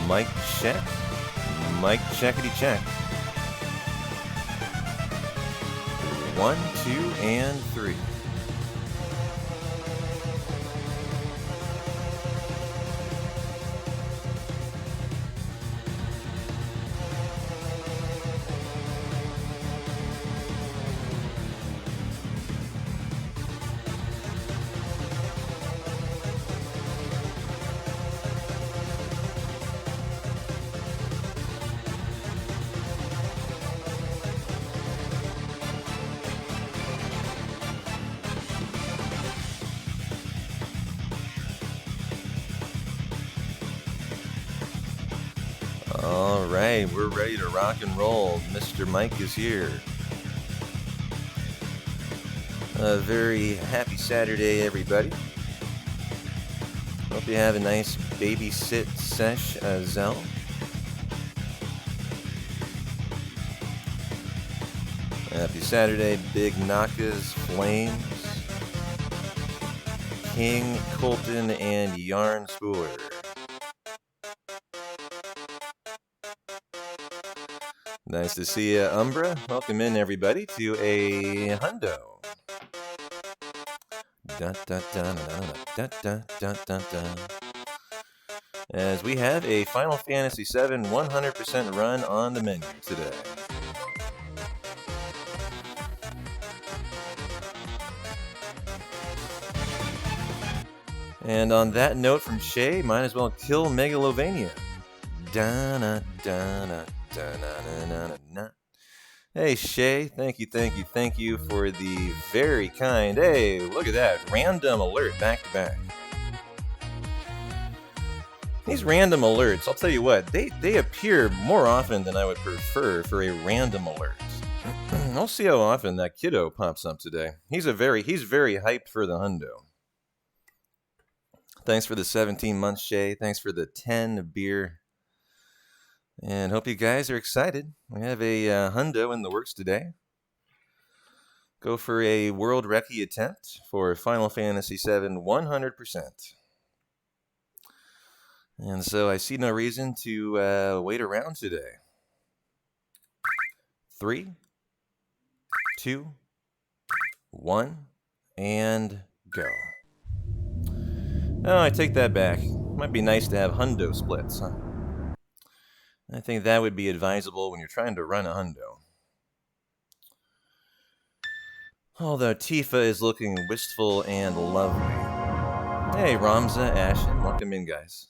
Mic check. Mic checkity check. 1, 2, and 3. All right, we're ready to rock and roll. Mr. Mike is here. A very happy Saturday, everybody. Hope you have a nice babysit sesh, Zell. Happy Saturday, Big Nakas, Flames, King, Colton, and Yarn Spooler. Nice to see you, Umbra. Welcome in, everybody, to a hundo. Dun, dun, dun, dun, dun, dun, dun, dun, dun. As we have a Final Fantasy VII 100% run on the menu today. And on that note from Shay, might as well kill Megalovania. Dun, dun, dun. Hey Shay, thank you for the very kind. Hey, look at that, random alert back to back. These random alerts, I'll tell you what, they appear more often than I would prefer for a random alert. I'll see how often that kiddo pops up today. He's very hyped for the hundo. Thanks for the 17 months, Shay. Thanks for the 10 beer. And hope you guys are excited. We have a hundo in the works today. Go for a World Recce attempt for Final Fantasy VII 100%. And so I see no reason to wait around today. 3, 2, 1, and go. Oh, I take that back. Might be nice to have hundo splits, huh? I think that would be advisable when you're trying to run a hundo. Although Tifa is looking wistful and lovely. Hey, Ramza, Ashen, welcome in, guys.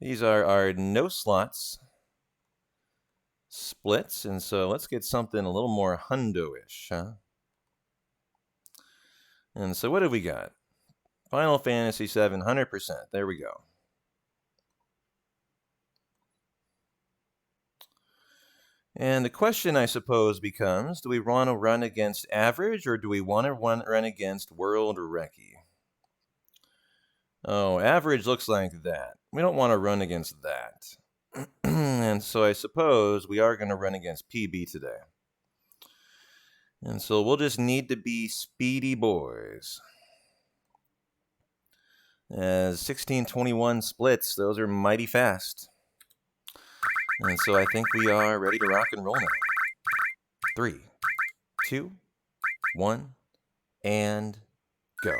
These are our no slots splits, and so let's get something a little more hundo-ish, huh? And so what have we got? Final Fantasy VII 100%. There we go. And the question, I suppose, becomes, do we want to run against average, or do we want to run against World Recce? Oh, average looks like that. We don't want to run against that. And so I suppose we are going to run against PB today. And so we'll just need to be speedy boys. As 1621 splits, those are mighty fast. And so I think we are ready to rock and roll now. 3, 2, 1, and go.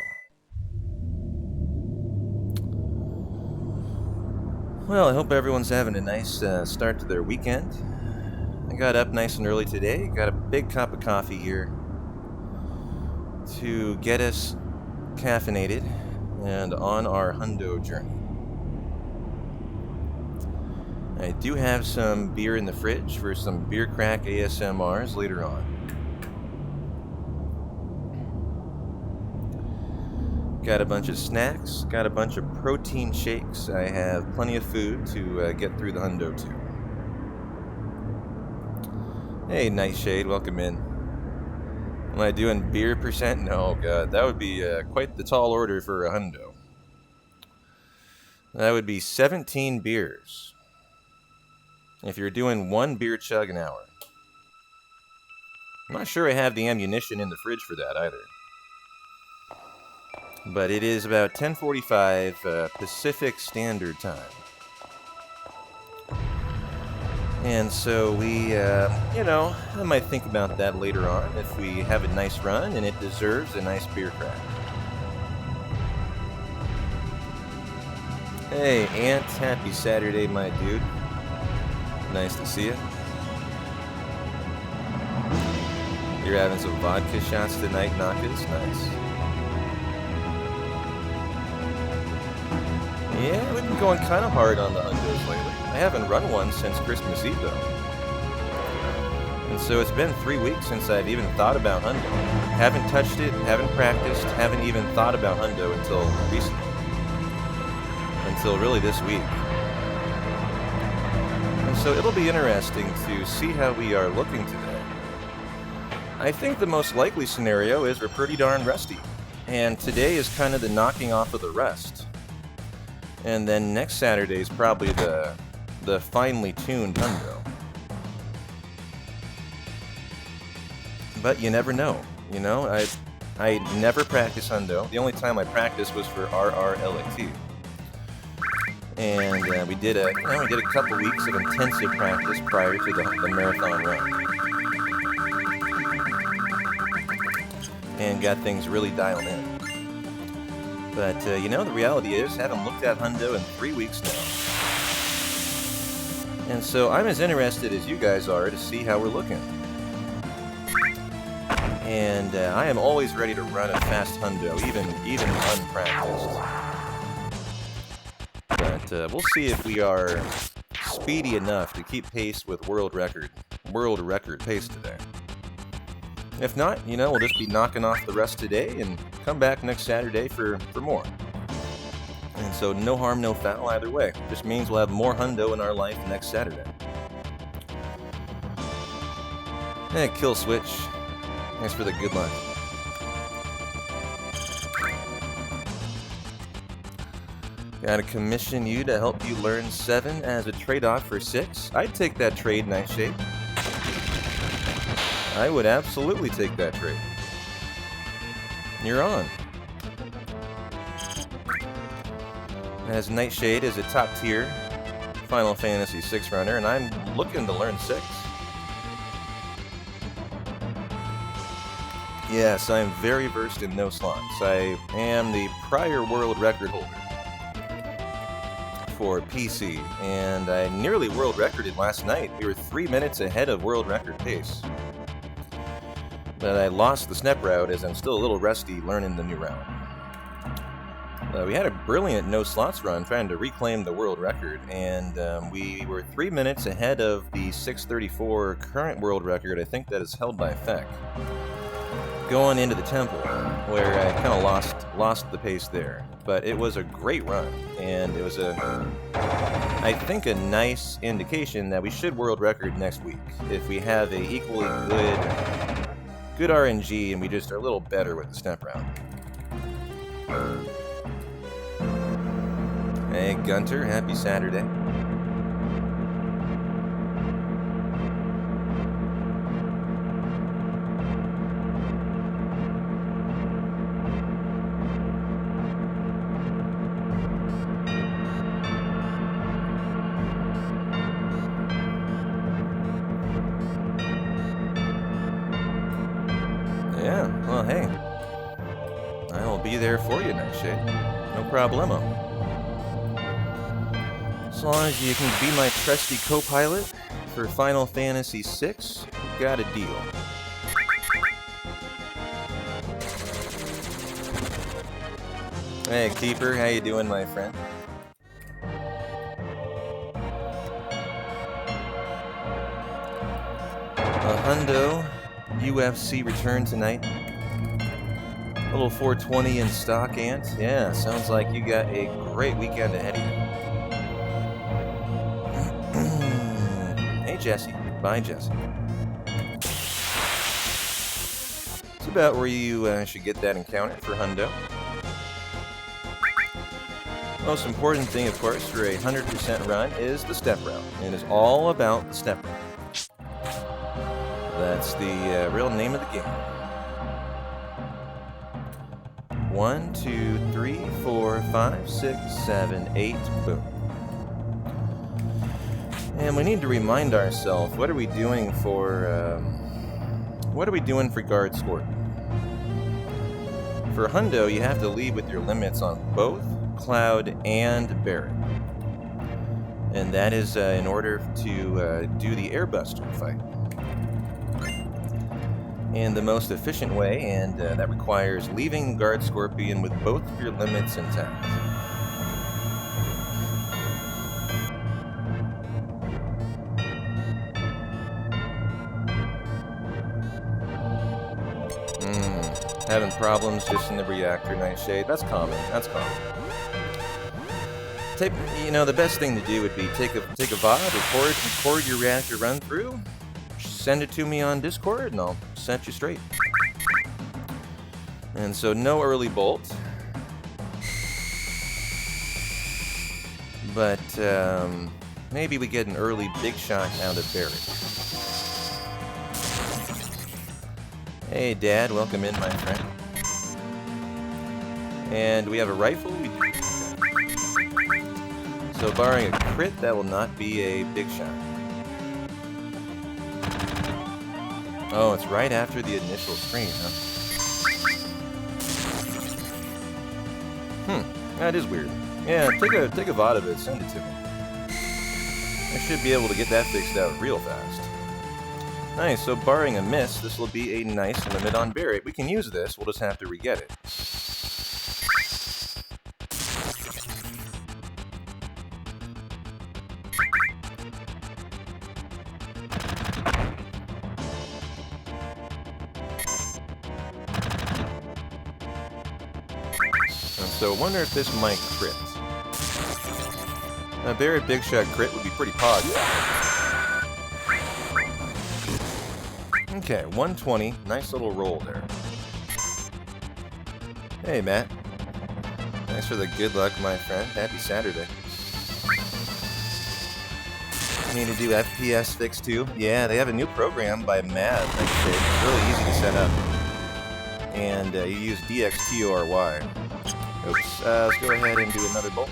Well, I hope everyone's having a nice start to their weekend. I got up nice and early today, got a big cup of coffee here to get us caffeinated and on our hundo journey. I do have some beer in the fridge for some beer crack ASMRs later on. Got a bunch of snacks, got a bunch of protein shakes. I have plenty of food to get through the hundo too. Hey, Nightshade, welcome in. Am I doing beer percent? No, God, that would be quite the tall order for a hundo. That would be 17 beers. If you're doing 1 beer chug an hour. I'm not sure I have the ammunition in the fridge for that either. But it is about 10:45 Pacific Standard Time. And so we, I might think about that later on if we have a nice run and it deserves a nice beer crack. Hey, Ant, happy Saturday, my dude. Nice to see you. You're having some vodka shots tonight, Nakas? Nice. Yeah, we've been going kind of hard on the hundos lately. I haven't run one since Christmas Eve, though. And so it's been 3 weeks since I've even thought about hundo. Haven't touched it, haven't practiced, haven't even thought about hundo until recently. Until really this week. And so it'll be interesting to see how we are looking today. I think the most likely scenario is we're pretty darn rusty. And today is kind of the knocking off of the rust. And then next Saturday is probably the finely tuned hundo. But you never know, you know. I never practice hundo. The only time I practiced was for RRLAT. And we did a couple weeks of intensive practice prior to the marathon run. And got things really dialed in. But, you know, the reality is, haven't looked at hundo in 3 weeks now. And so I'm as interested as you guys are to see how we're looking. And I am always ready to run a fast hundo, even unpracticed. But we'll see if we are speedy enough to keep pace with world record pace today. If not, you know, we'll just be knocking off the rest today and come back next Saturday for more. And so no harm, no foul either way. Just means we'll have more hundo in our life next Saturday. Hey, Kill Switch. Thanks for the good luck. Gotta commission you to help you learn 7 as a trade-off for 6. I'd take that trade, Nightshade. I would absolutely take that trade. You're on. As Nightshade is a top-tier Final Fantasy VI runner, and I'm looking to learn 6. Yes, I am very versed in no slots. I am the prior world record holder for PC, and I nearly world recorded last night. We were 3 minutes ahead of world record pace. But I lost the SNEP route as I'm still a little rusty learning the new route. We had a brilliant no slots run trying to reclaim the world record, and we were 3 minutes ahead of the 6:34 current world record. I think that is held by FF7. Going into the temple, where I kind of lost the pace there. But it was a great run, and it was I think a nice indication that we should world record next week if we have a equally good RNG and we just are a little better with the SNEP round. Hey Gunter, happy Saturday. Yeah, well, hey, I'll be there for you, Nightshade. No problemo. As long as you can be my trusty co-pilot for Final Fantasy VI, we've got a deal. Hey, Keeper, how you doing, my friend? A hundo UFC return tonight. A little 420 in stock, Ant. Yeah, sounds like you got a great weekend ahead of you. Hey, Jesse. Bye, Jesse. It's about where you should get that encounter for hundo. Most important thing, of course, for a 100% run is the step route. It is all about the step route. That's the real name of the game. 1, 2, 3, 4, 5, 6, 7, 8, boom. And we need to remind ourselves, what are we doing for guard score? For hundo, you have to lead with your limits on both Cloud and Barret. And that is in order to do the Airbuster fight. And the most efficient way, and that requires leaving Guard Scorpion with both of your limits intact. Having problems just in the reactor, Nightshade. That's common. That's common. The best thing to do would be take a VOD, record your reactor run through, send it to me on Discord, and I'll set you straight. And so no early bolt. But maybe we get an early big shot out of Barret. Hey Dad, welcome in, my friend. And we have a rifle. We do. So barring a crit, that will not be a big shot. Oh, it's right after the initial screen, huh? That is weird. Yeah, take a VOD of it, send it to me. I should be able to get that fixed out real fast. Nice, so barring a miss, this will be a nice limit on Barret. We can use this, we'll just have to re-get it. So I wonder if this might crit. A Barret Big Shot crit would be pretty positive. Okay, 120. Nice little roll there. Hey, Matt. Thanks for the good luck, my friend. Happy Saturday. Need to do FPS fix too? Yeah, they have a new program by Mav. It's really easy to set up. And you use DXTORY. Oops. Let's go ahead and do another bolt.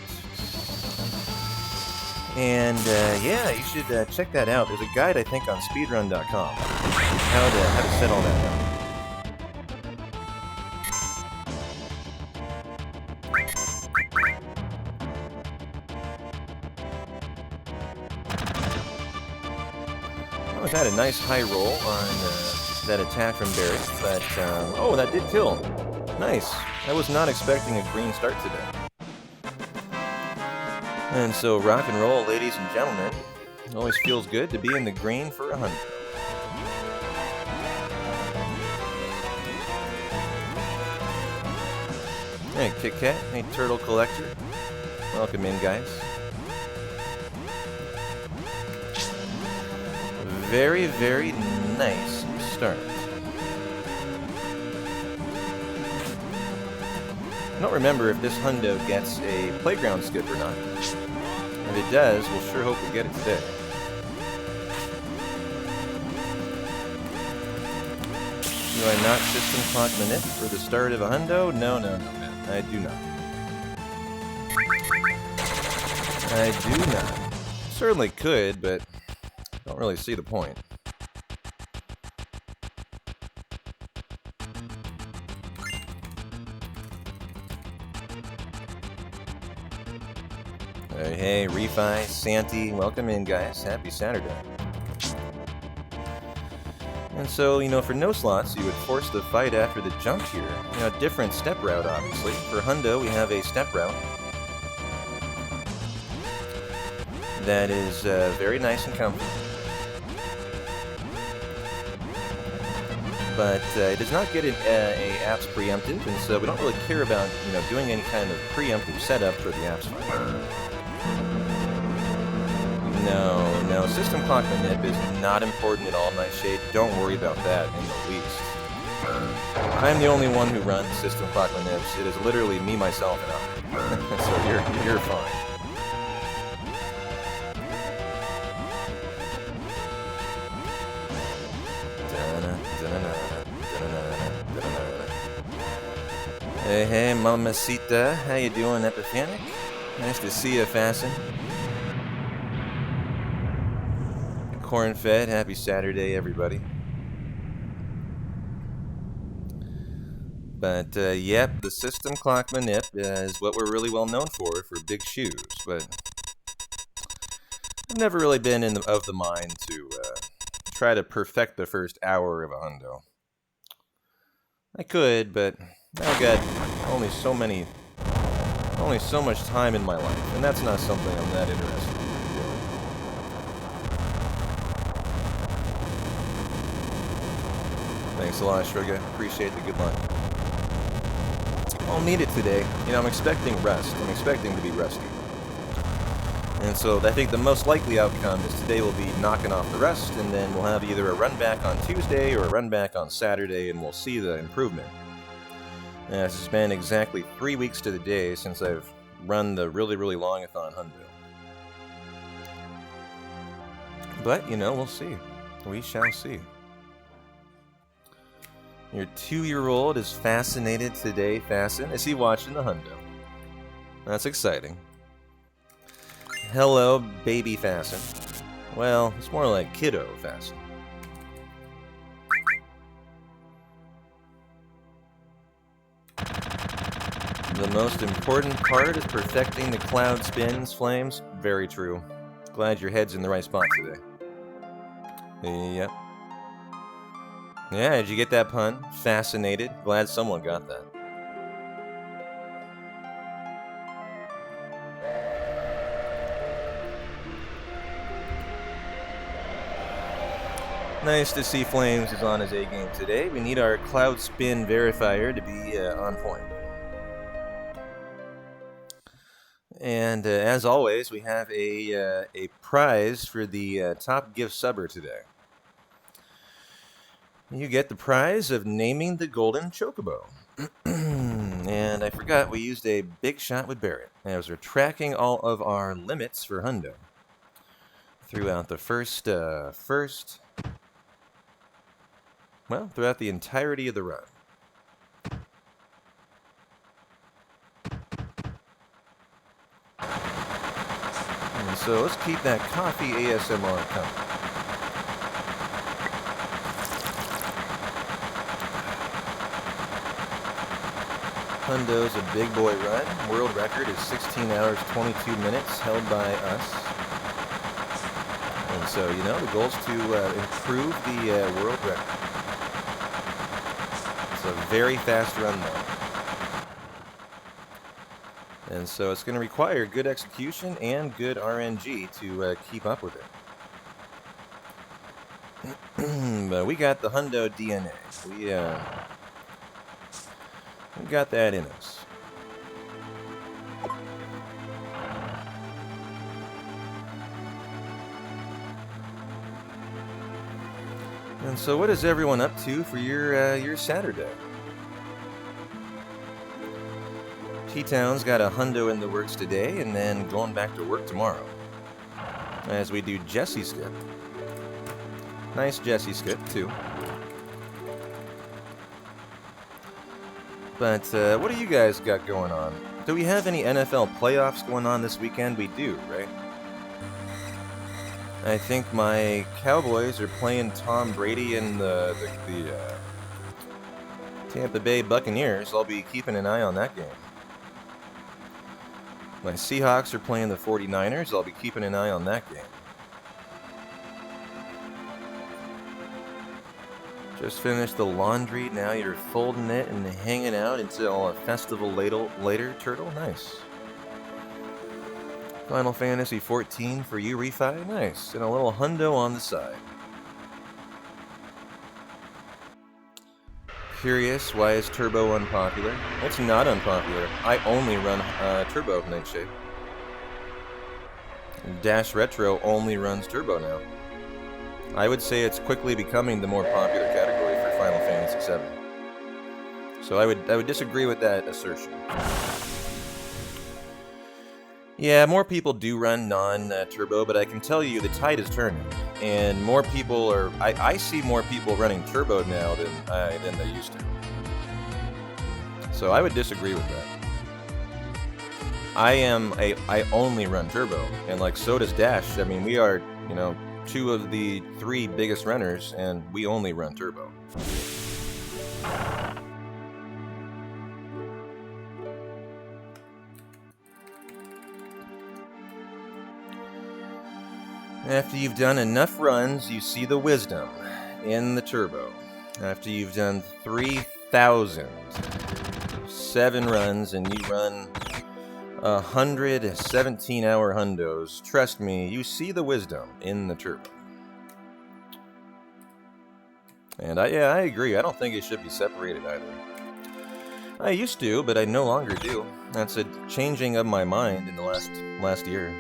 And yeah, you should check that out. There's a guide, I think, on speedrun.com. How to set all that up. Oh, I've had a nice high roll on that attack from Barret, but oh, that did kill. Nice. I was not expecting a green start today. And so, rock and roll, ladies and gentlemen. Always feels good to be in the green for 100. Hey, Kit Kat. Hey, Turtle Collector. Welcome in, guys. Very, very nice start. I don't remember if this hundo gets a playground skip or not. If it does, we'll sure hope we get it today. Do I not system clock Manip for the start of a hundo? No, man. I do not. I do not. Certainly could, but don't really see the point. Hey, Refi, Santi, welcome in, guys. Happy Saturday. And so, for no slots, you would force the fight after the jump here. A different step route, obviously. For hundo, we have a step route that is very nice and comfortable. But it does not get a apps preemptive, and so we don't really care about, doing any kind of preemptive setup for the apps fight. No, system clock Manip is not important at all, Nightshade. Don't worry about that in the least. I'm the only one who runs system clock Manips. It is literally me, myself, and I. So you're fine. Hey, Mamacita. How you doing, Epiphanic? Nice to see you, Fasten. Corn-fed, happy Saturday, everybody. But, yep, the system clock Manip is what we're really well known for big shoes, but I've never really been of the mind to try to perfect the first hour of a hundo. I could, but I've got only so much time in my life, and that's not something I'm that interested in. Thanks a lot, Shruga. Appreciate the good luck. I'll need it today. I'm expecting rest. I'm expecting to be rusty. And so I think the most likely outcome is today will be knocking off the rest, and then we'll have either a run back on Tuesday or a run back on Saturday, and we'll see the improvement. It's been exactly 3 weeks to the day since I've run the really, really long-a-thon hundo. But, we'll see. We shall see. Your 2-year-old is fascinated today, Fasten. Is he watching the hundo? That's exciting. Hello, baby Fasten. Well, it's more like kiddo Fasten. The most important part is perfecting the cloud spins, Flames. Very true. Glad your head's in the right spot today. Yep. Yeah, did you get that pun? Fascinated. Glad someone got that. Nice to see Flames is on his A game today. We need our cloud spin verifier to be on point. And as always, we have a prize for the top gift subber today. You get the prize of naming the golden chocobo. And I forgot we used a big shot with Barrett as we're tracking all of our limits for hundo throughout the throughout the entirety of the run. And so let's keep that coffee ASMR coming. Hundo's a big boy run. World record is 16 hours, 22 minutes, held by us. And so, you know, the goal is to improve the world record. It's a very fast run, though. And so it's going to require good execution and good RNG to keep up with it. But we got the hundo DNA. We got that in us. And so what is everyone up to for your Saturday? T-Town's got a hundo in the works today and then going back to work tomorrow. As we do Jesse skip. Nice Jesse skip, too. But what do you guys got going on? Do we have any NFL playoffs going on this weekend? We do, right? I think my Cowboys are playing Tom Brady and the Tampa Bay Buccaneers. I'll be keeping an eye on that game. My Seahawks are playing the 49ers. I'll be keeping an eye on that game. Just finished the laundry, now you're folding it and hanging out until a festival later, Turtle. Nice. Final Fantasy 14 for you, Refi. Nice. And a little hundo on the side. Curious, why is Turbo unpopular? It's not unpopular. I only run Turbo Nightshade. Dash Retro only runs Turbo now. I would say it's quickly becoming the more popular category for Final Fantasy 7. So I would disagree with that assertion. Yeah, more people do run non-turbo, but I can tell you the tide is turning, and more people are. I see more people running turbo now than they used to. So I would disagree with that. I only run turbo, and like so does Dash. I mean, we are, you know, 2 of the 3 biggest runners, and we only run turbo. After you've done enough runs, you see the wisdom in the turbo. After you've done 3,007 runs and you run 117-hour hundos, trust me, you see the wisdom in the turbo. And I agree. I don't think it should be separated either. I used to, but I no longer do. That's a changing of my mind in the last year.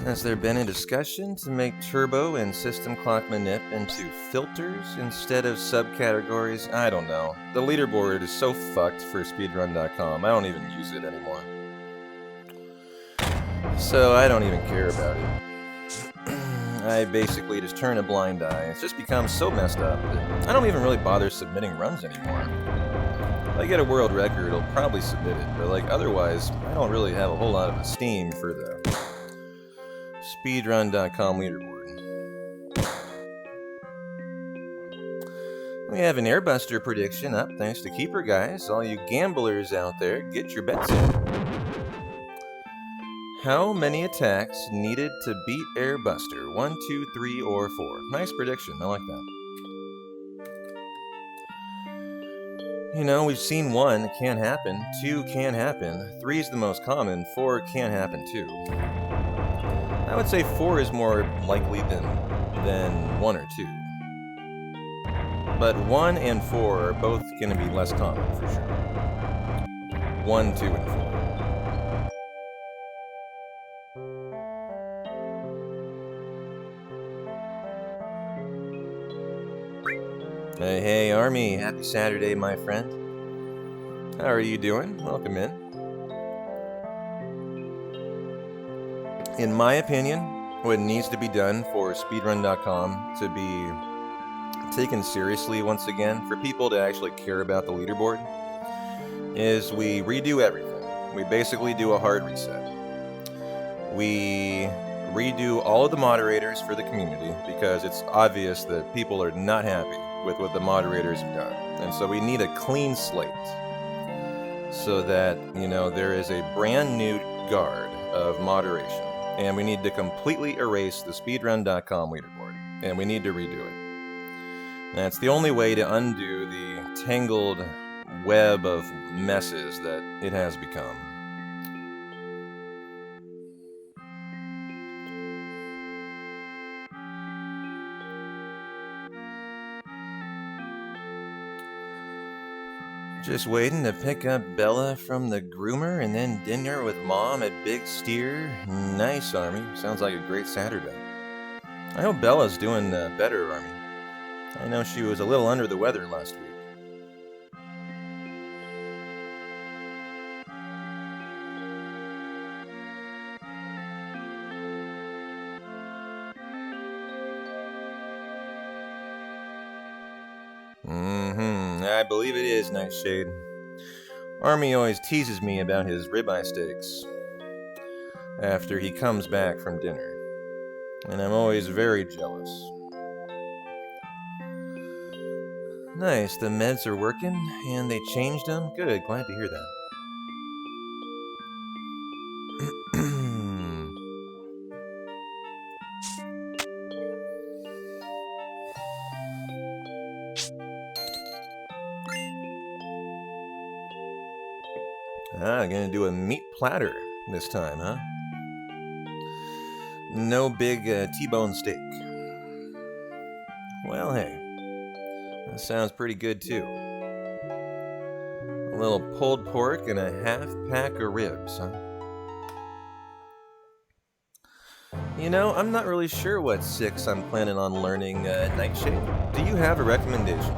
Has there been a discussion to make turbo and system clock manip into filters instead of subcategories? I don't know. The leaderboard is so fucked for speedrun.com, I don't even use it anymore. So I don't even care about it. I basically just turn a blind eye. It's just become so messed up that I don't even really bother submitting runs anymore. If I get a world record, I'll probably submit it, but like otherwise, I don't really have a whole lot of esteem for the speedrun.com leaderboard. We have an Airbuster prediction up thanks to Keeper Guys. All you gamblers out there, get your bets in. How many attacks needed to beat Airbuster? 1, 2, 3, or 4? Nice prediction, I like that. You know, we've seen 1, it can't happen. 2 can happen. 3 is the most common. 4 can happen too. I would say 4 is more likely than 1 or 2. But 1 and 4 are both going to be less common for sure. 1, 2, and 4. Hey, Army. Happy Saturday, my friend. How are you doing? Welcome in. In my opinion, what needs to be done for speedrun.com to be taken seriously once again, for people to actually care about the leaderboard, is we redo everything. We basically do a hard reset. We redo all of the moderators for the community because it's obvious that people are not happy with what the moderators have done. And so we need a clean slate so that, you know, there is a brand new guard of moderation. And we need to completely erase the speedrun.com leaderboard. And we need to redo it. That's the only way to undo the tangled web of messes that it has become. Just waiting to pick up Bella from the groomer and then dinner with Mom at Big Steer. Nice, Army. Sounds like a great Saturday. I hope Bella's doing better, Army. I know she was a little under the weather last week. I believe it is, Nightshade. Army always teases me about his ribeye steaks after he comes back from dinner, and I'm always very jealous. Nice, the meds are working, and they changed them? Good, glad to hear that. Gonna do a meat platter this time, huh? No big T-bone steak. Well, hey, that sounds pretty good too. A little pulled pork and a half pack of ribs, huh? You know, I'm not really sure what 6 I'm planning on learning Nightshade. Do you have a recommendation?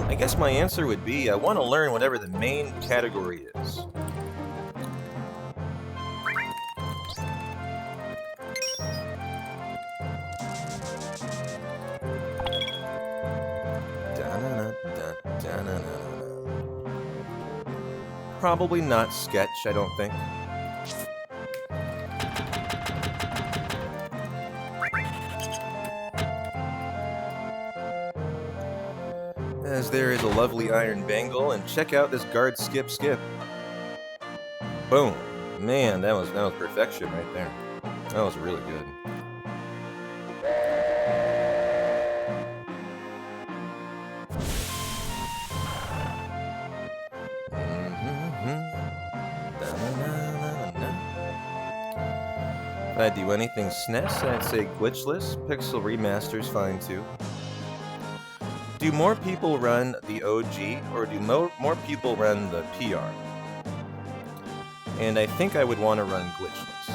I guess my answer would be I want to learn whatever the main category is. Probably not sketch, I don't think. As there is a lovely iron bangle, and check out this guard skip. Boom. Man, that was perfection right there. That was really good. If I do anything SNES, I'd say glitchless. Pixel Remaster's fine too. Do more people run the OG, or do more people run the PR? And I think I would want to run glitchless.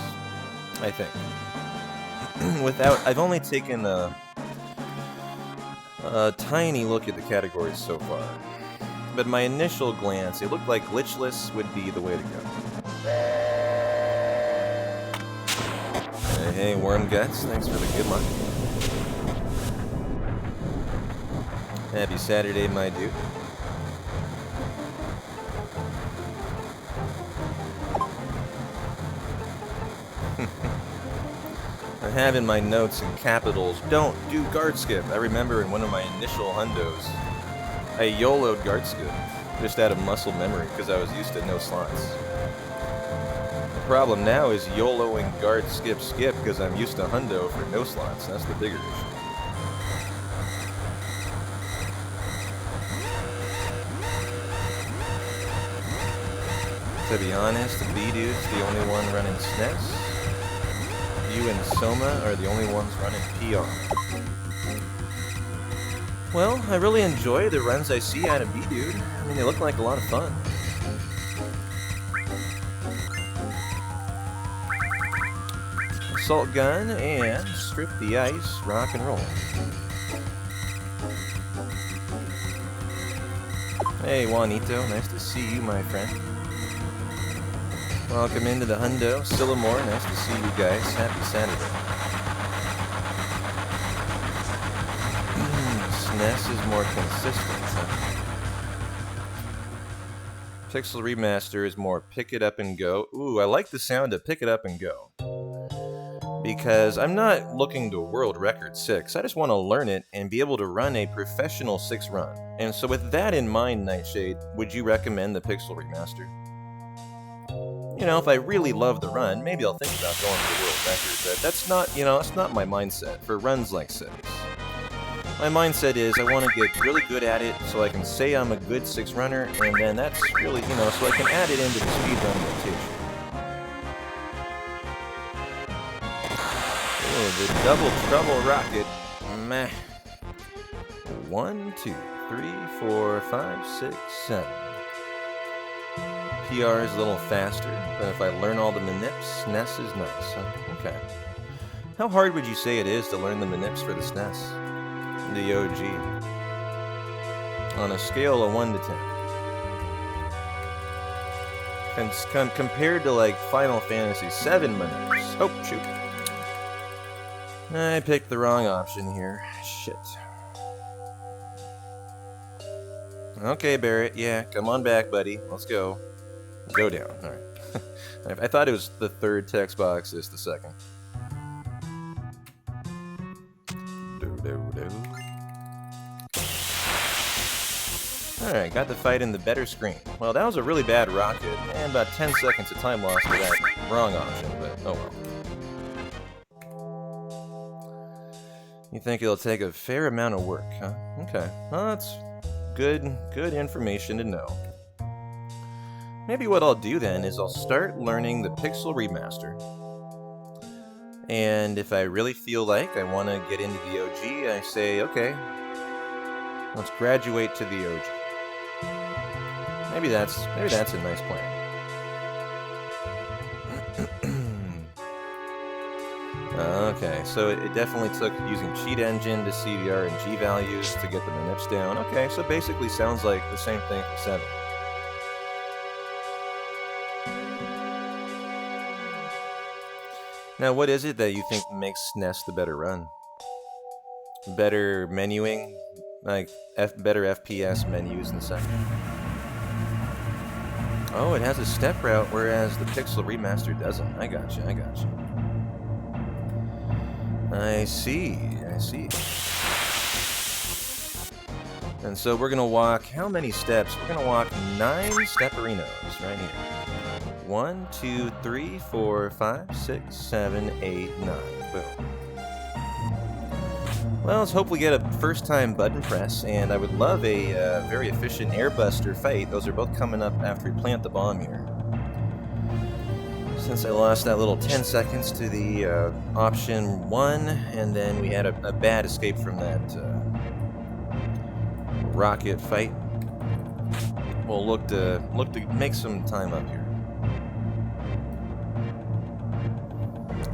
I think. I've only taken a tiny look at the categories so far. But my initial glance, it looked like glitchless would be the way to go. Hey, Worm Guts, thanks for the good luck. Happy Saturday, my dude. I have in my notes in capitals, don't do guard skip. I remember in one of my initial hundos, I YOLO'd guard skip, just out of muscle memory, because I was used to no slots. The problem now is YOLOing guard skip because I'm used to hundo for no slots. That's the bigger issue. To be honest, B-Dude's the only one running SNES. You and Soma are the only ones running PR. Well, I really enjoy the runs I see out of B-Dude. I mean, they look like a lot of fun. Assault gun and strip the ice, rock and roll. Hey, Juanito, nice to see you, my friend. Welcome into the hundo. Sillamore, nice to see you guys. Happy Saturday. SNES is more consistent, huh? Pixel Remaster is more pick it up and go. Ooh, I like the sound of pick it up and go. Because I'm not looking to world record 6. I just want to learn it and be able to run a professional 6 run. And so with that in mind, Nightshade, would you recommend the Pixel Remaster? You know, if I really love the run, maybe I'll think about going for world record, but that's not, that's not my mindset for runs like 6. My mindset is I want to get really good at it so I can say I'm a good 6 runner, and then that's really, so I can add it into the speedrun rotation. Oh, the double trouble rocket. Meh. 1, 2, 3, 4, 5, 6, 7. PR is a little faster, but if I learn all the manips, SNES is nice. Okay. How hard would you say it is to learn the manips for the SNES? The OG. On a scale of 1 to 10. Compared to like Final Fantasy 7 manips. Oh, shoot. I picked the wrong option here. Shit. Okay, Barrett. Yeah, come on back, buddy. Let's go. Go down. Alright. I thought it was the third text box, it's the second. Alright, got the fight in the better screen. Well, that was a really bad rocket, and about 10 seconds of time lost for that wrong option, but oh well. You think it'll take a fair amount of work, huh? Okay. Well, that's good information to know. Maybe what I'll do then is I'll start learning the Pixel Remaster. And if I really feel like I want to get into the OG, I say, okay, let's graduate to the OG. Maybe that's a nice plan. Okay, so it definitely took using Cheat Engine to see the RNG values to get the manips down. Okay, so basically sounds like the same thing for 7. Now, what is it that you think makes SNES the better run? Better menuing? Like, better FPS menus in 7? Oh, it has a step route, whereas the Pixel Remaster doesn't. I gotcha. I see. And so we're gonna walk, how many steps? We're gonna walk 9 stepperinos right here. 1, 2, 3, 4, 5, 6, 7, 8, 9. Boom. Well, let's hope we get a first-time button press, and I would love a very efficient airbuster fight. Those are both coming up after we plant the bomb here. Since I lost that little 10 seconds to the option 1, and then we had a bad escape from that rocket fight, we'll look to make some time up here.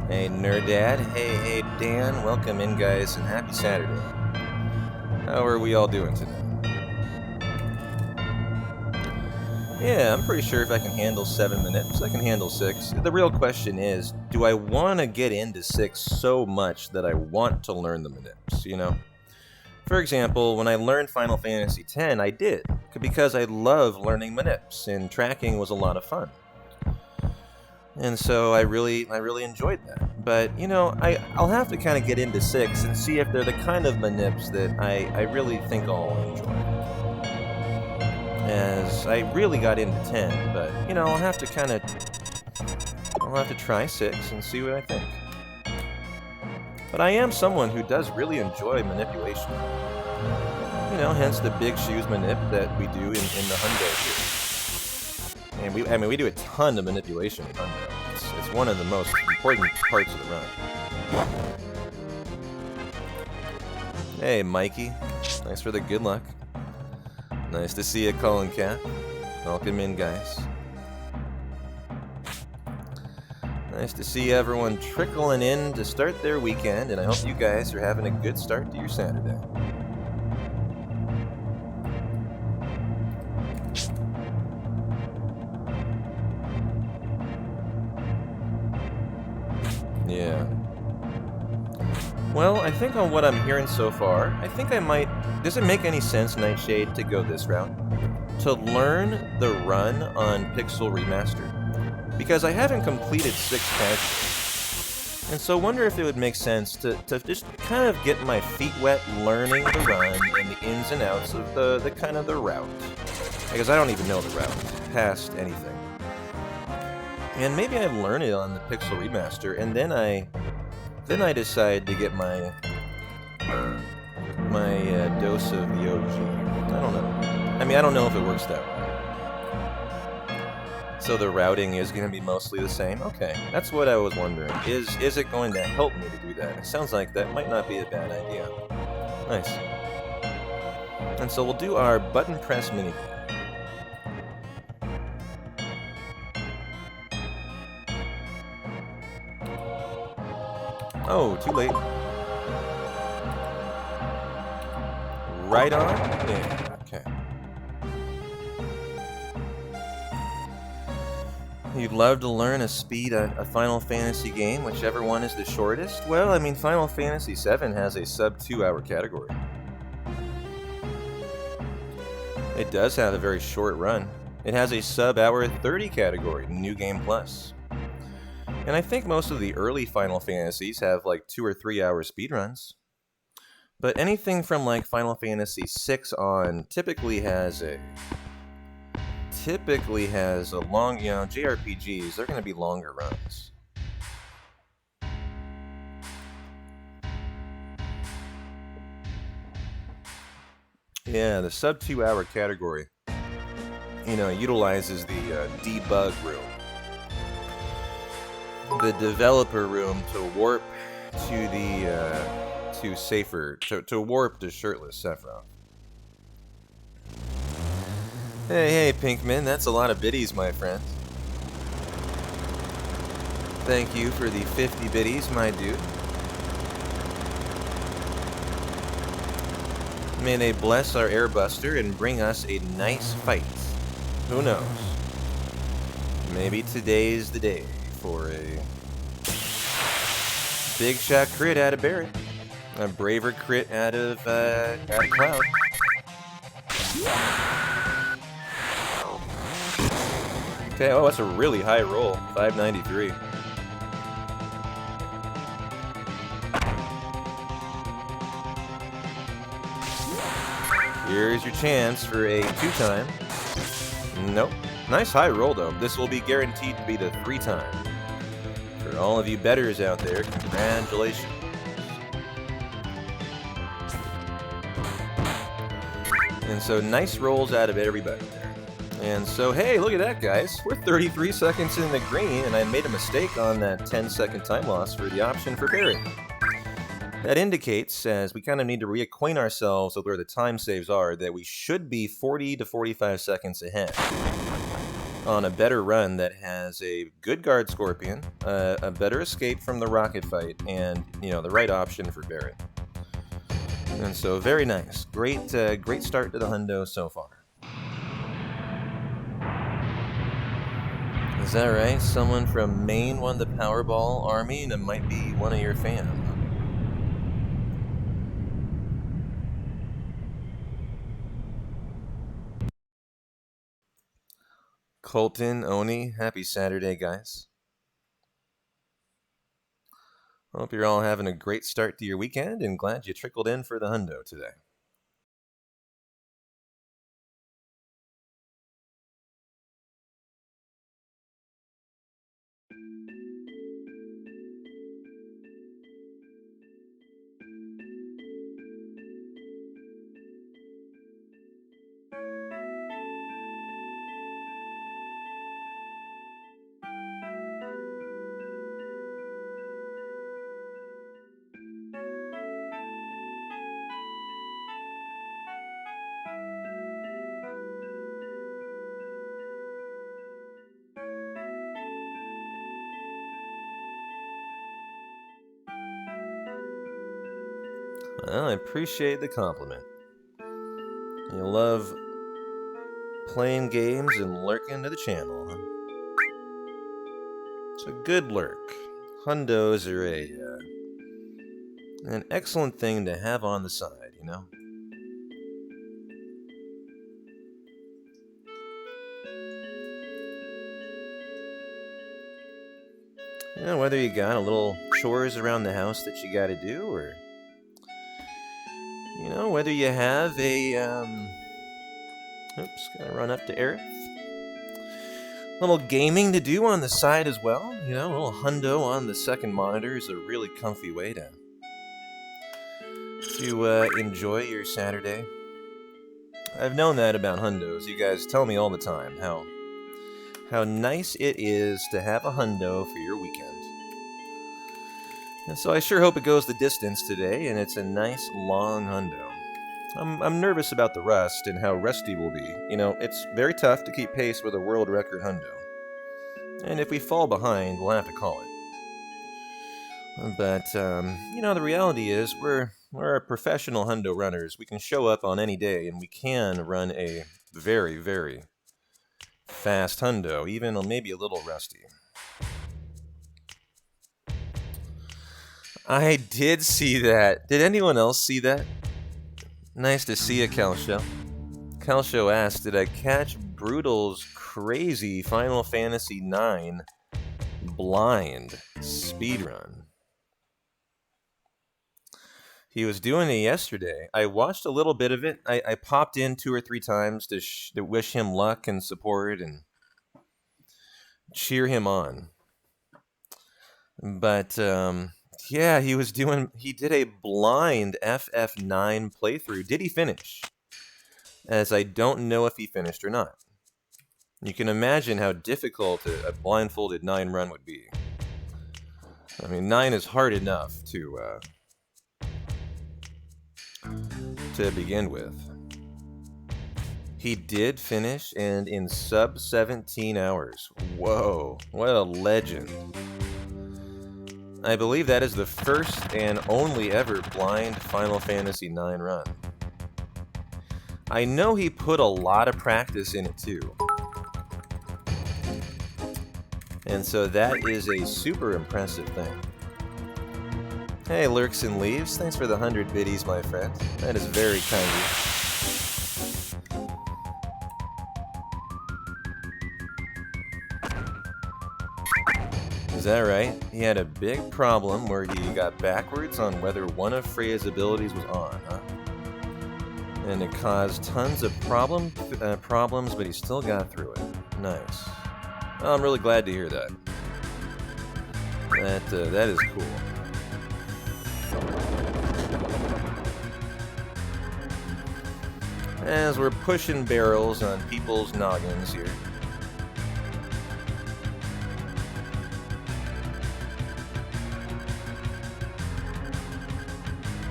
Hey, Nerdad. Hey, Dan. Welcome in, guys, and happy Saturday. How are we all doing today? Yeah, I'm pretty sure if I can handle 7 minutes, I can handle 6. The real question is, do I want to get into 6 so much that I want to learn the manips, you know? For example, when I learned Final Fantasy X, I did, because I love learning manips, and tracking was a lot of fun. And so I really enjoyed that. But, you know, I'll have to kind of get into 6 and see if they're the kind of manips that I really think I'll enjoy. As I really got into 10, but, you know, I'll have to try 6 and see what I think. But I am someone who does really enjoy manipulation. You know, hence the big shoes manip that we do in the Hundo here. And we do a ton of manipulation in Hundo. It's one of the most important parts of the run. Hey, Mikey. Thanks for the good luck. Nice to see you, Colin Cap. Welcome in, guys. Nice to see everyone trickling in to start their weekend, and I hope you guys are having a good start to your Saturday. Yeah. Well, I think on what I'm hearing so far, I think I might... Does it make any sense, Nightshade, to go this route? To learn the run on Pixel Remastered? Because I haven't completed 6 casuals. And so I wonder if it would make sense to just kind of get my feet wet learning the run and the ins and outs of the kind of the route. Because I don't even know the route past anything. And maybe I learn it on the Pixel Remaster, and then I decide to get my dose of the OG. I don't know. I mean, I don't know if it works that way. So the routing is going to be mostly the same? Okay, that's what I was wondering. Is it going to help me to do that? It sounds like that might not be a bad idea. Nice. And so we'll do our button press minigame. Oh, too late. Right on? Yeah, okay. You'd love to learn a speed a Final Fantasy game, whichever one is the shortest? Well, I mean, Final Fantasy VII has a sub 2-hour category. It does have a very short run. It has a sub-hour 30 category, New Game Plus. And I think most of the early Final Fantasies have like 2 or 3 hour speedruns. But anything from like Final Fantasy VI on typically has a long, you know, JRPGs, they're going to be longer runs. Yeah, the sub 2 hour category, you know, utilizes the debug room. The developer room to warp to the to warp to shirtless Sephiroth. Hey, Pinkman, that's a lot of biddies, my friend. Thank you for the 50 biddies, my dude. May they bless our Airbuster and bring us a nice fight. Who knows? Maybe today's the day for a big shot crit out of Barret, a braver crit out of Cloud. Okay, oh, that's a really high roll, 593. Here's your chance for a 2-time. Nope. Nice high roll, though. This will be guaranteed to be the 3-time. For all of you bettors out there, congratulations. And so, nice rolls out of everybody there. And so, hey, look at that, guys. We're 33 seconds in the green, and I made a mistake on that 10-second time loss for the option for Barret. That indicates, as we kind of need to reacquaint ourselves with where the time saves are, that we should be 40 to 45 seconds ahead. on a better run that has a good guard Scorpion, a better escape from the rocket fight, and, you know, the right option for Barret. And so, very nice. Great start to the hundo so far. Is that right? Someone from Maine won the Powerball Army, and it might be one of your fans. Colton, Oni, happy Saturday, guys. Hope you're all having a great start to your weekend, and glad you trickled in for the hundo today. Well, I appreciate the compliment. You love playing games and lurking to the channel, huh? It's a good lurk. Hundos are an excellent thing to have on the side, you know? You know, whether you got a little chores around the house that you gotta do, or, you know, whether you have a, oops, gotta run up to Aerith. Little gaming to do on the side as well. You know, a little hundo on the second monitor is a really comfy way to enjoy your Saturday. I've known that about hundos. You guys tell me all the time how nice it is to have a hundo for your weekend. And so I sure hope it goes the distance today, and it's a nice long hundo. I'm nervous about the rust and how rusty we'll be. You know, it's very tough to keep pace with a world record hundo. And if we fall behind, we'll have to call it. But, you know, the reality is we're professional hundo runners. We can show up on any day, and we can run a very, very fast hundo, even maybe a little rusty. I did see that. Did anyone else see that? Nice to see you, Calsho. Calsho asked, did I catch Brutal's crazy Final Fantasy IX blind speedrun? He was doing it yesterday. I watched a little bit of it. I popped in 2 or 3 times to wish him luck and support and cheer him on. But, yeah, he did a blind FF9 playthrough. Did he finish? As I don't know if he finished or not. You can imagine how difficult a blindfolded 9 run would be. I mean, 9 is hard enough to begin with. He did finish, and in sub 17 hours. Whoa, what a legend. I believe that is the first and only ever blind Final Fantasy IX run. I know he put a lot of practice in it too. And so that is a super impressive thing. Hey, Lurks and Leaves, thanks for the 100 biddies, my friend. That is very kind of you. Is that right? He had a big problem where he got backwards on whether one of Freya's abilities was on, huh? And it caused tons of problems, but he still got through it. Nice. Well, I'm really glad to hear that. That is cool. As we're pushing barrels on people's noggins here.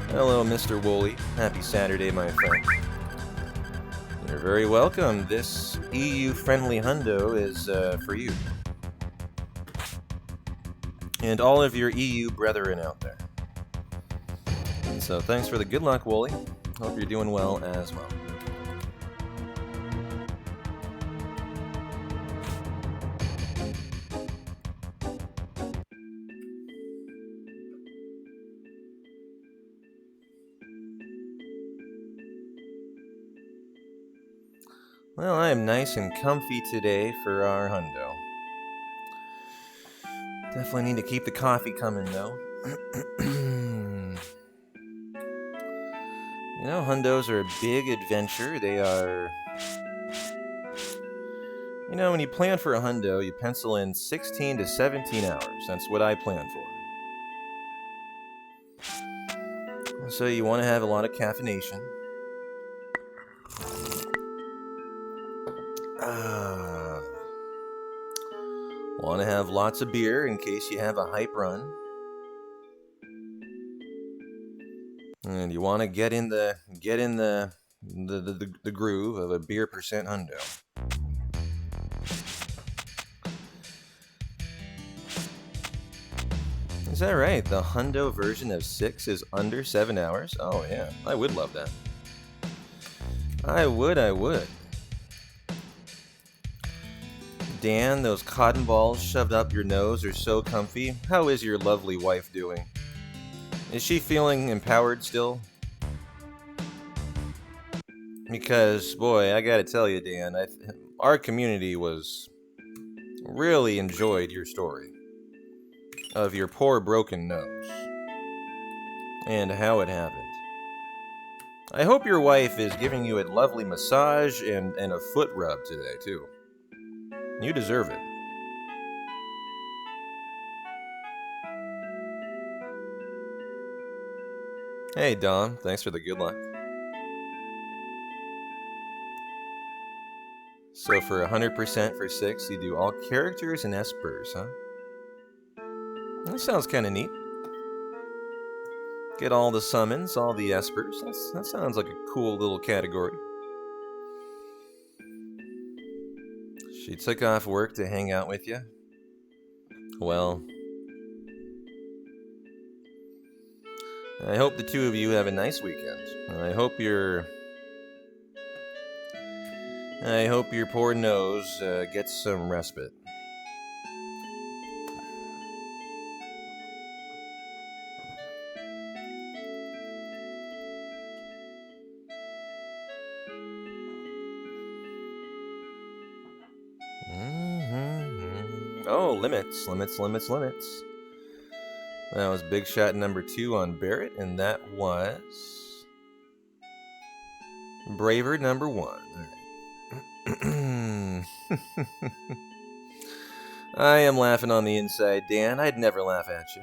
Hello, Mr. Wooly. Happy Saturday, my friend. You're very welcome. This EU-friendly hundo is for you. And all of your EU brethren out there. And so thanks for the good luck, Wooly. Hope you're doing well as well. Well, I am nice and comfy today for our hundo. Definitely need to keep the coffee coming, though. You know, hundos are a big adventure. They are... You know, when you plan for a hundo, you pencil in 16 to 17 hours. That's what I plan for. So you want to have a lot of caffeination. Want to have lots of beer in case you have a hype run. And you want to get in the groove of a beer percent hundo. Is that right? The hundo version of 6 is under 7 hours? Oh yeah, I would love that. I would. Dan, those cotton balls shoved up your nose are so comfy. How is your lovely wife doing? Is she feeling empowered still? Because, boy, I gotta tell you, Dan, our community really enjoyed your story of your poor broken nose and how it happened. I hope your wife is giving you a lovely massage and a foot rub today, too. You deserve it. Hey, Dom. Thanks for the good luck. So for 100% for 6, you do all characters and espers, huh? That sounds kind of neat. Get all the summons, all the espers. That sounds like a cool little category. She took off work to hang out with you? Well, I hope the two of you have a nice weekend. And I hope your poor nose gets some respite. Oh, limits. That was big shot number 2 on Barrett, and that was Braver number 1. I am laughing on the inside, Dan. I'd never laugh at you.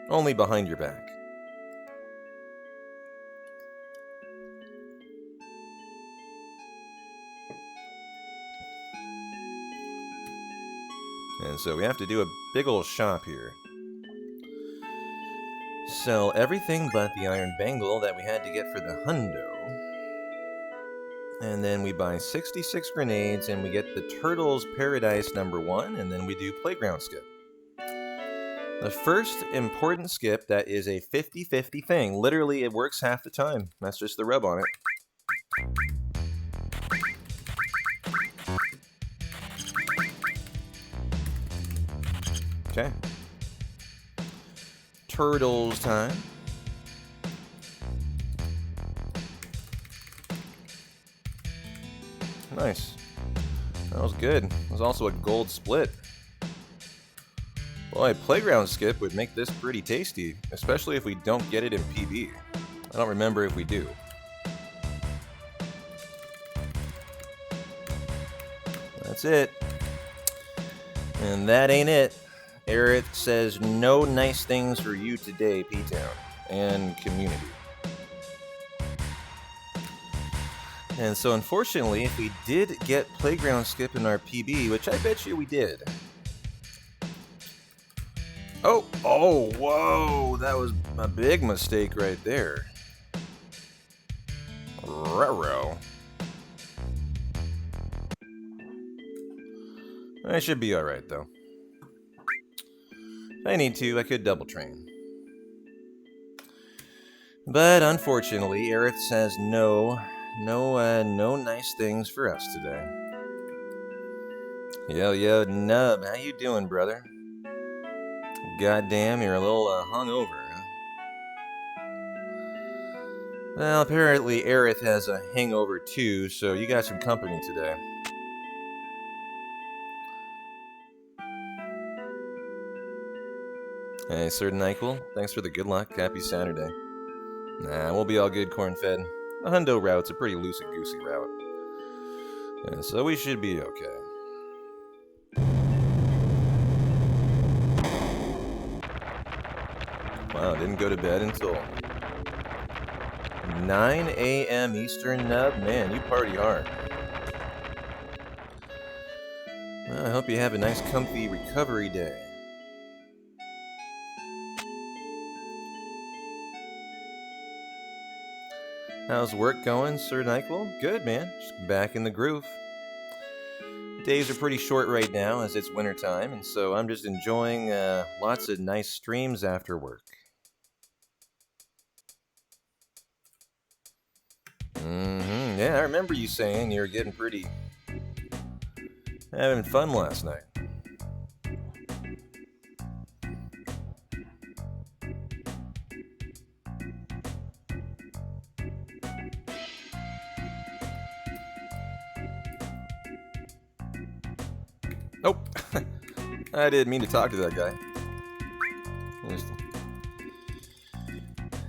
Only behind your back. And so we have to do a big old shop here. Sell everything but the iron bangle that we had to get for the hundo. And then we buy 66 grenades and we get the Turtles Paradise number 1, and then we do playground skip. The first important skip that is a 50-50 thing. Literally, it works half the time. That's just the rub on it. Okay. Turtles time. Nice. That was good. It was also a gold split. Boy, playground skip would make this pretty tasty, especially if we don't get it in PB. I don't remember if we do. That's it. And that ain't it. Eric says no nice things for you today, P-Town and community. And so unfortunately, if we did get playground skip in our PB, which I bet you we did. Oh, whoa, that was a big mistake right there. Ruh-roh. I should be alright, though. If I need to, I could double train. But unfortunately, Aerith says no nice things for us today. Yo, Nub, how you doing, brother? Goddamn, you're a little hungover, huh? Well, apparently Aerith has a hangover too, so you got some company today. Hey, Sir Nyquil, thanks for the good luck. Happy Saturday. Nah, we'll be all good, corn-fed. The Hundo route's a pretty loosey-goosey route. Yeah, so we should be okay. Wow, didn't go to bed until 9 a.m. Eastern, Nub? Man, you party hard. Well, I hope you have a nice comfy recovery day. How's work going, Sir Nyquil? Good, man. Just back in the groove. Days are pretty short right now as it's wintertime, and so I'm just enjoying lots of nice streams after work. Yeah, I remember you saying you were getting pretty... having fun last night. Nope. I didn't mean to talk to that guy. Just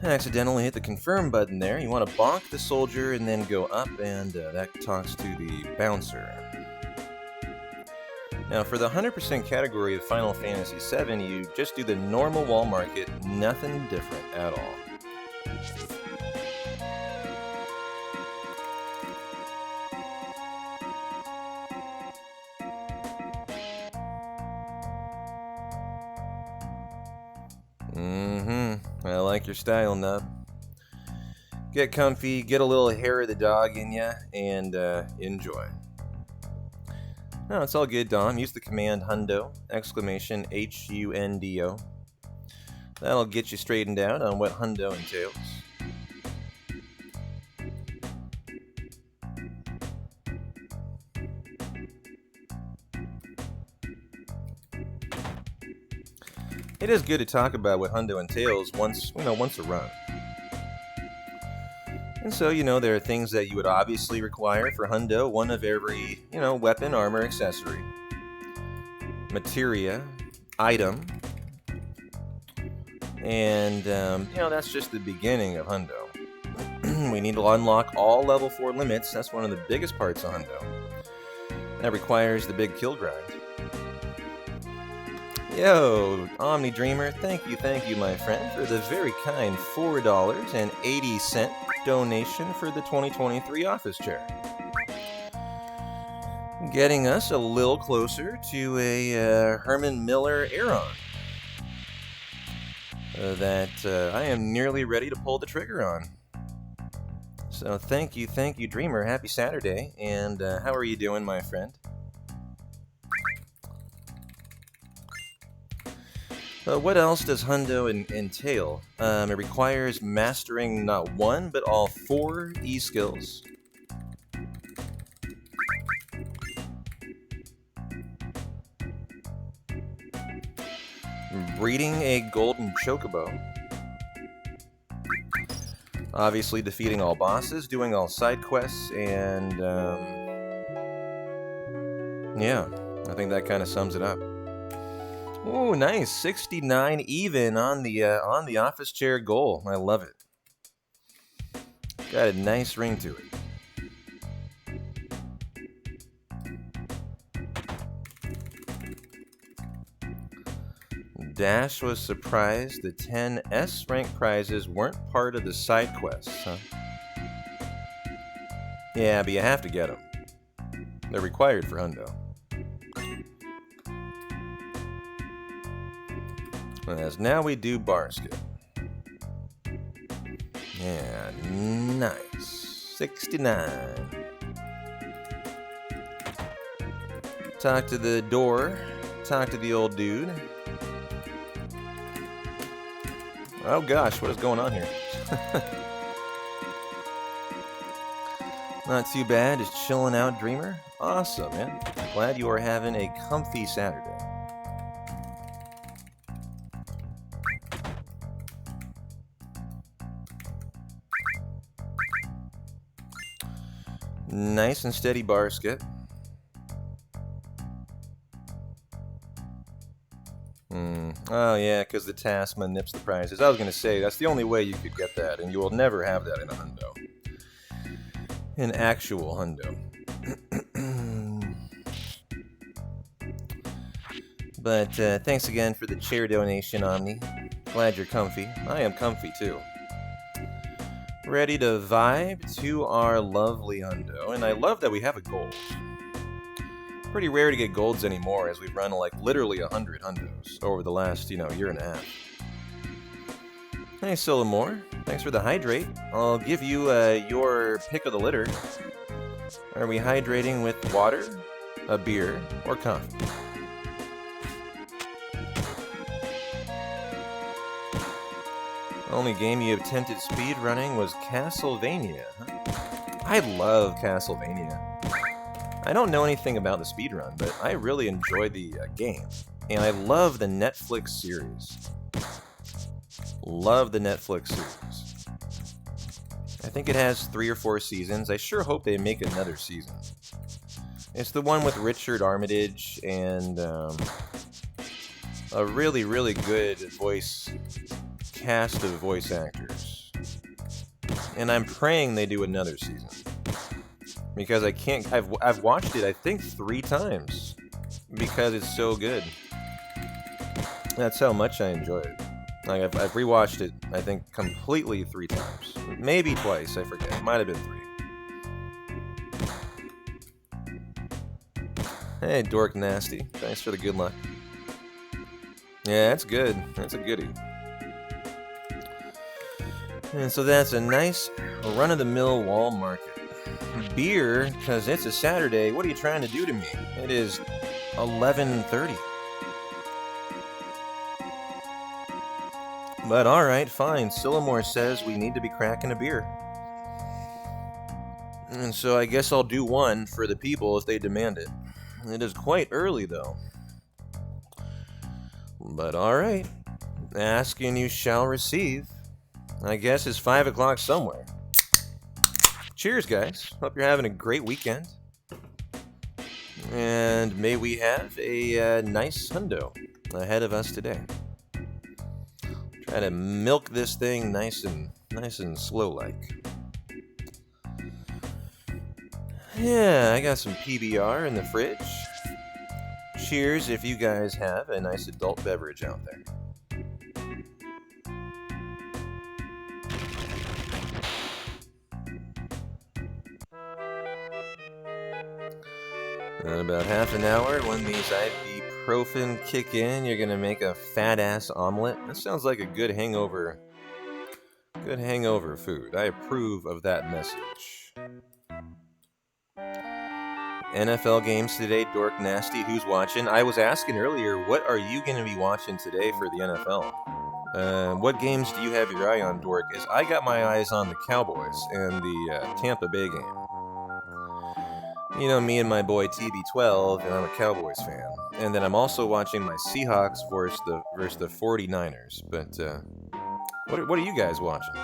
accidentally hit the confirm button there. You want to bonk the soldier and then go up, and that talks to the bouncer. Now, for the 100% category of Final Fantasy VII, you just do the normal wall market, nothing different at all. I like your style, Nub. Get comfy, get a little hair of the dog in ya, and enjoy. No, it's all good, Dom. Use the command Hundo, exclamation Hundo. That'll get you straightened out on what Hundo entails. It is good to talk about what Hundo entails once a run. And so, there are things that you would obviously require for Hundo, one of every, weapon, armor, accessory, materia, item, and, that's just the beginning of Hundo. We need to unlock all level 4 limits. That's one of the biggest parts of Hundo. That requires the big kill grind. Yo, Omni Dreamer, thank you, my friend, for the very kind $4.80 donation for the 2023 office chair. Getting us a little closer to a Herman Miller Aeron that I am nearly ready to pull the trigger on. So thank you, Dreamer. Happy Saturday, and how are you doing, my friend? What else does Hundo entail? It requires mastering not one, but all 4 E-skills. Breeding a golden chocobo. Obviously defeating all bosses, doing all side quests, and yeah, I think that kind of sums it up. Ooh, nice. 69 even on the office chair goal. I love it. Got a nice ring to it. Dash was surprised the 10 S rank prizes weren't part of the side quests, huh? Yeah, but you have to get them. They're required for Hundo. As now we do bar skip. Yeah, nice. 69. Talk to the door. Talk to the old dude. Oh gosh, what is going on here? Not too bad, just chilling out, Dreamer. Awesome, man. Glad you are having a comfy Saturday. Nice and steady bar skip. Oh yeah, because the task nips the prizes. I was going to say, that's the only way you could get that, and you will never have that in a hundo. An actual hundo. But thanks again for the chair donation, Omni. Glad you're comfy. I am comfy too. Ready to vibe to our lovely hundo, and I love that we have a gold. Pretty rare to get golds anymore, as we've run like literally 100 hundos over the last, year and a half. Hey, Sillamore. Thanks for the hydrate. I'll give you your pick of the litter. Are we hydrating with water, a beer, or coffee? Only game you attempted speed running was Castlevania. Huh? I love Castlevania. I don't know anything about the speedrun, but I really enjoy the game. And I love the Netflix series. Love the Netflix series. I think it has 3 or 4 seasons. I sure hope they make another season. It's the one with Richard Armitage and a really, really good cast of voice actors. And I'm praying they do another season. Because I've watched it, I think, 3 times. Because it's so good. That's how much I enjoy it. Like, I've rewatched it, I think, completely 3 times. Maybe twice, I forget. It might have been 3. Hey, Dork Nasty. Thanks for the good luck. Yeah, that's good. That's a goodie. And so that's a nice run-of-the-mill wall market. Beer, because it's a Saturday. What are you trying to do to me? It is 11:30. But alright, fine. Sillamore says we need to be cracking a beer. And so I guess I'll do one for the people if they demand it. It is quite early, though. But alright. Ask and you shall receive. I guess it's 5 o'clock somewhere. Cheers, guys. Hope you're having a great weekend. And may we have a nice hundo ahead of us today. Try to milk this thing nice and slow-like. Yeah, I got some PBR in the fridge. Cheers if you guys have a nice adult beverage out there. In about half an hour, when these ibuprofen kick in, you're gonna make a fat-ass omelet. That sounds like a good hangover food. I approve of that message. NFL games today, Dork Nasty. Who's watching? I was asking earlier, what are you gonna be watching today for the NFL? What games do you have your eye on, Dork? As I got my eyes on the Cowboys and the Tampa Bay game. You know, me and my boy TB12, and I'm a Cowboys fan. And then I'm also watching my Seahawks versus the 49ers. But what are you guys watching?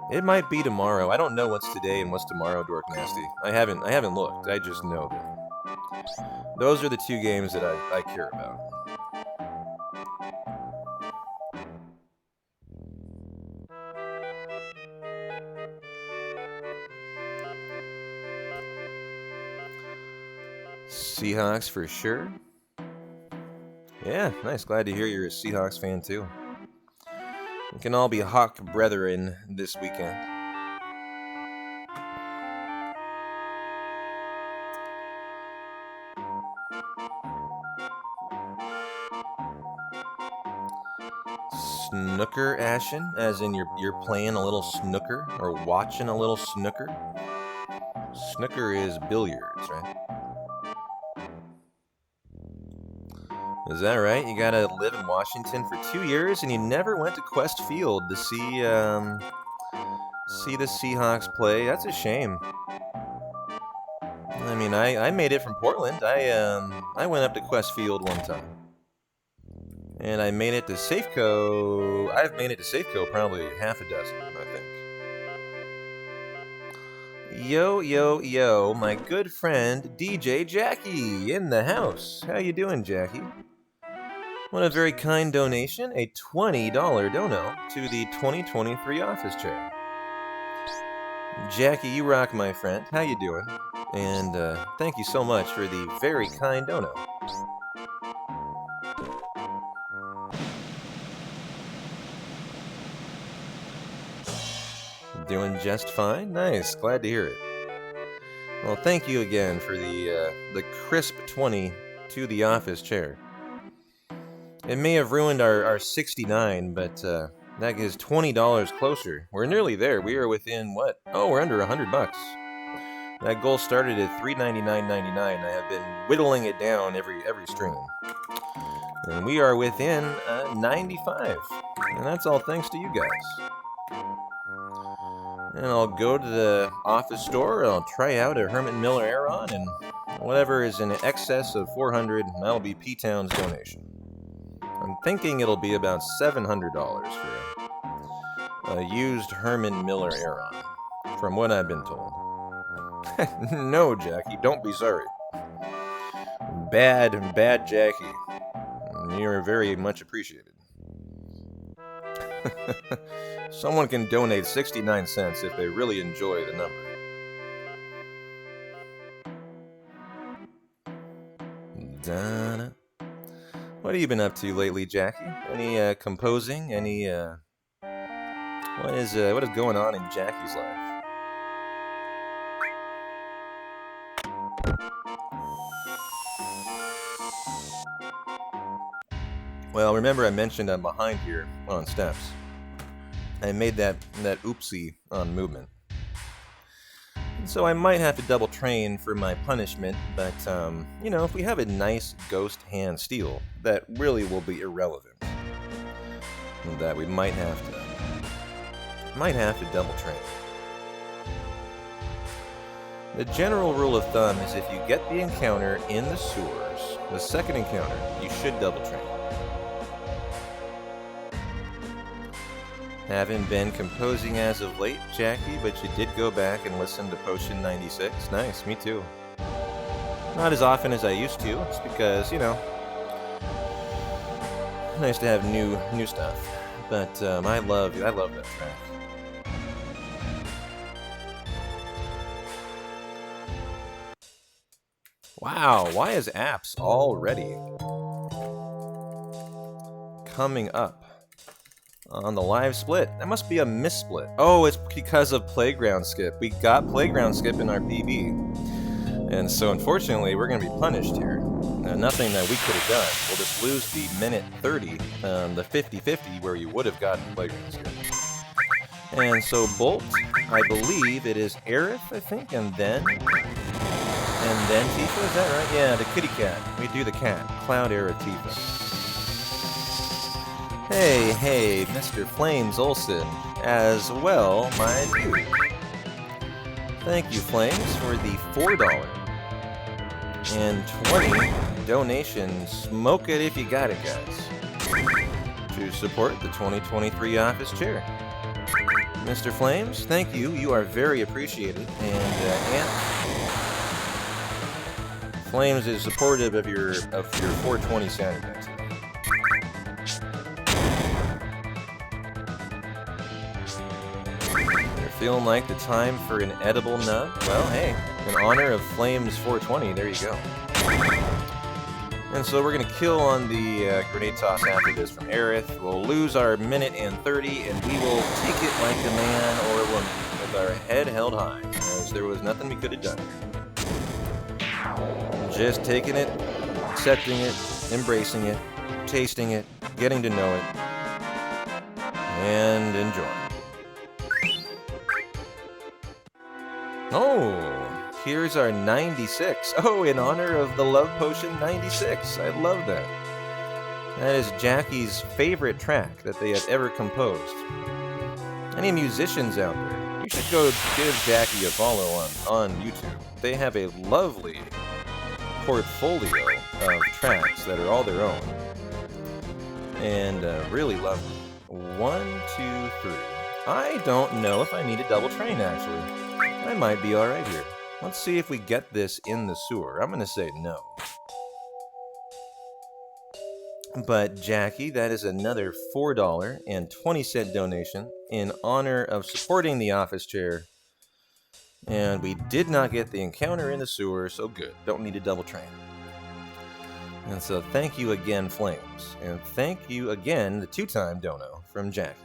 It might be tomorrow. I don't know what's today and what's tomorrow, Dork Nasty. I haven't looked. I just know that those are the 2 games that I care about. Seahawks for sure. Yeah, nice. Glad to hear you're a Seahawks fan too. We can all be Hawk brethren this weekend. Snooker, Ashen? As in you're playing a little snooker or watching a little snooker? Snooker is billiards, right? Is that right? You gotta live in Washington for 2 years and you never went to Quest Field to see the Seahawks play? That's a shame. I mean, I made it from Portland. I went up to Quest Field one time. And I made it to Safeco. I've made it to Safeco probably half a dozen, I think. Yo, yo, yo, my good friend DJ Jackie in the house. How you doing, Jackie? What a very kind donation, a $20 dono to the 2023 office chair. Jackie, you rock, my friend. How you doing? And thank you so much for the very kind dono. Doing just fine? Nice, glad to hear it. Well, thank you again for the crisp 20 to the office chair. It may have ruined our 69, but that is $20 closer. We're nearly there. We are within what? Oh, we're under $100. That goal started at $399.99. I have been whittling it down every stream, and we are within 95. And that's all thanks to you guys. And I'll go to the office store. I'll try out a Herman Miller Aeron, and whatever is in excess of 400, that'll be P-Town's donation. I'm thinking it'll be about $700 for a used Herman Miller Aeron, from what I've been told. No, Jackie, don't be sorry. Bad Jackie. You're very much appreciated. Someone can donate 69 cents if they really enjoy the number. Da-da. What have you been up to lately, Jackie? Any composing? Any what is going on in Jackie's life? Well, remember I mentioned I'm behind here on steps. I made that oopsie on movement. So I might have to double train for my punishment, but, you know, if we have a nice ghost hand steel, that really will be irrelevant. That we might have to double train. The general rule of thumb is if you get the encounter in the sewers, the second encounter, you should double train. Haven't been composing as of late, Jackie, but you did go back and listen to Potion 96. Nice, me too. Not as often as I used to. It's because, you know, nice to have new stuff. But I love that track. Wow, why is apps already coming up on the live split? That must be a missplit. Oh, it's because of Playground Skip. We got Playground Skip in our PB. And so, unfortunately, we're going to be punished here. Nothing that we could have done. We'll just lose the minute 30, the 50-50, where you would have gotten Playground Skip. And so, Bolt, I believe it is Aerith, I think, and then Tifa, is that right? Yeah, the kitty cat. We do the cat. Cloud Aerith Tifa. Hey, Mr. Flames Olsen, as well, my dude. Thank you, Flames, for the $4 and 20 donation. Smoke it if you got it, guys. To support the 2023 office chair. Mr. Flames, thank you. You are very appreciated. And Flames is supportive of your 420 Saturday. Feeling like the time for an edible nub? Well, hey, in honor of Flames 420, there you go. And so we're going to kill on the grenade toss after this from Aerith. We'll lose our minute and 30, and we will take it like a man or a woman with our head held high, as there was nothing we could have done. Just taking it, accepting it, embracing it, tasting it, getting to know it, and enjoying. Oh, here's our 96. Oh, in honor of the Love Potion 96. I love that. That is Jackie's favorite track that they have ever composed. Any musicians out there, you should go give Jackie a follow on YouTube. They have a lovely portfolio of tracks that are all their own. And really lovely. 1, 2, 3. I don't know if I need a double train, actually. I might be alright here. Let's see if we get this in the sewer. I'm going to say no. But Jackie, that is another $4.20 donation in honor of supporting the office chair. And we did not get the encounter in the sewer, so good. Don't need a double train. And so thank you again, Flames. And thank you again, the 2-time dono from Jackie.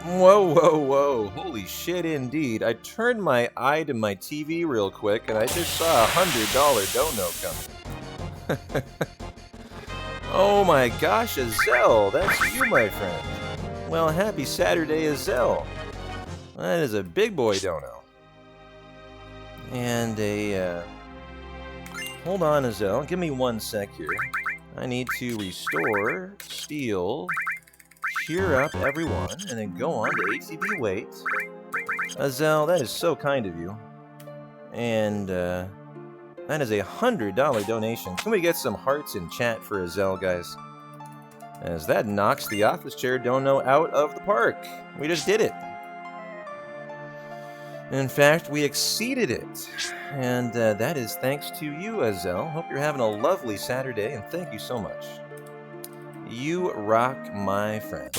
Whoa, whoa, whoa. Holy shit, indeed. I turned my eye to my TV real quick, and I just saw a $100 dono coming. Oh my gosh, Azel, that's you, my friend. Well, happy Saturday, Azel. That is a big boy dono. And a, hold on, Azel, give me 1 sec here. I need to restore, steal, cheer up everyone, and then go on to ATB Wait. Azel, that is so kind of you. And, that is a $100 donation. Can we get some hearts in chat for Azel, guys? As that knocks the office chair dono out of the park. We just did it. In fact, we exceeded it. And that is thanks to you, Azel. Hope you're having a lovely Saturday, and thank you so much. You rock, my friend.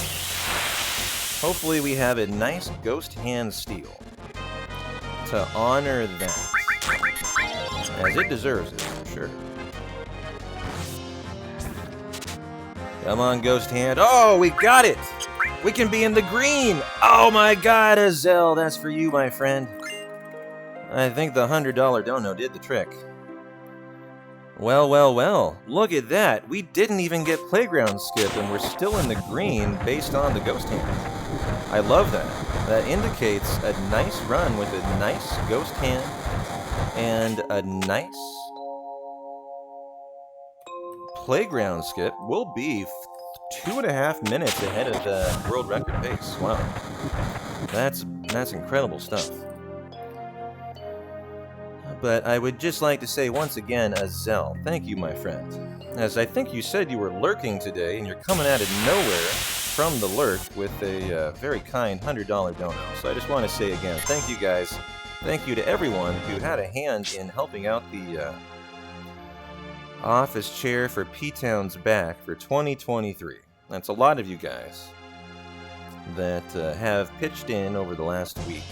Hopefully we have a nice ghost hand steal to honor that. As it deserves it, for sure. Come on, Ghost Hand. Oh, we got it! We can be in the green! Oh my god, Azel, that's for you, my friend. I think the $100 dono did the trick. Well, well, well. Look at that. We didn't even get playground skip, and we're still in the green based on the Ghost Hand. I love that. That indicates a nice run with a nice Ghost Hand. And a nice playground skip will be 2.5 minutes ahead of the world record pace. Wow, that's incredible stuff. But I would just like to say once again, Azel, thank you, my friend. As I think you said you were lurking today, and you're coming out of nowhere from the lurk with a very kind $100 dono. So I just want to say again, thank you guys. Thank you to everyone who had a hand in helping out the office chair for P-Town's back for 2023. That's a lot of you guys that have pitched in over the last week.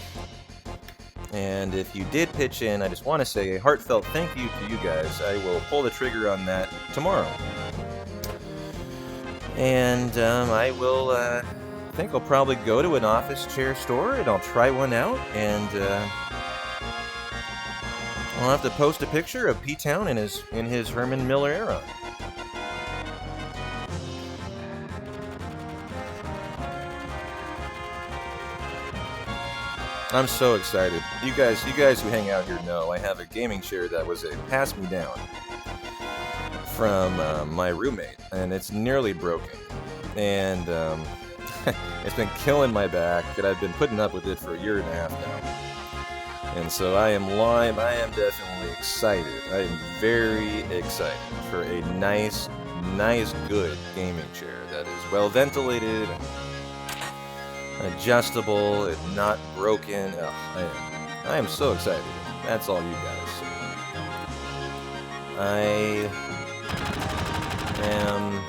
And if you did pitch in, I just want to say a heartfelt thank you to you guys. I will pull the trigger on that tomorrow. And I will, I think I'll probably go to an office chair store and I'll try one out, and I'll have to post a picture of P-Town in his Herman Miller era. I'm so excited. You guys who hang out here know I have a gaming chair that was a pass-me-down from my roommate, and it's nearly broken. And it's been killing my back, and I've been putting up with it for 1.5 years now. And so I am definitely excited. I am very excited for a nice, good gaming chair that is well ventilated, adjustable, and not broken. Oh, I am so excited. That's all you guys. I am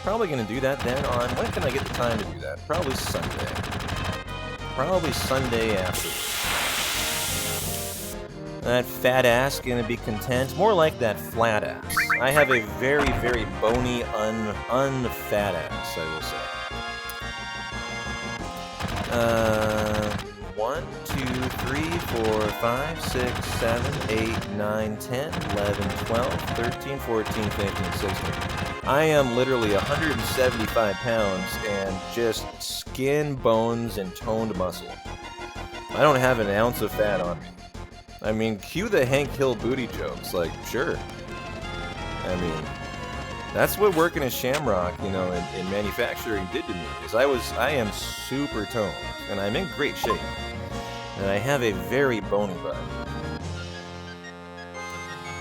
probably going to do that then on, when can I get the time to do that? Probably Sunday. Probably Sunday afterwards. That fat ass gonna be content. More like that flat ass. I have a very, very bony, unfat ass, I will say. 1, 2, 3, 4, 5, 6, 7, 8, 9, 10, 11, 12, 13, 14, 15, 16. I am literally 175 pounds and just skin, bones, and toned muscle. I don't have an ounce of fat on me. I mean, cue the Hank Hill booty jokes, like, sure. I mean, that's what working at Shamrock, you know, in manufacturing did to me. Is I am super toned, and I'm in great shape, and I have a very bony butt.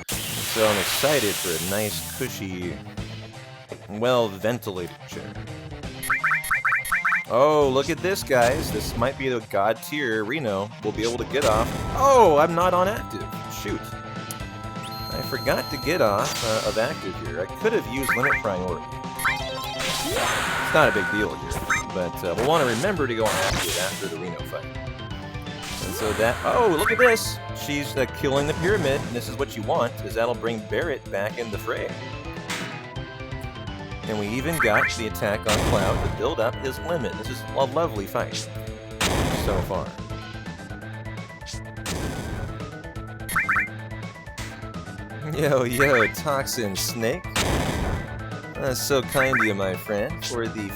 So I'm excited for a nice, cushy, well-ventilated chair. Oh, look at this, guys. This might be the god tier Reno will be able to get off. Oh, I'm not on active. Shoot. I forgot to get off of active here. I could have used limit priority. It's not a big deal here, but we'll want to remember to go on active after the Reno fight. And so that... Oh, look at this. She's killing the pyramid, and this is what you want, because that'll bring Barrett back in the fray. And we even got the attack on Cloud to build up his limit. This is a lovely fight so far. Yo, Toxin Snake. That's so kind of you, my friend, for the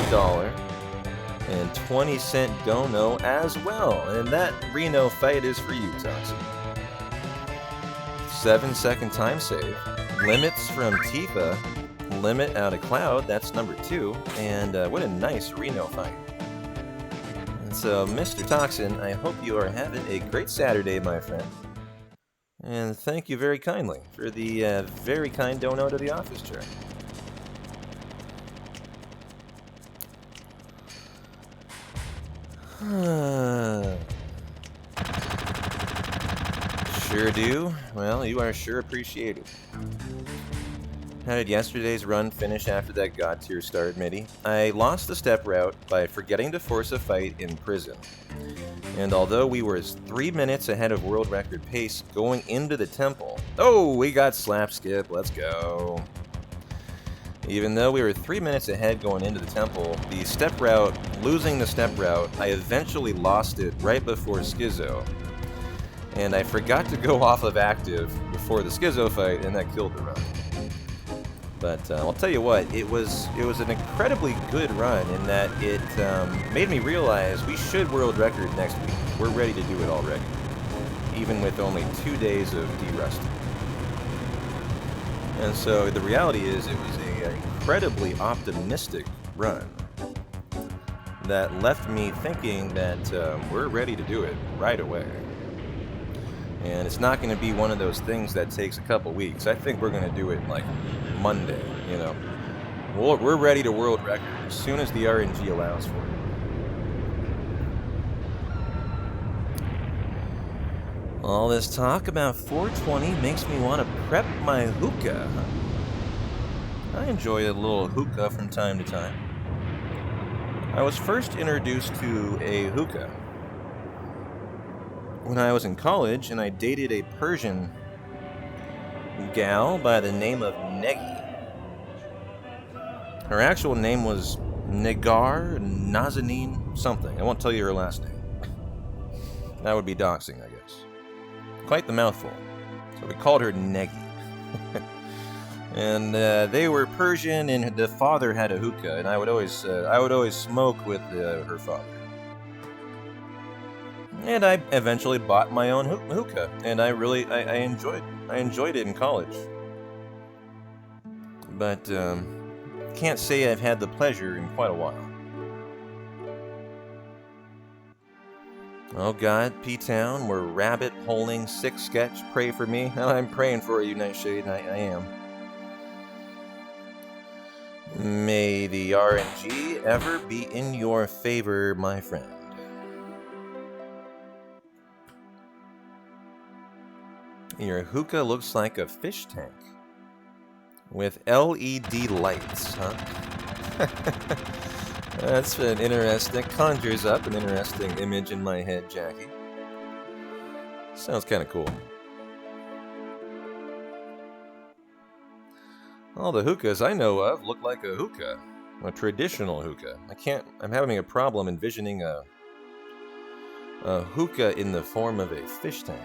$4.20 dono as well. And that Reno fight is for you, Toxin. 7-second time save. Limits from Tifa. Limit out of Cloud, that's number 2, and what a nice Reno fight. And so, Mr. Toxin, I hope you are having a great Saturday, my friend. And thank you very kindly for the very kind dono to the office chair. Sure do. Well, you are sure appreciated. How did yesterday's run finish after that god tier start, Mitty? I lost the step route by forgetting to force a fight in prison. And although we were 3 minutes ahead of world record pace going into the temple... Oh, we got slap skip, let's go. Even though we were 3 minutes ahead going into the temple, the step route, losing the step route, I eventually lost it right before Schizo. And I forgot to go off of active before the Schizo fight, and that killed the run. But I'll tell you what, it was an incredibly good run in that it made me realize we should world record next week. We're ready to do it already, even with only 2 days of de-rusting. And so the reality is it was an incredibly optimistic run that left me thinking that we're ready to do it right away. And it's not going to be one of those things that takes a couple weeks. I think we're going to do it like Monday, you know. We're ready to world record as soon as the RNG allows for it. All this talk about 420 makes me want to prep my hookah. I enjoy a little hookah from time to time. I was first introduced to a hookah when I was in college, and I dated a Persian gal by the name of Negi. Her actual name was Negar Nazanin something. I won't tell you her last name. That would be doxing, I guess. Quite the mouthful. So we called her Negi. And they were Persian, and the father had a hookah, and I would always smoke with her father. And I eventually bought my own hookah, and I enjoyed it in college. But can't say I've had the pleasure in quite a while. Oh God, P-Town, we're rabbit holing 6 sketch. Pray for me. I'm praying for you, Nightshade. I am. May the RNG ever be in your favor, my friend. Your hookah looks like a fish tank with LED lights, huh? That's an interesting, conjures up an interesting image in my head, Jackie. Sounds kind of cool. All the hookahs I know of look like a hookah, a traditional hookah. I'm having a problem envisioning a hookah in the form of a fish tank.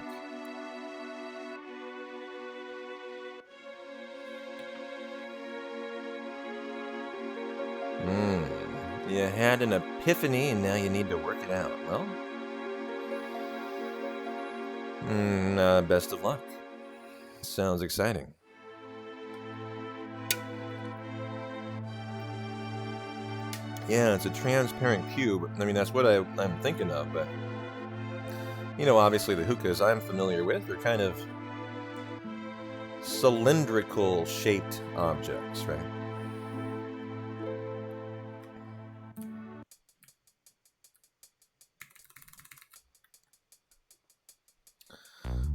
You had an epiphany and now you need to work it out. Well, best of luck. Sounds exciting. Yeah, it's a transparent cube. I mean, that's what I'm thinking of, but... You know, obviously the hookahs I'm familiar with are kind of cylindrical shaped objects, right?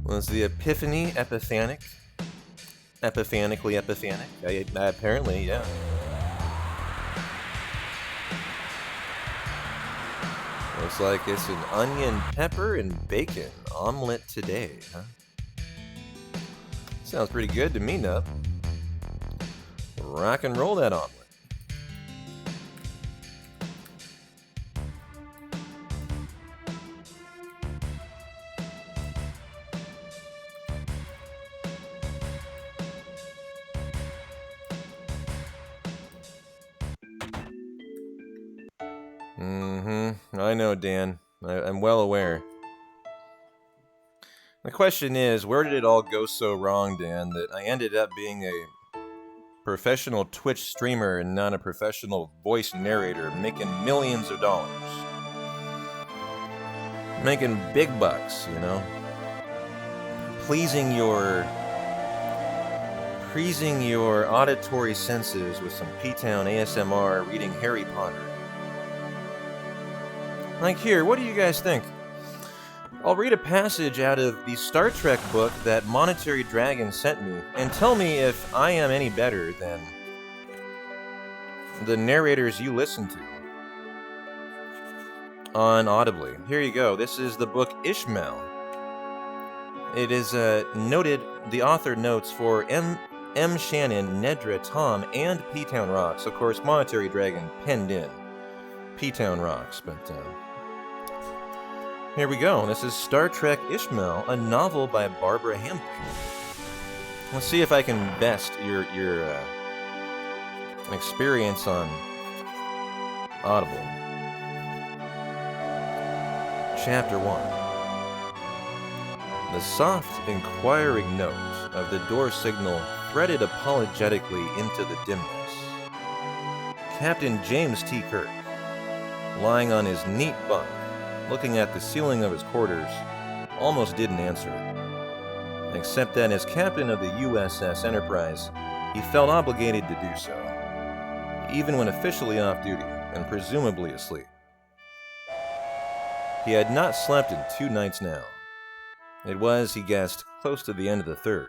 Was the epiphany epiphanic? Epiphanically epiphanic? Apparently, yeah. Looks like it's an onion, pepper, and bacon omelet today, huh? Sounds pretty good to me, Nub. Rock and roll that omelet. I know, Dan. I'm well aware. The question is, where did it all go so wrong, Dan, that I ended up being a professional Twitch streamer and not a professional voice narrator making millions of dollars? Making big bucks, you know? Pleasing your auditory senses with some P-Town ASMR reading Harry Potter. Like here, what do you guys think? I'll read a passage out of the Star Trek book that Monetary Dragon sent me, and tell me if I am any better than the narrators you listen to on Audibly. Here you go. This is the book Ishmael. It is noted, the author notes for M. Shannon, Nedra, Tom, and P-Town Rocks. Of course, Monetary Dragon penned in P-Town Rocks, but here we go. This is Star Trek Ishmael, a novel by Barbara Hambly. Let's see if I can best your experience on Audible. Chapter 1. The soft, inquiring note of the door signal threaded apologetically into the dimness. Captain James T. Kirk, lying on his neat bunk, looking at the ceiling of his quarters, almost didn't answer it. Except that as captain of the USS Enterprise, he felt obligated to do so, even when officially off duty and presumably asleep. He had not slept in 2 nights now. It was, he guessed, close to the end of the 3rd.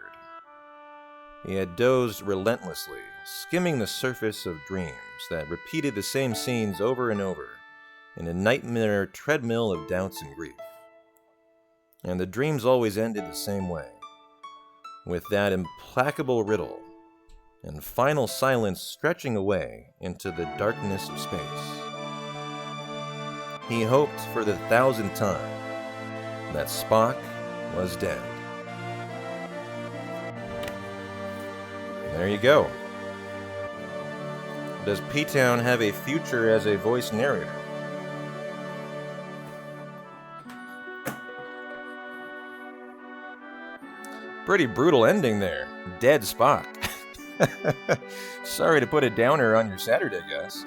He had dozed relentlessly, skimming the surface of dreams that repeated the same scenes over and over, in a nightmare treadmill of doubts and grief. And the dreams always ended the same way, with that implacable riddle, and final silence stretching away into the darkness of space. He hoped for the 1,000th time that Spock was dead. There you go. Does P-Town have a future as a voice narrator? Pretty brutal ending there. Dead Spock. Sorry to put a downer on your Saturday, guys.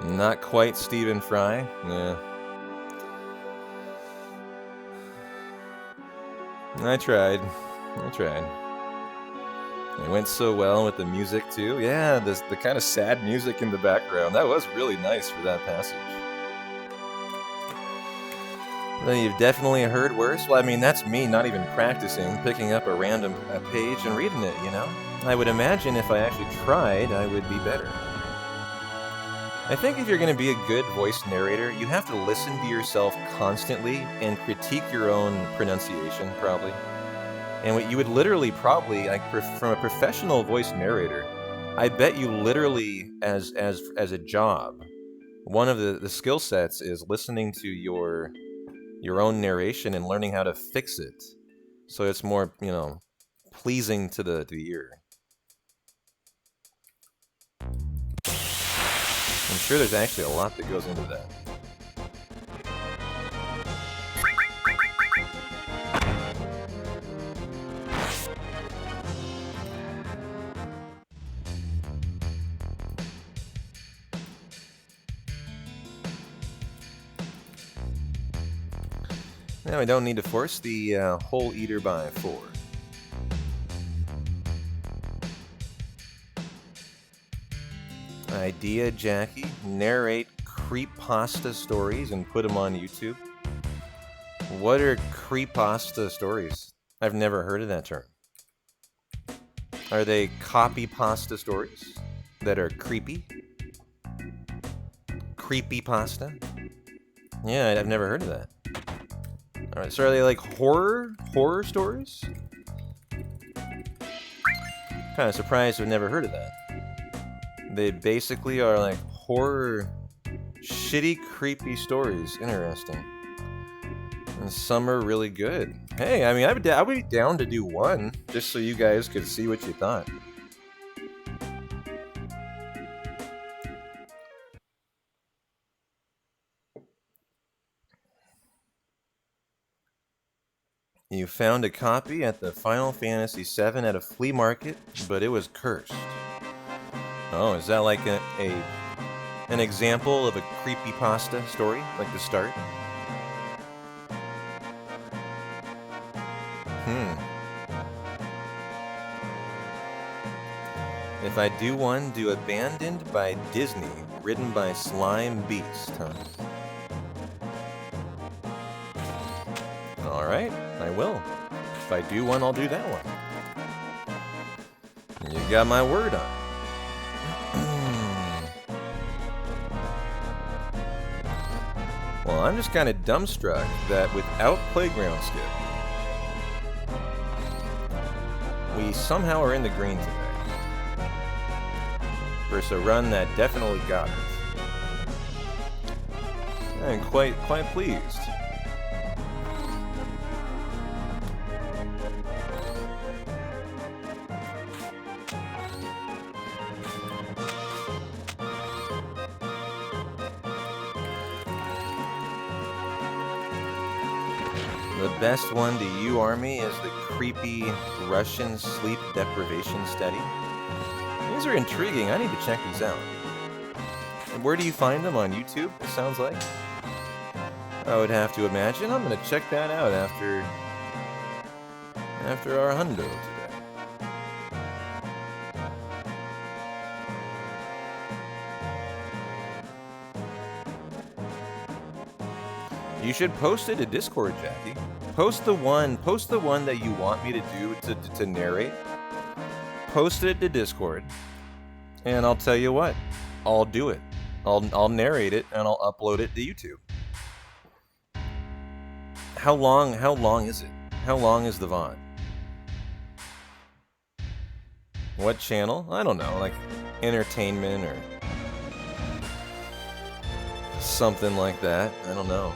Not quite Stephen Fry. Yeah. I tried. It went so well with the music, too. Yeah, the kind of sad music in the background. That was really nice for that passage. Well, you've definitely heard worse. Well, I mean, that's me not even practicing, picking up a random page and reading it, you know? I would imagine if I actually tried, I would be better. I think if you're going to be a good voice narrator, you have to listen to yourself constantly and critique your own pronunciation, probably. And what you would literally probably, like, from a professional voice narrator, I bet you literally, as a job, one of the skill sets is listening to your own narration and learning how to fix it, so it's more, you know, pleasing to the ear. I'm sure there's actually a lot that goes into that. Now I don't need to force the whole eater by 4. Idea, Jackie. Narrate creepypasta stories and put them on YouTube. What are creepypasta stories? I've never heard of that term. Are they copy pasta stories that are creepy? Creepy pasta? Yeah, I've never heard of that. Alright, so are they like horror stories? Kind of surprised I've never heard of that. They basically are like horror, shitty, creepy stories. Interesting. And some are really good. Hey, I mean, I would be down to do one, just so you guys could see what you thought. You found a copy at the Final Fantasy VII at a flea market, but it was cursed. Oh, is that like an example of a creepypasta story, like the start? If I do one, do Abandoned by Disney, written by Slime Beast, huh? Alright, I will. If I do one, I'll do that one. You got my word on it. Well, I'm just kind of dumbstruck that without Playground Skip, we somehow are in the green today. Versus a run that definitely got it. I'm quite pleased. The best one to you, Army, is the creepy Russian sleep deprivation study. These are intriguing. I need to check these out. And where do you find them? On YouTube, it sounds like? I would have to imagine. I'm going to check that out after our hundo today. You should post it to Discord, Jackie. Post the one that you want me to do to narrate. Post it to Discord, and I'll tell you what, I'll do it. I'll narrate it and I'll upload it to YouTube. How long is it? How long is the VOD? What channel? I don't know, like entertainment or something like that. I don't know.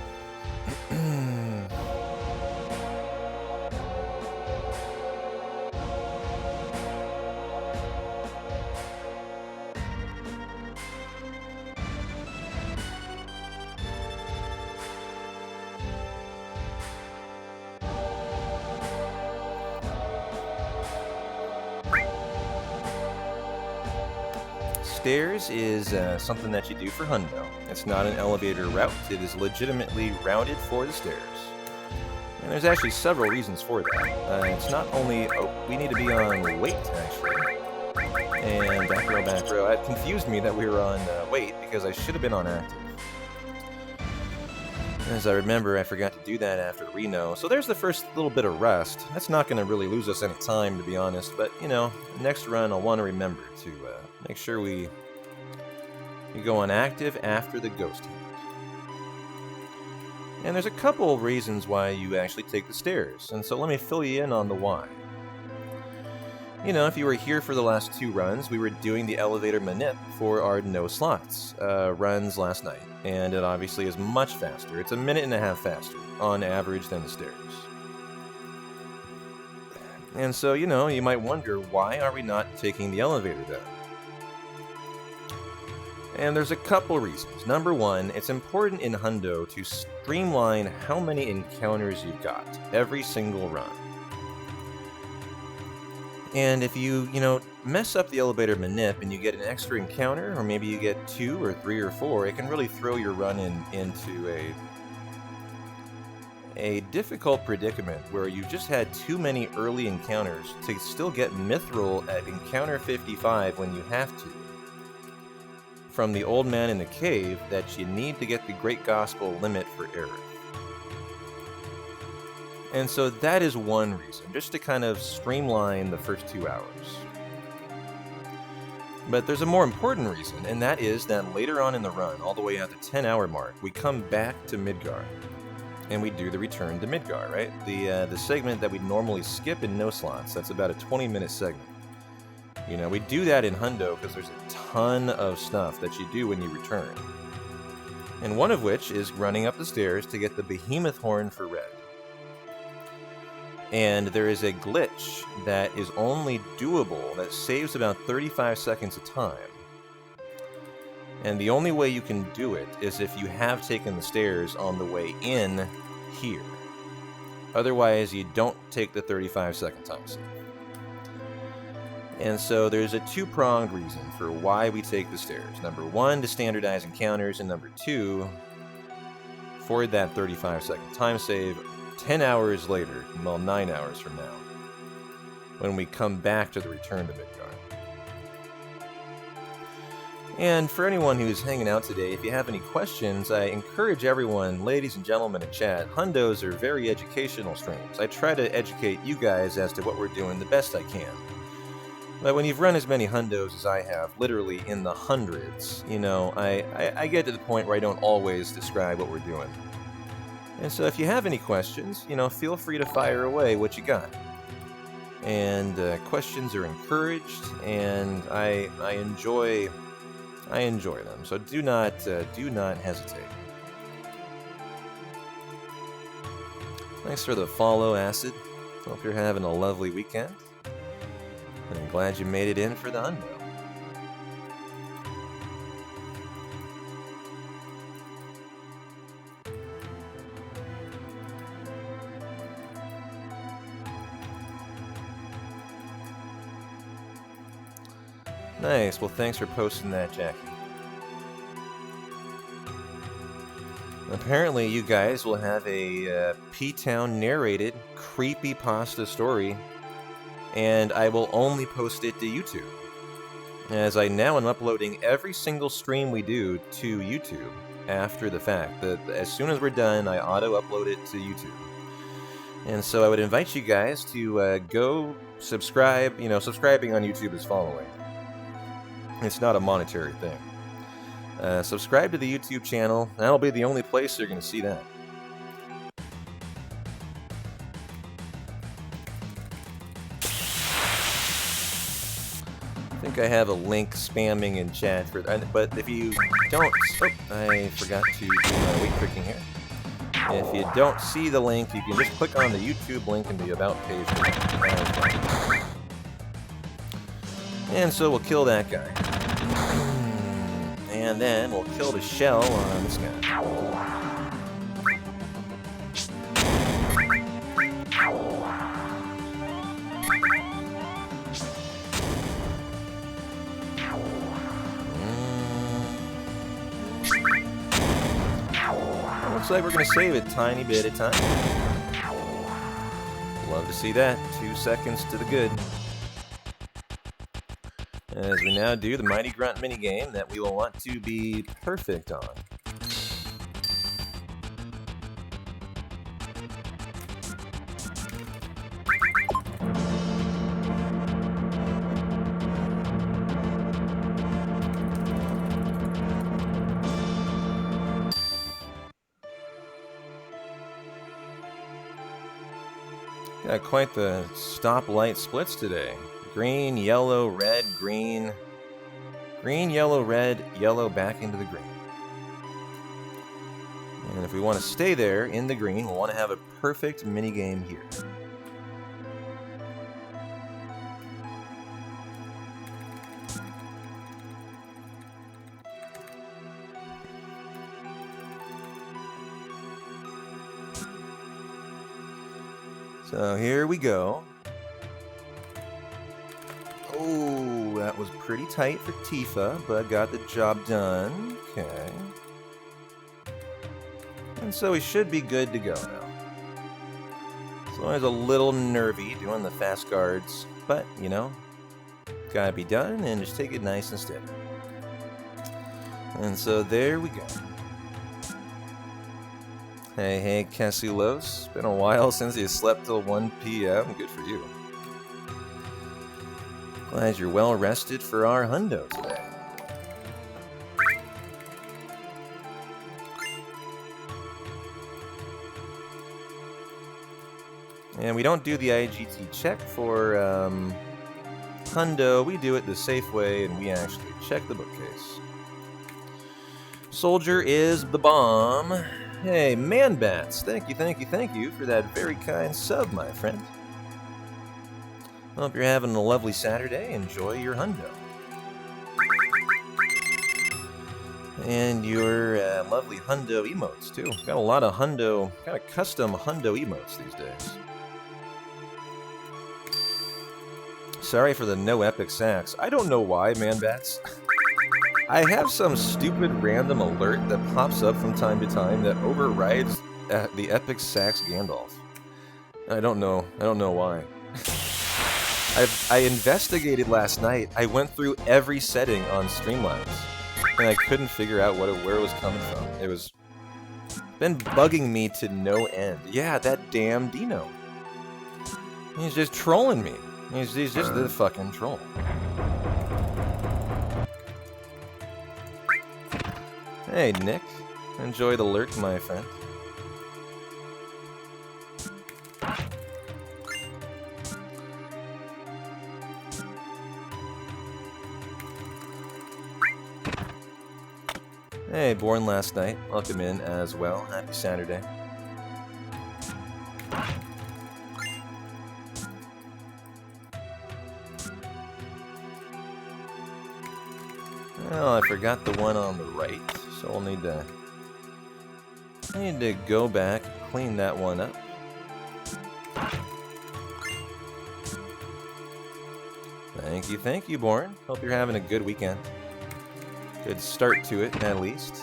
Stairs is something that you do for hundo. It's not an elevator route. It is legitimately routed for the stairs. And there's actually several reasons for that. It's not only... Oh, we need to be on wait, actually. And back row. It confused me that we were on wait because I should have been on active. As I remember, I forgot to do that after Reno. So there's the first little bit of rest. That's not going to really lose us any time, to be honest. But, you know, next run I'll want to remember to make sure we go on active after the ghost hunt. And there's a couple of reasons why you actually take the stairs. And so let me fill you in on the why. You know, if you were here for the last 2 runs, we were doing the elevator Manip for our no slots runs last night. And it obviously is much faster. It's 1.5 minutes faster on average than the stairs. And so, you know, you might wonder, why are we not taking the elevator then? And there's a couple reasons. Number one, it's important in hundo to streamline how many encounters you've got every single run. And if you mess up the elevator Manip and you get an extra encounter, or maybe you get 2 or 3 or 4, it can really throw your run into a difficult predicament where you just had too many early encounters to still get mithril at encounter 55 when you have to, from the old man in the cave, that you need to get the Great Gospel limit for Aerith. And so that is one reason, just to kind of streamline the first 2 hours. But there's a more important reason, and that is that later on in the run, all the way at the 10-hour mark, we come back to Midgar, and we do the return to Midgar, right? The segment that we normally skip in no slots. That's about a 20-minute segment. You know, we do that in Hundo because there's a ton of stuff that you do when you return. And one of which is running up the stairs to get the Behemoth Horn for Red. And there is a glitch that is only doable, that saves about 35 seconds of time. And the only way you can do it is if you have taken the stairs on the way in here. Otherwise, you don't take the 35-second time save. And so there's a two-pronged reason for why we take the stairs. Number one, to standardize encounters, and number two, for that 35-second time save 10 hours later, well, 9 hours from now, when we come back to the return to Midgar. And for anyone who's hanging out today, if you have any questions, I encourage everyone, ladies and gentlemen in chat, Hundos are very educational streams. I try to educate you guys as to what we're doing the best I can. But when you've run as many Hundos as I have, literally in the hundreds, you know, I get to the point where I don't always describe what we're doing. And so if you have any questions, you know, feel free to fire away what you got. And questions are encouraged, and I enjoy them. So do not hesitate. Thanks for the follow, Acid. Hope you're having a lovely weekend. And I'm glad you made it in for the Hundo. Nice. Well, thanks for posting that, Jackie. Apparently, you guys will have a P-Town narrated creepypasta story, and I will only post it to YouTube, as I now am uploading every single stream we do to YouTube after the fact. As soon as we're done, I auto-upload it to YouTube. And so I would invite you guys to go subscribe. You know, subscribing on YouTube is following. It's not a monetary thing. Subscribe to the YouTube channel. That'll be the only place you're going to see that. I think I have a link spamming in chat for that, but if you don't... Oh, I forgot to do my weight tricking here. If you don't see the link, you can just click on the YouTube link in the About page. And so we'll kill that guy. And then we'll kill the shell on this guy. Looks like we're going to save a tiny bit of time. Love to see that. 2 seconds to the good. As we now do the Mighty Grunt minigame that we will want to be perfect on. Got quite the stoplight splits today. Green, yellow, red, green. Green, yellow, red, yellow, back into the green. And if we want to stay there in the green, we'll want to have a perfect minigame here. So here we go. Oh, that was pretty tight for Tifa, but got the job done. Okay. And so we should be good to go now. It's always a little nervy doing the fast guards, but, you know, gotta be done, and just take it nice and steady. And so there we go. Hey, Casulos. Been a while since you slept till 1 p.m. Good for you. Glad you're well rested for our hundo today. And we don't do the IGT check for hundo. We do it the safe way, and we actually check the bookcase. Soldier is the bomb. Hey, Manbats, thank you for that very kind sub, my friend. Hope you're having a lovely Saturday. Enjoy your hundo. And your lovely hundo emotes, too. Got a lot of hundo, kind of custom hundo emotes these days. Sorry for the no epic sacks. I don't know why, Manbats. I have some stupid random alert that pops up from time to time that overrides the epic sax Gandalf. I don't know why. I investigated last night. I went through every setting on Streamlabs, and I couldn't figure out where it was coming from. It was been bugging me to no end. Yeah, that damn Dino. He's just trolling me. He's just the fucking troll. Hey, Nick. Enjoy the lurk, my friend. Hey, born last night. Welcome in as well. Happy Saturday. Well, I forgot the one on the right, so we'll need to go back, clean that one up. Thank you, Born. Hope you're having a good weekend. Good start to it, at least.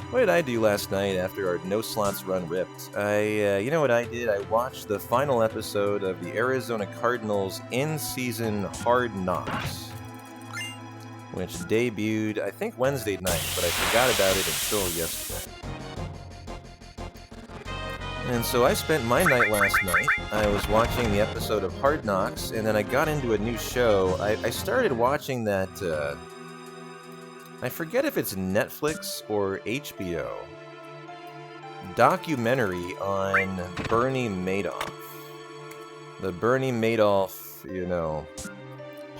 What did I do last night after our No Slots run ripped? You know what I did? I watched the final episode of the Arizona Cardinals in-season Hard Knocks, which debuted, I think, Wednesday night, but I forgot about it until yesterday. And so I spent my night last night. I was watching the episode of Hard Knocks, and then I got into a new show. I started watching that, I forget if it's Netflix or HBO, documentary on Bernie Madoff. The Bernie Madoff, you know,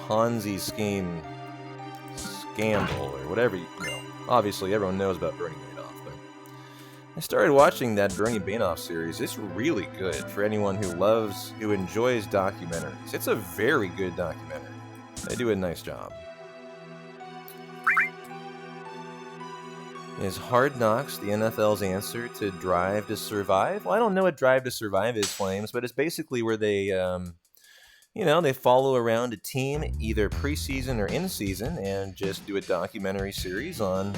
Ponzi scheme scandal, or whatever, you know. Obviously, everyone knows about Bernie Madoff, but I started watching that Bernie Madoff series. It's really good for anyone who enjoys documentaries. It's a very good documentary. They do a nice job. Is Hard Knocks the NFL's answer to Drive to Survive? Well, I don't know what Drive to Survive is, Flames, but it's basically where they, they follow around a team either preseason or in season and just do a documentary series on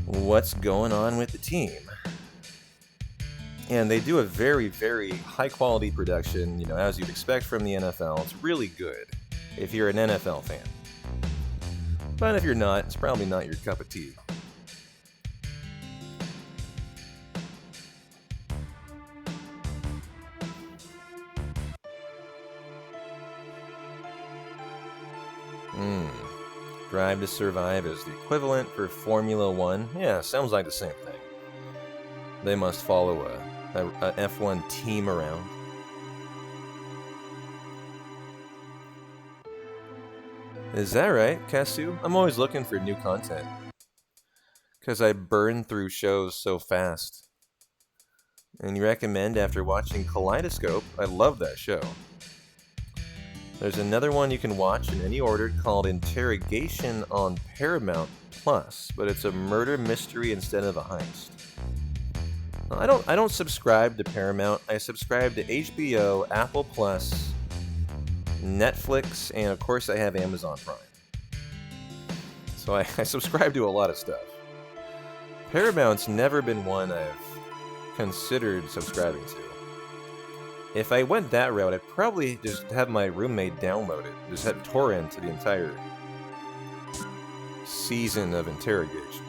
what's going on with the team. And they do a very, very high-quality production, you know, as you'd expect from the NFL. It's really good if you're an NFL fan. But if you're not, it's probably not your cup of tea. Drive to Survive is the equivalent for Formula 1. Yeah, sounds like the same thing. They must follow a F1 team around. Is that right, Kasu? I'm always looking for new content, because I burn through shows so fast. And you recommend after watching Kaleidoscope? I love that show. There's another one you can watch in any order called Interrogation on Paramount Plus, but it's a murder mystery instead of a heist. I don't subscribe to Paramount. I subscribe to HBO, Apple Plus, Netflix, and of course I have Amazon Prime. So I subscribe to a lot of stuff. Paramount's never been one considered subscribing to. If I went that route, I'd probably just have my roommate download it. Just have torrent to the entire season of interrogation.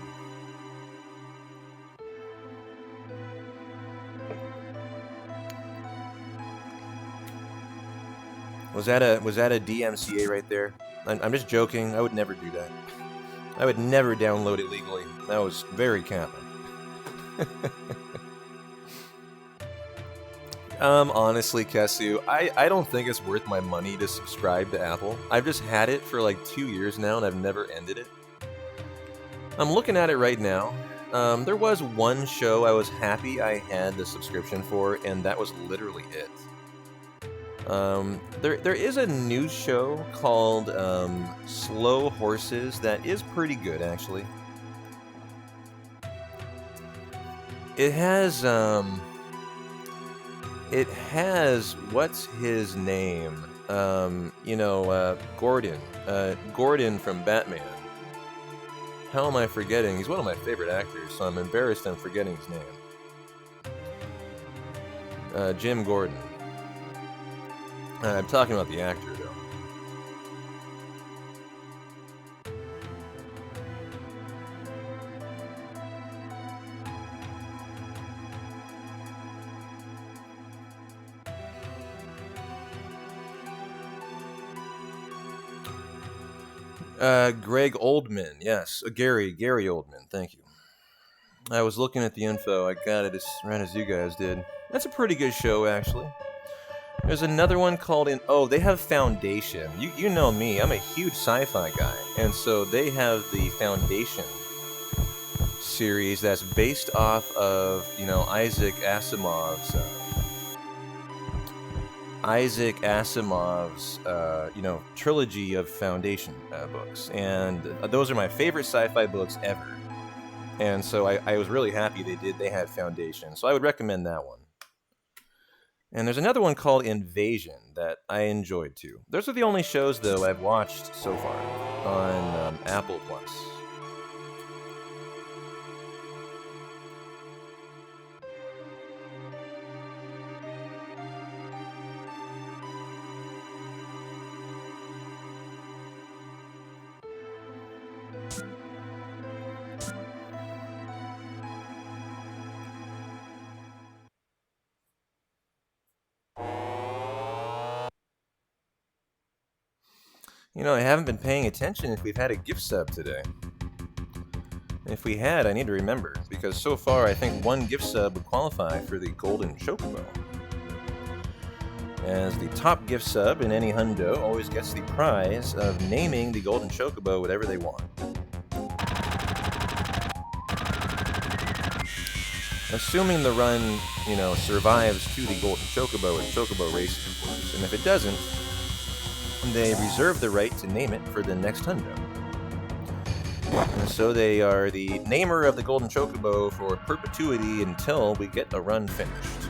Was that a DMCA right there? I'm just joking. I would never do that. I would never download it legally. That was very capping. Honestly, Kesu, I don't think it's worth my money to subscribe to Apple. I've just had it for like 2 years now, and I've never ended it. I'm looking at it right now. There was one show I was happy I had the subscription for, and that was literally it. There is a new show called Slow Horses that is pretty good, actually. It has what's his name? Gordon. Gordon from Batman. How am I forgetting? He's one of my favorite actors, so I'm embarrassed I'm forgetting his name. Jim Gordon. I'm talking about the actor, though. Greg Oldman, yes. Gary Oldman, thank you. I was looking at the info, I got it as right as you guys did. That's a pretty good show, actually. There's another one called they have Foundation. You know me, I'm a huge sci-fi guy. And so they have the Foundation series that's based off of, Isaac Asimov's trilogy of Foundation books. And those are my favorite sci-fi books ever. And so I was really happy they had Foundation. So I would recommend that one. And there's another one called Invasion that I enjoyed too. Those are the only shows, though, I've watched so far on Apple Plus. I haven't been paying attention if we've had a gift sub today. If we had, I need to remember, because so far I think one gift sub would qualify for the Golden Chocobo. As the top gift sub in any hundo always gets the prize of naming the Golden Chocobo whatever they want. Assuming the run, survives to the Golden Chocobo and Chocobo Racing, of course, and if it doesn't, they reserve the right to name it for the next hundo. And so they are the namer of the Golden Chocobo for perpetuity until we get the run finished.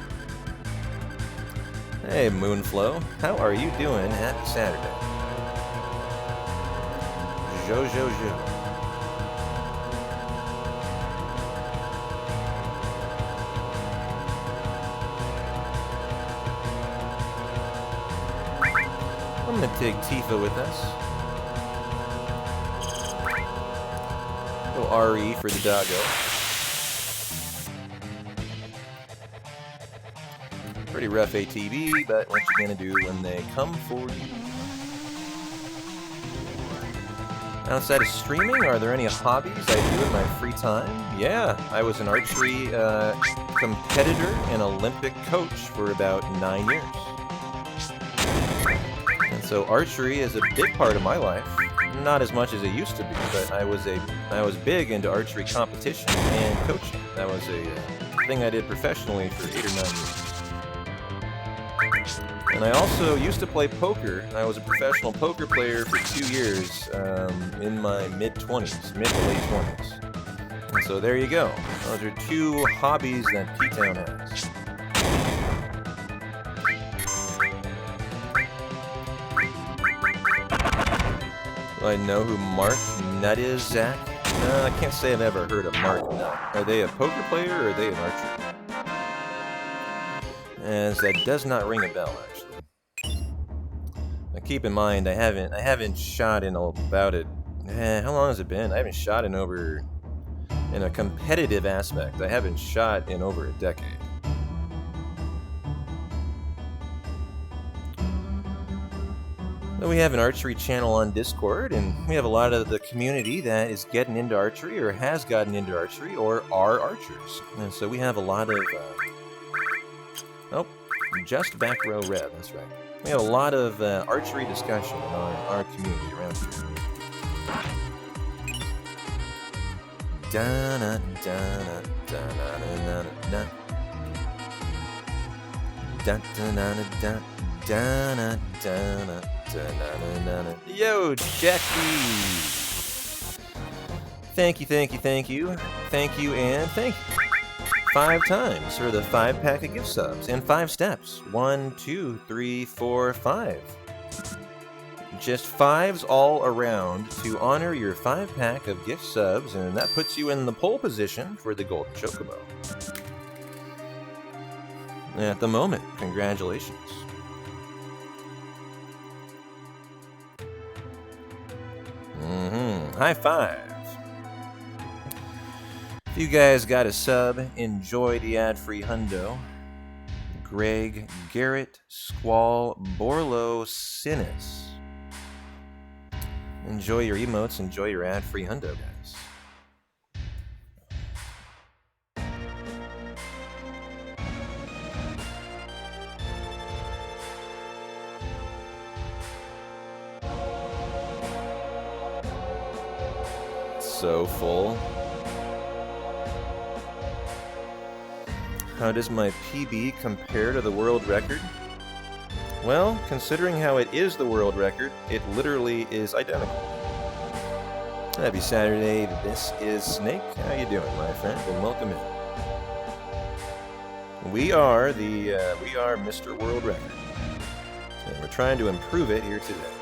Hey, Moonflow, how are you doing? Happy Saturday. Jo. I'm gonna take Tifa with us. Go RE for the doggo. Pretty rough ATV, but what you gonna do when they come for you? Outside of streaming, are there any hobbies I do in my free time? Yeah, I was an archery competitor and Olympic coach for about 9 years. So archery is a big part of my life. Not as much as it used to be, but I was big into archery competition and coaching. That was a thing I did professionally for 8 or 9 years. And I also used to play poker. I was a professional poker player for 2 years in my mid-20s, mid to late 20s. And so there you go. Those are 2 hobbies that P-Town has. Do I know who Mark Nutt is, Zach? No, I can't say I've ever heard of Mark Nutt. Are they a poker player or are they an archer? as that does not ring a bell, actually. Now keep in mind, I haven't shot in about it. How long has it been? I haven't shot in over, in a competitive aspect, I haven't shot in over a decade. We have an archery channel on Discord, and we have a lot of the community that is getting into archery, or has gotten into archery, or are archers. And so we have a lot of... oh, just back row red, that's right. We have a lot of archery discussion in our community around here. Da-na, da-na, da-na-na-na-na. Da-da-na-na-da, da-na, da-na. Yo, Jackie! Thank you, thank you, thank you. Thank you, and thank you. 5 times for the 5-pack of gift subs, and 5 steps. 1, 2, 3, 4, 5. Just 5s all around to honor your 5-pack of gift subs, and that puts you in the pole position for the Golden Chocobo. At the moment, congratulations. High five. If you guys got a sub, enjoy the ad-free hundo. Greg, Garrett, Squall, Borlo, Sinus. Enjoy your emotes, enjoy your ad-free hundo, guys. So full. How does my PB compare to the world record? Well, considering how it is the world record, it literally is identical. Happy Saturday, this is Snake. How you doing, my friend? And welcome in. We are Mr. World Record. And we're trying to improve it here today.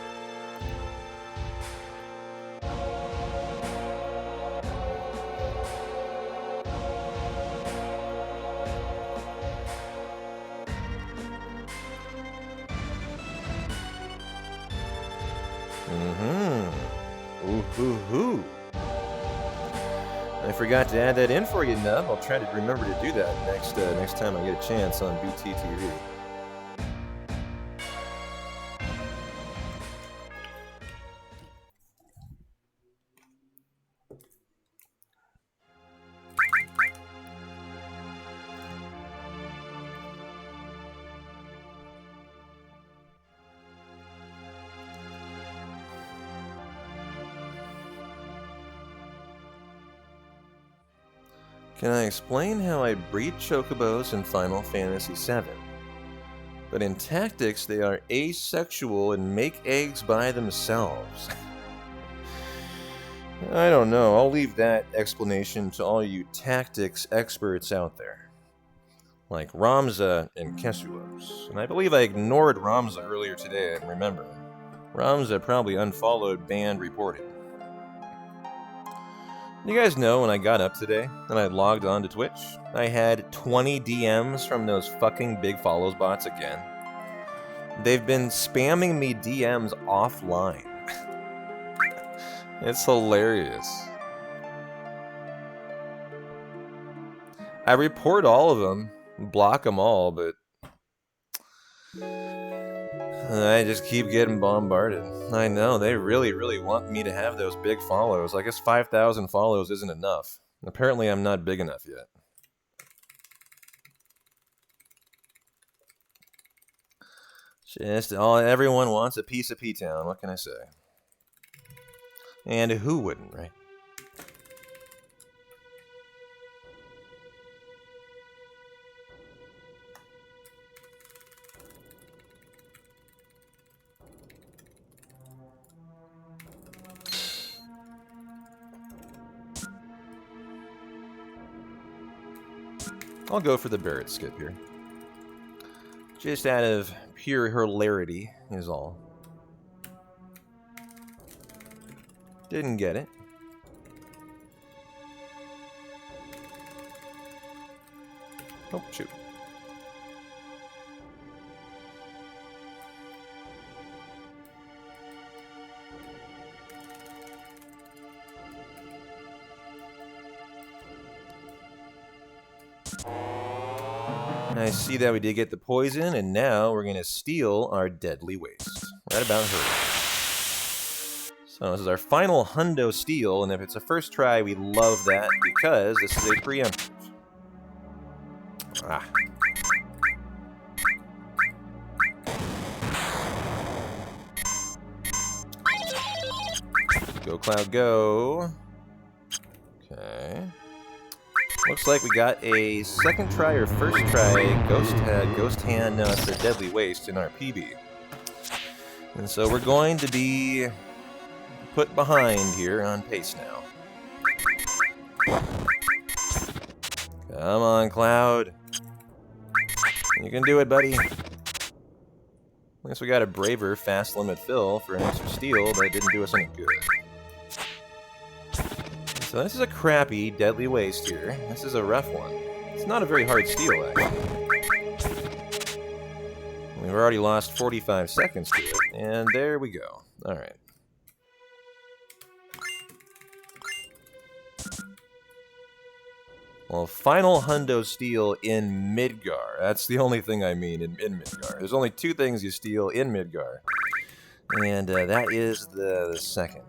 I forgot to add that in for you, Nub. I'll try to remember to do that next time I get a chance on BTTV. Can I explain how I breed chocobos in Final Fantasy VII? But in tactics, they are asexual and make eggs by themselves. I don't know. I'll leave that explanation to all you tactics experts out there. Like Ramza and Kesulos. And I believe I ignored Ramza earlier today, I'm remembering. Ramza probably unfollowed, banned, reported. You guys know when I got up today and I logged on to Twitch, I had 20 DMs from those fucking big follows bots again. They've been spamming me DMs offline. It's hilarious. I report all of them, block them all, but I just keep getting bombarded. I know, they really want me to have those big follows. I guess 5,000 follows isn't enough. Apparently I'm not big enough yet. Everyone wants a piece of P-Town, what can I say? And who wouldn't, right? I'll go for the Barrett skip here. Just out of pure hilarity is all. Didn't get it. Oh, shoot. I see that we did get the poison, and now we're going to steal our deadly waste. Right about her. So this is our final hundo steal, and if it's a first try, we love that because this is a preemptive. Ah. Go, Cloud, go. Okay. Looks like we got a second try or first try Ghost Hand for Deadly Waste in our PB. And so we're going to be put behind here on pace now. Come on, Cloud. You can do it, buddy. I guess we got a braver fast limit fill for an extra steal, but it didn't do us any good. So this is a crappy Deadly Waste here. This is a rough one. It's not a very hard steal, actually. We've already lost 45 seconds to it, and there we go. Alright. Well, final hundo steal in Midgar. That's the only thing I mean in Midgar. There's only two things you steal in Midgar. And that is the second.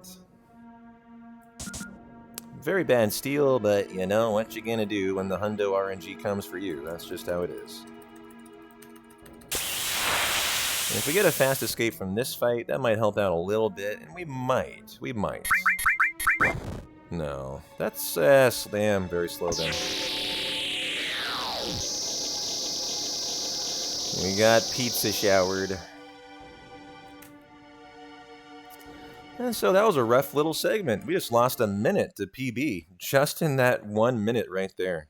Very bad steal, but you know what you gonna do when the hundo RNG comes for you. That's just how it is. And if we get a fast escape from this fight, that might help out a little bit, and we might. No, that's slam, very slow then. We got pizza showered. And so that was a rough little segment. We just lost a minute to PB, just in that 1 minute right there.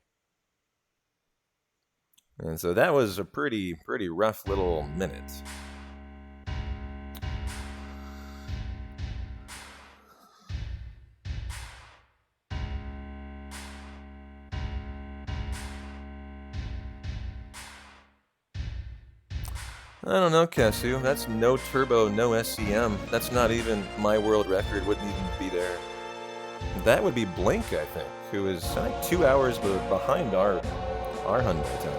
And so that was a pretty rough little minute. I don't know, Kesu. That's no turbo, no SCM. That's not even my world record, wouldn't even be there. That would be Blink, I think, who is, I think, 2 hours behind our hundo time.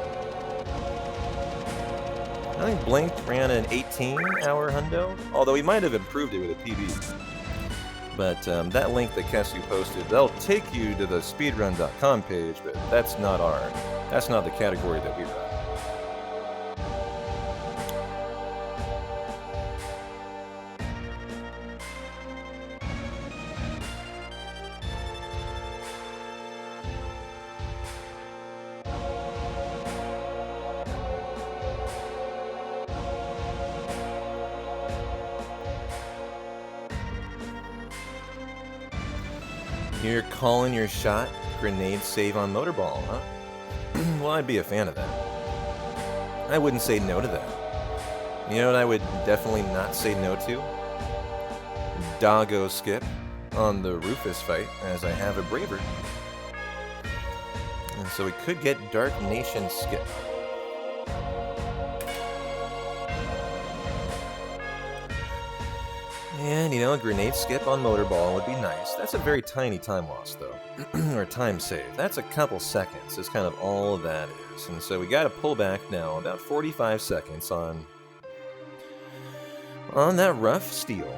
I think Blink ran an 18-hour hundo, although he might have improved it with a PB. But that link that Kesu posted, that'll take you to the speedrun.com page, but that's not the category that we run. You're calling your shot, grenade save on Motorball, huh? Well, I'd be a fan of that. I wouldn't say no to that. You know what I would definitely not say no to? Doggo skip on the Rufus fight, as I have a Braver. And so we could get Dark Nation skip. And, you know, a grenade skip on Motorball would be nice. That's a very tiny time loss, though. Or time save. That's a couple seconds, is kind of all that is. And so we got to pull back now, about 45 seconds on that rough steal.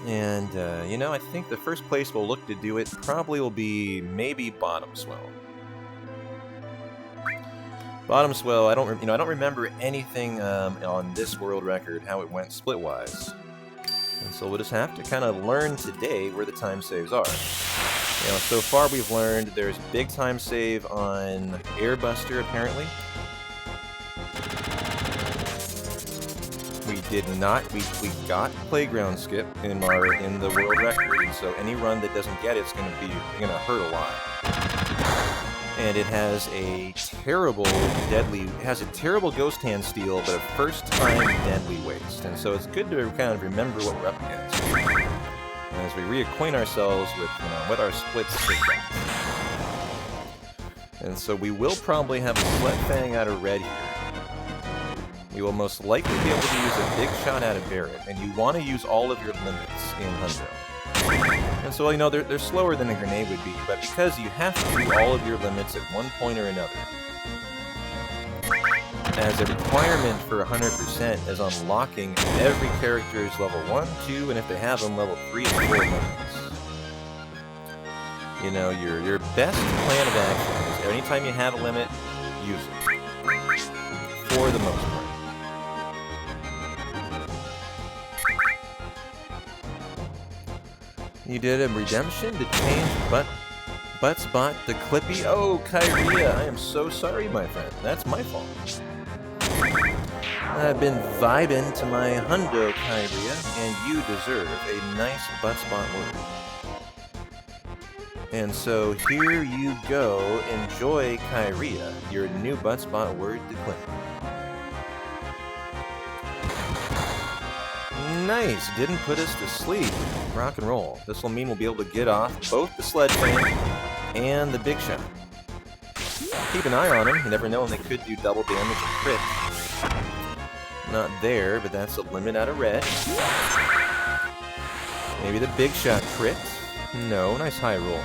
And, you know, I think the first place we'll look to do it probably will be maybe Bottom Swell. Bottom Swell, I don't remember anything on this world record how it went split-wise. And so we'll just have to kind of learn today where the time saves are. You know, so far we've learned there's big time save on Airbuster, apparently. We did not, we got Playground Skip in the world record, and so any run that doesn't get it's gonna hurt a lot. And it has a terrible Ghost Hand steal, but a first-time Deadly Waste. And so it's good to kind of remember what we're up against as we reacquaint ourselves with what our splits are. And so we will probably have a Sledfang out of red here. We will most likely be able to use a big shot out of Barret, and you want to use all of your limits in Hundo. And so, you know, they're slower than a grenade would be, but because you have to do all of your limits at one point or another, as a requirement for 100% is unlocking every character's level 1, 2, and if they have them, level 3 and 4 limits. You know, your best plan of action is anytime you have a limit, use it. For the most part. You did a redemption to change Buttspot to Clippy? Oh, Kyria, I am so sorry, my friend. That's my fault. I've been vibing to my hundo, Kyria, and you deserve a nice Buttspot word. And so here you go. Enjoy, Kyria, your new Buttspot word to Clippy. Nice, didn't put us to sleep. Rock and roll. This will mean we'll be able to get off both the sledgehammer and the big shot. Keep an eye on them. You never know when they could do double damage and crit. Not there, but that's a limit out of red. Maybe the big shot crit. No, nice high roll.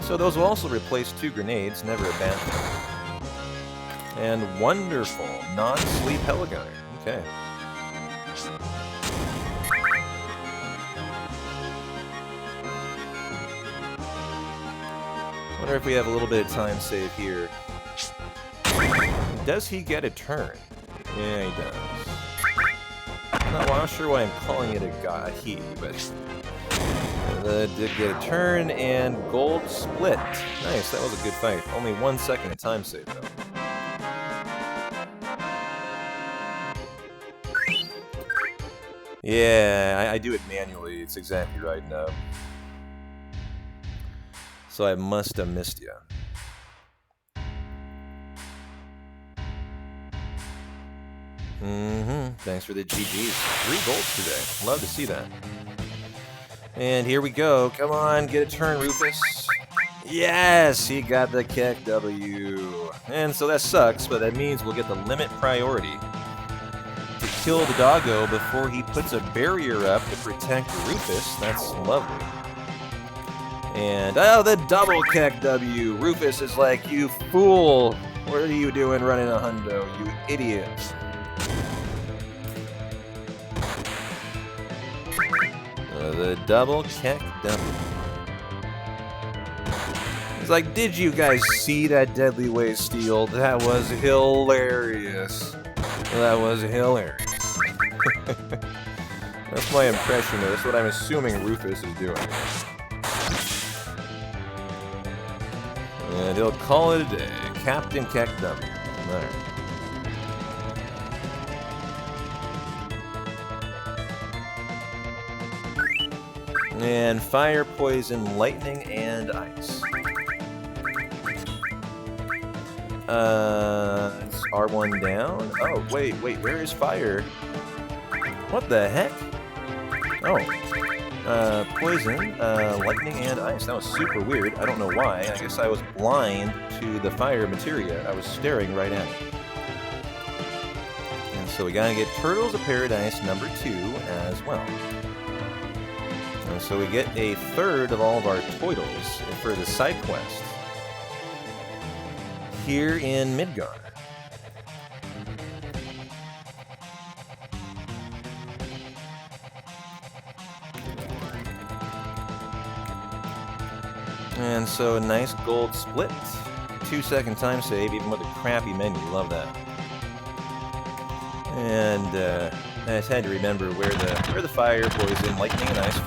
So those will also replace 2 grenades, never a bad thing. And wonderful, non-sleep heligunner. Okay. Wonder if we have a little bit of time save here. Does he get a turn? Yeah, he does. Not sure why I'm calling it a he, but did get a turn and gold split. Nice, that was a good fight. Only 1 second of time save though. Yeah, I do it manually. It's exactly right now. So I must have missed you. Thanks for the GGs. 3 golds today. Love to see that. And here we go. Come on, get a turn, Rufus. Yes, he got the Keck W. And so that sucks, but that means we'll get the limit priority to kill the doggo before he puts a barrier up to protect Rufus. That's lovely. And, oh, the double Keck W. Rufus is like, you fool. What are you doing running a hundo, you idiot? The double Keck W. It's like, did you guys see that Deadly Way steal? That was hilarious. That was hilarious. That's my impression of it. That's what I'm assuming Rufus is doing. And he'll call it a day. Captain Keck W. Alright. And fire, poison, lightning, and ice. It's R1 down. Oh, wait, where is fire? What the heck? Oh. Poison, lightning, and ice. That was super weird. I don't know why. I guess I was blind to the fire materia. I was staring right at it. And so we gotta get Turtles of Paradise number 2 as well. And so we get a third of all of our toitles for the side quest here in Midgard. And so a nice gold split. 2-second time save, even with a crappy menu. Love that. And I just had to remember where the fire, poison, lightning, and ice,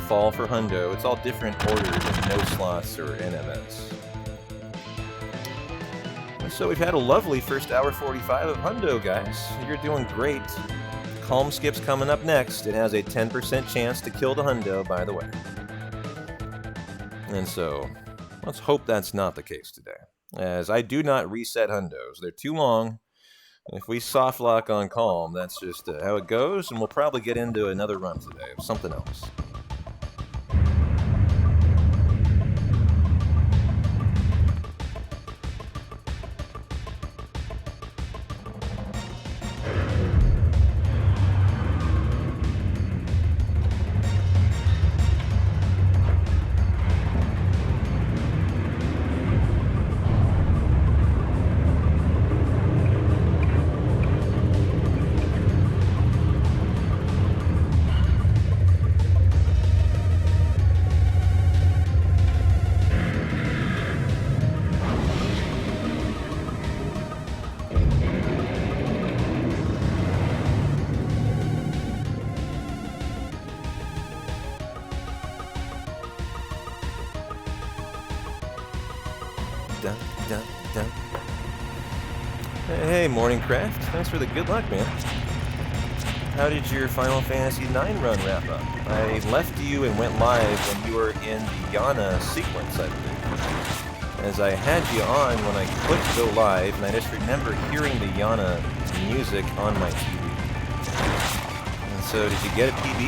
fall for hundo. It's all different orders of no slots or NMS. And so we've had a lovely first hour 45 of hundo, guys. You're doing great. Calm Skip's coming up next. It has a 10% chance to kill the hundo, by the way. And so, let's hope that's not the case today, as I do not reset hundos. They're too long. If we soft lock on calm, that's just how it goes, and we'll probably get into another run today of something else. dun, dun, dun. Hey, Morningcraft. Thanks for the good luck, man. How did your Final Fantasy IX run wrap up? I left you and went live when you were in the Yana sequence, I believe. As I had you on when I clicked go live, and I just remember hearing the Yana music on my TV. And so, did you get a PB?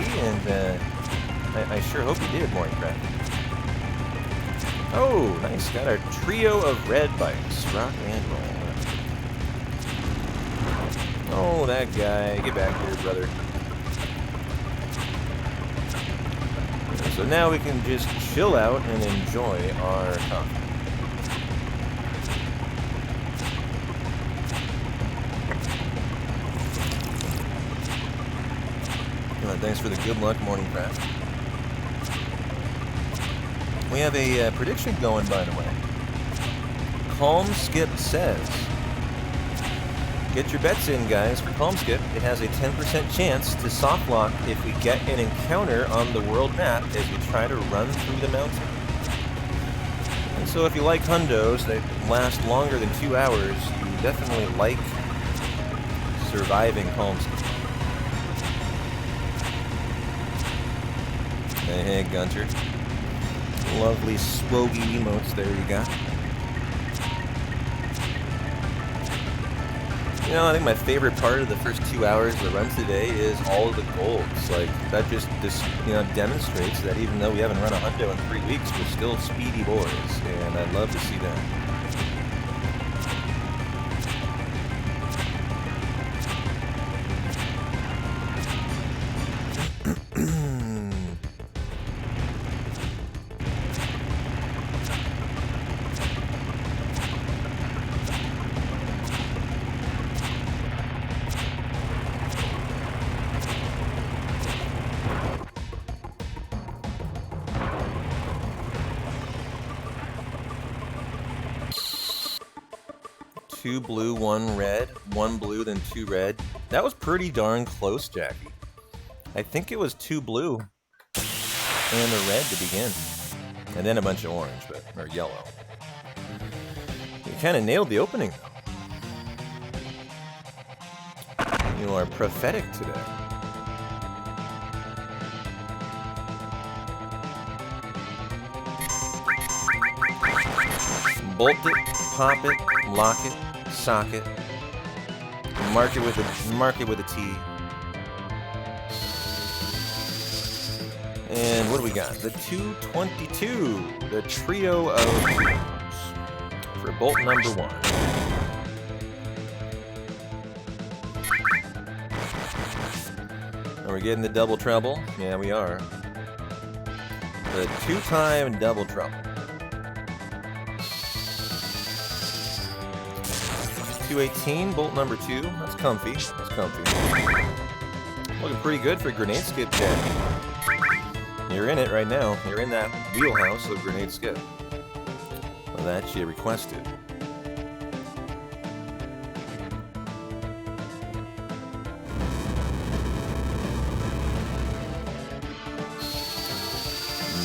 And I sure hope you did, Morningcraft. Oh, nice. Got our trio of red bikes. Rock and roll. Oh, that guy. Get back here, brother. So now we can just chill out and enjoy our coffee. Thanks for the good luck, Morningcraft. We have a prediction going, by the way. Calm Skip says, get your bets in, guys, for Calm Skip. It has a 10% chance to soft lock if we get an encounter on the world map as we try to run through the mountain. And so if you like hundos that last longer than 2 hours, you definitely like surviving Calm Skip. Hey, Gunter. Lovely swogy emotes there you got. You know, I think my favorite part of the first 2 hours of the run today is all of the golds. Like, that just demonstrates that even though we haven't run a hundo in 3 weeks, we're still speedy boys, and I'd love to see that. Two blue, one red, one blue, then two red. That was pretty darn close, Jackie. I think it was two blue and a red to begin. And then a bunch of orange, or yellow. You kind of nailed the opening, though. You are prophetic today. Bolt it, pop it, lock it, socket, mark it with a T. And what do we got? The 222, the trio of twos for bolt number 1. Are we getting the double treble? Yeah, we are. The 2-time double treble. 218, bolt number 2. That's comfy. That's comfy. Looking pretty good for grenade skip, Jack. You're in it right now. You're in that wheelhouse of grenade skip. Well, that you requested.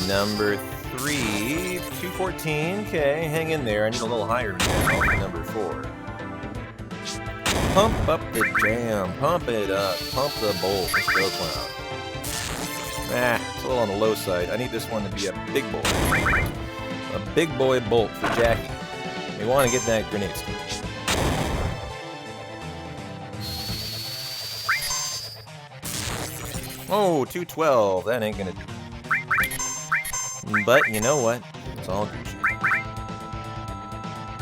Number 3, 214. Okay, hang in there. I need a little higher now. Number 4. Pump up the jam. Pump it up. Pump the bolt. Let's go, Cloud. It's a little on the low side. I need this one to be a big boy. A big boy bolt for Jackie. We want to get that grenade skip. Oh, 212. That ain't gonna do it. But you know what? It's all Gucci.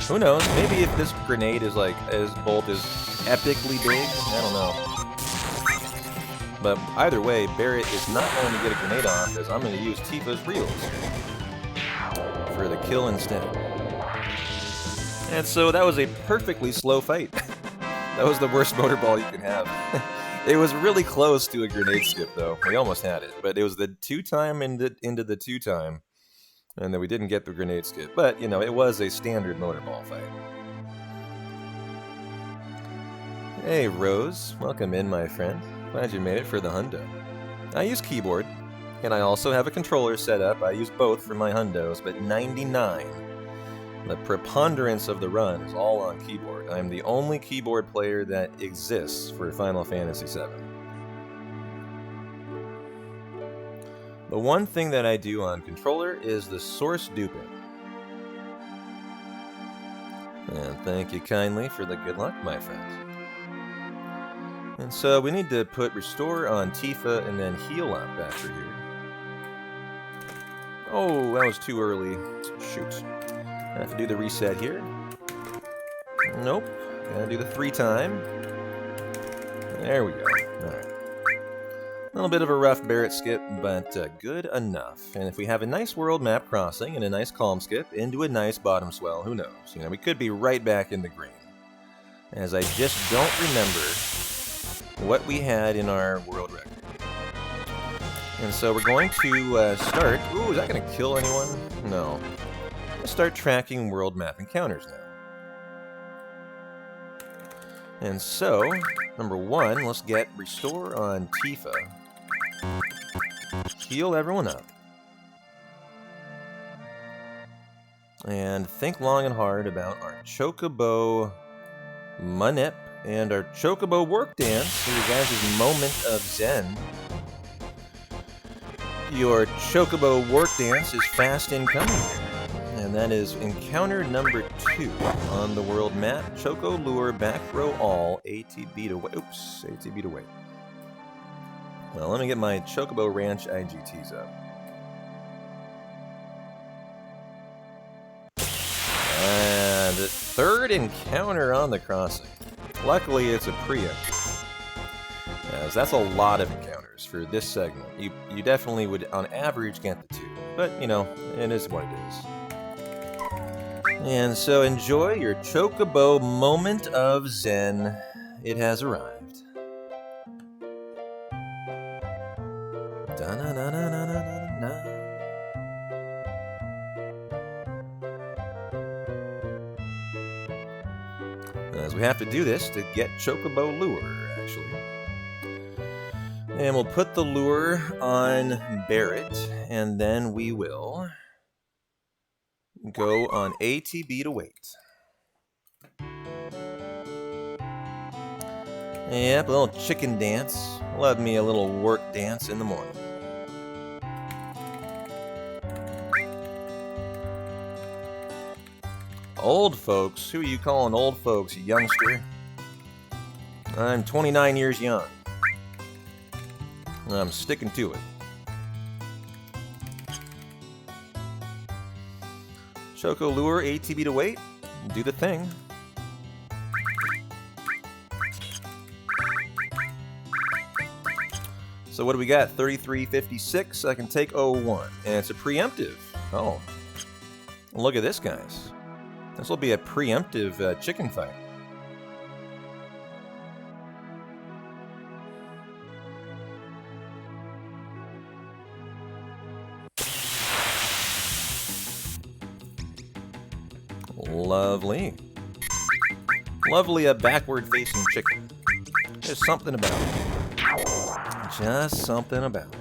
Who knows? Maybe if this grenade is like, as bolt is epically big, I don't know. But either way, Barrett is not going to get a grenade off, as I'm going to use Tifa's reels for the kill instead. And so that was a perfectly slow fight. That was the worst motor ball you can have. It was really close to a grenade skip, though. We almost had it, but it was the 2-time into the 2-time, and then we didn't get the grenade skip. But, you know, it was a standard motor ball fight. Hey, Rose. Welcome in, my friend. Glad you made it for the hundo. I use keyboard, and I also have a controller set up. I use both for my hundos, but 99 The preponderance of the run is all on keyboard. I'm the only keyboard player that exists for Final Fantasy VII. The one thing that I do on controller is the source duping. And thank you kindly for the good luck, my friend. And so we need to put restore on Tifa and then heal up after here. Oh, that was too early. Shoot. I have to do the reset here. Nope. Gotta do the 3 time. There we go. Alright. A little bit of a rough Barrett skip, but good enough. And if we have a nice world map crossing and a nice calm skip into a nice bottom swell, who knows? You know, we could be right back in the green. As I just don't remember what we had in our world record. And so we're going to start... Ooh, is that going to kill anyone? No. Let's start tracking world map encounters now. And so, number 1, let's get restore on Tifa. Heal everyone up. And think long and hard about our Chocobo Manip and our Chocobo work dance, your guys' moment of zen. Your Chocobo work dance is fast incoming here. And that is encounter number 2 on the world map. Choco Lure, back row all, ATB to wait. Oops, ATB to wait. Well, let me get my Chocobo Ranch IGTs up. The 3rd encounter on the crossing. Luckily, it's a preemptive, as that's a lot of encounters for this segment. You definitely would, on average, get the 2, but you know, it is what it is. And so enjoy your Chocobo moment of zen. It has arrived. Da-na-na-na-na-na-na-na. As we have to do this to get Chocobo Lure, actually. And we'll put the lure on Barrett, and then we will go on ATB to wait. Yep, a little chicken dance. Love me a little work dance in the morning. Old folks? Who are you calling old folks, youngster? I'm 29 years young. I'm sticking to it. Choco Lure, ATB to wait. Do the thing. So what do we got? 3356. I can take 01. And it's a preemptive. Oh. Look at this, guys. This will be a preemptive chicken fight. Lovely. Lovely, a backward-facing chicken. There's something about it. Just something about it.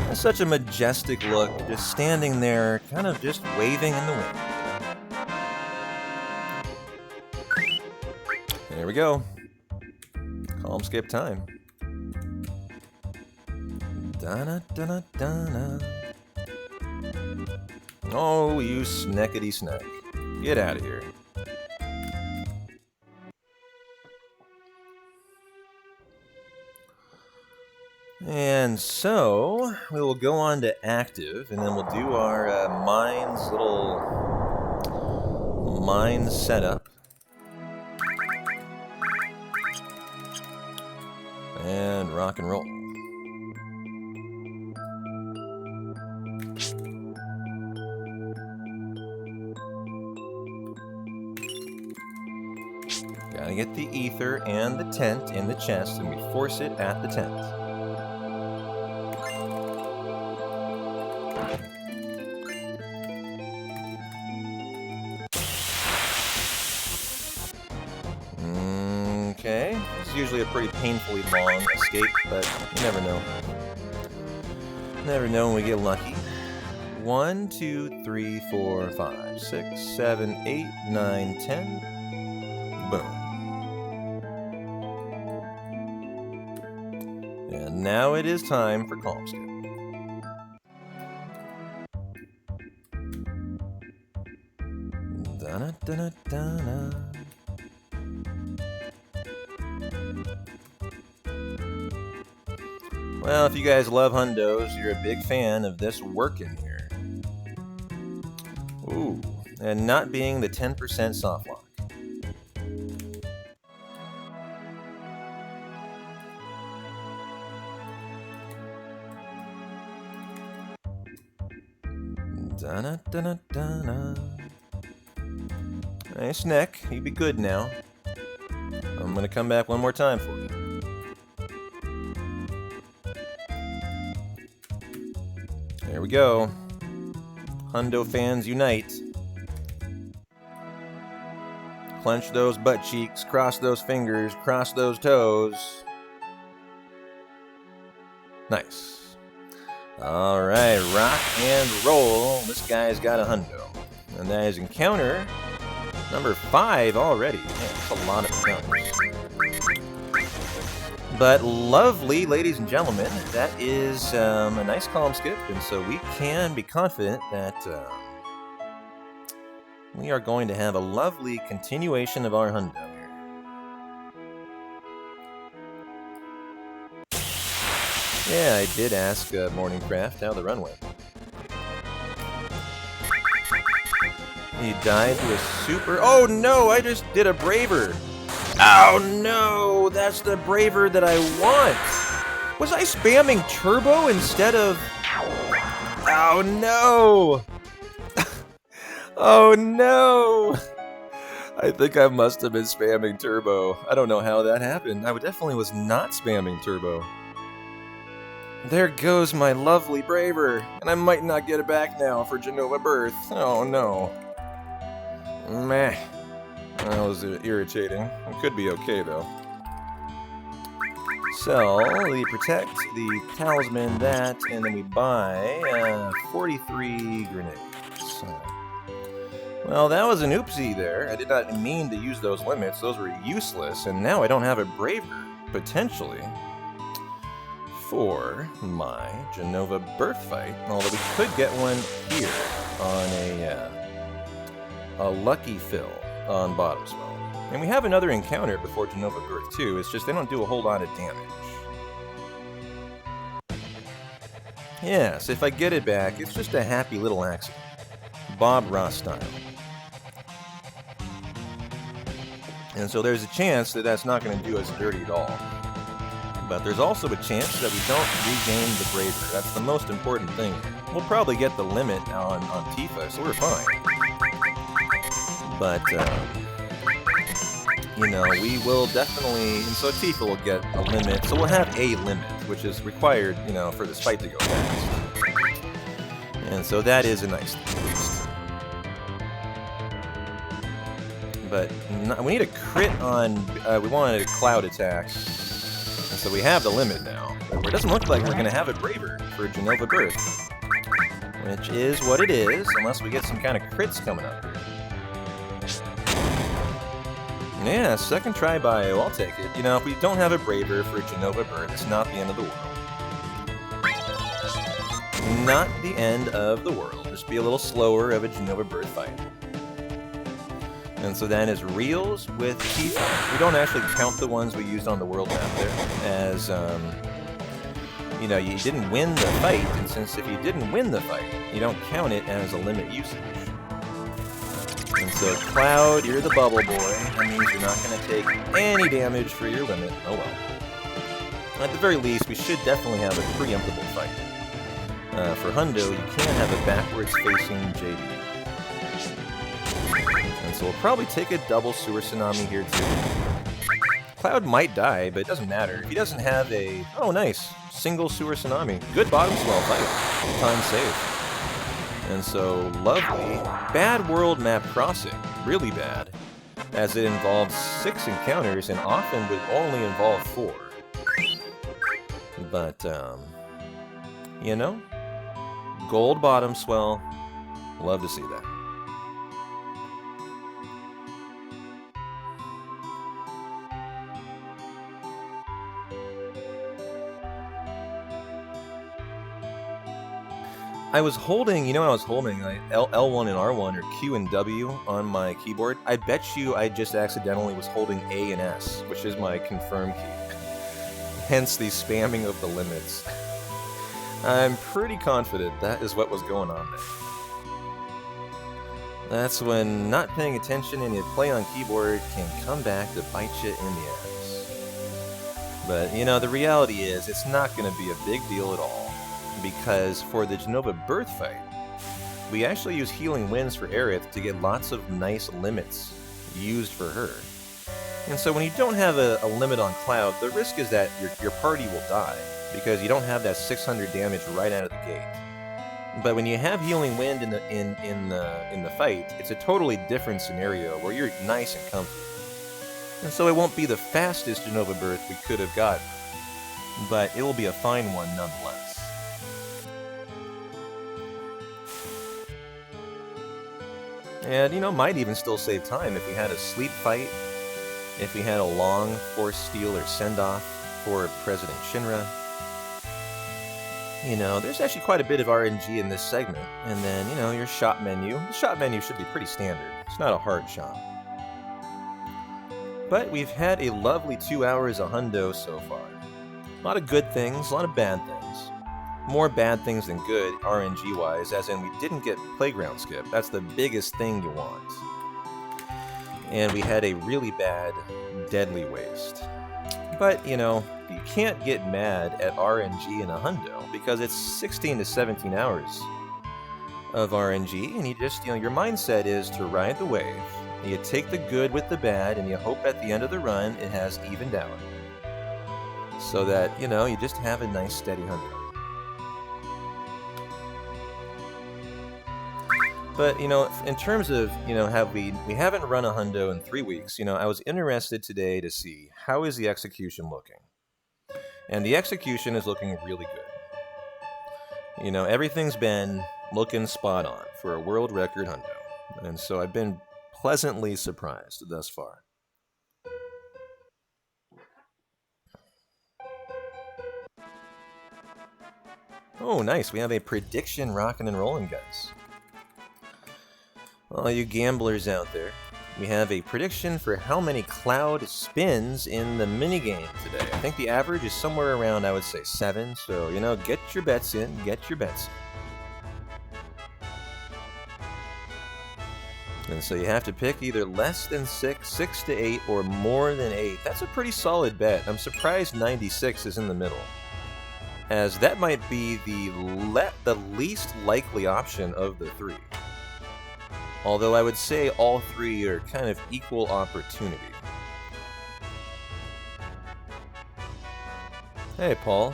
It's such a majestic look, just standing there, kind of just waving in the wind. There we go. Calm skip time. Da-na-da-na-da-na. Oh, you snackety snack. Get out of here. And so, we will go on to active, and then we'll do our mines little mine setup. And rock and roll. Gotta get the ether and the tent in the chest, and we force it at the tent. Okay, this is usually a pretty painfully long escape, but you never know. Never know when we get lucky. 1, 2, 3, 4, 5, 6, 7, 8, 9, 10. Boom. And now it is time for Calm Skip. Da-na-da-na-da-na. Well, if you guys love hundos, you're a big fan of this working here. Ooh, and not being the 10% soft lock. Da-na-da-na-da-na. Nice neck. You'd be good now. I'm gonna come back one more time for you. There we go. Hundo fans unite. Clench those butt cheeks, cross those fingers, cross those toes. Nice. Alright, rock and roll. This guy's got a hundo. And that is encounter number 5 already. Man, that's a lot of encounters. But lovely, ladies and gentlemen, that is a nice calm skip, and so we can be confident that we are going to have a lovely continuation of our hundo here. Yeah, I did ask Morningcraft how the run went. He died to a super... Oh no, I just did a braver! Oh no, that's the braver that I want. Was I spamming turbo instead of... Oh no. Oh no. I think I must have been spamming turbo. I don't know how that happened. I definitely was not spamming turbo. There goes my lovely braver, and I might not get it back now for Genova Birth. Oh no. Meh. That was irritating. It could be okay, though. Sell the Protect, the Talisman, that, and then we buy 43 grenades. Well, that was an oopsie there. I did not mean to use those limits. Those were useless, and now I don't have a Braver, potentially, for my Genova Birth fight. Although we could get one here on a Lucky Fill on bottom spell. And we have another encounter before Genova Birth too, it's just they don't do a whole lot of damage. Yeah, so if I get it back, it's just a happy little accident. Bob Ross style. And so there's a chance that that's not going to do us dirty at all. But there's also a chance that we don't regain the Braver. That's the most important thing. We'll probably get the limit on Tifa, so we're fine. But, you know, we will definitely... And so Tifa will get a limit. So we'll have a limit, which is required, you know, for this fight to go fast. And so that is a nice thing, at least. But we need a crit on... we wanted a cloud attack. And so we have the limit now. But it doesn't look like we're going to have a Braver for Genova Birth. Which is what it is, unless we get some kind of crits coming up here. Yeah, second try bio, I'll take it. You know, if we don't have a Braver for Genova Birth, it's not the end of the world. Not the end of the world. Just be a little slower of a Genova Birth fight. And so that is Reels with Tifa. We don't actually count the ones we used on the world map there as, you know, you didn't win the fight, and since if you didn't win the fight, you don't count it as a limit usage. And so, Cloud, you're the bubble boy. That means you're not going to take any damage for your limit. Oh well. At the very least, we should definitely have a preemptible fight. For Hundo, you can't have a backwards-facing JD. And so we'll probably take a double Sewer Tsunami here too. Cloud might die, but it doesn't matter. If he doesn't have a... Oh, nice. Single Sewer Tsunami. Good bottom swell fight. Time save. And so, lovely. Bad world map crossing. Really bad. As it involves 6 encounters and often would only involve 4. But, you know, Gold bottom swell. Love to see that. I was holding, you know what I was holding? Like L1 and R1 or Q and W on my keyboard. I bet you I just accidentally was holding A and S, which is my confirm key. Hence the spamming of the limits. I'm pretty confident that is what was going on there. That's when not paying attention and you play on keyboard can come back to bite you in the ass. But, you know, the reality is it's not going to be a big deal at all. Because for the Genova Birth fight, we actually use Healing Winds for Aerith to get lots of nice limits used for her. And so when you don't have a limit on Cloud, the risk is that your party will die, because you don't have that 600 damage right out of the gate. But when you have Healing Wind in the fight, it's a totally different scenario where you're nice and comfy. And so it won't be the fastest Genova Birth we could have gotten, but it will be a fine one nonetheless. And, you know, might even still save time if we had a sleep fight, if we had a long Force Steal or Send-Off for President Shinra. You know, there's actually quite a bit of RNG in this segment. And then, you know, your shop menu. The shop menu should be pretty standard. It's not a hard shop. But we've had a lovely 2 hours of hundo so far. A lot of good things, a lot of bad things. More bad things than good, RNG-wise, as in we didn't get Playground Skip. That's the biggest thing you want. And we had a really bad Deadly Waste. But, you know, you can't get mad at RNG in a hundo, because it's 16 to 17 hours of RNG, and you just, you know, your mindset is to ride the wave. You take the good with the bad, and you hope at the end of the run it has evened out. So that, you know, you just have a nice steady hundo. But, you know, in terms of, you know, we haven't run a hundo in 3 weeks, you know, I was interested today to see how is the execution looking. And the execution is looking really good. You know, everything's been looking spot on for a world record hundo. And so I've been pleasantly surprised thus far. Oh, nice. We have a prediction rockin' and rollin', guys. All you gamblers out there, we have a prediction for how many Cloud spins in the minigame today. I think the average is somewhere around, I would say, 7. So, you know, get your bets in, get your bets in. And so you have to pick either less than 6, 6 to 8, or more than 8. That's a pretty solid bet. I'm surprised 96 is in the middle, as that might be the least likely option of the 3. Although I would say all 3 are kind of equal opportunity. Hey, Paul.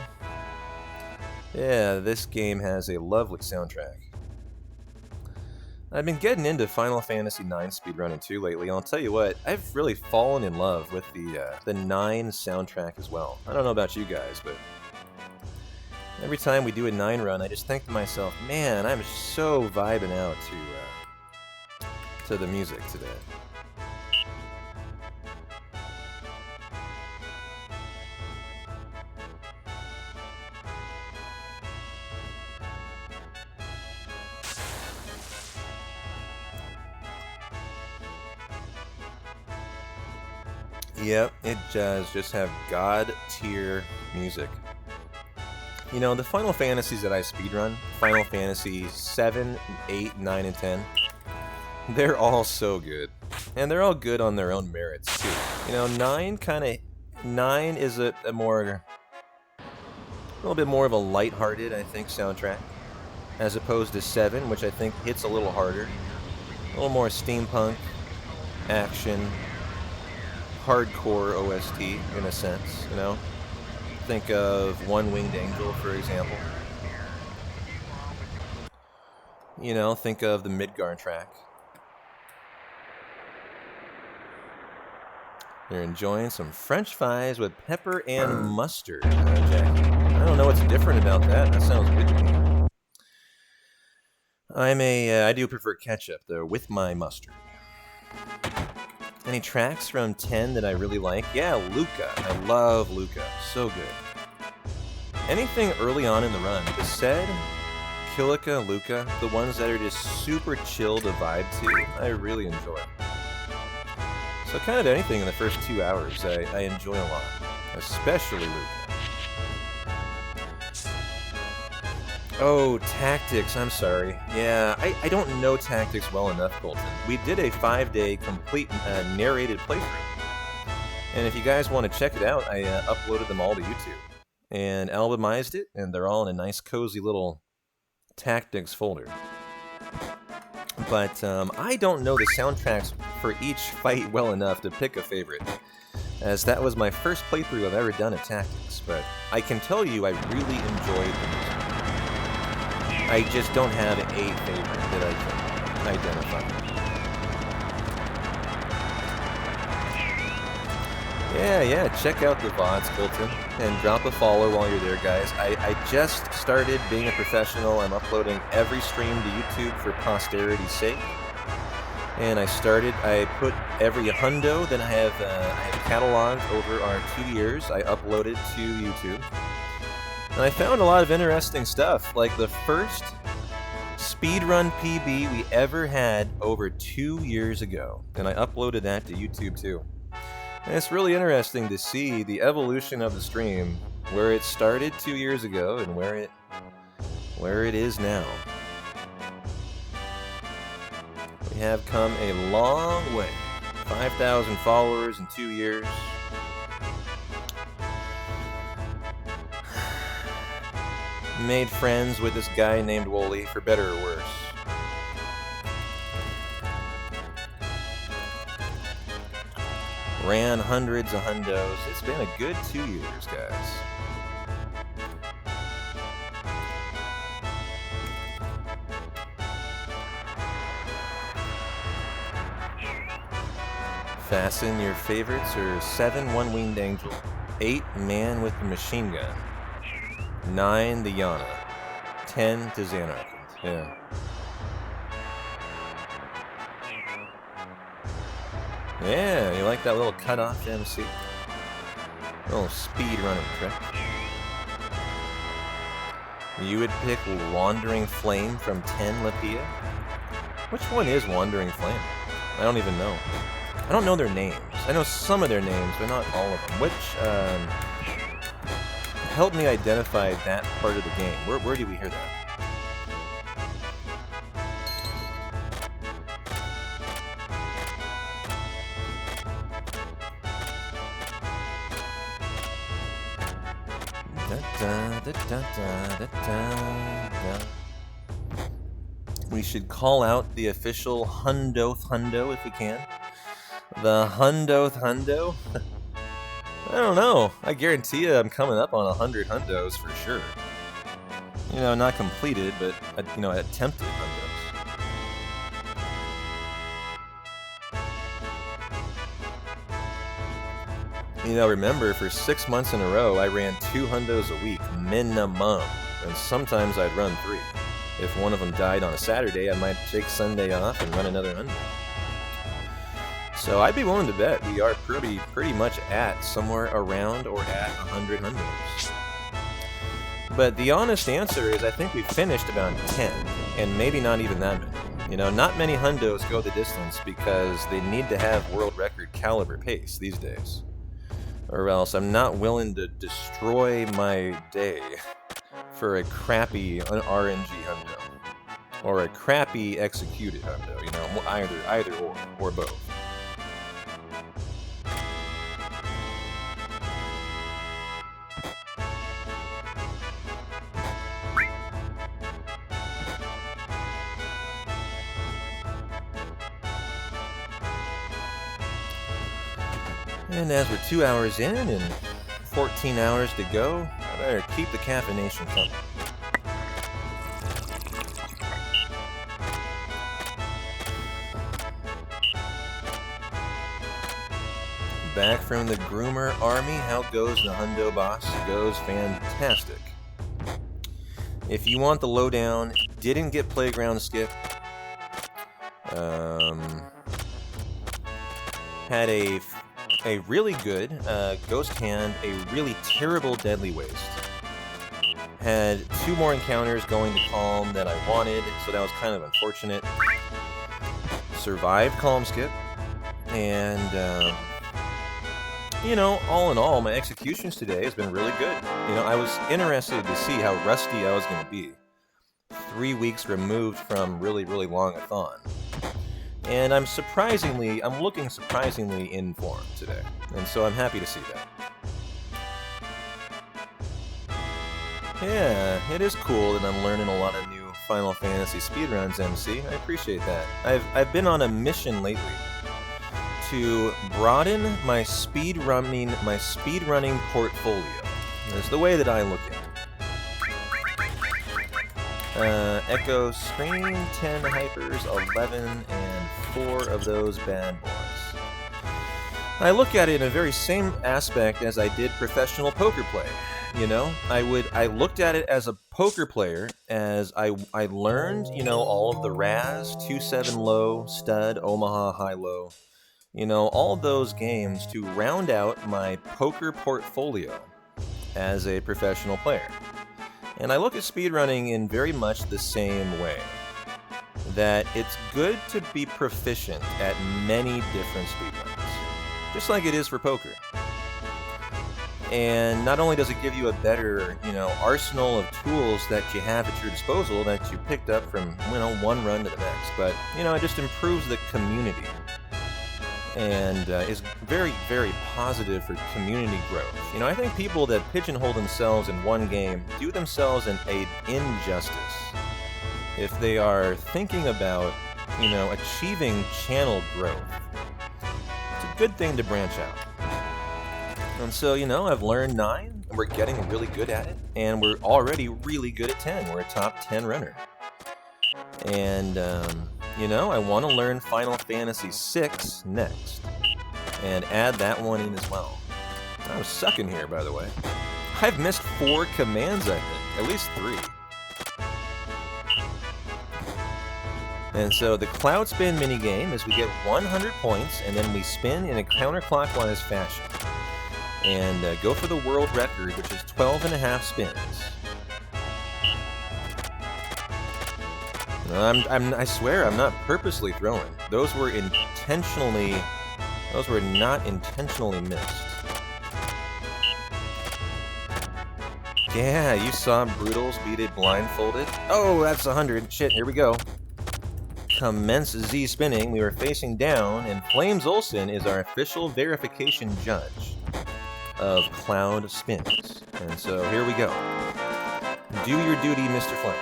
Yeah, this game has a lovely soundtrack. I've been getting into Final Fantasy IX speedrunning too lately, and I'll tell you what, I've really fallen in love with the 9 soundtrack as well. I don't know about you guys, but every time we do a 9 run, I just think to myself, man, I'm so vibing out to the music today. Yep, it does just have god-tier music. You know, the Final Fantasies that I speedrun, Final Fantasy 7, 8, 9, and 10, they're all so good. And they're all good on their own merits, too. You know, 9 is a little bit more of a lighthearted, I think, soundtrack, as opposed to 7, which I think hits a little harder. A little more steampunk, action, hardcore OST, in a sense, you know? Think of One Winged Angel, for example. You know, think of the Midgar track. You're enjoying some French fries with pepper and mustard, Jackie. I don't know what's different about that. That sounds good to me. I do prefer ketchup, though, with my mustard. Any tracks from 10 that I really like? Yeah, Luca. I love Luca. So good. Anything early on in the run. Besaid, Kilika, Luca, the ones that are just super chill to vibe to, I really enjoy. So kind of anything in the first 2 hours I enjoy a lot. Especially Luca. Oh, Tactics, I'm sorry. Yeah, I don't know Tactics well enough, Colton. We did a 5-day complete narrated playthrough. And if you guys want to check it out, I uploaded them all to YouTube. And albumized it, and they're all in a nice cozy little Tactics folder. But I don't know the soundtracks for each fight well enough to pick a favorite, as that was my first playthrough I've ever done at Tactics, but I can tell you I really enjoyed the music. I just don't have a favorite that I can identify. Yeah, check out the VODs, Colton, and drop a follow while you're there, guys. I just started being a professional. I'm uploading every stream to YouTube for posterity's sake. And I put every hundo that I have cataloged over our 2 years, I uploaded to YouTube. And I found a lot of interesting stuff, like the first speedrun PB we ever had over 2 years ago. And I uploaded that to YouTube too. And it's really interesting to see the evolution of the stream, where it started 2 years ago and where it is now. We have come a long way. 5,000 followers in 2 years. Made friends with this guy named Wooly, for better or worse. Ran hundreds of hundos. It's been a good 2 years, guys. Fasten your favorites are 7 One-Winged Angel, 8 Man with the Machine Gun, 9 the Yana, 10 to Xanarkand. Yeah. Yeah, you like that little cut-off MC? Little speed running trick. You would pick Wandering Flame from 10 Lapia? Which one is Wandering Flame? I don't even know. I don't know their names. I know some of their names, but not all of them. Which, help me identify that part of the game. Where do we hear that? We should call out the official Hundoth Hundo if we can. The Hundoth Hundo? I don't know. I guarantee you I'm coming up on 100 hundos for sure. You know, not completed, but, you know, attempted hundos. You know, remember, for 6 months in a row, I ran 2 hundos a week, minimum. And sometimes I'd run 3. If one of them died on a Saturday, I might take Sunday off and run another hundo. So I'd be willing to bet we are pretty much at somewhere around or at 100 hundos. But the honest answer is I think we've finished about 10, and maybe not even that many. You know, not many hundos go the distance because they need to have world record caliber pace these days. Or else I'm not willing to destroy my day for a crappy RNG hundo. Or a crappy executed hundo, you know, either or both. And as we're 2 hours in and 14 hours to go, I better keep the caffeination coming. Back from the groomer army, how goes the hundo boss? Goes fantastic. If you want the lowdown, didn't get Playground Skip. Had a really good Ghost Hand, a really terrible Deadly Waste. Had 2 more encounters going to Calm that I wanted, so that was kind of unfortunate. Survived Calm Skip, and you know, all in all, my executions today has been really good. You know, I was interested to see how rusty I was going to be. 3 weeks removed from really, really long a thon. And I'm looking surprisingly in form today. And so I'm happy to see that. Yeah, it is cool that I'm learning a lot of new Final Fantasy speedruns, MC. I appreciate that. I've been on a mission lately to broaden my speedrunning portfolio. That's the way that I look at it. Echo Screen, 10 Hypers, 11, and 4 of those bad boys. I look at it in a very same aspect as I did professional poker play. You know, I looked at it as a poker player, as I learned, you know, all of the Raz, 2-7 low, stud, Omaha high-low, you know, all those games to round out my poker portfolio as a professional player. And I look at speedrunning in very much the same way. That it's good to be proficient at many different speedruns, just like it is for poker. And not only does it give you a better, you know, arsenal of tools that you have at your disposal that you picked up from, you know, one run to the next, but, you know, it just improves the community. And is very, very positive for community growth. You know, I think people that pigeonhole themselves in one game do themselves an injustice if they are thinking about, you know, achieving channel growth. It's a good thing to branch out. And so, you know, I've learned 9, and we're getting really good at it, and we're already really good at 10. We're a top 10 runner. And, you know, I want to learn Final Fantasy VI next, and add that one in as well. I'm sucking here, by the way. I've missed 4 commands, I think. At least 3. And so the Cloud Spin minigame is we get 100 points, and then we spin in a counterclockwise fashion. And go for the world record, which is 12.5 spins. I swear I'm not purposely throwing. Those were not intentionally missed. Yeah, you saw Brutals beat it blindfolded. Oh, that's 100. Shit, here we go. Commence Z spinning. We were facing down, and Flames Olsen is our official verification judge of Cloud Spins. And so here we go. Do your duty, Mr. Flames.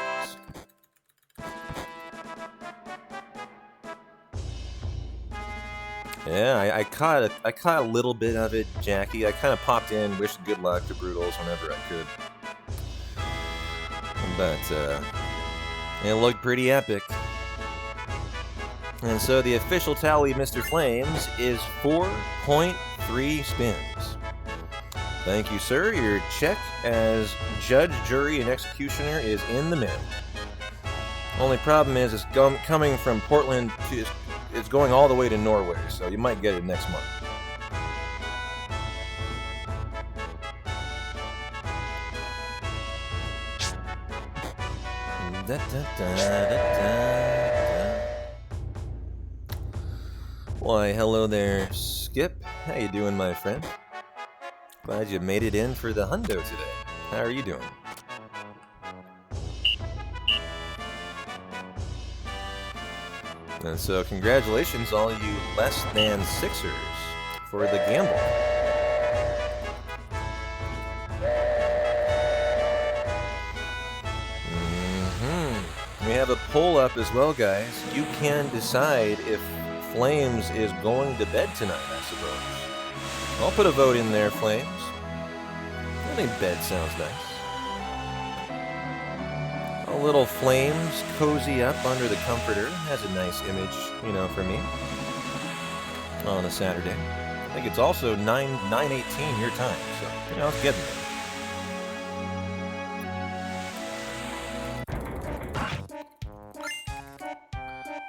Yeah, I caught a little bit of it, Jackie. I kind of popped in, wished good luck to Brutals whenever I could. But it looked pretty epic. And so the official tally, Mr. Flames, is 4.3 spins. Thank you, sir. Your check as judge, jury, and executioner is in the mail. Only problem is it's coming from Portland to... It's going all the way to Norway, so you might get it next month. Why, hello there, Skip. How you doing, my friend? Glad you made it in for the hundo today. How are you doing? And so, congratulations, all you less than Sixers, for the gamble. We have a poll up as well, guys. You can decide if Flames is going to bed tonight, I suppose. I'll put a vote in there, Flames. I think bed sounds nice. A little Flames cozy up under the comforter has a nice image, you know, for me on a Saturday. I think it's also 9:18 your time, so, you know, it's getting there.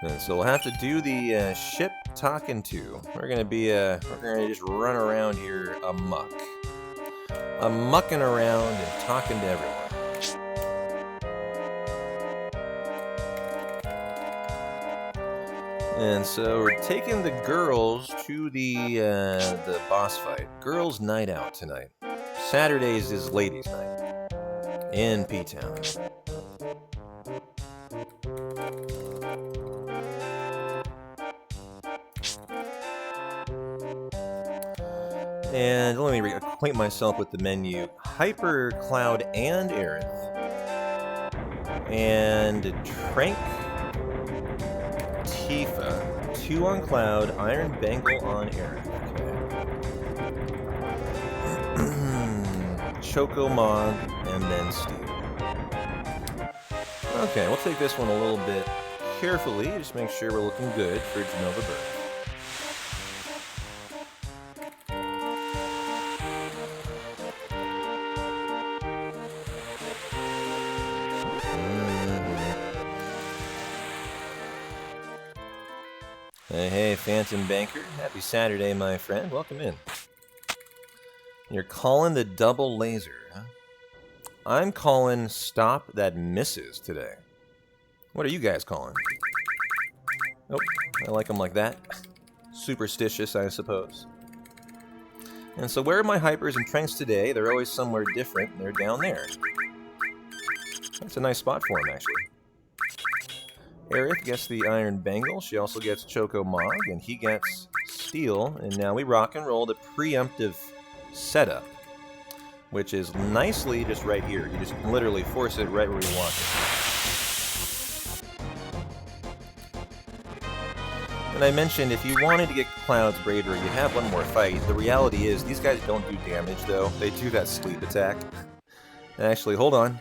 And so we'll have to do the ship talking to. We're gonna just run around here amuck, mucking around and talking to everyone. And so we're taking the girls to the boss fight. Girls' night out tonight. Saturdays is ladies' night in P-Town. And let me reacquaint myself with the menu. Hyper, Cloud, and Aerith. And Trank, Tifa. 2 on Cloud, Iron Bangle on Aerith. Okay. Choco Mog, and then Steel. Okay, we'll take this one a little bit carefully. Just make sure we're looking good for Genova Birth. Hey, Phantom Banker. Happy Saturday, my friend. Welcome in. You're calling the double laser, huh? I'm calling stop that misses today. What are you guys calling? Nope, I like them like that. Superstitious, I suppose. And so where are my hypers and tranks today? They're always somewhere different. They're down there. That's a nice spot for them, actually. Aerith gets the Iron Bangle. She also gets Choco Mog, and he gets Steel. And now we rock and roll the preemptive setup, which is nicely just right here. You just literally force it right where you want it. And I mentioned if you wanted to get Cloud's Bravery, you'd have one more fight. The reality is these guys don't do damage, though. They do that sleep attack. Actually, hold on.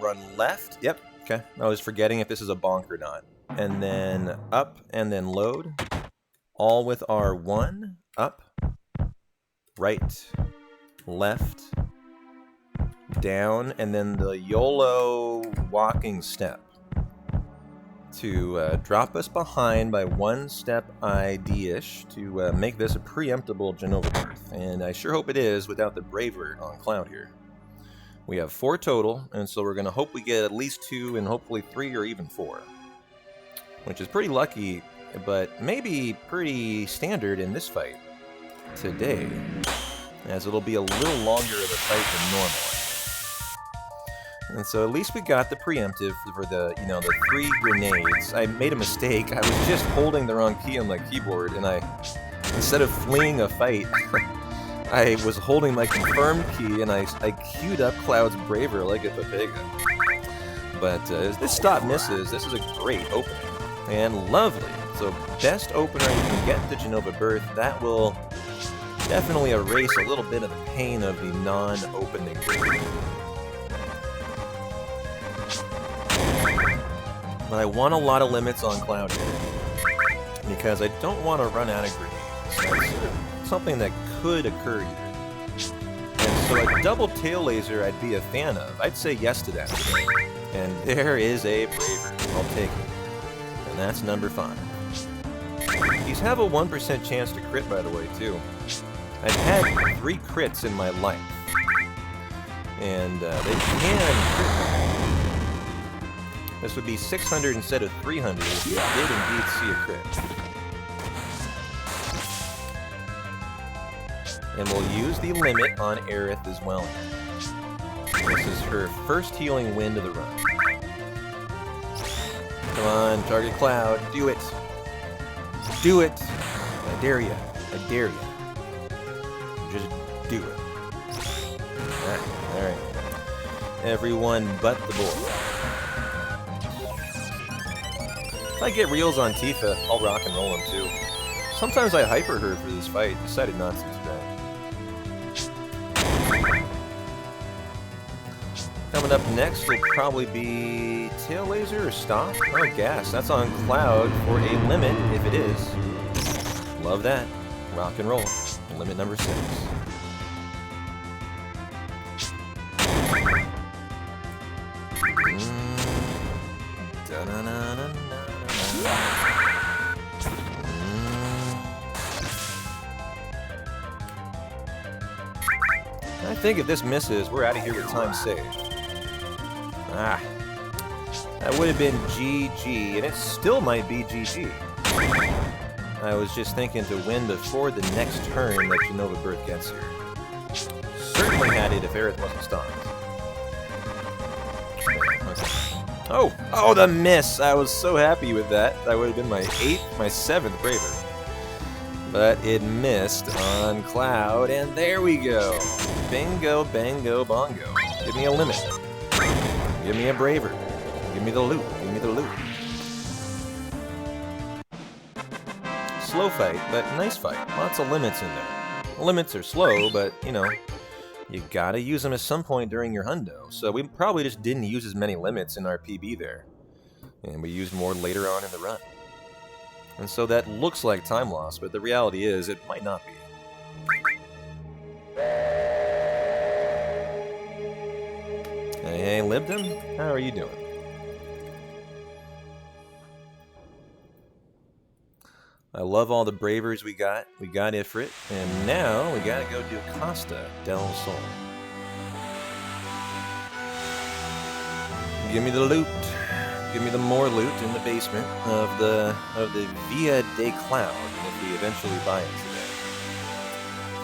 Run left. Yep. Okay. I was forgetting if this is a bonk or not. And then up and then load. All with R1. Up. Right. Left. Down. And then the YOLO walking step. To drop us behind by 1 step ID-ish to make this a preemptible Genova Birth. And I sure hope it is without the Braver on Cloud here. We have 4 total, and so we're going to hope we get at least 2 and hopefully 3 or even 4. Which is pretty lucky, but maybe pretty standard in this fight today, as it'll be a little longer of a fight than normal. And so at least we got the preemptive for the, the 3 grenades. I made a mistake. I was just holding the wrong key on my keyboard, and instead of fleeing a fight, I was holding my confirmed key, and I queued up Cloud's Braver like a Pepega. But this stop misses. This is a great opening. And lovely. So best opener you can get to Genova Birth. That will definitely erase a little bit of the pain of the non-opening. But I want a lot of limits on Cloud here, because I don't want to run out of grenades. That's something that could occur here. And so a double tail laser I'd be a fan of. I'd say yes to that today. And there is a Braver. I'll take it. And that's number 5. These have a 1% chance to crit, by the way, too. I've had 3 crits in my life. And they can crit. This would be 600 instead of 300 if you did indeed see a crit. And we'll use the limit on Aerith as well. This is her first healing wind of the run. Come on, target Cloud. Do it. Do it. I dare you. I dare you. Just do it. Alright. Everyone but the boy. If I get reels on Tifa, I'll rock and roll him too. Sometimes I hyper her for this fight. Decided not to today. Coming up next will probably be Tail Laser or Stop? Oh, Gas. That's on Cloud for a limit, if it is. Love that. Rock and roll. Limit number 6. I think if this misses, we're out of here with time saved. Ah. That would have been GG, and it still might be GG. I was just thinking to win before the next turn that Genova Birth gets here. Certainly had it if Aerith wasn't stopped. Oh! Oh, the miss! I was so happy with that. That would have been my 8th, my 7th Braver. But it missed on Cloud, and there we go! Bingo, bango, bongo. Give me a limit. Give me a Braver. Give me the loot. Give me the loot. Slow fight, but nice fight. Lots of limits in there. Limits are slow, but, you know, you gotta use them at some point during your hundo. So we probably just didn't use as many limits in our PB there. And we used more later on in the run. And so that looks like time loss, but the reality is it might not be. Hey, Libdom, how are you doing? I love all the Bravers we got. We got Ifrit, and now we gotta go do Costa del Sol. Give me the loot. Give me the more loot in the basement of the Via de Cloud, if we eventually buy it today.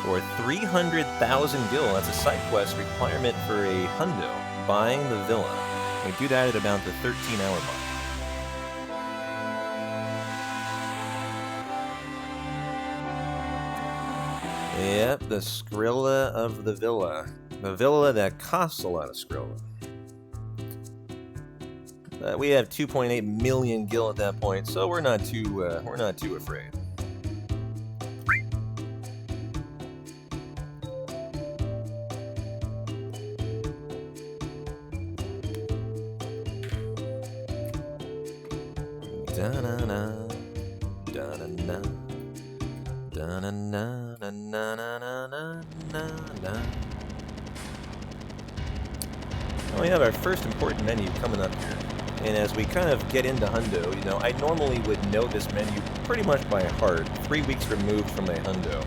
For 300,000 gil, that's a side quest requirement for a hundo, buying the villa. We do that at about the 13-hour mark. Yep, the Skrilla of the villa. The villa that costs a lot of Skrilla. We have 2.8 million gil at that point, so we're not too afraid. Da-na-na, da-na-na, da-na-na-na-na-na-na-na-na. We have our first important menu coming up here. And as we kind of get into hundo, you know, I normally would know this menu pretty much by heart, 3 weeks removed from my hundo.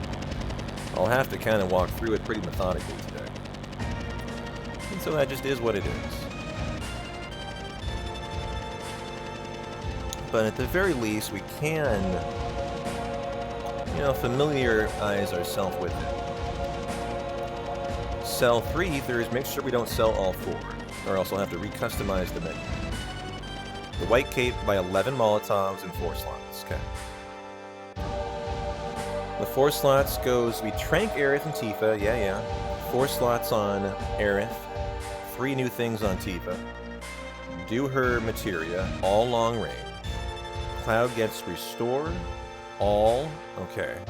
I'll have to kind of walk through it pretty methodically today. And so that just is what it is. But at the very least, we can, you know, familiarize ourselves with it. Sell 3 ethers, make sure we don't sell all 4, or else I'll have to recustomize the menu. The White Cape by 11 Molotovs and 4 slots. Okay. The 4 slots goes, we trank Aerith and Tifa, yeah. 4 slots on Aerith, 3 new things on Tifa. Do her materia, all long range. Cloud gets restore, all, okay.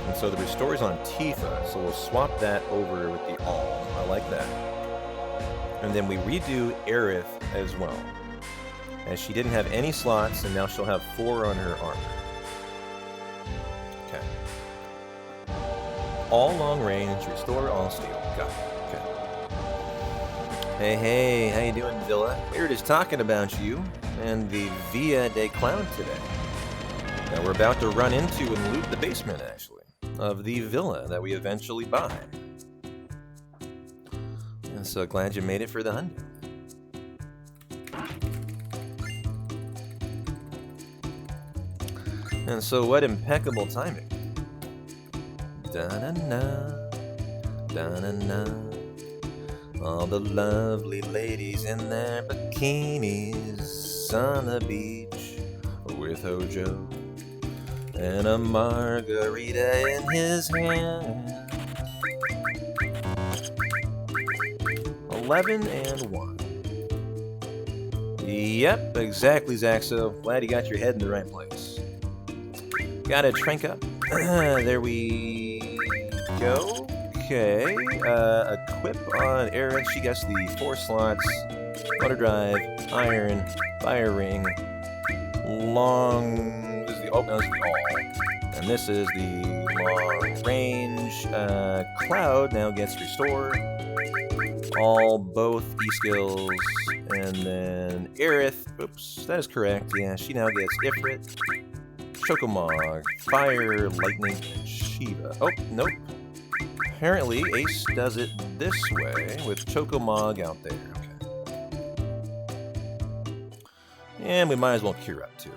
And so the restore is on Tifa, so we'll swap that over with the all. I like that. And then we redo Aerith as well, as she didn't have any slots, and now she'll have 4 on her armor. Okay. All long range, restore all steel. Got it. Okay. Hey, how you doing, Villa? We were just talking about you and the Via de Cloud today. Now we're about to run into and loot the basement, actually, of the villa that we eventually buy. And so glad you made it for the hunt. And so what impeccable timing. Da-na-na, da-na-na. All the lovely ladies in their bikinis on the beach with Hojo and a margarita in his hand. 11 and 1. Yep, exactly, Zaxo. Glad you got your head in the right place. Got a trank up. There we go. Okay. Equip on Aerith. She gets the 4 slots. Water drive, iron, fire ring, long. This is the oh, no, this is the all. And this is the long range. Cloud now gets restore. both E-skills, and then Aerith. Oops, that is correct. Yeah, she now gets Ifrit, Chocomog, Fire, Lightning, and Shiva. Oh, nope. Apparently, Ace does it this way with Chocomog out there. Okay. And we might as well cure up too.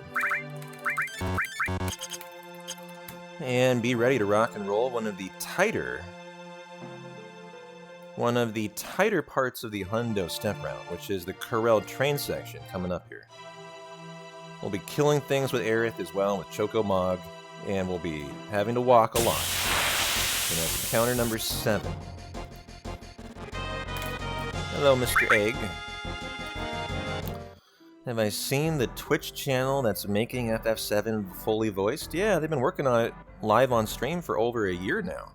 And be ready to rock and roll one of the tighter parts of the Hundo step round, which is the Corel train section coming up here. We'll be killing things with Aerith as well, with Chocomog, and we'll be having to walk a lot. And that's counter number 7. Hello, Mr. Egg. Have I seen the Twitch channel that's making FF7 fully voiced? Yeah, they've been working on it live on stream for over a year now.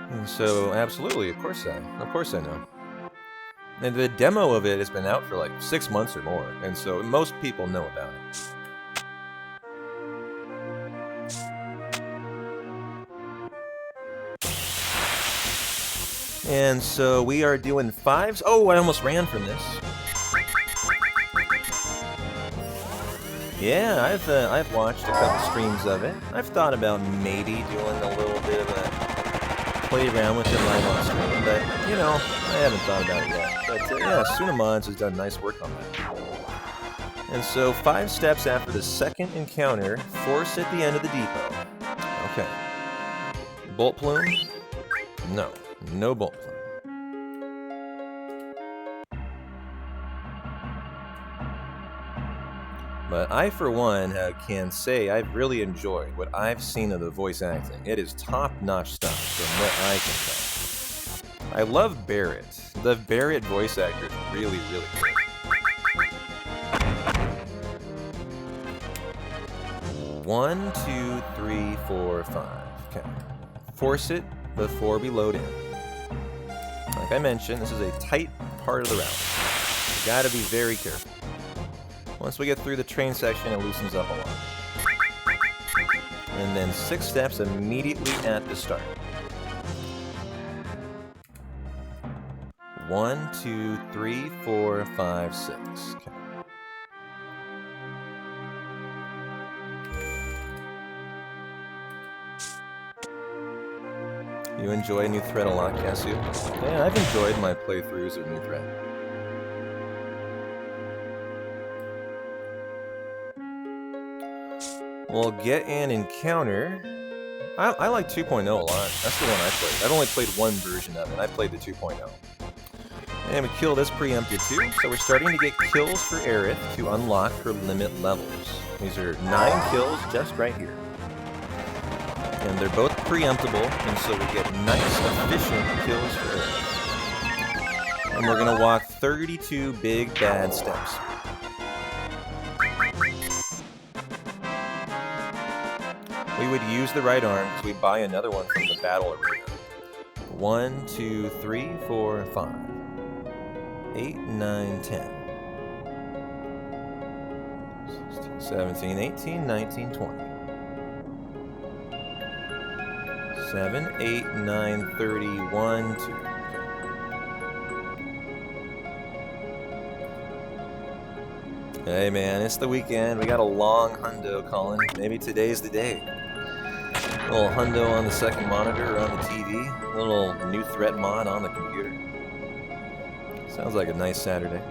And so, absolutely, of course I know. And the demo of it has been out for like 6 months or more, and so most people know about it. And so we are doing 5s. Oh, I almost ran from this. Yeah, I've watched a couple streams of it. I've thought about maybe doing a little bit of a play around with it live on stream, but you know, I haven't thought about it yet. But yeah, Sunamods has done nice work on that. And so 5 steps after the second encounter, force at the end of the depot. Okay. Bolt plume? No, no bolt plume. But I, for one, can say I've really enjoyed what I've seen of the voice acting. It is top-notch stuff, from what I can tell. I love Barrett. The Barrett voice actor is really, really good. One, 2, 3, 4, 5. Okay. Force it before we load in. Like I mentioned, this is a tight part of the route. You gotta be very careful. Once we get through the train section, it loosens up a lot. And then 6 steps immediately at the start. 1, 2, 3, 4, 5, 6. Okay. You enjoy New Threat a lot, Casu? Yeah, I've enjoyed my playthroughs of New Threat. We'll get an encounter. I like 2.0 a lot. That's the one I played. I've only played one version of it. I played the 2.0. And we kill this preempted too, so we're starting to get kills for Aerith to unlock her limit levels. These are 9 kills just right here. And they're both preemptible, and so we get nice, efficient kills for Aerith. And we're gonna walk 32 big bad steps. We would use the right arm because we buy another one from the battle arena. 1, 2, 3, 4, 5, 8, 9, 10, 16, 17, 18, 19, 20. 7, 8, 9, 30, 1, 2. Hey man, it's the weekend. We got a long hundo, Colin. Maybe today's the day. A little hundo on the second monitor or on the TV. A little New Threat mod on the computer. Sounds like a nice Saturday.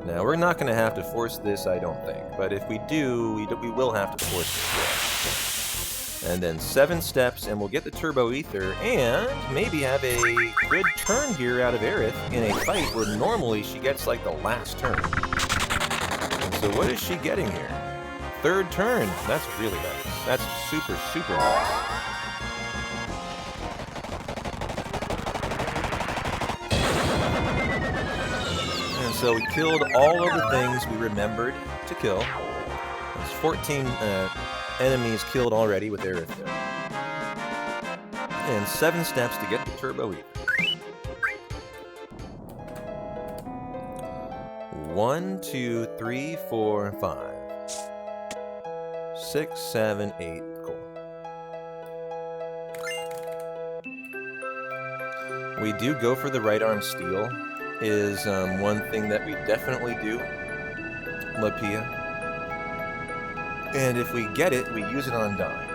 Now, we're not going to have to force this, I don't think. But if we do, we will have to force it. And then 7 steps, and we'll get the Turbo Ether, and maybe have a good turn here out of Aerith in a fight where normally she gets, like, the last turn. And so what is she getting here? 3rd turn. That's really nice. That's super, super nice. And so we killed all of the things we remembered to kill. There's 14 enemies killed already with Aerith there. And 7 steps to get the Turbo Ether. 1, 2, 3, 4, 5. 6, 7, 8, cool. We do go for the right arm steal, is one thing that we definitely do, Lapia. And if we get it, we use it on Dime.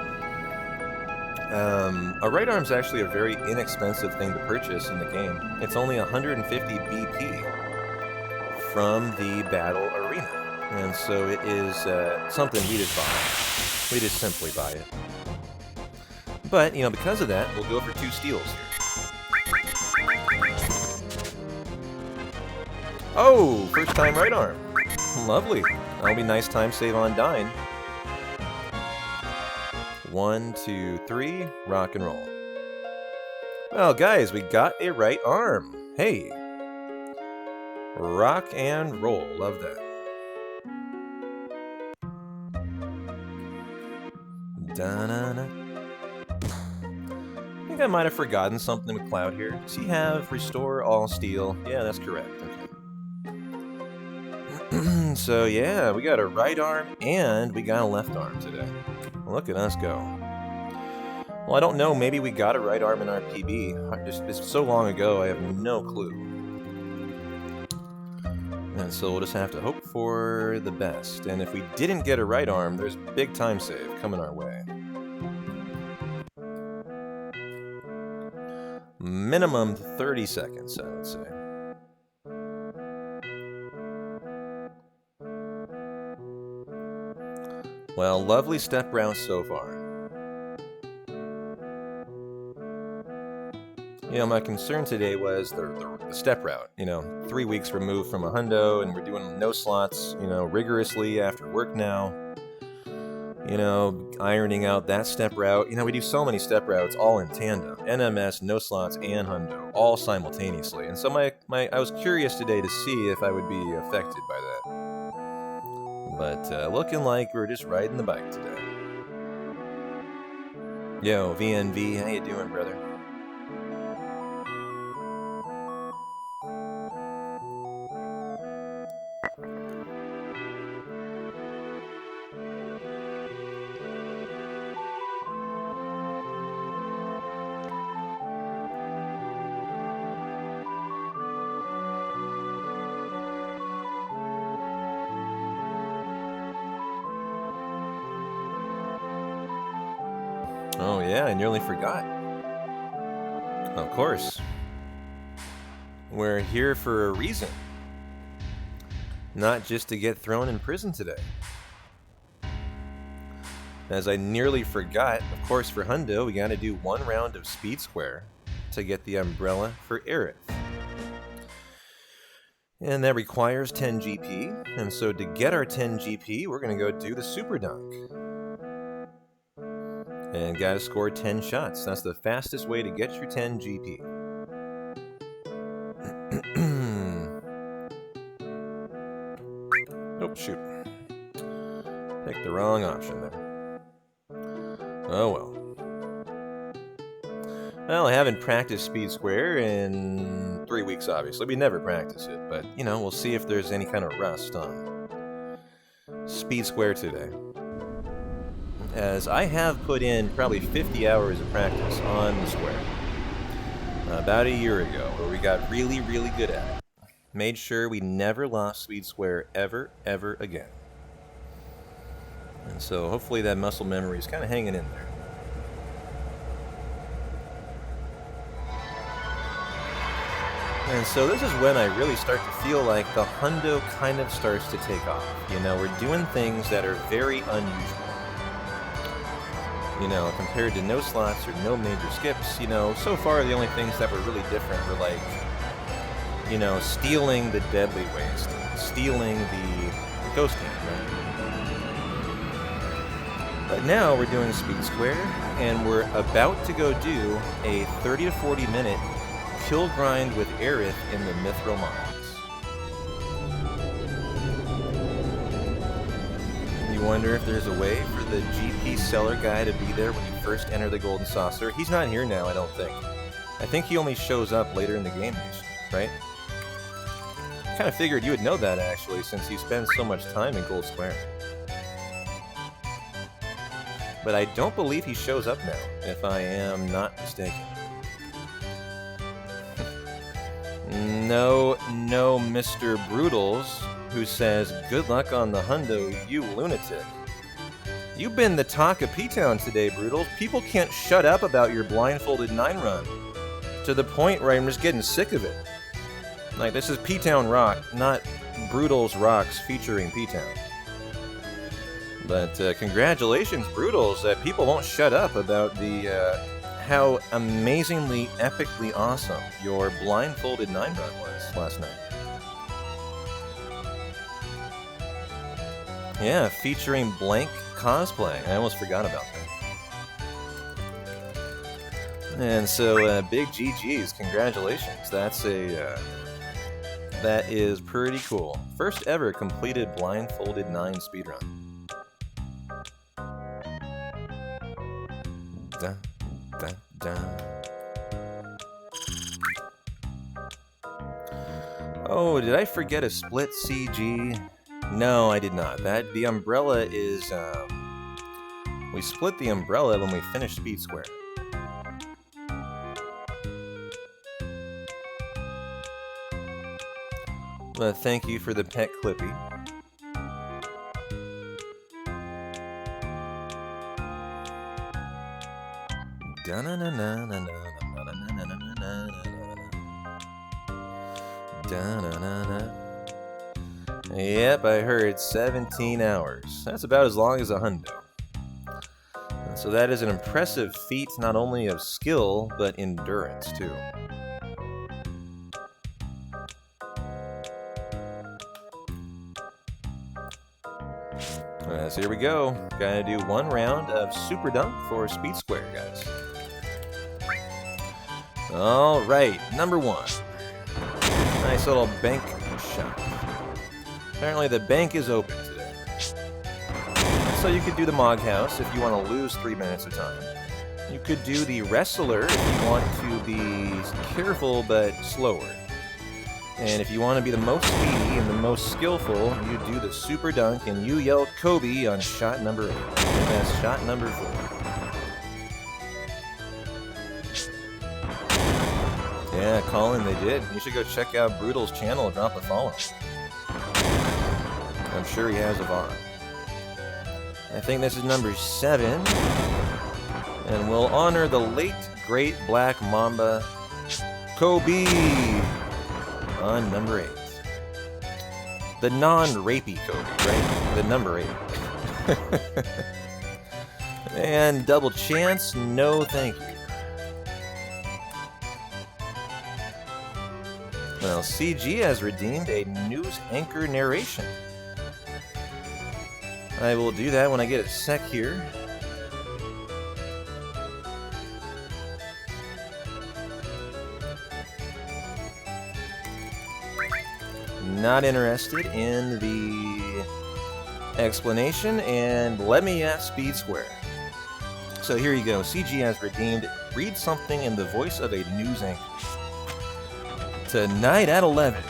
A right arm's actually a very inexpensive thing to purchase in the game. It's only 150 BP from the battle arena. And so it is something we just buy. We just simply buy it. But, you know, because of that, we'll go for 2 steals here. Oh, first time right arm. Lovely. That'll be nice time save on Dine. 1, 2, 3, rock and roll. Well, guys, we got a right arm. Hey. Rock and roll. Love that. Da-na-na. I think I might have forgotten something with Cloud here. Does he have restore all steel? Yeah, that's correct. Okay. So yeah, we got a right arm and we got a left arm today. Look at us go. Well, I don't know. Maybe we got a right arm in our PB. It's so long ago, I have no clue. And so we'll just have to hope for the best. And if we didn't get a right arm, there's big time save coming our way. Minimum 30 seconds, I would say. Well, lovely step route so far. You know, my concern today was the step route. You know, 3 weeks removed from a hundo, and we're doing no slots, you know, rigorously after work now. You know, ironing out that step route. You know, we do so many step routes all in tandem. NMS, no slots, and hundo, all simultaneously. And so I was curious today to see if I would be affected by that. But looking like we're just riding the bike today. Yo, VNV, how you doing, brother? Oh yeah, I nearly forgot. Of course. We're here for a reason. Not just to get thrown in prison today. As I nearly forgot, of course for hundo, we gotta do 1 round of speed square to get the umbrella for Aerith. And that requires 10 GP, and so to get our 10 GP, we're gonna go do the super dunk. And gotta score 10 shots. That's the fastest way to get your 10 GP. Oh, shoot. Picked the wrong option there. Oh well. Well, I haven't practiced Speed Square in 3 weeks, obviously. We never practice it, but, you know, we'll see if there's any kind of rust on Speed Square today. As I have put in probably 50 hours of practice on the square about a year ago, where we got really, really good at it. Made sure we never lost Speed Square ever again. And so hopefully that muscle memory is kind of hanging in there. And so this is when I really start to feel like the hundo kind of starts to take off. You know, we're doing things that are very unusual. You know, compared to no slots or no major skips, you know, so far the only things that were really different were like, you know, stealing the Deadly Waste, stealing the Ghost Hand, right? But now we're doing Speed Square, and we're about to go do a 30 to 40 minute kill grind with Aerith in the Mithril Mines. You wonder if there's a way for the GP seller guy to be there when you first enter the Golden Saucer. He's not here now, I don't think. I think he only shows up later in the game, right? I kind of figured you would know that, actually, since you spend so much time in Gold Square. But I don't believe he shows up now, if I am not mistaken. No, Mr. Brutals, who says, good luck on the hundo, you lunatic. You've been the talk of P-Town today, Brutals. People can't shut up about your blindfolded 9 run. To the point where I'm just getting sick of it. Like, this is P-Town Rock, not Brutals Rocks featuring P-Town. But congratulations, Brutals. People won't shut up about the how amazingly, epically awesome your blindfolded 9 run was last night. Yeah, featuring Blank cosplay. I almost forgot about that. And so, big GG's, congratulations. That's that is pretty cool. First ever completed blindfolded 9 speedrun. Dun, dun, dun. Oh, did I forget a split CG? No, I did not. The umbrella is, we split the umbrella when we finished Speed Square. Well, thank you for the pet Clippy. Yep, I heard 17 hours. That's about as long as a hundo. So that is an impressive feat not only of skill, but endurance too. So here we go. Gotta do 1 round of Super Dunk for Speed Square, guys. Alright, number 1. Nice little bank shot. Apparently the bank is open today. So you could do the Mog House if you want to lose 3 minutes of time. You could do the Wrestler if you want to be careful but slower. And if you want to be the most speedy and the most skillful, you do the Super Dunk and you yell Kobe on shot number 8. And that's shot number 4. Yeah, Colin, they did. You should go check out Brutal's channel and drop a follow. I'm sure he has a VOD. I think this is number 7. And we'll honor the late, great Black Mamba, Kobe, on number 8. The non-rapey Kobe, right? The number 8. And double chance, no thank you. Well, CG has redeemed a news anchor narration. I will do that when I get a sec here. Not interested in the explanation, and let me at Speed Square. So here you go. CG has redeemed. Read something in the voice of a news anchor. Tonight at 11,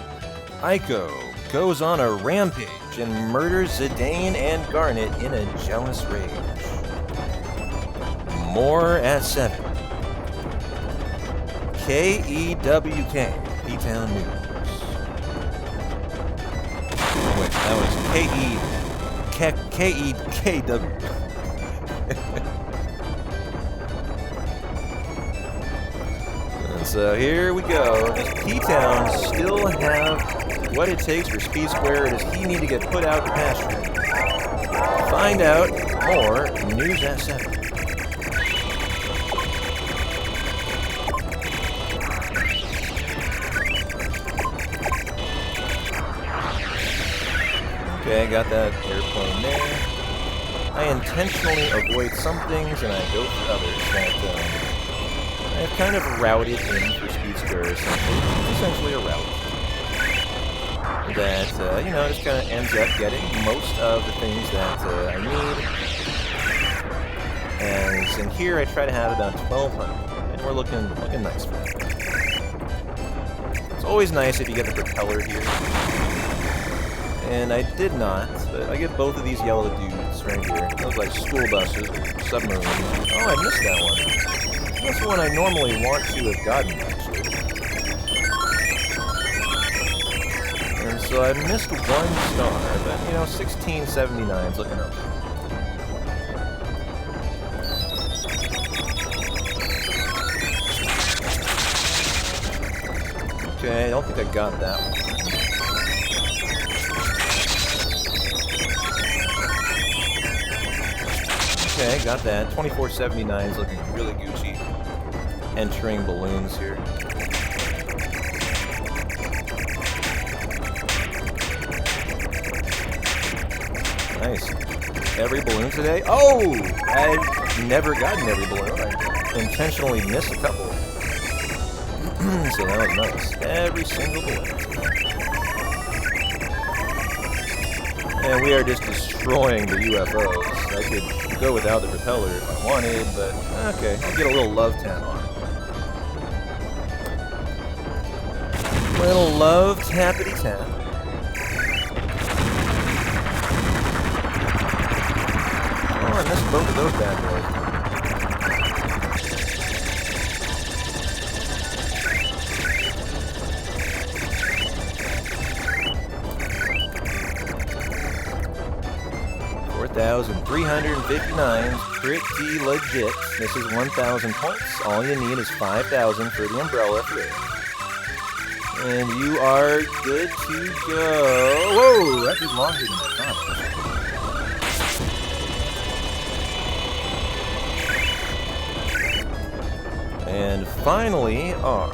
Aiko goes on a rampage and murders Zidane and Garnet in a jealous rage. More at 7. KEWK, P-Town News. Oh wait, that was KEKW. So here we go. Does P-Town still have what it takes for Speed Square, or does he need to get put out to pasture? Find out more news at 7. Okay, I got that airplane there. I intentionally avoid some things and I go for others that I've kind of routed in for Speed Square, essentially a route that, you know, just kind of ends up getting most of the things that I need. And in here I try to have about 1,200, and we're looking nice for that. It's always nice if you get the propeller here. And I did not, but I get both of these yellow dudes right here. Those like school buses or submarines. Oh, I missed that one. That's one I normally want to have gotten, actually. So I missed 1 star, but you know, 1679 is looking okay. Okay, I don't think I got that one. Okay, got that. 2479 is looking really Gucci. Entering balloons here. Nice. Every balloon today? Oh! I've never gotten every balloon. I intentionally missed a couple. So that was nice. Every single balloon. And we are just destroying the UFOs. I could go without the propeller if I wanted, but okay, I'll get a little love tap on it. Little love tappity tap. Oh, I missed both of those bad boys. 4,359, pretty legit. This is 1,000 points. All you need is 5,000 for the umbrella flare. And you are good to go. Whoa, that did longer than I thought. And finally, our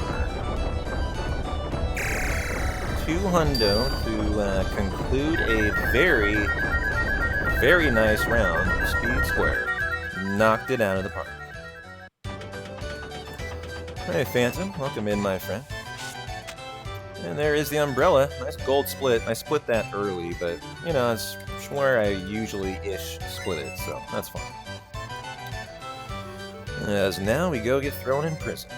2 hundo to conclude a very nice round of Speed Square. Knocked it out of the park. Hey, Phantom. Welcome in, my friend. And there is the umbrella. Nice gold split. I split that early, but, you know, it's where I usually-ish split it, so that's fine. As now we go get thrown in prison.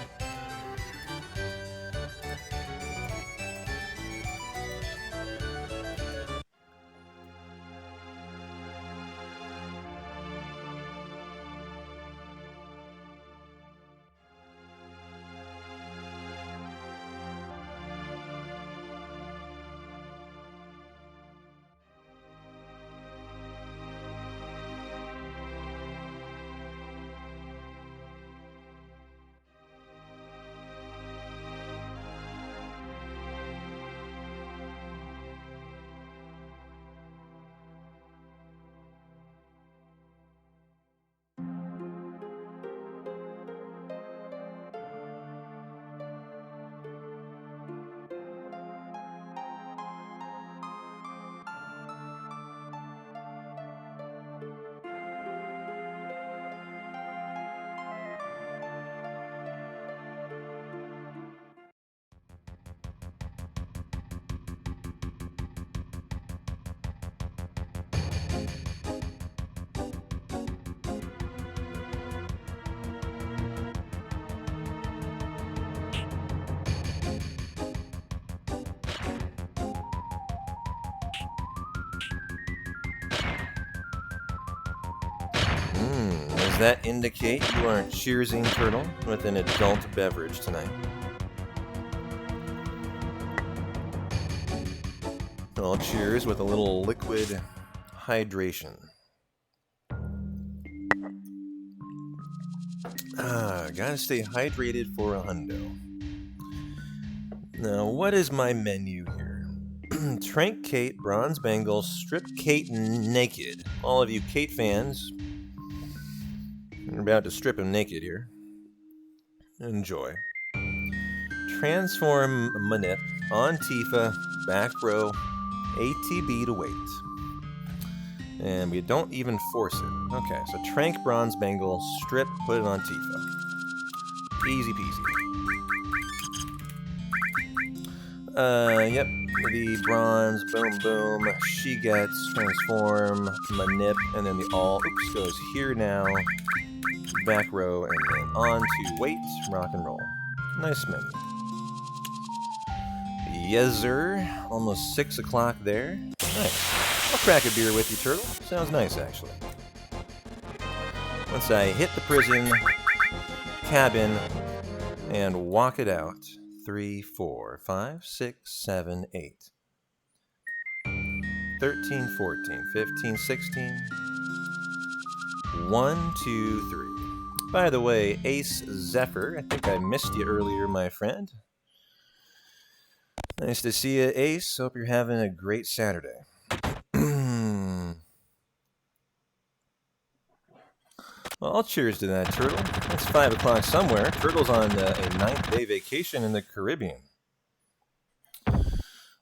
Does that indicate you are cheersing turtle with an adult beverage tonight? Well, cheers with a little liquid hydration. Gotta stay hydrated for a hundo. Now, what is my menu here? Trank Kate, Bronze Bangle, Strip Kate Naked. All of you Kate fans, we're about to strip him naked here. Enjoy. Transform Manip on Tifa, back row, ATB to wait. And we don't even force it. Okay, so Trank Bronze Bangle, strip, put it on Tifa. Easy peasy. Yep, the bronze, boom boom, she gets, transform, Manip, and then the all, oops, goes here now. Back row, and then on to wait, rock and roll. Nice menu. Yes, sir. Almost 6 o'clock there. Nice. I'll crack a beer with you, Turtle. Sounds nice, actually. Once I hit the prison cabin and walk it out. 3, 4, 5, 6, 7, 8. 13, 14, 15, 16. 1, 2, 3. By the way, Ace Zephyr, I think I missed you earlier, my friend. Nice to see you, Ace. Hope you're having a great Saturday. Well, cheers to that, Turtle. It's 5 o'clock somewhere. Turtle's on a 9th-day vacation in the Caribbean.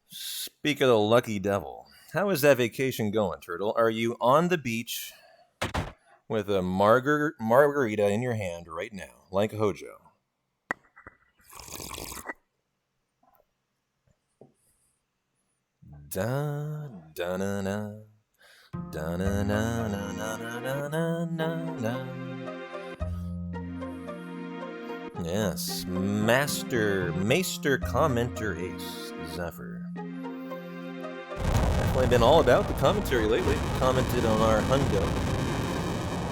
Speak of the lucky devil. How is that vacation going, Turtle? Are you on the beach with a margarita in your hand right now, like Hojo? Da da na na da na na na na na na na. Yes, Master Commenter Ace Zephyr. Definitely been all about the commentary lately. Commented on our Hundo.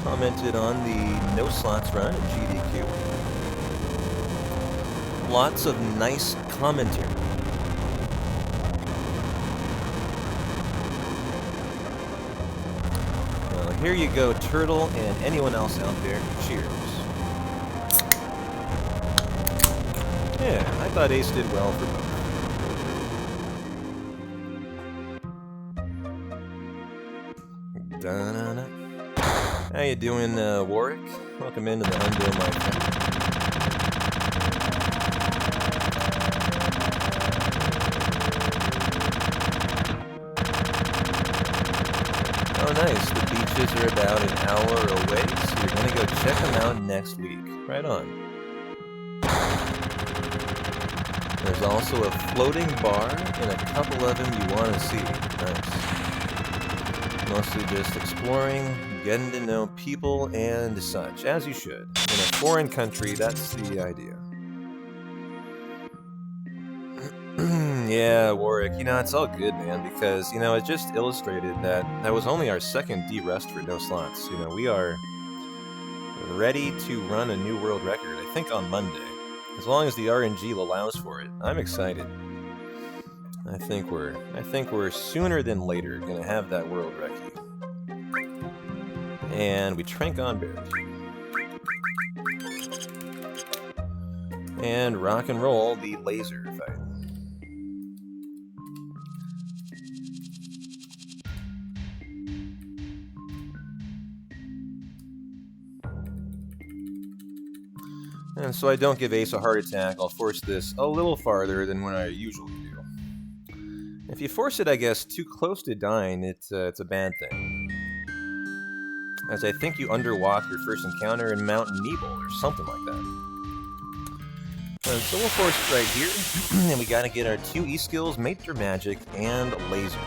Commented on the No Slots run at GDQ. Lots of nice commentary. Well, here you go, Turtle, and anyone else out there. Cheers. Yeah, I thought Ace did well for both. Da-na-na. How you doing, Warwick? Welcome into the Hundo, my friend. Oh, nice. The beaches are about an hour away, so you're gonna go check them out next week. Right on. There's also a floating bar and a couple of them you want to see. Nice. Mostly just exploring, getting to know people and such, as you should. In a foreign country, that's the idea. Yeah, Warwick, it's all good, man, because, it just illustrated that was only our second D-Rest for No Slots. We are ready to run a new world record, I think on Monday. As long as the RNG allows for it. I'm excited. I think we're sooner than later gonna have that world recce. And we trank on berry. And rock and roll the laser fight. And so I don't give Ace a heart attack, I'll force this a little farther than what I usually do. If you force it, I guess, too close to dying, it's a bad thing. As I think you underwalk your first encounter in Mount Nebel, or something like that. So we'll force it right here, and we gotta get our 2 E-skills, Maitre Magic, and Laser.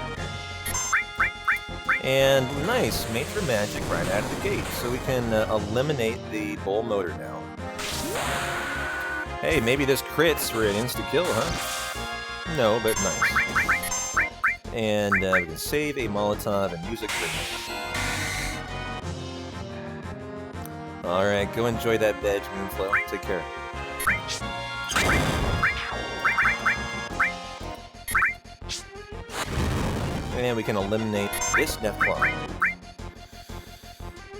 And nice, Maitre Magic right out of the gate, so we can eliminate the Bull Motor now. Hey, maybe this crits for an insta-kill, huh? No, but nice. And we can save a Molotov and use a crit. Alright, go enjoy that veg, Moonflow. Take care. And we can eliminate this Deathclaw.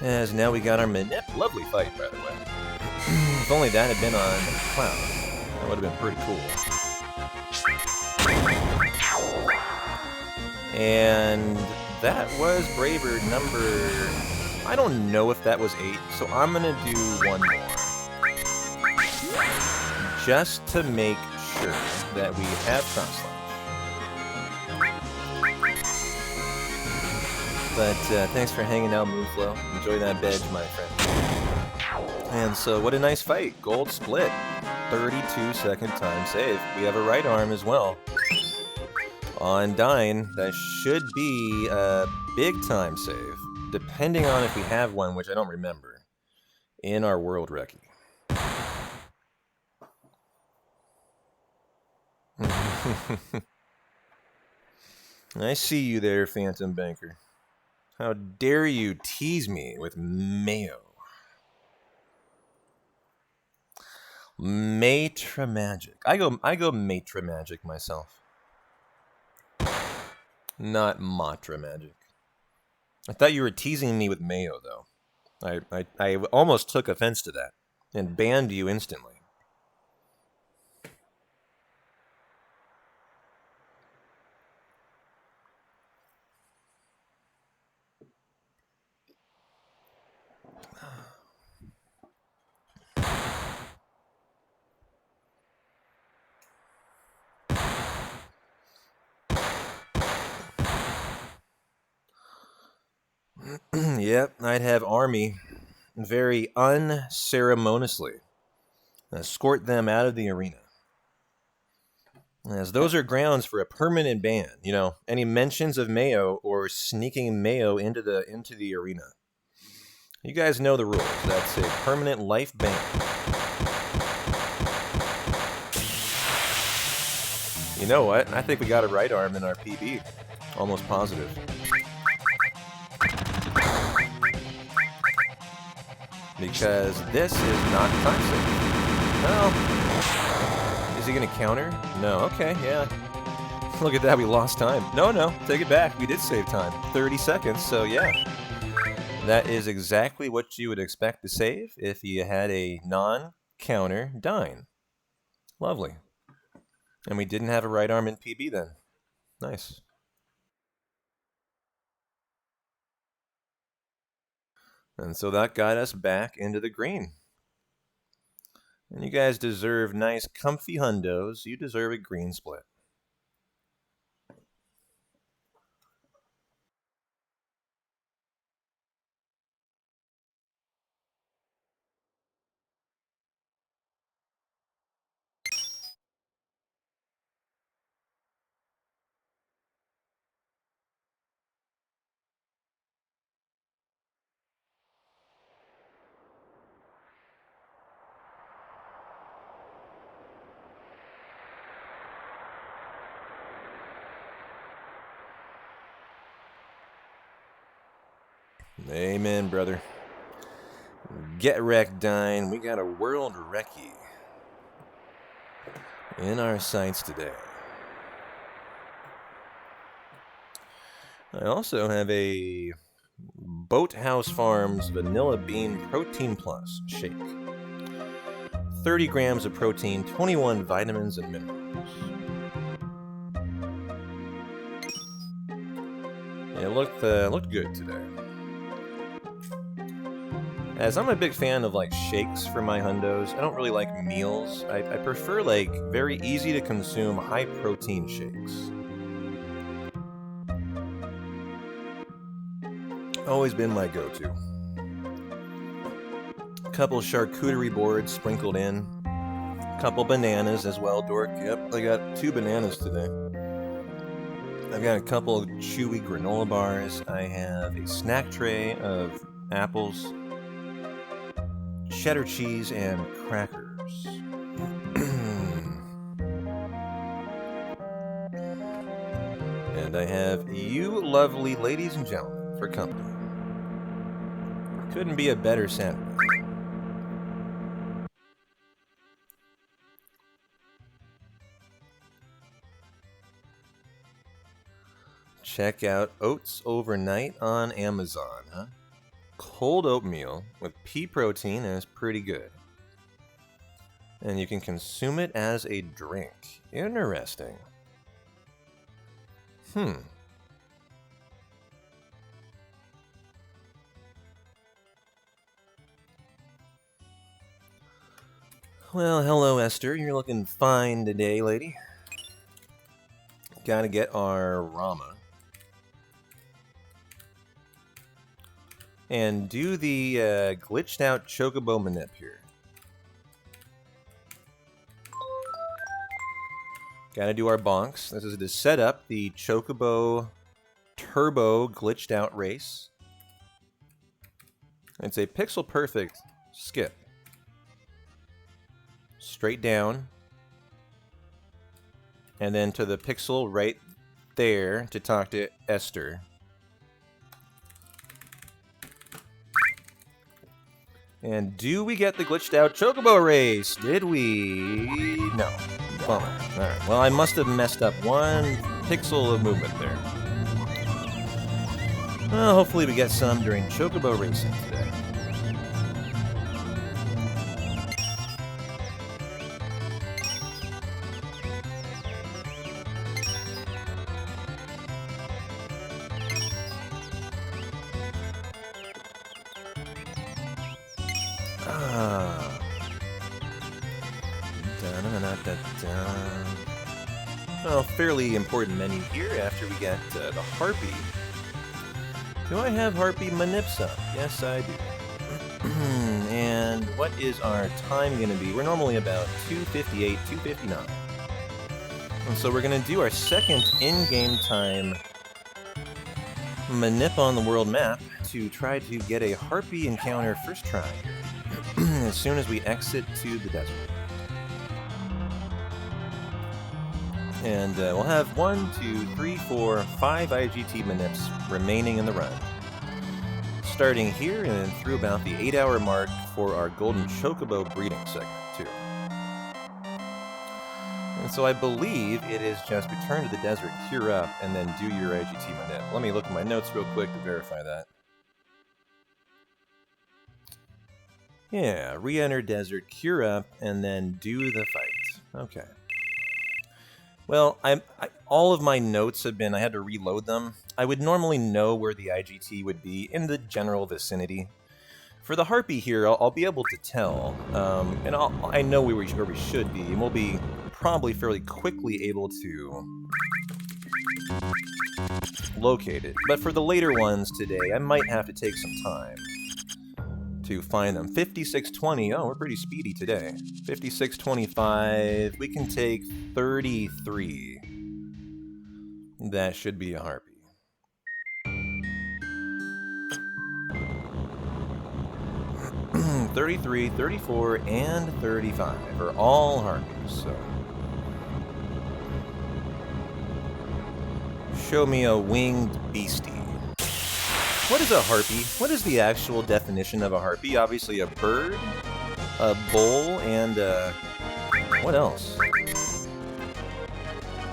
As now we got our Manip. Lovely fight, by the way. If only that had been on Cloud, that would have been pretty cool. And that was Braver number... I don't know if that was 8, so I'm gonna do one more. Just to make sure that we have Cross-Slash. But thanks for hanging out, Moonflow. Enjoy that veg, my friend. And so, what a nice fight. Gold split. 32-second time save. We have a right arm as well. On dying, that should be a big time save. Depending on if we have one, which I don't remember. In our world recce. I see you there, Phantom Banker. How dare you tease me with mayo? Maitre Magic. I go Maitre Magic myself. Not Matra magic. I thought you were teasing me with Mayo, though. I almost took offense to that and banned you instantly. Yep, I'd have Army very unceremoniously escort them out of the arena, as those are grounds for a permanent ban. You know, any mentions of Mayo or sneaking Mayo into the arena. You guys know the rules. That's a permanent life ban. You know what? I think we got a right arm in our PB. Almost positive. Because this is not toxic. Well, is he going to counter? No. Okay, yeah. Look at that, we lost time. No, take it back. We did save time. 30 seconds, so yeah. That is exactly what you would expect to save if you had a non-counter Dine. Lovely. And we didn't have a right arm in PB then. Nice. And so that got us back into the green. And you guys deserve nice, comfy hundos. You deserve a green split. Amen, brother. Get wrecked, Dine. We got a world recce in our sights today. I also have a Boathouse Farms Vanilla Bean Protein Plus shake. 30 grams of protein, 21 vitamins and minerals. It looked good today. As I'm a big fan of like shakes for my hundos, I don't really like meals. I prefer like very easy to consume high protein shakes. Always been my go-to. Couple charcuterie boards sprinkled in. Couple bananas as well, Dork. Yep, I got 2 bananas today. I've got a couple of chewy granola bars. I have a snack tray of apples, cheddar cheese, and crackers. And I have you lovely ladies and gentlemen for company. Couldn't be a better Saturday. Check out Oats Overnight on Amazon, huh? Cold oatmeal with pea protein is pretty good. And you can consume it as a drink. Interesting. Well, hello, Esther. You're looking fine today, lady. Gotta get our Rama. And do the glitched out Chocobo Manip here. Gotta do our bonks. This is to set up the Chocobo Turbo glitched out race. It's a pixel perfect skip. Straight down. And then to the pixel right there to talk to Esther. And do we get the glitched out Chocobo race? Did we? No. Bummer. Alright, well I must have messed up one pixel of movement there. Well, hopefully we get some during Chocobo Racing today. Well, fairly important menu here after we get the Harpy. Do I have Harpy Manip up? Yes, I do. And what is our time going to be? We're normally about 2:58, 2:59. And so we're going to do our second in-game time Manip on the world map to try to get a Harpy encounter first try as soon as we exit to the desert. And we'll have 1, 2, 3, 4, 5 IGT Manips remaining in the run. Starting here and then through about the 8-hour mark for our Golden Chocobo breeding segment, too. And so I believe it is just return to the desert, cure up, and then do your IGT Manip. Let me look at my notes real quick to verify that. Yeah, re-enter desert, cure up, and then do the fight. Okay. Well, all of my notes have been, I had to reload them. I would normally know where the IGT would be in the general vicinity. For the Harpy here, I'll be able to tell, and I know where we should be, and we'll be probably fairly quickly able to locate it. But for the later ones today, I might have to take some time to find them. 5620, oh, we're pretty speedy today. 5625, we can take 33. That should be a Harpy. $33, $34, and $35 are all Harpies, so. Show me a winged beastie. What is a Harpy? What is the actual definition of a Harpy? Obviously a bird, a bull, and what else?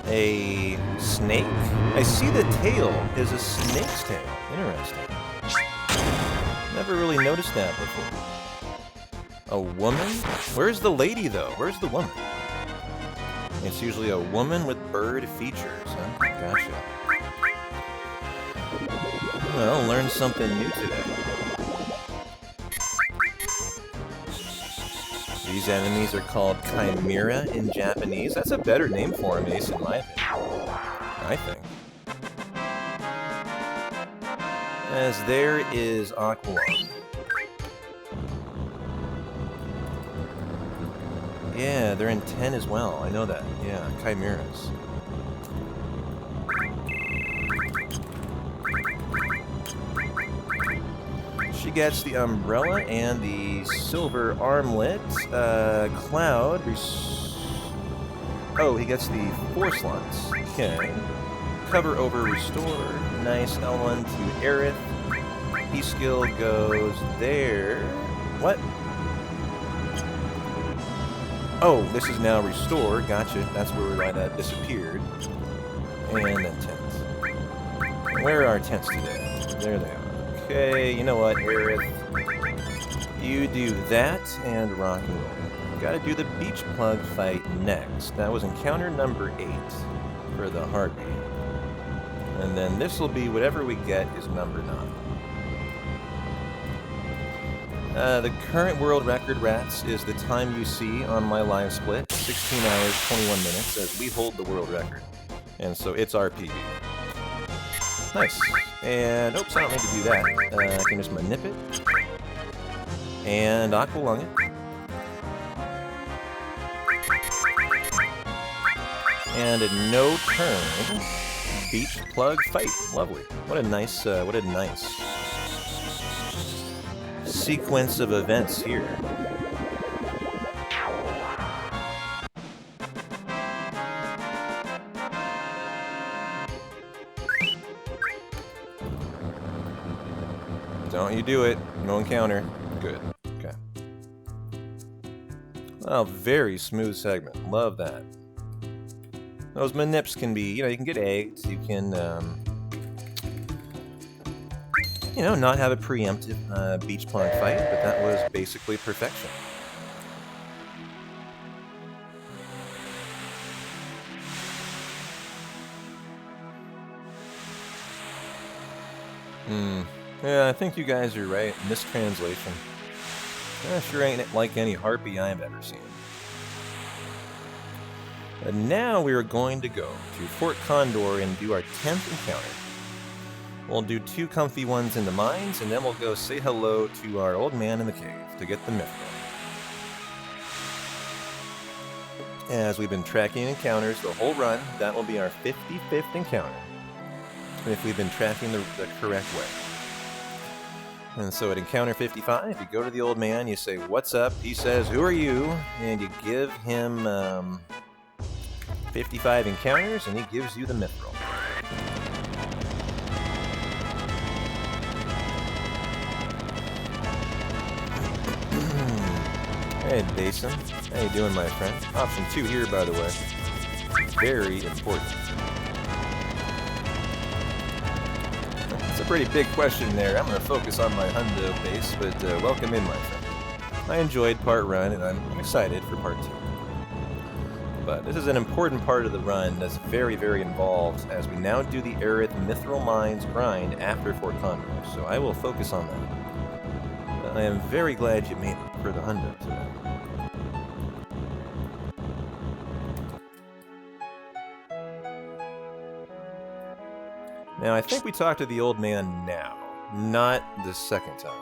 A snake? I see the tail is a snake's tail. Interesting. Never really noticed that before. A woman? Where's the lady, though? Where's the woman? It's usually a woman with bird features, huh? Gotcha. Well, learned something new today. These enemies are called Chimera in Japanese. That's a better name for them, Ace, in my opinion. I think. As there is Aqualung. Yeah, they're in 10 as well. I know that. Yeah, Chimeras. She gets the umbrella and the silver armlet. Cloud. Oh, he gets the 4 slots. Okay. Cover over restore. Nice. L1 to Aerith. E-skill goes there. What? Oh, this is now restore. Gotcha. That's where that disappeared. And then tents. Where are our tents today? There they are. Okay, you know what, Aerith? You do that and rock and roll. Gotta do the beach plug fight next. That was encounter number 8 for the Harpy. And then this will be whatever we get is number 9. The current world record, rats, is the time you see on my live split, 16 hours, 21 minutes, as we hold the world record. And so it's our PB. Nice. And, oops, I don't need to do that. I can just manip it. And Aqualung it. And a no turn beach plug fight. Lovely. What a nice sequence of events here. Don't you do it. No encounter. Good. Okay. Oh, very smooth segment. Love that. Those manips can be, you can get eggs, you can you know, not have a preemptive beach pond fight, but that was basically perfection. Yeah, I think you guys are right. Mistranslation. Sure ain't like any harpy I've ever seen. And now we are going to go to Fort Condor and do our 10th encounter. We'll do 2 comfy ones in the mines, and then we'll go say hello to our old man in the cave to get the mythical. As we've been tracking encounters the whole run, that will be our 55th encounter, if we've been tracking the correct way. And so at encounter 55, you go to the old man, you say, "What's up?" He says, "Who are you?" And you give him 55 encounters, and he gives you the mithril. Hey, Dason. How you doing, my friend? Option 2 here, by the way. Very important. It's a pretty big question there. I'm going to focus on my hundo base, but welcome in, my friend. I enjoyed part 1, and I'm excited for part 2. But this is an important part of the run that's very, very involved, as we now do the Aerith Mithril Mines grind after Fort Condor, so I will focus on that. I am very glad you made it for the hundo today. Now, I think we talked to the old man now, not the second time.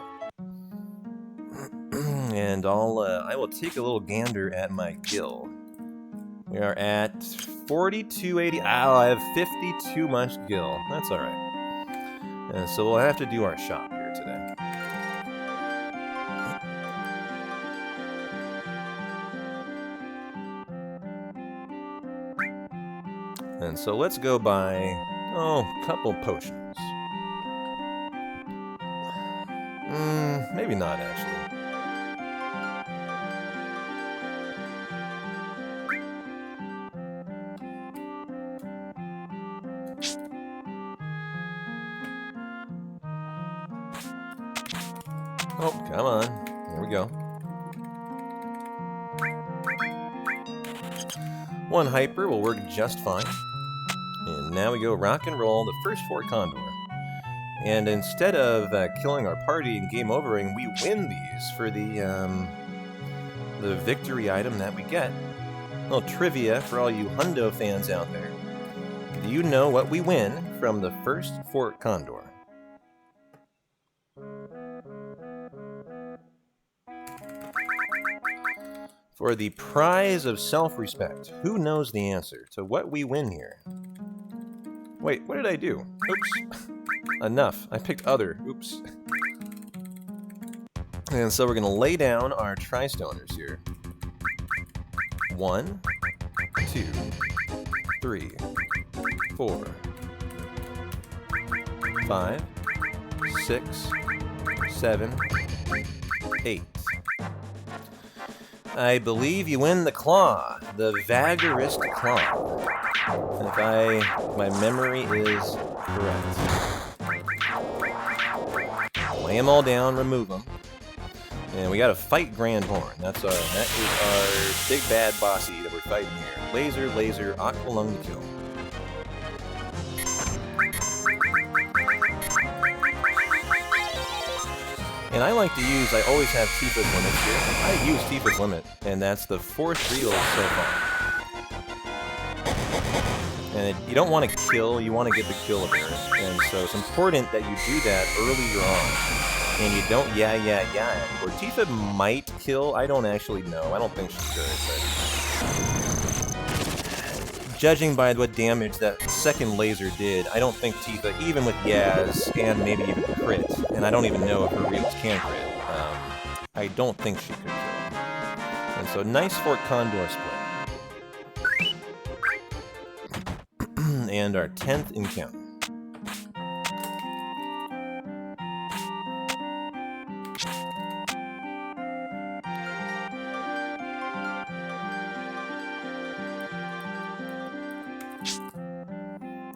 And I will take a little gander at my guild. We are at 4280. Oh, I have 52 much gil. That's alright. And so we'll have to do our shop here today. And so let's go buy, a couple potions. Maybe not, actually. Oh, come on. Here we go. 1 hyper will work just fine. And now we go rock and roll the first Fort Condor. And instead of killing our party and game overing, we win these for the victory item that we get. A little trivia for all you hundo fans out there. Do you know what we win from the first Fort Condor? For the prize of self-respect, who knows the answer to what we win here? Wait, what did I do? Oops. Enough. I picked other. Oops. And so we're going to lay down our tri-stoners here. 1, 2, 3, 4, 5, 6, 7, 8. I believe you win the claw, the Vagarist claw. If my memory is correct. Lay them all down, remove them. And we gotta fight Grandhorn. That is our big bad bossy that we're fighting here. Laser, laser, Aqualung to kill. And I like to use, I always have Tifa's Limit here. I use Tifa's Limit, and that's the 4th reel so far. And you don't want to kill, you want to get the kill of Aerith. And so it's important that you do that earlier on. And you don't or Tifa might kill, I don't actually know. I don't think she could, but judging by what damage that second laser did, I don't think Tifa, even with Yaz, and maybe even crit, and I don't even know if her reels can crit, I don't think she could kill. And so nice Fort Condor split. And our 10th encounter.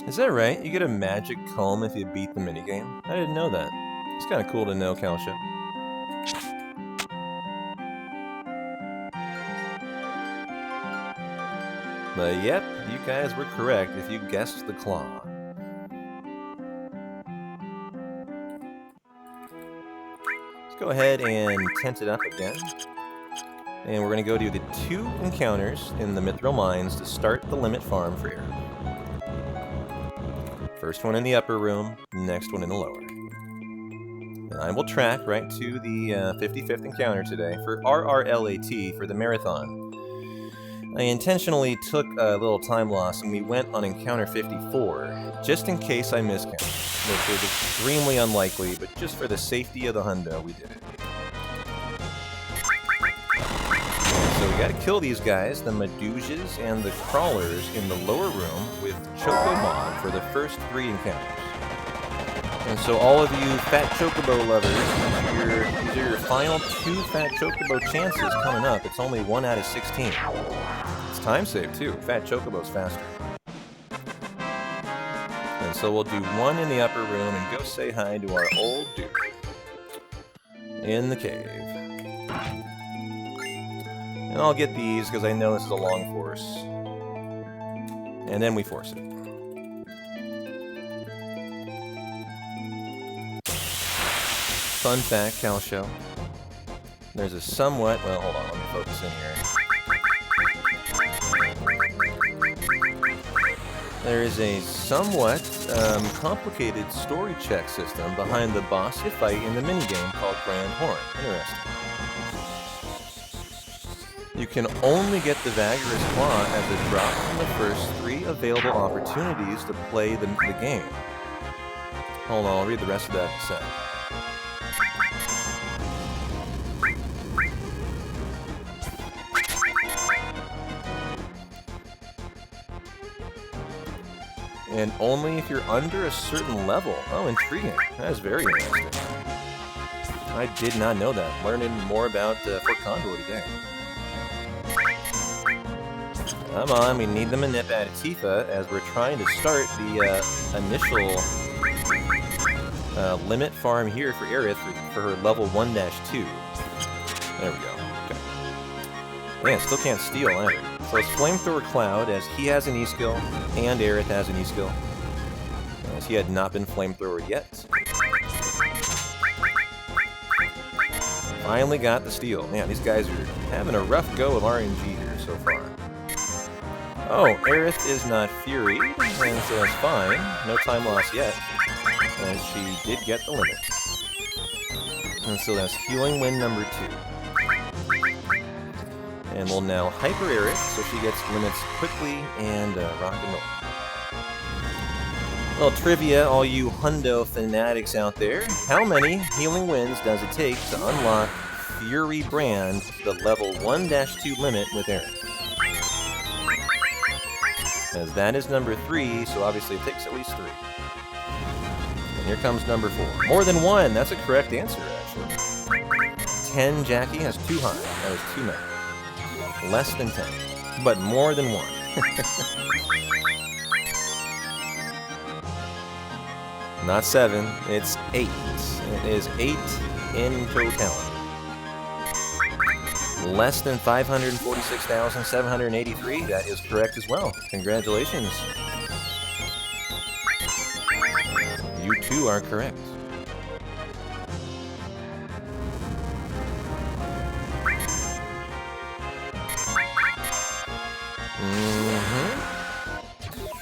Is that right? You get a magic comb if you beat the minigame? I didn't know that. It's kind of cool to know, Calcia. But yep, you guys were correct if you guessed the claw. Let's go ahead and tent it up again. And we're going to go do the 2 encounters in the Mithril Mines to start the limit farm for Eric. First one in the upper room, next one in the lower. And I will track right to the 55th encounter today for RRLAT for the marathon. I intentionally took a little time loss and we went on encounter 54, just in case I miscount, which is extremely unlikely, but just for the safety of the hundo, we did it. So we gotta kill these guys, the Meduses and the Crawlers, in the lower room with Choco Mob for the first 3 encounters. And so all of you Fat Chocobo lovers, these are your final 2 Fat Chocobo chances coming up. It's only 1 out of 16. It's time save too. Fat Chocobo's faster. And so we'll do 1 in the upper room and go say hi to our old dude in the cave. And I'll get these because I know this is a long force. And then we force it. Fun fact, Cal Show. There's a somewhat, well, hold on, let me focus in here. There is a somewhat complicated story check system behind the boss you fight in the minigame called Grand Horn. Interesting. You can only get the Vagorous Claw as a drop from the first 3 available opportunities to play the game. Hold on, I'll read the rest of that in a sec. And only if you're under a certain level. Oh, intriguing. That is very interesting. I did not know that. Learning more about Fort Condor today. Come on, we need the Manip at Tifa as we're trying to start the initial limit farm here for Aerith for her level 1-2. There we go. Okay. Man, still can't steal either. So it's Flamethrower Cloud, as he has an E-skill, and Aerith has an E-skill, as he had not been Flamethrowered yet. Finally got the steal. Man, these guys are having a rough go of RNG here so far. Oh, Aerith is not Fury, and so that's fine. No time loss yet, as she did get the limit. And so that's Healing Wind number 2. And we'll now Hyper Aerith, so she gets limits quickly and rock and roll. Well, trivia, all you hundo fanatics out there. How many Healing Winds does it take to unlock Fury Brand, the level 1-2 limit with Aerith? As that is number 3, so obviously it takes at least 3. And here comes number 4. More than 1, that's a correct answer, actually. 10, Jackie has too high. That was too many. Less than 10, but more than 1. Not 7, it's 8. It is 8 in totality. Less than 546,783, that is correct as well. Congratulations. You too are correct.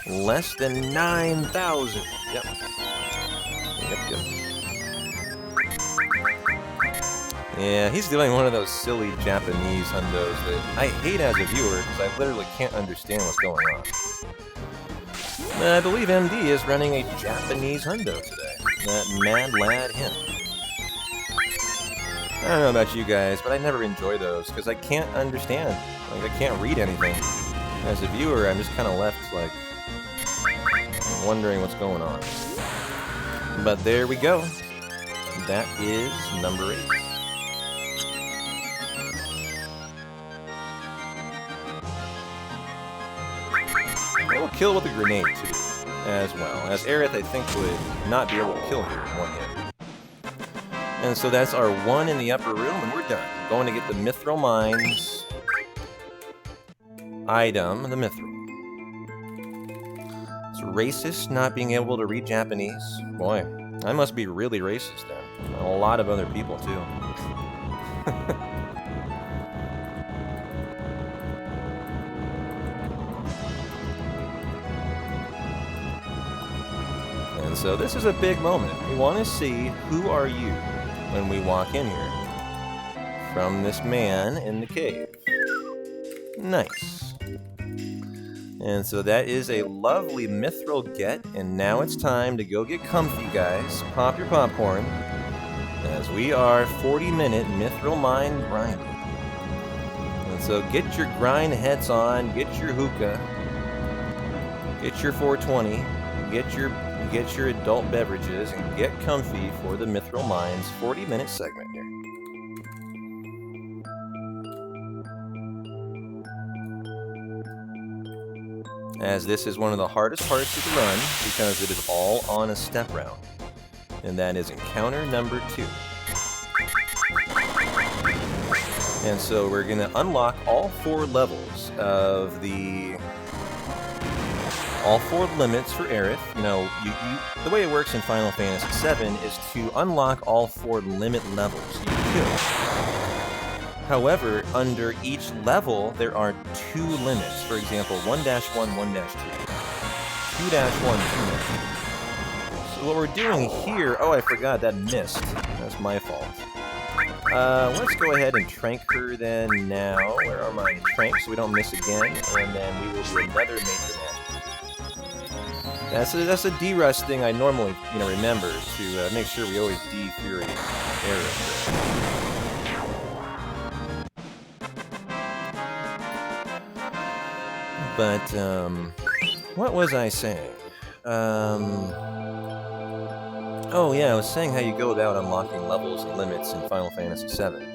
Less than 9,000. Yep. Yeah, he's doing one of those silly Japanese hundos that I hate as a viewer because I literally can't understand what's going on. I believe MD is running a Japanese hundo today. That mad lad him. I don't know about you guys, but I never enjoy those because I can't understand. Like, I can't read anything. As a viewer, I'm just kind of left, like, wondering what's going on. But there we go. That is number 8. We'll kill with a grenade too, as well. As Aerith, I think, would not be able to kill her in one hit. And so that's our 1 in the upper room, and we're done. Going to get the Mithril Mines item, the Mithril. It's racist not being able to read Japanese. Boy, I must be really racist then. And a lot of other people too. And so this is a big moment. We want to see who are you when we walk in here from this man in the cave. Nice. And so that is a lovely mithril get, and now it's time to go get comfy, guys. Pop your popcorn, as we are 40-minute mithril mine grinding. And so get your grind heads on, get your hookah, get your 420, get your adult beverages, and get comfy for the Mithril Mines 40-minute segment here. As this is one of the hardest parts of the run because it is all on a step round. And that is encounter number 2. And so we're going to unlock all 4 levels of all 4 limits for Aerith. You know, the way it works in Final Fantasy VII is to unlock all 4 limit levels you kill. However, under each level, there are 2 limits. For example, 1-1, 1-2, 2-1, 2-. So what we're doing here... Oh, I forgot, that missed. That's my fault. Let's go ahead and trank her then now. Where are my tranks so we don't miss again? And then we will do another major magic. That's a D-Rust thing I normally, remember to make sure we always D-Fury Aerith. But, what was I saying? Oh yeah, I was saying how you go about unlocking levels and limits in Final Fantasy VII,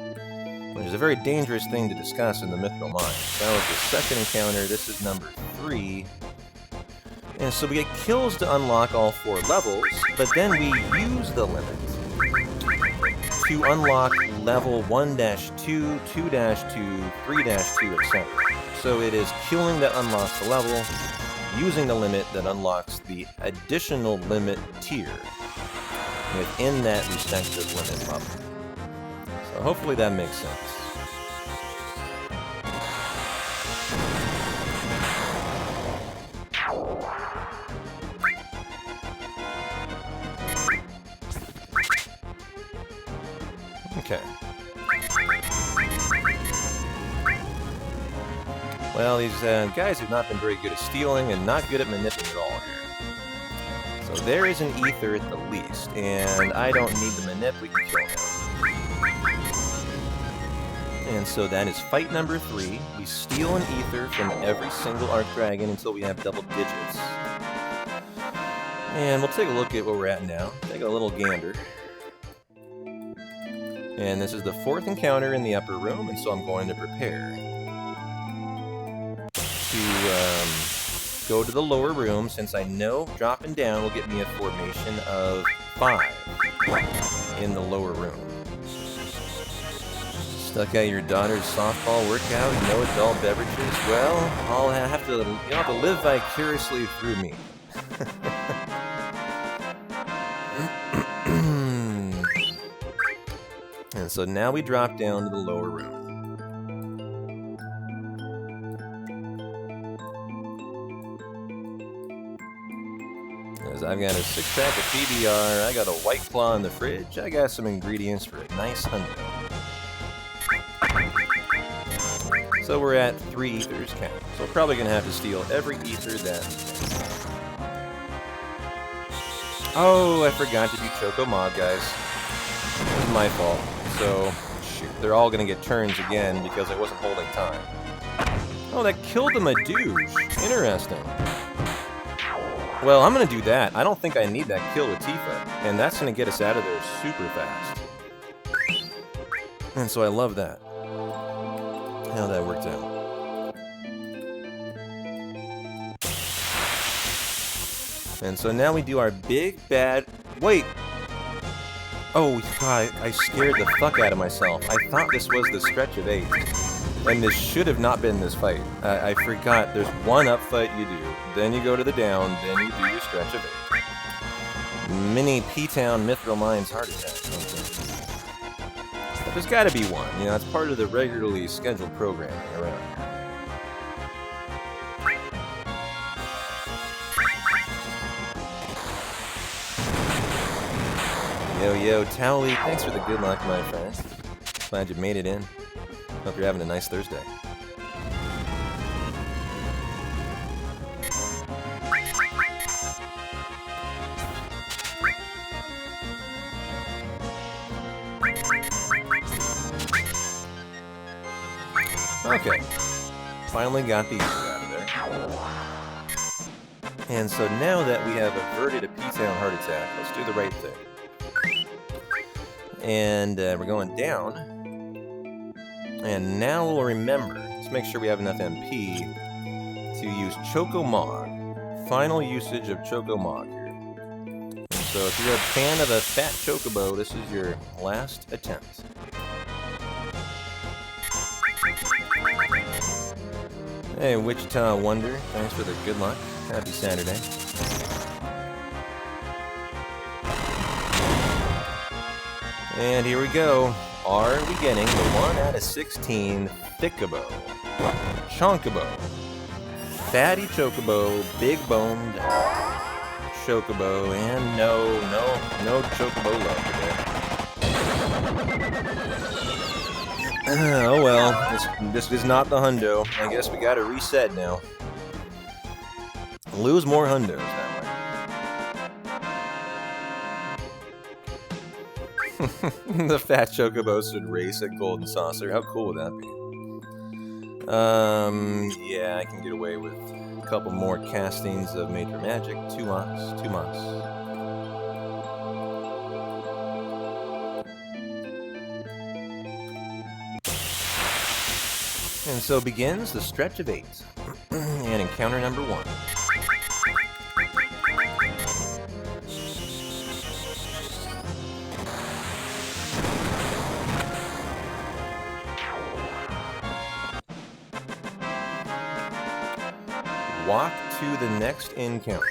which is a very dangerous thing to discuss in the Mithril Mines. That was the second encounter, this is number 3. And so we get kills to unlock all 4 levels, but then we use the limit to unlock level 1-2, 2-2, 3-2, etc. So it is killing that unlocks the level, using the limit that unlocks the additional limit tier within that respective limit level. So hopefully that makes sense. Okay. Well, these guys have not been very good at stealing and not good at manipulating at all here. So there is an ether at the least, and I don't need the manip, we can kill him. And so that is fight number 3. We steal an ether from every single Arc Dragon until we have double digits. And we'll take a look at where we're at now. Take a little gander. And this is the 4th encounter in the upper room, and so I'm going to prepare to go to the lower room, since I know dropping down will get me a formation of 5 in the lower room. Stuck at your daughter's softball workout, no adult beverages? Well, you'll have to live vicariously through me. And so now we drop down to the lower room. As I've got a 6-pack of PBR, I got a White Claw in the fridge, I got some ingredients for a nice hundo. So we're at 3 ethers count. So we're probably going to have to steal every ether that... Oh, I forgot to do Choco Mob, guys. It was my fault. So, shoot, they're all gonna get turns again because I wasn't holding time. Oh, that killed the Madouge. Interesting. Well, I'm gonna do that. I don't think I need that kill with Tifa, and that's gonna get us out of there super fast. And so I love that. How that worked out. And so now we do our big bad... Wait! Oh, God, I scared the fuck out of myself. I thought this was the stretch of 8. And this should have not been this fight. I forgot there's one up fight you do, then you go to the down, then you do your stretch of 8. Mini P-Town Mithril Mines Heart Attack. But there's gotta be one. You know, it's part of the regularly scheduled programming around here. Yo, Towley, thanks for the good luck, my friend. Glad you made it in. Hope you're having a nice Thursday. Okay, finally got these out of there. And so now that we have averted a P-Town heart attack, let's do the right thing. And we're going down. And now we'll remember, let's make sure we have enough MP to use Choco Mog. Final usage of Choco Mog here. And so if you're a fan of a fat chocobo, this is your last attempt. Hey, Wichita Wonder, thanks for the good luck. Happy Saturday. And here we go. Are we getting the 1 out of 16 Thickabo, Chonkabo, Fatty Chocobo, Big Boned Chocobo, and no Chocobo love today. Oh well, this is not the hundo. I guess we gotta reset now. Lose more hundos that way. The fat chocobos should race at Golden Saucer. How cool would that be? Yeah, I can get away with a couple more castings of Major Magic. 2 months. And so begins the stretch of 8. And encounter number 1. Walk to the next encounter.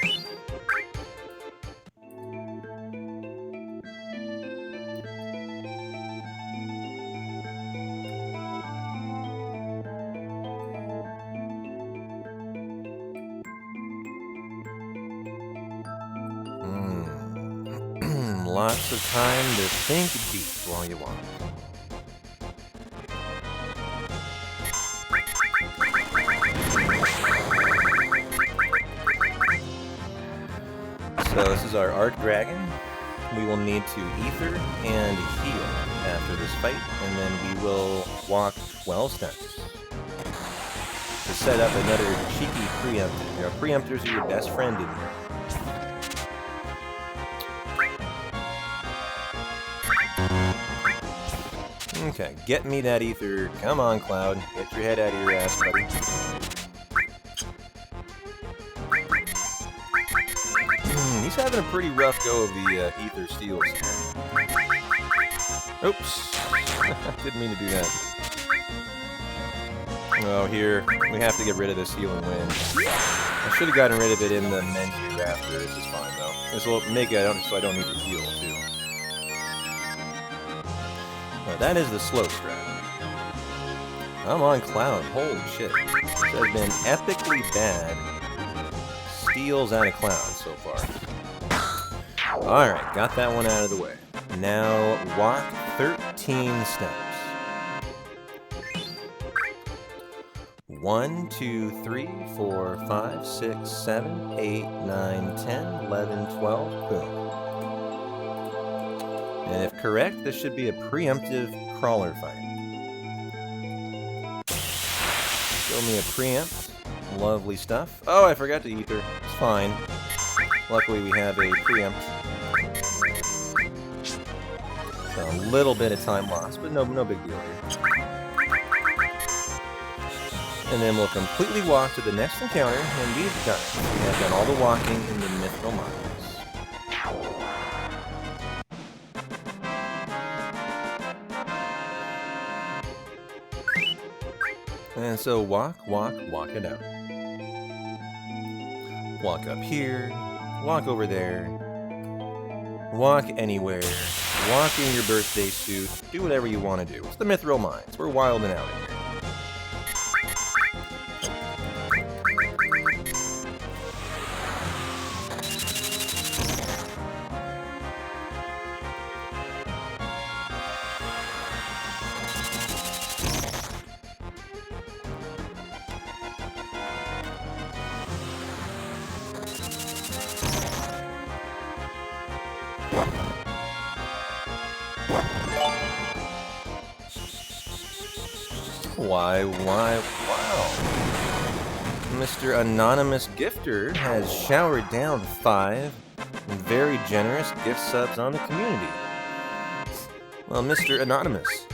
Lots of time to think deep while you walk. So this is our Arc Dragon. We will need to Ether and heal after this fight, and then we will walk 12 steps to set up another cheeky preemptor. You know, preemptors are your best friend in here. Okay, get me that Ether. Come on, Cloud. Get your head out of your ass, buddy. He's having a pretty rough go of the Ether Steals here. Oops. Didn't mean to do that. Oh, here. We have to get rid of this Healing Wind. I should have gotten rid of it in the menu after. This is fine, though. This will make it so I don't need to heal, too. Well, that is the slow strat. I'm on Cloud. Holy shit. This has been epically bad steals out of Cloud so far. Alright, got that one out of the way. Now, walk 13 steps. 1, 2, 3, 4, 5, 6, 7, 8, 9, 10, 11, 12. Boom. And if correct, this should be a preemptive crawler fight. Show me a preempt. Lovely stuff. Oh, I forgot to Ether. It's fine. Luckily, we have a preempt. So a little bit of time lost, but no big deal here. And then we'll completely walk to the next encounter, and we've done it. We have done all the walking in the Mithril Mines. And so walk it out. Walk up here, walk over there, walk anywhere, walk in your birthday suit, do whatever you want to do. It's the Mithril Mines. We're wilding out in here. Wow. Mr. Anonymous Gifter has showered down 5 very generous gift subs on the community. Well, Mr. Anonymous.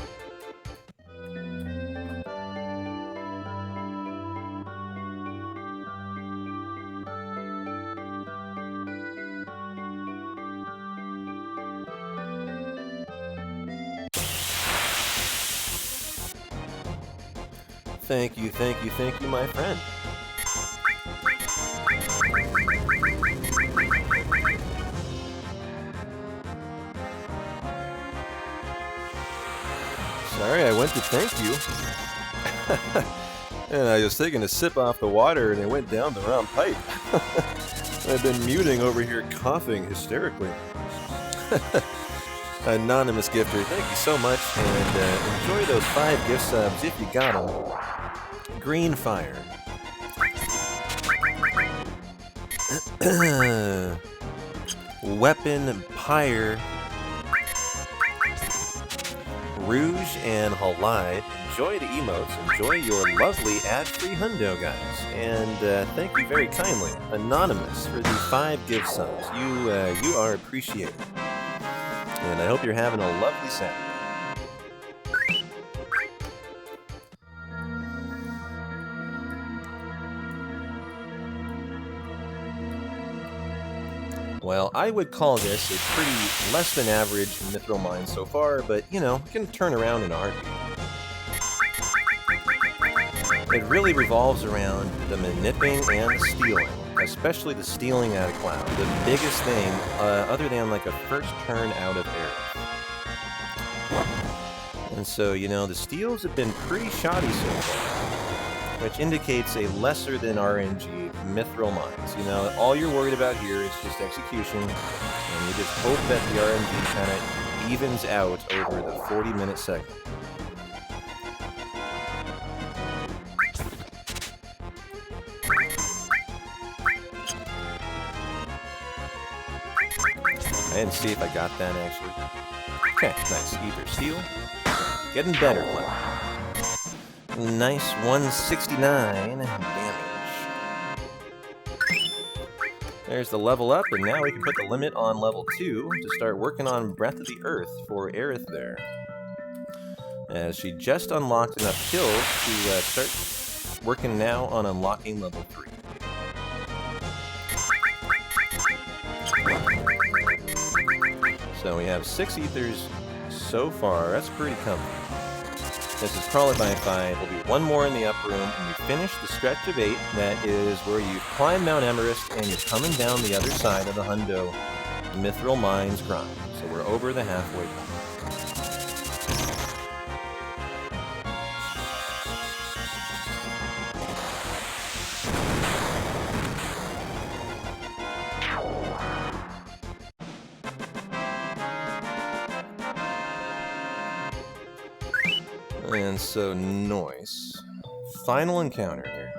Thank you, my friend. Sorry, I went to thank you. And I was taking a sip off the water and it went down the wrong pipe. I've been muting over here coughing hysterically. Anonymous Gifter, thank you so much, and enjoy those 5 gift subs if you got them. Green Fire. Weapon Pyre. Rouge and Halide. Enjoy the emotes. Enjoy your lovely ad-free hundo, guys. And thank you very kindly, Anonymous, for the 5 gift subs. You are appreciated. And I hope you're having a lovely Saturday. Well, I would call this a pretty less than average Mithril Mine so far, but, you know, it can turn around in a heartbeat. It really revolves around the manipping and the stealing, especially the stealing out of Cloud. The biggest thing, other than like a first turn out of air. And so, you know, the steals have been pretty shoddy so far, which indicates a lesser than RNG Mithril Mines. You know, all you're worried about here is just execution, and you just hope that the RNG kind of evens out over the 40-minute segment. I didn't see if I got that, actually. Okay, nice. Ether Steel. Getting better, Cloud. Nice 169 damage. There's the level up, and now we can put the limit on level 2 to start working on Breath of the Earth for Aerith there. As she just unlocked enough kills to start working now on unlocking level 3. So we have 6 ethers so far. That's pretty comfy. This is Crawler by 5. There'll be 1 more in the up room, and we finish the stretch of 8. That is where you climb Mount Everest, and you're coming down the other side of the Hundo Mithril Mines grind. So we're over the halfway point. And so, noise. Final encounter here.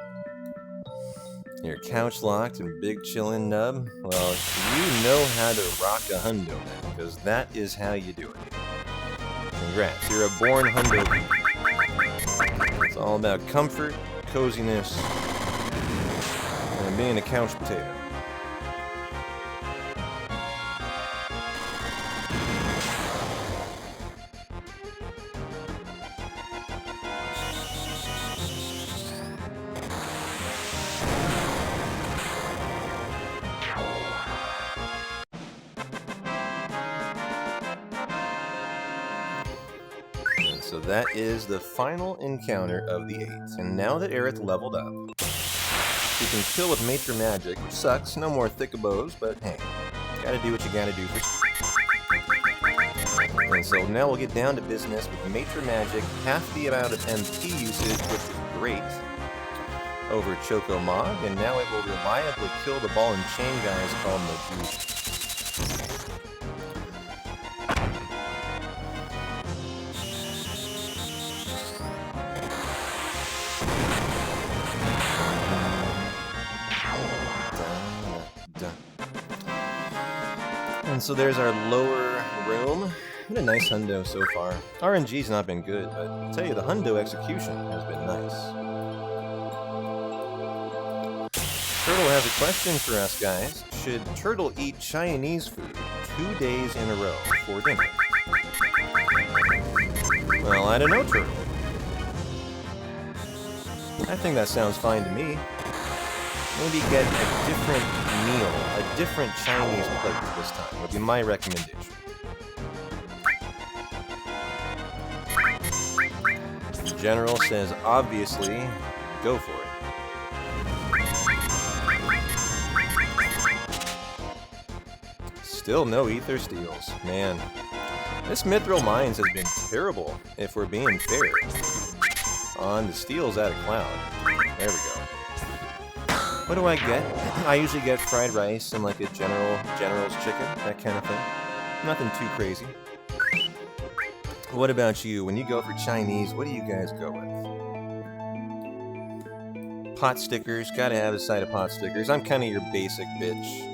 You're couch locked and big chillin' nub. Well, you know how to rock a hundo then, because that is how you do it. Congrats, you're a born hundo. It's all about comfort, coziness, and being a couch potato. so that is the final encounter of the 8. And now that Aerith leveled up, she can kill with Maitre Magic, which sucks. No more Thickabos, but hey, gotta do what you gotta do for. And so now we'll get down to business with Maitre Magic, half the amount of MP usage, which is great, over Choco Mog, and now it will reliably kill the ball and chain guys called Magu. And so there's our lower room. What a nice hundo so far. RNG's not been good, but I'll tell you, the hundo execution has been nice. Turtle has a question for us, guys. Should Turtle eat Chinese food 2 days in a row for dinner? Well, I don't know, Turtle. I think that sounds fine to me. Maybe get a different meal, a different Chinese plate this time, would be my recommendation. General says, obviously, go for it. Still no Ether Steals. Man, this Mithril Mines has been terrible, if we're being fair. On the steals out of Cloud. There we go. What do I get? I usually get fried rice and like a general's chicken, that kind of thing. Nothing too crazy. What about you? When you go for Chinese, what do you guys go with? Pot stickers. Gotta have a side of pot stickers. I'm kind of your basic bitch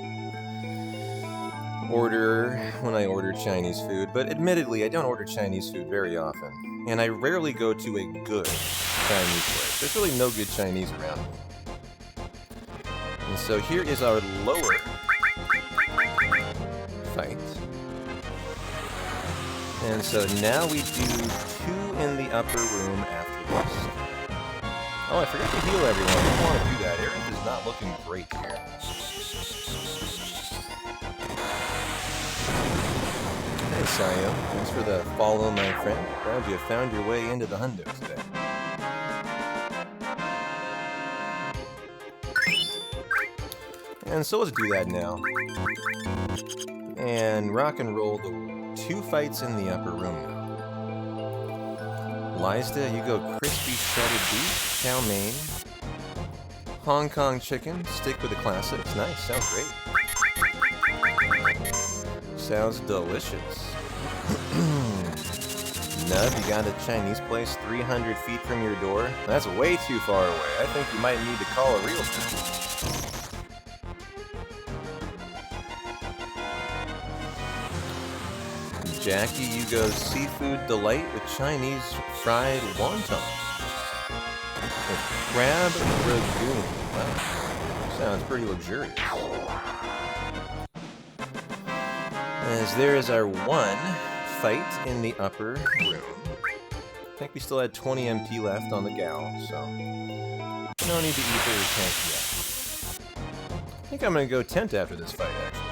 orderer when I order Chinese food, but admittedly, I don't order Chinese food very often. And I rarely go to a good Chinese place. There's really no good Chinese around. And so here is our lower fight. And so now we do 2 in the upper room after this. Oh, I forgot to heal everyone. I don't want to do that. Aerith is not looking great here. Hey, Sayo. Thanks for the follow, my friend. Glad you have found your way into the hundo today. And so let's do that now. And rock and roll the 2 fights in the upper room now. Lysda, you go crispy shredded beef, chow mein, Hong Kong chicken, stick with the classics. Nice, sounds great. Sounds delicious. Nub, you got a Chinese place 300 feet from your door? That's way too far away. I think you might need to call a realtor. Jackie, you go seafood delight with Chinese fried wonton. With crab ragoon. Wow. Sounds pretty luxurious. As there is our 1 fight in the upper room. I think we still had 20 MP left on the gal, so no need to ether or tank yet. I think I'm gonna go tent after this fight, actually.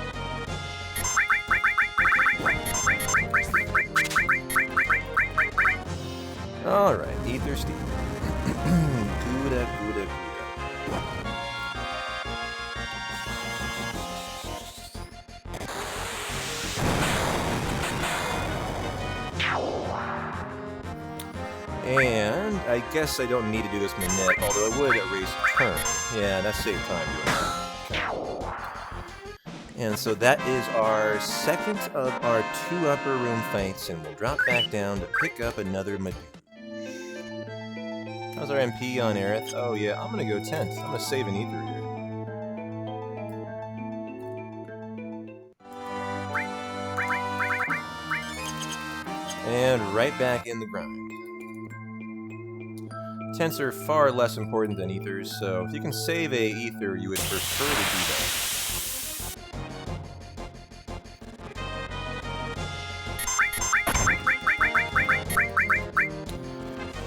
Alright, Ether Steel. Gouda, Gouda, Gouda. And I guess I don't need to do this Manip, although I would erase turn. Yeah, that saved time doing that. Okay. And so that is our second of our 2 upper room fights, and we'll drop back down to pick up another Magu. How's our MP on Aerith? Oh yeah, I'm gonna go 10th. I'm gonna save an ether here. And right back in the grind. 10s are far less important than ethers, so if you can save a ether, you would prefer to do that.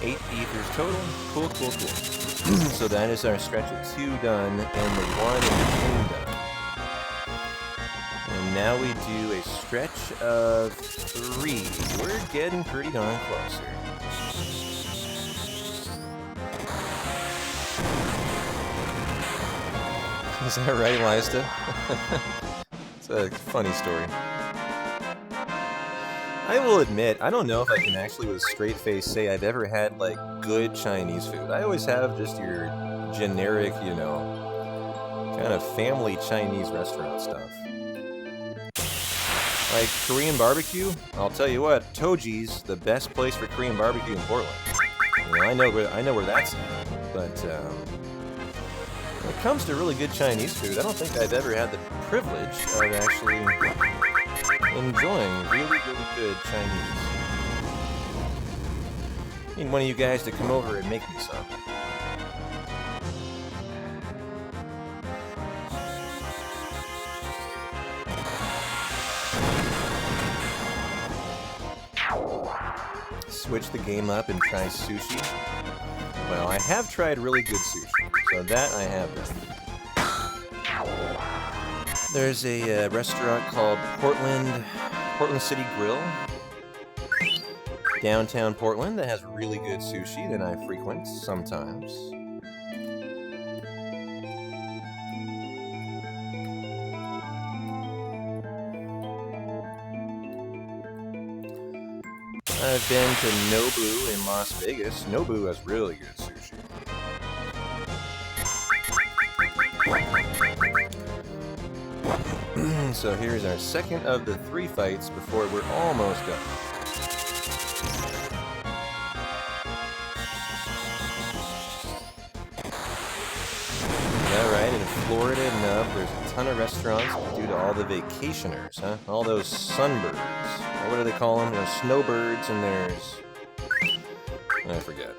8 ethers total. Cool, cool, cool. So that is our stretch of 2 done, and the 1 in between done. And now we do a stretch of 3. We're getting pretty darn closer. Is that right, Liza? It's a funny story. I will admit, I don't know if I can actually with a straight face say I've ever had, like, good Chinese food. I always have just your generic, you know, kind of family Chinese restaurant stuff. Like Korean barbecue, I'll tell you what, Toji's the best place for Korean barbecue in Portland. You know, I know where that's at, but when it comes to really good Chinese food, I don't think I've ever had the privilege of actually enjoying really, really good Chinese. I need one of you guys to come over and make me some. Switch the game up and try sushi. Well, I have tried really good sushi, so that I have done. There's a restaurant called Portland City Grill, downtown Portland, that has really good sushi that I frequent sometimes. I've been to Nobu in Las Vegas. Nobu has really good sushi. So here's our second of the 3 fights before we're almost done. Alright, in Florida enough, there's a ton of restaurants due to all the vacationers, huh? All those sunbirds. Or what do they call them? There's snowbirds and there's... I forget.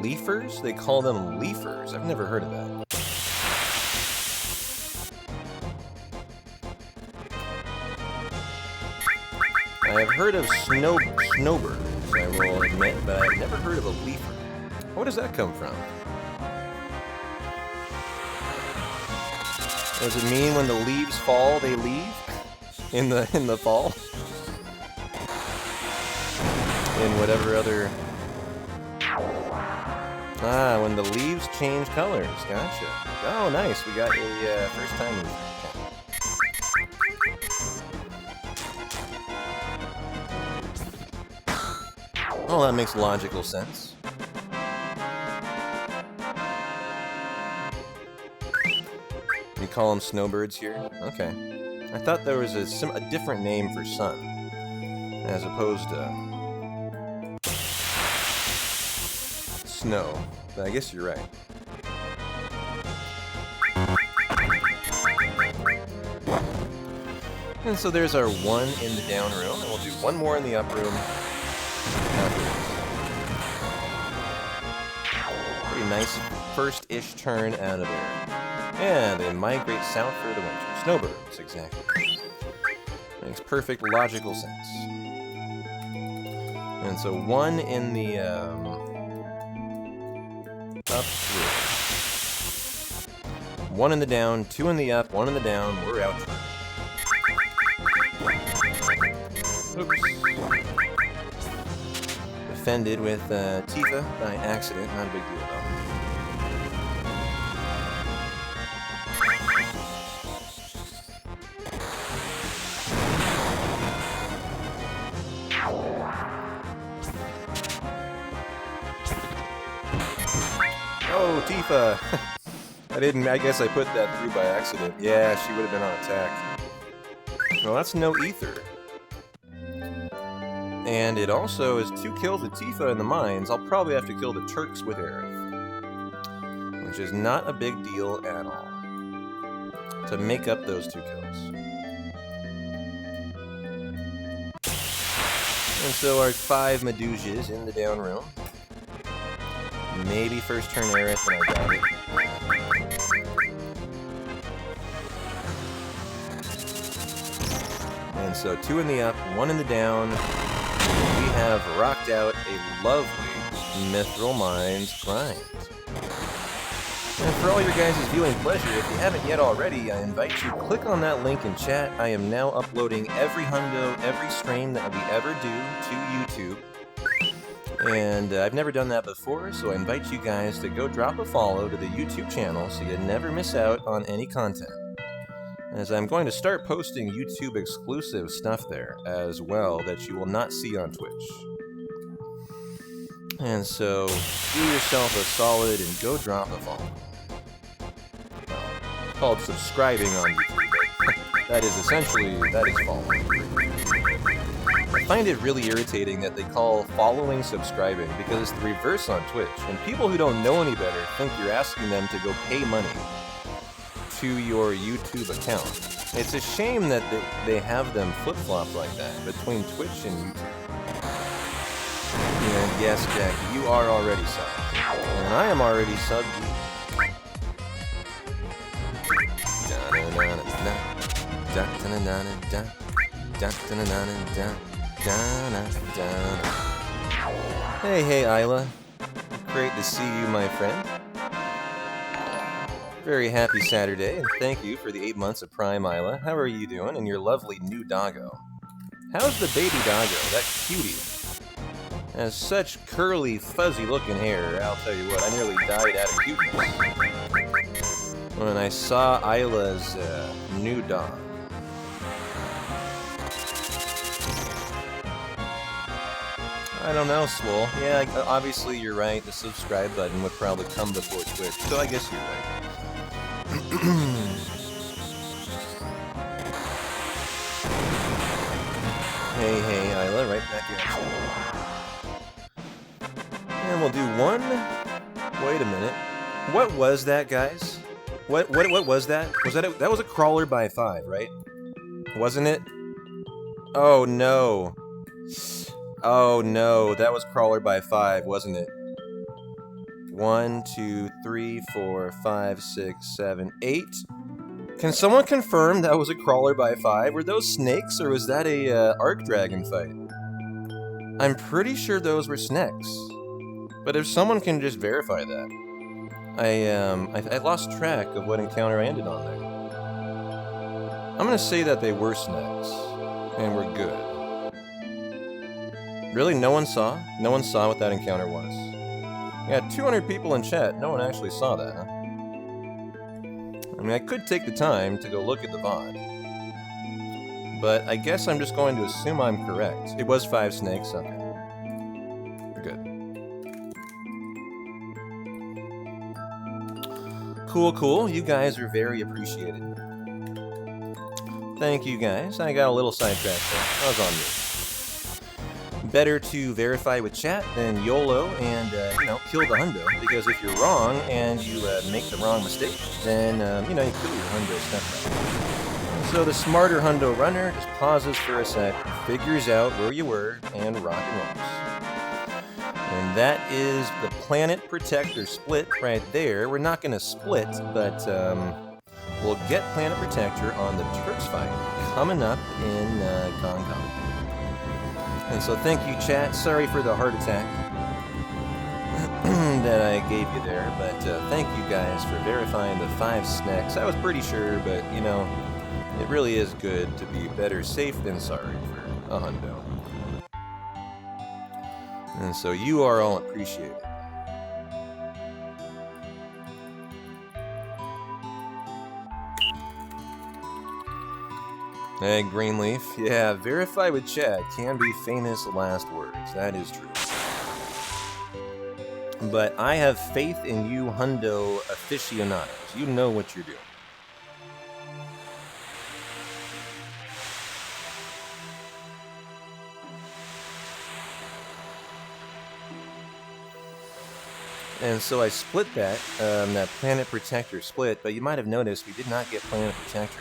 Leafers? They call them leafers. I've never heard of that. I've heard of snowbirds, I will admit, but I've never heard of a leafer. Where does that come from? Does it mean when the leaves fall, they leave? In the fall? In whatever other... Ah, when the leaves change colors. Gotcha. Oh, nice. We got a first time leaf. Oh, that makes logical sense. You call them snowbirds here? Okay. I thought there was a different name for sun, as opposed to snow. But I guess you're right. And so there's our 1 in the down room, and we'll do 1 more in the up room. Pretty nice first-ish turn out of there. Yeah, they migrate south for the winter. Snowbirds, exactly. Makes perfect logical sense. And so 1 in the up through. 1 in the down, 2 in the up, 1 in the down, we're out. Oops. Offended with Tifa by accident, not a big deal though. Oh, Tifa! I guess I put that through by accident. Yeah, she would have been on attack. Well, that's no ether. And it also is 2 kills with Tifa in the mines. I'll probably have to kill the Turks with Aerith. Which is not a big deal at all. To make up those 2 kills. And so our 5 Medusias in the down room. Maybe first turn Aerith, and I got it. And so 2 in the up, 1 in the down. We have rocked out a lovely Mithril Mines grind. And for all your guys' viewing pleasure, if you haven't yet already, I invite you to click on that link in chat. I am now uploading every hundo, every stream that we ever do to YouTube. And I've never done that before, so I invite you guys to go drop a follow to the YouTube channel so you never miss out on any content. As I'm going to start posting YouTube exclusive stuff there as well that you will not see on Twitch. And so, do yourself a solid and go drop a follow. It's called subscribing on YouTube. That is following. I find it really irritating that they call following subscribing because it's the reverse on Twitch. And people who don't know any better think you're asking them to go pay money to your YouTube account. It's a shame that they have them flip-flop like that between Twitch and YouTube. And yes, Jack, you are already subbed. And I am already subbed. Hey, Isla. Great to see you, my friend. Very happy Saturday, and thank you for the 8 months of Prime, Isla. How are you doing? And your lovely new doggo. How's the baby doggo? That cutie. Has such curly, fuzzy-looking hair. I'll tell you what, I nearly died out of cuteness when I saw Isla's new dog. I don't know, Swole. Yeah, obviously you're right. The subscribe button would probably come before Twitch, so I guess you're right. Hey, Isla, right back at you. And we'll do one. Wait a minute. What was that, guys? What was that? That was a crawler by 5, right? Wasn't it? Oh no. Oh no, that was crawler by 5, wasn't it? 1, 2, 3, 4, 5, 6, 7, 8. Can someone confirm that was a crawler by 5? Were those snakes, or was that a arc dragon fight? I'm pretty sure those were snakes. But if someone can just verify that. I lost track of what encounter I ended on there. I'm gonna say that they were snakes. And we're good. Really? No one saw? No one saw what that encounter was? Yeah, 200 people in chat. No one actually saw that, huh? I mean, I could take the time to go look at the VOD. But I guess I'm just going to assume I'm correct. It was 5 snakes? Okay. Good. Cool. You guys are very appreciated. Thank you, guys. I got a little sidetracked there. I was on me. Better to verify with chat than YOLO and, kill the hundo. Because if you're wrong and you make the wrong mistake, then, you kill your hundo step by. So the smarter hundo runner just pauses for a sec, figures out where you were, and rock and rolls. And that is the Planet Protector split right there. We're not going to split, but we'll get Planet Protector on the Turks fight coming up in Gong Gong. And so thank you, chat. Sorry for the heart attack that I gave you there, but thank you guys for verifying the 5 snacks. I was pretty sure, but, it really is good to be better safe than sorry for a hundo. And so you are all appreciated. Hey, Greenleaf. Yeah, verify with chat can be famous last words. That is true. But I have faith in you hundo aficionados. You know what you're doing. And so I split that Planet Protector split, but you might have noticed we did not get Planet Protector.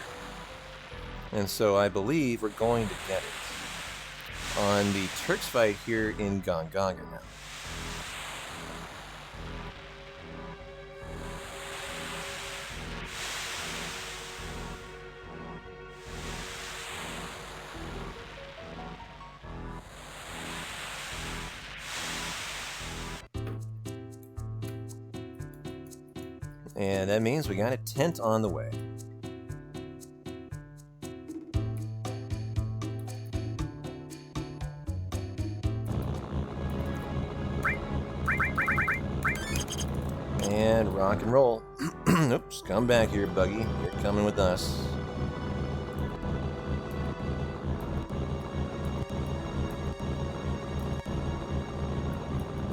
And so I believe we're going to get it on the Turks fight here in Gongaga now. And that means we got a tent on the way. And rock and roll. Oops, come back here, Buggy. You're coming with us.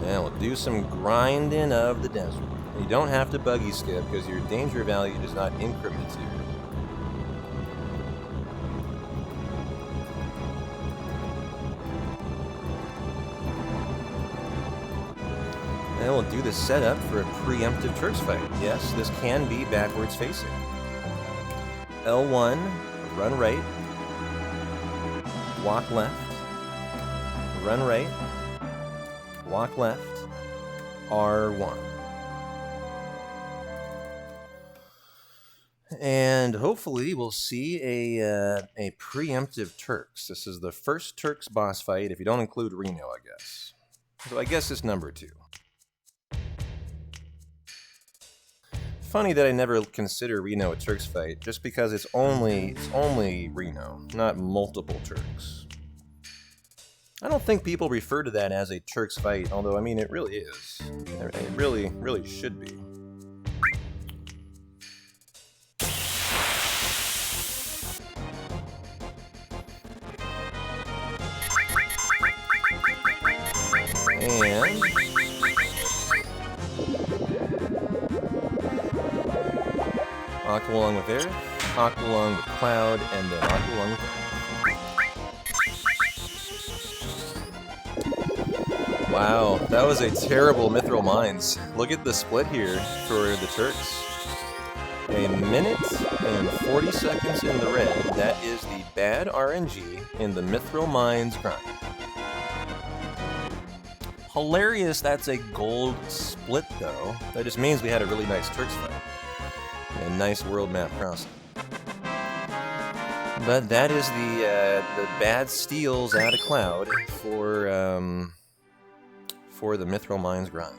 And we'll do some grinding of the desert. You don't have to buggy skip because your danger value does not increment here. And we'll do the setup for a preemptive Turks fight. Yes, this can be backwards facing. L1, run right, walk left, run right, walk left, R1. And hopefully we'll see a preemptive Turks. This is the first Turks boss fight, if you don't include Reno, I guess. So I guess it's number 2. Funny that I never consider Reno a Turks fight, just because it's only Reno, not multiple Turks. I don't think people refer to that as a Turks fight, although I mean it really is. It really should be. And Aqualung with Air, Aqualung with Cloud, and then Aqualung with Air. Wow, that was a terrible Mithril Mines. Look at the split here for the Turks. A minute and 40 seconds in the red. That is the bad RNG in the Mithril Mines grind. Hilarious, that's a gold split though. That just means we had a really nice Turks fight. A nice world map crossing. But that is the bad steals out of Cloud for the Mithril Mines grind.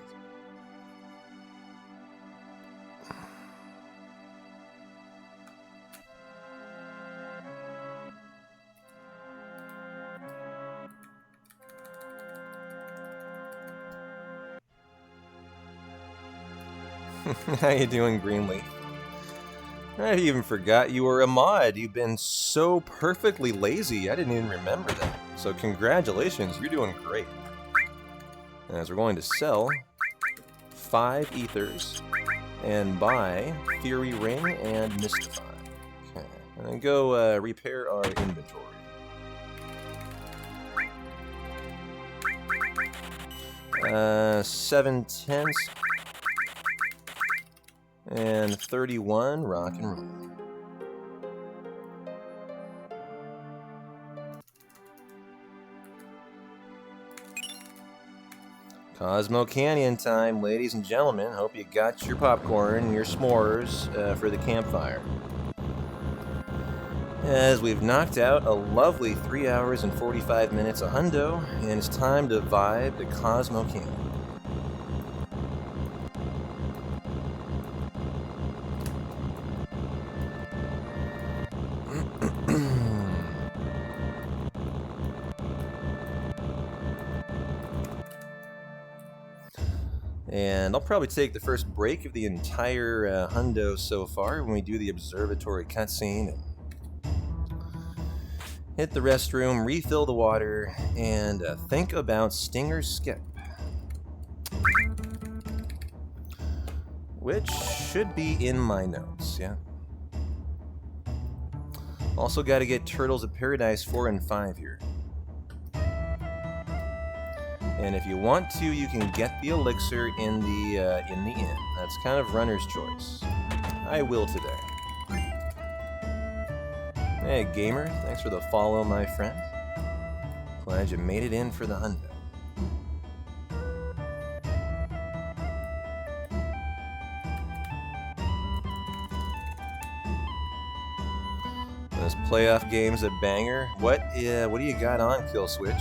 How you doing, Greenleaf? I even forgot you were a mod. You've been so perfectly lazy, I didn't even remember that. So congratulations, you're doing great. As we're going to sell 5 ethers and buy Fury Ring and Mystify. Okay, and then go repair our inventory. Uh, 7 tenths and 31 rock and roll. Cosmo Canyon time, ladies and gentlemen. Hope you got your popcorn, your s'mores for the campfire. As we've knocked out a lovely 3 hours and 45 minutes of hundo, and it's time to vibe to Cosmo Canyon. And I'll probably take the first break of the entire hundo so far when we do the observatory cutscene. And hit the restroom, refill the water, and think about Stinger's Skip. Which should be in my notes, yeah. Also got to get Turtles of Paradise 4 and 5 here. And if you want to, you can get the elixir in the inn. That's kind of runner's choice. I will today. Hey, gamer, thanks for the follow, my friend. Glad you made it in for the hundo. This playoff game's a banger. What do you got on, Kill Switch?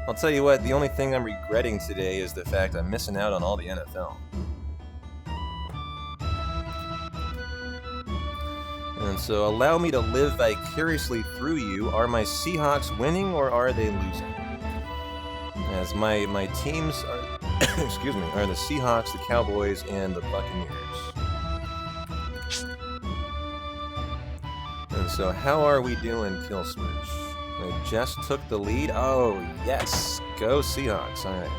I'll tell you what, the only thing I'm regretting today is the fact I'm missing out on all the NFL. And so allow me to live vicariously through you. Are my Seahawks winning or are they losing? As my teams are, excuse me, are the Seahawks, the Cowboys, and the Buccaneers. And so how are we doing, Kill Smooch? I just took the lead. Oh, yes. Go Seahawks. All right.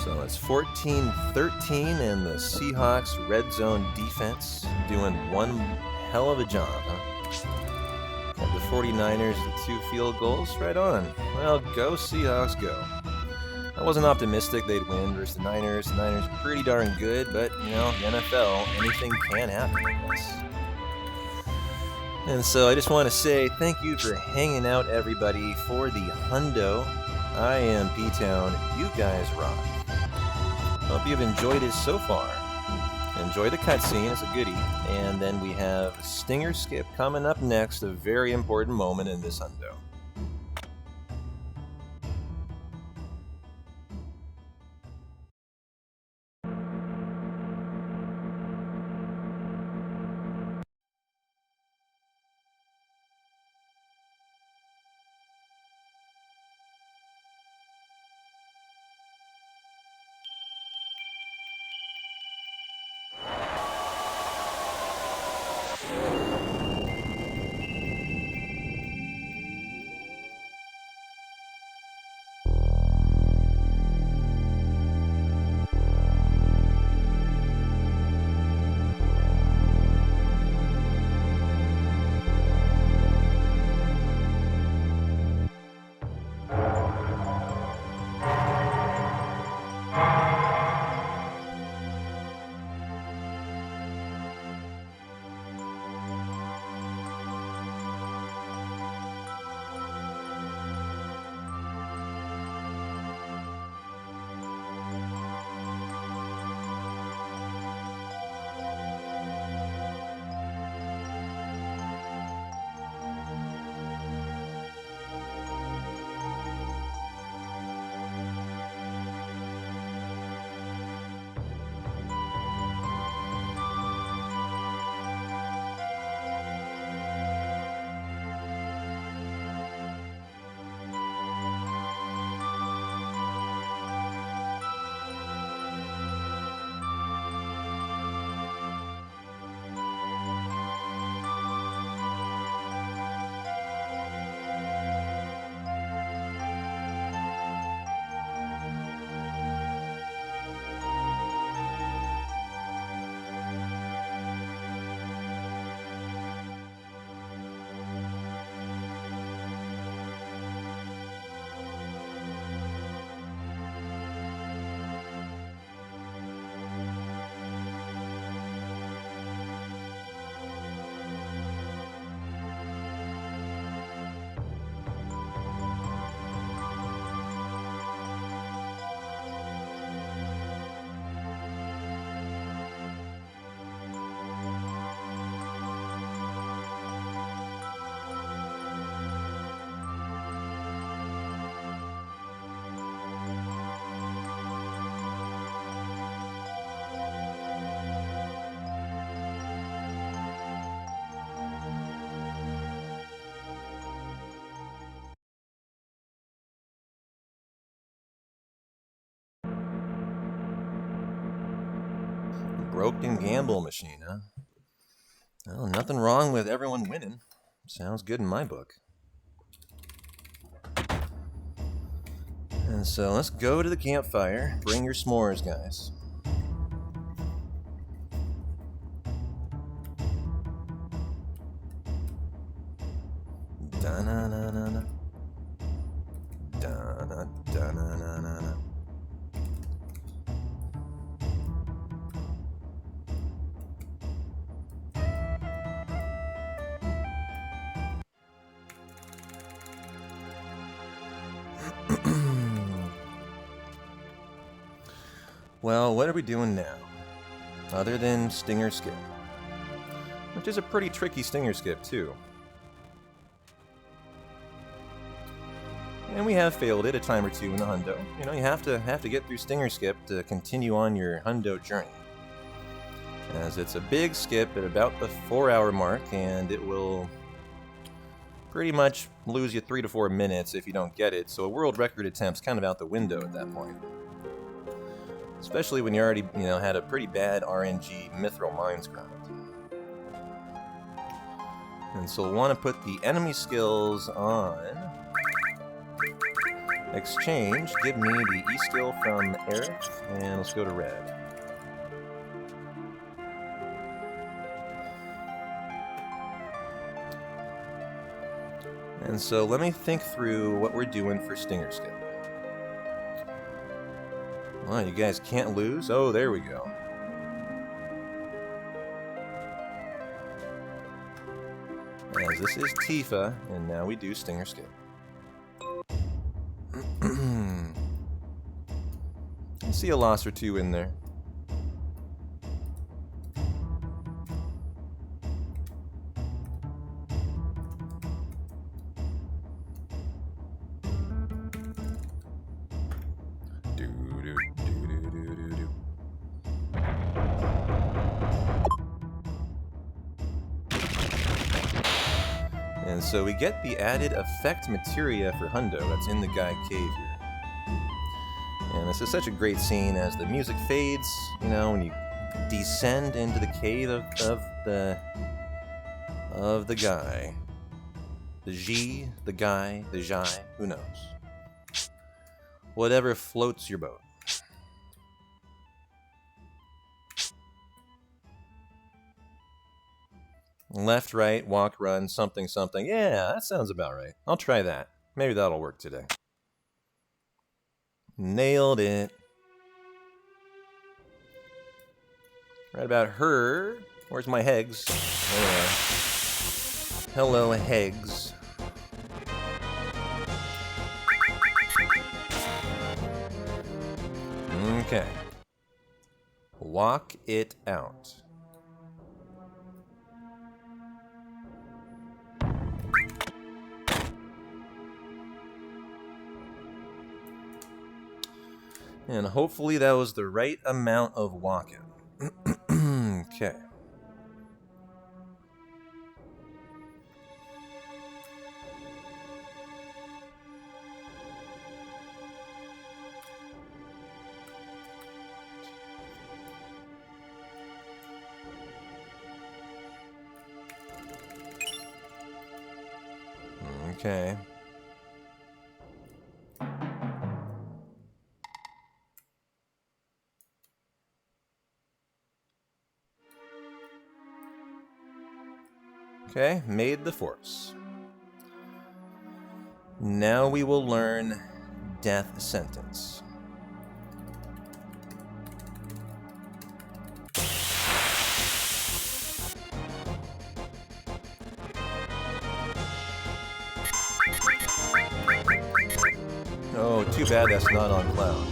So it's 14-13, and the Seahawks red zone defense doing one hell of a job, huh? Got the 49ers the 2 field goals, right on. Well, go Seahawks, go. I wasn't optimistic they'd win versus the Niners. The Niners are pretty darn good, but, you know, the NFL, anything can happen, I guess. And so I just want to say thank you for hanging out, everybody, for the Hundo. I am P-Town. You guys rock. Hope you've enjoyed it so far. Enjoy the cutscene, it's a goodie. And then we have Stinger Skip coming up next, a very important moment in this Hundo. Broken gamble machine, huh? Well, nothing wrong with everyone winning. Sounds good in my book. And so let's go to the campfire. Bring your s'mores, guys. Da-na-na-na-na. Da-na-da-na-na-na. Well, what are we doing now? Other than Stinger Skip. Which is a pretty tricky Stinger Skip, too. And we have failed it a time or two in the hundo. You know, you have to get through Stinger Skip to continue on your hundo journey. As it's a big skip at about the 4-hour mark, and it will pretty much lose you 3 to 4 minutes if you don't get it, so a world record attempt's kind of out the window at that point. Especially when you already, had a pretty bad RNG Mithril Mines grind. And so we'll want to put the enemy skills on exchange. Give me the E skill from Eric, and let's go to red. And so let me think through what we're doing for Stinger Skip. Oh, you guys can't lose? Oh, there we go. As this is Tifa, and now we do Stinger Skip. I see a loss or two in there. And so we get the added effect materia for Hundo that's in the Guy Cave here. And this is such a great scene as the music fades, when you descend into the cave of the guy. The G, the guy, the Jai, who knows? Whatever floats your boat. Left, right, walk, run, something, something. Yeah, that sounds about right. I'll try that. Maybe that'll work today. Nailed it. Right about her. Where's my Hegs? There. Hello, Hegs. Okay. Walk it out. And hopefully that was the right amount of walking. Okay. Okay. Okay, made the force. Now we will learn death sentence. Oh, too bad that's not on Cloud.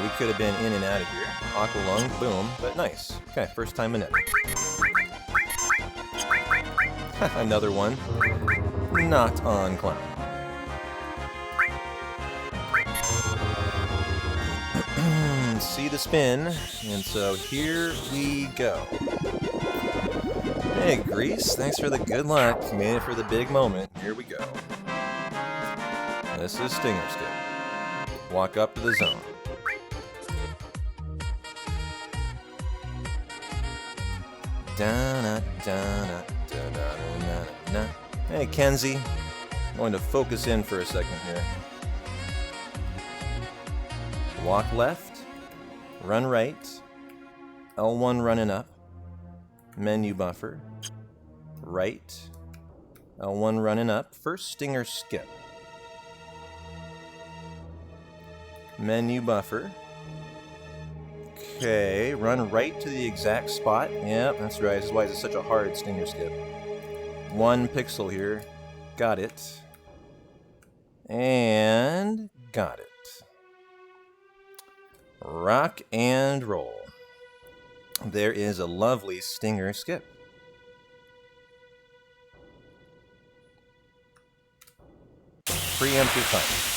We could have been in and out of here. Aqua Lung, boom, but nice. Okay, first time in it. Another one. Not on Cloud. See the spin, and so here we go. Hey, Grease, thanks for the good luck. You made it for the big moment. Here we go. This is Stinger Skip. Walk up to the zone. Hey, Kenzie. I'm going to focus in for a second here. Walk left, run right, L1 running up, menu buffer, right, L1 running up, first stinger skip. Menu buffer. Okay, run right to the exact spot. Yep, that's right. This is why it's such a hard stinger skip. 1 pixel here. Got it. And got it. Rock and roll. There is a lovely stinger skip. Preemptive fire.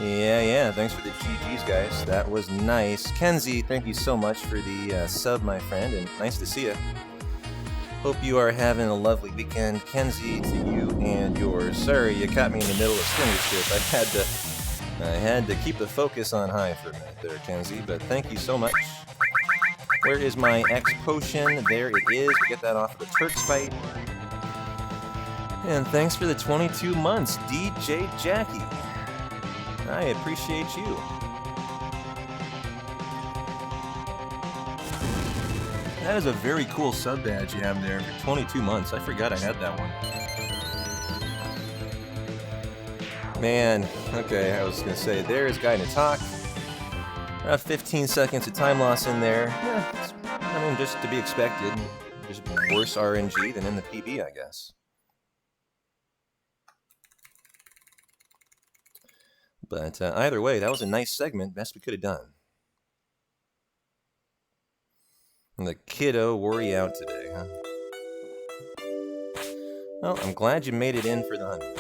Yeah, thanks for the GGs, guys. That was nice. Kenzie, thank you so much for the sub, my friend, and nice to see you. Hope you are having a lovely weekend. Kenzie, to you and yours. Sorry, you caught me in the middle of stinger skip. I had to keep the focus on high for a minute there, Kenzie, but thank you so much. Where is my X potion? There it is. We get that off of the Turks fight. And thanks for the 22 months, DJ Jackie. I appreciate you. That is a very cool sub badge you have there for 22 months. I forgot I had that one. Man, okay, I was gonna say, there's Guy to talk. 15 seconds of time loss in there. Yeah, I mean, just to be expected. Just worse RNG than in the PB, I guess. But either way, that was a nice segment. Best we could have done. And the kiddo worry out today, huh? Well, I'm glad you made it in for the 100.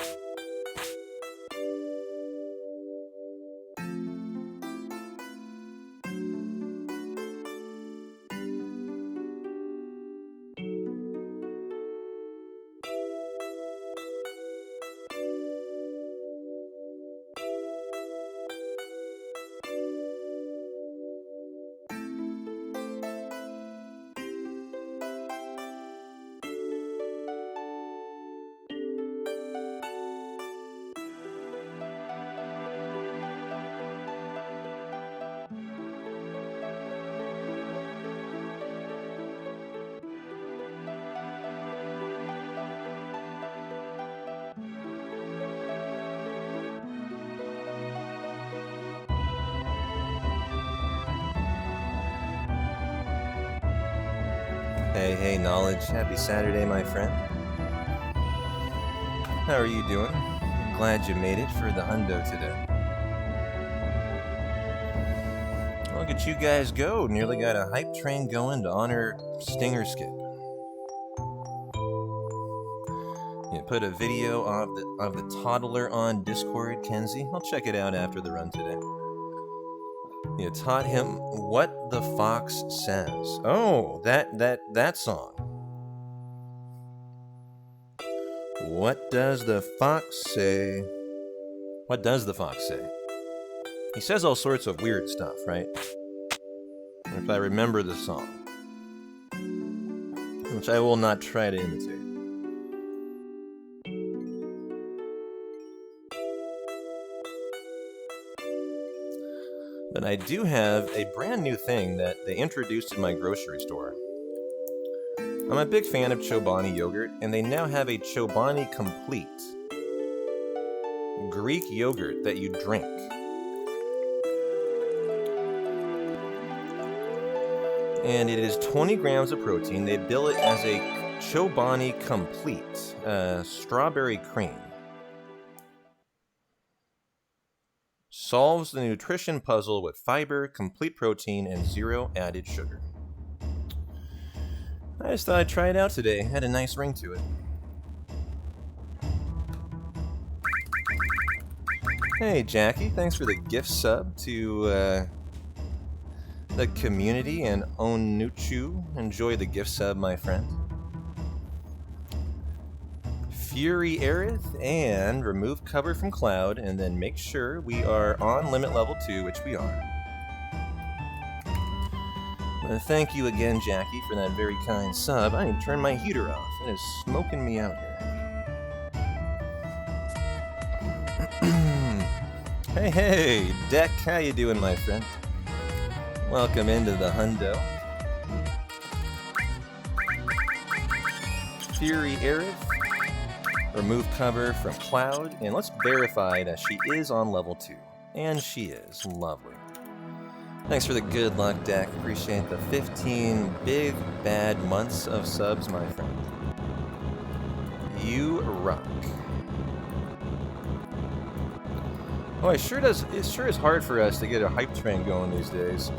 Hey, Knowledge. Happy Saturday, my friend. How are you doing? Glad you made it for the hundo today. Look at you guys go. Nearly got a hype train going to honor Stinger Skip. You put a video of the toddler on Discord, Kenzie. I'll check it out after the run today. You taught him what the fox says. Oh, that song. What does the fox say? What does the fox say? He says all sorts of weird stuff, right? If I remember the song. Which I will not try to imitate. But I do have a brand new thing that they introduced in my grocery store. I'm a big fan of Chobani yogurt, and they now have a Chobani Complete Greek yogurt that you drink. And it is 20 grams of protein. They bill it as a Chobani Complete strawberry cream. Solves the nutrition puzzle with fiber, complete protein, and 0 added sugar. I just thought I'd try it out today. It had a nice ring to it. Hey, Jackie. Thanks for the gift sub to the community and Onuchu. Enjoy the gift sub, my friend. Fury Aerith, and remove cover from Cloud, and then make sure we are on limit level 2, which we are. Thank you again, Jackie, for that very kind sub. I need to turn my heater off. It is smoking me out here. Hey, Deck, how you doing, my friend? Welcome into the hundo. Fury Aerith. Remove cover from Cloud, and let's verify that she is on level 2. And she is. Lovely. Thanks for the good luck, Deck. Appreciate the 15 big, bad months of subs, my friend. You rock. Oh, it sure is hard for us to get a hype train going these days.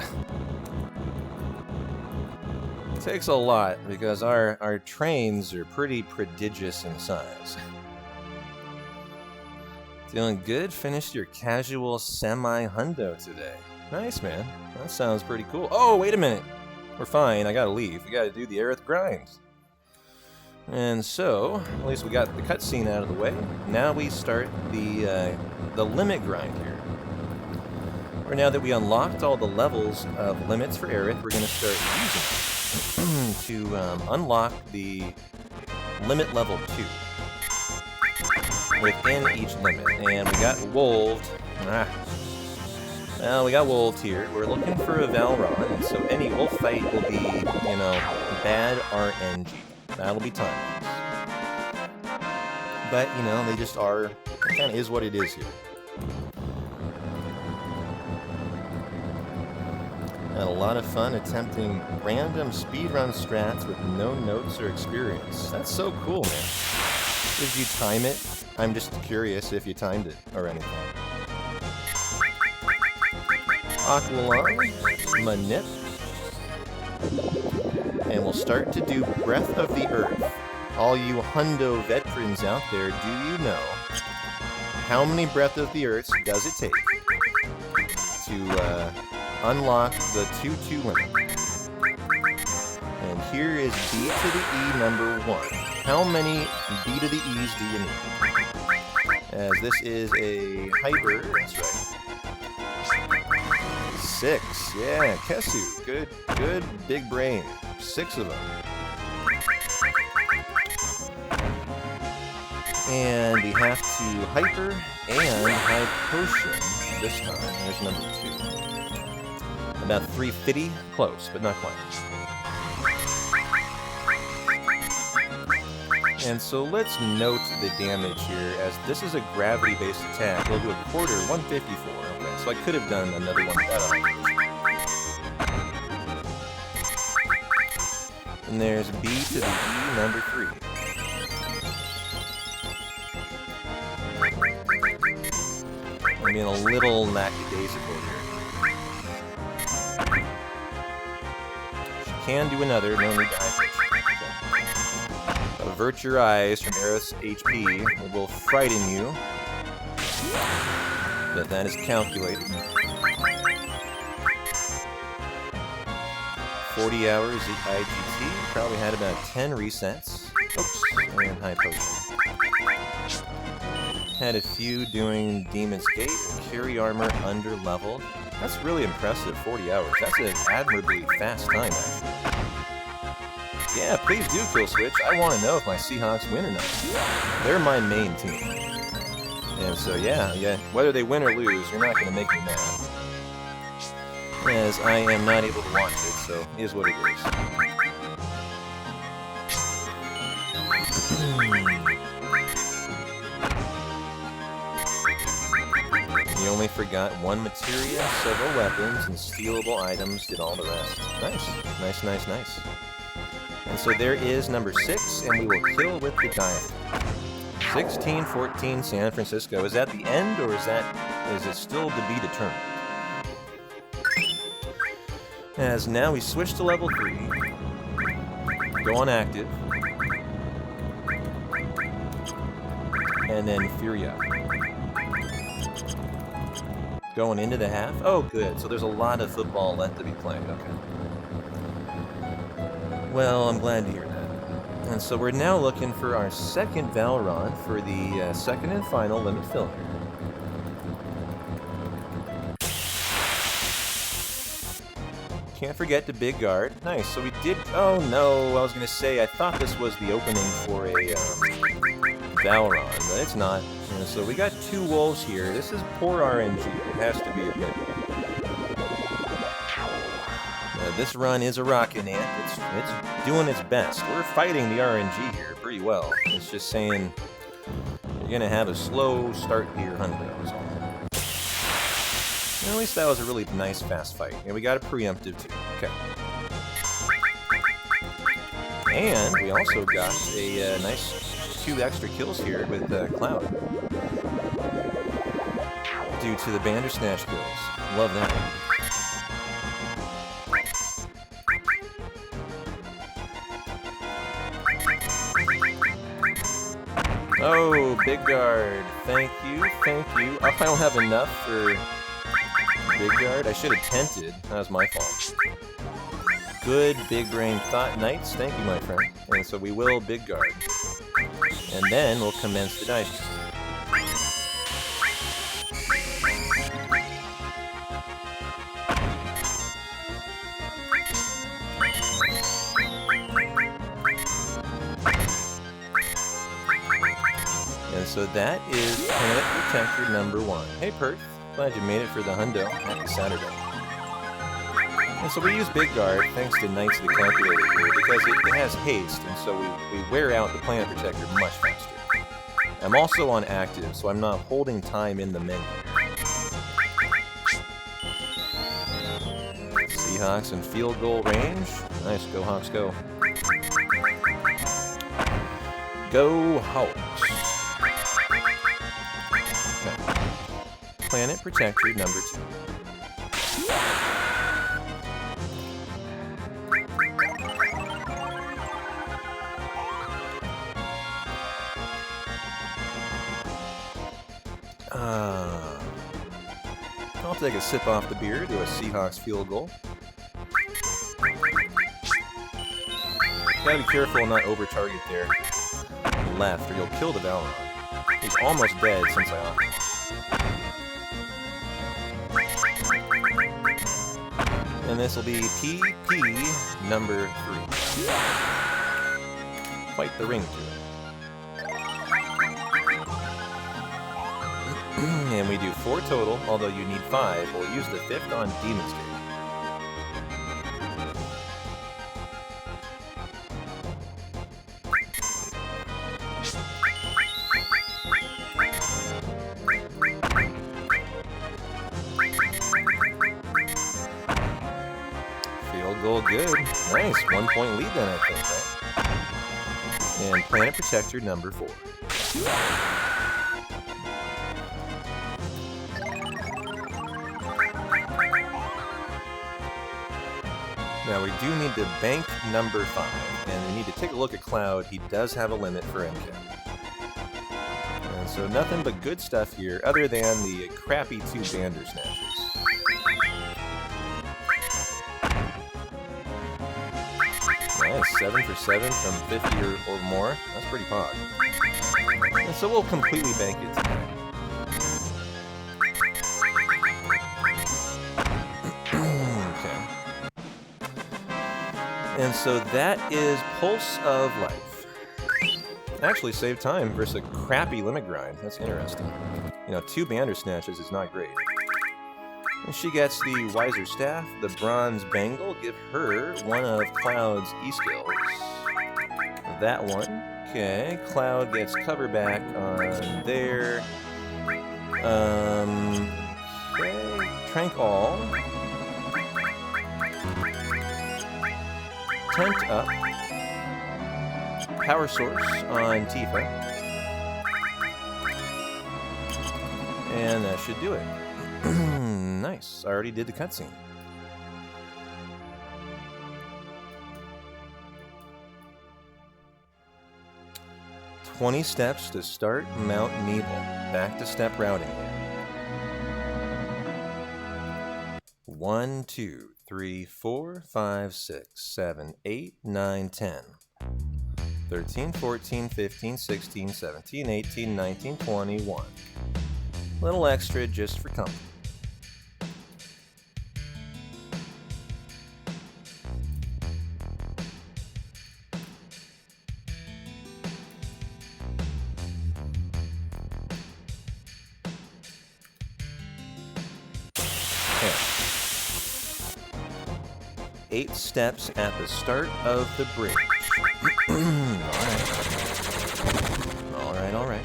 It takes a lot, because our trains are pretty prodigious in size. Feeling good? Finished your casual semi-hundo today. Nice, man. That sounds pretty cool. Oh, wait a minute. We're fine. I gotta leave. We gotta do the Aerith grind. And so, at least we got the cutscene out of the way. Now we start the limit grind here. Or now that we unlocked all the levels of limits for Aerith, we're gonna start using it to unlock the limit level 2 within each limit. And we got wolved. Well, we got wolved here. We're looking for a Valron, and so any wolf fight will be, you know, bad RNG. That'll be time. But, you know, they just are. It kind of is what it is here. Had a lot of fun attempting random speedrun strats with no notes or experience. That's so cool, man. Did you time it? I'm just curious if you timed it or anything. Aqualung, Manip, and we'll start to do Breath of the Earth. All you hundo veterans out there, do you know how many Breath of the Earths does it take to unlock the 2-2 limit? And here is B to the E number 1. How many B to the E's do you need? As this is a hyper, that's right. 6, yeah, Kesu, good big brain. 6 of them. And we have to hyper and high potion this time. There's number 2. About 350, close, but not quite. And so let's note the damage here, as this is a gravity-based attack. We'll do a quarter, 154. Okay, so I could have done another one without a And there's B to the E, number 3. I'm being a little lackadaisical here. She can do another, no need to high pitch. Avert your eyes from Aerith's HP. It will frighten you. But that is calculated. 40 hours at IGT. Probably had about 10 resets. Oops, and high potion. Had a few doing Demon's Gate and Carry Armor under leveled. That's really impressive, 40 hours. That's an admirably fast time, actually. Yeah, please do, Kill Switch. I want to know if my Seahawks win or not. They're my main team. And so, yeah, whether they win or lose, you're not going to make me mad. As I am not able to watch it, so it is what it is. You only forgot one materia, several weapons, and stealable items did all the rest. Nice, nice, nice, nice. And so there is number 6, and we will kill with the diamond. 16-14 San Francisco. Is that the end, or is it still to be determined? As now we switch to level 3. Go on active. And then Furia. Going into the half? Oh, good. So there's a lot of football left to be played. Okay. Well, I'm glad to hear that. And so we're now looking for our second Valron for the second and final limit filler. Can't forget the big guard. Nice, so we did... Oh no, I was going to say, I thought this was the opening for a Valron, but it's not. And so we got 2 wolves here. This is poor RNG. It has to be admitted. This run is a rocket ant. It's doing its best. We're fighting the RNG here pretty well. It's just saying you're going to have a slow start to your hundo. So. At least that was a really nice fast fight. And we got a preemptive too. Okay. And we also got a nice 2 extra kills here with Cloud. Due to the Bandersnatch kills. Love that. Oh, big guard. Thank you, thank you. Oh, I don't have enough for big guard. I should have tented. That was my fault. Good big brain thought knights. Thank you, my friend. And so we will big guard. And then we'll commence the dice. And so that is Planet Protector number 1. Hey Perth, glad you made it for the hundo. Happy Saturday. And so we use Big Guard thanks to Knights of the Calculator here because it has haste, and so we wear out the Planet Protector much faster. I'm also on active, so I'm not holding time in the menu. Seahawks in field goal range. Nice, go Hawks, go. Go Hawks. Planet Protector number 2. I'll take a sip off the beer, do a Seahawks field goal. Gotta be careful and not over-target there. Left, or you'll kill the Valron. He's almost dead since I offered. And this will be PP number 3. Quite the ring to it. And we do 4 total, although you need 5. We'll use the 5th on Demon Stage. Goal good. Nice. 1 point lead then, I think, right? And Planet Protector number 4. Now we do need to bank number 5, and we need to take a look at Cloud. He does have a limit for MK. And so nothing but good stuff here, other than the crappy 2 Bandersnatchers. Nice, 7 for 7 from 50 or more. That's pretty pog. And so we'll completely bank it tonight. Okay. And so that is Pulse of Life. Actually saved time versus a crappy limit grind. That's interesting. You know, 2 Bandersnatches is not great. And she gets the Wiser Staff, the Bronze Bangle. Give her one of Cloud's E-skills. That one. Okay, Cloud gets cover back on there. Okay, Trank All. Tent Up. Power Source on Tifa. And that should do it. Nice. I already did the cutscene. "20 steps to start Mount Nebel. Back to step routing here. 1, 2, 3, 4, 5, 6, 7, 8, 9, 10. 13, 14, 15, 16, 17, 18, 19, 21. Little extra just for comfort. Okay. 8 steps at the start of the bridge. All right.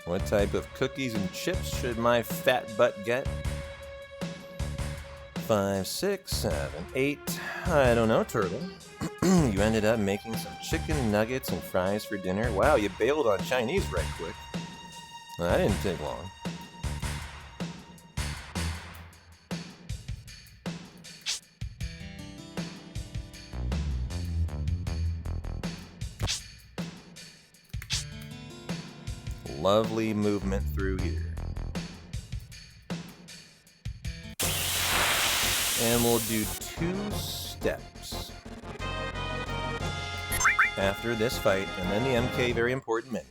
What type of cookies and chips should my fat butt get? 5, 6, 7, 8. I don't know, Turtle. You ended up making some chicken nuggets and fries for dinner. Wow, you bailed on Chinese right quick. Well, that didn't take long. Lovely movement through here. And we'll do 2 steps after this fight, and then the MK very important menu.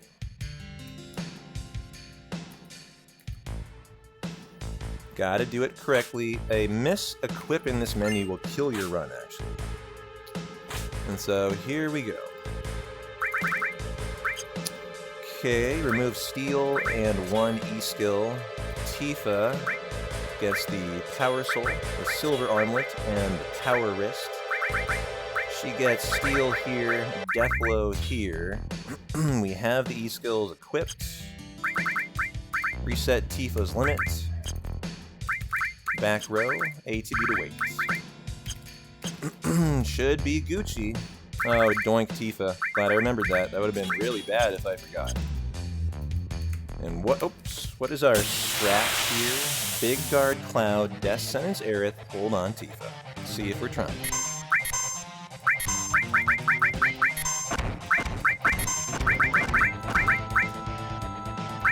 Gotta do it correctly. A mis-equip in this menu will kill your run, actually. And so here we go. Okay, remove steel and 1 E-skill. Tifa gets the Power Soul, the Silver Armlet, and the Tower Wrist. She gets steel here, death blow here. We have the E-skills equipped. Reset Tifa's limit. Back row, ATB to wait. Should be Gucci. Oh, doink Tifa. Glad I remembered that. That would have been really bad if I forgot. And what is our strat here? Big Guard Cloud, Death Sentence Aerith, hold on Tifa. See if we're trying.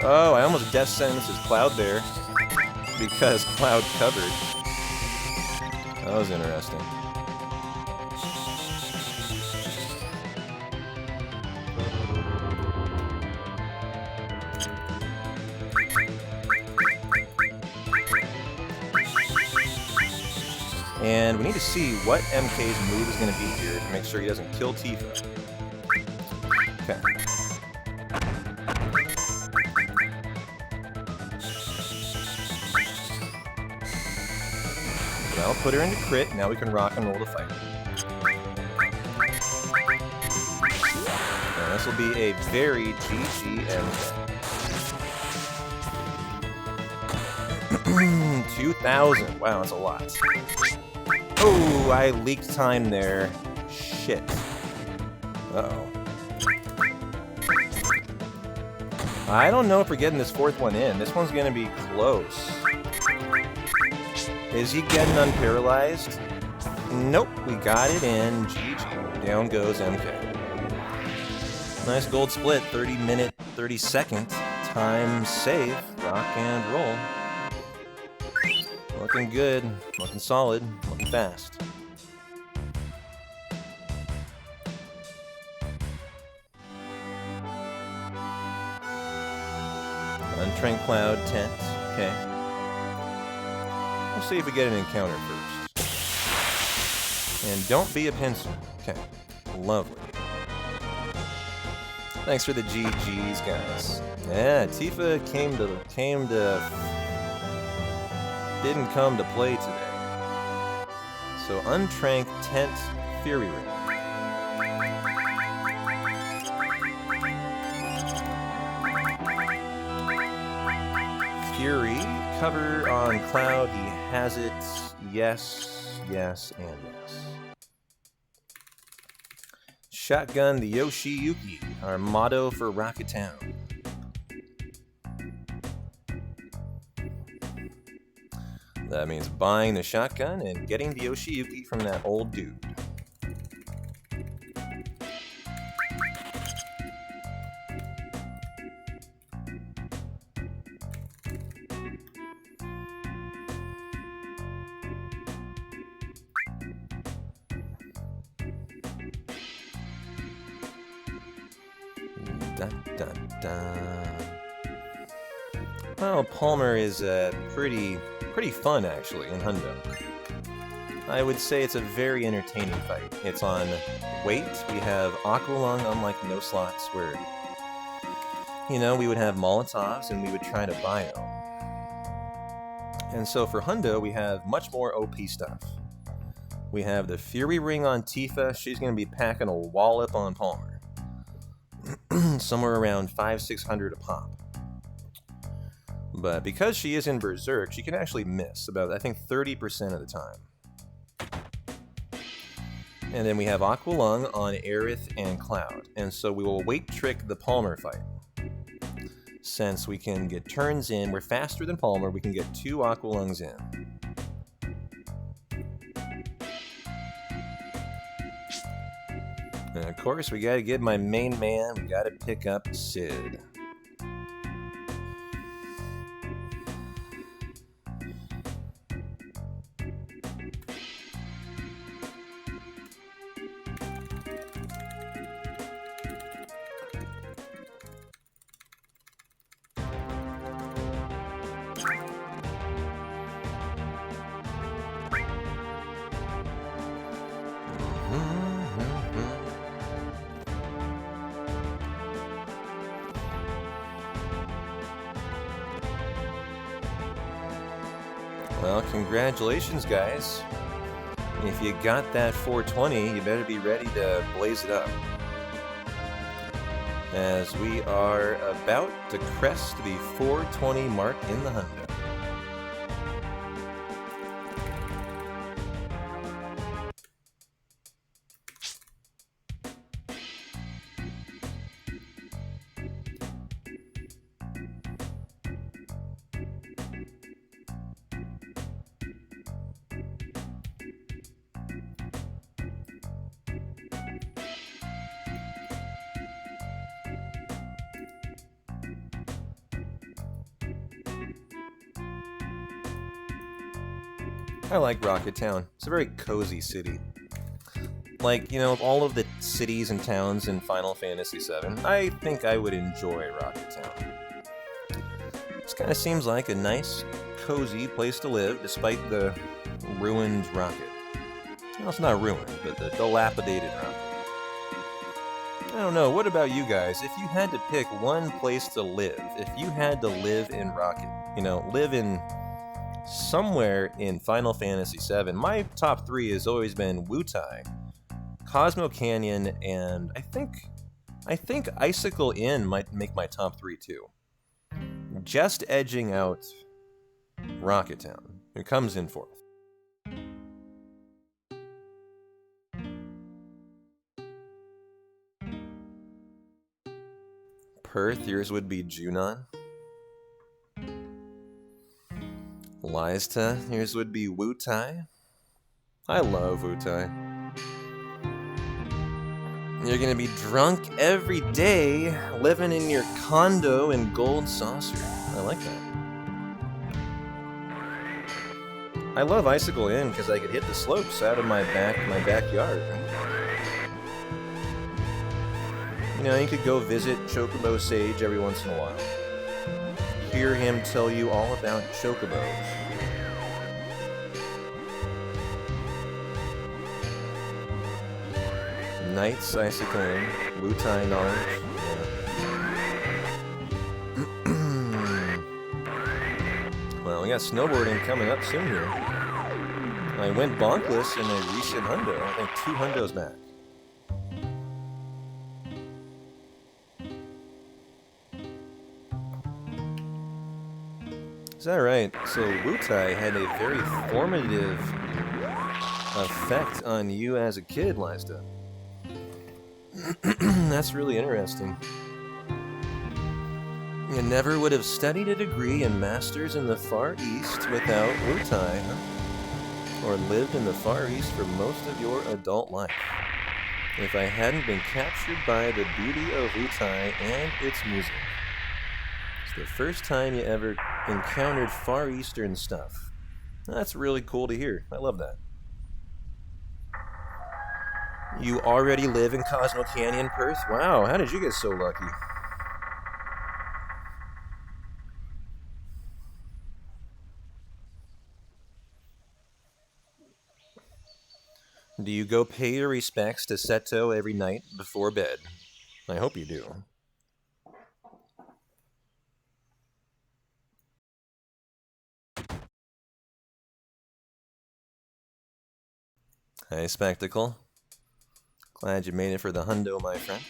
Oh, I almost Death Sentenced Cloud there because Cloud covered. That was interesting. And we need to see what MK's move is going to be here to make sure he doesn't kill Tifa. Okay. Well, put her into crit. Now we can rock and roll the fight. And this will be a very GG MK. 2,000. Wow, that's a lot. Oh, I leaked time there. Shit. Uh-oh. I don't know if we're getting this 4th one in. This one's gonna be close. Is he getting unparalyzed? Nope, we got it in. GG. Down goes MK. Nice gold split. 30-minute, 30-second time save. Rock and roll. Looking good, looking solid, looking fast. Untrained Cloud, tent, okay. We'll see if we get an encounter first. And don't be a pincer, okay. Lovely. Thanks for the GGs, guys. Yeah, Tifa didn't come to play today. So Untranked Tent Fury Ring. Fury, cover on Cloud, he has it. Yes, yes, and yes. Shotgun the Yoshiyuki, our motto for Rocket Town. That means buying the shotgun and getting the Yoshiyuki from that old dude. Dun, dun, dun. Well, Palmer is pretty fun, actually, in Hundo. I would say it's a very entertaining fight. It's on weight. We have Aqualung, unlike no slots, where, you know, we would have Molotovs and we would try to bio. And so for Hundo, we have much more OP stuff. We have the Fury Ring on Tifa. She's going to be packing a wallop on Palmer. Somewhere around 500-600 a pop. But because she is in Berserk, she can actually miss about, I think, 30% of the time. And then we have Aqualung on Aerith and Cloud. And so we will weight trick the Palmer fight. Since we can get turns in, we're faster than Palmer, we can get 2 Aqualungs in. And of course, we gotta get my main man, we gotta pick up Sid. Well, congratulations, guys. If you got that 420, you better be ready to blaze it up. As we are about to crest the 420 mark in the Hundo. I like Rocket Town. It's a very cozy city. Like, you know, of all of the cities and towns in Final Fantasy VII, I think I would enjoy Rocket Town. This kind of seems like a nice, cozy place to live, despite the ruined rocket. Well, it's not ruined, but the dilapidated rocket. I don't know, what about you guys? If you had to pick one place to live, if you had to live in Rocket, you know, live in somewhere in Final Fantasy VII, my top 3 has always been Wutai, Cosmo Canyon, and I think Icicle Inn might make my top 3 too. Just edging out Rocket Town, who comes in 4th. Perth, yours would be Junon. Lysta, yours would be Wutai. I love Wutai. You're gonna be drunk every day, living in your condo in Gold Saucer. I like that. I love Icicle Inn because I could hit the slopes out of my backyard. You know, you could go visit Chocobo Sage every once in a while. Hear him tell you all about chocobos. Knights, Icicle Inn, Wutai Knowledge. Yeah. Well, we got snowboarding coming up soon here. I went bonkless in a recent Hundo. I think 2 Hundos back. Is that right? So Wutai had a very formative effect on you as a kid, Lysda. That's really interesting. You never would have studied a degree and masters in the Far East without Wutai, huh? Or lived in the Far East for most of your adult life. If I hadn't been captured by the beauty of Wutai and its music. It's the first time you ever encountered Far Eastern stuff. That's really cool to hear. I love that. You already live in Cosmo Canyon, Perth? Wow, how did you get so lucky? Do you go pay your respects to Seto every night before bed? I hope you do. Hey, Spectacle. Glad you made it for the hundo, my friend.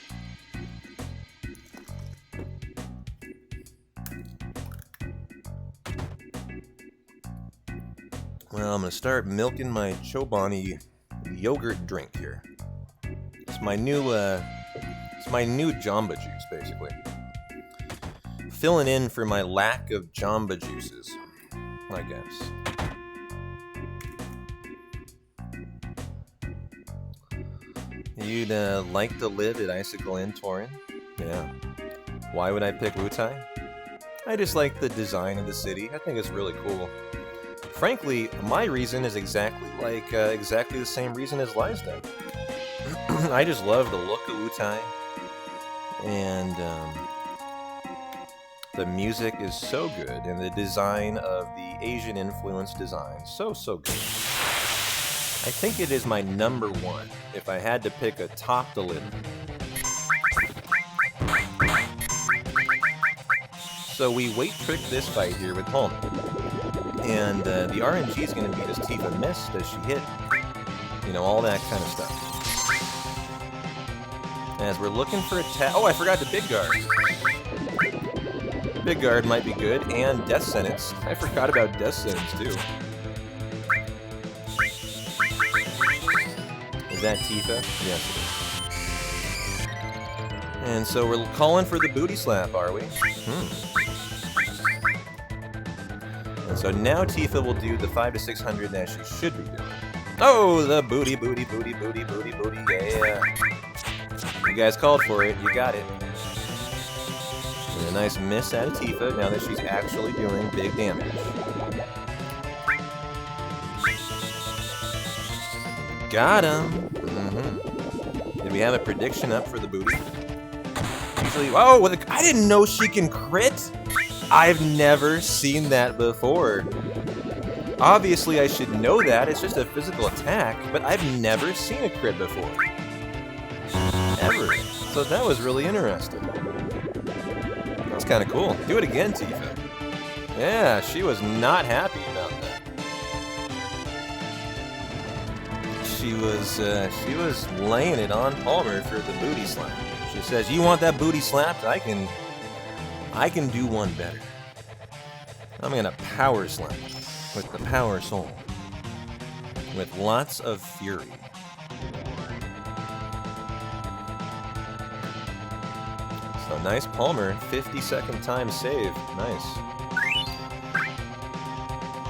Well, I'm gonna start milking my Chobani yogurt drink here. It's my new Jamba juice, basically. Filling in for my lack of Jamba juices, I guess. You'd like to live at Icicle Inn, Torin? Yeah. Why would I pick Wutai? I just like the design of the city. I think it's really cool. Frankly, my reason is exactly the same reason as Lysden. I just love the look of Wutai, and the music is so good, and the design of the Asian influence design so good. I think it is my number one if I had to pick a top to live in. So we wait trick this fight here with Palmer. And the RNG is going to be, does Tifa miss? Does she hit? You know, all that kind of stuff. As we're looking for a oh, I forgot the Big Guard. Big Guard might be good, and Death Sentence. I forgot about Death Sentence, too. Is that Tifa? Yes, it is. And so we're calling for the booty slap, are we? And so now Tifa will do the 5 to 600 that she should be doing. Oh, the booty, yeah. You guys called for it, you got it. And a nice miss out of Tifa now that she's actually doing big damage. Got him! Did we have a prediction up for the booty? Usually, oh, I didn't know she can crit! I've never seen that before. Obviously, I should know that. It's just a physical attack, but I've never seen a crit before. Ever. So that was really interesting. That's kind of cool. Do it again, Tifa. Yeah, she was not happy about that. She was laying it on Palmer for the booty slap. She says, "You want that booty slapped? I can do one better. I'm gonna power slam with the power soul. With lots of fury." So nice Palmer, 50-second time save. Nice.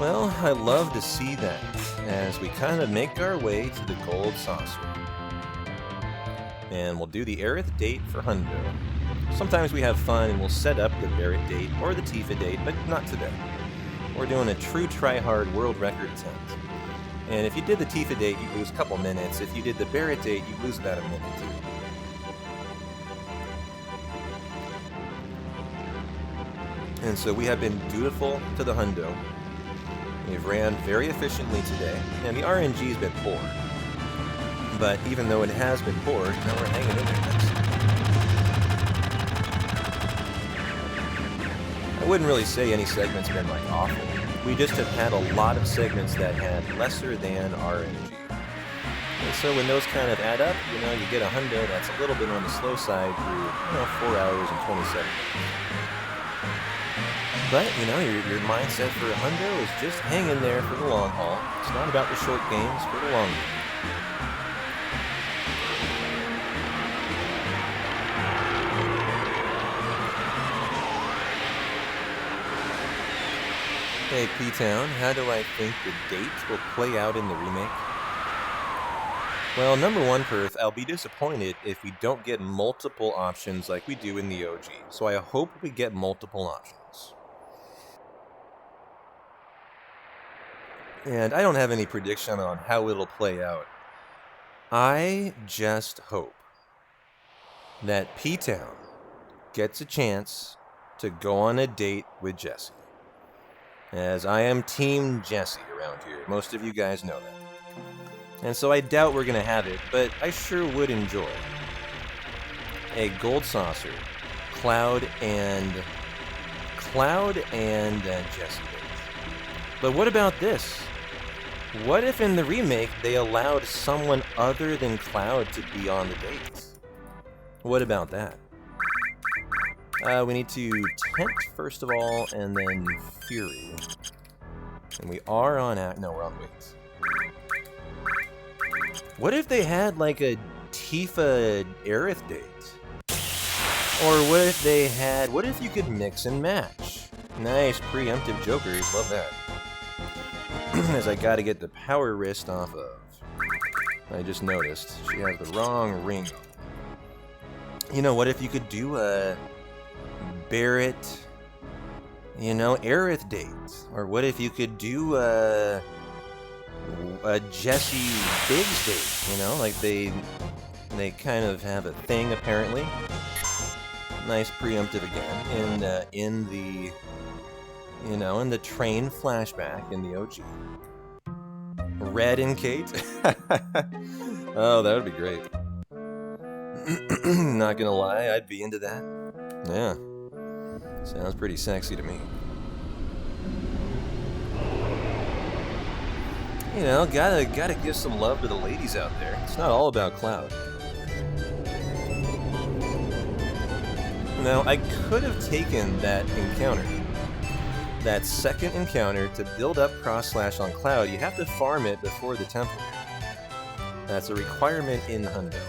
Well, I love to see that as we kind of make our way to the gold saucer. And we'll do the Aerith date for Hundo. Sometimes we have fun and we'll set up the Barrett date or the Tifa date, but not today. We're doing a true try-hard world record attempt. And if you did the Tifa date, you lose a couple minutes. If you did the Barrett date, you lose about a minute too. And so we have been dutiful to the Hundo. We've ran very efficiently today, and the RNG has been poor. But even though it has been poor, now we're hanging in there next. I wouldn't really say any segments have been like awful. We just have had a lot of segments that had lesser than RNG. And so when those kind of add up, you know, you get a Hundo that's a little bit on the slow side through, 4 hours and 27 minutes. But, your mindset for a Hundo is just hang in there for the long haul. It's not about the short games, for the long game. Hey, P-Town, how do I think the dates will play out in the remake? Well, number one, Perth, I'll be disappointed if we don't get multiple options like we do in the OG. So I hope we get multiple options. And I don't have any prediction on how it'll play out. I just hope that P-Town gets a chance to go on a date with Jessie. As I am Team Jessie around here. Most of you guys know that. And so I doubt we're gonna have it, but I sure would enjoy a gold saucer, Cloud and Jesse Bates. But what about this? What if in the remake they allowed someone other than Cloud to be on the dates? What about that? We need to Tent first of all, and then Fury. And we are on no, we're on Wings. What if they had like a Tifa Aerith date? Or what if you could mix and match? Nice, preemptive jokers, love that. As I gotta get the power wrist off of. I just noticed, she has the wrong ring. You know, what if you could do a Barrett, Aerith date? Or what if you could do a Jesse Biggs date, like they kind of have a thing apparently. Nice preemptive again in the train flashback in the OG. Red and Kate. Oh, that would be great. Not gonna lie, I'd be into that. Yeah, sounds pretty sexy to me. Gotta give some love to the ladies out there. It's not all about Cloud. Now, I could have taken that encounter, that second encounter, to build up cross-slash on Cloud. You have to farm it before the temple. That's a requirement in Hundo.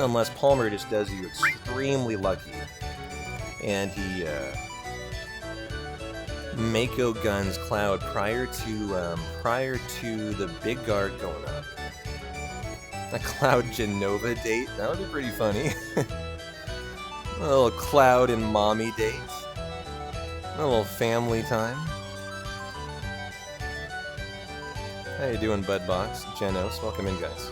Unless Palmer just does you extremely lucky. And he, Mako guns Cloud prior to the big guard going up. A Cloud Genova date? That would be pretty funny. A little Cloud and Mommy date. A little family time. How you doing, Budbox? Genos, welcome in, guys.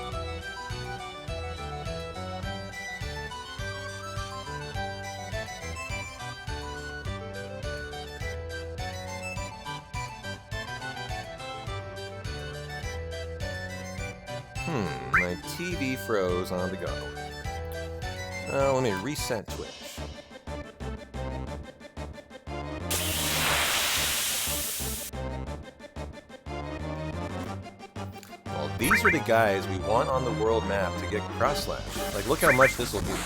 My TV froze on the goggle. Let me reset Twitch. Well, these are the guys we want on the world map to get cross-slash. Like, look how much this will do.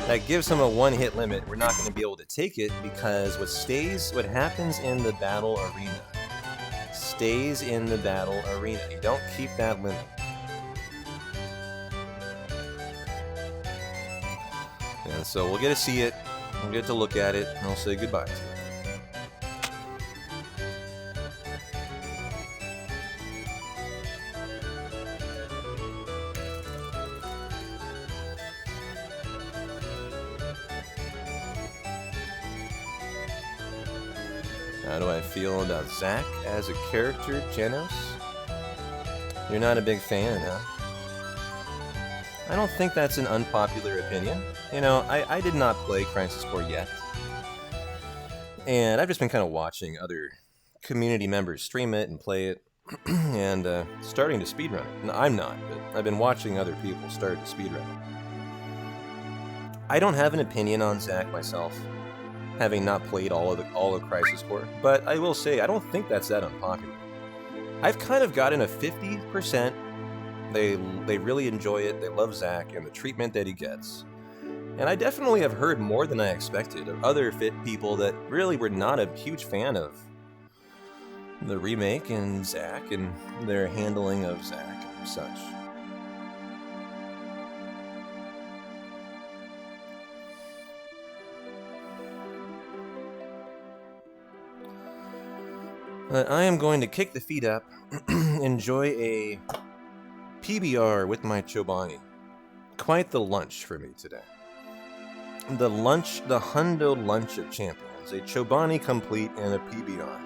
That gives him a one-hit limit. We're not going to be able to take it because what happens in the battle arena stays in the battle arena. You don't keep that limit. And so we'll get to see it, we'll get to look at it, and I'll say goodbye to it. How do I feel about Zack as a character, Genos? You're not a big fan, huh? I don't think that's an unpopular opinion. I did not play Crisis Core yet. And I've just been kind of watching other community members stream it and play it, and starting to speedrun it. No, I'm not, but I've been watching other people start to speedrun it. I don't have an opinion on Zack myself, having not played all of Crisis Core, but I will say I don't think that's that unpopular. I've kind of gotten a 50%. They really enjoy it, they love Zack and the treatment that he gets. And I definitely have heard more than I expected of other people that really were not a huge fan of the remake and Zack and their handling of Zack and such. But I am going to kick the feet up, enjoy a PBR with my Chobani. Quite the lunch for me today. The Hundo lunch of champions. A Chobani complete and a PBR.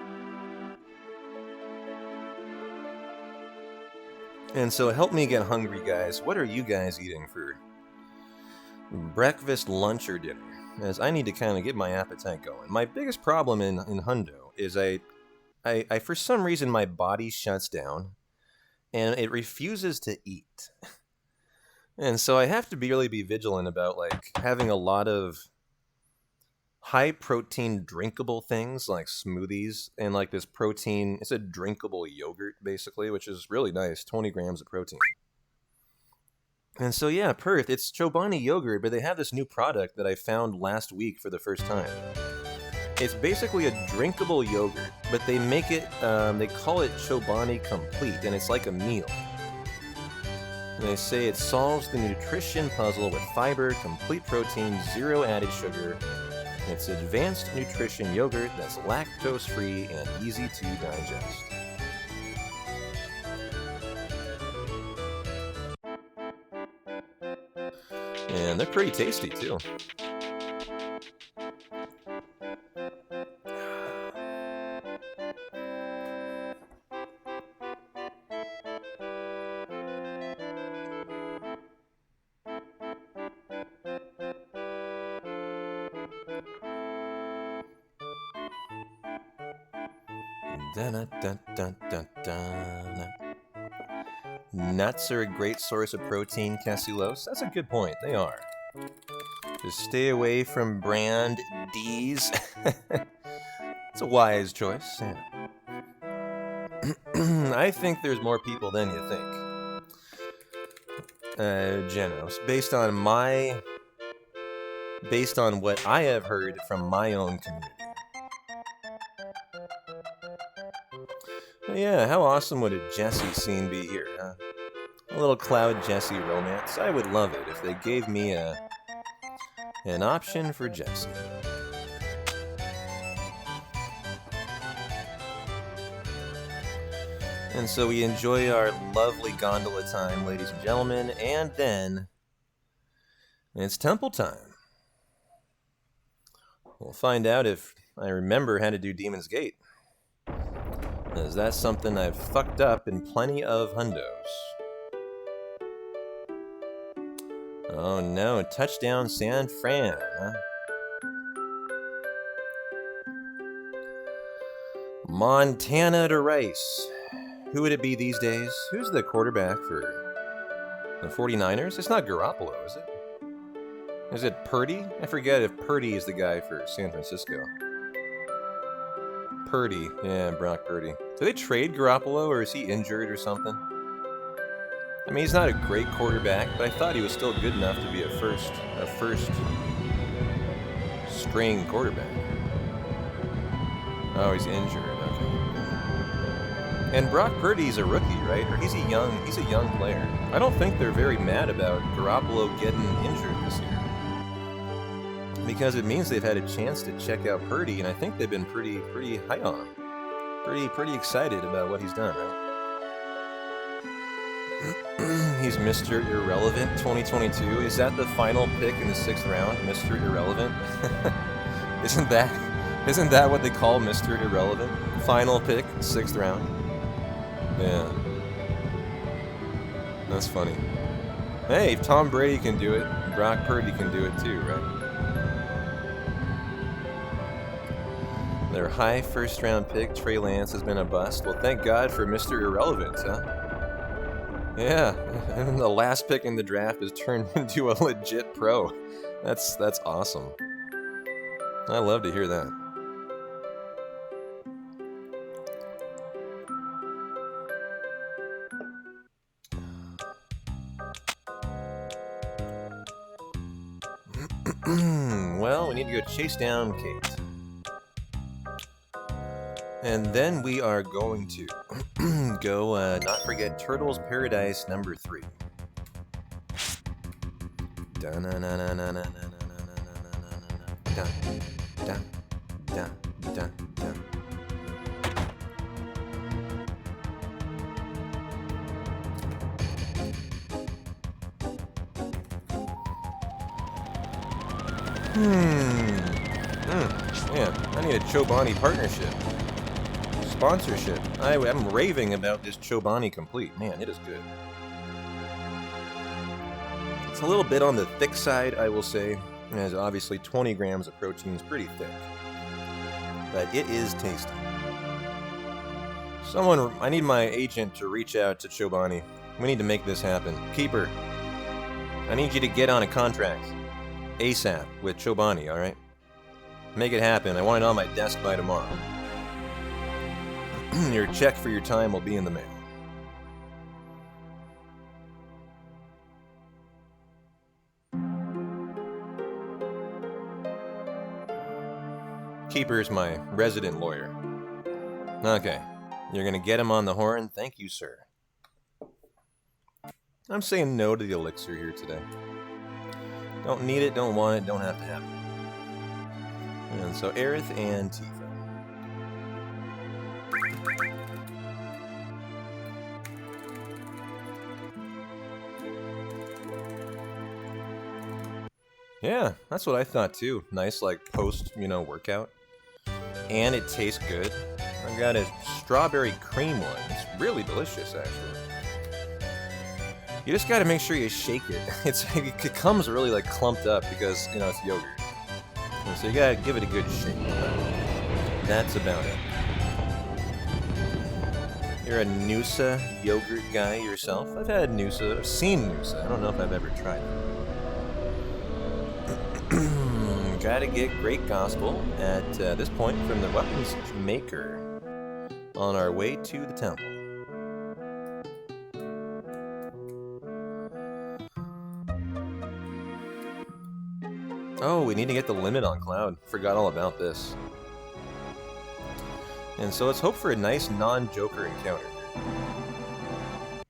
And so help me get hungry, guys. What are you guys eating for breakfast, lunch, or dinner? As I need to kind of get my appetite going. My biggest problem in Hundo is I for some reason my body shuts down. and it refuses to eat. And so I have to really be vigilant about like having a lot of high protein drinkable things like smoothies and like this protein. It's a drinkable yogurt basically, which is really nice, 20 grams of protein. And so yeah, Perth, it's Chobani yogurt, but they have this new product that I found last week for the first time. It's basically a drinkable yogurt, but they make it, they call it Chobani Complete, and it's like a meal. And they say it solves the nutrition puzzle with fiber, complete protein, zero added sugar. It's advanced nutrition yogurt that's lactose-free and easy to digest. And they're pretty tasty, too. Nuts are a great source of protein, Cassulos. That's a good point. They are. Just stay away from brand D's. It's a wise choice. Yeah. I think there's more people than you think. Genos, based on what I have heard from my own community. But yeah, how awesome would a Jessie scene be here, huh? A little Cloud Jessie romance. I would love it if they gave me an option for Jessie. And so we enjoy our lovely gondola time, ladies and gentlemen, and then it's temple time. We'll find out if I remember how to do Demon's Gate, as that's something I've fucked up in plenty of hundos. Oh no, touchdown San Fran, huh? Montana to Rice. Who would it be these days? Who's the quarterback for the 49ers? It's not Garoppolo, is it? Is it Purdy? I forget if Purdy is the guy for San Francisco. Purdy. Yeah, Brock Purdy. Did they trade Garoppolo, or is he injured or something? I mean, he's not a great quarterback, but I thought he was still good enough to be a first string quarterback. Oh, he's injured. Okay. And Brock Purdy's a rookie, right? Or he's a young player. I don't think they're very mad about Garoppolo getting injured this year, because it means they've had a chance to check out Purdy, and I think they've been pretty high on him. Pretty excited about what he's done, right? He's Mr. Irrelevant 2022. Is that the final pick in the 6th round, Mr. Irrelevant? Isn't that what they call Mr. Irrelevant? Final pick, 6th round. Yeah. That's funny. Hey, if Tom Brady can do it, Brock Purdy can do it too, right? Their high first-round pick, Trey Lance, has been a bust. Well, thank God for Mr. Irrelevant, huh? Yeah, and the last pick in the draft is turned into a legit pro. That's awesome. I love to hear that. Well, we need to go chase down Kate. And then we are going to go, not forget Turtles Paradise number 3. Yeah, I need a Chobani partnership. Sponsorship. I'm raving about this Chobani Complete. Man, it is good. It's a little bit on the thick side, I will say, as obviously 20 grams of protein is pretty thick. But it is tasty. Someone, I need my agent to reach out to Chobani. We need to make this happen. Keeper, I need you to get on a contract. ASAP with Chobani, alright? Make it happen. I want it on my desk by tomorrow. Your check for your time will be in the mail. Keeper's my resident lawyer. Okay. You're gonna get him on the horn? Thank you, sir. I'm saying no to the elixir here today. Don't need it, don't want it, don't have to have it. And so Aerith and Tifa. Yeah, that's what I thought too. Nice, like, post, workout. And it tastes good. I've got a strawberry cream one. It's really delicious, actually. You just gotta make sure you shake it. It comes really, like, clumped up because, it's yogurt. And so you gotta give it a good shake. That's about it. You're a Noosa yogurt guy yourself? I've had Noosa. I've seen Noosa. I don't know if I've ever tried it. Gotta get Great Gospel at this point from the weapons maker on our way to the temple. Oh, we need to get the limit on Cloud. Forgot all about this. And so let's hope for a nice non-Joker encounter.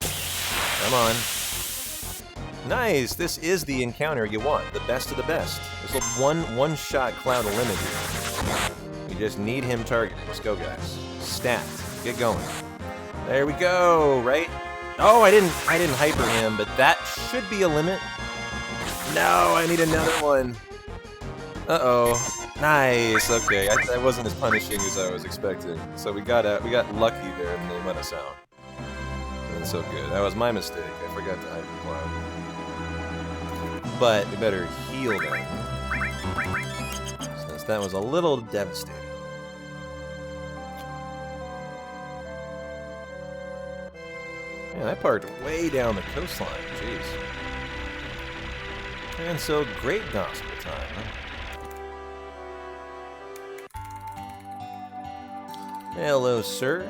Come on. Nice! This is the encounter you want. The best of the best. There's a one-shot Cloud limit here. We just need him targeted. Let's go, guys. Stat. Get going. There we go, right? Oh, I didn't hyper him, but that should be a limit. No, I need another one. Uh-oh. Nice. Okay, that wasn't as punishing as I was expecting. So we got lucky there, and they let us out. That's so good. That was my mistake. I forgot to hyper Cloud. But we better heal them, since that was a little devastating. Man, I parked way down the coastline. Jeez. And so, Great Gospel time, huh? Hello, sir.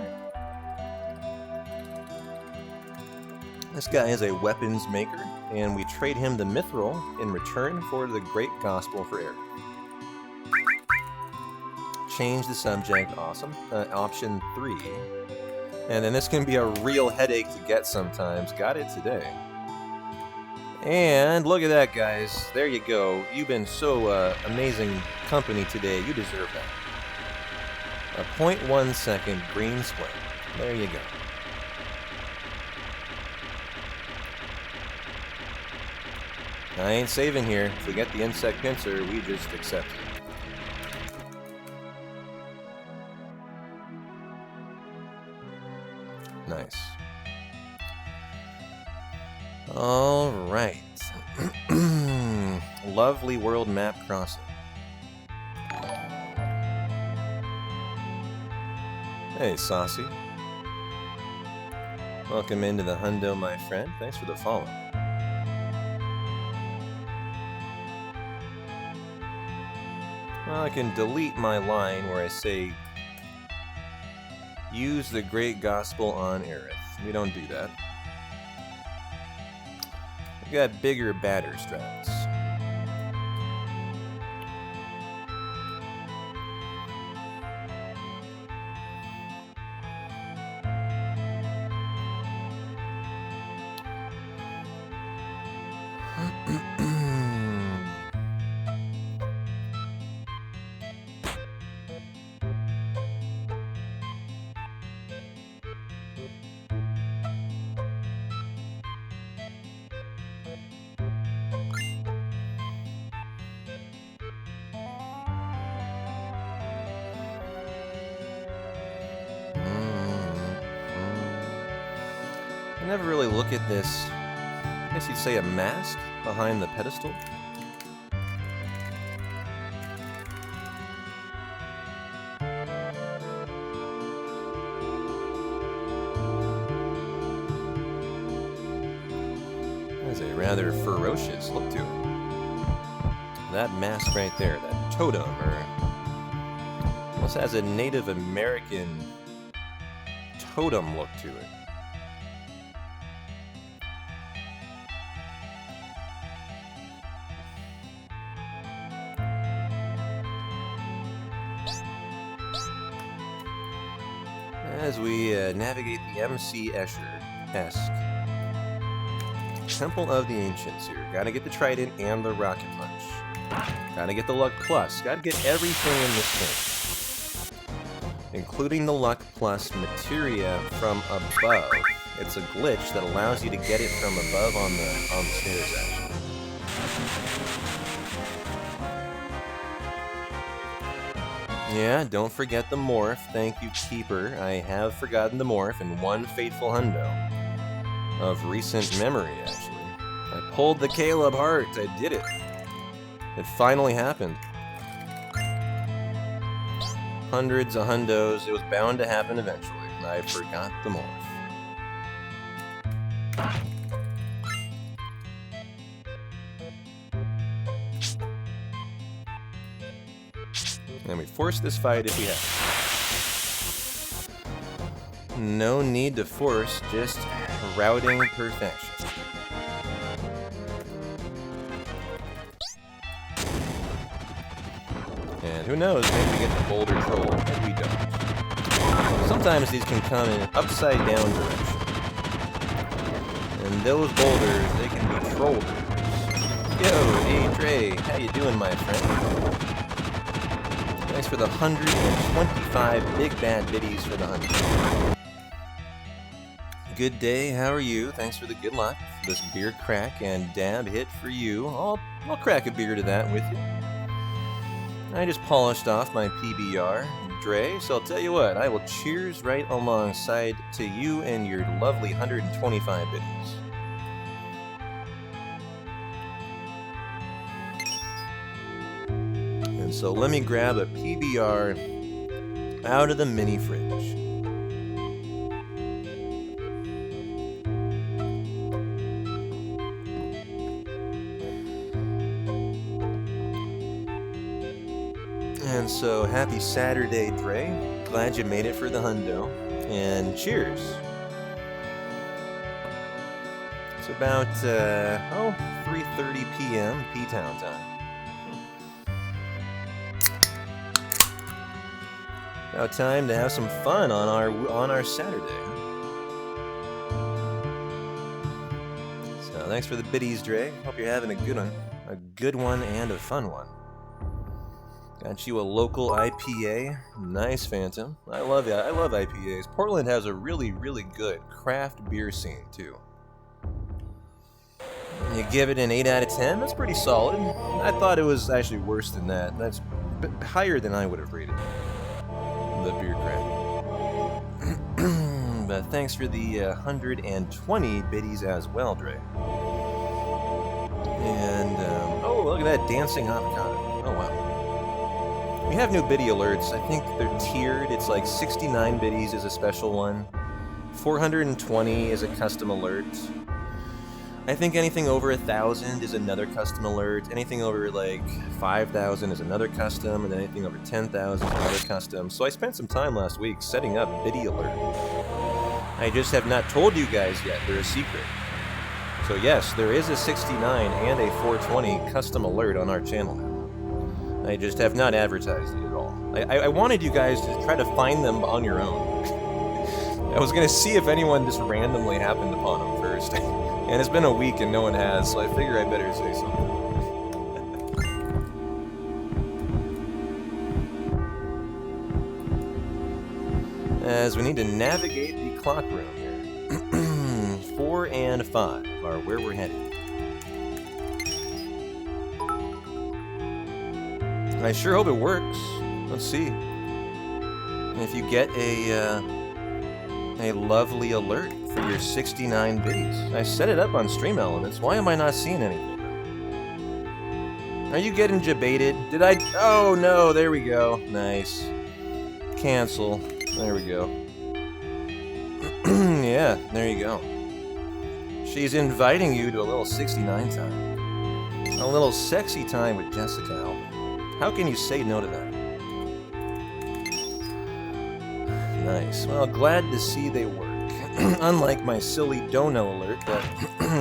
This guy is a weapons maker, and we trade him the Mithril in return for the Great Gospel for Aerith. Change the subject, awesome. Option 3. And then this can be a real headache to get sometimes. Got it today. And look at that, guys. There you go. You've been so amazing company today. You deserve that. A 0.1 second green split. There you go. I ain't saving here. If we get the insect pincer, we just accept it. Nice. Alright. Lovely world map crossing. Hey, Saucy. Welcome into the hundo, my friend. Thanks for the follow. Well, I can delete my line where I say use the Great Gospel on Aerith. We don't do that. We got bigger, badder strats. I never really look at this, I guess you'd say a mask behind the pedestal. rather ferocious look to it. That mask right there, that totem, or almost has a Native American totem look to it. As we navigate the MC Escher-esque Temple of the Ancients here. Gotta get the Trident and the Rocket Punch. Gotta get the Luck Plus. Gotta get everything in this thing. Including the Luck Plus materia from above. It's a glitch that allows you to get it from above on the stairs, actually. Yeah, don't forget the morph. Thank you, Keeper. I have forgotten the morph in one fateful hundo of recent memory, actually. I pulled the Caleb heart. I did it. It finally happened. Hundreds of hundos. It was bound to happen eventually. I forgot the morph. And we force this fight if we have. No need to force, just routing perfection. And who knows, maybe we get the boulder troll, and we don't. Sometimes these can come in an upside down direction. And those boulders, they can be trollders. Yo, hey Trey, how you doing, my friend? Thanks for the 125 big bad biddies for the 100. Good day, how are you? Thanks for the good luck. This beer crack and dab hit for you. I'll crack a beer to that with you. I just polished off my PBR, Dre, so I'll tell you what, I will cheers right alongside to you and your lovely 125 biddies. And so let me grab a PBR out of the mini fridge. And so happy Saturday, Dre. Glad you made it for the hundo. And cheers. It's about 3:30 p.m. P-Town time. About time to have some fun on our Saturday. So thanks for the biddies, Dre. Hope you're having a good one and a fun one. Got you a local IPA. Nice, Phantom. I love it. I love IPAs. Portland has a really, really good craft beer scene, too. You give it an 8 out of 10? That's pretty solid. I thought it was actually worse than that. That's higher than I would have rated the beer crack. But thanks for the 120 biddies as well, Dre. And, oh, look at that dancing avocado. Oh, wow. We have new biddy alerts. I think they're tiered. It's like 69 biddies is a special one. 420 is a custom alert. I think anything over 1,000 is another custom alert. Anything over like 5,000 is another custom, and anything over 10,000 is another custom. So I spent some time last week setting up biddy alert. I just have not told you guys yet. They're a secret. So yes, there is a 69 and a 420 custom alert on our channel now. I just have not advertised it at all. I wanted you guys to try to find them on your own. I was going to see if anyone just randomly happened upon them first. And it's been a week and no one has, so I figure I better say something. As we need to navigate the clock room here. 4 and 5 are where we're headed. I sure hope it works. Let's see. If you get a lovely alert for your 69 biddies. I set it up on Stream Elements. Why am I not seeing anything? Are you getting debated? Did I? Oh no, there we go. Nice. Cancel. There we go. Yeah, there you go. She's inviting you to a little 69 time. A little sexy time with Jessica Alba. How can you say no to that? Nice. Well, glad to see they work. Unlike my silly dono alert that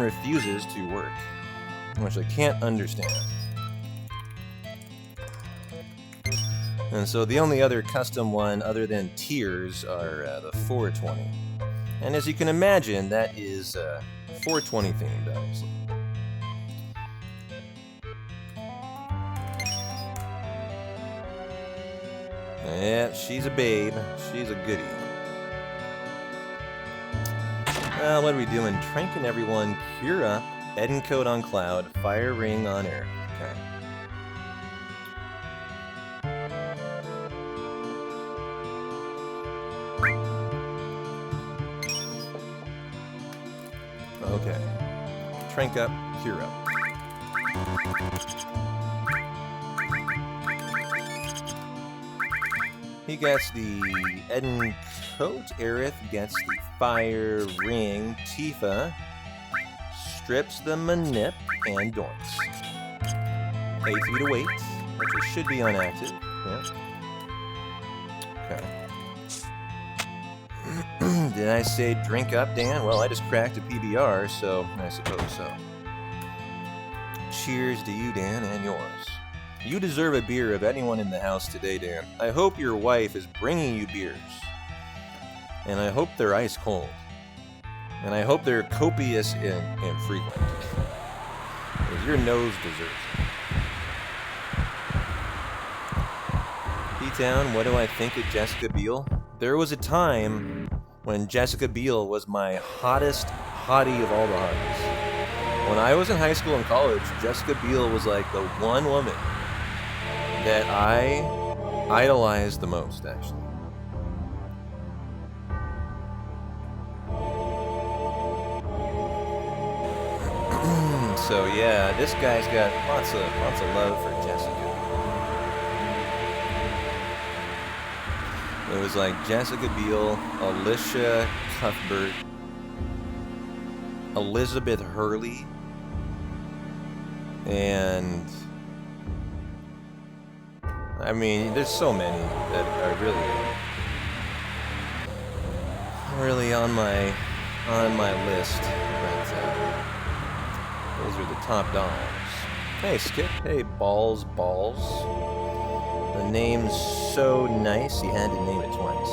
refuses to work. Which I can't understand. And so the only other custom one other than tiers are the 420. And as you can imagine, that is 420 themed, obviously. Yeah, she's a babe. She's a goodie. Well, what are we doing? Tranking everyone. Cure up. Eden Code on Cloud. Fire Ring on Air. Okay. Okay. Trank up, cure up. He gets the Eden Coat. Aerith gets the Fire Ring. Tifa strips the Manip and Dorks. 8 feet of weight, which it should be unactive. Yeah. Okay. Did I say drink up, Dan? Well, I just cracked a PBR, so I suppose so. Cheers to you, Dan, and yours. You deserve a beer of anyone in the house today, Dan. I hope your wife is bringing you beers. And I hope they're ice cold. And I hope they're copious and frequent. Because your nose deserves it. P-Town, what do I think of Jessica Biel? There was a time when Jessica Biel was my hottest hottie of all the hotties. When I was in high school and college, Jessica Biel was like the one woman that I idolized the most, actually. So yeah, this guy's got lots of love for Jessica. It was like Jessica Biel, Alicia Cuthbert, Elizabeth Hurley, and I mean, there's so many that are really on my list. But those are the top dogs. Hey, Skip. Hey, Balls. The name's so nice, you had to name it twice.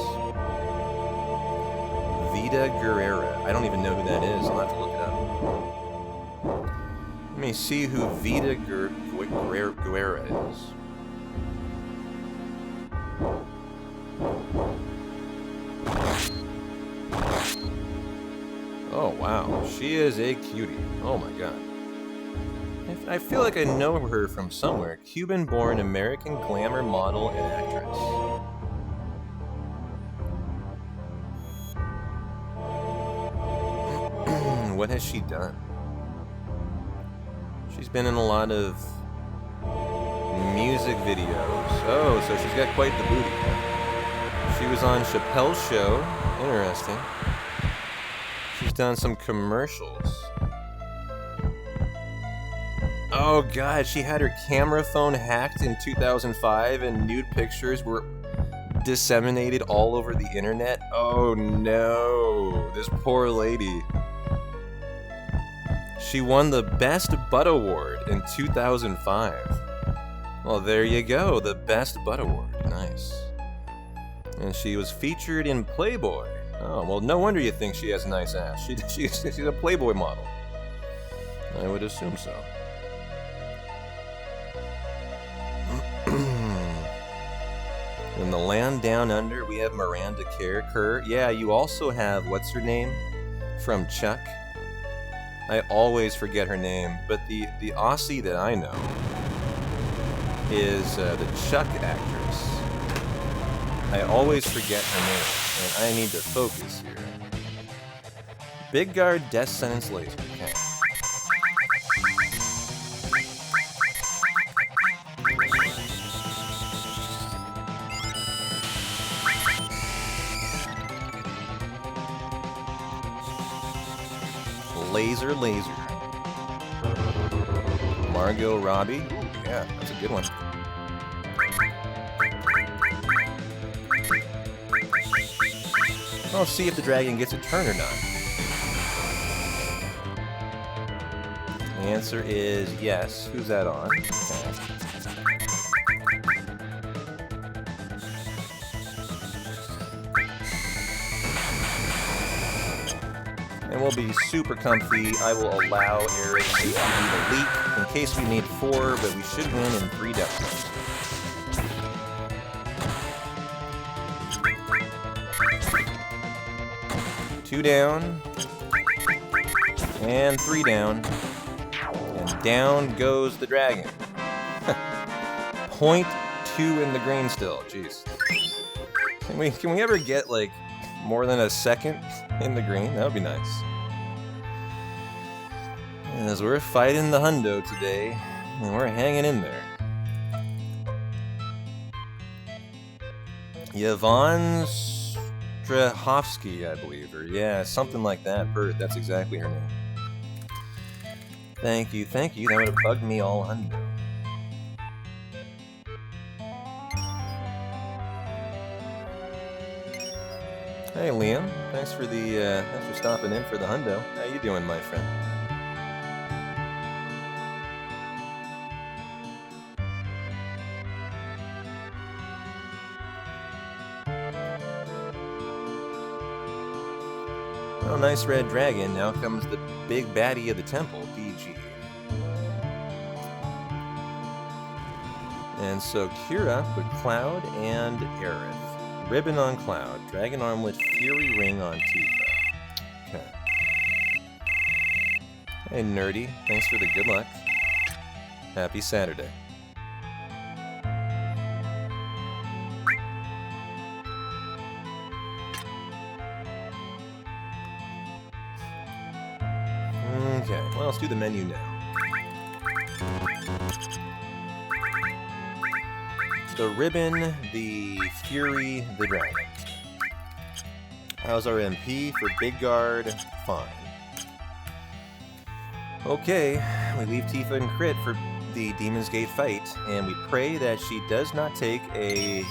Vida Guerrera. I don't even know who that is. I'll have to look it up. Let me see who Vida Guerrera is. Oh, wow. She is a cutie. Oh, my God. I feel like I know her from somewhere. Cuban-born American glamour model and actress. What has she done? She's been in a lot of music videos. Oh, so she's got quite the booty. She was on Chappelle's show. Interesting. She's done some commercials. Oh god, she had her camera phone hacked in 2005 and nude pictures were disseminated all over the internet. Oh no, this poor lady. She won the Best Butt Award in 2005. Well, there you go, the Best Butt Award. Nice. And she was featured in Playboy. Oh, well, no wonder you think she has a nice ass. She's a Playboy model. I would assume so. In the land down under, we have Miranda Kerr. Yeah, you also have, what's her name? From Chuck. I always forget her name, but the Aussie that I know is the Chuck actress. I always forget her name, and I need to focus here. Big Guard Death Sentence Laser. Okay. Laser. Margot Robbie. Ooh, yeah, that's a good one. I'll see if the dragon gets a turn or not. The answer is yes. Who's that on? Okay. And we'll be super comfy. I will allow Eric to lead a leak in case we need 4, but we should win in 3 deaths. 2 down. And 3 down. And down goes the dragon. 0.2 in the green still. Jeez. Can we ever get, like, more than a second in the green? That would be nice. As we're fighting the hundo today, and we're hanging in there. Yvonne Strahovski, I believe, or yeah, something like that. Bert, that's exactly her name. Thank you. That would have bugged me all hundo. Hey Liam, thanks for stopping in for the hundo. How you doing, my friend? Oh, nice red dragon. Now comes the big baddie of the temple, DG. And so Kira with Cloud and Aerith. Ribbon on Cloud, Dragon Armlet, Fury Ring on Tifa. Okay. Hey Nerdy, thanks for the good luck. Happy Saturday. Okay, well, let's do the menu now. The Ribbon, the Fury, the Dragon. How's our MP for Big Guard? Fine. Okay, we leave Tifa and Crit for the Demon's Gate fight, and we pray that she does not take a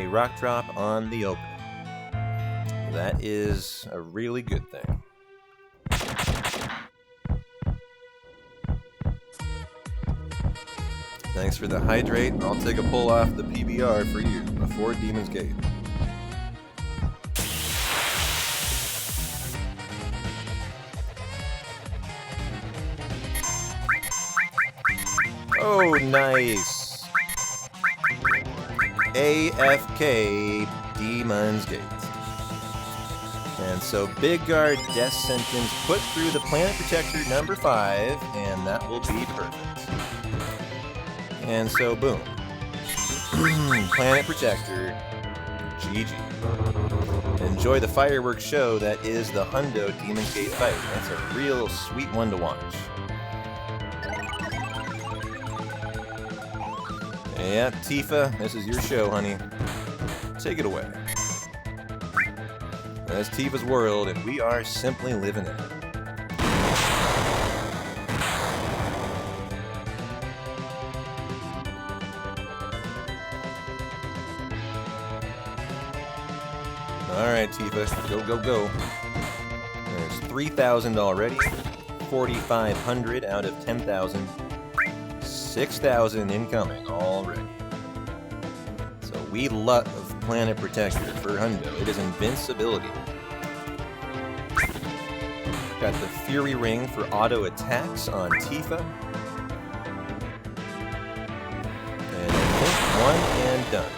rock drop on the opening. That is a really good thing. Thanks for the hydrate. I'll take a pull off the PBR for you before Demon's Gate. Oh, nice. AFK Demon's Gate. And so Big Guard Death Sentence put through the Planet Protector number 5, and that will be perfect. And so, boom. Planet Protector. GG. Enjoy the fireworks show that is the Hundo Demon's Gate fight. That's a real sweet one to watch. Yeah, Tifa, this is your show, honey. Take it away. That's Tifa's world, and we are simply living in it. Alright, Tifa, go. There's 3,000 already, 4,500 out of 10,000, 6,000 incoming already. So we love Planet Protector for Hundo. It is invincibility. Got the Fury Ring for auto attacks on Tifa. And I think 1 and done.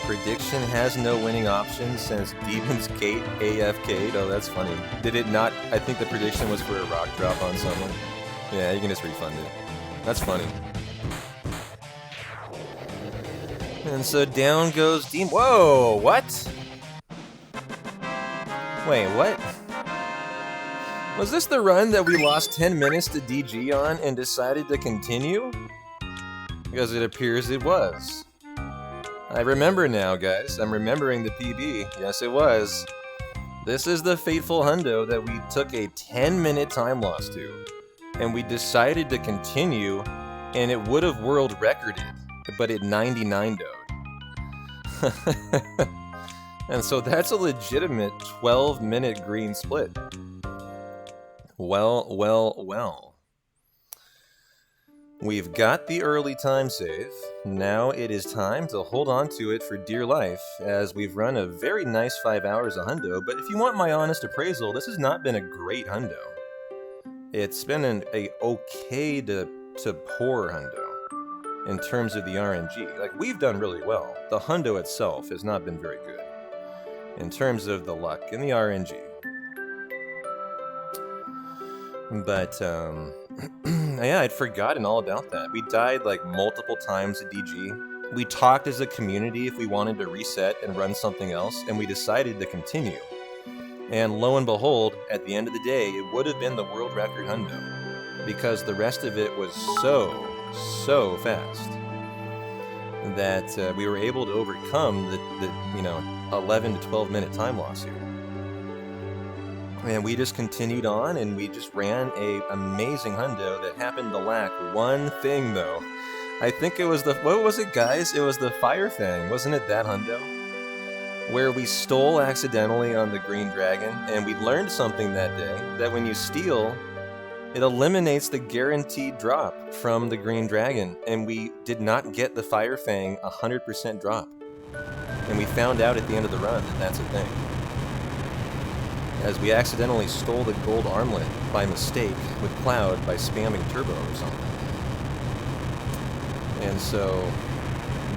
Prediction has no winning option since Demon's Gate AFK'd. Oh, that's funny. Did it not? I think the prediction was for a rock drop on someone. Yeah, you can just refund it. That's funny. And so down goes Demon. Whoa, what? Wait, what? Was this the run that we lost 10 minutes to DG on and decided to continue? Because it appears it was. I remember now, guys. I'm remembering the PB. Yes, it was. This is the fateful hundo that we took a 10-minute time loss to. And we decided to continue, and it would have world recorded, but it 99'd. And so that's a legitimate 12-minute green split. Well, well, well. We've got the early time save. Now it is time to hold on to it for dear life, as we've run a very nice 5 hours of hundo, but if you want my honest appraisal, this has not been a great hundo. It's been a okay to poor hundo in terms of the RNG. Like, we've done really well. The hundo itself has not been very good in terms of the luck and the RNG. But, yeah, I'd forgotten all about that. We died like multiple times at DG. We talked as a community if we wanted to reset and run something else, and we decided to continue. And lo and behold, at the end of the day, it would have been the world record hundo, because the rest of it was so fast that we were able to overcome the 11 to 12 minute time loss here. And we just continued on, and we just ran a amazing hundo that happened to lack one thing, though. I think it was what was it, guys? It was the Fire Fang, wasn't it, that hundo? Where we stole accidentally on the Green Dragon, and we learned something that day, that when you steal, it eliminates the guaranteed drop from the Green Dragon, and we did not get the Fire Fang 100% drop. And we found out at the end of the run that that's a thing, as we accidentally stole the gold armlet by mistake with Cloud by spamming turbo or something. And so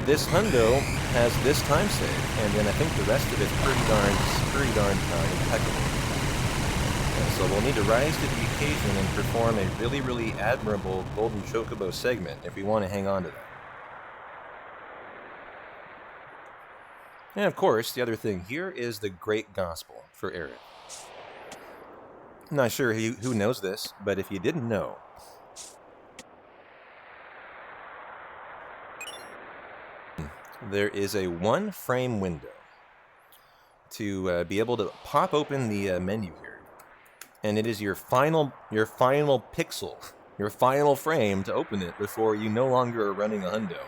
this hundo has this time save, and then I think the rest of it's pretty darn impeccable. And so we'll need to rise to the occasion and perform a really admirable Golden Chocobo segment if we want to hang on to that. And of course, the other thing here is the Great Gospel for Eric. I'm not sure who knows this, but if you didn't know, there is a 1-frame window to be able to pop open the menu here, and it is your final pixel, your final frame to open it before you no longer are running a hundo.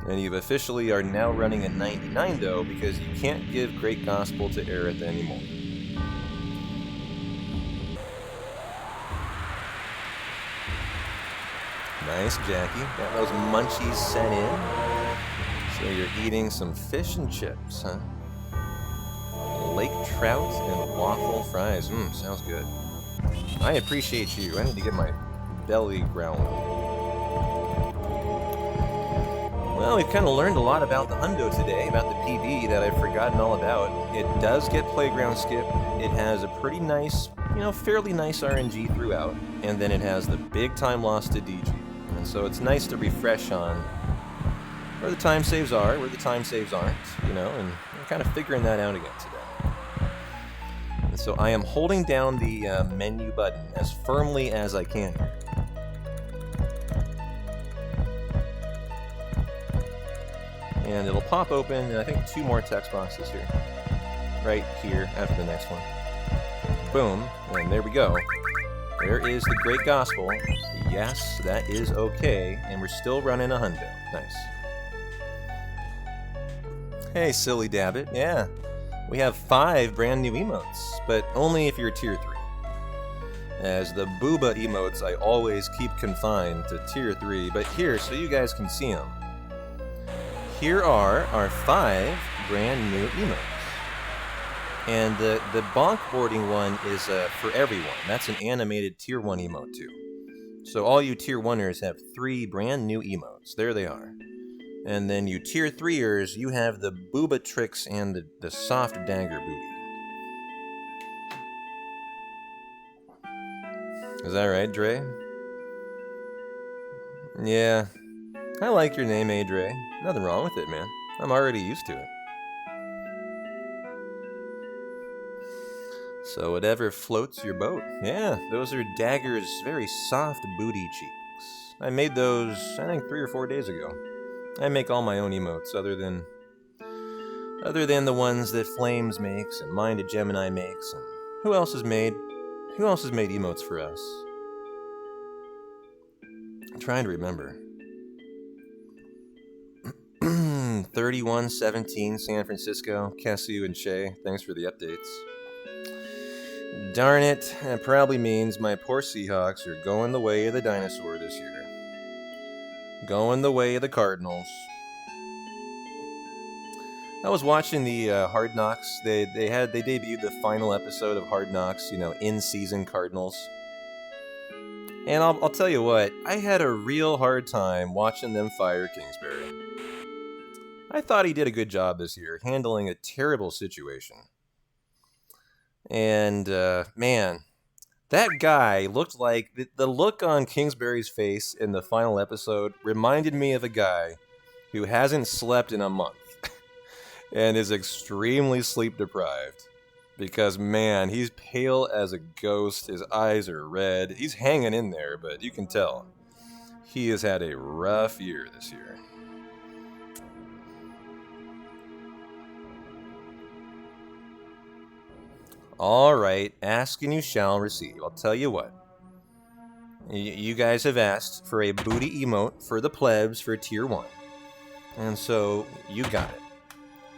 And you officially are now running a 99 because you can't give Great Gospel to Aerith anymore. Nice, Jackie. Got those munchies sent in. So you're eating some fish and chips, huh? Lake trout and waffle fries. Sounds good. I appreciate you. I need to get my belly growling. Well, we've kind of learned a lot about the hundo today, about the PB that I've forgotten all about. It does get playground skip. It has a pretty nice, fairly nice RNG throughout. And then it has the big time loss to DG. And so it's nice to refresh on where the time saves are, where the time saves aren't, and we're kind of figuring that out again today. And so I am holding down the menu button as firmly as I can here. And it'll pop open, and I think 2 more text boxes here. Right here after the next one. Boom, and there we go. There is the Great Gospel. Yes, that is okay, and we're still running a hundo. Nice. Hey, silly Dabbit. Yeah, we have 5 brand new emotes, but only if you're tier 3. As the booba emotes, I always keep confined to tier 3, but here, so you guys can see them. Here are our 5 brand new emotes. And the bonk boarding one is for everyone. That's an animated tier 1 emote too. So all you tier 1ers have 3 brand new emotes. There they are. And then you tier 3ers, you have the booba tricks and the soft dagger booty. Is that right, Dre? Yeah. I like your name, Dre. Nothing wrong with it, man. I'm already used to it. So whatever floats your boat. Yeah, those are Dagger's very soft booty cheeks. I made those, I think, 3 or 4 days ago. I make all my own emotes other than Other than the ones that Flames makes and Minded Gemini makes, and who else has made emotes for us? I'm trying to remember. 3117 San Francisco, Kesu and Shay, thanks for the updates. Darn it, that probably means my poor Seahawks are going the way of the dinosaur this year. Going the way of the Cardinals. I was watching the Hard Knocks. They debuted the final episode of Hard Knocks, in-season Cardinals. And I'll tell you what, I had a real hard time watching them fire Kingsbury. I thought he did a good job this year, handling a terrible situation. And, man, that guy looked like... The look on Kingsbury's face in the final episode reminded me of a guy who hasn't slept in a month and is extremely sleep-deprived. Because, man, he's pale as a ghost, his eyes are red. He's hanging in there, but you can tell he has had a rough year this year. Alright, ask and you shall receive. I'll tell you what. You guys have asked for a booty emote for the plebs for tier 1. And so, you got it.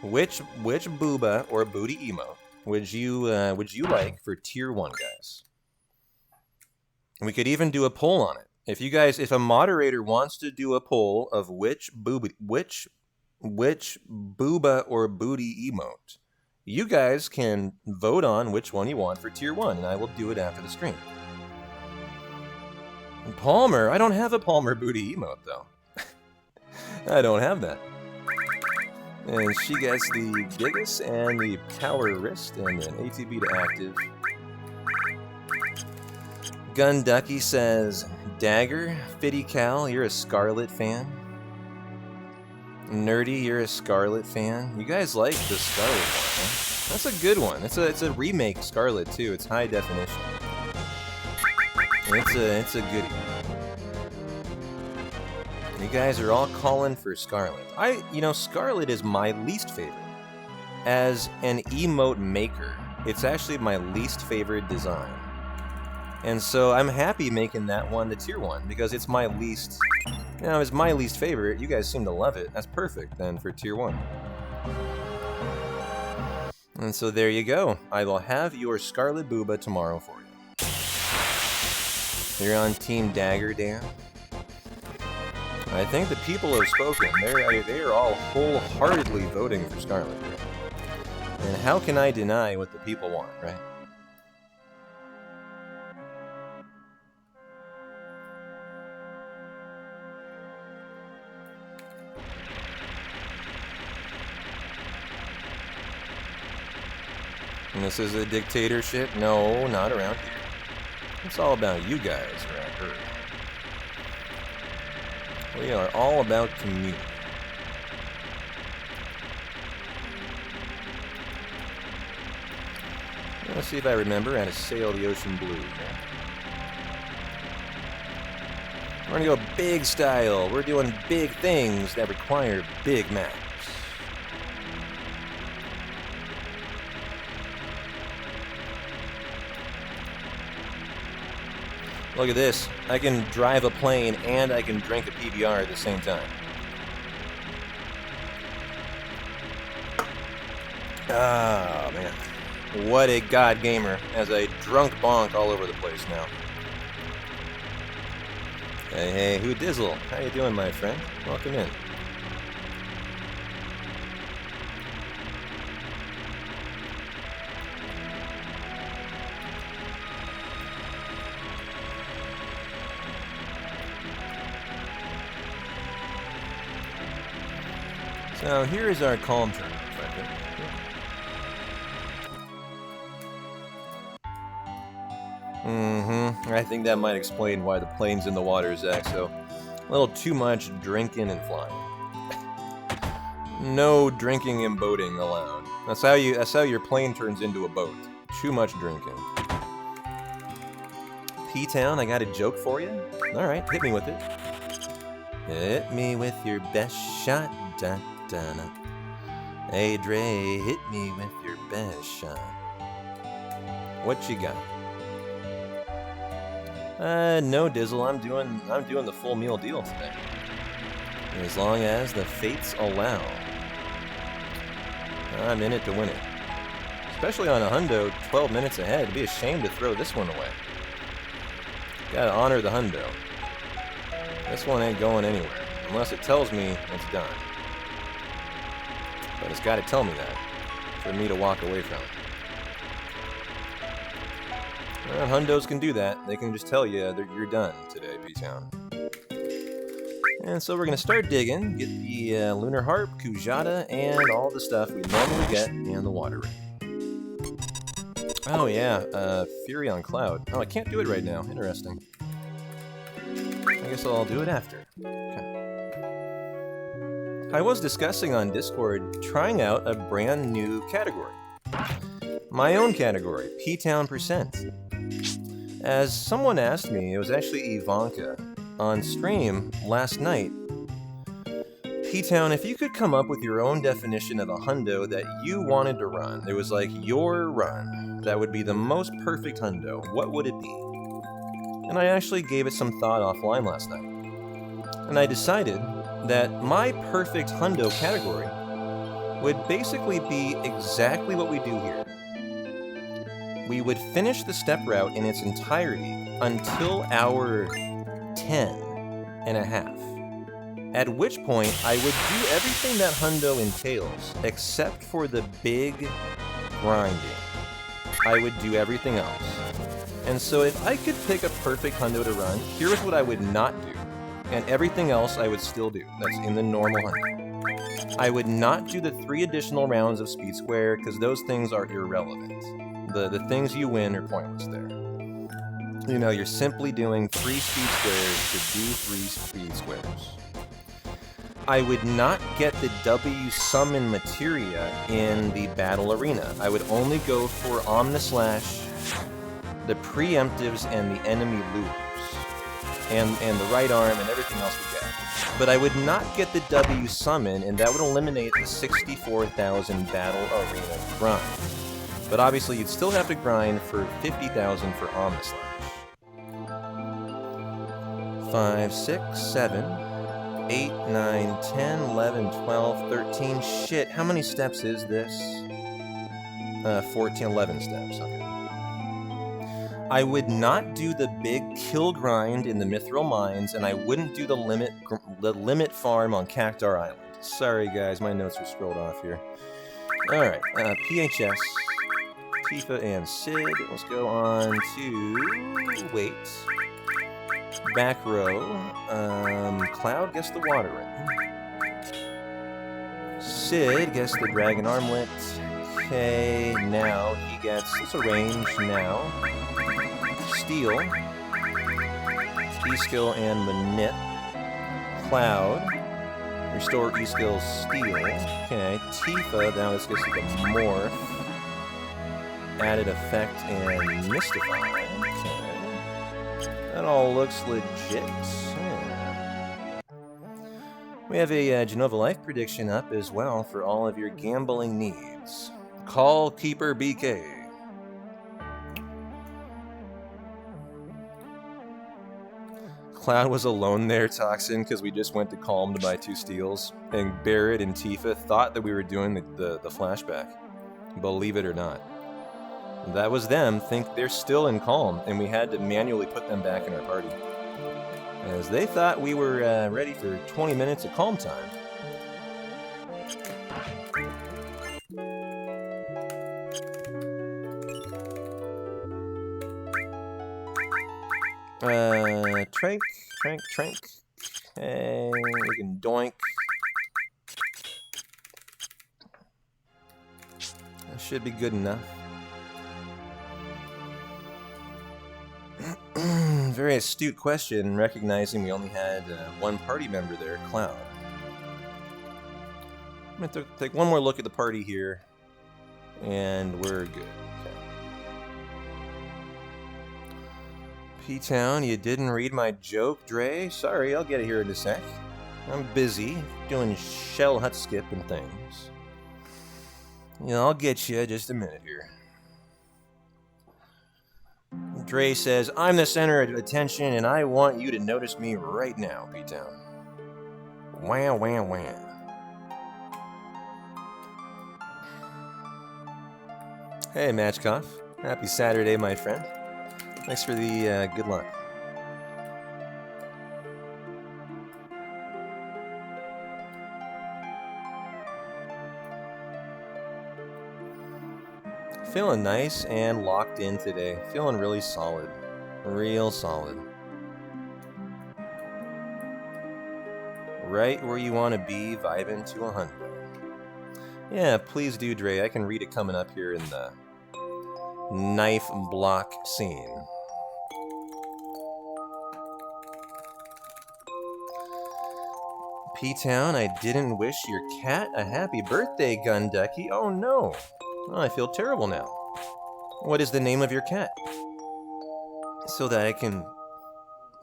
Which booba or booty emote would you like for tier 1, guys? We could even do a poll on it. If a moderator wants to do a poll of which booba or booty emote, you guys can vote on which one you want for tier 1, and I will do it after the stream. And Palmer, I don't have a Palmer booty emote though. I don't have that. And she gets the Gigas and the Power Wrist and an ATB to active. Gunducky says, Dagger, Fitty Cal, you're a Scarlet fan. Nerdy, you're a Scarlet fan. You guys like the Scarlet one, huh? That's a good one. It's a remake Scarlet too. It's high definition. It's a goodie. You guys are all calling for Scarlet. Scarlet is my least favorite. As an emote maker, it's actually my least favorite design. And so I'm happy making that one the tier 1 because it's my least, it's my least favorite. You guys seem to love it. That's perfect then for tier 1. And so there you go. I will have your Scarlet Booba tomorrow for you. You're on Team Dagger, Dan. I think the people have spoken. They are all wholeheartedly voting for Scarlet. And how can I deny what the people want, right? And this is a dictatorship? No, not around here. It's all about you guys around here. We are all about community. Let's see if I remember how to sail the ocean blue here. We're gonna go big style. We're doing big things that require big maps. Look at this. I can drive a plane and I can drink a PBR at the same time. Ah, man. What a god gamer as I drunk bonk all over the place now. Hey, who dizzle? How you doing, my friend? Welcome in. So here is our calm turn, I think. I think that might explain why the plane's in the water, Zach. So, a little too much drinking and flying. No drinking and boating allowed. That's how your plane turns into a boat. Too much drinking. P-Town, I got a joke for you. All right, hit me with it. Hit me with your best shot. Da, da, da. Hey Dre, hit me with your best shot. What you got? No Dizzle, I'm doing the full meal deal today. As long as the fates allow. I'm in it to win it. Especially on a hundo, 12 minutes ahead. It'd be a shame to throw this one away. Gotta honor the hundo. This one ain't going anywhere, unless it tells me it's done. But it's gotta tell me that, for me to walk away from it. Well, hundos can do that. They can just tell you that you're done today, P-Town. And so we're gonna start digging, get the Lunar Harp, Kujata, and all the stuff we normally get in the water ring. Oh yeah, Fury on Cloud. Oh, I can't do it right now. Interesting. I guess I'll do it after. Okay. I was discussing on Discord trying out a brand new category. My own category, P-Town Percent. As someone asked me, it was actually Ivanka, on stream last night, P-Town, if you could come up with your own definition of a hundo that you wanted to run, it was like your run, that would be the most perfect hundo, what would it be? And I actually gave it some thought offline last night. And I decided that my perfect hundo category would basically be exactly what we do here. We would finish the step route in its entirety until hour 10.5. At which point, I would do everything that hundo entails, except for the big grinding. I would do everything else. And so if I could pick a perfect hundo to run, here's what I would not do. And everything else I would still do. That's in the normal hundo. I would not do the 3 additional rounds of Speed Square, because those things are irrelevant. The things you win are pointless there. You know, you're simply doing 3 speed squares to do 3 speed squares. I would not get the W summon materia in the battle arena. I would only go for Omnislash, the preemptives, and the enemy lures. And the right arm and everything else we get. But I would not get the W summon, and that would eliminate the 64,000 battle arena grind. But obviously, you'd still have to grind for 50,000 for Omnislash. 5, 6, 7, 8, 9, 10, 11, 12, 13. Shit, how many steps is this? 14, 11 steps, okay. I would not do the big kill grind in the Mithril Mines, and I wouldn't do the limit farm on Cactar Island. Sorry guys, my notes are scrolled off here. Alright, PHS. Tifa and Sid. Let's go on to... wait. Back row. Cloud gets the water ring. Sid gets the dragon armlet. Okay, now he gets... it's a range now. Steel. E-skill and Manip. Cloud. Restore E-skill Steel. Okay, Tifa, now this gets the morph. Added effect and mystify. Okay. That all looks legit. Yeah. We have a Genova Life prediction up as well for all of your gambling needs. Call Keeper BK. Cloud was alone there, Toxin, because we just went to Calm to buy 2 steals, and Barrett and Tifa thought that we were doing the flashback. Believe it or not. That was them think they're still in Calm, and we had to manually put them back in our party. As they thought we were ready for 20 minutes of Calm time. Trank. Okay, we can doink. That should be good enough. Very astute question, recognizing we only had one party member there, Cloud. I'm going to take one more look at the party here, and we're good. Okay. P-Town, you didn't read my joke, Dre? Sorry, I'll get it here in a sec. I'm busy doing shell hut skip and things. Yeah, I'll get you just a minute here. Dre says, I'm the center of attention and I want you to notice me right now, P-Town. Wham, wham, wham. Hey, Matchkoff. Happy Saturday, my friend. Thanks for the good luck. Feeling nice and locked in today. Feeling really solid. Real solid. Right where you want to be, vibing to 100. Yeah, please do, Dre. I can read it coming up here in the knife block scene. P-Town, I didn't wish your cat a happy birthday, Gunducky. Oh no. Oh, I feel terrible now. What is the name of your cat? So that I can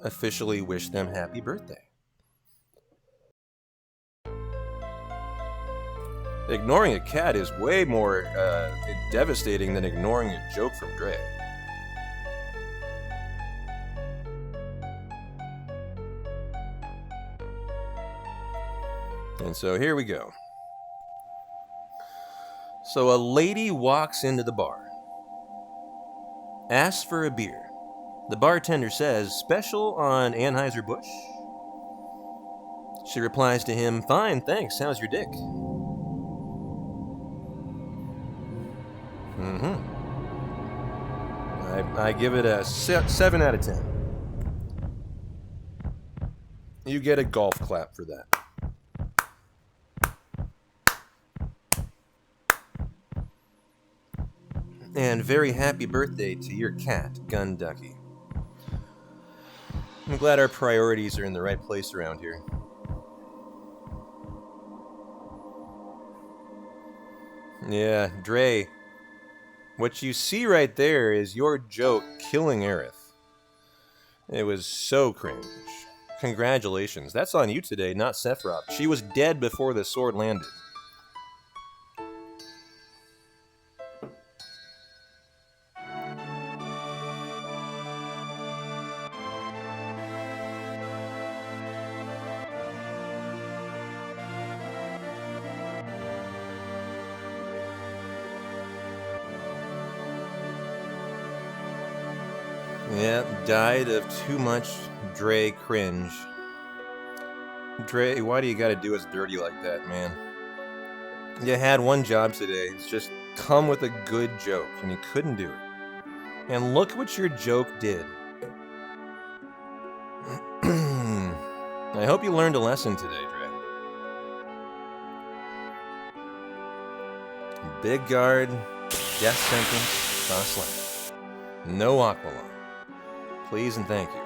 officially wish them happy birthday. Ignoring a cat is way more devastating than ignoring a joke from Dre. And so here we go. So a lady walks into the bar, asks for a beer. The bartender says, special on Anheuser-Busch? She replies to him, fine, thanks, how's your dick? I give it a 7 out of 10. You get a golf clap for that. And very happy birthday to your cat, Gunducky. I'm glad our priorities are in the right place around here. Yeah, Dre. What you see right there is your joke killing Aerith. It was so cringe. Congratulations. That's on you today, not Sephiroth. She was dead before the sword landed. Yep, died of too much Dre cringe. Dre, why do you gotta do us dirty like that, man? You had one job today. It's just come with a good joke, and you couldn't do it. And look what your joke did. I hope you learned a lesson today, Dre. Big guard, death sentence, slap. No Aqualung. Please and thank you.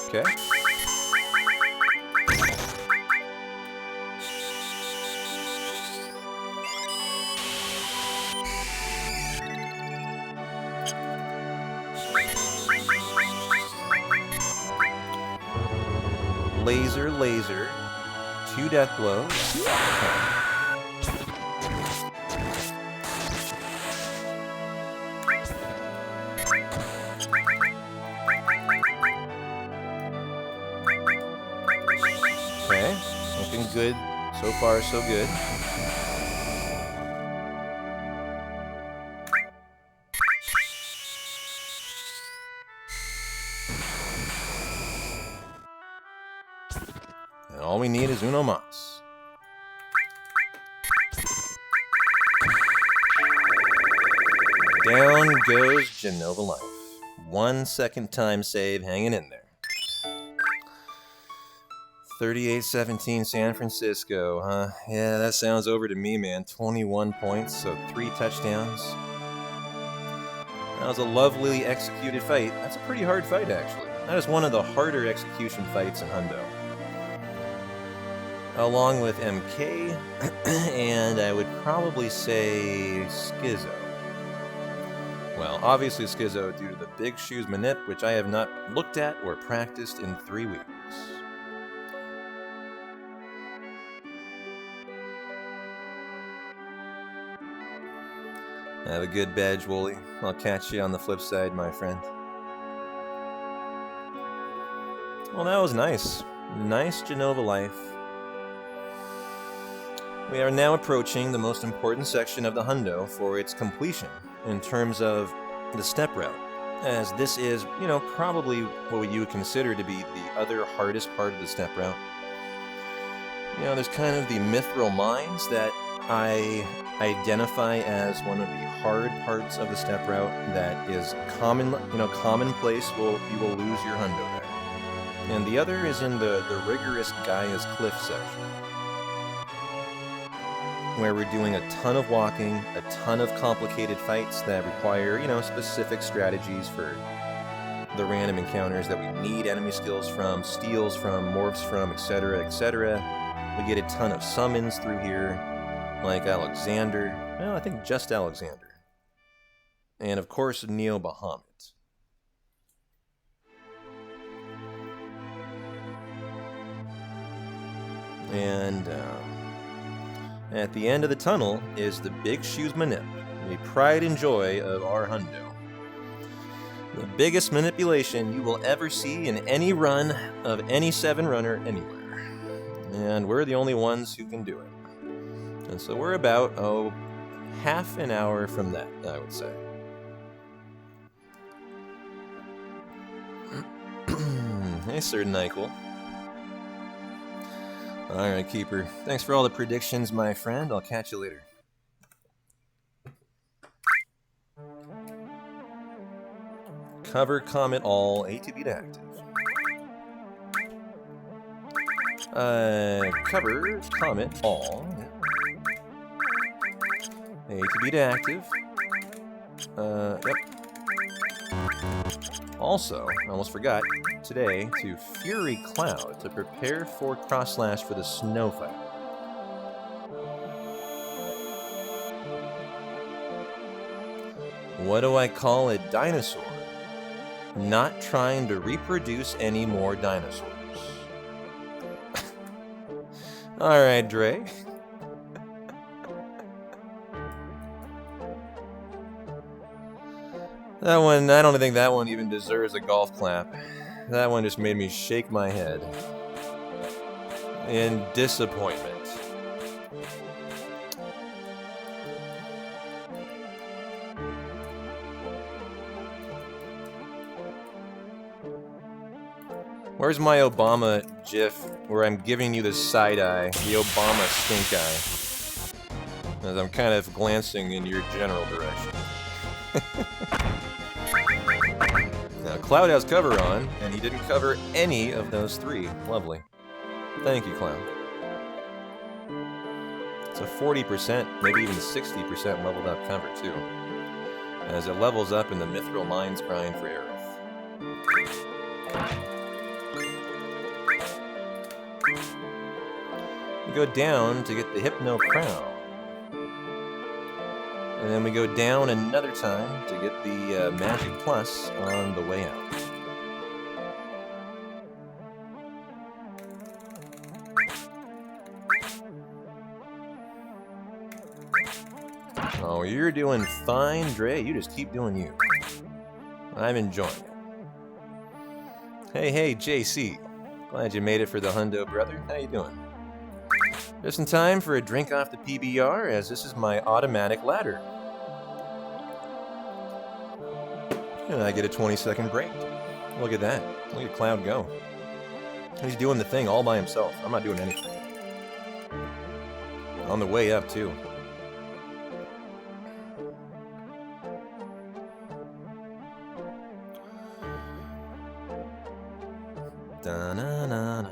Okay. Laser, laser. 2 death blows. Okay, looking good. So far, so good. And all we need is Uno Mas. Down goes Genova Life. 1 second time save hanging in there. 38-17 San Francisco, huh? Yeah, that sounds over to me, man. 21 points, so 3 touchdowns. That was a lovely executed fight. That's a pretty hard fight, actually. That is one of the harder execution fights in Hundo. Along with MK, and I would probably say Schizo. Well, obviously Schizo due to the Big Shoes Manip, which I have not looked at or practiced in 3 weeks. Have a good badge, Wooly. I'll catch you on the flip side, my friend. Well, that was nice. Nice Genova life. We are now approaching the most important section of the hundo for its completion in terms of the step route, as this is, you know, probably what you would consider to be the other hardest part of the step route. You know, there's kind of the mithril mines that I identify as one of the hard parts of the step route that is commonplace. You will lose your hundo there. And the other is in the rigorous Gaia's Cliff section, where we're doing a ton of walking, a ton of complicated fights that require, you know, specific strategies for the random encounters that we need enemy skills from, steals from, morphs from, etc., etc. We get a ton of summons through here, like Alexander. Well, I think just Alexander. And of course, Neo Bahamut. And at the end of the tunnel is the Big Shoes Manip, the pride and joy of our hundo. The biggest manipulation you will ever see in any run of any 7 runner anywhere. And we're the only ones who can do it. And so we're about, half an hour from that, I would say. Hey, Sir Nyquil. Alright, Keeper. Thanks for all the predictions, my friend. I'll catch you later. Cover, comment, all, A to beat active. Cover, comment, all. A to beat active. Yep. Also, I almost forgot, today, to Fury Cloud to prepare for Cross Slash for the snow fight. What do I call a dinosaur? Not trying to reproduce any more dinosaurs. Alright, Dre. That one, I don't think that one even deserves a golf clap. That one just made me shake my head in disappointment. Where's my Obama gif where I'm giving you the side eye, the Obama stink eye, as I'm kind of glancing in your general direction? Now, Cloud has cover on, and he didn't cover any of those 3. Lovely. Thank you, Cloud. It's a 40%, maybe even 60% leveled up cover, too, as it levels up in the Mithril Mines grind for Aerith. We go down to get the Hypno Crown. And then we go down another time to get the Magic Plus on the way out. Oh, you're doing fine, Dre. You just keep doing you. I'm enjoying it. Hey, JC. Glad you made it for the hundo, brother. How you doing? Just in time for a drink off the PBR, as this is my automatic ladder. And I get a 20-second break. Look at that. Look at Cloud go. He's doing the thing all by himself. I'm not doing anything. On the way up, too. Da-na-na-na-na.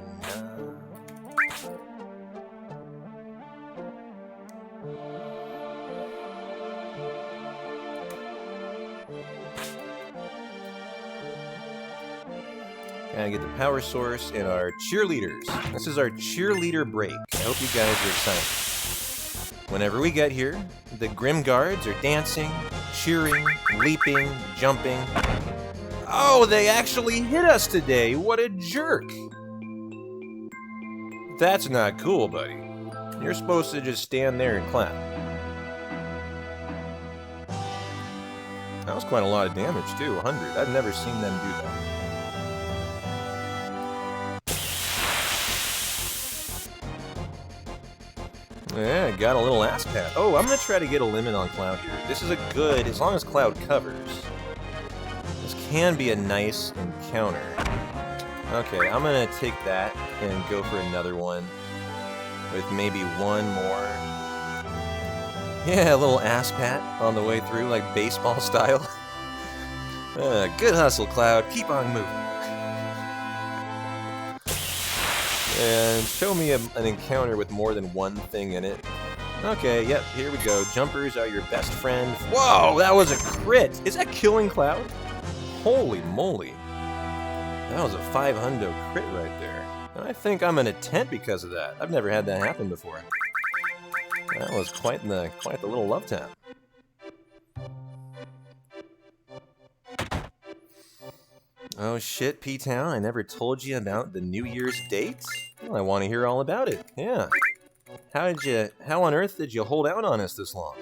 Gotta get the power source and our cheerleaders. This is our cheerleader break. I hope you guys are excited. Whenever we get here, the Grim Guards are dancing, cheering, leaping, jumping. Oh, they actually hit us today! What a jerk! That's not cool, buddy. You're supposed to just stand there and clap. That was quite a lot of damage, too. 100. I've never seen them do that. Yeah, got a little ass pat. Oh, I'm going to try to get a limit on Cloud here. This is a good, as long as Cloud covers. This can be a nice encounter. Okay, I'm going to take that and go for another one. With maybe one more. Yeah, a little ass pat on the way through, like baseball style. Good hustle, Cloud. Keep on moving. And show me an encounter with more than one thing in it. Okay, yep, here we go. Jumpers are your best friend. Whoa, that was a crit! Is that killing Cloud? Holy moly. That was a 500 crit right there. And I think I'm in a tent because of that. I've never had that happen before. That was quite the little love tap. Oh shit, P-Town, I never told you about the New Year's date? Well, I want to hear all about it, yeah. How on earth did you hold out on us this long?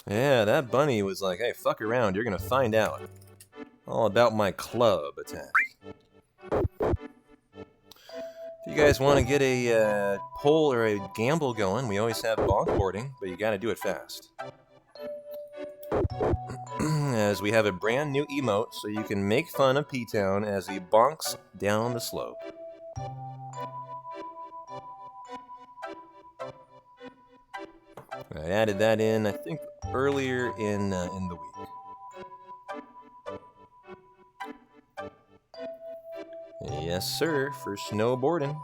Yeah, that bunny was like, hey, fuck around, you're gonna find out. All about my club attack. If you guys want to get a poll or a gamble going, we always have bonk boarding, but you gotta do it fast. As we have a brand new emote, so you can make fun of P-Town as he bonks down the slope. I added that in, I think, earlier in the week. Yes, sir, for snowboarding.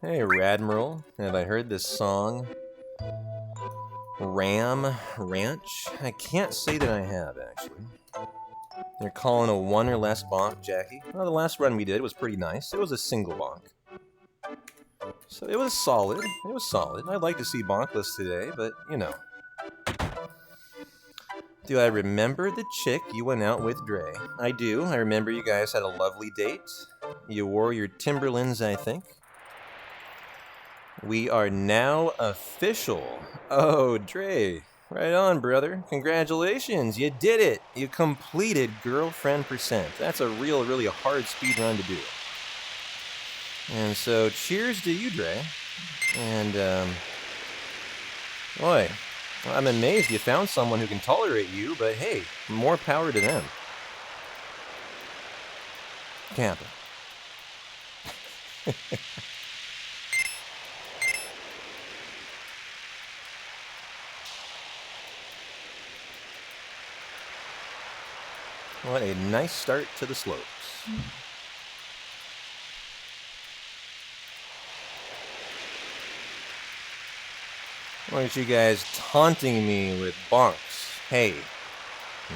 Hey, Radmiral, have I heard this song? Ram Ranch? I can't say that I have, actually. They're calling a 1 or less bonk, Jackie. Well, the last run we did was pretty nice. It was a single bonk. So it was solid. It was solid. I'd like to see bonkless today, but, you know. Do I remember the chick you went out with, Dre? I do. I remember you guys had a lovely date. You wore your Timberlands, I think. We are now official. Oh, Dre. Right on, brother. Congratulations. You did it. You completed Girlfriend Percent. That's a really hard speed run to do. And so, cheers to you, Dre. And, boy, I'm amazed you found someone who can tolerate you, but hey, more power to them. Kappa. What a nice start to the slopes. Look at you guys taunting me with bonks. Hey,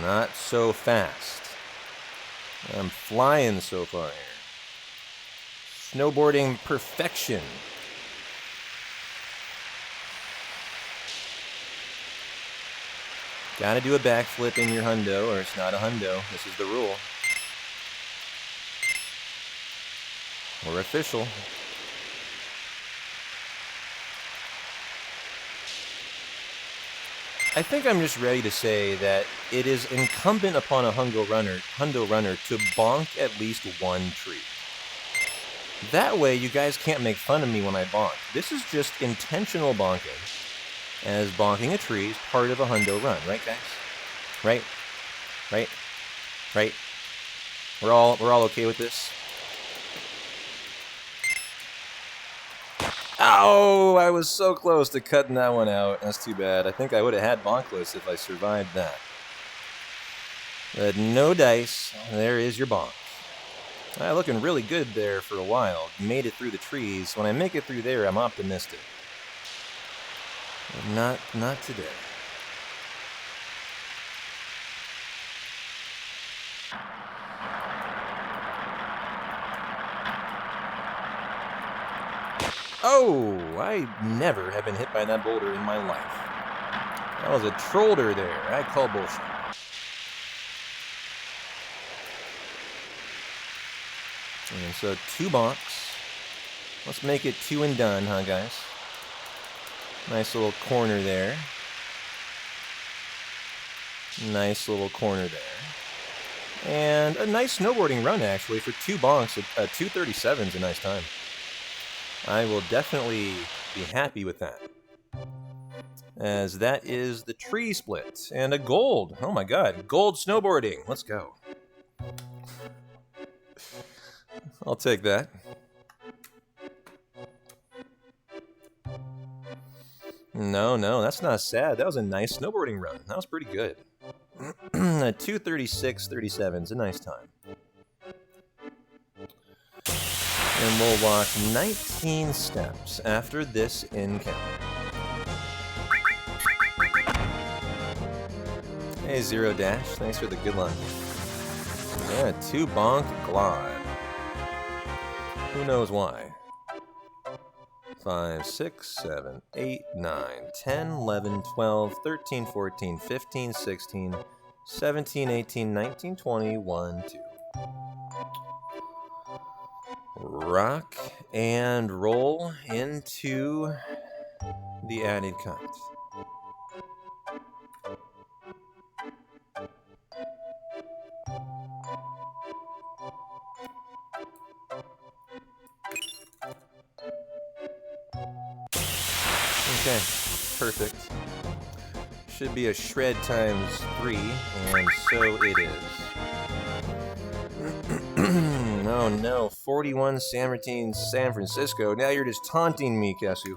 not so fast. I'm flying so far here. Snowboarding perfection. Gotta do a backflip in your hundo, or it's not a hundo. This is the rule. We're official. I think I'm just ready to say that it is incumbent upon a hundo runner to bonk at least one tree. That way, you guys can't make fun of me when I bonk. This is just intentional bonking. As bonking a tree is part of a hundo run, right, guys? Right? Right? Right? We're all okay with this? Ow! I was so close to cutting that one out. That's too bad. I think I would have had bonkless if I survived that. But no dice. There is your bonk. Looking really good there for a while. Made it through the trees. When I make it through there, I'm optimistic. But not today. Oh, I never have been hit by that boulder in my life. That was a troller there. I call bullshit. And so 2 bonks. Let's make it 2 and done, huh, guys? Nice little corner there. Nice little corner there. And a nice snowboarding run, actually, for 2 bonks. A 2:37 is a nice time. I will definitely be happy with that. As that is the tree split. And a gold. Oh my god. Gold snowboarding. Let's go. I'll take that. No, that's not sad. That was a nice snowboarding run. That was pretty good. A 2:36.37 is a nice time. And we'll walk 19 steps after this encounter. Hey, Zero Dash. Thanks for the good luck. Yeah, 2 bonk glide. Who knows why? 5, 6, 7, 8, 9, 10, 11, 12, 13, 14, 15, 16, 17, 18, 19, 20, 1, 2. Rock and roll into the added cut. Okay, perfect. Should be a shred times 3, and so it is. Oh no, 41 San Martin, San Francisco. Now you're just taunting me, Kesu.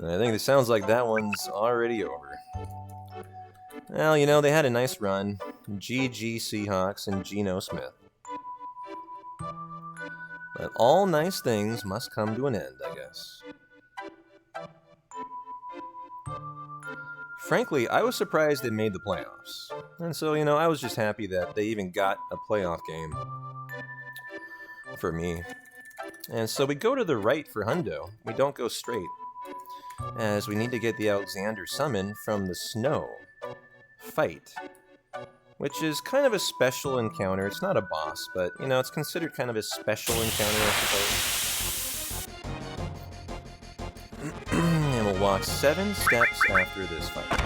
I think it sounds like that one's already over. Well, you know, they had a nice run. GG Seahawks and Geno Smith. But all nice things must come to an end, I guess. Frankly, I was surprised they made the playoffs. And so, you know, I was just happy that they even got a playoff game for me. And so we go to the right for Hundo. We don't go straight, as we need to get the Alexander summon from the snow fight, which is kind of a special encounter. It's not a boss, but, you know, it's considered kind of a special encounter, I suppose. And we'll walk 7 steps after this fight.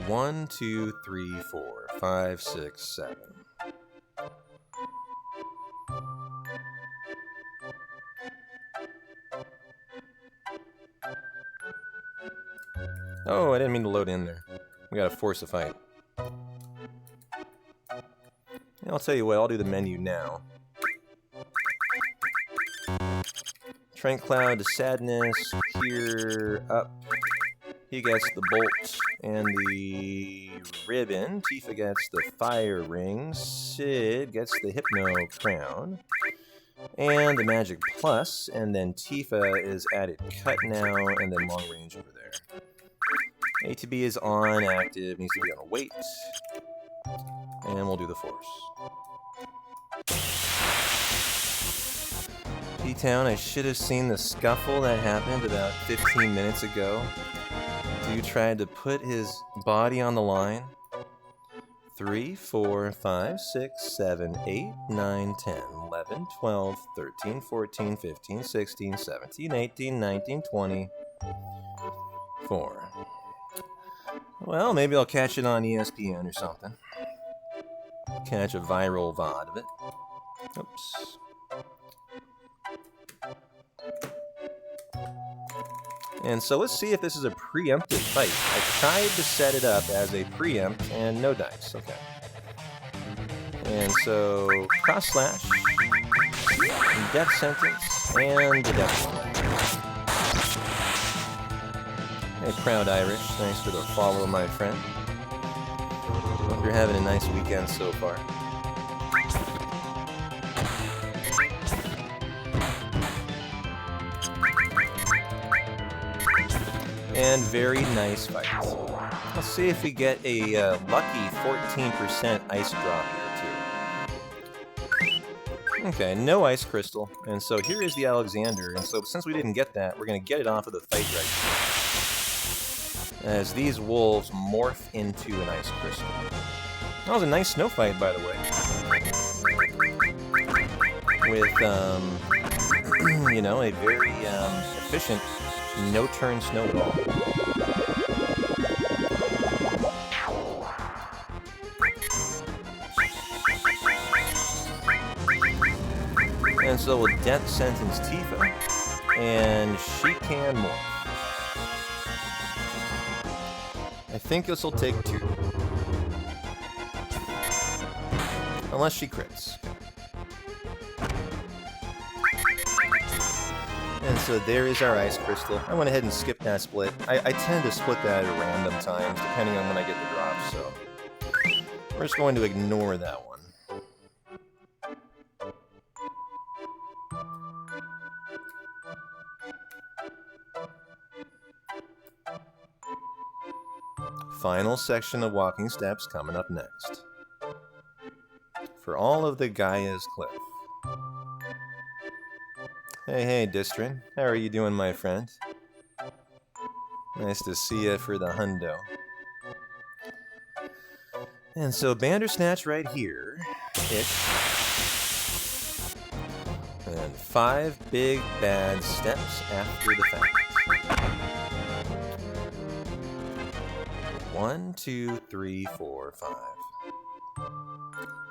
1, 2, 3, 4, 5, 6, 7. Oh, I didn't mean to load in there. We gotta force a fight. I'll tell you what, I'll do the menu now. Trank Cloud to Sadness, here, up. He gets the bolt and the ribbon. Tifa gets the fire ring. Sid gets the Hypno crown. And the Magic Plus, and then Tifa is added cut now, and then long range over there. A to B is on, active, needs to be on a wait. And we'll do the force. P-Town, I should have seen the scuffle that happened about 15 minutes ago. Dude tried to put his body on the line. 3, 4, 5, 6, 7, 8, 9, 10, 11, 12, 13, 14, 15, 16, 17, 18, 19, 20. 4. Well, maybe I'll catch it on ESPN or something. Catch a viral VOD of it. Oops. And so let's see if this is a preemptive fight. I tried to set it up as a preempt, and no dice. Okay. And so, cross slash, death sentence, and the death sentence. Hey, Proud Irish, thanks for the follow, my friend. Hope you're having a nice weekend so far. And very nice fight. Let's see if we get a lucky 14% ice drop here, too. Okay, no ice crystal. And so here is the Alexander. And so since we didn't get that, we're going to get it off of the fight right here. As these wolves morph into an ice crystal. That was a nice snow fight, by the way. with, you know, a very efficient no-turn snowball. And so we'll death sentence Tifa, and she can morph. I think this will take 2. Unless she crits. And so there is our Ice Crystal. I went ahead and skipped that split. I tend to split that at random times, depending on when I get the drops, so we're just going to ignore that one. Final section of walking steps coming up next. For all of the Gaia's Cliff. Hey, Distrin. How are you doing, my friend? Nice to see you for the hundo. And so Bandersnatch right here. And 5 big bad steps after the fact. 1, 2, 3, 4, 5.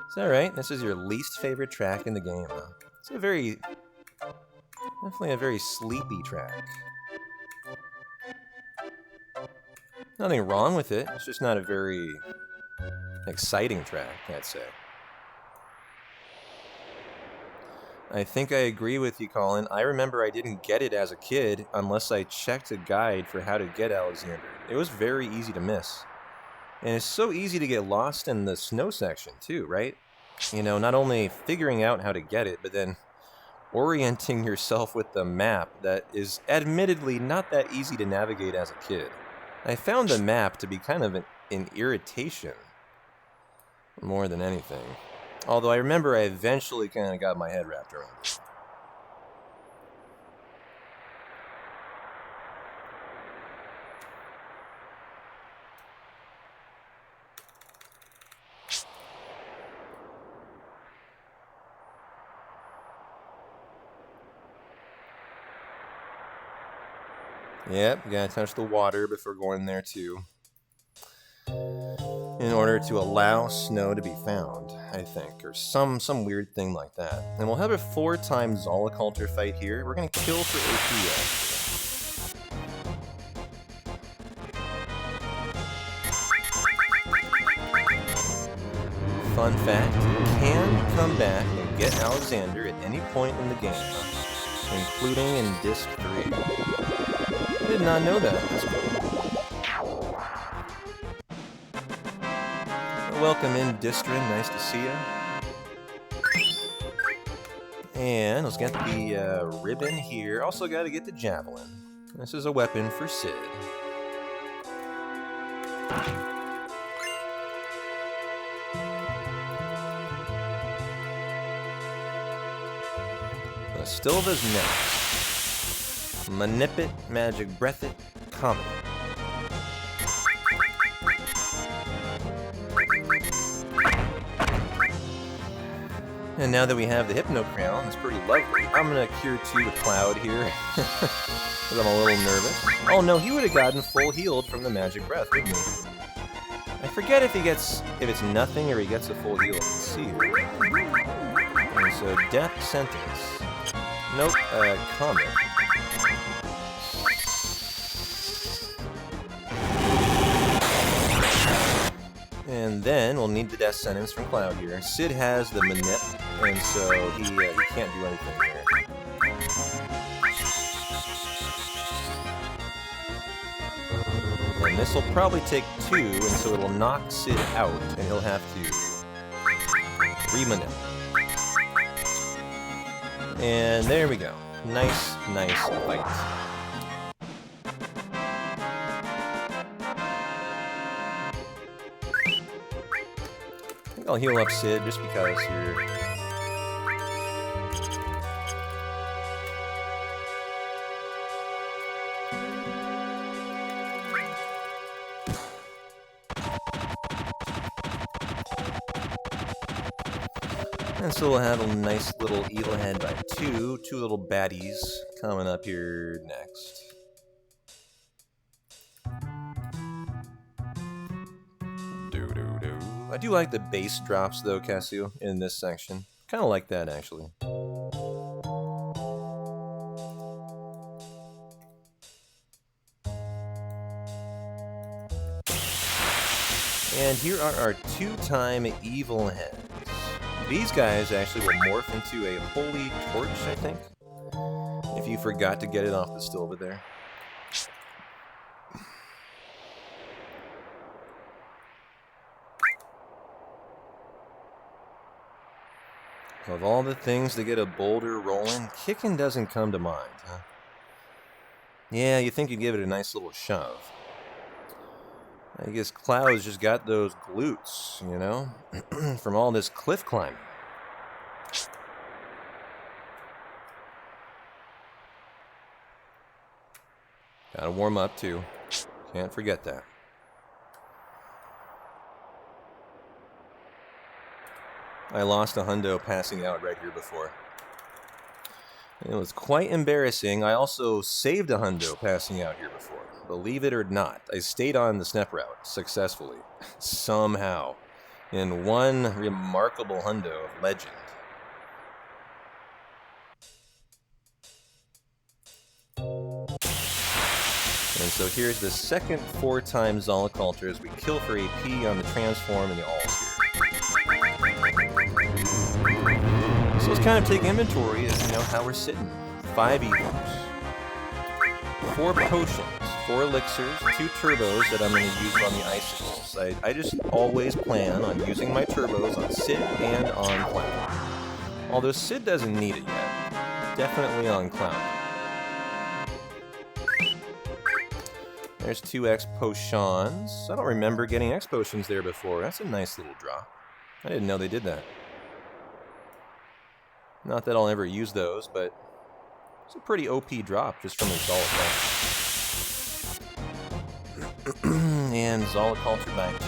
Is that right? This is your least favorite track in the game, huh? It's definitely a very sleepy track. Nothing wrong with it, it's just not a very exciting track, I'd say. I think I agree with you, Colin. I remember I didn't get it as a kid unless I checked a guide for how to get Alexander. It was very easy to miss. And it's so easy to get lost in the snow section, too, right? You know, not only figuring out how to get it, but then orienting yourself with the map that is admittedly not that easy to navigate as a kid. I found the map to be kind of an irritation more than anything. Although I remember I eventually kind of got my head wrapped around it. Yep, you gotta touch the water before going there too. In order to allow snow to be found, I think, or some weird thing like that. And we'll have a 4-time Zolaculter fight here. We're gonna kill for AP. Fun fact, you can come back and get Alexander at any point in the game, including in Disc 3. I did not know that. That's cool. Welcome in, Distrin. Nice to see you. And let's get the ribbon here. Also got to get the javelin. This is a weapon for Sid. Stilva's next. Manip it, Magic Breath it, Comet. And now that we have the Hypno Crown, it's pretty lovely. I'm gonna Cure 2 with Cloud here, because I'm a little nervous. Oh no, he would have gotten full healed from the Magic Breath, wouldn't he? I forget if it's nothing or he gets a full heal. Let's see here. And so Death Sentence. Nope, Comet. And then we'll need the Death Sentence from Cloud here. Sid has the Manip, and so he can't do anything here. And this will probably take 2, and so it'll knock Sid out, and he'll have to re-Manip. And there we go. Nice fight. I'll heal up Sid just because you're... And so we'll have a nice little evil head by two little baddies coming up here next. I do like the bass drops though, Casio, in this section. Kind of like that actually. And here are our two-time evil heads. These guys actually will morph into a holy torch, I think. If you forgot to get it off the still over there. Of all the things to get a boulder rolling, kicking doesn't come to mind, huh? Yeah, you think you'd give it a nice little shove. I guess Cloud's just got those glutes, you know, from all this cliff climbing. Gotta warm up too. Can't forget that. I lost a hundo passing out right here before. It was quite embarrassing. I also saved a hundo passing out here before. Believe it or not, I stayed on the snap route successfully, somehow, in one remarkable hundo of legend. And so here's the second 4-time Zoliculture as we kill for AP on the transform and the alls here. So let's kind of take inventory as you know how we're sitting. 5 evils, 4 potions, 4 elixirs, 2 turbos that I'm going to use on the icicles. I just always plan on using my turbos on Sid and on Cloud. Although Sid doesn't need it yet. Definitely on Cloud. There's 2 X potions. I don't remember getting X potions there before. That's a nice little drop. I didn't know they did that. Not that I'll ever use those, but it's a pretty OP drop just from the Zoliculture. And Zoliculture back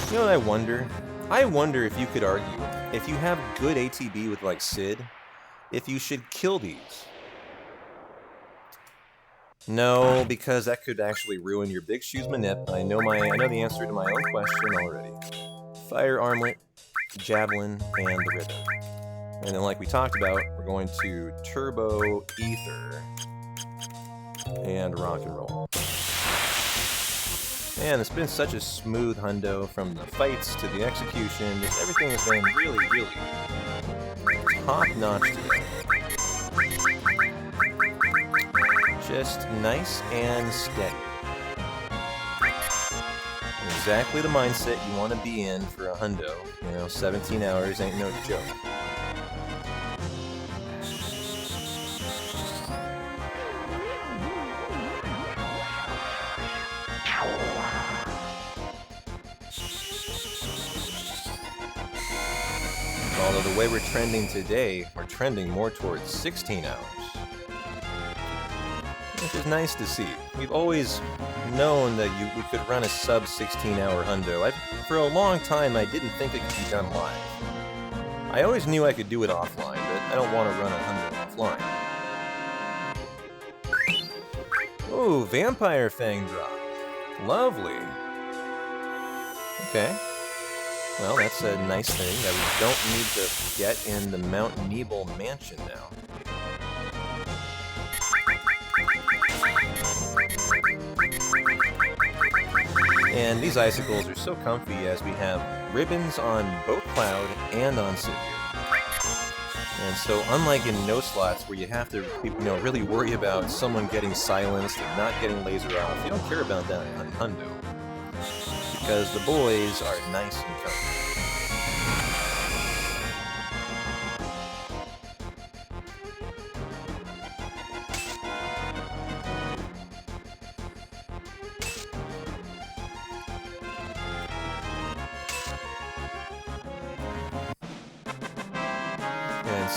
2. You know what I wonder? I wonder if you could argue, if you have good ATB with like Sid, if you should kill these. No, because that could actually ruin your Big Shoes Manip. I know the answer to my own question already. Fire Armlet, Javelin, and the Ribbon. And then like we talked about, we're going to Turbo Ether and Rock and Roll. Man, it's been such a smooth hundo from the fights to the execution. Just everything has been really, really top-notch today. Just nice and steady. Exactly the mindset you want to be in for a hundo. You know, 17 hours ain't no joke. Although the way we're trending today, we're trending more towards 16 hours. Which is nice to see. We've always known that we could run a sub 16-hour hundo. For a long time, I didn't think it could be done live. I always knew I could do it offline, but I don't want to run a hundo offline. Ooh, Vampire Fang drop. Lovely. Okay. Well, that's a nice thing that we don't need to get in the Mount Nebel mansion now. And these icicles are so comfy as we have ribbons on both Cloud and on Sid here. And so unlike in no slots where you have to really worry about someone getting silenced and not getting laser off, you don't care about that on hundo. Because the boys are nice and comfy.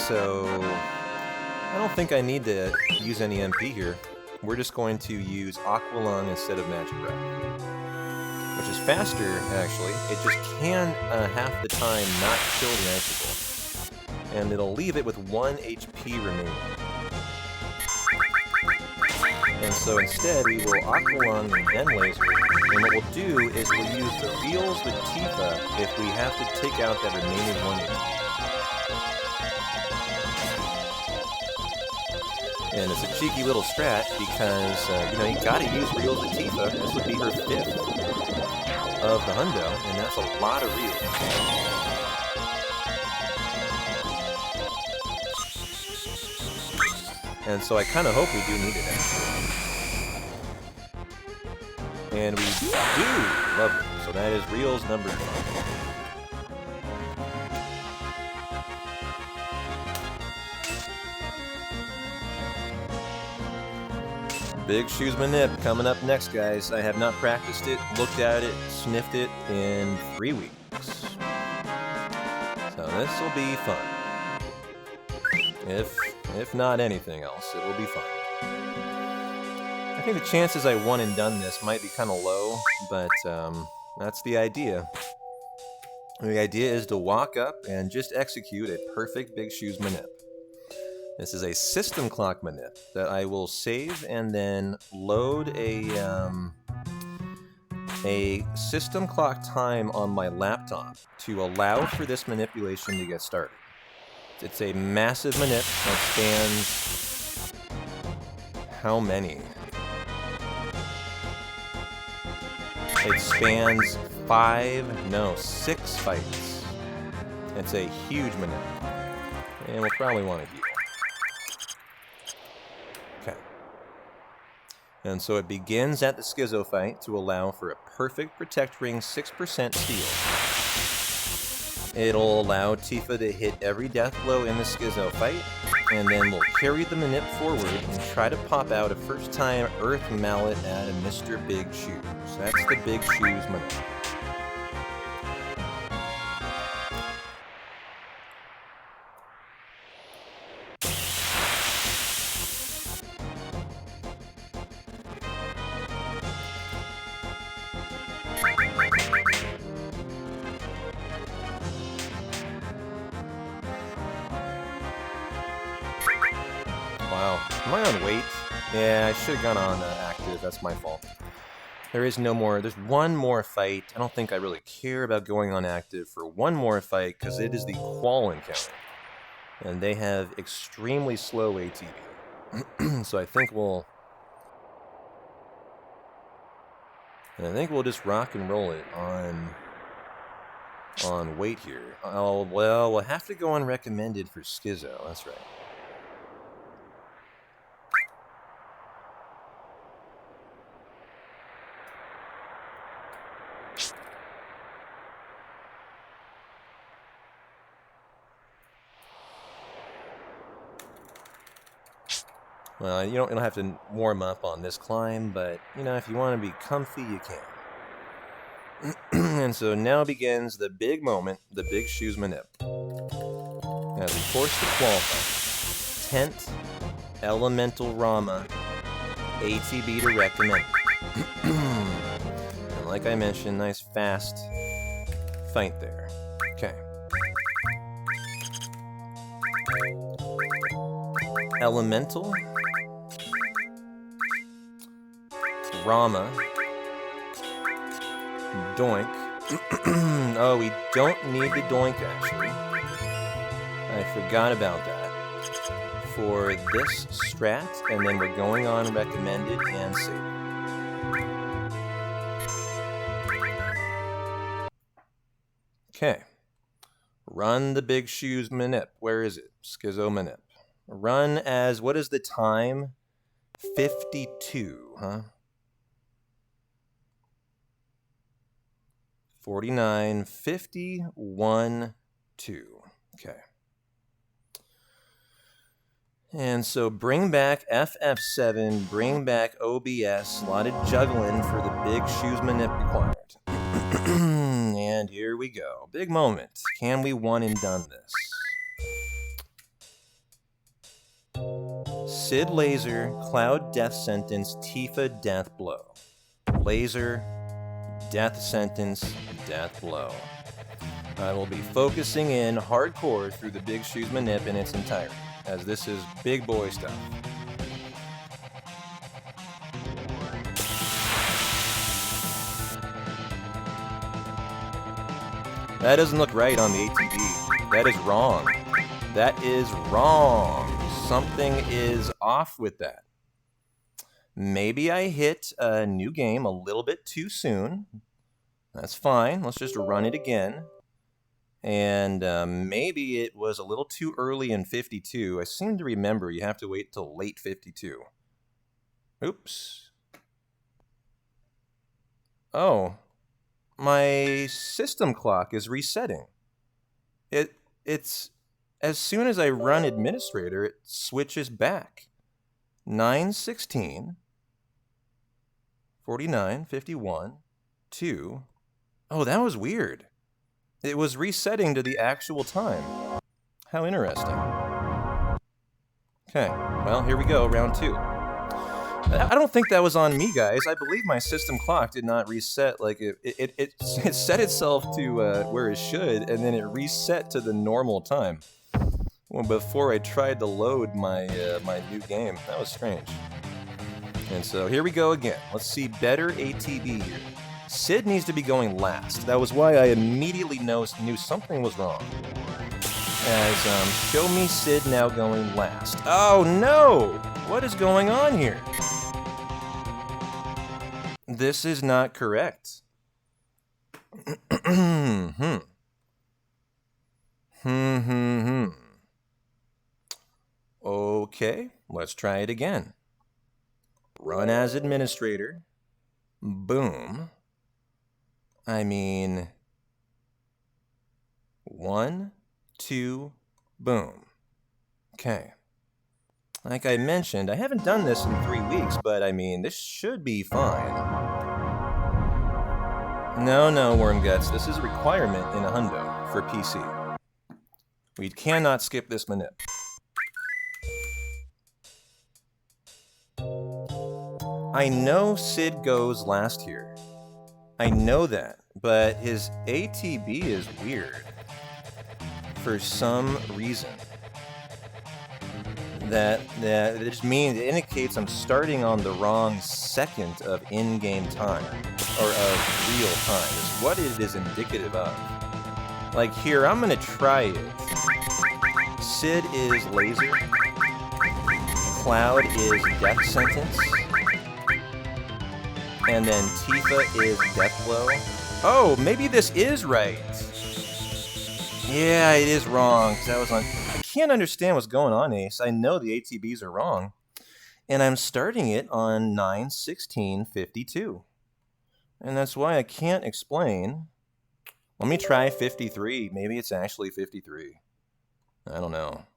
So, I don't think I need to use any MP here. We're just going to use Aqualung instead of Magic Breath. which is faster, actually. It just can, half the time, not kill the icicle. And it'll leave it with 1 HP remaining. And so instead, we will Aqualung and then Laser, and what we'll do is we'll use the Reels with Tifa if we have to take out that remaining 1 HP. And it's a cheeky little strat because, you know, you gotta use Reels with Tifa. This would be her 5th of the hundo, and that's a lot of Reels. And so I kind of hope we do need it, actually. And we do! Lovely. So that is Reels number 5. Big Shoes Manip coming up next, guys. I have not practiced it, looked at it, sniffed it in 3 weeks. So this will be fun. If not anything else, it will be fun. I think the chances I one and done this might be kind of low, but that's the idea. The idea is to walk up and just execute a perfect Big Shoes Manip. This is a system clock manip that I will save and then load a system clock time on my laptop to allow for this manipulation to get started. It's a massive manip that spans how many? It spans 6 fights. It's a huge manip. And we'll probably want to heal. Okay. And so it begins at the Schizo fight to allow for a perfect Protect Ring 6% steal. It'll allow Tifa to hit every death blow in the Schizo fight, and then we'll carry the manip forward and try to pop out a first-time Earth Mallet at a Mr. Big Shoes. That's the Big Shoes manip. Wow. Am I on wait? Yeah, I should have gone on active. That's my fault. There is no more. There's one more fight. I don't think I really care about going on active for one more fight because it is the Qual encounter. And they have extremely slow ATB. So I think we'll just rock and roll it on wait here. Oh, well, we'll have to go on recommended for Schizo. That's right. Well, you don't have to warm up on this climb, but, you know, if you want to be comfy, you can. And so now begins the big moment, the Big Shoes Manip. As we force the Qual fight. Tent, Elemental Rama, ATB to recommend. And like I mentioned, nice fast fight there. Okay. Elemental, Rama, Doink. Oh, we don't need the Doink, actually. I forgot about that. For this strat, and then we're going on recommended and save. Okay. Run the Big Shoes Manip. Where is it? Schizo Manip. Run as, what is the time? 52, huh? 49, 51, 2. Okay. And so bring back FF7, bring back OBS, a lot of juggling for the Big Shoes Manip required. And here we go. Big moment. Can we one and done this? Sid Laser, Cloud Death Sentence, Tifa Death Blow. Laser, death sentence, death blow. I will be focusing in hardcore through the Big Shoes Manip in its entirety, as this is big boy stuff. That doesn't look right on the ATV. That is wrong. That is wrong. Something is off with that. Maybe I hit a new game a little bit too soon. That's fine. Let's just run it again. And maybe it was a little too early in 52. I seem to remember you have to wait till late 52. Oops. Oh. My system clock is resetting. It's as soon as I run administrator, it switches back. 9:16, 49, 51, 2. Oh, that was weird. It was resetting to the actual time. How interesting. Okay, well, here we go, round 2. I don't think that was on me, guys. I believe my system clock did not reset. Like it set itself to where it should, and then it reset to the normal time. Well, before I tried to load my my new game, that was strange. And so here we go again. Let's see better ATB here. Sid needs to be going last. That was why I immediately knew something was wrong. As show me Sid now going last. Oh no! What is going on here? This is not correct. Okay, let's try it again. Run as administrator. Boom. I mean, 1, 2, boom. Okay. Like I mentioned, I haven't done this in 3 weeks, but I mean, this should be fine. No, Worm Guts, this is a requirement in a hundo for PC. We cannot skip this manip. I know Sid goes last here. I know that, but his ATB is weird. For some reason. That just means it indicates I'm starting on the wrong second of in-game time, or of real time, is what it is indicative of. Like here, I'm gonna try it. Sid is laser. Cloud is death sentence. And then Tifa is death blow. Oh, maybe this is right. Yeah, it is wrong, because I was on... I can't understand what's going on, Ace. I know the ATBs are wrong. And I'm starting it on 9/16/52. And that's why I can't explain. Let me try 53. Maybe it's actually 53. I don't know.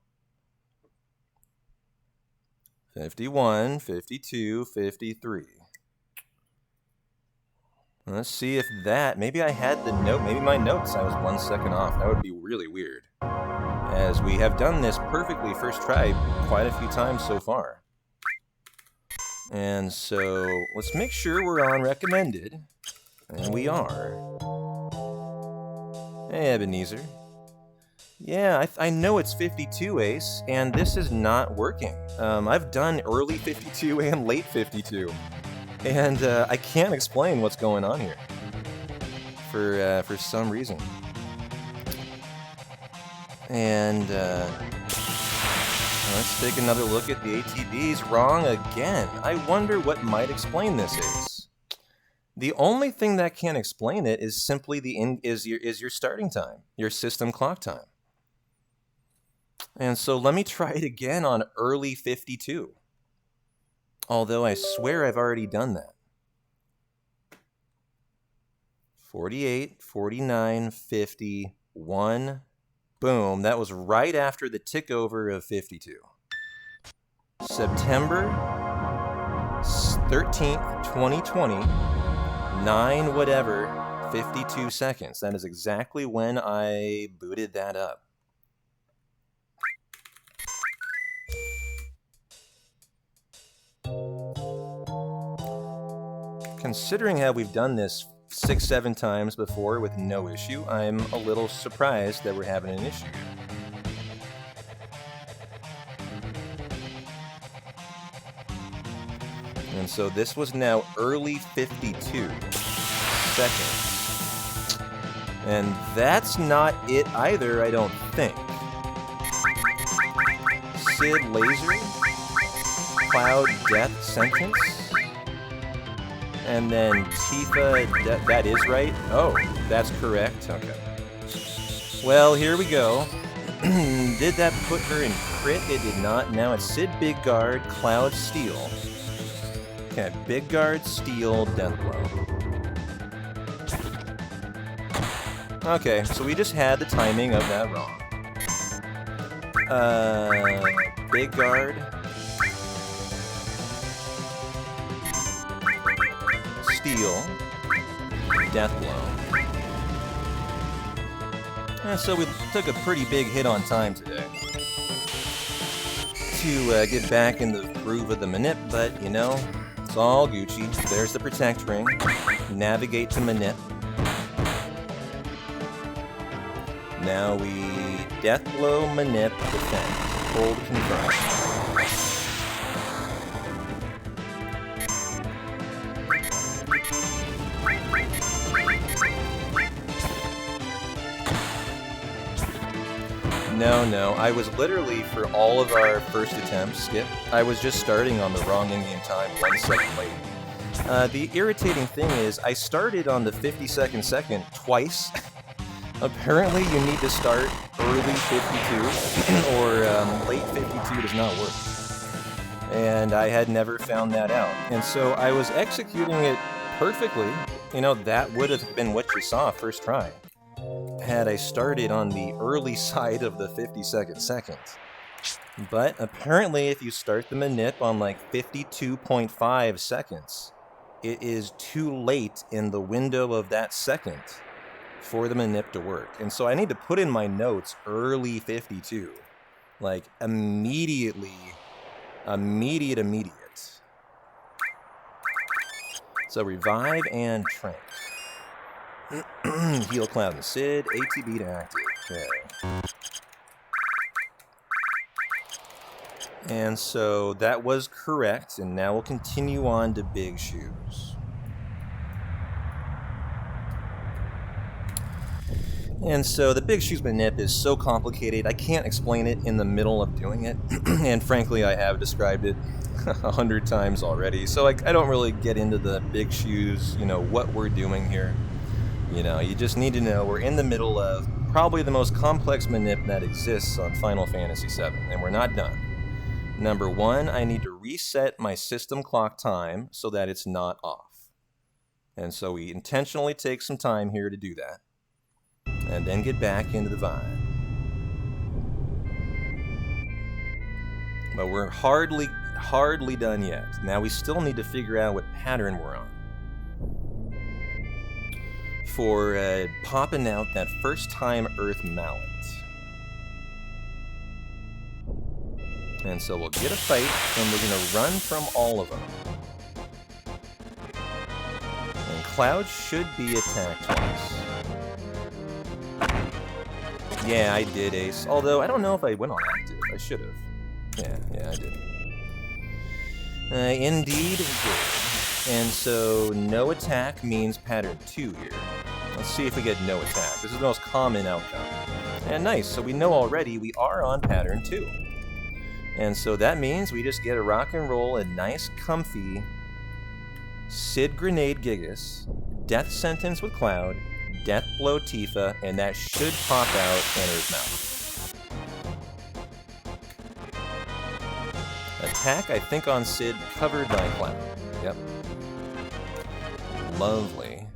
51, 52, 53. Let's see if that... Maybe I had the note. Maybe my notes, I was 1 second off. That would be really weird. As we have done this perfectly first try quite a few times so far. And so, let's make sure we're on recommended. And we are. Hey, Ebenezer. Yeah, I know it's 52, Ace, and this is not working. I've done early 52 and late 52. And I can't explain what's going on here. For some reason. And let's take another look at the ATBs. Wrong again. I wonder what might explain this is. The only thing that can explain it is simply your starting time, your system clock time. And so let me try it again on early 52. Although I swear I've already done that. 48, 49, 50, 1. Boom. That was right after the tick over of 52. September 13th, 2020. 9 whatever, 52 seconds. That is exactly when I booted that up. Considering how we've done this 6, 7 times before with no issue. I'm a little surprised that we're having an issue. And so this was now early 52 seconds. And that's not it either, I don't think. Sid Laser, Cloud Death Sentence, and then Tifa, that is right? Oh, that's correct, okay. Well, here we go. Did that put her in crit? It did not. Now it's Sid Big Guard, Cloud Steel. Okay, Big Guard, Steel, Death Blow. Okay, so we just had the timing of that wrong. Big Guard. Steel. Death Blow. And so we took a pretty big hit on time today. To get back in the groove of the Manip, but you know, it's all Gucci. There's the Protect Ring. Navigate to Manip. Now we Death Blow, Manip, defend. Hold, confirm. No, I was literally, for all of our first attempts, Skip, I was just starting on the wrong in-game time, 1 second late. The irritating thing is, I started on the 52nd second twice. Apparently you need to start early 52, or late 52 does not work. And I had never found that out. And so I was executing it perfectly. You know, that would have been what you saw first try, had I started on the early side of the 52nd second. But apparently if you start the Manip on like 52.5 seconds, it is too late in the window of that second for the Manip to work. And so I need to put in my notes early 52. Like immediately, immediate. So revive and trank. Heal Cloud and Sid, ATB to active. Okay. And so that was correct, and now we'll continue on to Big Shoes. And so the Big Shoes Manip is so complicated, I can't explain it in the middle of doing it. And frankly, I have described it 100 times already, so I don't really get into the Big Shoes, you know, what we're doing here. You know, you just need to know we're in the middle of probably the most complex Manip that exists on Final Fantasy VII, and we're not done. Number 1, I need to reset my system clock time so that it's not off. And so we intentionally take some time here to do that. And then get back into the vibe. But we're hardly done yet. Now we still need to figure out what pattern we're on for popping out that first time Earth Mallet. And so we'll get a fight, and we're going to run from all of them. And Cloud should be attacked twice. Yeah, I did, Ace. Although, I don't know if I went on active. I should have. Yeah, I did. Indeed, we did. And so, no attack means pattern 2 here. Let's see if we get no attack. This is the most common outcome. And nice, so we know already we are on pattern 2. And so that means we just get a rock and roll, a nice, comfy Sid Grenade Gigas, Death Sentence with Cloud, Death Blow Tifa, and that should pop out Enter's Mouth. Attack, I think, on Sid, covered by Cloud. Yep. Lovely.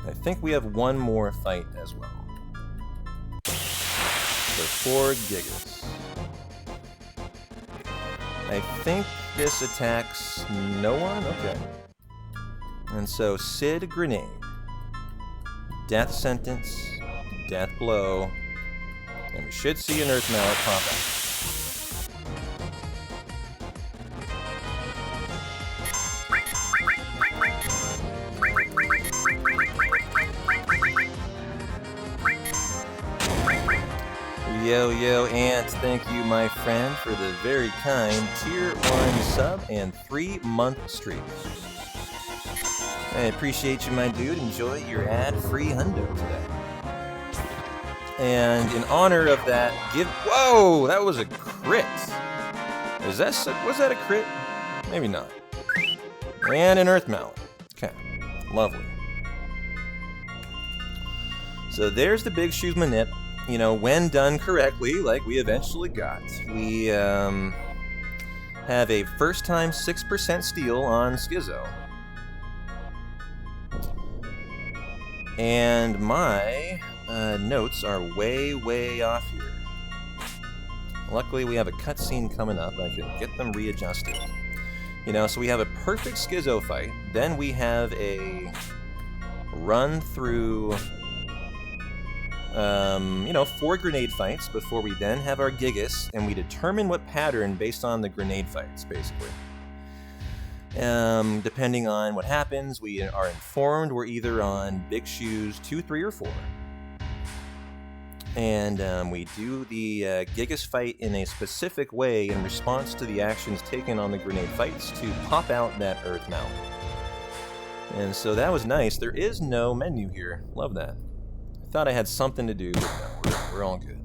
I think we have one more fight as well. So 4 Gigas. I think this attacks no one? Okay. And so Sid Grenade, Death Sentence, Death Blow, and we should see an Earth Mallet pop out. Yo, yo, Ant, thank you, my friend, for the very kind Tier 1 sub and 3-month streak. I appreciate you, my dude. Enjoy your ad-free hundo today. And in honor of that, whoa, that was a crit. Was that a crit? Maybe not. And an Earth Mallet. Okay, lovely. So there's the Big Shoes Manip. You know, when done correctly, like we eventually got, we have a first-time 6% steal on Schizo. And my notes are way, way off here. Luckily, we have a cutscene coming up. I can get them readjusted. You know, so we have a perfect Schizo fight. Then we have a run through, you know, 4 grenade fights before we then have our Gigas, and we determine what pattern based on the grenade fights, basically. Depending on what happens, we are informed we're either on Big Shoes 2, 3, or 4. And we do the Gigas fight in a specific way in response to the actions taken on the grenade fights to pop out that Earth Mallet. And so that was nice. There is no menu here. Love that. I thought I had something to do, but no, we're all good.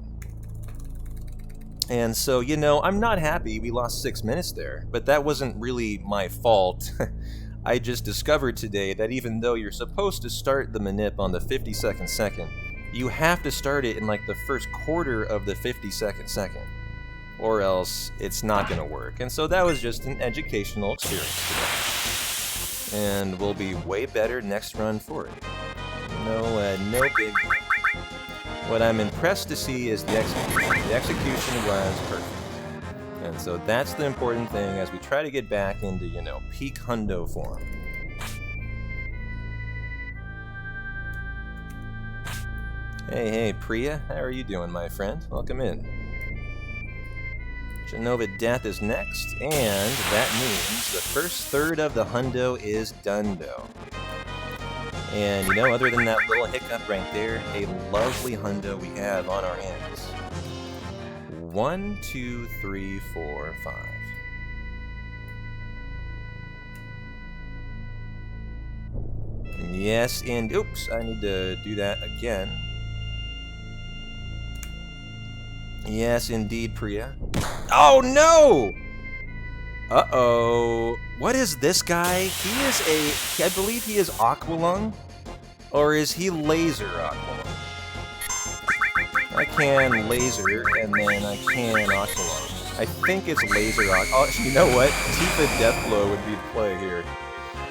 And so, you know, I'm not happy we lost 6 minutes there, but that wasn't really my fault. I just discovered today that even though you're supposed to start the Manip on the 52nd second, you have to start it in like the first quarter of the 52nd second, or else it's not going to work. And so that was just an educational experience today. And we'll be way better next run for it. No big deal. What I'm impressed to see is the execution. The execution was perfect. And so that's the important thing as we try to get back into, you know, peak hundo form. Hey, Priya, how are you doing, my friend? Welcome in. Genova Death is next, and that means the first third of the hundo is done-do. And, you know, other than that little hiccup right there, a lovely hundo we have on our hands. 1, 2, 3, 4, 5. Yes, and oops, I need to do that again. Yes, indeed, Priya. Oh, no! Uh-oh. What is this guy? He is I believe he is Aqualung. Or is he Laser Aqualung? I can Laser, and then I can Aqualung. I think it's Laser Aqualung. Oh, you know what? Tifa Deathblow would be the play here.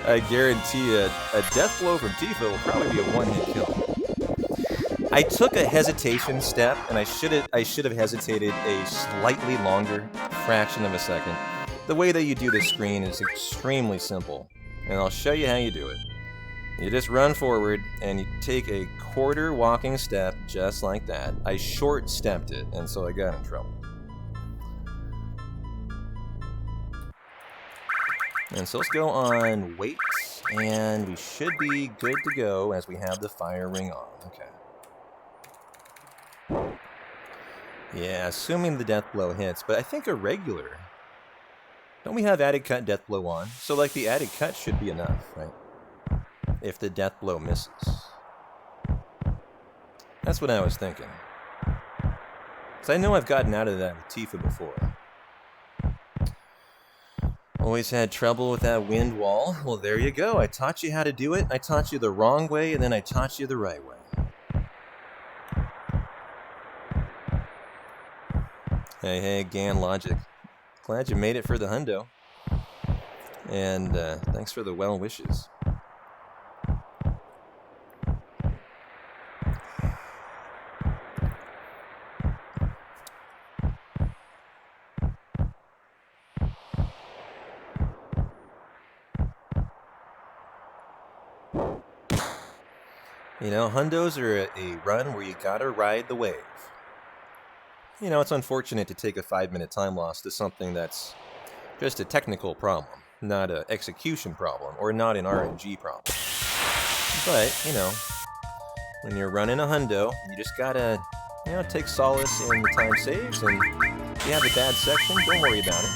I guarantee a Deathblow from Tifa will probably be a one-hit kill. I took a hesitation step, and I should have hesitated a slightly longer fraction of a second. The way that you do this screen is extremely simple, and I'll show you how you do it. You just run forward, and you take a quarter walking step, just like that. I short-stepped it, and so I got in trouble. And so let's go on weights, and we should be good to go as we have the fire ring on. Okay. Yeah, assuming the death blow hits, but I think a regular. Don't we have added cut death blow on? So like the added cut should be enough, right? If the death blow misses. That's what I was thinking. Because I know I've gotten out of that with Tifa before. Always had trouble with that wind wall. Well, there you go. I taught you how to do it. I taught you the wrong way, and then I taught you the right way. Hey, Gan Logic. Glad you made it for the hundo. And thanks for the well wishes. You know, hundos are a run where you gotta ride the wave. You know, it's unfortunate to take a 5-minute time loss to something that's just a technical problem, not an execution problem, or not an RNG problem. But, you know, when you're running a hundo, you just gotta you know, take solace in the time saves, and if you have a bad section, don't worry about it.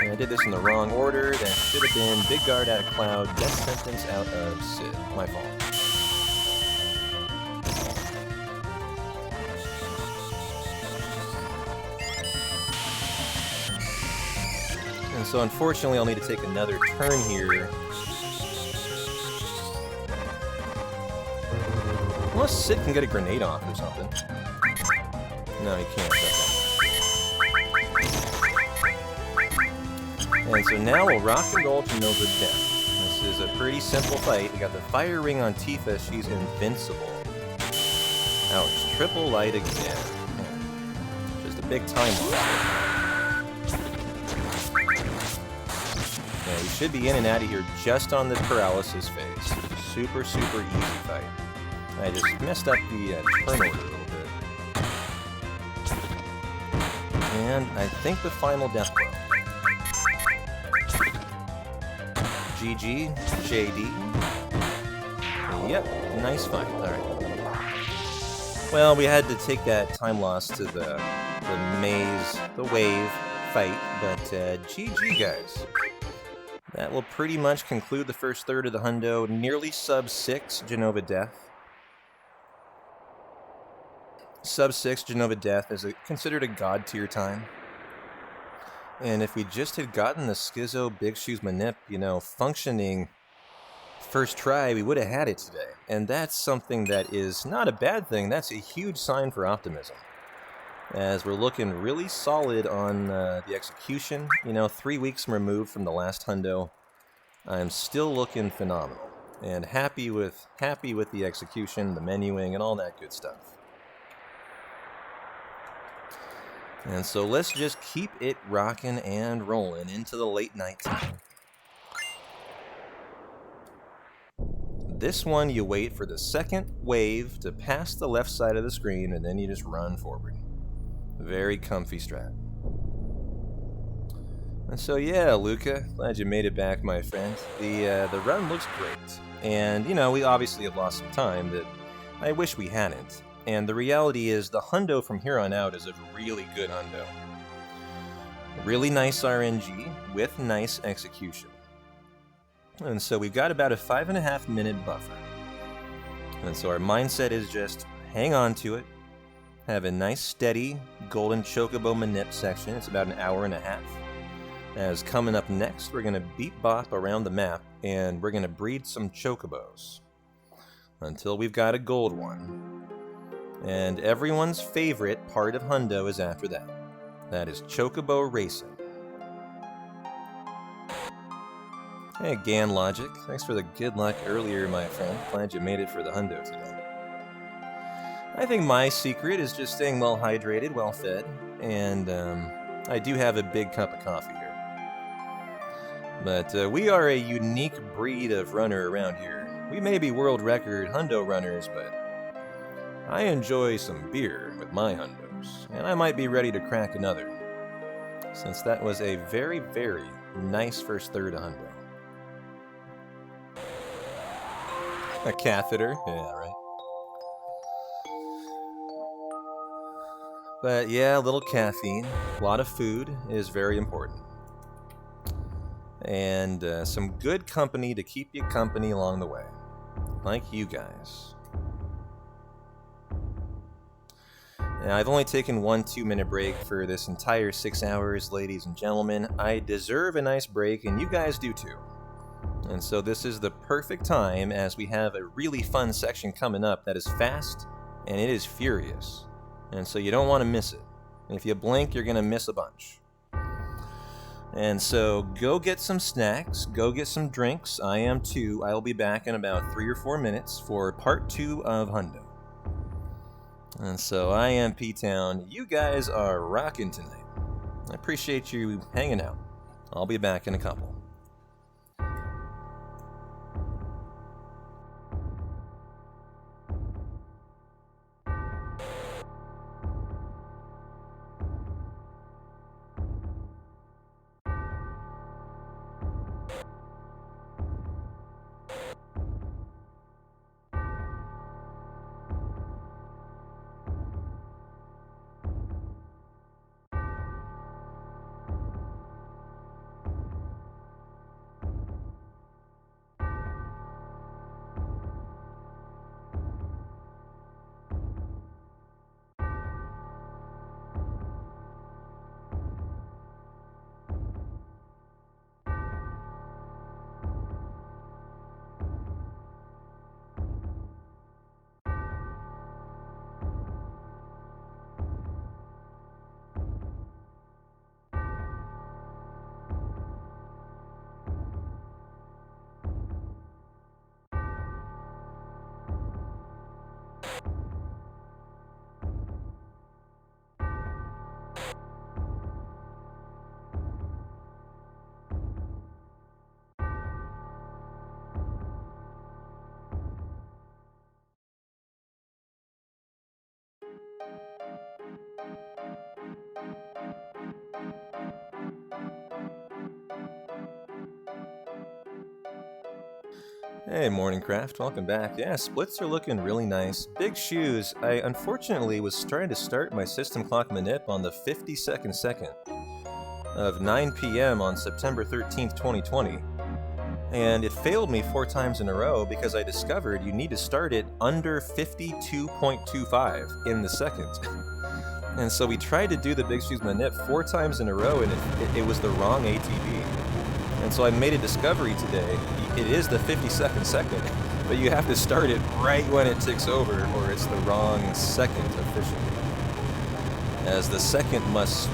And I did this in the wrong order. That should have been Big Guard out of Cloud, Death Sentence out of Sid. My fault. And so unfortunately I'll need to take another turn here. Unless Sid can get a grenade off or something. No, he can't. Okay. And so now we'll rock and roll to Nova Death. This is a pretty simple fight. We got the fire ring on Tifa. She's invincible. Ouch. Triple light again. Just a big time loss. Yeah, we should be in and out of here just on the paralysis phase. Super, super easy fight. I just messed up the turn order a little bit. And I think the final death blow. GG, JD. Yep, nice fight. Alright. Well, we had to take that time loss to the wave fight, but GG, guys. That will pretty much conclude the first third of the hundo. Nearly sub 6 Genova Death. Sub 6 Genova Death is considered a god tier time. And if we just had gotten the Schizo Big Shoes Manip, you know, functioning first try, we would have had it today. And that's something that is not a bad thing. That's a huge sign for optimism. As we're looking really solid on the execution. You know, 3 weeks removed from the last hundo, I'm still looking phenomenal. And happy with the execution, the menuing, and all that good stuff. And so let's just keep it rocking and rolling into the late night time. This one, you wait for the second wave to pass the left side of the screen, and then you just run forward. Very comfy strat. And so yeah, Luca, glad you made it back, my friend. The run looks great. And, you know, we obviously have lost some time that I wish we hadn't. And the reality is the hundo from here on out is a really good hundo. Really nice RNG with nice execution. And so we've got about a 5.5 minute buffer. And so our mindset is just hang on to it. Have a nice steady golden chocobo manip section. It's about an hour and a half. As coming up next, we're going to beat bop around the map and we're going to breed some chocobos. Until we've got a gold one. And everyone's favorite part of hundo is after that. That is chocobo racing. Hey, Gan Logic. Thanks for the good luck earlier, my friend. Glad you made it for the hundo today. I think my secret is just staying well hydrated, well fed, and I do have a big cup of coffee here. But we are a unique breed of runner around here. We may be world record hundo runners, but I enjoy some beer with my hundos, and I might be ready to crack another, since that was a very, very nice first third of hundo. A catheter, yeah, right. But yeah, a little caffeine, a lot of food is very important. And some good company to keep you company along the way, like you guys. Now, I've only taken 1 2-minute break for this entire 6 hours, ladies and gentlemen. I deserve a nice break, and you guys do too. And so this is the perfect time, as we have a really fun section coming up that is fast, and it is furious. And so you don't want to miss it. And if you blink, you're going to miss a bunch. And so go get some snacks, go get some drinks. I am too. I'll be back in about 3 or 4 minutes for part 2 of hundo. And so I am P-Town. You guys are rocking tonight. I appreciate you hanging out. I'll be back in a couple. Hey, Morningcraft, welcome back. Yeah, splits are looking really nice. Big shoes. I unfortunately was trying to start my system clock manip on the 52nd second of 9 p.m. on September 13th, 2020. And it failed me 4 times in a row because I discovered you need to start it under 52.25 in the second. And so we tried to do the Big Shoes manip 4 times in a row, and it was the wrong ATB. And so I made a discovery today. It is the 52nd second, but you have to start it right when it ticks over, or it's the wrong second officially. As the second must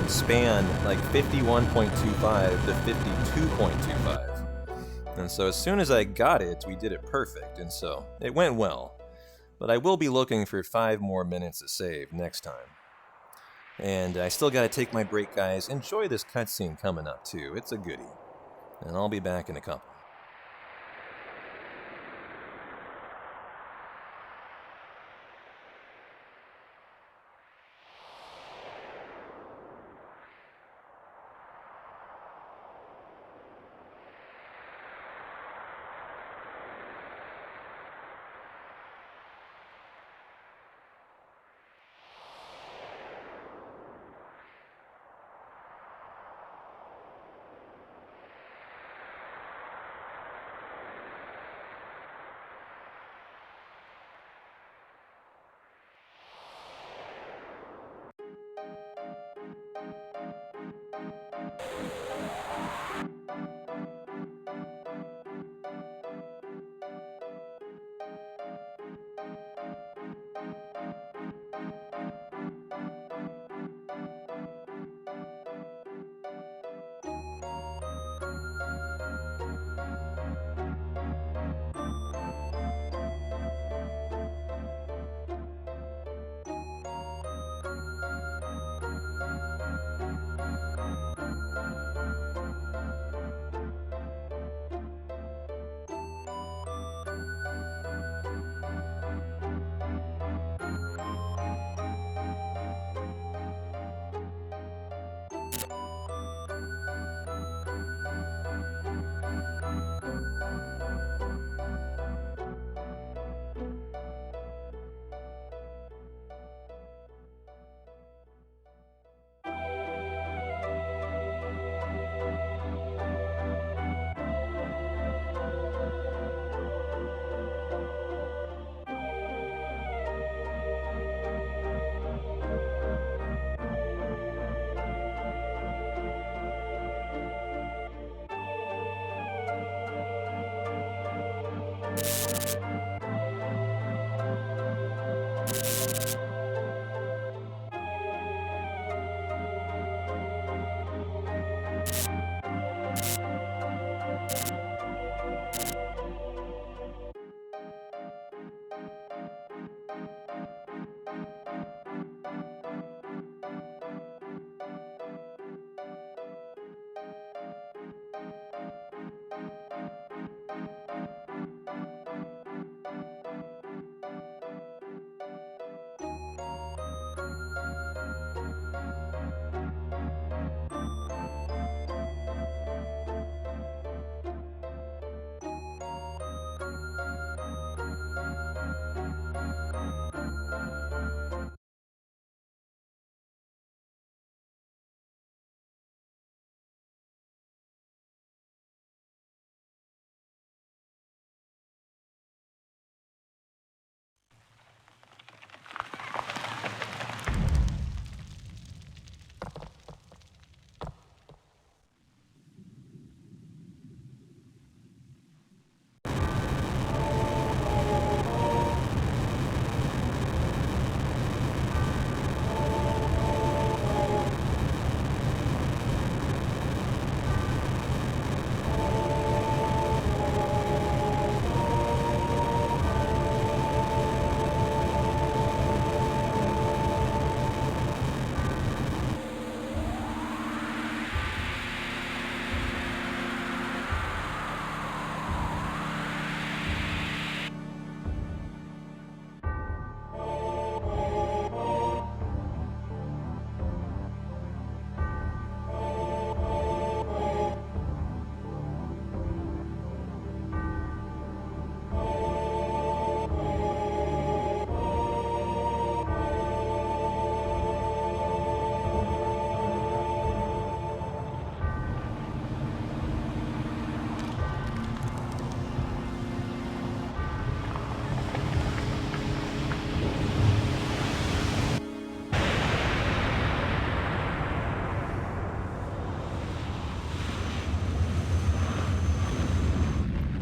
span like 51.25 to 52.25. And so as soon as I got it, we did it perfect, and so it went well. But I will be looking for 5 more minutes to save next time. And I still gotta take my break, guys. Enjoy this cutscene coming up, too. It's a goodie. And I'll be back in a couple.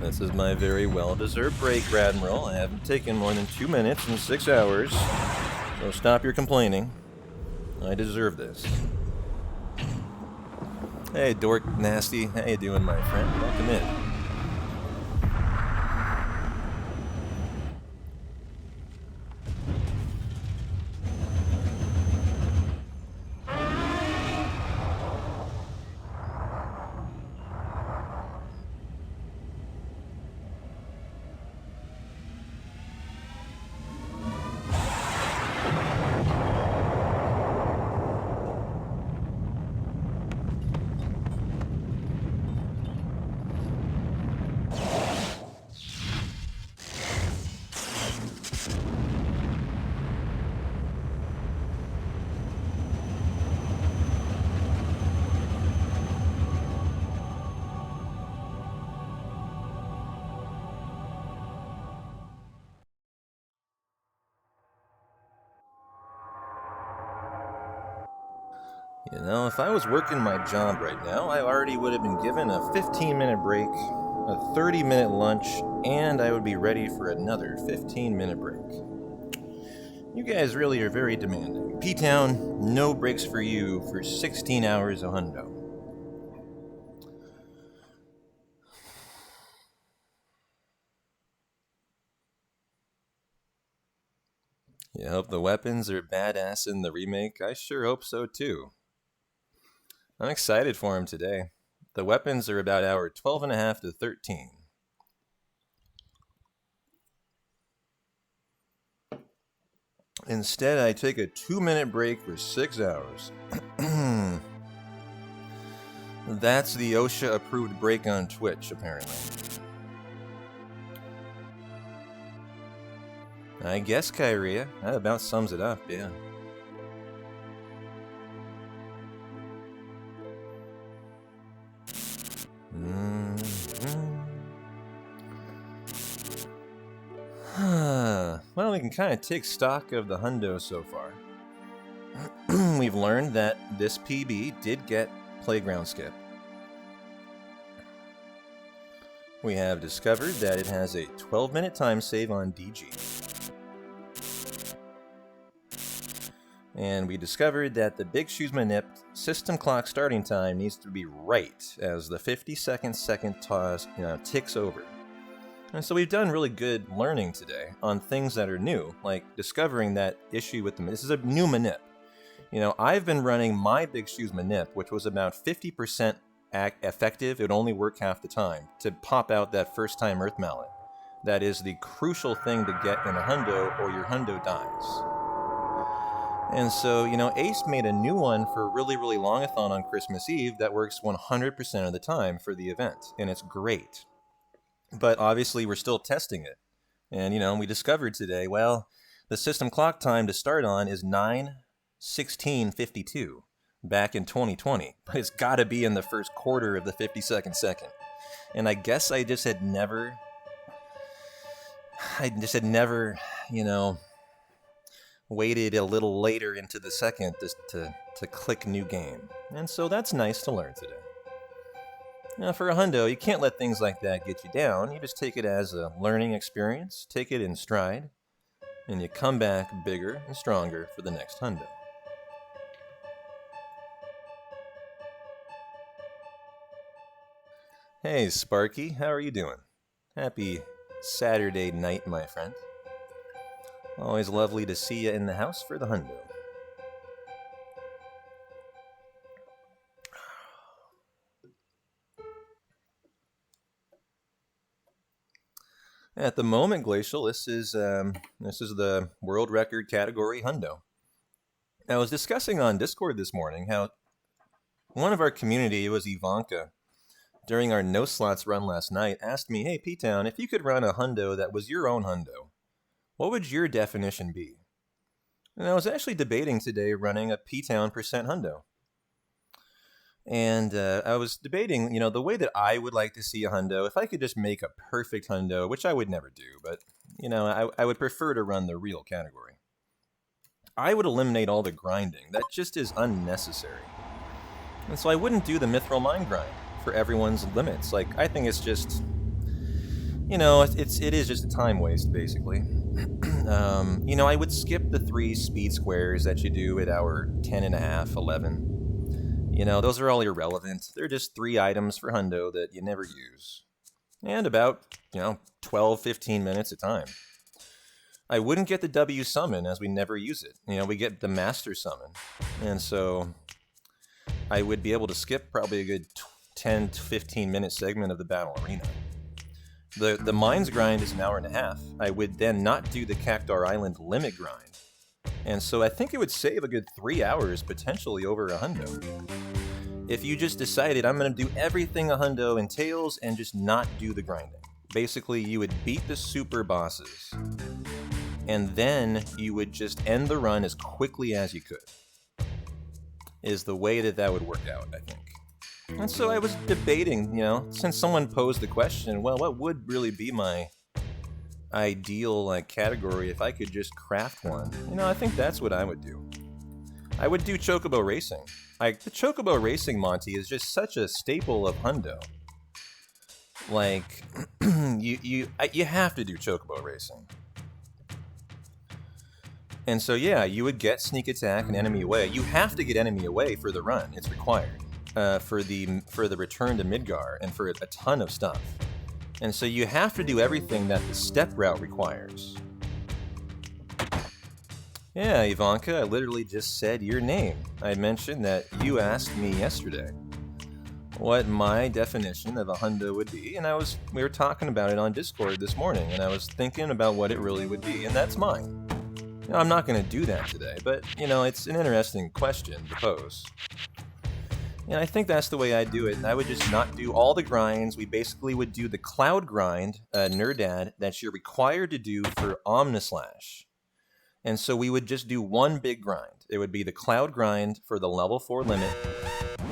This is my very well-deserved break, Admiral. I haven't taken more than 2 minutes and 6 hours. So stop your complaining. I deserve this. Hey, Dork Nasty. How you doing, my friend? Welcome in. You know, if I was working my job right now, I already would have been given a 15-minute break, a 30-minute lunch, and I would be ready for another 15-minute break. You guys really are very demanding. P-Town, no breaks for you for 16 hours of hundo. You hope the weapons are badass in the remake? I sure hope so too. I'm excited for him today. The weapons are about hour 12.5 to 13. Instead, I take a 2-minute break for 6 hours. That's the OSHA-approved break on Twitch, apparently. I guess, Kyria. That about sums it up, yeah. Well, we can kind of take stock of the hundo so far. We've learned that this PB did get playground skip. We have discovered that it has a 12-minute time save on DG. And we discovered that the Big Shoes Manip system clock starting time needs to be right as the 50-second toss ticks over. And so we've done really good learning today on things that are new, like discovering that issue with the... This is a new Manip. You know, I've been running my Big Shoes Manip, which was about 50% effective. It would only work half the time to pop out that first-time Earth Mallet. That is the crucial thing to get in a hundo, or your hundo dies. And so, you know, Ace made a new one for a really, really longathon on Christmas Eve that works 100% of the time for the event, and it's great. But obviously, we're still testing it. And, you know, we discovered today, well, the system clock time to start on is 9:16:52 back in 2020. But it's got to be in the first quarter of the 52nd second. And I guess I just had never, you know, waited a little later into the second to click new game. And so that's nice to learn today. Now, for a hundo, you can't let things like that get you down. You just take it as a learning experience, take it in stride, and you come back bigger and stronger for the next hundo. Hey, Sparky, how are you doing? Happy Saturday night, my friend. Always lovely to see you in the house for the hundo. At the moment, Glacial, this is the world record category hundo. I was discussing on Discord this morning how one of our community, it was Ivanka, during our no slots run last night, asked me, "Hey, P-Town, if you could run a hundo that was your own hundo, what would your definition be?" And I was actually debating today running a P-Town percent hundo. And I was debating, you know, the way that I would like to see a hundo, if I could just make a perfect hundo, which I would never do, but, you know, I would prefer to run the real category. I would eliminate all the grinding. That just is unnecessary. And so I wouldn't do the Mithril Mine grind for everyone's limits. Like, I think it's just... You know, it is just a time waste, basically. You know, I would skip the 3 speed squares that you do at hour 10.5, 11. You know, those are all irrelevant. They're just 3 items for hundo that you never use. And about, 12, 15 minutes a time. I wouldn't get the W summon as we never use it. You know, we get the master summon. And so I would be able to skip probably a good 10 to 15 minute segment of the battle arena. The mines grind is an hour and a half. I would then not do the Cactar Island limit grind. And so I think it would save a good 3 hours, potentially over a hundo. If you just decided I'm going to do everything a hundo entails and just not do the grinding. Basically, you would beat the super bosses. And then you would just end the run as quickly as you could. Is the way that would work out, I think. And so I was debating, since someone posed the question, well, what would really be my ideal category if I could just craft one? I think that's what I would do. I would do Chocobo Racing. The Chocobo Racing Monty is just such a staple of hundo. You have to do Chocobo Racing. And so yeah, you would get sneak attack and enemy away. You have to get enemy away for the run. It's required for the return to Midgar and for a ton of stuff. And so you have to do everything that the step route requires. Yeah, Ivanka, I literally just said your name. I mentioned that you asked me yesterday what my definition of a hundo would be, and we were talking about it on Discord this morning, and I was thinking about what it really would be, and that's mine. I'm not going to do that today, but, it's an interesting question to pose. And I think that's the way I do it. I would just not do all the grinds. We basically would do the cloud grind, Nerdad, that you're required to do for Omnislash. And so we would just do one big grind. It would be the cloud grind for the level 4 limit.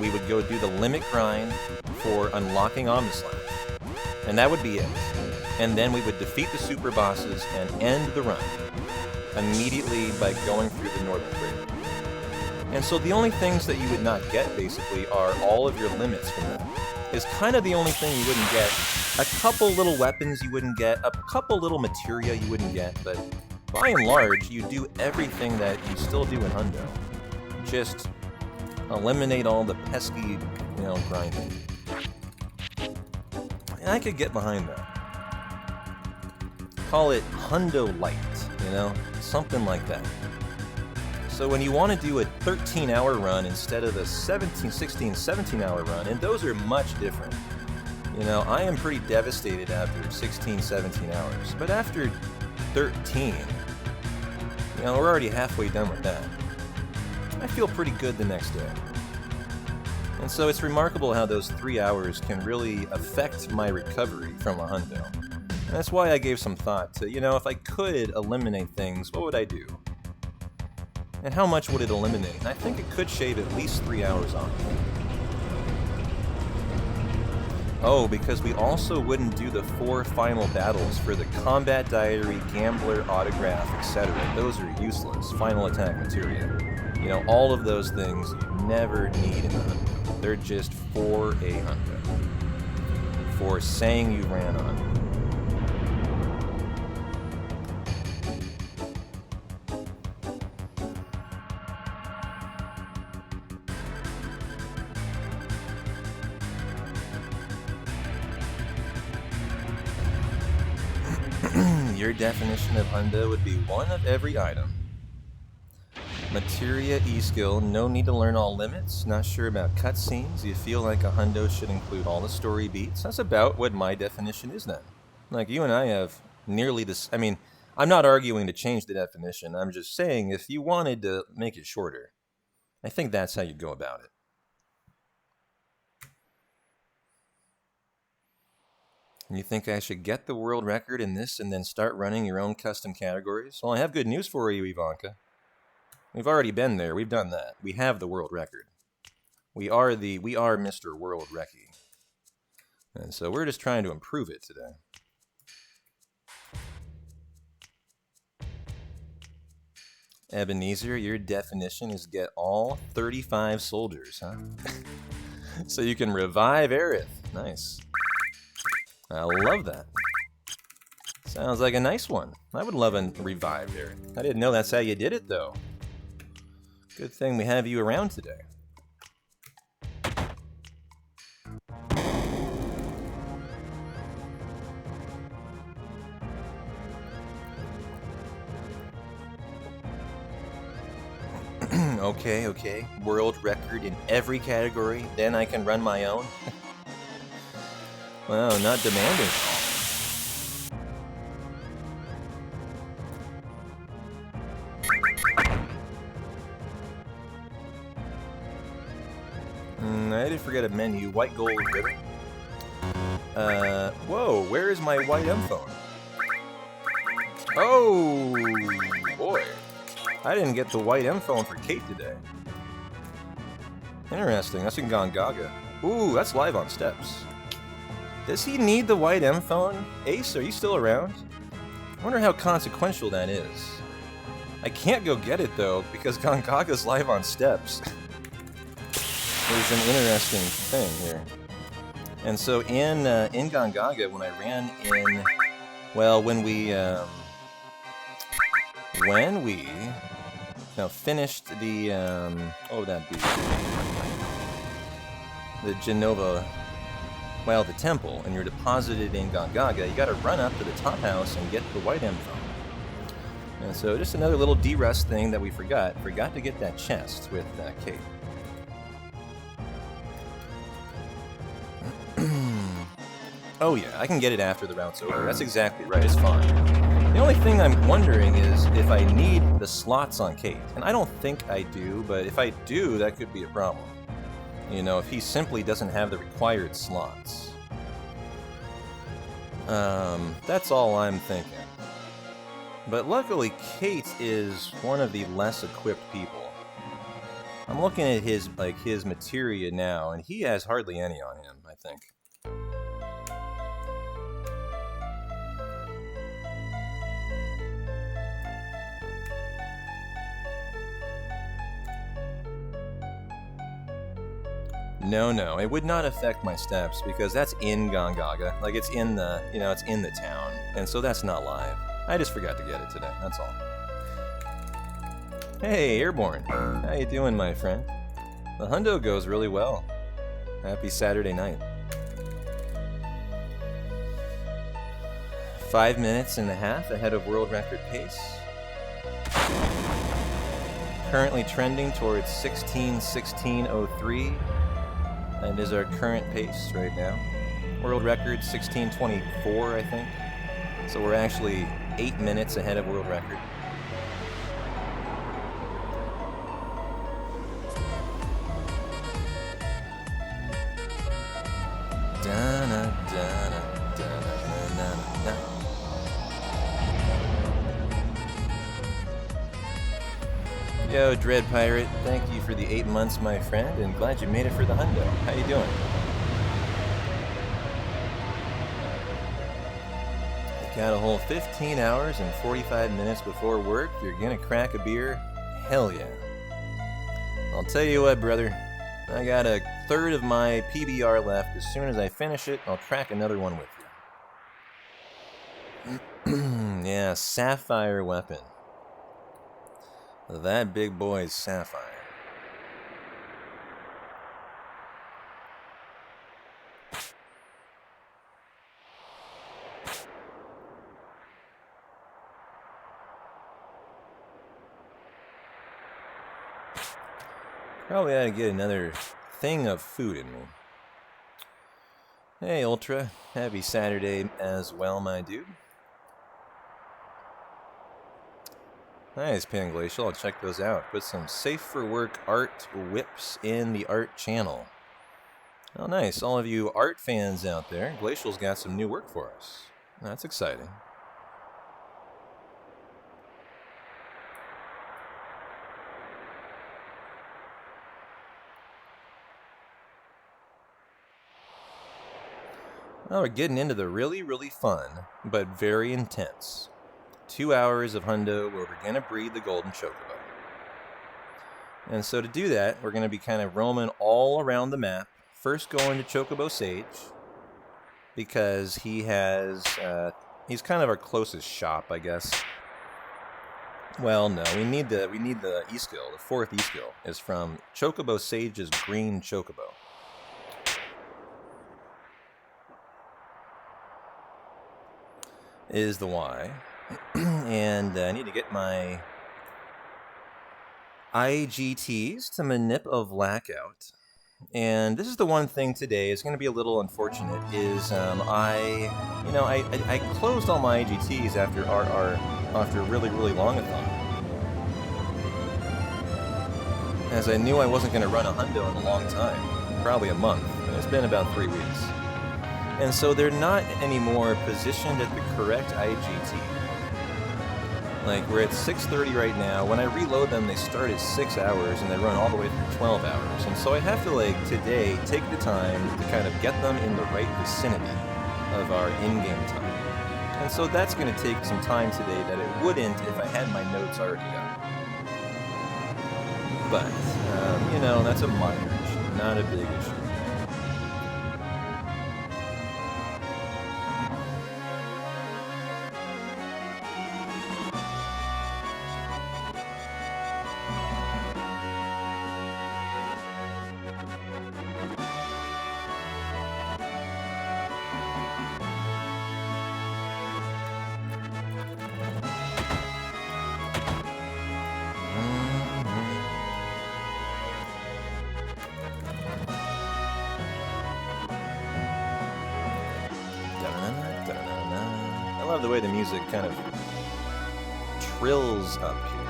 We would go do the limit grind for unlocking Omnislash. And that would be it. And then we would defeat the super bosses and end the run immediately by going through the northern crater. And so the only things that you would not get, basically, are all of your limits from that. Is kind of the only thing you wouldn't get. A couple little weapons you wouldn't get, a couple little materia you wouldn't get, but by and large, you do everything that you still do in hundo. Just eliminate all the pesky, grinding. And I could get behind that. Call it hundo light, something like that. So when you want to do a 13-hour run instead of a 16, 17-hour run, and those are much different. I am pretty devastated after 16, 17 hours. But after 13, we're already halfway done with that. I feel pretty good the next day. And so it's remarkable how those 3 hours can really affect my recovery from a hundo. And that's why I gave some thought to, if I could eliminate things, what would I do? And how much would it eliminate? And I think it could shave at least 3 hours off. Oh, because we also wouldn't do the 4 final battles for the Combat Diary, Gambler, Autograph, etc. Those are useless. Final attack materia. All of those things you never need in a hundo. They're just for a hundo. For saying you ran on. Your definition of hundo would be one of every item. Materia E-skill, no need to learn all limits, not sure about cutscenes, you feel like a hundo should include all the story beats. That's about what my definition is then. Like, you and I have nearly this, I'm not arguing to change the definition, I'm just saying if you wanted to make it shorter, I think that's how you'd go about it. You think I should get the world record in this and then start running your own custom categories? Well, I have good news for you, Ivanka. We've already been there. We've done that. We have the world record. We are Mr. World Recce. And so we're just trying to improve it today. Ebenezer, your definition is get all 35 soldiers, huh? So you can revive Aerith. Nice. I love that. Sounds like a nice one. I would love a revive here. I didn't know that's how you did it, though. Good thing we have you around today. Okay. World record in every category, then I can run my own? Wow, not demanding. I did forget a menu. White gold ribbon. Whoa, where is my white M phone? Oh, boy. I didn't get the white M phone for Kate today. Interesting, that's in Gongaga. Ooh, that's live on steps. Does he need the white M phone? Ace, are you still around? I wonder how consequential that is. I can't go get it though, because Gongaga's live on steps. There's an interesting thing here. And so in Gongaga, when I ran in, well, when we finished the, what would that be? The Genova, well, the temple, and you're deposited in Gongaga, you gotta run up to the top house and get the white M phone. And so just another little D-Rust thing that we forgot to get that chest with Kate. Oh yeah, I can get it after the route's over. That's exactly right, it's fine. The only thing I'm wondering is if I need the slots on Kate. And I don't think I do, but if I do, that could be a problem. You know, if he simply doesn't have the required slots. That's all I'm thinking. But luckily, Kate is one of the less equipped people. I'm looking at his materia now, and he has hardly any on him, I think. No, it would not affect my steps because that's in Gongaga. Like it's in the, it's in the town. And so that's not live. I just forgot to get it today, that's all. Hey, Airborne. How you doing, my friend? The hundo goes really well. Happy Saturday night. 5 minutes and a half ahead of world record pace. Currently trending towards 16:16:03. And is our current pace right now. World record 16:24, I think. So we're actually 8 minutes ahead of world record. Yo, Dread Pirate, thank you for the 8 months, my friend, and glad you made it for the hundo. How you doing? Got a whole 15 hours and 45 minutes before work. You're gonna crack a beer? Hell yeah. I'll tell you what, brother. I got a third of my PBR left. As soon as I finish it, I'll crack another one with you. Yeah, sapphire weapon. That big boy's sapphire. Probably ought to get another thing of food in me. Hey, Ultra. Happy Saturday as well, my dude. Nice, Pan Glacial. I'll check those out. Put some safe for work art whips in the art channel. Oh, nice. All of you art fans out there, Glacial's got some new work for us. That's exciting. Well, we're getting into the really, really fun, but very intense 2 hours of hundo where we're going to breed the golden chocobo. And so to do that, we're going to be kind of roaming all around the map. First going to Chocobo Sage, because he has He's kind of our closest shop, I guess. Well, no, we need the E-skill. The 4th E-skill is from Chocobo Sage's Green Chocobo. Is the Y. And I need to get my IGTs to Manip of Blackout. And this is the one thing today, it's going to be a little unfortunate, is I closed all my IGTs after after a really, really long-a-thon. As I knew I wasn't going to run a hundo in a long time, probably a month, and it's been about 3 weeks. And so they're not anymore positioned at the correct IGT. Like, we're at 6:30 right now. When I reload them, they start at 6 hours, and they run all the way through 12 hours. And so I have to, like, today, take the time to kind of get them in the right vicinity of our in-game time. And so that's going to take some time today that it wouldn't if I had my notes already done. But, you know, that's a minor issue, not a big issue. I love the way the music kind of trills up here.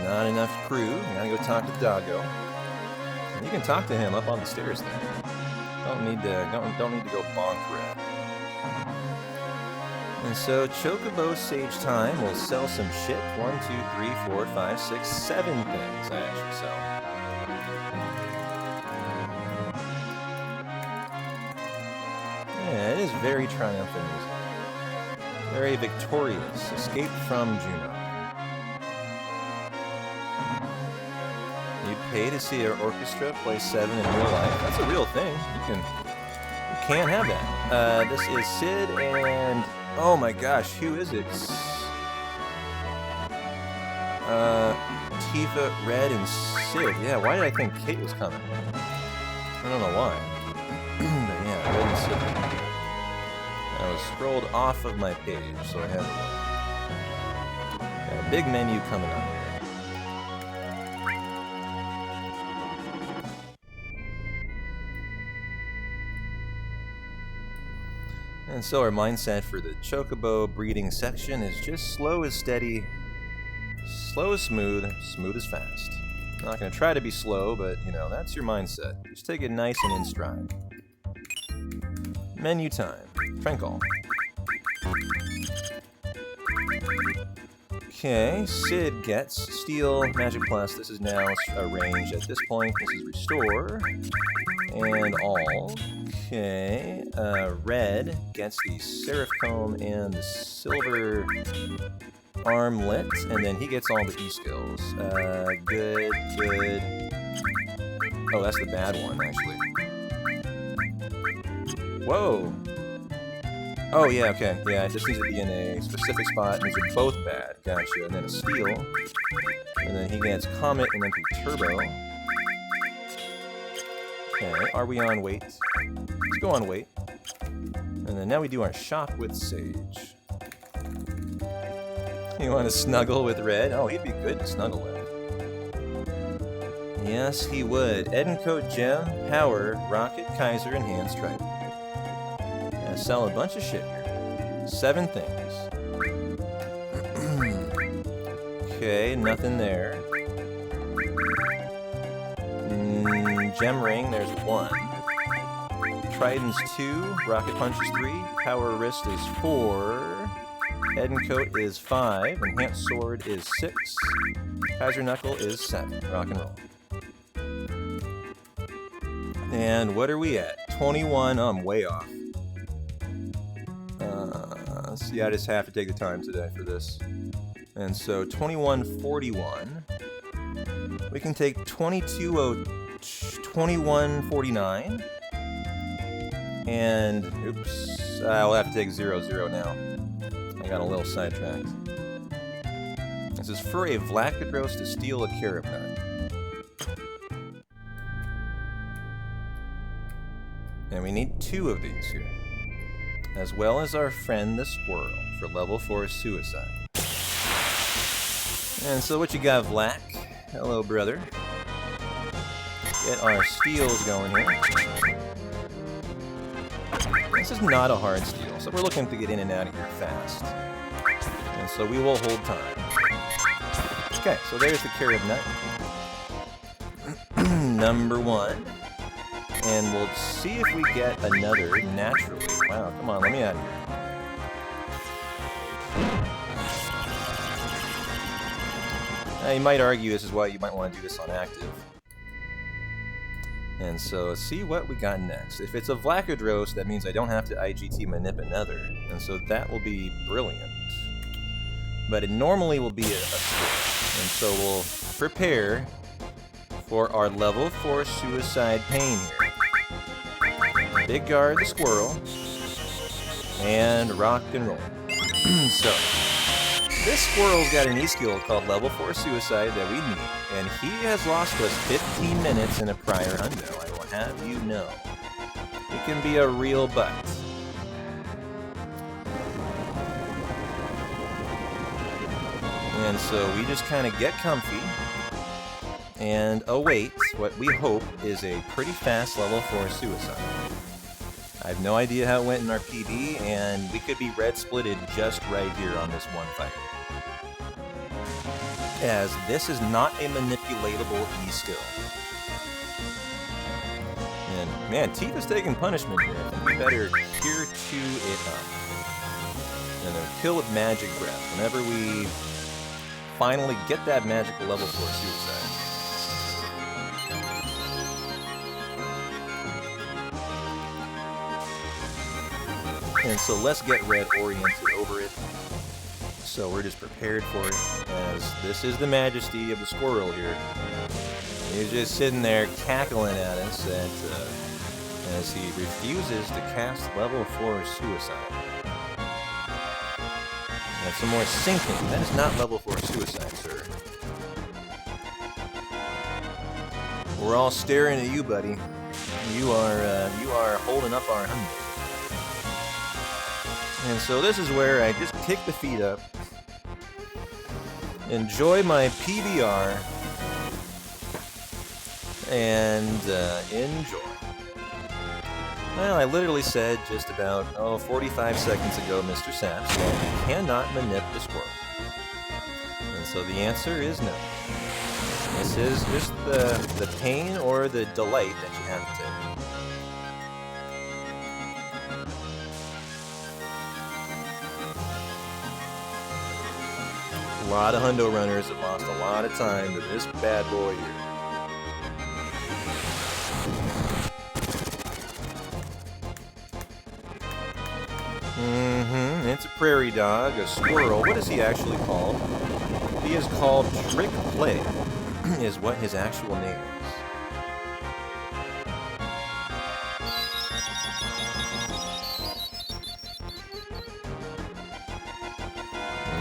Not enough crew. Gotta go talk to Doggo. You can talk to him up on the stairs there. Don't need to go bonk red. And so Chocobo Sage Time will sell some shit. 1, 2, 3, 4, 5, 6, 7 things I actually sell. Yeah, it is very triumphant music. Very victorious. Escape from Juno. You'd pay to see our orchestra play 7 in real life. That's a real thing. You can have that. This is Sid and oh my gosh, who is it? Tifa, Red, and Sid. Yeah, why did I think Kate was coming? I don't know why. But yeah, Red and Sid. I was scrolled off of my page, so I have got a big menu coming up. And so our mindset for the Chocobo breeding section is just slow as steady, slow as smooth, smooth as fast. I'm not going to try to be slow, but, you know, that's your mindset. Just take it nice and in stride. Menu time. Trinkle. Okay, Sid gets Steel, Magic Plus. This is now a range at this point. This is Restore. And all. Okay, Red gets the Seraph Comb and the Silver Armlet, and then he gets all the E-skills. Good. Oh, that's the bad one, actually. Whoa! Oh, yeah, okay. Yeah, it just needs to be in a specific spot. These are both bad. Gotcha. And then a Steel. And then he gets Comet and then Turbo. Okay, are we on wait? Let's go on wait. And then now we do our shop with Sage. You want to snuggle with Red? Oh, he'd be good to snuggle with. Yes, he would. Ed and Code Gem, Power, Rocket, Kaiser, and Hand Strike. Gonna sell a bunch of shit here. 7 things. Okay, nothing there. Gem Ring, there's 1. Trident's 2, Rocket Punch is 3, Power Wrist is 4. Head and Coat is 5. Enhanced Sword is 6. Kaiser Knuckle is 7. Rock and roll. And what are we at? 21. Oh, I'm way off. See, I just have to take the time today for this. And so 2141. We can take 2149. And oops, I'll have to take 00 now. I got a little sidetracked. This is for a Vlakadros to steal a carob nut. And we need 2 of these here. As well as our friend the squirrel for level 4 suicide. And so what you got, Vlak? Hello, brother. Get our steals going here. This is not a hard steal, so we're looking to get in and out of here fast. And so we will hold time. Okay, so there's the carob nut. Number 1. And we'll see if we get another naturally. Wow, come on, let me out of here. Now, you might argue this is why you might want to do this on active. And so, let's see what we got next. If it's a Vlakadros, that means I don't have to IGT Manip another. And so that will be brilliant. But it normally will be a switch. And so we'll prepare for our level 4 Suicide Pain here. Big Guard the Squirrel, and rock and roll. So, this squirrel's got an E-skill called Level 4 Suicide that we need, and he has lost us 15 minutes in a prior hundo, I will have you know. It can be a real butt. And so we just kind of get comfy and await what we hope is a pretty fast Level 4 Suicide. I have no idea how it went in our PD, and we could be red splitted just right here on this one fight. As this is not a manipulatable E-skill. And man, Tifa's taking punishment here. I think we better here to it up. And then kill with Magic Breath whenever we finally get that magical Level 4 Suicide. And so let's get red oriented over it. So we're just prepared for it, as this is the majesty of the squirrel here. He's just sitting there cackling at us as he refuses to cast level 4 suicide. That's some more sinking. That is not level 4 suicide, sir. We're all staring at you, buddy. You are holding up our hundo. And so this is where I just kick the feet up, enjoy my PBR, and enjoy. Well, I literally said just about, 45 seconds ago, Mr. Saps, that you cannot manip the squirrel. And so the answer is no. This is just the pain or the delight that you have to take. A lot of hundo runners have lost a lot of time to this bad boy here. It's a prairie dog, a squirrel. What is he actually called? He is called Trick Play, is what his actual name is.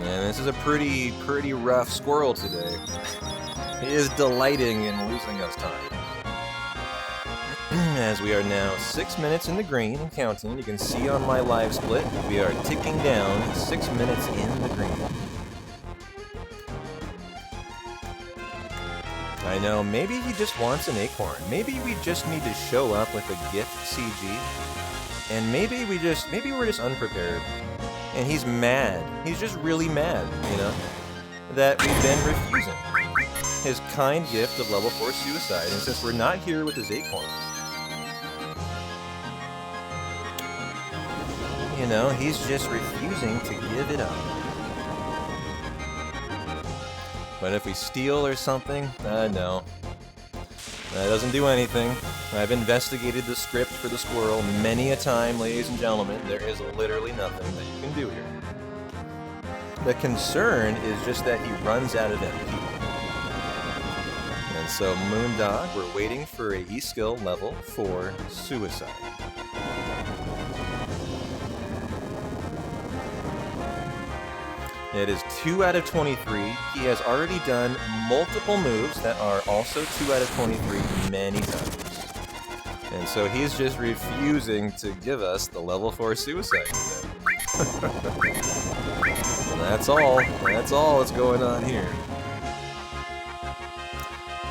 And this is a pretty rough squirrel today. He is delighting in losing us time. As we are now 6 minutes in the green and counting, you can see on my live split, we are ticking down 6 minutes in the green. I know, maybe he just wants an acorn. Maybe we just need to show up with a gift CG. And maybe we're just unprepared. And he's mad. He's just really mad, you know, that we've been refusing his kind gift of level 4 suicide. And since we're not here with his acorn, you know, he's just refusing to give it up. But if we steal or something, no. That doesn't do anything. I've investigated the script for the squirrel many a time, ladies and gentlemen. There is literally nothing that you can do here. The concern is just that he runs out of MP. And so, Moondog, we're waiting for a E-skill level 4 suicide. It is 2 out of 23. He has already done multiple moves that are also 2 out of 23 many times. And so he's just refusing to give us the level 4 suicide. That's all. That's all that's going on here.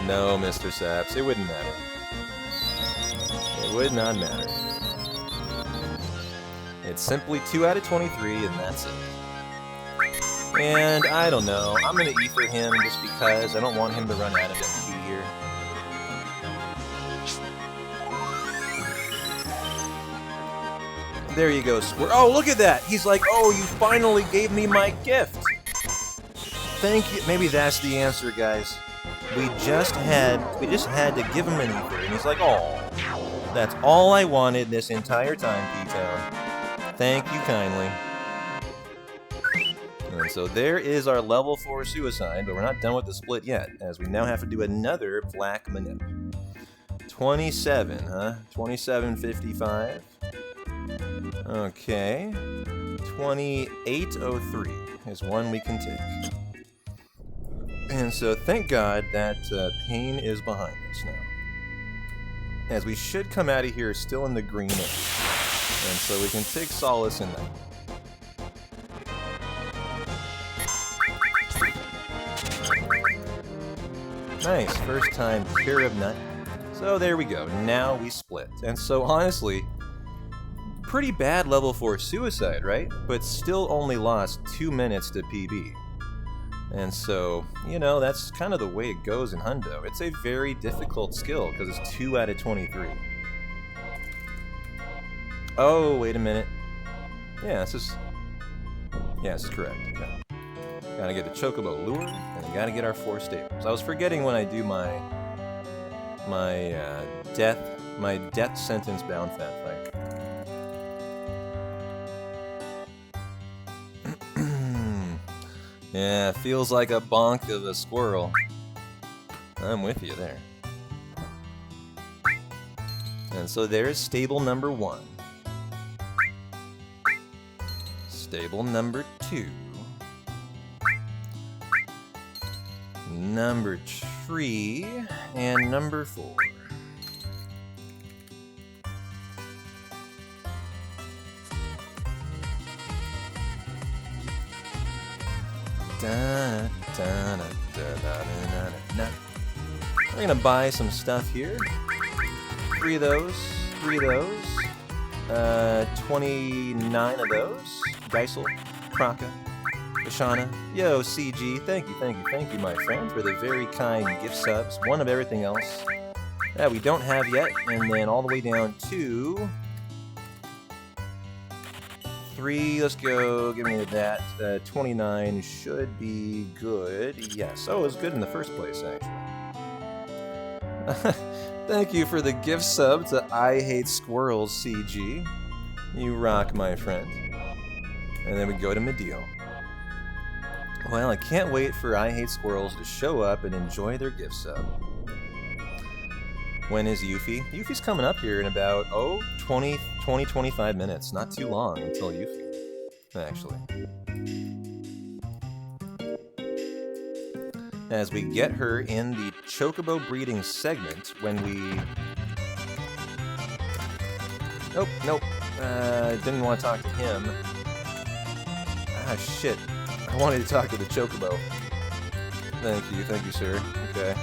No, Mr. Saps, it wouldn't matter. It would not matter. It's simply 2 out of 23, and that's it. And I don't know, I'm gonna ether him just because I don't want him to run out of MP here. There you go, Squirt. Oh, look at that! He's like, oh, you finally gave me my gift! Thank you. Maybe that's the answer, guys. We just had to give him an ether, and he's like, oh, that's all I wanted this entire time, P-Town. Thank you kindly. And so there is our level 4 suicide, but we're not done with the split yet, as we now have to do another black Manip. 27, huh? 27.55. Okay. 28.03 is one we can take. And so thank God that pain is behind us now. As we should come out of here still in the green area. And so we can take solace in that. Nice, first time pure of nut. So there we go, now we split. And so honestly, pretty bad level 4 suicide, right? But still only lost 2 minutes to PB. And so, you know, that's kind of the way it goes in Hundo. It's a very difficult skill because it's 2 out of 23. Oh, wait a minute. Yeah, this is correct. Okay. Gotta get the Chocobo Lure, and we gotta get our 4 staples. I was forgetting when I do my death sentence bound fat fight. Yeah, feels like a bonk of a squirrel. I'm with you there. And so there's stable number 1. Stable number 2. Number 3 and number 4. We're gonna buy some stuff here. 3 of those, 3 of those, 29 of those. Geisel, Kraka, Ashana, yo, CG, thank you, my friend, for the very kind gift subs. One of everything else that we don't have yet, and then all the way down to 3. Let's go. Give me that. 29 should be good. Yes. Oh, it was good in the first place, actually. Thank you for the gift sub to I Hate Squirrels CG. You rock, my friend. And then we go to Medio. Well, I can't wait for I Hate Squirrels to show up and enjoy their gift sub. When is Yuffie? Yuffie's coming up here in about, 25 minutes. Not too long until Yuffie, actually. As we get her in the Chocobo breeding segment when we... Nope. Didn't want to talk to him. Ah, shit. I wanted to talk to the Chocobo. Thank you, sir. Okay.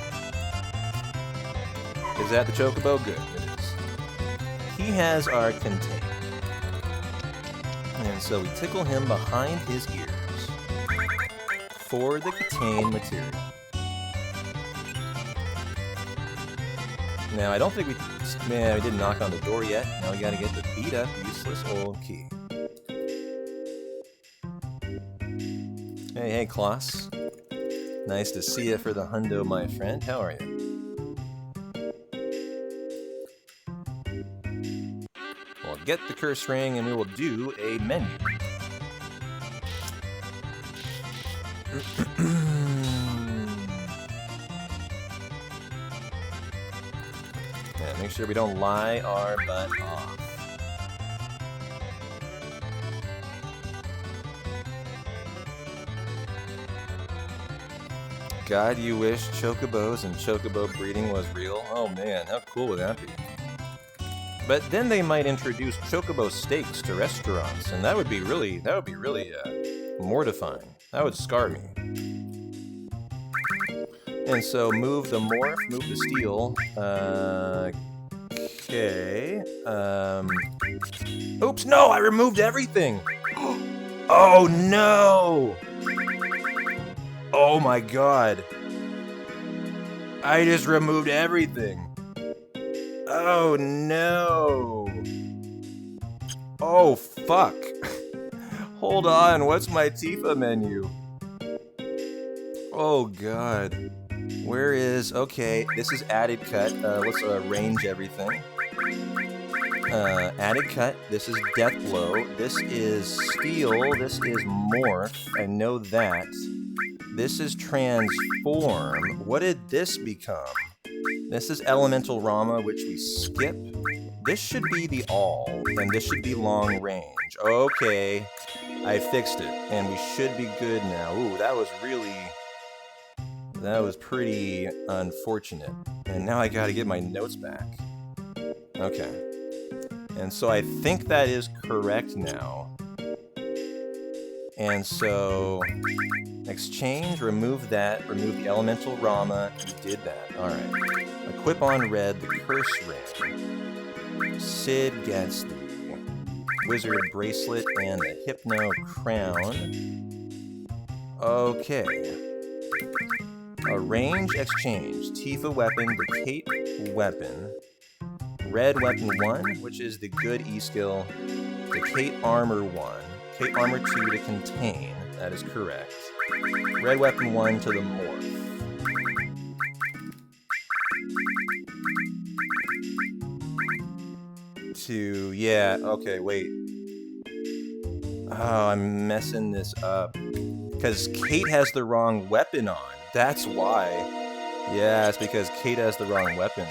Is that the Chocobo? Good, it is. He has our contain. And so we tickle him behind his ears for the contain material. Now, I don't think we didn't knock on the door yet. Now we gotta get the beat up, useless old key. Hey, Klaus. Nice to see you for the hundo, my friend. How are you? Well, get the curse ring and we will do a menu. Yeah, make sure we don't lie our butt off. God, you wish chocobos and chocobo breeding was real? Oh man, how cool would that be? But then they might introduce chocobo steaks to restaurants, and that would be really mortifying. That would scar me. And so move the morph, move the steel. Okay. Oops, no, I removed everything. Oh no! Oh my god. I just removed everything. Oh no. Oh fuck. Hold on, what's my Tifa menu? Oh god. Where is... Okay, this is added cut. Let's arrange everything. Added cut. This is death blow. This is steel. This is morph. I know that. This is transform. What did this become? This is elemental Rama, which we skip. This should be the all, and this should be long range. Okay, I fixed it, and we should be good now. Ooh, that was pretty unfortunate. And now I gotta get my notes back. Okay. And so I think that is correct now. And so, exchange, remove that, remove the elemental Rama, you did that. Alright. Equip on red the curse ring. Sid gets the wizard bracelet and the hypno crown. Okay. Arrange, exchange. Tifa weapon, the Kate weapon. Red weapon 1, which is the good E-skill. The Kate armor 1. Kate armor 2 to contain. That is correct. Red weapon 1 to the morph. To... yeah, okay, wait. Oh, I'm messing this up. Because Kate has the wrong weapon on. That's why. Yeah, it's because Kate has the wrong weapon.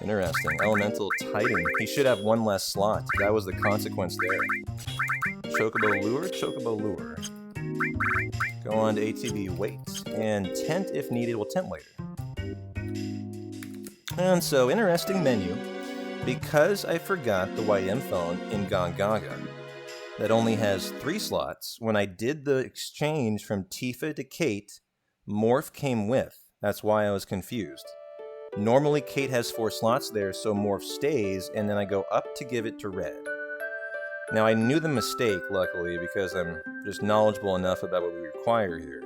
Interesting. Elemental Titan. He should have one less slot. That was the consequence there. Chocobo Lure, Chocobo Lure. Go on to ATB Wait. And tent if needed. We'll tent later. And so, interesting menu. Because I forgot the YM phone in Gongaga that only has 3 slots, when I did the exchange from Tifa to Kate, Morph came with. That's why I was confused. Normally Kate has 4 slots there, so Morph stays, and then I go up to give it to Red. Now I knew the mistake, luckily, because I'm just knowledgeable enough about what we require here.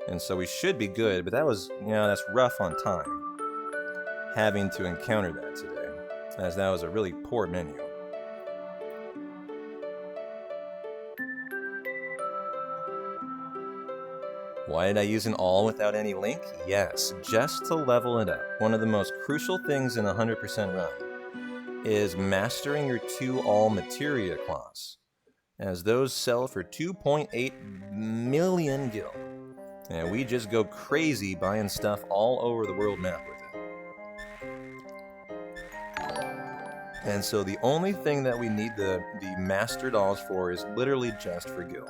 And so we should be good, but that was, that's rough on time. Having to encounter that today, as that was a really poor menu. Why did I use an all without any link? Yes, just to level it up. One of the most crucial things in a 100% run is mastering your 2 all materia class, as those sell for 2.8 million gil. And we just go crazy buying stuff all over the world map with it. And so the only thing that we need the master dolls for is literally just for gil.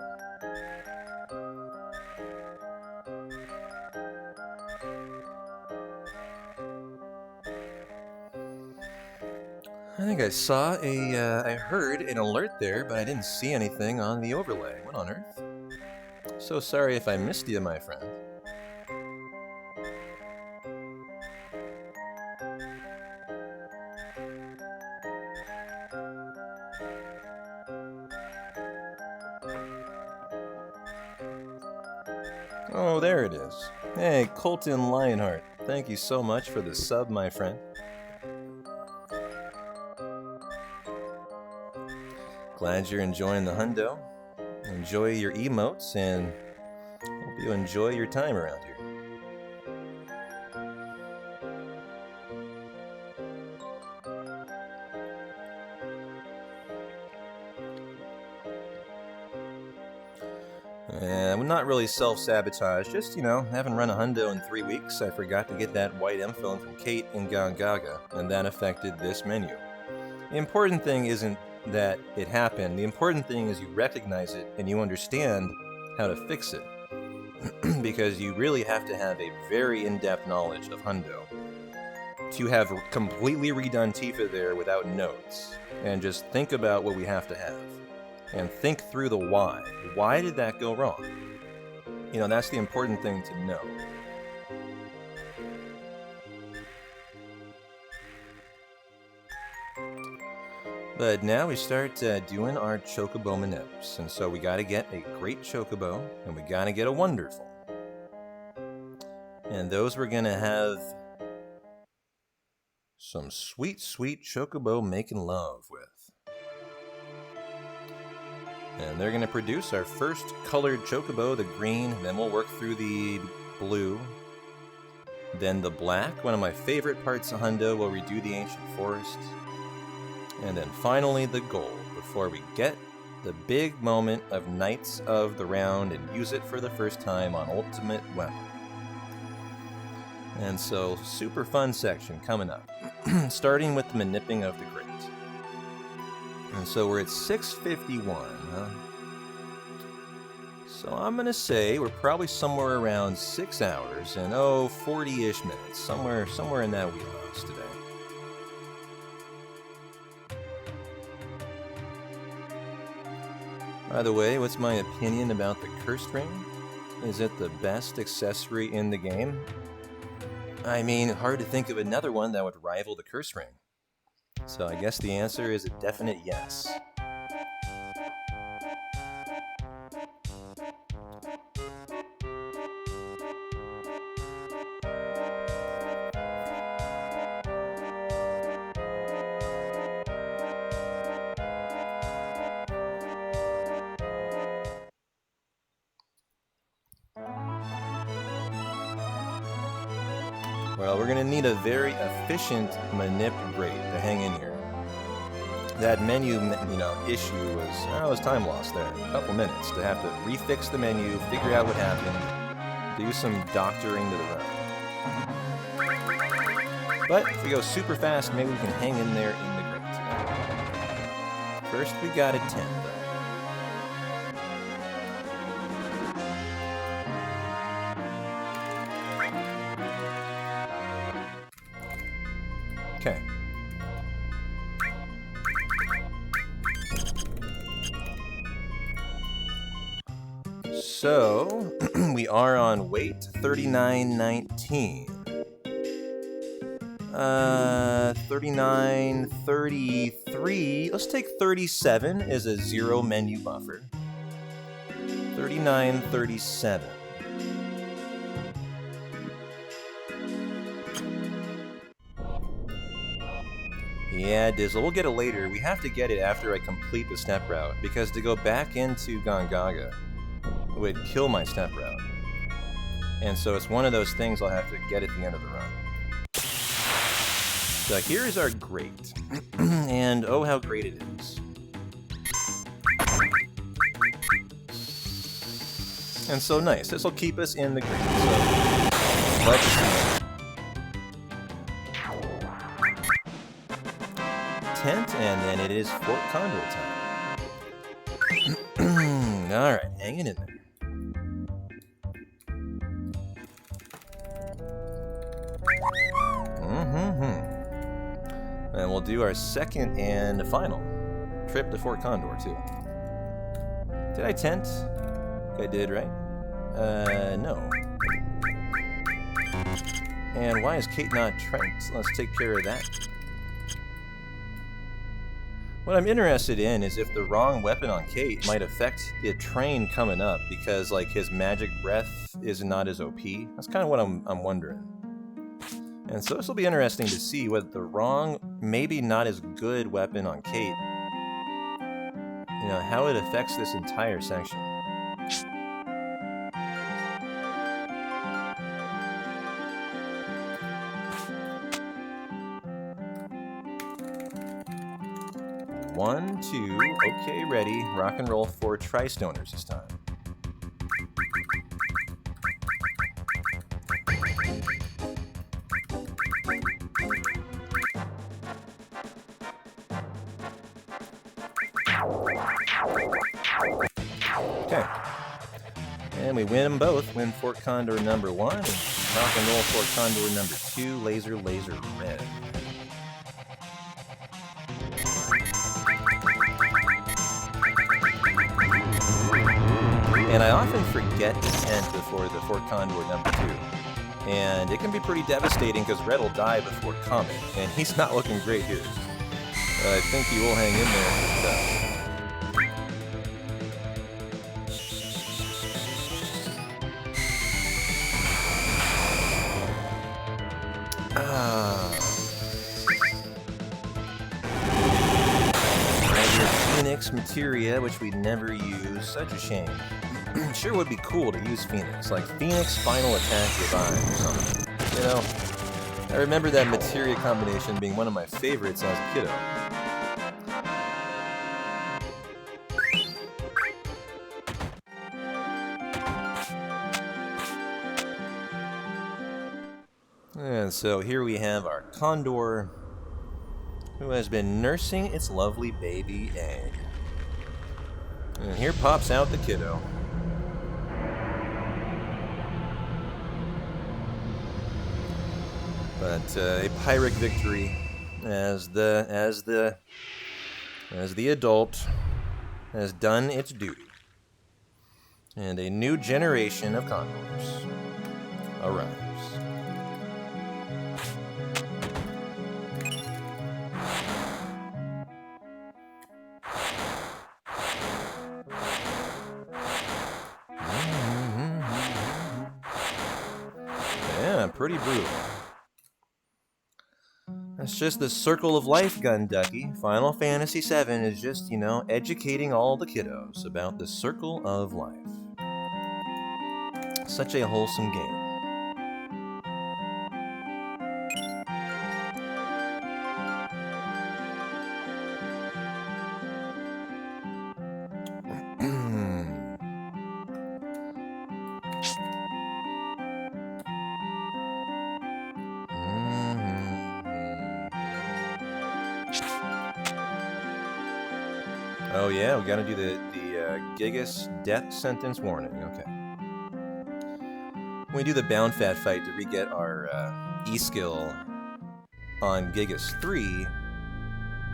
I think I saw I heard an alert there, but I didn't see anything on the overlay. What on earth? So sorry if I missed you, my friend. Oh, there it is. Hey, Colton Lionheart. Thank you so much for the sub, my friend. Glad you're enjoying the hundo. Enjoy your emotes, and hope you enjoy your time around here. Well, not really self-sabotage, just, you know, haven't run a hundo in 3 weeks. I forgot to get that white M phone from Kate in Gongaga, and that affected this menu. The important thing isn't that it happened, the important thing is you recognize it and you understand how to fix it. Because you really have to have a very in-depth knowledge of hundo to have completely redone Tifa there without notes, and just think about what we have to have. And think through the why. Why did that go wrong? You know, that's the important thing to know. But now we start doing our Chocobo Manips. And so we gotta get a great Chocobo, and we gotta get a Wonderful. And those we're gonna have some sweet, sweet Chocobo making love with. And they're going to produce our first colored Chocobo, the green, then we'll work through the blue, then the black, one of my favorite parts of hundo, we'll redo the ancient forest, and then finally the gold, before we get the big moment of Knights of the Round and use it for the first time on Ultimate Weapon. And so, super fun section coming up, starting with the Manipping of the Great. And so we're at 6:51, huh? So I'm gonna say we're probably somewhere around 6 hours and 40-ish minutes, somewhere in that wheelhouse today. By the way, what's my opinion about the cursed ring? Is it the best accessory in the game? I mean, hard to think of another one that would rival the curse ring. So I guess the answer is a definite yes. Well, we're gonna need a very efficient Manip grade to hang in here. That menu, issue was time lost there. A couple minutes to have to refix the menu, figure out what happened, do some doctoring to the run. But if we go super fast, maybe we can hang in there in the grade today. First, we got a 10, though. Okay. So, we are on weight 3919. 3933. Let's take 37 as a 0 menu buffer. 3937. Yeah, Dizzle, we'll get it later. We have to get it after I complete the step route, because to go back into Gongaga would kill my step route. And so it's one of those things I'll have to get at the end of the run. So here's our grate. And oh, how great it is. And so nice. This will keep us in the grate. So let's see. Tent, and then it is Fort Condor time. Alright, hanging in there. And we'll do our second and final trip to Fort Condor, too. Did I tent? I did, right? No. And why is Kate not Trent? Let's take care of that. What I'm interested in is if the wrong weapon on Kate might affect the train coming up, because like his magic breath is not as OP. That's kind of what I'm wondering. And so this will be interesting to see what the wrong, maybe not as good weapon on Kate, how it affects this entire section. One, two, okay, ready. Rock and roll for Tri-Stoners this time. Okay. And we win them both. Win Fort Condor number 1 and rock and roll Fort Condor number 2, laser, laser, red. And I often forget the tent before the Fort Condor number 2. And it can be pretty devastating because red will die before Comet. And he's not looking great here. I think he will hang in there. Phoenix materia, which we never use. Such a shame. Sure would be cool to use Phoenix, like Phoenix Final Attack Revive or something. You know, I remember that materia combination being one of my favorites as a kiddo. And so here we have our Condor, who has been nursing its lovely baby egg. And here pops out the kiddo. But a Pyrrhic victory as the adult has done its duty. And a new generation of Condors arrives. Yeah, pretty brutal. That's just the circle of life, Gunducky. Final Fantasy VII is just, you know, educating all the kiddos about the circle of life. Such a wholesome game. Oh yeah, we gotta do the Gigas death sentence warning. Okay. We do the bound fat fight to re-get our E-skill on Gigas 3.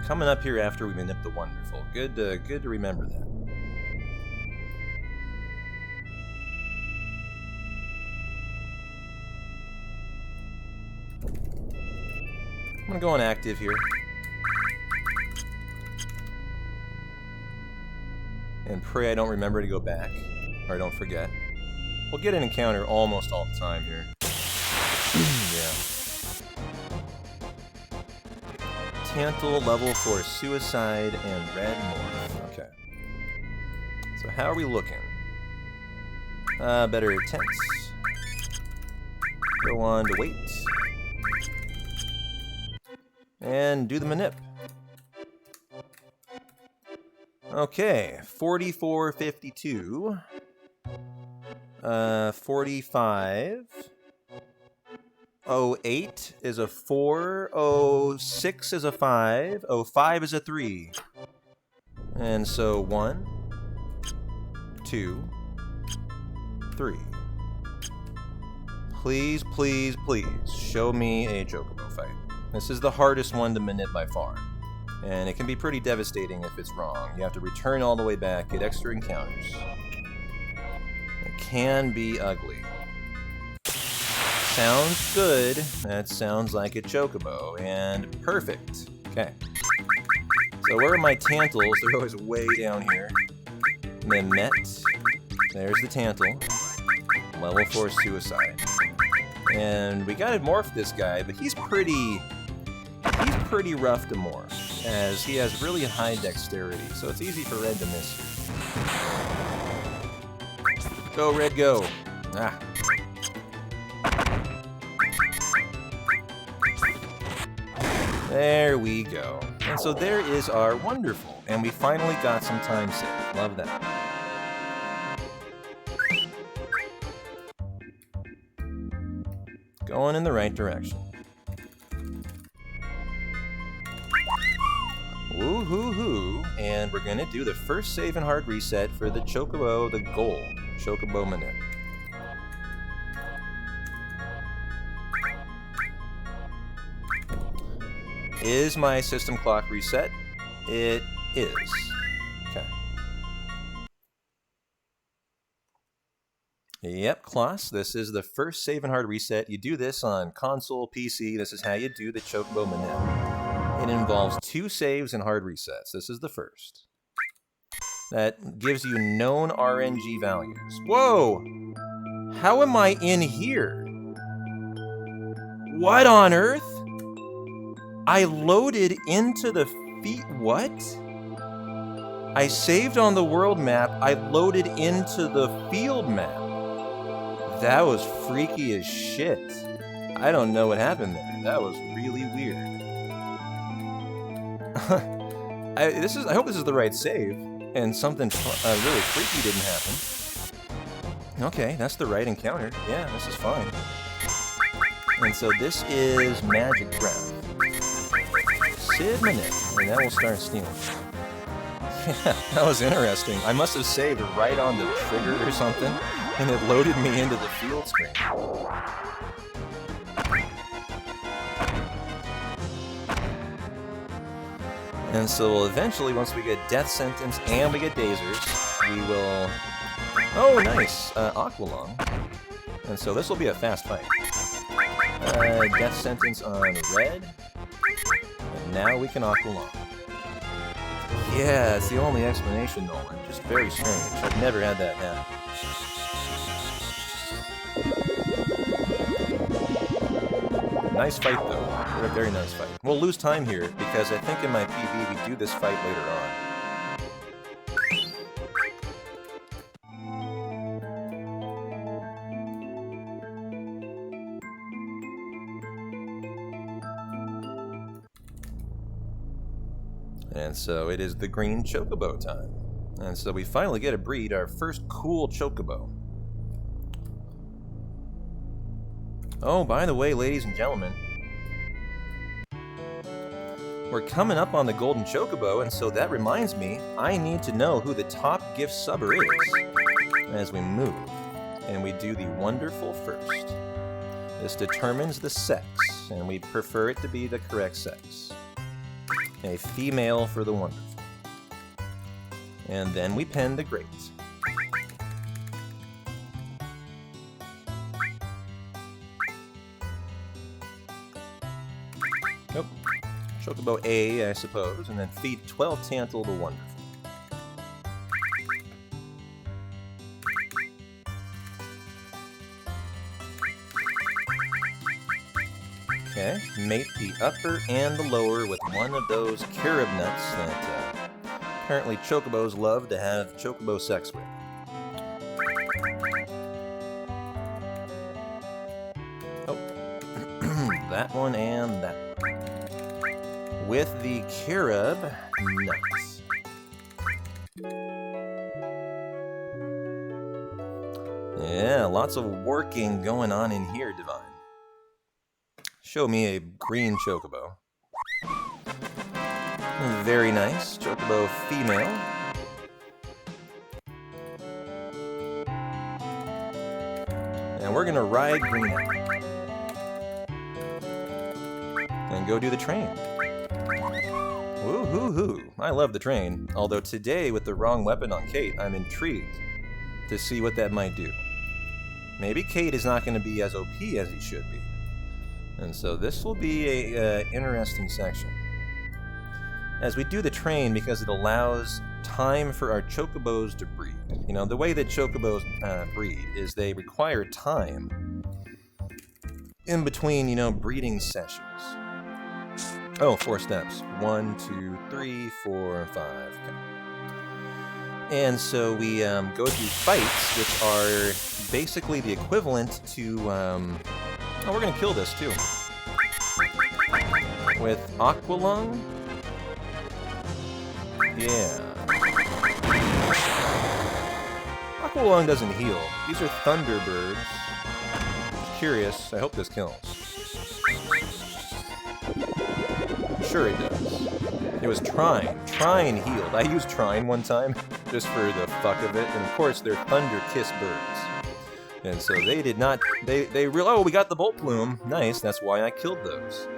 Coming up here after we Manip the Wonderful. Good to remember that. I'm gonna go on active here. And pray I don't remember to go back, or I don't forget. We'll get an encounter almost all the time here. Yeah. Tantal level for suicide and red morph. Okay. So how are we looking? Better tense. Go on to wait. And do the Manip. Okay, 4452. 45. 08 is a 4. 06 is a 5. 05 is a 3. And so 1, 2, 3. Please, please, please show me a Chocobo fight. This is the hardest one to Manip by far. And it can be pretty devastating if it's wrong. You have to return all the way back, get extra encounters. It can be ugly. Sounds good. That sounds like a Chocobo. And perfect. Okay. So where are my Tantals? They're always way down here. Mehmet. There's the Tantal. Level 4 suicide. And we gotta morph this guy, but he's pretty rough to morph, as he has really high dexterity, so it's easy for Red to miss. Go, Red, go! Ah. There we go. And so there is our wonderful, and we finally got some time save. Love that. Going in the right direction. Woo-hoo-hoo. and we're going to do the first save and hard reset for the Chocobo, the gold Chocobo Manip. Is my system clock reset? It is. Okay. Yep, Kloss, this is the first save and hard reset. You do this on console, PC. This is how you do the Chocobo Manip. It involves 2 saves and hard resets. This is the first. That gives you known RNG values. Whoa! How am I in here? What on earth? I loaded into the what? I saved on the world map. I loaded into the field map. That was freaky as shit. I don't know what happened there. That was really weird. I hope this is the right save, and something really freaky didn't happen. Okay, that's the right encounter. Yeah, this is fine. And so this is Magic Breath. Sid Manip, and that will start stealing. Yeah, that was interesting. I must have saved right on the trigger or something, and it loaded me into the field screen. And so eventually, once we get Death Sentence and we get Dazers, we will... Oh, nice! Aqualung. And so this will be a fast fight. Death Sentence on red. And now we can Aqualung. Yeah, it's the only explanation, Nolan. Just very strange. I've never had that happen. Nice fight, though. A very nice fight. We'll lose time here, because I think in my PV we do this fight later on. And so it is the green Chocobo time. And so we finally get to breed our first cool Chocobo. Oh, by the way, ladies and gentlemen, we're coming up on the golden Chocobo, and so that reminds me, I need to know who the top gift subber is as we move. And we do the wonderful first. This determines the sex, and we prefer it to be the correct sex. A female for the wonderful. And then we pen the great. Nope. Chocobo A, I suppose, and then feed 12 Tantal the wonderful. Okay, mate the upper and the lower with one of those carob nuts that apparently Chocobos love to have Chocobo sex with. Oh, that one and that one. With the carob nuts. Yeah, lots of working going on in here, Divine. Show me a green Chocobo. Very nice. Chocobo female. And we're gonna ride green out. And go do the train. Woo-hoo-hoo. I love the train. Although today, with the wrong weapon on Kate, I'm intrigued to see what that might do. Maybe Kate is not going to be as OP as he should be. And so this will be a interesting section. As we do the train, because it allows time for our Chocobos to breed. You know, the way that Chocobos breed is they require time in between, you know, breeding sessions. Oh, 4 steps. 1, 2, 3, 4, 5. Okay. And so we go through fights, which are basically the equivalent to... Oh, we're going to kill this, too. With Aqualung? Yeah. Aqualung doesn't heal. These are Thunderbirds. Curious. I hope this kills. Sure it does. It was Trine. Trine healed. I used Trine one time, just for the fuck of it, and of course they're Thunder Kiss birds. And so they did not, they realized, oh, we got the Bolt Plume. Nice, that's why I killed those.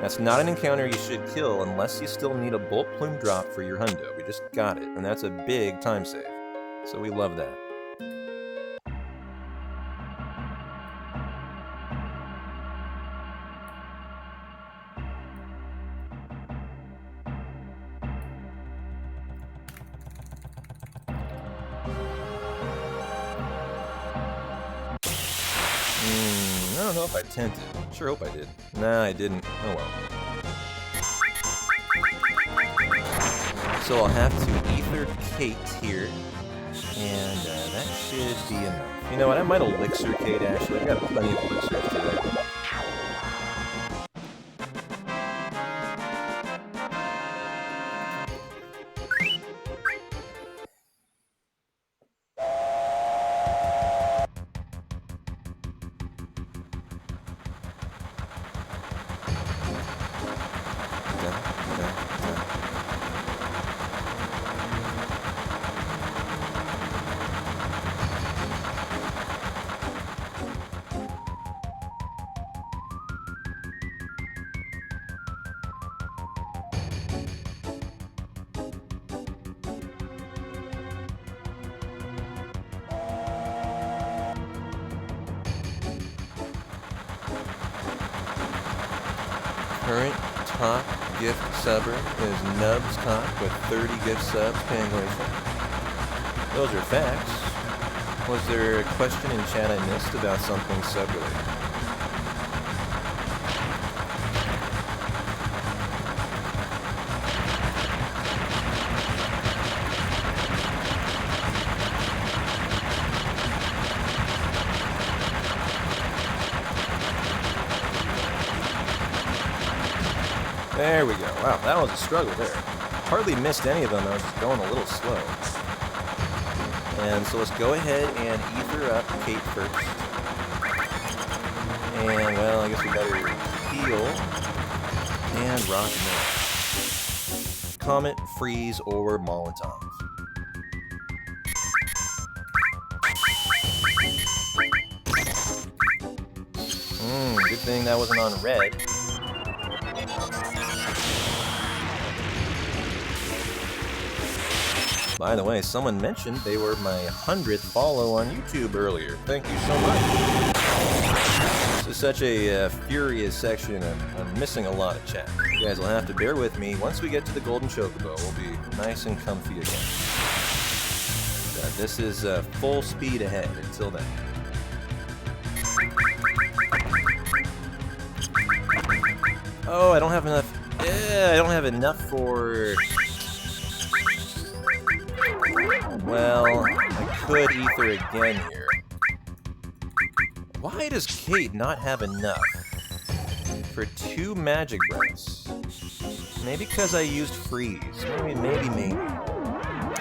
That's not an encounter you should kill unless you still need a Bolt Plume drop for your hundo. We just got it, and that's a big time save. So we love that. I don't know if I tented. Sure hope I did. Nah, I didn't. Oh well. So I'll have to Ether Kate here, and that should be enough. You know what? I might Elixir Kate, actually. I've got plenty of Elixirs today. Current top gift subber is Nubs Cock with 30 gift subs, Pangolation. Those are facts. Was there a question in chat I missed about something sub-related? There we go. Wow, that was a struggle there. Hardly missed any of them. I was just going a little slow. And so let's go ahead and ether up Kate first. And, well, I guess we better heal and rock and roll. Comet, Freeze, or Molotov. Good thing that wasn't on red. By the way, someone mentioned they were my 100th follow on YouTube earlier. Thank you so much. This is such a furious section, and I'm missing a lot of chat. You guys will have to bear with me. Once we get to the Golden Chocobo, we'll be nice and comfy again. But this is full speed ahead until then. Oh, I don't have enough. Yeah, I don't have enough for... Well, I could ether again here. Why does Kate not have enough for 2 magic breaths? Maybe because I used freeze. Maybe.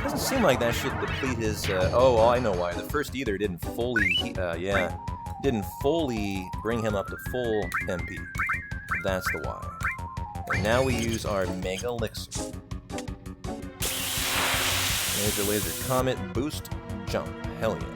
Doesn't seem like that should deplete his. Oh, I know why. The first ether didn't fully. Didn't fully bring him up to full MP. That's the why. And now we use our Mega Elixir. Major Laser Comet Boost Jump. Hell yeah.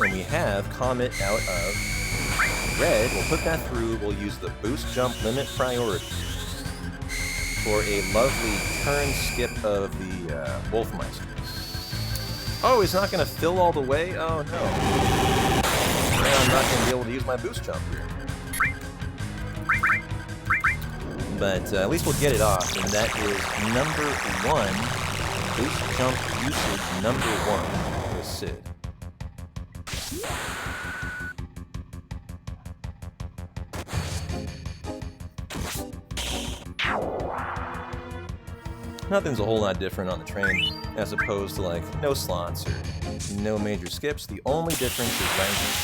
And we have Comet out of red. We'll put that through. We'll use the Boost Jump Limit Priority for a lovely turn skip of the Wolfmeister. Oh, he's not going to fill all the way? Oh no. Now I'm not going to be able to use my Boost Jump here. But at least we'll get it off, and that is number 1. Boost Jump usage number 1 with Sid. Nothing's a whole lot different on the train, as opposed to like no slots or no major skips. The only difference is ranking,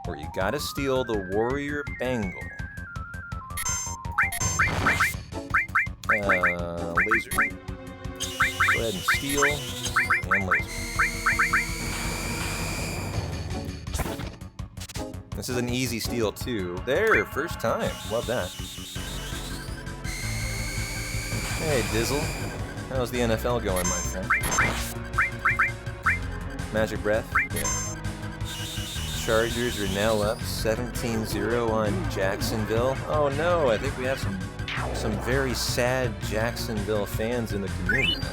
where you gotta steal the Warrior Bangle. Laser. Go ahead and steal and laser. This is an easy steal, too. There, first time. Love that. Hey, Dizzle. How's the NFL going, my friend? Magic Breath? Yeah. Chargers are now up 17-0 on Jacksonville. Oh no, I think we have some very sad Jacksonville fans in the community.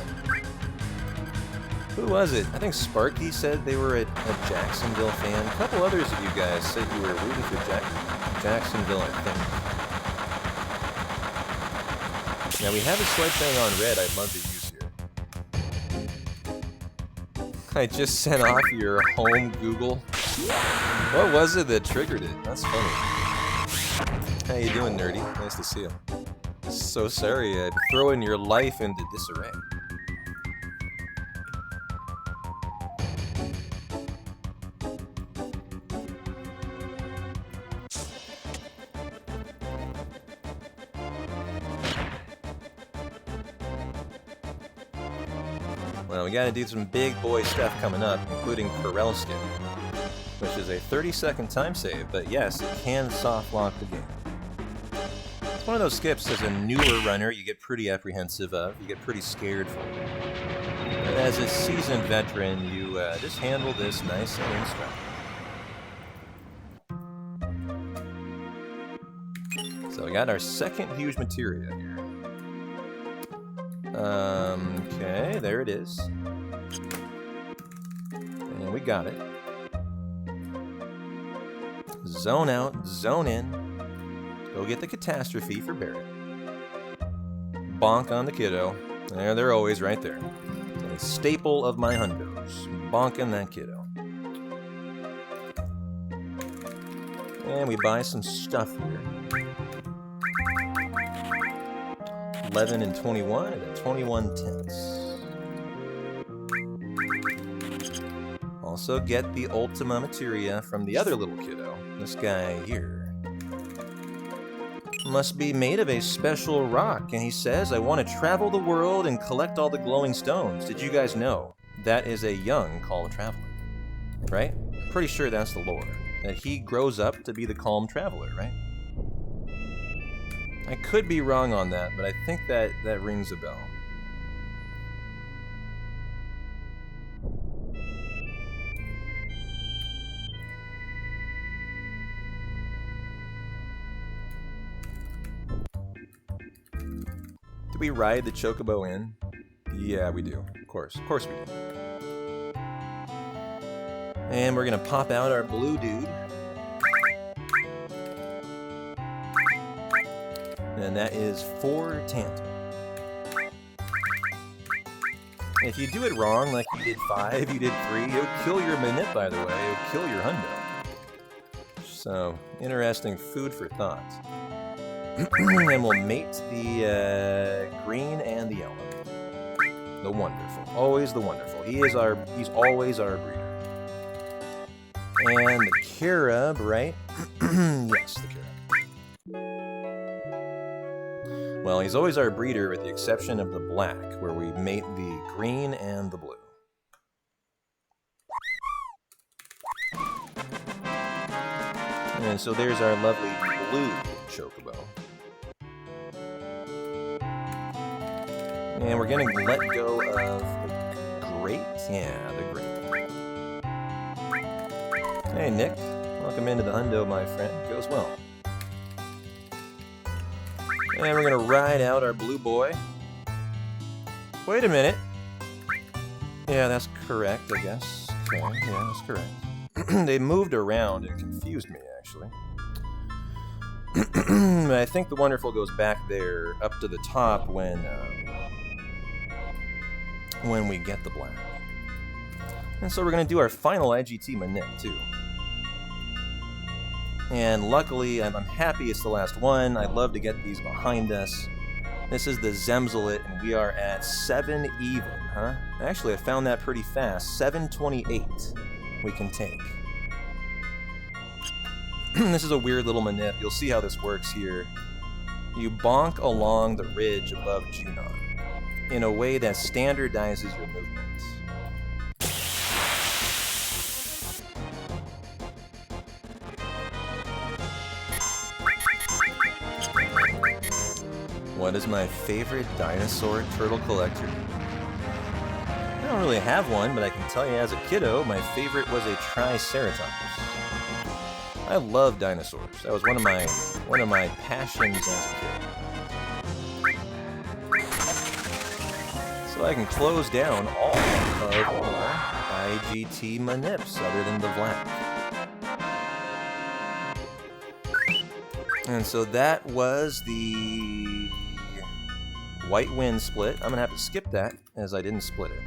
Who was it? I think Sparky said they were a Jacksonville fan. A couple others of you guys said you were rooting for Jacksonville, I think. Now we have a swipe thing on red I'd love to use here. I just sent off your home Google. What was it that triggered it? That's funny. How you doing, nerdy? Nice to see you. So sorry I'd thrown your life into disarray. Well, we gotta do some big boy stuff coming up, including Corel Skip, which is a 30-second time save, but yes, it can soft lock the game. It's one of those skips as a newer runner you get pretty apprehensive of, you get pretty scared for. But as a seasoned veteran, you just handle this nice and strong. So we got our second huge materia here. Okay, there it is. And we got it. Zone out, zone in. Go get the catastrophe for Barrett. Bonk on the kiddo. There, they're always right there. A staple of my hundos. Bonking that kiddo. And we buy some stuff here. 11 and 21, and then 21 tenths. Also get the Ultima Materia from the other little kiddo. This guy here. Must be made of a special rock, and he says, I want to travel the world and collect all the glowing stones. Did you guys know that is a young Calm Traveler? Right? Pretty sure that's the lore. That he grows up to be the Calm Traveler, right? I could be wrong on that, but I think that rings a bell. Do we ride the Chocobo in? Yeah, we do. Of course we do. And we're gonna pop out our blue dude. And that is 4 Tantum. If you do it wrong, like you did 5, you did 3, it'll kill your Manip, by the way. It'll kill your hundo. So, interesting food for thought. And we'll mate the green and the yellow. The wonderful. Always the wonderful. He's always our breeder. And the Carib, right? Yes, the Carib. Well, he's always our breeder with the exception of the black, where we mate the green and the blue. And so there's our lovely blue Chocobo. And we're gonna let go of the great. Yeah, the great. Hey, Nick. Welcome into the hundo, my friend. Goes well. And we're gonna ride out our blue boy. Wait a minute. Yeah, that's correct, I guess. Okay, yeah, that's correct. They moved around and confused me, actually. I think the wonderful goes back there, up to the top when we get the black. And so we're gonna do our final IGT Manip, too. And luckily, I'm happy it's the last one. I'd love to get these behind us. This is the Zemzalit, and we are at 7 even, huh? Actually, I found that pretty fast. 728 we can take. This is a weird little Manip. You'll see how this works here. You bonk along the ridge above Junon in a way that standardizes your movements. What is my favorite dinosaur turtle collector? I don't really have one, but I can tell you as a kiddo, my favorite was a Triceratops. I love dinosaurs. That was one of my passions as a kid. So I can close down all of our IGT Manips other than the Vlad. And so that was the White Wind split. I'm gonna have to skip that as I didn't split it.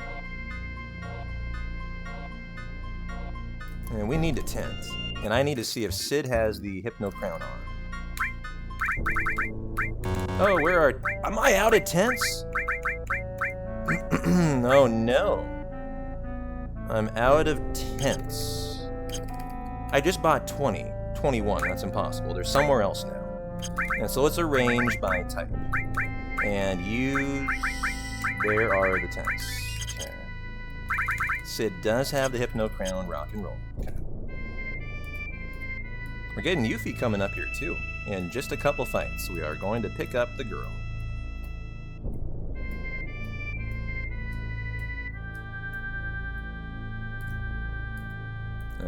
And we need a tent. And I need to see if Sid has the Hypno Crown on. Oh, where are... Am I out of tents? Oh no. I'm out of tents. I just bought 20. 21, that's impossible. There's somewhere else now. And so let's arrange by type. And use... There are the tents. Okay. Sid does have the Hypno Crown rock and roll. Okay. We're getting Yuffie coming up here too. In just a couple fights, we are going to pick up the girl.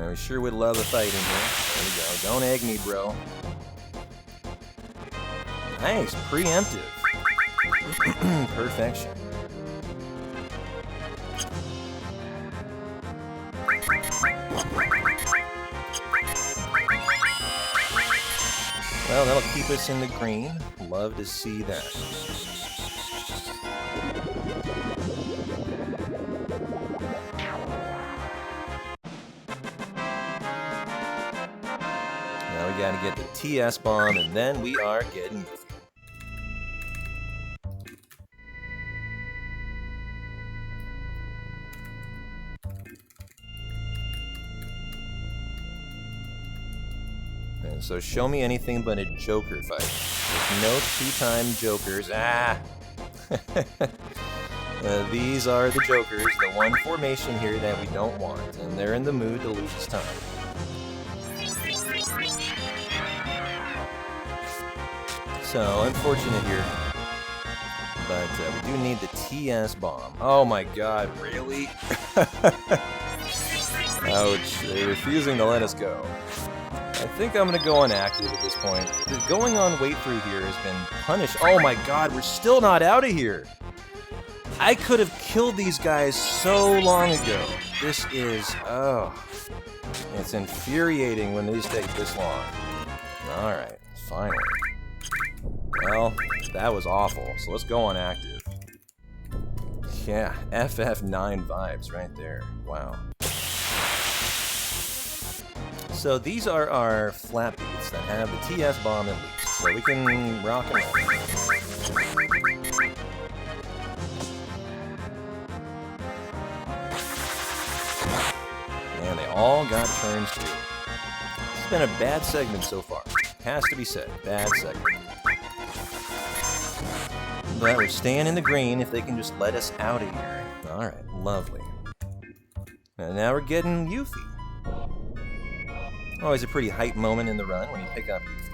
We sure would love a fight in here. There we go. Don't egg me, bro. Nice. Preemptive. Perfection. Well, that'll keep us in the green. Love to see that. Now we gotta get the TS bomb, and then we are getting Yuffie. And so show me anything but a Joker fight. There's no two-time Jokers. Ah! These are the Jokers, the one formation here that we don't want, and they're in the mood to lose this time. So, unfortunate here. But we do need the TS bomb. Oh my god, really? Ouch, they're refusing to let us go. I think I'm gonna go on active at this point. Going on wait through here has been punished. Oh my god, we're still not out of here! I could have killed these guys so long ago. This is, oh. It's infuriating when these take this long. Alright, finally. Well, that was awful, so let's go on active. Yeah, FF9 vibes right there. Wow. So these are our flat beats that have the TS bomb at least, so we can rock and roll. And they all got turns too. It's been a bad segment so far. Has to be said, bad segment. But we're staying in the green if they can just let us out of here. Alright, lovely. And now we're getting Yuffie. Always a pretty hype moment in the run when you pick up Yuffie.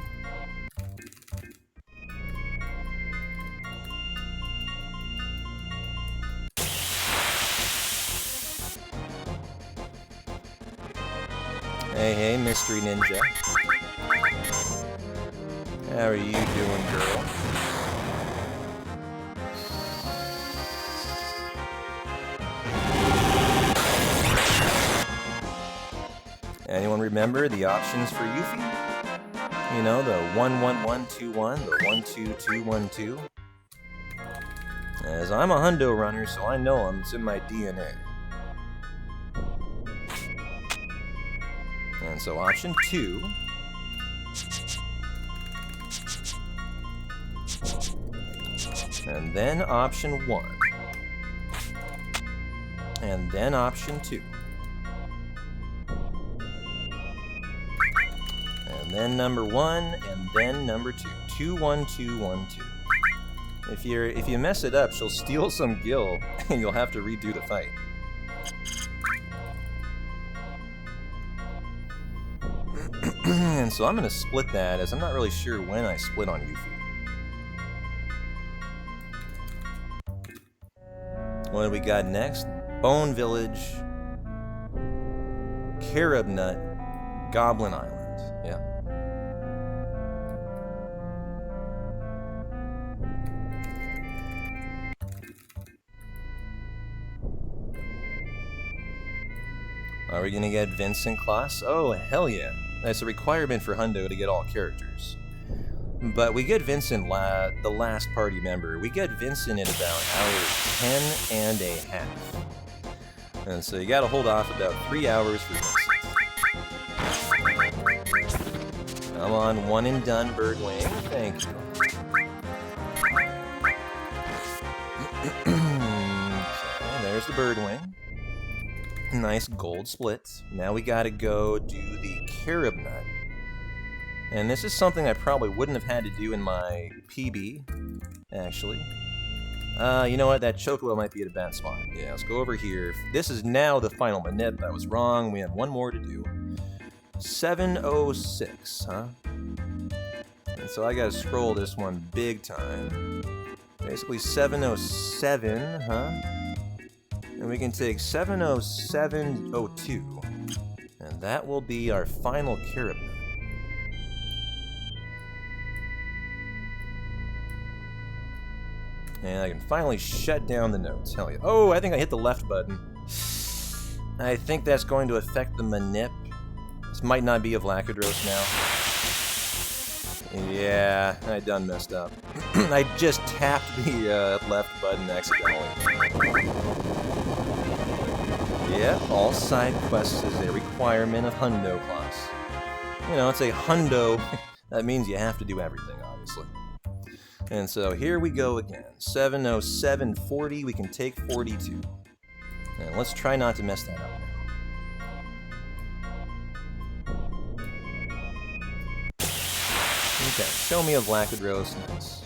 Hey, hey, Mystery Ninja. How are you doing, girl? Anyone remember the options for Yuffie? You know, the 1-1-1-2-1, the 1-2-2-1-2. As I'm a hundo runner, so I know them. It's in my DNA. And so option 2. And then option 1. And then option 2. And then number 1, and then number 2. 2-1-2-1-2. If you mess it up, she'll steal some gil, and you'll have to redo the fight. And so I'm going to split that, as I'm not really sure when I split on Yuffie. What do we got next? Bone Village, Carob Nut, Goblin Island. Yeah. Are we gonna get Vincent Claus? Oh, hell yeah. That's a requirement for Hundo to get all characters. But we get Vincent, the last party member. We get Vincent in about hour 10 and a half. And so you gotta hold off about 3 hours for Vincent. Come on, one and done, Birdwing. Thank you. Okay, there's the Birdwing. Nice gold split. Now we gotta go do the Carob Nut. And this is something I probably wouldn't have had to do in my PB, actually. You know what? That Chocobo might be at a bad spot. Yeah, let's go over here. This is now the final Manip. I was wrong. We have one more to do. 706, huh? And so I gotta scroll this one big time. Basically 707, huh? And we can take 70702. And that will be our final Carob Nut. And I can finally shut down the notes. Hell yeah. Oh, I think I hit the left button. I think that's going to affect the Manip. This might not be a Vlacadros now. Yeah, I done messed up. I just tapped the left button accidentally. Yep, all side quests is a requirement of Hundo class. You know, it's a Hundo. That means you have to do everything, obviously. And so here we go again. 70740, we can take 42. And let's try not to mess that up now. Okay, show me a Vlacadros. Nice.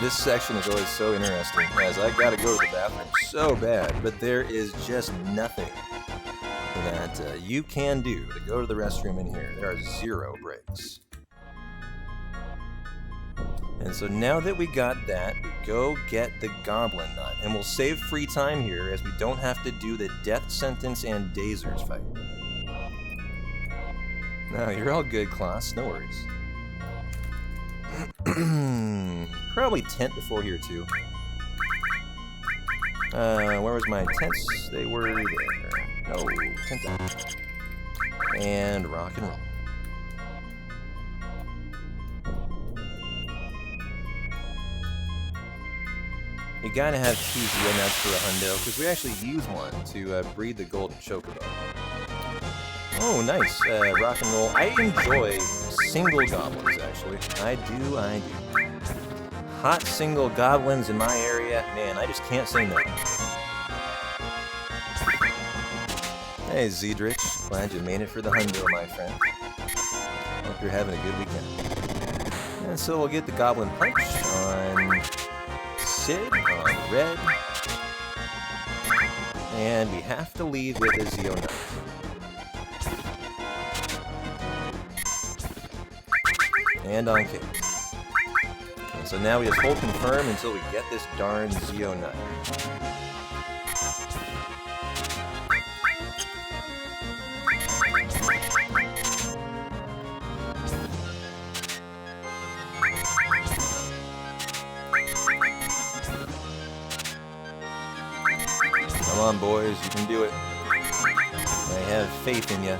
This section is always so interesting, as I gotta go to the bathroom so bad, but there is just nothing that you can do to go to the restroom in here. There are 0 breaks. And so now that we got that, we go get the Goblin Nut, and we'll save free time here as we don't have to do the Death Sentence and Dazers fight. No, you're all good, Klaus, no worries. Probably tent before here too. Where was my tents? They were there. No, tent out. And rock and roll. You gotta have 2 Zeo nuts for a hundo, because we actually use one to breed the golden chocobo. Oh, nice. Rock and roll. I enjoy single goblins, actually. I do. Hot single goblins in my area, man, I just can't say no. Hey, Zedrich. Glad you made it for the hundo, my friend. Hope you're having a good weekend. And so we'll get the Goblin Punch on Sid, on Red. And we have to leave with a Zeo Nut. And on Kate. And so now we just hold confirm until we get this darn Zeo Nut. Come on, boys, you can do it. I have faith in you.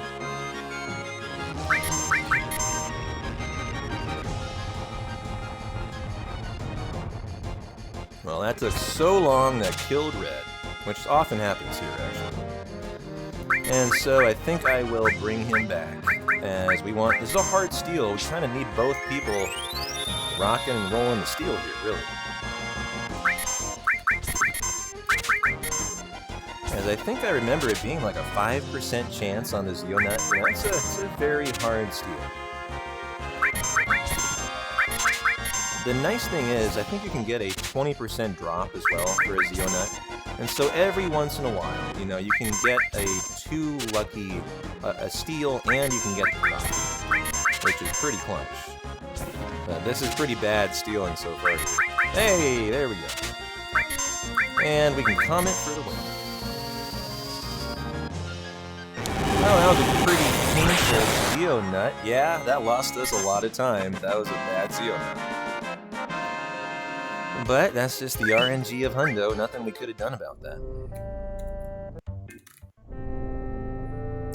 Well, that took so long that killed Red, which often happens here, actually. And so I think I will bring him back, as we want... This is a hard steal. We kind of need both people rocking and rolling the steal here, really. As I think I remember it being like a 5% chance on the Zeo Nut. You know, it's a very hard steal. The nice thing is, I think you can get a 20% drop as well for a Zeo Nut. And so every once in a while, you know, you can get a steal, and you can get the drop, which is pretty clutch. This is pretty bad stealing so far. Hey, there we go. And we can comment for the win. Oh, that was a pretty painful Zeo Nut. Yeah, that lost us a lot of time. That was a bad Zeo Nut. But that's just the RNG of Hundo. Nothing we could have done about that.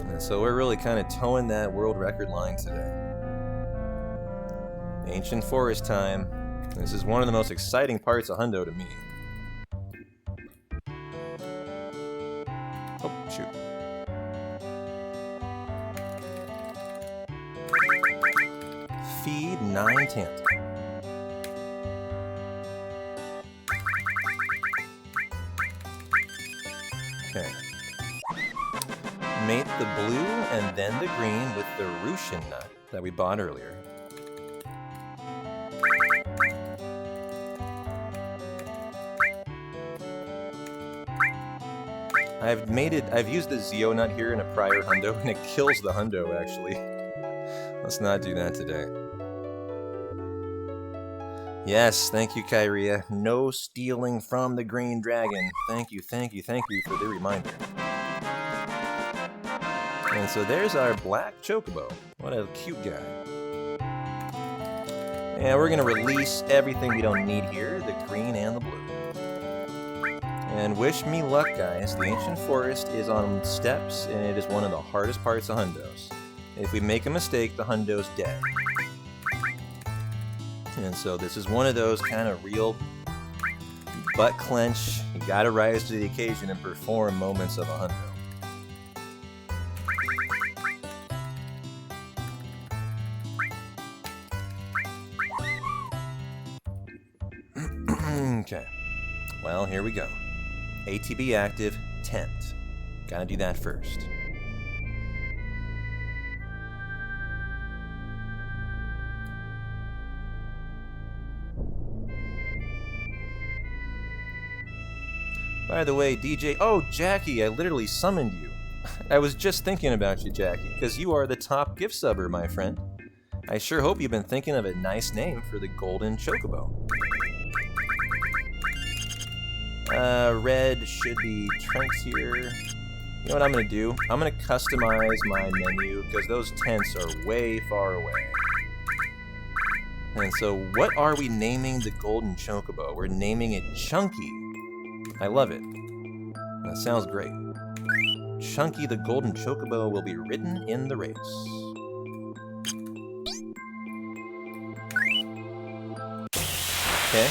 And so we're really kind of towing that world record line today. Ancient Forest time. This is one of the most exciting parts of Hundo to me. Oh, shoot. Feed 9 Tanta. Okay. Mate the blue and then the green with the Rushin nut that we bought earlier. I've used the Zeo nut here in a prior Hundo, and it kills the Hundo, actually. Let's not do that today. Yes, thank you, Kyria. No stealing from the green dragon. Thank you for the reminder. And so there's our black chocobo. What a cute guy. And we're gonna release everything we don't need here, the green and the blue. And wish me luck, guys. The Ancient Forest is on steps, and it is one of the hardest parts of Hundos. If we make a mistake, the Hundo's dead. And so this is one of those kind of real butt clench, you gotta rise to the occasion and perform moments of a Hundo. Okay, well, here we go. ATB active, tent. Gotta do that first. By the way, DJ... Oh, Jackie, I literally summoned you. I was just thinking about you, Jackie, because you are the top gift subber, my friend. I sure hope you've been thinking of a nice name for the golden chocobo. Red should be Trent's here. You know what I'm going to do? I'm going to customize my menu, because those tents are way far away. And so, what are we naming the golden chocobo? We're naming it Chunky. I love it. That sounds great. Chunky the golden chocobo will be ridden in the race. Okay.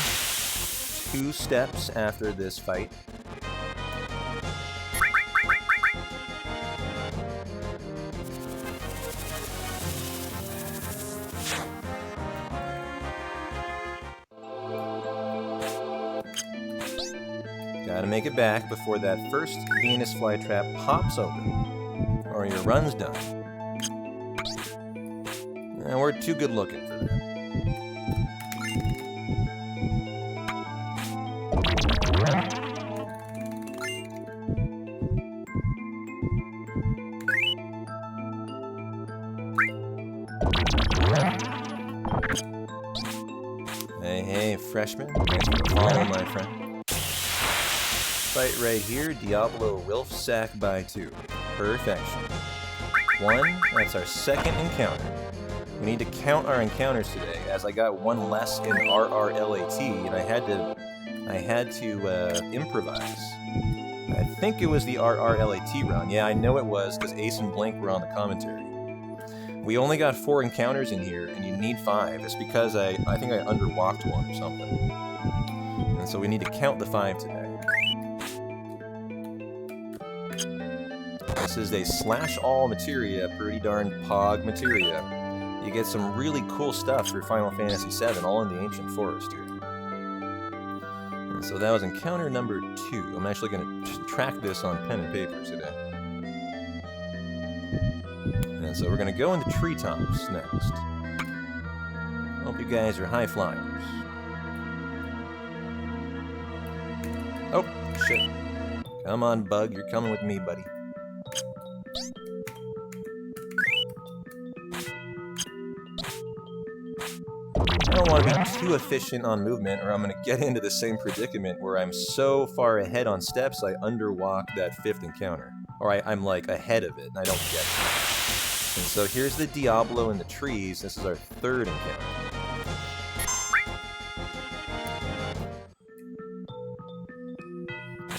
2 steps after this fight. Gotta make it back before that first Venus flytrap pops open, or your run's done. And we're too good looking for that. Hey, freshman. Thanks for the follow, my friend. Fight right here, Diablo Wilf sack by 2. Perfection. 1, that's our second encounter. We need to count our encounters today, as I got 1 less in RRLAT, and I had to improvise. I think it was the RRLAT run. Yeah, I know it was, because Ace and Blink were on the commentary. We only got 4 encounters in here, and you need 5. It's because I think I underwalked 1 or something. And so we need to count the 5 today. This is a slash all materia, pretty darn pog materia. You get some really cool stuff for Final Fantasy VII, all in the Ancient Forest here. And so that was encounter number 2. I'm actually going to track this on pen and paper today. And so we're going to go into treetops next. Hope you guys are high flyers. Oh, shit. Come on, Bug, you're coming with me, buddy. I don't want to be too efficient on movement, or I'm going to get into the same predicament where I'm so far ahead on steps I underwalk that 5th encounter. Or I'm like ahead of it, and I don't get it. And so here's the Diablo in the trees. This is our 3rd encounter.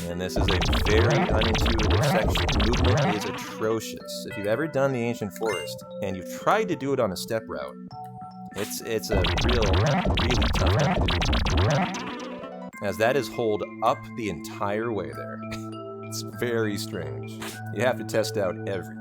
And this is a very unintuitive section. Movement is atrocious. If you've ever done the Ancient Forest, and you've tried to do it on a step route, it's a really tough thing to do. As that is hold up the entire way there. It's very strange. You have to test out everything.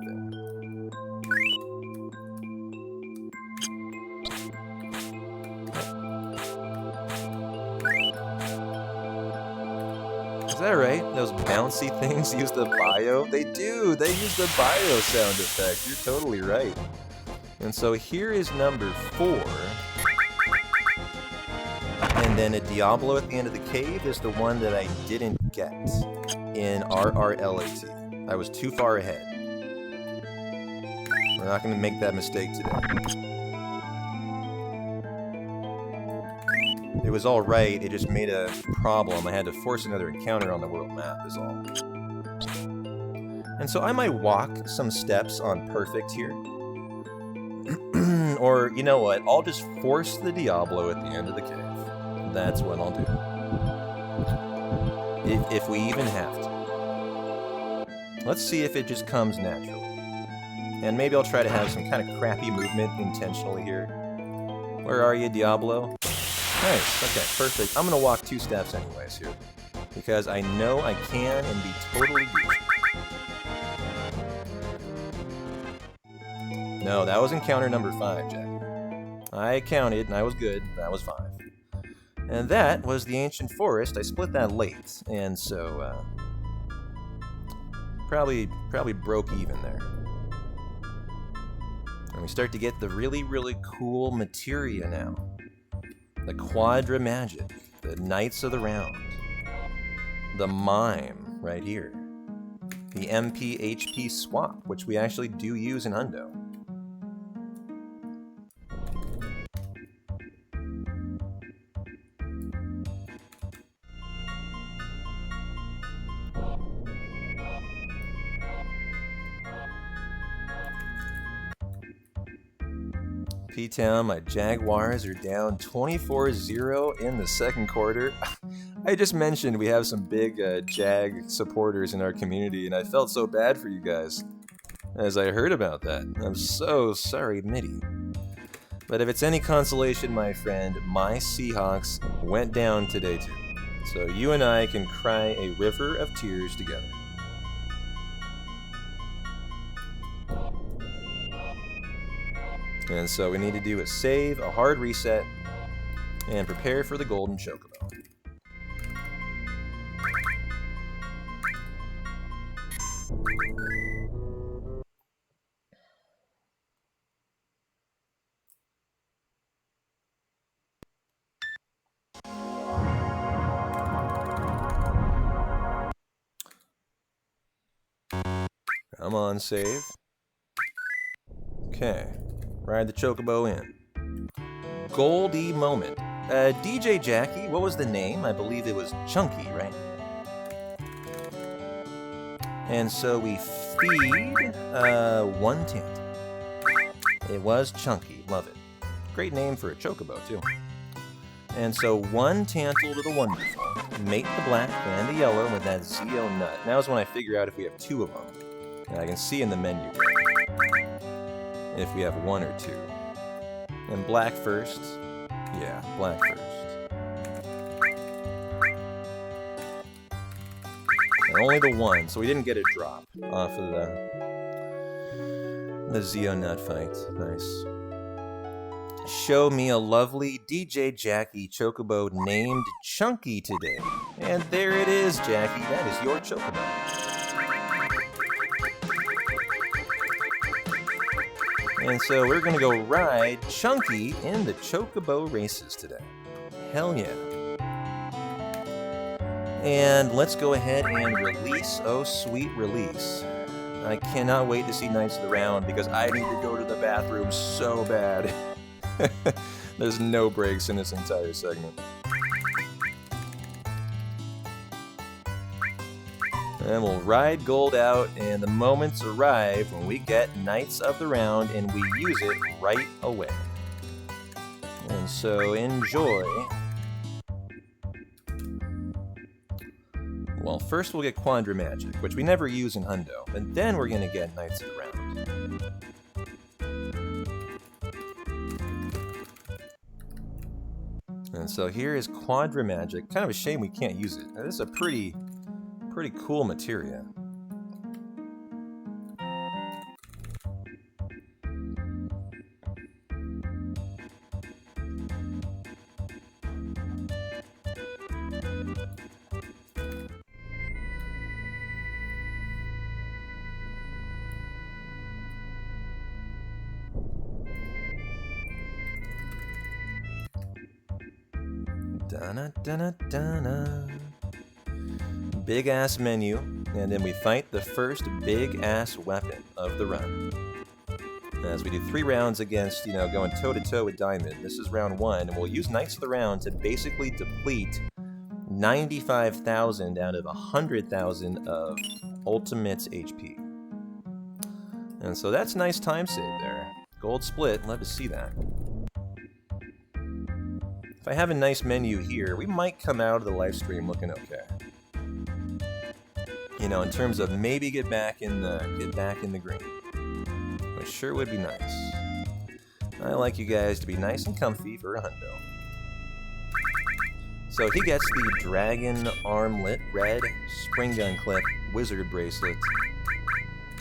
Is that right? Those bouncy things use the bio? They do! They use the bio sound effect. You're totally right. And so here is number 4. And then a Diablo at the end of the cave is the one that I didn't get in RRLAT. I was too far ahead. We're not going to make that mistake today. It was alright, it just made a problem. I had to force another encounter on the world map is all. And so I might walk some steps on perfect here. Or, you know what, I'll just force the Diablo at the end of the cave. That's what I'll do. If we even have to. Let's see if it just comes naturally. And maybe I'll try to have some kind of crappy movement intentionally here. Where are you, Diablo? Nice, okay, perfect. I'm gonna walk 2 steps anyways here. Because I know I can and be totally Gucci. No, that was encounter number 5, Jack. I counted, and I was good. That was 5. And that was the Ancient Forest. I split that late, and so, probably broke even there. And we start to get the really, really cool materia now. The Quadra Magic, the Knights of the Round, the Mime right here, the MP-HP swap, which we actually do use in Hundo. P-Town, my Jaguars are down 24-0 in the 2nd quarter. I just mentioned we have some big Jag supporters in our community, and I felt so bad for you guys as I heard about that. I'm so sorry, Mitty. But if it's any consolation, my friend, my Seahawks went down today too. So you and I can cry a river of tears together. And so we need to do a save, a hard reset, and prepare for the Golden Chocobo. Come on, save. Okay. Ride the Chocobo in. Goldie moment. DJ Jackie, what was the name? I believe it was Chunky, right? And so we feed 1 Tantal. It was Chunky, love it. Great name for a Chocobo, too. And so 1 Tantal to the Wonderful. Mate the black and the yellow with that Zeo nut. Now is when I figure out if we have 2 of them. And I can see in the menu if we have 1 or 2. And black first. Yeah, black first. And only the 1, so we didn't get a drop off of the Zeo nut fight. Nice. Show me a lovely DJ Jackie Chocobo named Chunky today. And there it is, Jackie. That is your Chocobo. And so we're gonna go ride Chunky in the Chocobo races today. Hell yeah. And let's go ahead and release. Oh, sweet release. I cannot wait to see Knights of the Round because I need to go to the bathroom so bad. There's no breaks in this entire segment. And we'll ride gold out, and the moments arrive when we get Knights of the Round and we use it right away. And so enjoy. Well, first we'll get Quandra Magic, which we never use in Hundo, and then we're going to get Knights of the Round. And so here is Quandra Magic. Kind of a shame we can't use it. This is a pretty cool materia. Dun-dun-dun-dun-dun. Big ass menu, and then we fight the first big ass weapon of the run. As we do 3 rounds against, going toe to toe with Diamond. This is round 1, and we'll use Knights of the Round to basically deplete 95,000 out of 100,000 of Ultimate's HP. And so that's a nice time save there. Gold split, love to see that. If I have a nice menu here, we might come out of the live stream looking okay. In terms of maybe get back in the green, which sure would be nice. I like you guys to be nice and comfy for a hundo. So he gets the Dragon Armlet, Red, Spring Gun Clip, Wizard Bracelet,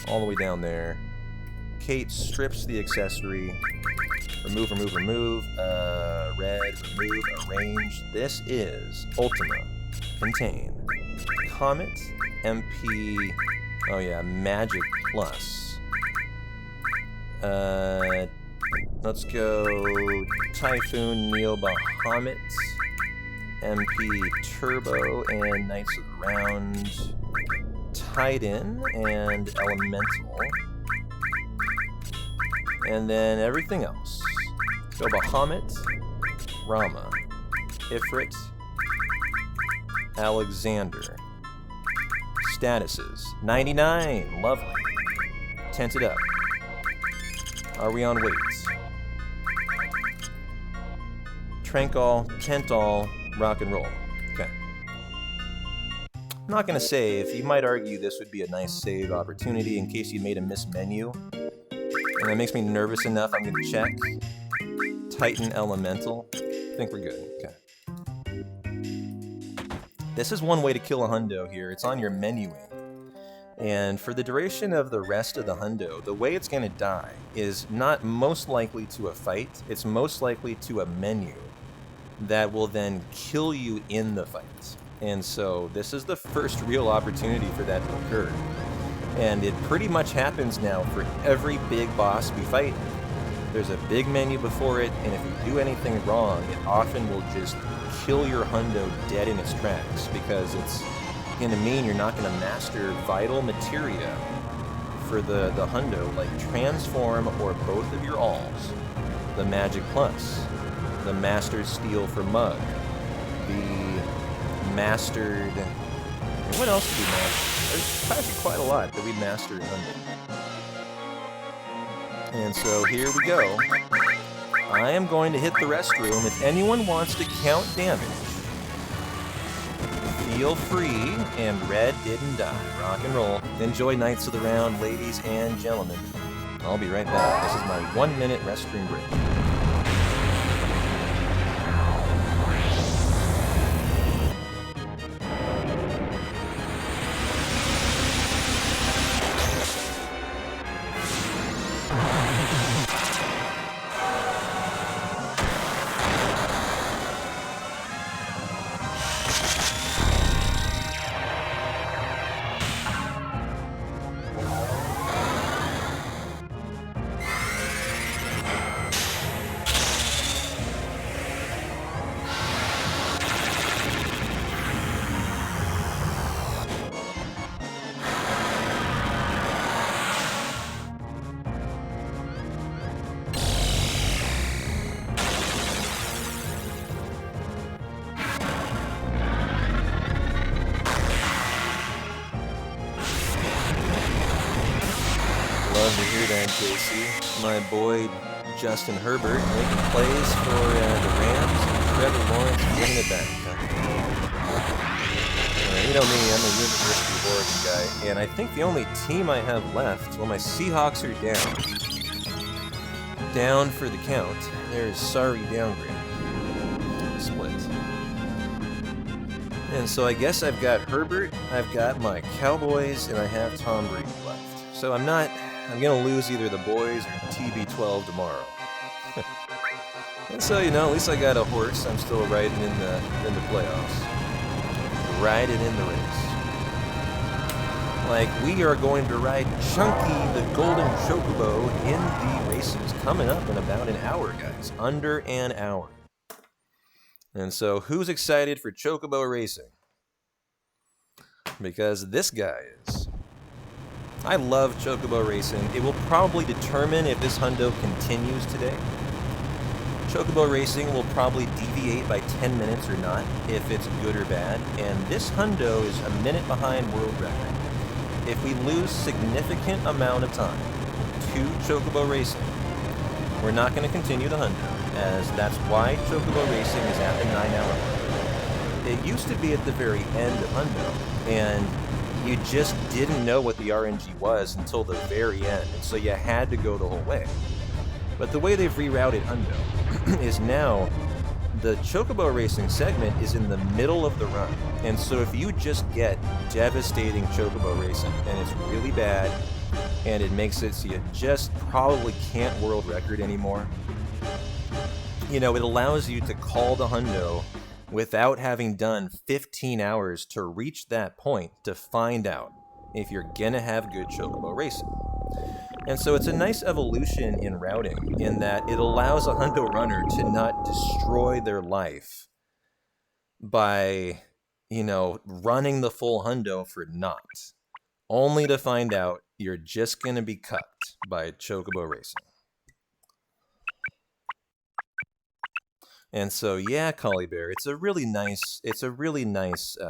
all the way down there. Kate strips the accessory. Remove, red, remove, arrange. This is Ultima. Contain. Comet, MP, oh yeah, Magic Plus. Let's go Typhoon, Neo Bahamut, MP Turbo, and Knights of the Round. Titan and Elemental. And then everything else. Go Bahamut, Rama, Ifrit, Alexander. Statuses. 99. Lovely. Tented up. Are we on weights? Trankall, Kentall, rock and roll. Okay. I'm not going to save. You might argue this would be a nice save opportunity in case you made a missed menu. And that makes me nervous enough. I'm going to check. Titan Elemental. I think we're good. Okay. This is one way to kill a hundo here. It's on your menuing. And for the duration of the rest of the hundo, the way it's going to die is not most likely to a fight. It's most likely to a menu that will then kill you in the fight. And so this is the first real opportunity for that to occur. And it pretty much happens now for every big boss we fight. There's a big menu before it, and if you do anything wrong, it often will just kill your hundo dead in its tracks, because it's going to mean you're not going to master vital materia for the hundo, like transform or both of your alls, the Magic Plus, the Mastered Steel for Mug, the Mastered... And what else did we master? There's actually quite a lot that we mastered in hundo. And so here we go. I am going to hit the restroom. If anyone wants to count damage, feel free. And Red didn't die. Rock and roll. Enjoy Knights of the Round, ladies and gentlemen. I'll be right back. This is my 1-minute restroom break. JC. My boy Justin Herbert making plays for the Rams, and Trevor Lawrence winning it back. You know me, I'm a University of Oregon guy, and I think the only team I have left, well, my Seahawks are down. Down for the count. There's sorry downgrade. Split. And so I guess I've got Herbert, I've got my Cowboys, and I have Tom Brady left. So I'm gonna lose either the boys or TB12 tomorrow. And so, you know, at least I got a horse. I'm still riding in the playoffs. Riding in the race. Like, we are going to ride Chunky the Golden Chocobo in the races coming up in about an hour, guys. Under an hour. And so, who's excited for Chocobo racing? Because this guy is. I love Chocobo racing. It will probably determine if this hundo continues today. Chocobo racing will probably deviate by 10 minutes or not, if it's good or bad, and this hundo is a minute behind world record. If we lose significant amount of time to Chocobo racing, we're not going to continue the hundo, as that's why Chocobo racing is at the 9-hour mark. It used to be at the very end of hundo, and you just didn't know what the RNG was until the very end, and so you had to go the whole way. But the way they've rerouted hundo is now the Chocobo racing segment is in the middle of the run. And so if you just get devastating Chocobo racing and it's really bad and it makes it so you just probably can't world record anymore, you know, it allows you to call the hundo without having done 15 hours to reach that point to find out if you're gonna have good Chocobo racing. And so it's a nice evolution in routing in that it allows a hundo runner to not destroy their life by, you know, running the full hundo for naught, only to find out you're just going to be cucked by Chocobo racing. And so, yeah, Collie Bear, it's a really nice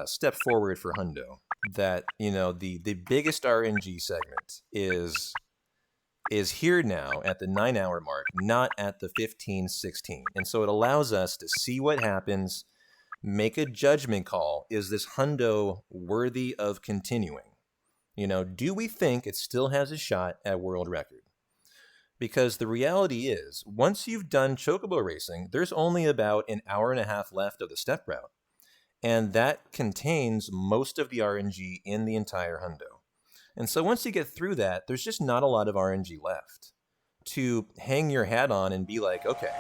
step forward for hundo that, you know, the biggest RNG segment is here now at the 9-hour mark, not at the 15-16. And so it allows us to see what happens, make a judgment call. Is this hundo worthy of continuing? You know, do we think it still has a shot at world record? Because the reality is, once you've done Chocobo racing, there's only about an hour and a half left of the step route. And that contains most of the RNG in the entire hundo. And so once you get through that, there's just not a lot of RNG left to hang your hat on and be like, okay,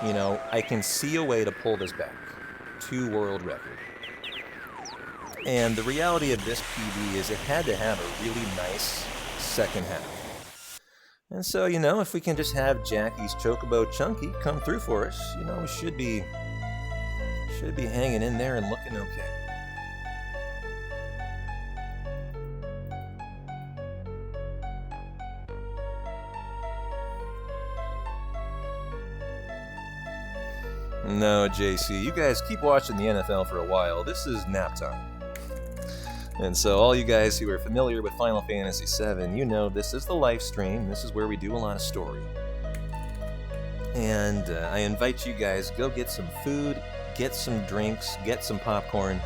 you know, I can see a way to pull this back to world record. And the reality of this PB is it had to have a really nice second half. And so, you know, if we can just have Jackie's Chocobo Chunky come through for us, you know, we should be hanging in there and looking okay. No, JC, you guys keep watching the NFL for a while. This is nap time. And so all you guys who are familiar with Final Fantasy VII, you know this is the live stream. This is where we do a lot of story. And I invite you guys, go get some food, get some drinks, get some popcorn.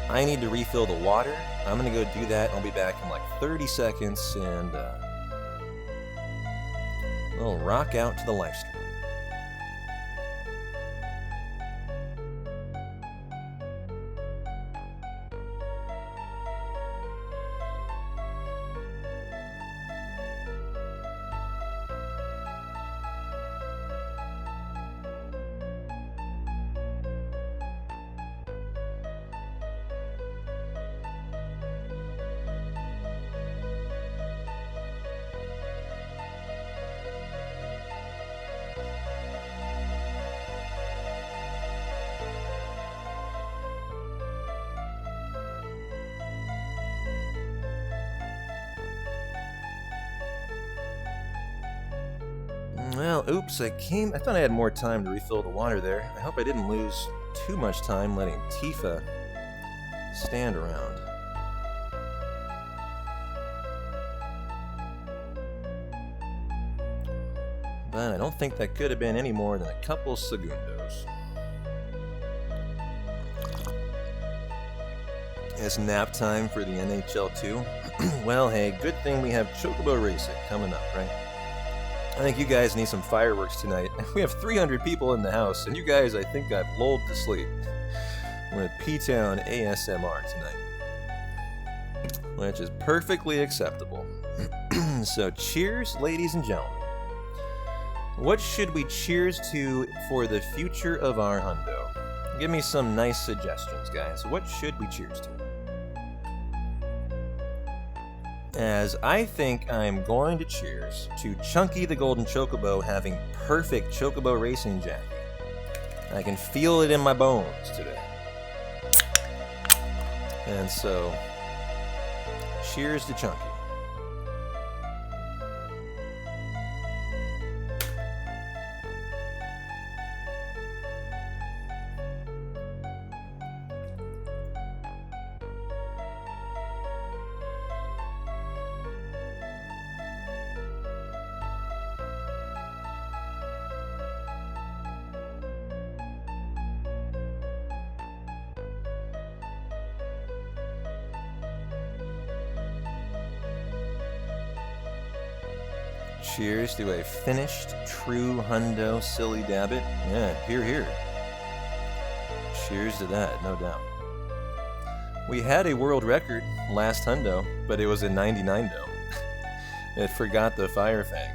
I need to refill the water. I'm going to go do that. I'll be back in like 30 seconds, and we'll rock out to the live stream. Well, oops, I thought I had more time to refill the water there. I hope I didn't lose too much time letting Tifa stand around. And I don't think that could have been any more than a couple segundos. It's nap time for the NHL 2. Well, hey, good thing we have Chocobo Racing coming up, right? I think you guys need some fireworks tonight. We have 300 people in the house, and you guys, I think I've lulled to sleep. We're at P-Town ASMR tonight, which is perfectly acceptable. So cheers, ladies and gentlemen. What should we cheers to for the future of our hundo? Give me some nice suggestions, guys. What should we cheers to? As I think I'm going to cheers to Chunky the Golden Chocobo having perfect Chocobo Racing Jacket. I can feel it in my bones today. And so, cheers to Chunky. Cheers to a finished, true hundo silly dabbit. Yeah, hear, hear. Cheers to that, no doubt. We had a world record last hundo, but it was a 99-do. It forgot the fire fang.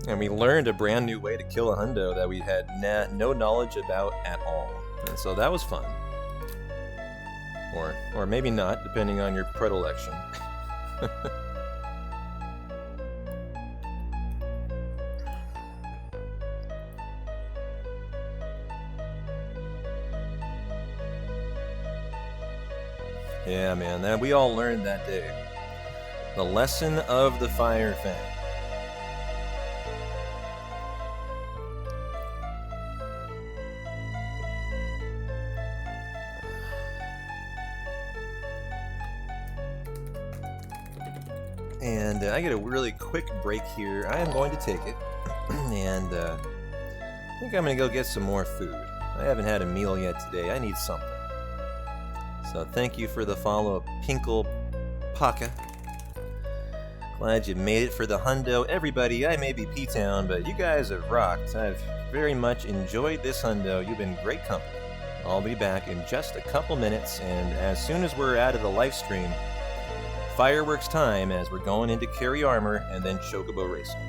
And we learned a brand new way to kill a hundo that we had no knowledge about at all. And so that was fun. Or maybe not, depending on your predilection. Yeah, man, that we all learned that day. The lesson of the fire fang. And I get a really quick break here. I am going to take it. And I think I'm going to go get some more food. I haven't had a meal yet today. I need something. So thank you for the follow-up, Pinkle Paka. Glad you made it for the hundo. Everybody, I may be P-Town, but you guys have rocked. I've very much enjoyed this hundo. You've been great company. I'll be back in just a couple minutes, and as soon as we're out of the live stream, fireworks time as we're going into Carry Armor and then Chocobo Racing.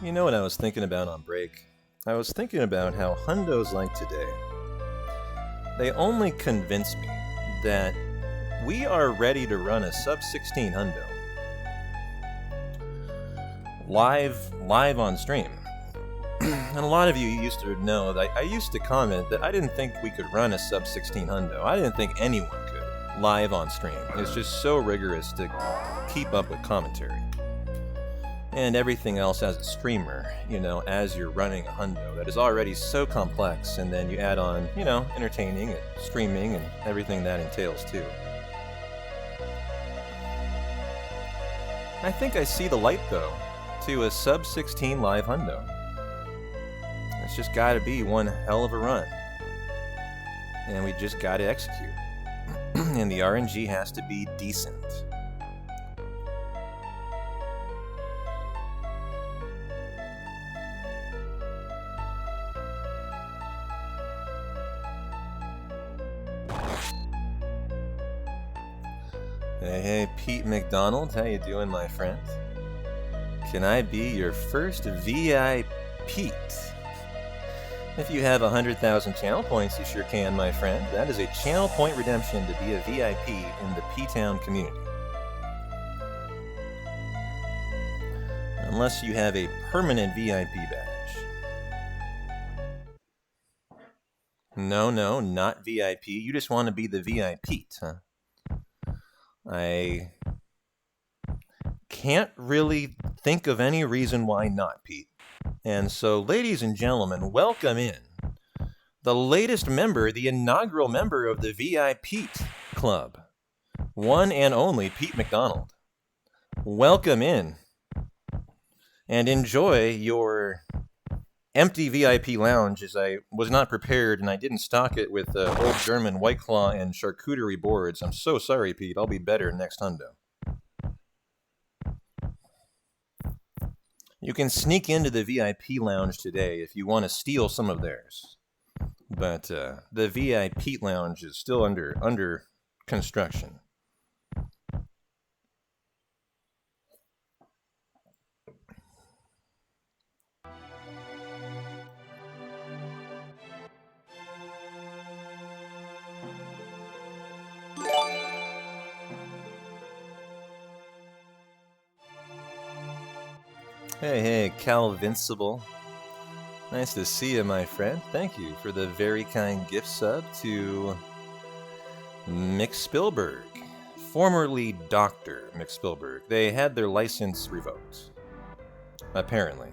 You know what I was thinking about on break? I was thinking about how hundos like today, they only convince me that we are ready to run a sub 16 hundo live on stream. And a lot of you used to know that I used to comment that I didn't think we could run a sub 16 hundo. I didn't think anyone could live on stream. It's just so rigorous to keep up with commentary and everything else as a streamer, you know, as you're running a hundo that is already so complex, and then you add on, you know, entertaining and streaming and everything that entails too. I think I see the light though to a sub 16 live hundo. It's just gotta be one hell of a run, and we just gotta execute. And the RNG has to be decent. Hey, Pete McDonald, how you doing, my friend? Can I be your first VIP? If you have 100,000 channel points, you sure can, my friend. That is a channel point redemption to be a VIP in the P-Town community. Unless you have a permanent VIP badge. No, not VIP. You just want to be the VIP, huh? I can't really think of any reason why not, Pete. And so, ladies and gentlemen, welcome in the latest member, the inaugural member of the VIP Club, one and only Pete McDonald. Welcome in, and enjoy your empty VIP lounge, as I was not prepared and I didn't stock it with old German White Claw and charcuterie boards. I'm so sorry, Pete. I'll be better next hundo. You can sneak into the VIP lounge today if you want to steal some of theirs. But the VIP lounge is still under construction. Hey, Calvincible. Nice to see you, my friend. Thank you for the very kind gift sub to Mick Spielberg, formerly Dr. Mick Spielberg. They had their license revoked, apparently.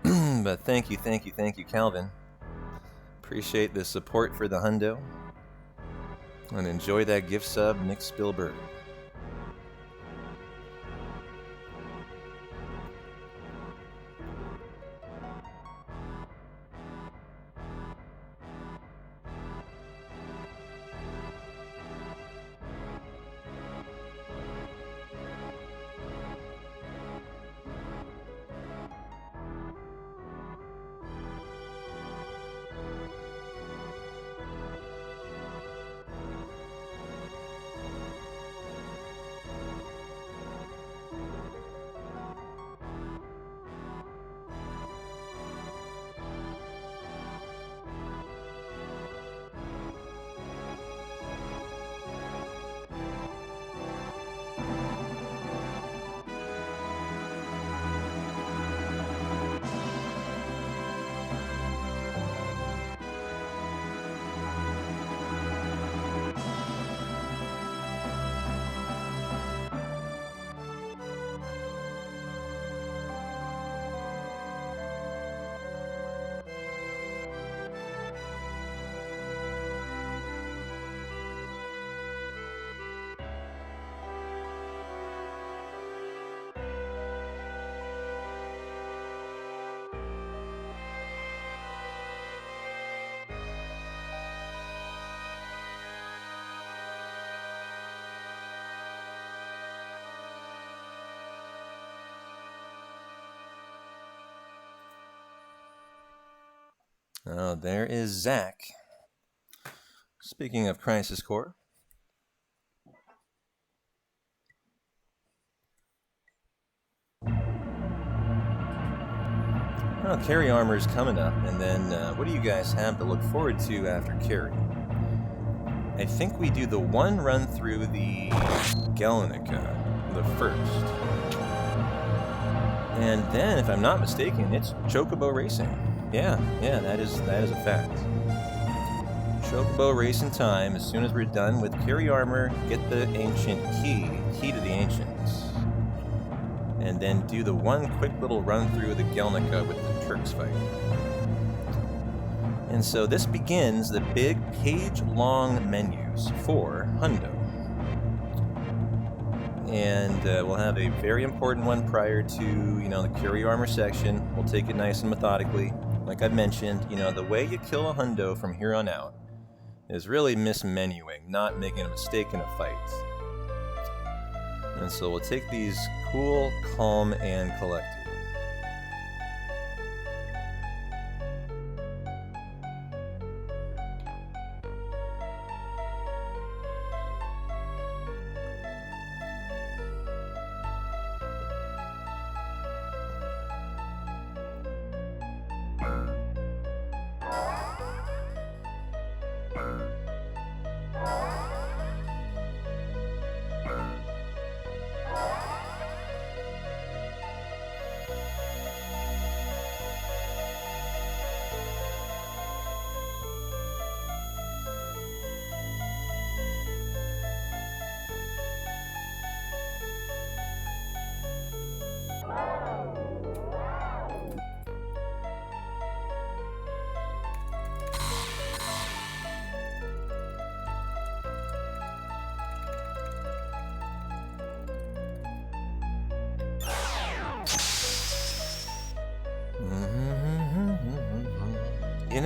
But thank you, Calvin. Appreciate the support for the hundo. And enjoy that gift sub, Mick Spielberg. Oh, there is Zach. Speaking of Crisis Core. Well, carry armor is coming up, and then what do you guys have to look forward to after carry? I think we do the one run through the Gallinica, the first. And then, if I'm not mistaken, it's Chocobo Racing. Yeah, that is a fact. Chocobo Racing time. As soon as we're done with carry armor, get the ancient key to the ancients. And then do the one quick little run through the Gallinica with the Turks fight. And so this begins the big page-long menus for Hundo. And we'll have a very important one prior to, the carry armor section. We'll take it nice and methodically. Like I've mentioned, the way you kill a Hundo from here on out is really mismenuing, not making a mistake in a fight. And so we'll take these cool, calm, and collected.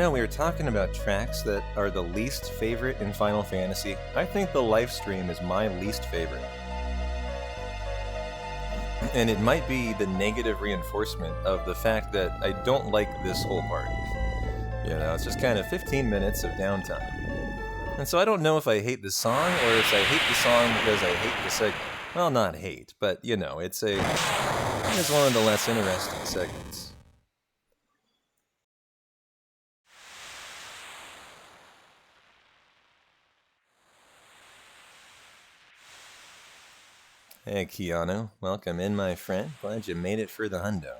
We were talking about tracks that are the least favorite in Final Fantasy. I think the live stream is my least favorite. And it might be the negative reinforcement of the fact that I don't like this whole part. It's just kind of 15 minutes of downtime. And so I don't know if I hate the song or if I hate the song because I hate the segment. Well, not hate, but it's one of the less interesting segments. Hey, Keanu. Welcome in, my friend. Glad you made it for the Hundo.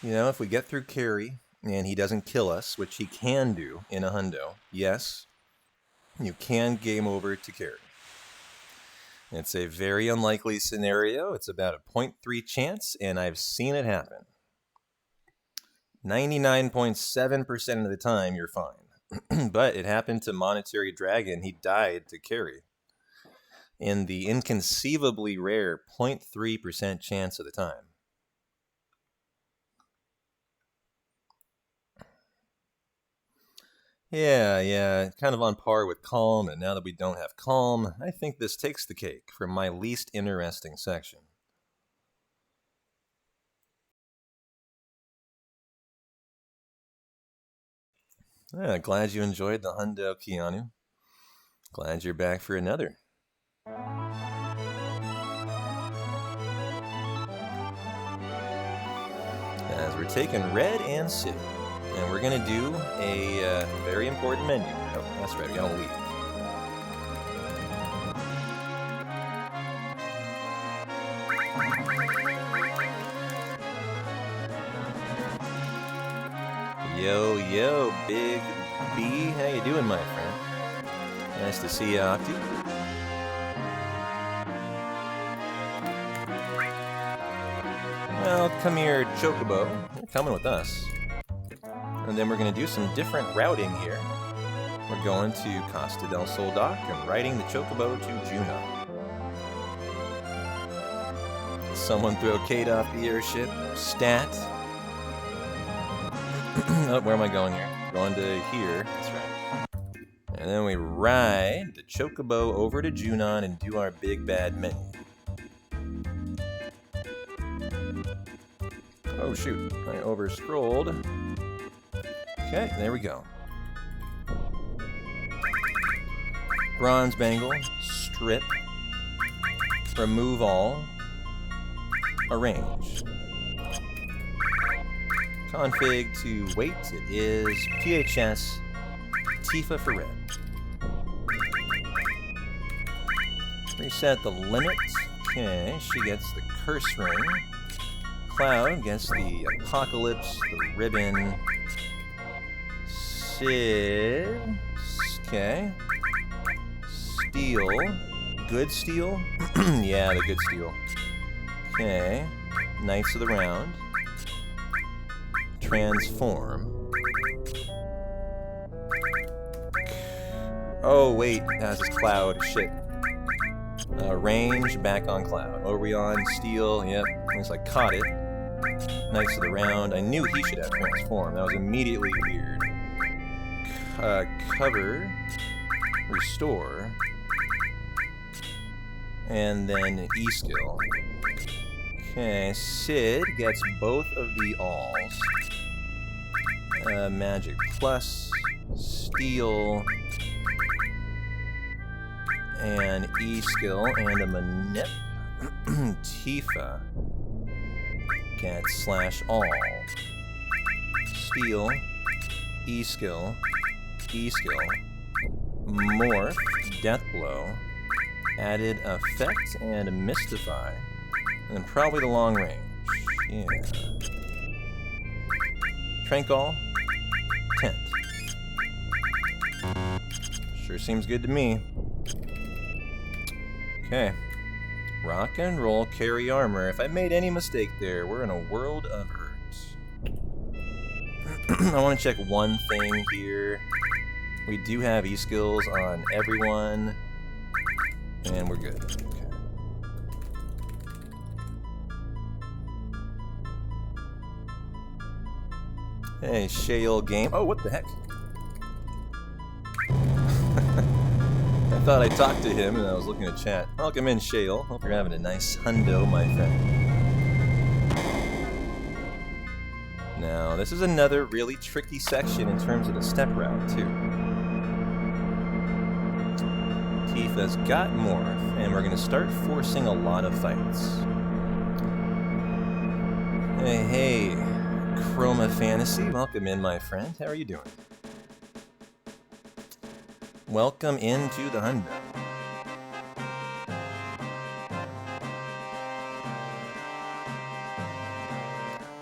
If we get through carry and he doesn't kill us, which he can do in a Hundo, yes, you can game over to carry. It's a very unlikely scenario. It's about a 0.3 chance, and I've seen it happen. 99.7% of the time, you're fine. But it happened to Monetary Dragon. He died to carry. In the inconceivably rare 0.3% chance of the time. Yeah, kind of on par with Calm, and now that we don't have Calm, I think this takes the cake for my least interesting section. Yeah, glad you enjoyed the Hundo, Keanu. Glad you're back for another. As we're taking Red and City. And we're going to do a very important menu. Oh, that's right, we got to leave. Yo, Big B. How you doing, my friend? Nice to see you, Octi. Well, come here, Chocobo. You're coming with us. And then we're going to do some different routing here. We're going to Costa del Sol Dock and riding the Chocobo to Juno. Someone throw Kate off the airship. Stat. Oh, where am I going here? Going to here. That's right. And then we ride the Chocobo over to Junon and do our big bad menu. Oh shoot, I over-scrolled. Okay, there we go. Bronze Bangle, strip, remove all, arrange. Config to wait, it is PHS, Tifa for red. Reset the limit, okay, she gets the curse ring. Cloud gets the apocalypse, the ribbon. Sid, okay. Steel, good steel? Yeah, the good steel. Okay, Knights of the Round. Transform. Oh, wait, that's his Cloud, shit. Range, back on Cloud. What were we on? Steel, yep, I guess I caught it. Knights of the Round, I knew he should have Transform, that was immediately weird. Cover, restore, and then E-skill. Okay, Sid gets both of the alls. Magic plus, Steel, and E-skill, and a Manip. Tifa gets /all. Steel, E-skill, E-skill, morph, death blow, added effect and mystify, and then probably the long range. Yeah. Tranquil, tent. Sure seems good to me. Okay. Rock and roll, carry armor. If I made any mistake there, we're in a world of hurt. I want to check one thing here. We do have E-skills on everyone, and we're good. Okay. Hey, Shale Game. Oh, what the heck? I thought I talked to him, and I was looking at chat. Welcome in, Shale. Hope you're having a nice hundo, my friend. Now, this is another really tricky section in terms of the step route, too. Tifa's got morph, and we're going to start forcing a lot of fights. Hey, Chroma Fantasy, welcome in, my friend. How are you doing? Welcome into the hundo.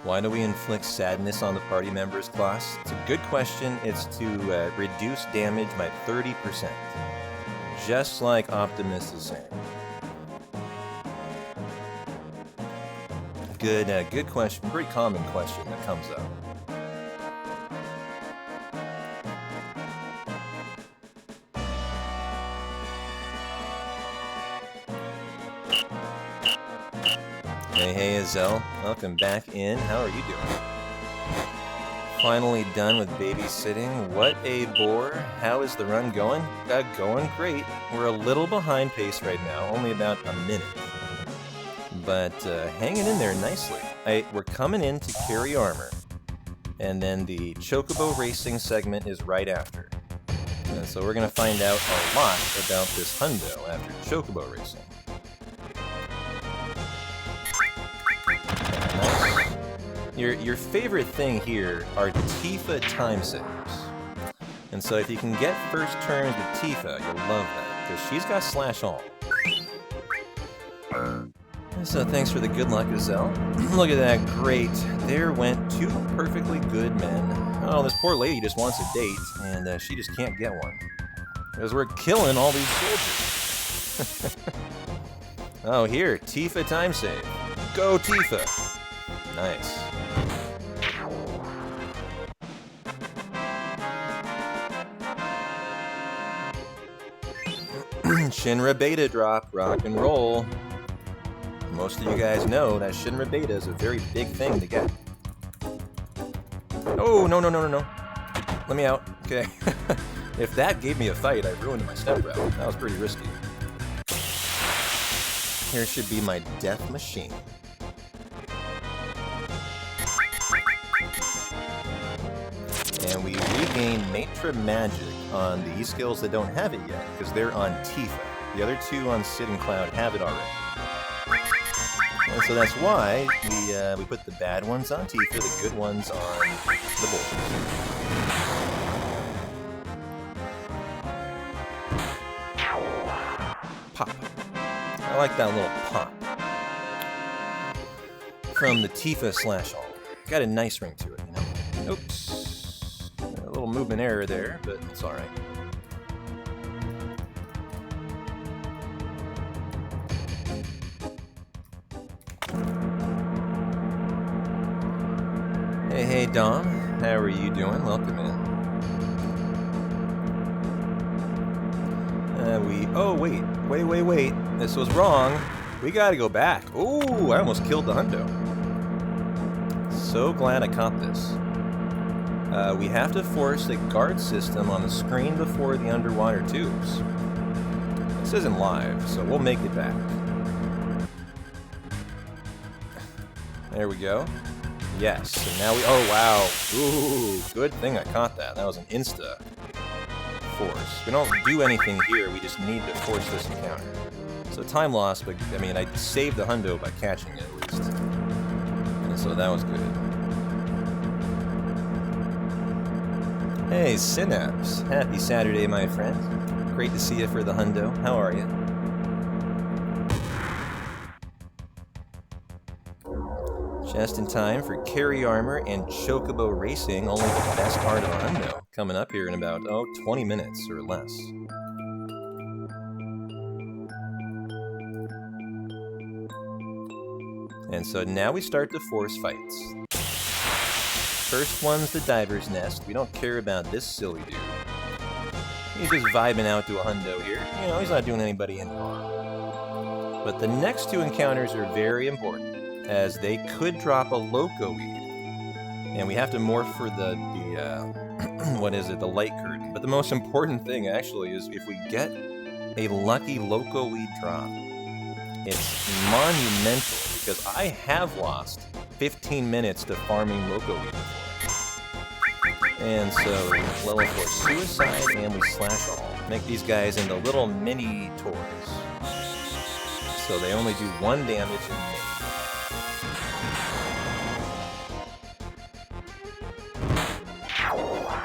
Why do we inflict sadness on the party members class? It's a good question. It's to reduce damage by 30%. Just like Optimus is saying. Good question. Pretty common question that comes up. Hey, Azel. Welcome back in. How are you doing? Finally done with babysitting. What a bore. How is the run going? Going great. We're a little behind pace right now, only about a minute. But hanging in there nicely. We're coming in to carry armor. And then the Chocobo Racing segment is right after. And so we're going to find out a lot about this hundo after Chocobo Racing. Your favorite thing here are Tifa time saves. And so if you can get first turns with Tifa, you'll love that, because she's got /all. So thanks for the good luck, Azel. Look at that, great. There went two perfectly good men. Oh, this poor lady just wants a date, and she just can't get one. Because we're killing all these soldiers. Oh, here, Tifa time save. Go, Tifa! Nice. Shinra beta drop, rock and roll. Most of you guys know that Shinra beta is a very big thing to get. Oh, no. Let me out. Okay. If that gave me a fight, I ruined my step route. That was pretty risky. Here should be my death machine. And we regain Matra Magic. on the skills that don't have it yet, because they're on Tifa. The other two on Sid and Cloud have it already. And so that's why we put the bad ones on Tifa, the good ones on the boys. Pop. I like that little pop. From the Tifa slash all. Got a nice ring to it, you know? Oops. A little movement error there, but it's alright. Hey Dom, how are you doing? Welcome in. Oh wait. This was wrong. We gotta go back. Ooh, I almost killed the hundo. So glad I caught this. We have to force the guard system on the screen before the underwater tubes. This isn't live, so we'll make it back. There we go. Yes, and now we... Oh, wow. Ooh, good thing I caught that. That was an insta force. We don't do anything here, we just need to force this encounter. So time loss, but, I mean, I saved the hundo by catching it, at least. And so that was good. Hey, Synapse. Happy Saturday, my friend. Great to see you for the hundo. How are you? Just in time for Carry Armor and Chocobo Racing, only the best part of the hundo, coming up here in about, 20 minutes or less. And so now we start the force fights. First one's the Diver's Nest. We don't care about this silly dude. He's just vibing out to a hundo here. You know, he's not doing anybody any harm. But the next two encounters are very important, as they could drop a Loco Weed. And we have to morph for the what is it, the light curtain. But the most important thing, actually, is if we get a lucky Loco Weed drop, it's monumental, because I have lost 15 minutes to farming Loco Weed before. And so, level 4 Suicide, and we slash all. Make these guys into little mini toys. So they only do 1 damage in May.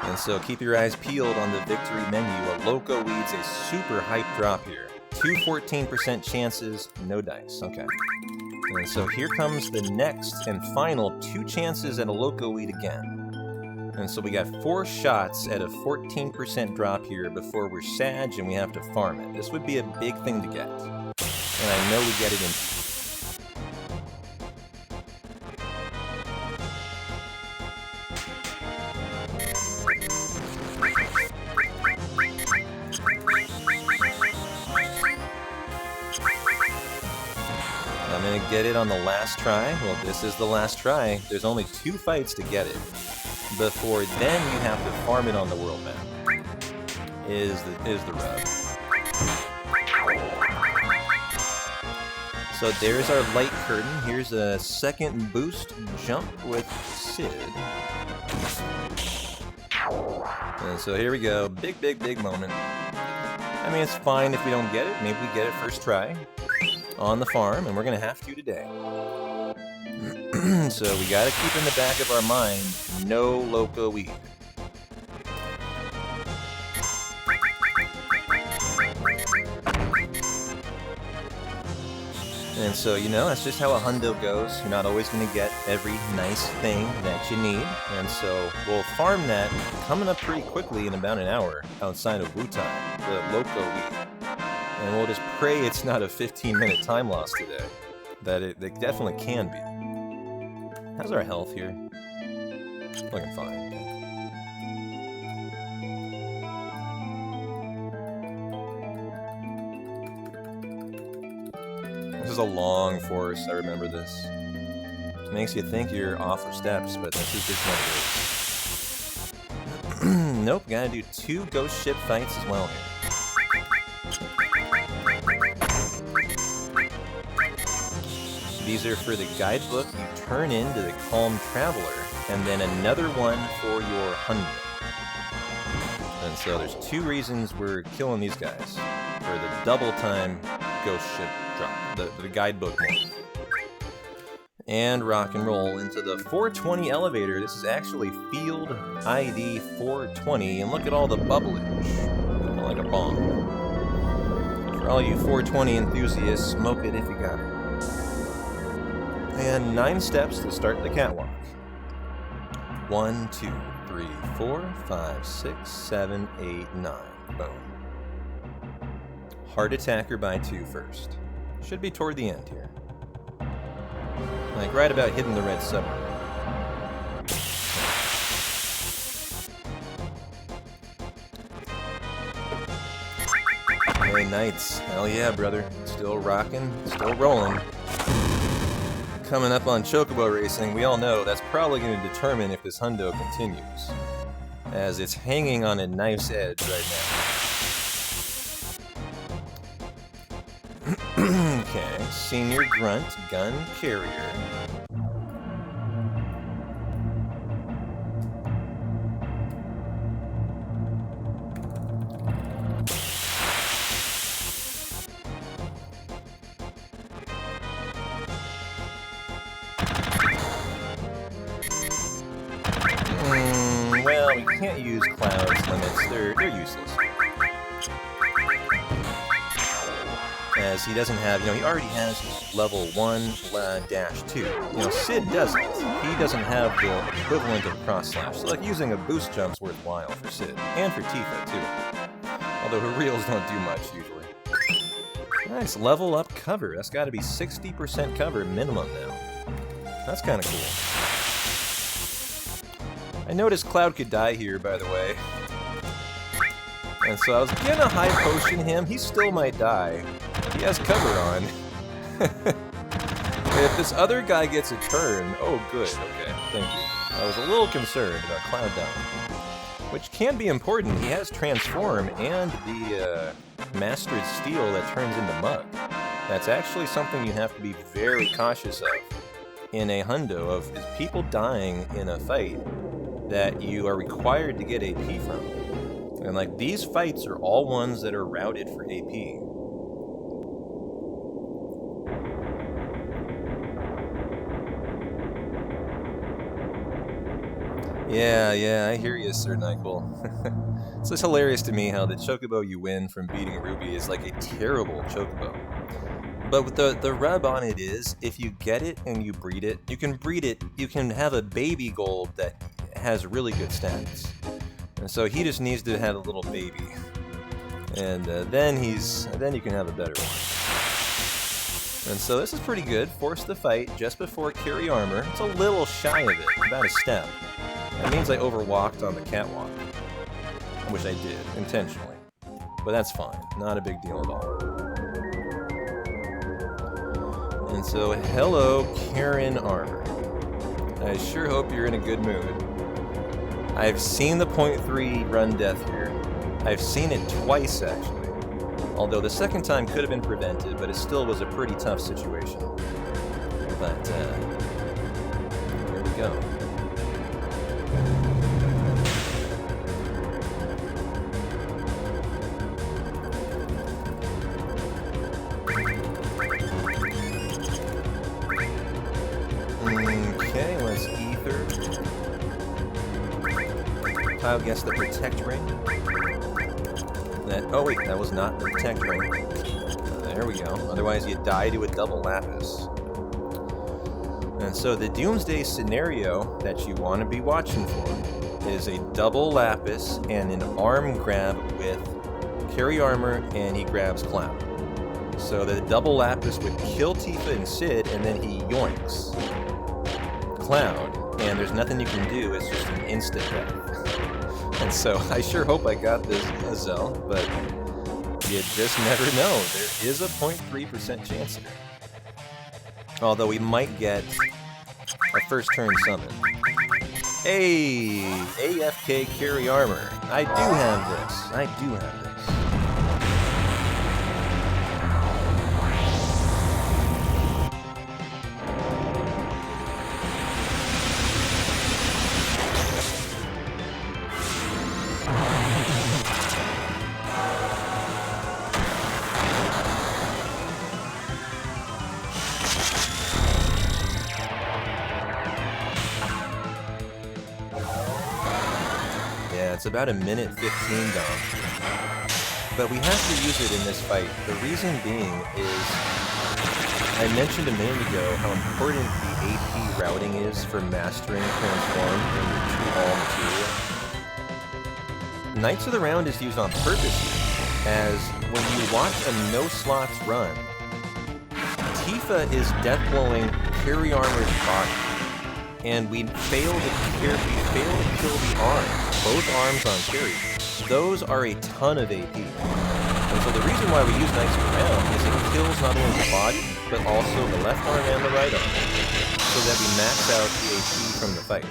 And so keep your eyes peeled on the victory menu. A Loco Weed's a super hype drop here. 2 14% chances, no dice. Okay. And so here comes the next and final 2 chances at a Loco Weed again. And so we got 4 shots at a 14% drop here before we're Sag and we have to farm it. This would be a big thing to get. And I know we get it in. I'm gonna get it on the last try. Well, this is the last try. There's only 2 fights to get it. Before then, you have to farm it on the world map. Is the rub. So there's our light curtain. Here's a second boost jump with Sid. And so here we go. Big moment. I mean, it's fine if we don't get it. Maybe we get it first try on the farm, and we're gonna have to today. So we gotta keep in the back of our mind, no Loco Weed. And so, you know, that's just how a hundo goes. You're not always gonna get every nice thing that you need. And so we'll farm that coming up pretty quickly in about an hour outside of Wu Time, the Loco Weed. And we'll just pray it's not a 15-minute time loss today. That it definitely can be. How's our health here? Looking fine. This is a long force, I remember this. It makes you think you're off of steps, but this is just what it is. Nope, gotta do 2 ghost ship fights as well here. These are for the guidebook you turn into the Calm Traveler, and then another one for your hundo. And so there's 2 reasons we're killing these guys. For the double time ghost ship drop, the guidebook morph. And rock and roll into the 420 elevator. This is actually field ID 420, and look at all the bubblage. Like a bomb. For all you 420 enthusiasts, smoke it if you got it. And 9 steps to start the catwalk. 1, 2, 3, 4, 5, 6, 7, 8, 9. Boom. Hard attacker by 2 first. Should be toward the end here. Like right about hitting the red submarine. Hey, Knights. Hell yeah, brother. Still rocking, still rolling. Coming up on Chocobo Racing, we all know that's probably going to determine if this hundo continues, as it's hanging on a knife's edge right now. Okay, Senior Grunt, Gun Carrier. Well, we can't use Cloud's limits. They're useless. As he doesn't have, he already has his level 1-2. Sid doesn't. He doesn't have the equivalent of cross slash. So, like, using a boost jump's worthwhile for Sid. And for Tifa, too. Although her reels don't do much, usually. Nice, level up cover. That's gotta be 60% cover minimum now. That's kinda cool. I noticed Cloud could die here, by the way. And so I was gonna high potion him. He still might die. He has cover on. If this other guy gets a turn... Oh, good. Okay, thank you. I was a little concerned about Cloud dying. Which can be important. He has Transform and the Mastered Steel that turns into Mug. That's actually something you have to be very cautious of in a hundo of is people dying in a fight that you are required to get AP from. And like these fights are all ones that are routed for AP. Yeah, I hear you, Sir Nyquil. It's just hilarious to me how the chocobo you win from beating Ruby is like a terrible chocobo. But the rub on it is, if you get it and you breed it, you can have a baby gold that has really good stats. And so he just needs to have a little baby. And then you can have a better one. And so this is pretty good. Force the fight just before carry armor. It's a little shy of it, about a step. That means I overwalked on the catwalk. Which I did, intentionally. But that's fine. Not a big deal at all. And so, hello, Karen Armor. I sure hope you're in a good mood. I've seen the .3 run death here. I've seen it twice, actually. Although the second time could have been prevented, but it still was a pretty tough situation. But, here we go. Okay, let's ether. Kyle gets the protect ring. Oh wait, that was not the protect ring. There we go. Otherwise you die to a double lapis. And so the doomsday scenario that you want to be watching for is a double lapis and an arm grab with carry armor, and he grabs Cloud. So the double lapis would kill Tifa and Sid, and then he yoinks Cloud, and there's nothing you can do. It's just an instant death. And so I sure hope I got this Azel, but you just never know. There is a 0.3% chance here. Although we might get a first turn summon. Hey, AFK carry armor. I do have this. I do have this. It's about a minute 15, Dom. But we have to use it in this fight. The reason being is, I mentioned a minute ago how important the AP routing is for mastering Transform in your 2-all material. Knights of the Round is used on purpose here, as when you watch a no-slots run, Tifa is death-blowing Carry Armor's body, and we fail to kill the arms, both arms on Carry. Those are a ton of AP. And so the reason why we use Knights of the Round is it kills not only the body, but also the left arm and the right arm, so that we max out the AP from the fight.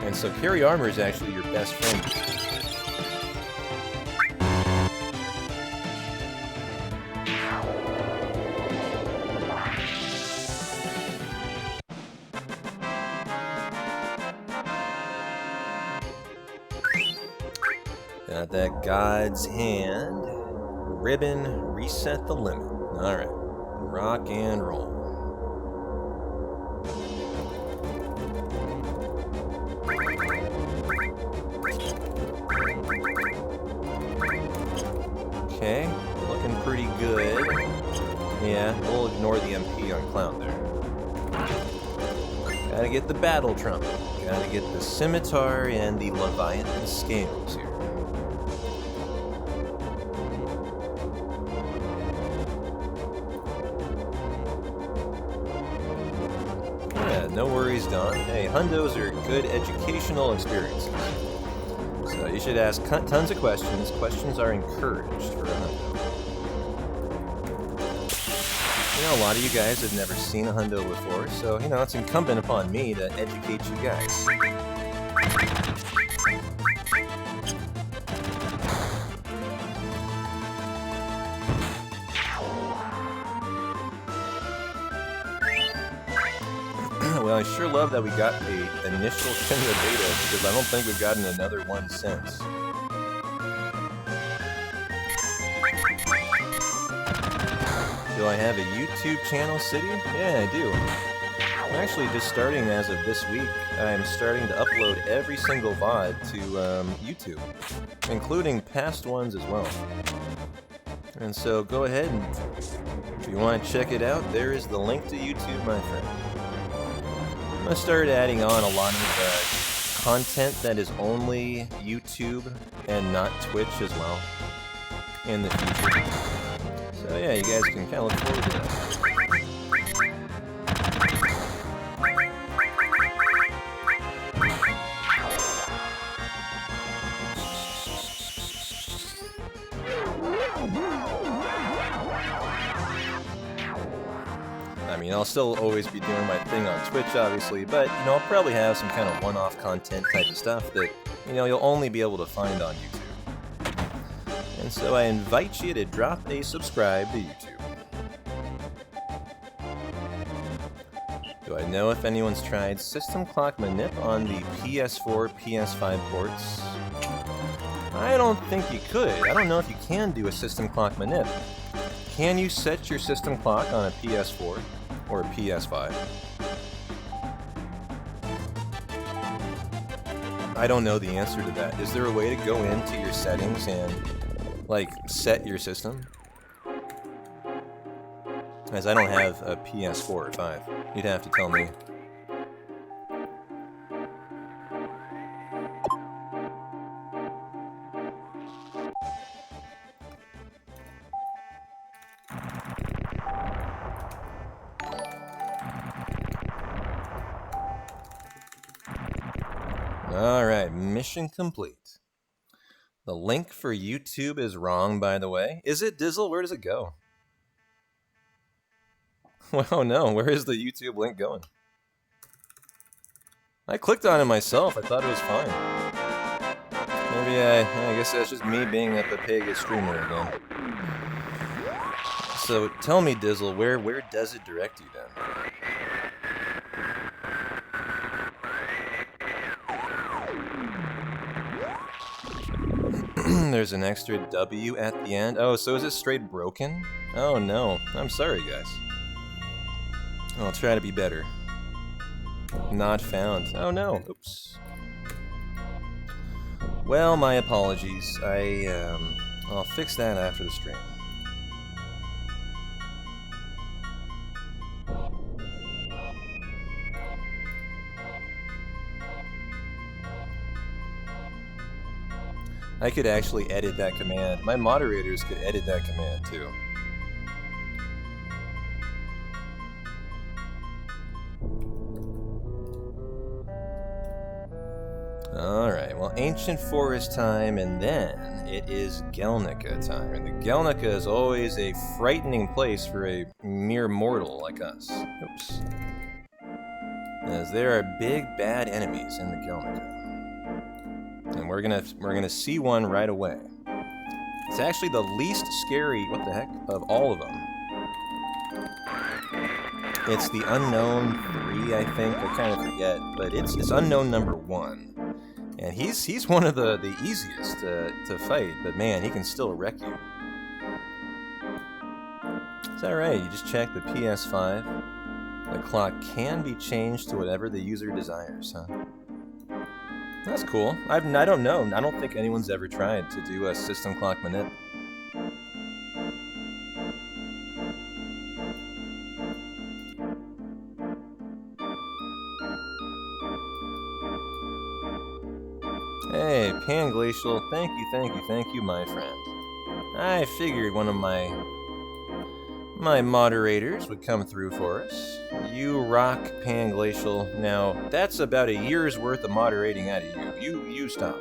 And so Carry Armor is actually your best friend. Got that God's Hand. Ribbon, reset the limit. Alright. Rock and roll. Okay, looking pretty good. Yeah, we'll ignore the MP on Cloud there. Gotta get the Battle Trumpet. Gotta get the Scimitar and the Leviathan Scales here. No worries, Don. Hey, hundos are good educational experiences. So you should ask tons of questions. Questions are encouraged for a hundo. You know, a lot of you guys have never seen a hundo before, so, you know, it's incumbent upon me to educate you guys. Well, I sure love that we got the initial Shinra beta, because I don't think we've gotten another one since. Do I have a YouTube channel, City? Yeah, I do. I'm actually just starting as of this week. I'm starting to upload every single VOD to YouTube, including past ones as well. And so go ahead and if you want to check it out, there is the link to YouTube, my friend. I'm going to start adding on a lot of content that is only YouTube and not Twitch as well in the future. So yeah, you guys can kind of look forward to that. I mean, I'll still always be doing my thing on Twitch, obviously, but, you know, I'll probably have some kind of one-off content type of stuff that, you know, you'll only be able to find on YouTube. And so I invite you to drop a subscribe to YouTube. Do I know if anyone's tried System Clock Manip on the PS4, PS5 ports? I don't think you could. I don't know if you can do a System Clock Manip. Can you set your system clock on a PS4 or a PS5? I don't know the answer to that. Is there a way to go into your settings and, like, set your system? As I don't have a PS4 or 5. You'd have to tell me. Alright, mission complete. The link for YouTube is wrong, by the way. Is it, Dizzle? Where does it go? Well, no, where is the YouTube link going? I clicked on it myself, I thought it was fine. Maybe I guess that's just me being a Papega streamer again. So, tell me, Dizzle, where does it direct you then? There's an extra W at the end. Oh, so is it straight broken? Oh no, I'm sorry guys. I'll try to be better. Not found. Oh no, oops. Well, my apologies. I'll fix that after the stream. I could actually edit that command. My moderators could edit that command too. Alright, well, Ancient Forest time, and then it is Gelnica time. And the Gelnica is always a frightening place for a mere mortal like us. Oops. As there are big bad enemies in the Gelnica. And we're gonna see one right away. It's actually the least scary, what the heck, of all of them. It's the Unknown 3, I think. I kind of forget, but it's Unknown number 1. And he's one of the easiest to fight, but man, he can still wreck you. Is that right? You just check the PS5. The clock can be changed to whatever the user desires, huh? That's cool. I don't know. I don't think anyone's ever tried to do a system clock manip. Hey, Panglacial, thank you, my friend. I figured one of my moderators would come through for us. You rock, Panglacial. Now, that's about a year's worth of moderating out of you. You stop.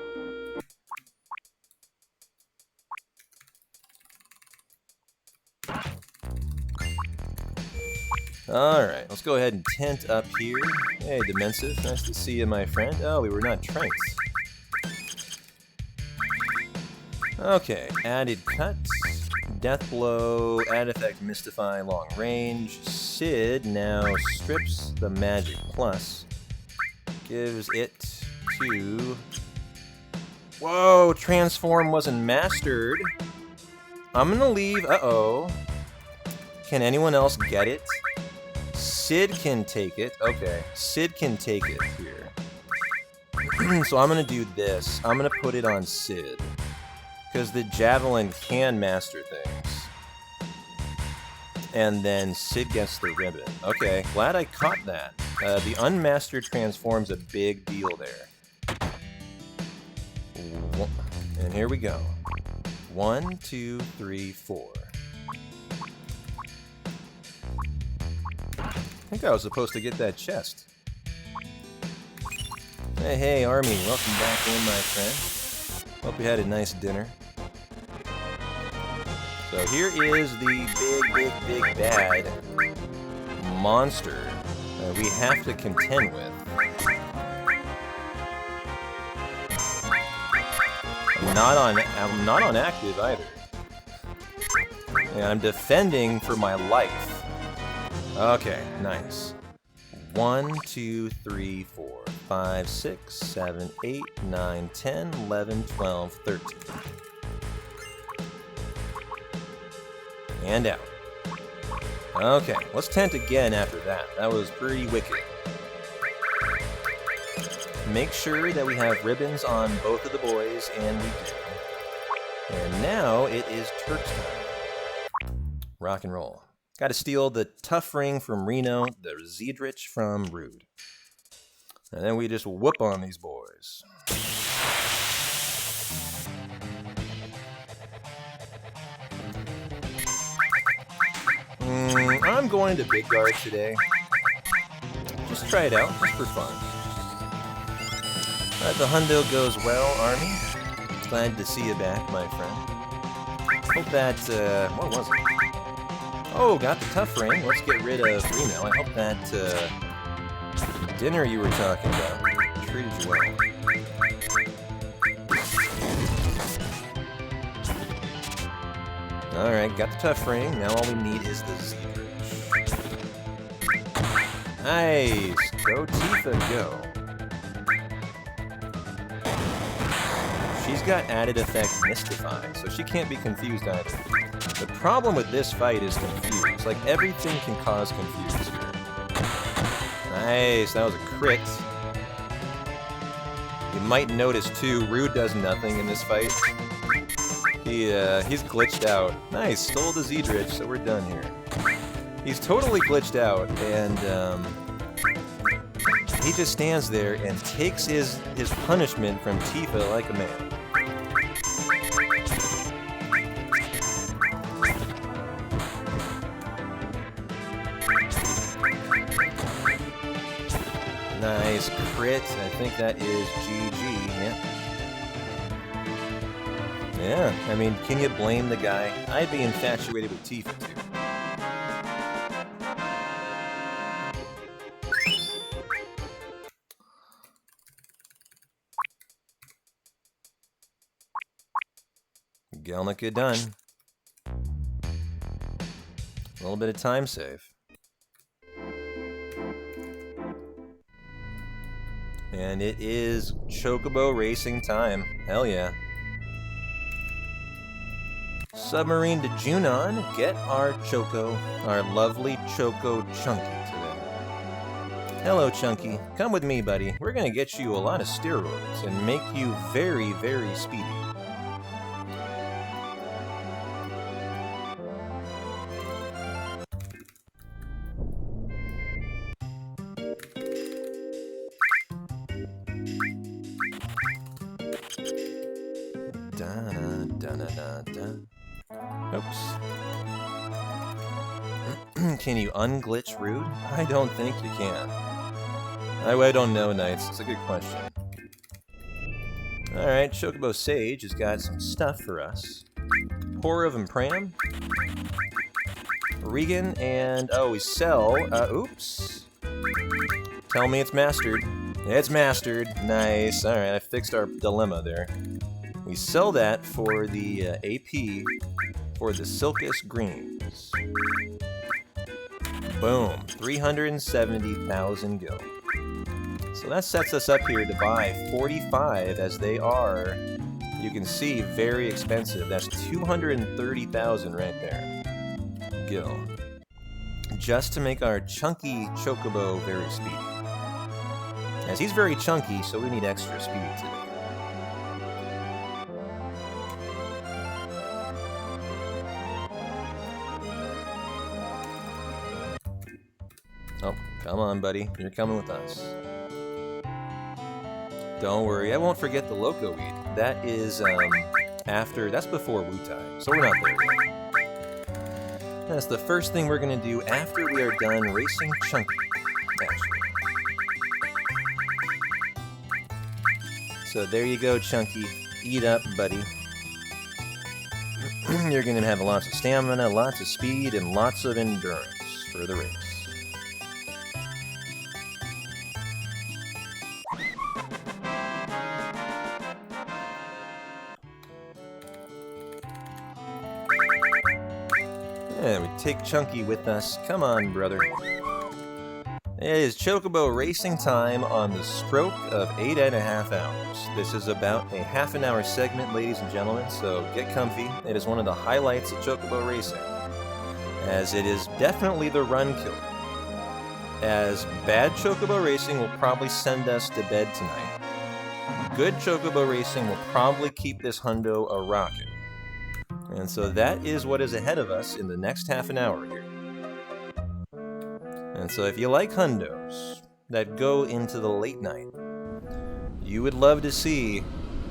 Alright, let's go ahead and tent up here. Hey, Dimensive, nice to see you, my friend. Oh, we were not Tranks. Okay, added cuts, death blow, add effect mystify long range. Sid now strips the magic plus, gives it to... Whoa, transform wasn't mastered. I'm gonna leave, uh-oh. Can anyone else get it? Sid can take it, okay. Sid can take it here. So I'm gonna do this, I'm gonna put it on Sid. Because the Javelin can master things. And then Sid gets the ribbon. Okay, glad I caught that. The unmastered transform's a big deal there. And here we go. 1, 2, 3, 4. I think I was supposed to get that chest. Hey, Army, welcome back in, my friend. Hope you had a nice dinner. So here is the big bad monster that we have to contend with. I'm not on active either. And I'm defending for my life. Okay, nice. 1, 2, 3, 4, 5, 6, 7, 8, 9, 10, 11, 12, 13. And out. Okay, let's tent again after that. That was pretty wicked. Make sure that we have ribbons on both of the boys, and we do. And now it is Turk's time. Rock and roll. Gotta steal the Tough Ring from Reno, the Zedrich from Rude. And then we just whoop on these boys. I'm going to Big Guard today. Just try it out, just for fun. The hundo goes well, Army. Glad to see you back, my friend. Hope that, what was it? Oh, got the Tough Ring. Let's get rid of Reno. I hope that, dinner you were talking about treated you well. Alright, got the Tough Ring. Now all we need is the Zedrich. Nice! Go Tifa, go. She's got added effect Mystify, so she can't be confused either. The problem with this fight is confused. Like, everything can cause confusion here. Nice, that was a crit. You might notice too, Rude does nothing in this fight. He's glitched out. Nice, stole the Z-Dritch, so we're done here. He's totally glitched out, and he just stands there and takes his punishment from Tifa like a man. Nice crit. I think that is GG. Yeah. Yeah, I mean, can you blame the guy? I'd be infatuated with Tifa too. Gelnica done. A little bit of time save. And it is Chocobo racing time. Hell yeah. Submarine to Junon, get our Choco, our lovely Choco Chunky today. Hello, Chunky. Come with me, buddy. We're gonna get you a lot of steroids and make you very, very speedy. Oops. Can you unglitch Rude? I don't think you can. I don't know, Knights. It's a good question. Alright, Chocobo Sage has got some stuff for us. Pour of Pram. Regan, and we sell. Oops. Tell me it's mastered. It's mastered. Nice. Alright, I fixed our dilemma there. We sell that for the AP for the Silkus Greens. Boom. 370,000 gil. So that sets us up here to buy 45, as they are, you can see, very expensive. That's 230,000 right there. Gil. Just to make our chunky Chocobo very speedy. As he's very chunky, so we need extra speed today. Oh, come on, buddy. You're coming with us. Don't worry, I won't forget the Loco Weed. That is, that's before Wu-Tai, so we're not there yet. That's the first thing we're gonna do after we are done racing Chunky, actually. So there you go, Chunky. Eat up, buddy. You're gonna have lots of stamina, lots of speed, and lots of endurance for the race. Yeah, we take Chunky with us. Come on, brother. It is Chocobo racing time on the stroke of 8.5 hours. This is about a half-an-hour segment, ladies and gentlemen, so get comfy. It is one of the highlights of Chocobo racing, as it is definitely the run killer. As bad Chocobo racing will probably send us to bed tonight, good Chocobo racing will probably keep this hundo a rocket. And so that is what is ahead of us in the next half an hour here. And so if you like hundos that go into the late night, you would love to see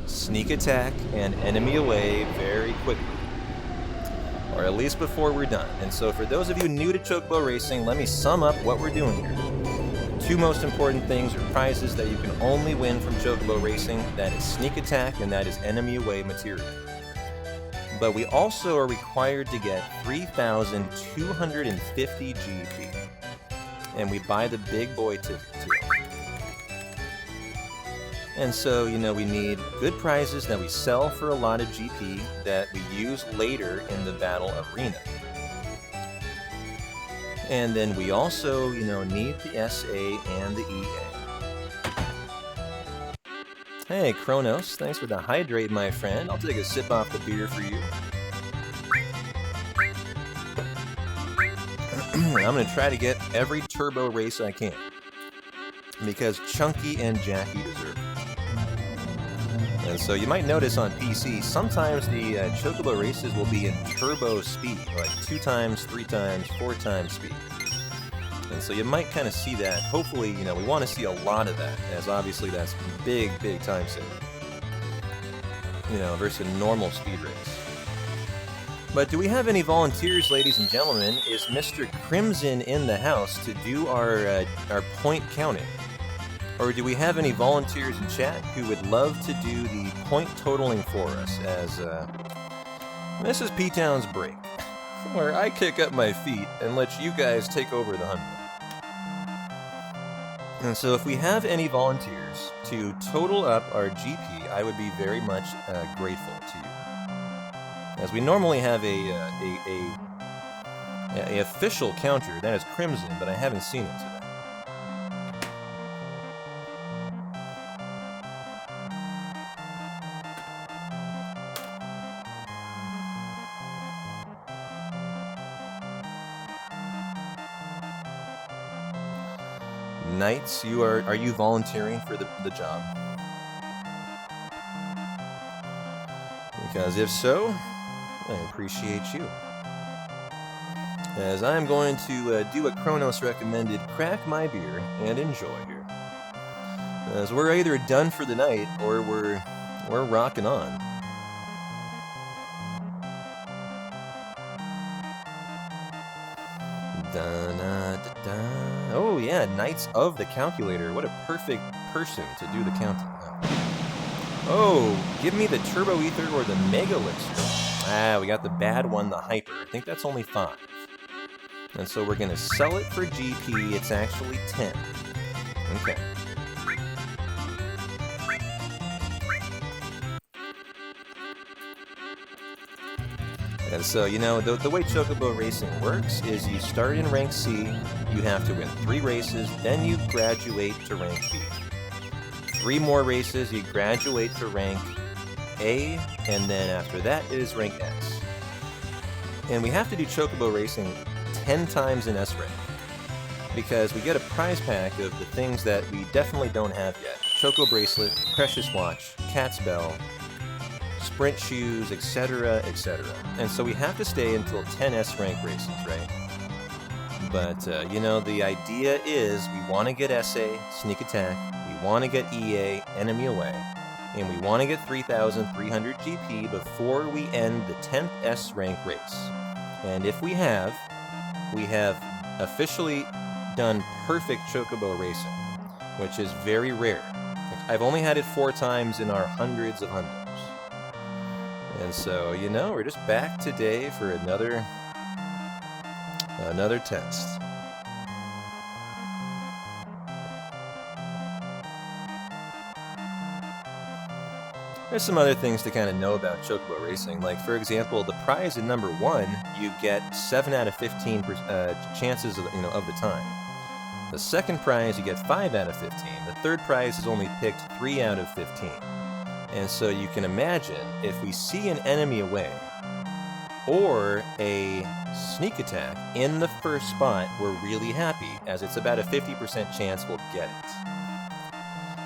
sneak attack and enemy away very quickly. Or at least before we're done. And so for those of you new to Chocobo Racing, let me sum up what we're doing here. The two most important things are prizes that you can only win from Chocobo Racing. That is sneak attack and that is enemy away material. But we also are required to get 3,250 GP. And we buy the big boy ticket too. And so, you know, we need good prizes that we sell for a lot of GP that we use later in the battle arena. And then we also, you know, need the SA and the EA. Hey, Kronos, thanks for the hydrate, my friend. I'll take a sip off the beer for you. I'm going to try to get every turbo race I can, because Chunky and Jackie deserve it. And so you might notice on PC, sometimes the Chocobo races will be in turbo speed, like 2 times, 3 times, 4 times speed. And so you might kind of see that. Hopefully, you know, we want to see a lot of that, as obviously that's big, big time saving. You know, versus a normal speed race. But do we have any volunteers, ladies and gentlemen? Is Mr. Crimson in the house to do our point counting? Or do we have any volunteers in chat who would love to do the point totaling for us as this is P-Town's break, where I kick up my feet and let you guys take over the hunt. And so if we have any volunteers to total up our GP, I would be very much grateful to you. As we normally have a official counter, that is Crimson, but I haven't seen it today. Knights, are you volunteering for the job? Because if so, I appreciate you. As I'm going to do a Kronos recommended crack my beer and enjoy here. As we're either done for the night or we're rocking on. Oh yeah, Knights of the Calculator. What a perfect person to do the counting. Oh, give me the Turbo Ether or the Mega Elixir. Ah, we got the bad one, the Hyper. I think that's only 5. And so we're going to sell it for GP. It's actually 10. Okay. And so, you know, the way Chocobo Racing works is you start in rank C, you have to win 3 races, then you graduate to rank B. 3 more races, you graduate to rank A, and then after that is rank X. And we have to do Chocobo Racing 10 times in S rank, because we get a prize pack of the things that we definitely don't have yet. Choco Bracelet, Precious Watch, Cat's Bell, Sprint Shoes, etc., etc. And so we have to stay until 10 S rank races, right? But, you know, the idea is we want to get SA, Sneak Attack, we want to get EA, Enemy Away, and we want to get 3,300 GP before we end the 10th S rank race. And if we have officially done perfect Chocobo Racing, which is very rare. I've only had it 4 times in our hundreds of hundos. And so, you know, we're just back today for another test. There's some other things to kind of know about Chocobo Racing. Like, for example, the prize in number 1, you get 7 out of 15 chances of, of the time. The second prize, you get 5 out of 15. The third prize is only picked 3 out of 15. And so you can imagine, if we see an enemy away, or a sneak attack in the first spot, we're really happy, as it's about a 50% chance we'll get it.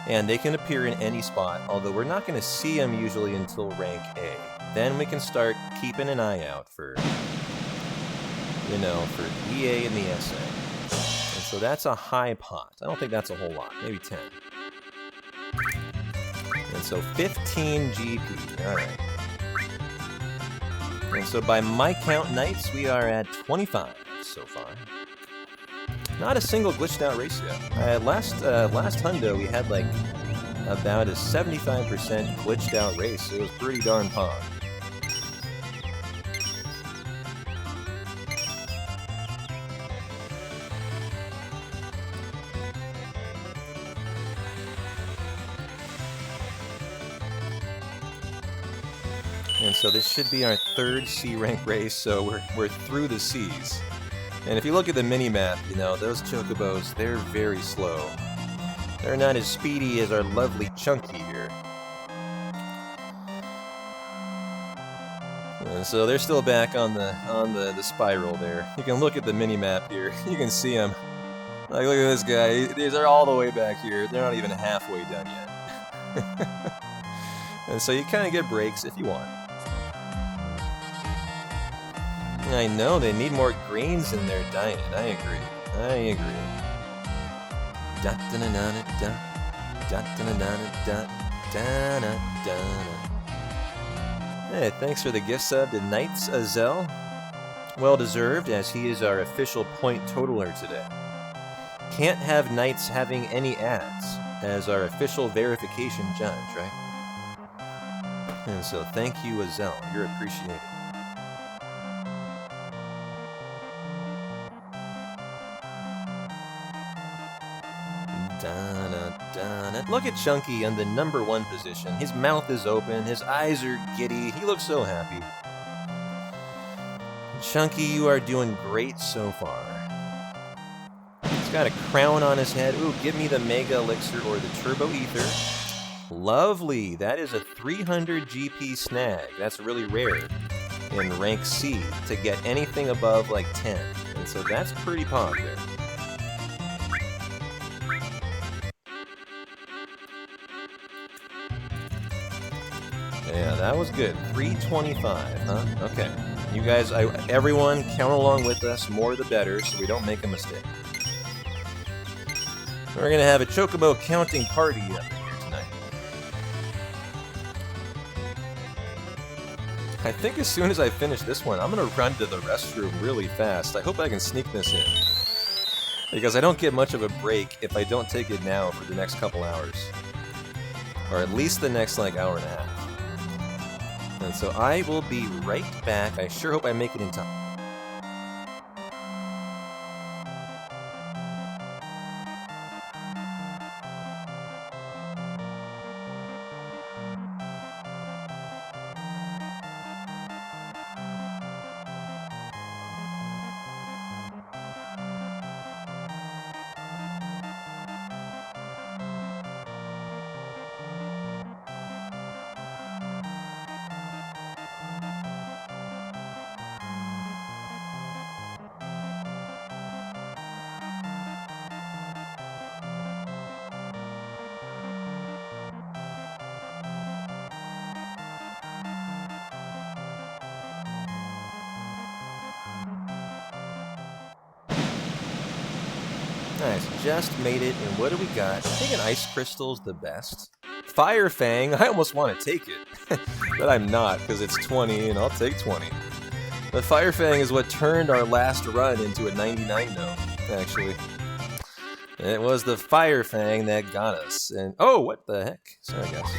And they can appear in any spot, although we're not going to see them usually until rank A. Then we can start keeping an eye out for, for EA and the SA. And so that's a high pot. I don't think that's a whole lot, maybe 10. And so 15 GP, alright. And so by my count, Knights, we are at 25 so far. Not a single glitched out race yet. Last hundo, we had like about a 75% glitched out race. It was pretty darn pog. And so this should be our 3rd C rank race, so we're through the C's. And if you look at the mini-map, those Chocobos, they're very slow. They're not as speedy as our lovely Chunky here. And so they're still back on the spiral there. You can look at the mini-map here. You can see them. Like, look at this guy. They're all the way back here. They're not even halfway done yet. And so you kind of get breaks if you want. I know, they need more greens in their diet. I agree. Hey, thanks for the gift sub to Knights Azel. Well deserved, as he is our official point totaler today. Can't have Knights having any ads as our official verification judge, right? And so thank you, Azel. You're appreciated. Look at Chunky in the #1 position. His mouth is open, his eyes are giddy, he looks so happy. Chunky, you are doing great so far. He's got a crown on his head. Ooh, give me the Mega Elixir or the Turbo Ether. Lovely, that is a 300 GP snag. That's really rare in rank C to get anything above like 10. And so that's pretty pog there. Yeah, that was good. 325, huh? Okay. You guys, everyone, count along with us. More the better, so we don't make a mistake. We're gonna have a Chocobo counting party up in here tonight. I think as soon as I finish this one, I'm gonna run to the restroom really fast. I hope I can sneak this in, because I don't get much of a break if I don't take it now for the next couple hours, or at least the next like hour and a half. And so I will be right back. I sure hope I make it in time. Nice, just made it, and what do we got? I think an Ice Crystal's the best. Fire Fang, I almost want to take it, but I'm not, because it's 20, and I'll take 20. But Fire Fang is what turned our last run into a 99 note, actually. It was the Fire Fang that got us, and oh, what the heck? Sorry, guys.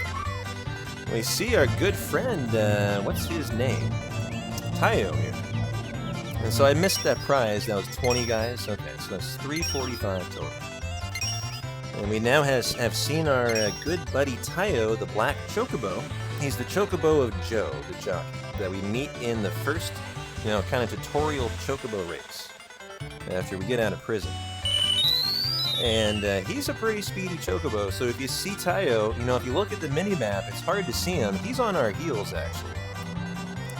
We see our good friend, what's his name? Tayo here. And so I missed that prize. That was 20 guys. Okay, so that's 345 total. And we now have seen our good buddy Tayo, the black Chocobo. He's the Chocobo of Joe, the jockey, that we meet in the first, kind of tutorial Chocobo race after we get out of prison. And he's a pretty speedy Chocobo, so if you see Tayo, if you look at the mini-map, it's hard to see him. He's on our heels, actually.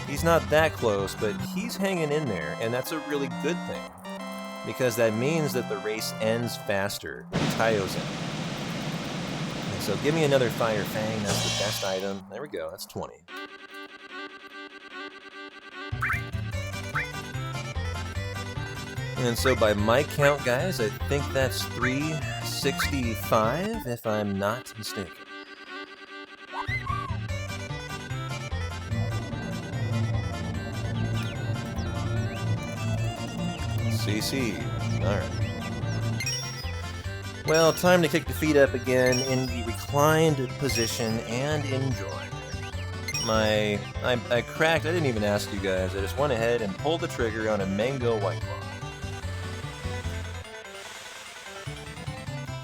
He's not that close, but he's hanging in there, and that's a really good thing, because that means that the race ends faster when Tayo's in. And so give me another Fire Fang, that's the best item. There we go, that's 20. And so by my count, guys, I think that's 365, if I'm not mistaken. CC. Alright. Well, time to kick the feet up again in the reclined position and enjoy. I cracked, I didn't even ask you guys, I just went ahead and pulled the trigger on a mango White Claw.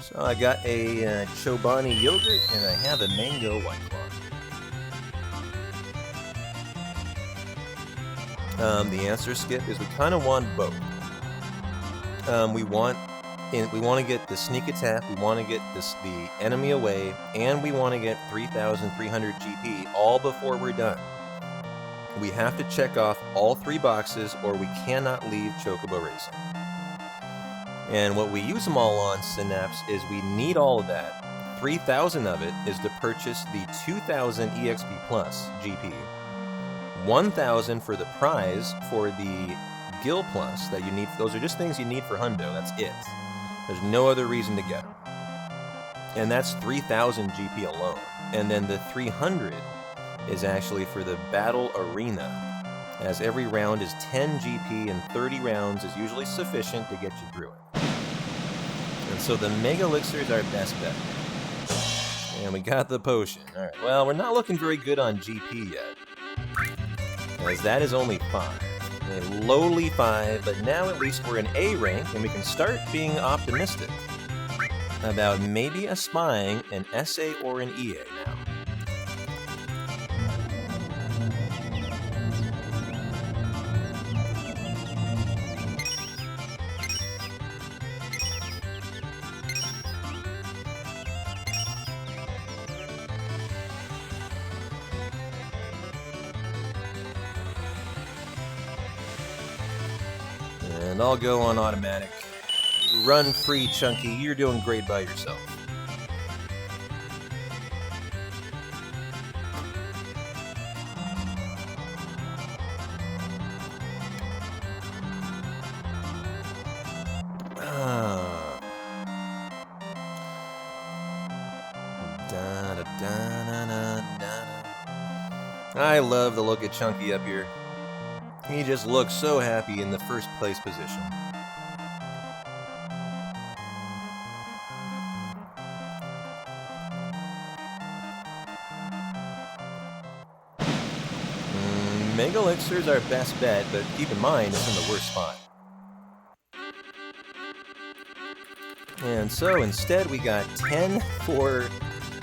So I got a Chobani yogurt and I have a mango White Claw. The answer, Skip, is we kind of want both. We want to get the sneak attack, we want to get the enemy away, and we want to get 3,300 GP all before we're done. We have to check off all 3 boxes or we cannot leave Chocobo Racing. And what we use them all on, Synapse, is we need all of that 3,000 of it is to purchase the 2,000 EXP Plus GP. 1,000 for the prize for the Gil Plus that you need. Those are just things you need for Hundo. That's it. There's no other reason to get them. And that's 3,000 GP alone. And then the 300 is actually for the Battle Arena, as every round is 10 GP and 30 rounds is usually sufficient to get you through it. And so the Mega Elixir is our best bet. And we got the potion. Alright, well, we're not looking very good on GP yet, as that is only 5. A lowly 5, but now at least we're in A rank, and we can start being optimistic about maybe espying an SA or an EA now. And I'll go on automatic. Run free, Chunky. You're doing great by yourself. I love the look at Chunky up here. He just looks so happy in the first place position. Mega Elixir is our best bet, but keep in mind it's in the worst spot. And so instead we got 10 for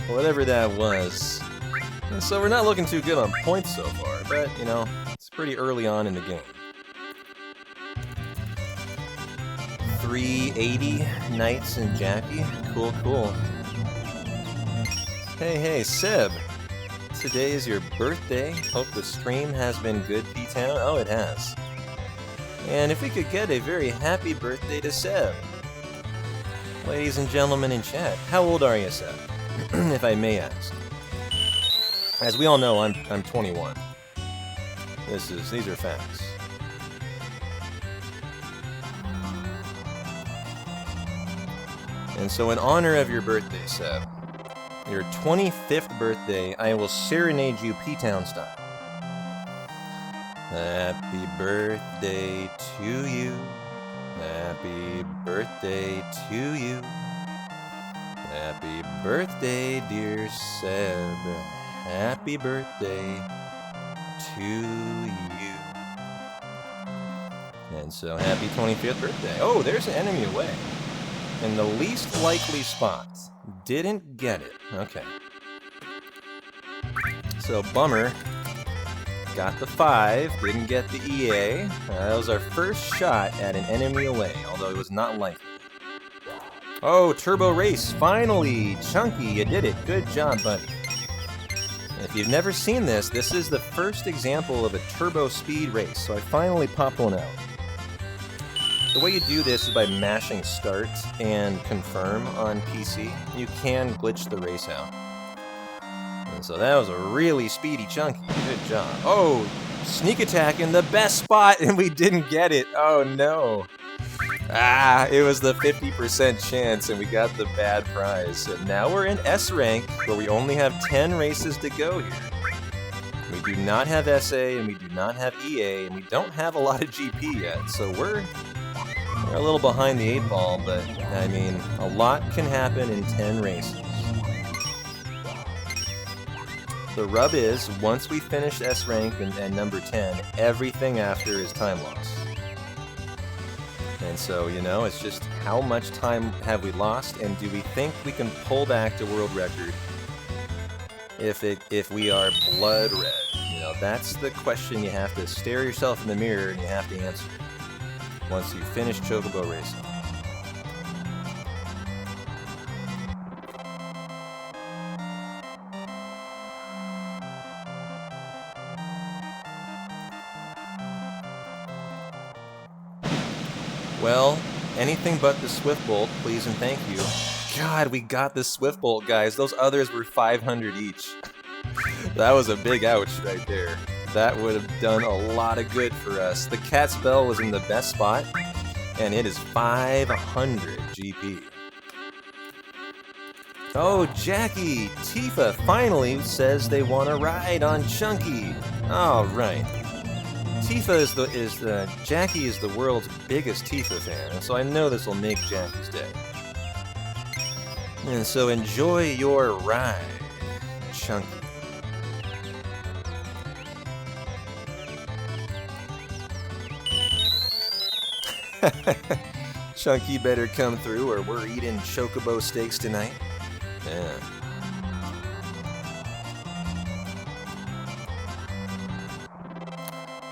whatever that was. And so we're not looking too good on points so far, but you know, it's pretty early on in the game. 380 Knights and Jackie. Cool, cool. Hey, Seb. Today is your birthday. Hope the stream has been good, P-Town. Oh, it has. And if we could get a very happy birthday to Seb. Ladies and gentlemen in chat, how old are you, Seb? If I may ask. As we all know, I'm 21. These are facts. And so in honor of your birthday, Seb, your 25th birthday, I will serenade you P-Town style. Happy birthday to you. Happy birthday to you. Happy birthday, dear Seb. Happy birthday to you. And so, happy 25th birthday. Oh, there's an enemy away. In the least likely spot. Didn't get it. Okay. So, bummer. Got the 5. Didn't get the EA. That was our first shot at an enemy away, although it was not likely. Oh, Turbo Race. Finally. Chunky, you did it. Good job, buddy. If you've never seen this, this is the first example of a turbo speed race, so I finally popped one out. The way you do this is by mashing start and confirm on PC. You can glitch the race out. And so that was a really speedy Chunky. Good job. Oh, sneak attack in the best spot, and we didn't get it. Oh no. It was the 50% chance, and we got the bad prize. And now we're in S rank, where we only have 10 races to go here. We do not have SA, and we do not have EA, and we don't have a lot of GP yet, so we're a little behind the 8 ball, but, I mean, a lot can happen in 10 races. The rub is, once we finish S rank and number 10, everything after is time loss. And so, you know, it's just how much time have we lost, and do we think we can pull back to world record if we are blood red? You know, that's the question you have to stare yourself in the mirror and you have to answer once you finish Chocobo Racing. Well, anything but the Swift Bolt, please and thank you. God, we got the Swift Bolt, guys. Those others were 500 each. That was a big ouch right there. That would have done a lot of good for us. The cat spell was in the best spot, and it is 500 GP. Oh, Jackie! Tifa finally says they want to ride on Chunky. All right. Jackie is the world's biggest Tifa fan, and so I know this will make Jackie's day. And so enjoy your ride, Chunky. Chunky better come through or we're eating chocobo steaks tonight. Yeah.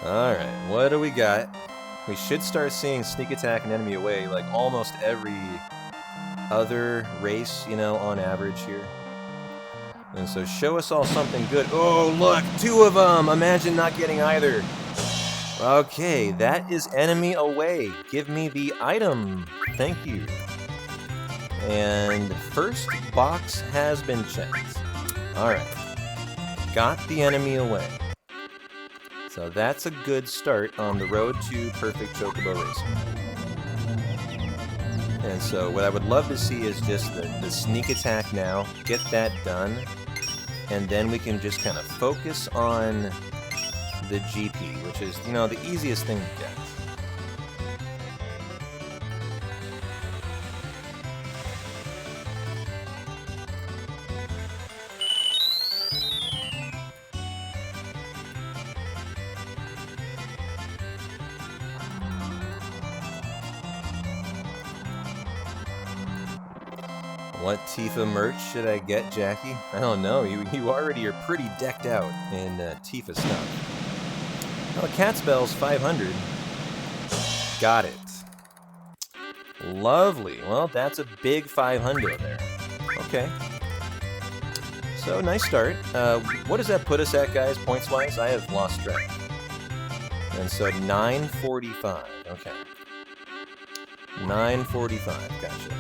Alright, what do we got? We should start seeing sneak attack and enemy away like almost every other race, you know, on average here. And so show us all something good. Oh, look! 2 of them! Imagine not getting either. Okay, that is enemy away. Give me the item. Thank you. And first box has been checked. Alright. Got the enemy away. So that's a good start on the road to perfect Chocobo Racing. And so what I would love to see is just the sneak attack now. Get that done. And then we can just kind of focus on the GP, which is, you know, the easiest thing to get. What Tifa merch should I get, Jackie? I don't know. You already are pretty decked out in Tifa stuff. Well, cat spell's 500. Got it. Lovely. Well, that's a big 500 there. Okay. So, nice start. What does that put us at, guys, points-wise? I have lost track. And so, 945. Okay. 945. Gotcha.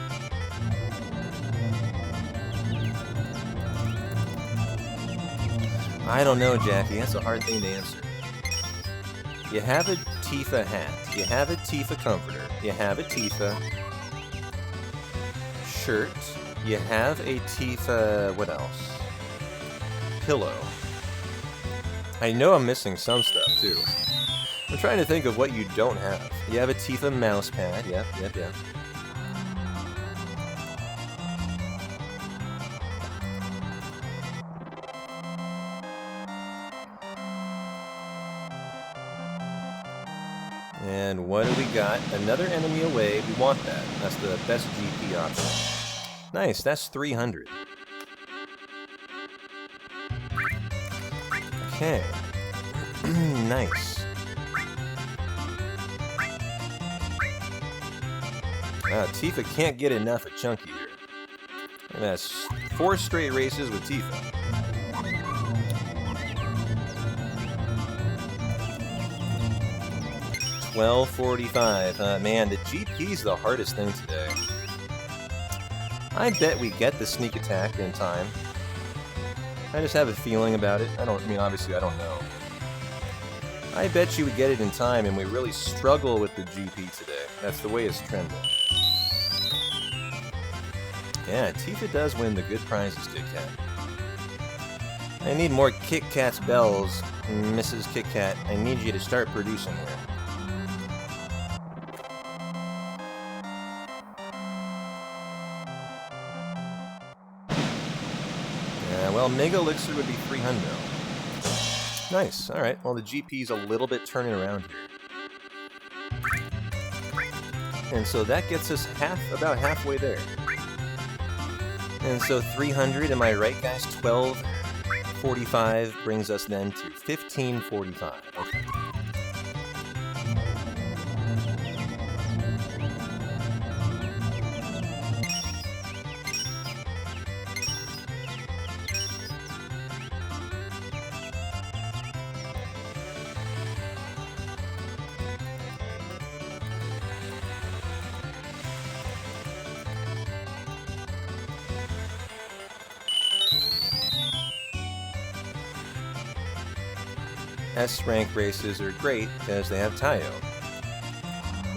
I don't know, Jackie. That's a hard thing to answer. You have a Tifa hat. You have a Tifa comforter. You have a Tifa shirt. You have a Tifa... what else? Pillow. I know I'm missing some stuff, too. I'm trying to think of what you don't have. You have a Tifa mouse pad. Yep. And what do we got? Another enemy away. We want that. That's the best GP option. Nice, that's 300. Okay. Nice. Tifa can't get enough of Chunky here. And that's 4 straight races with Tifa. $12.45. Man, the GP's the hardest thing today. I bet we get the sneak attack in time. I just have a feeling about it. Obviously I don't know. I bet you we get it in time and we really struggle with the GP today. That's the way it's trending. Yeah, Tifa does win the good prizes, Kit Kat. I need more Kit Kat's bells, Mrs. Kit Kat. I need you to start producing here. Well, Mega Elixir would be 300. Nice. Alright, well the GP's a little bit turning around here. And so that gets us about halfway there. And so 300, am I right, guys? 12.45 brings us then to 15.45. Okay. S-rank races are great because they have Tayo.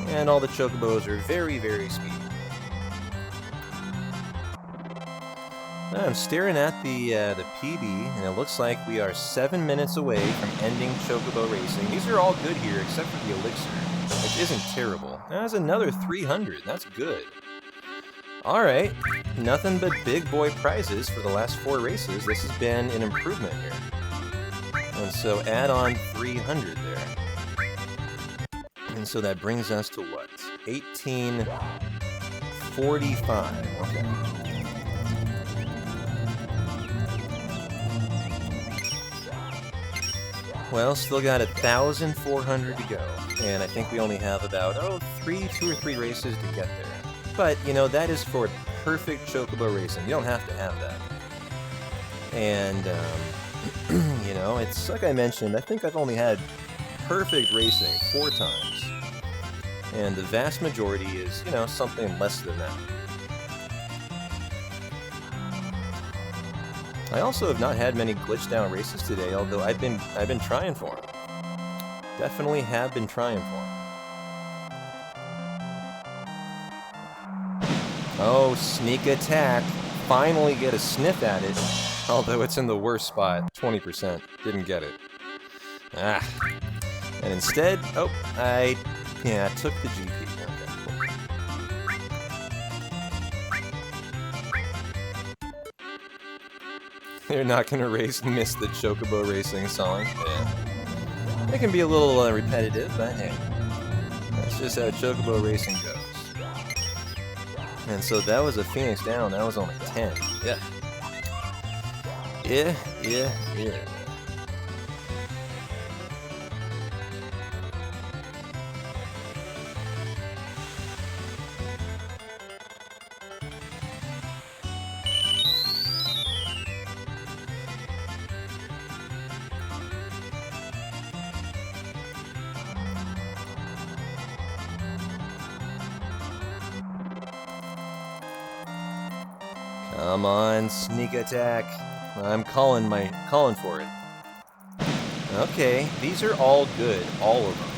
And all the Chocobos are very, very speedy. I'm staring at the PB, and it looks like we are 7 minutes away from ending Chocobo racing. These are all good here, except for the Elixir, which isn't terrible. That's another 300. That's good. Alright, nothing but big boy prizes for the last 4 races. This has been an improvement here. And so add on 300 there. And so that brings us to what? 1845. Okay. Well, still got 1,400 to go, and I think we only have about, 2 or 3 races to get there. But, you know, that is for perfect Chocobo racing. You don't have to have that. And, you know, it's like I mentioned, I think I've only had perfect racing 4 times. And the vast majority is, you know, something less than that. I also have not had many glitched out races today, although I've been trying for them. Definitely have been trying for them. Oh, sneak attack. Finally get a sniff at it. Although it's in the worst spot. 20%. Didn't get it. Ah. And instead, I took the GP. They're not going to miss the Chocobo racing song. Yeah. It can be a little repetitive, but hey. That's just how Chocobo racing goes. And so that was a Phoenix down. That was only 10. Yeah. Yeah. Come on, sneak attack. I'm calling for it. Okay, these are all good, all of them.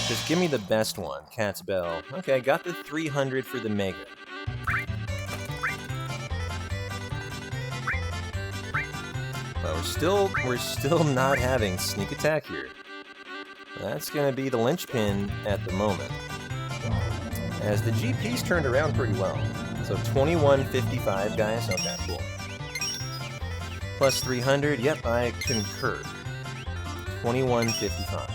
Just give me the best one, Cat's Bell. Okay, I got the 300 for the Mega. But we're still not having sneak attack here. That's gonna be the linchpin at the moment. As the GP's turned around pretty well. So 2155, guys. Okay, cool. Plus 300. Yep, I concur. 2155.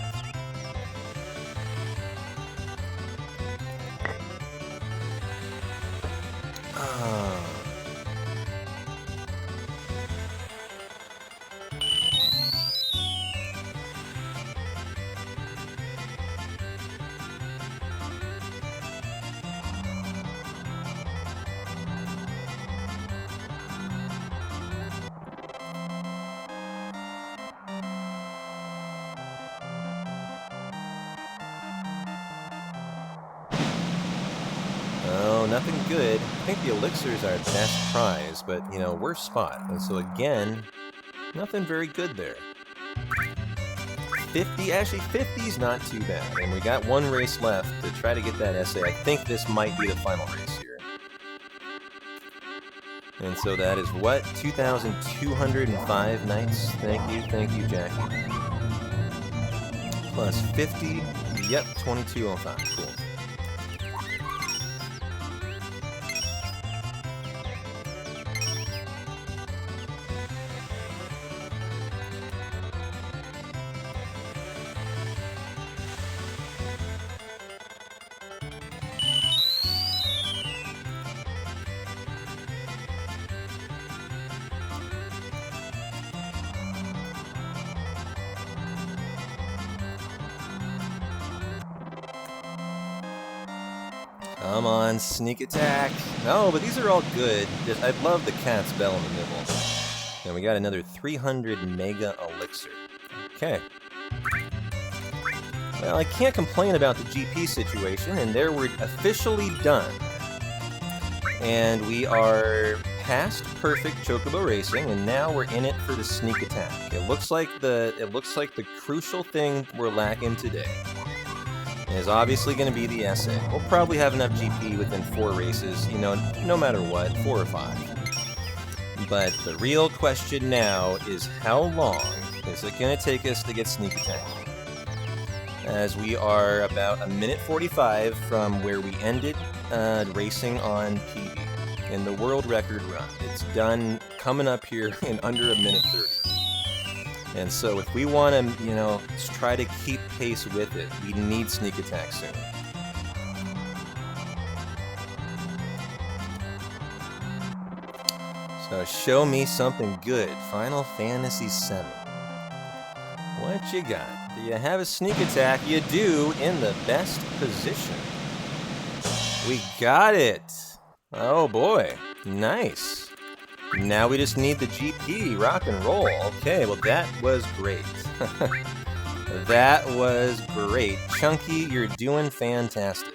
Nothing good. I think the Elixir is our best prize, but, you know, worst spot. And so again, nothing very good there. 50, actually 50's not too bad. And we got 1 race left to try to get that SA. I think this might be the final race here. And so that is what? 2,205 nights. Thank you, Jackie. Plus 50. Yep, 2205. Cool. Come on, sneak attack. No, but these are all good. I love the Cat's Bell in the middle. And we got another 300 Mega Elixir. Okay. Well, I can't complain about the GP situation, and there we're officially done. And we are past perfect chocobo racing, and now we're in it for the sneak attack. It looks like the crucial thing we're lacking today is obviously going to be the essay. We'll probably have enough GP within 4 races, you know, no matter what, 4 or 5. But the real question now is how long is it going to take us to get sneak attack? As we are about 1:45 from where we ended racing on PB in the world record run. It's done coming up here in under 1:30. And so if we want to, you know, try to keep pace with it, we need sneak attack soon. So show me something good. Final Fantasy VII. What you got? Do you have a sneak attack? You do, in the best position. We got it. Oh boy, nice. Now we just need the GP, rock and roll. Okay, well that was great. That was great. Chunky, you're doing fantastic.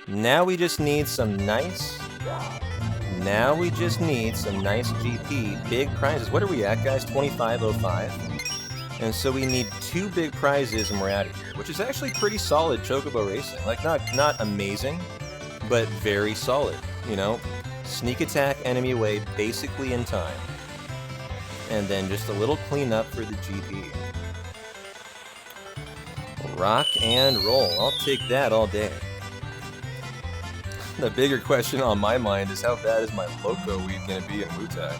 Now we just need some nice... Now we just need some nice GP, big prizes. What are we at, guys? 2505. And so we need 2 big prizes and we're out of here, which is actually pretty solid chocobo racing. Like, not amazing, but very solid, you know? Sneak attack, enemy away, basically in time. And then just a little cleanup for the GP. Rock and roll. I'll take that all day. The bigger question on my mind is how bad is my Loco weed gonna be in Wutai?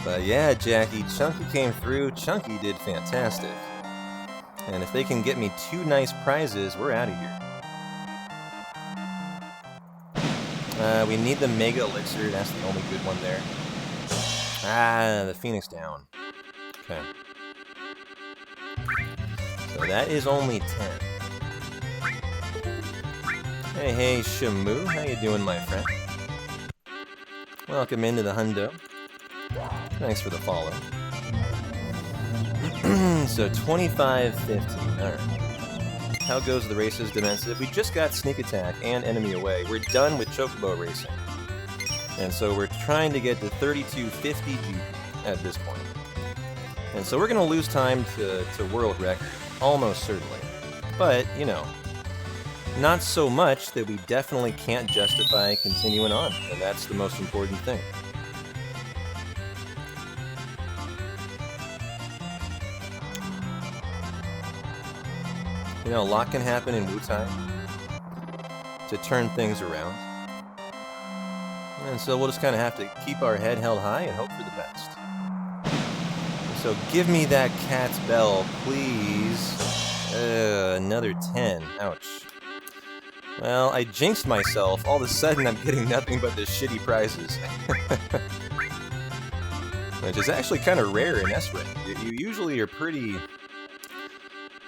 But yeah, Jackie, Chunky came through. Chunky did fantastic. And if they can get me 2 nice prizes, we're out of here. We need the Mega Elixir. That's the only good one there. Ah, the Phoenix down. Okay. So that is only 10. Hey, Shamu, how you doing, my friend? Welcome into the hundo. Thanks for the follow. So 25-15. All right. How goes the races, Dimensive? We just got sneak attack and enemy away. We're done with chocobo racing, and so we're trying to get to 3250 GP at this point. And so we're gonna lose time to world record, almost certainly. But you know. Not so much that we definitely can't justify continuing on, and that's the most important thing. You know, a lot can happen in Wutai to turn things around. And so we'll just kind of have to keep our head held high and hope for the best. So give me that cat's bell, please. Another 10. Ouch. Well, I jinxed myself. All of a sudden, I'm getting nothing but the shitty prizes. Which is actually kind of rare in S-Ring. You usually are pretty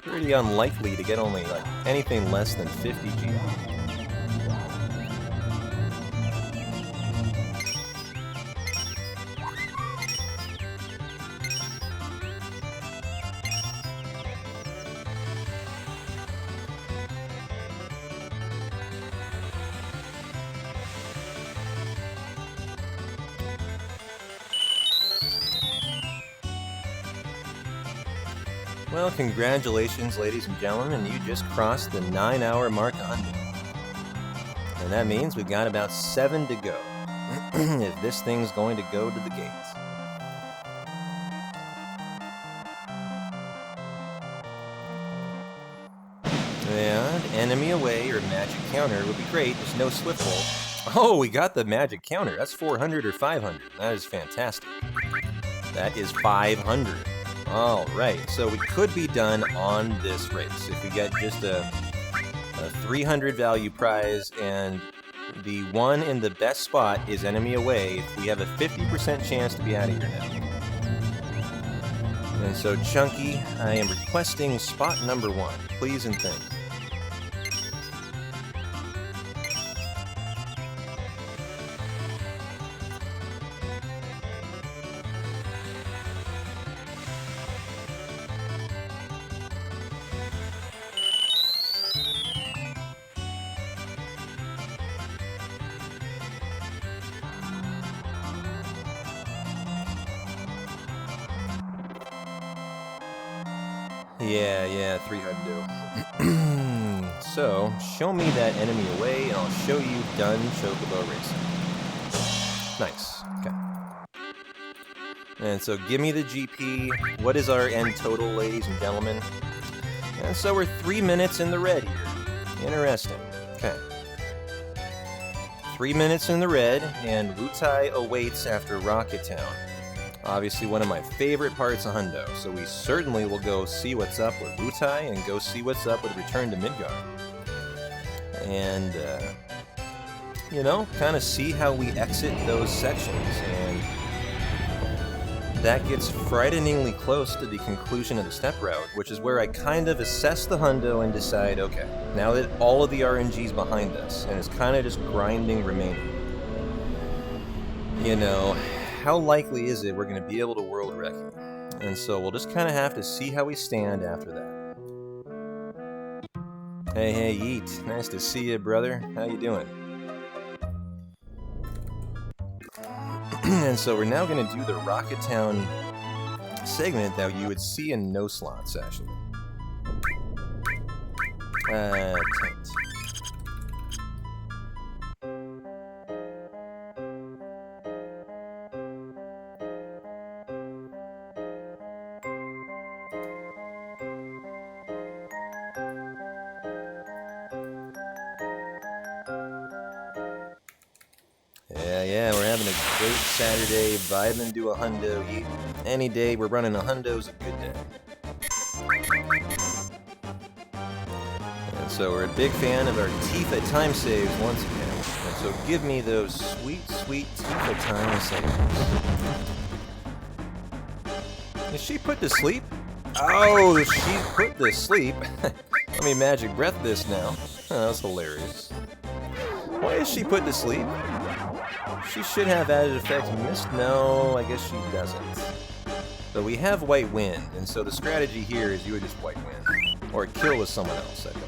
unlikely to get only like anything less than 50 GP. Well, congratulations, ladies and gentlemen, you just crossed the 9-hour mark on me. And that means we've got about 7 to go, if this thing's going to go to the gates. And enemy away or magic counter would be great, there's no swift bolt. Oh, we got the magic counter, that's 400 or 500, that is fantastic. That is 500. Alright, so we could be done on this race if we get just a 300 value prize, and the one in the best spot is enemy away. We have a 50% chance to be out of here now. And so, Chunky, I am requesting spot number 1. Please and thank you. Yeah, 3 hundo. So, show me that enemy away, and I'll show you done Chocobo Racing. Nice. Okay. And so, give me the GP. What is our end total, ladies and gentlemen? And so, we're 3 minutes in the red here. Interesting. Okay. 3 minutes in the red, and Wutai awaits after Rocket Town. Obviously one of my favorite parts of Hundo, so we certainly will go see what's up with Wutai and go see what's up with Return to Midgard. And, you know, kind of see how we exit those sections, and that gets frighteningly close to the conclusion of the step route, which is where I kind of assess the Hundo and decide, okay, now that all of the RNG's behind us, and it's kind of just grinding remaining, you know, how likely is it we're going to be able to world wrecking? And so we'll just kind of have to see how we stand after that. Hey, Yeet. Nice to see you, brother. How you doing? And so we're now going to do the Rocket Town segment that you would see in no slots, actually. Tent. Yeah, we're having a great Saturday, vibing to a hundo. Any day we're running a hundo's a good day. And so we're a big fan of our Tifa time saves once again. And so give me those sweet, sweet Tifa time saves. Is she put to sleep? Oh, she put to sleep. Let me magic breath this now. Oh, that was hilarious. Why is she put to sleep? She should have added effect mist. No, I guess she doesn't. But we have White Wind, and so the strategy here is you would just White Wind. Or kill with someone else, I think.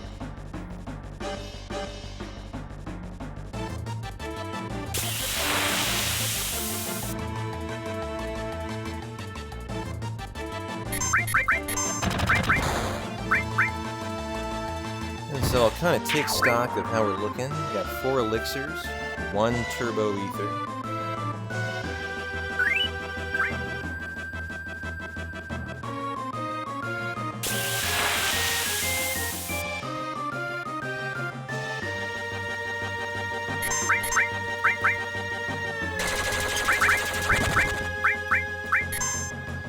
And so I'll kind of take stock of how we're looking. We got 4 elixirs. 1 turbo ether.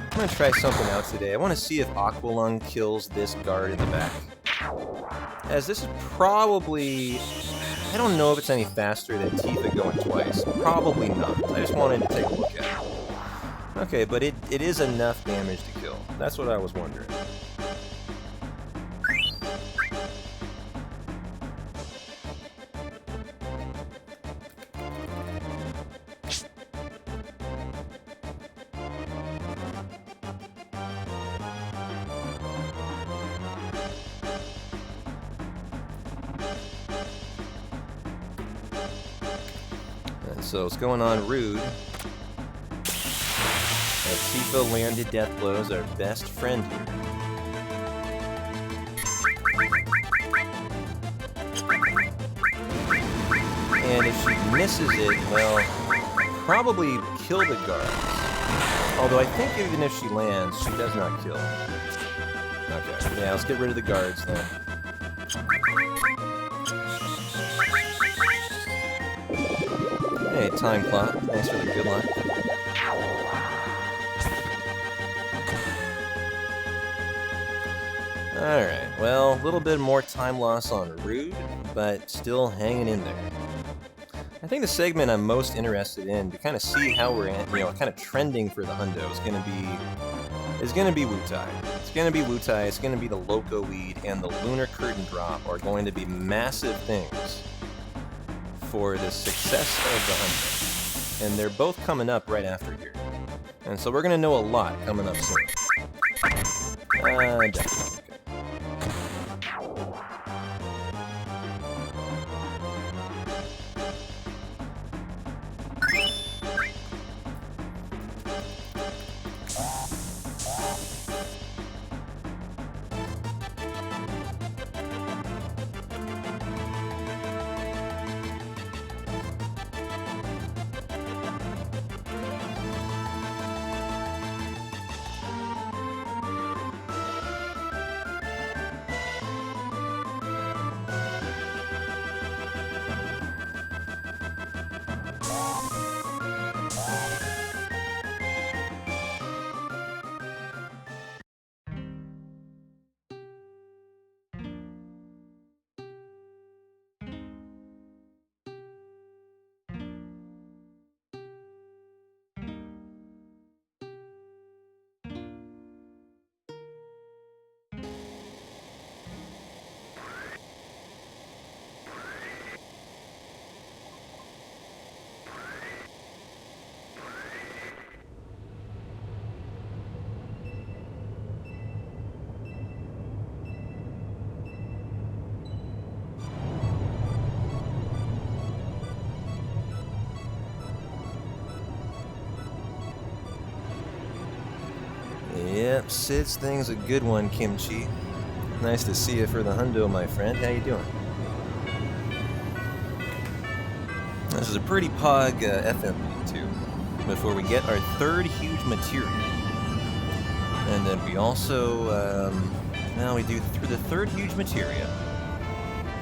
I'm gonna try something out today. I want to see if Aqualung kills this guard in the back. As this is probably... I don't know if it's any faster than Tifa going twice. Probably not. I just wanted to take a look at it. Okay, but it is enough damage to kill. That's what I was wondering. So what's going on, Rude? Tifa landed death blows, our best friend here. And if she misses it, well, probably kill the guards. Although I think even if she lands, she does not kill. Okay, yeah, let's get rid of the guards then. Hey, time clock. Thanks for the good luck. Alright, well, a little bit more time loss on Rude, but still hanging in there. I think the segment I'm most interested in to kind of see how we're at, kind of trending for the hundo is gonna be Wutai. It's gonna be Wutai, it's gonna be the Loco Weed, and the Lunar Curtain Drop are going to be massive things for the success of the hundo. And they're both coming up right after here. And so we're gonna know a lot coming up soon. Definitely. Yep, Sid's thing's a good one, Kimchi. Nice to see you for the hundo, my friend. How you doing? This is a pretty pog FMP too. Before we get our third huge material, and then we also now we do through the third huge materia,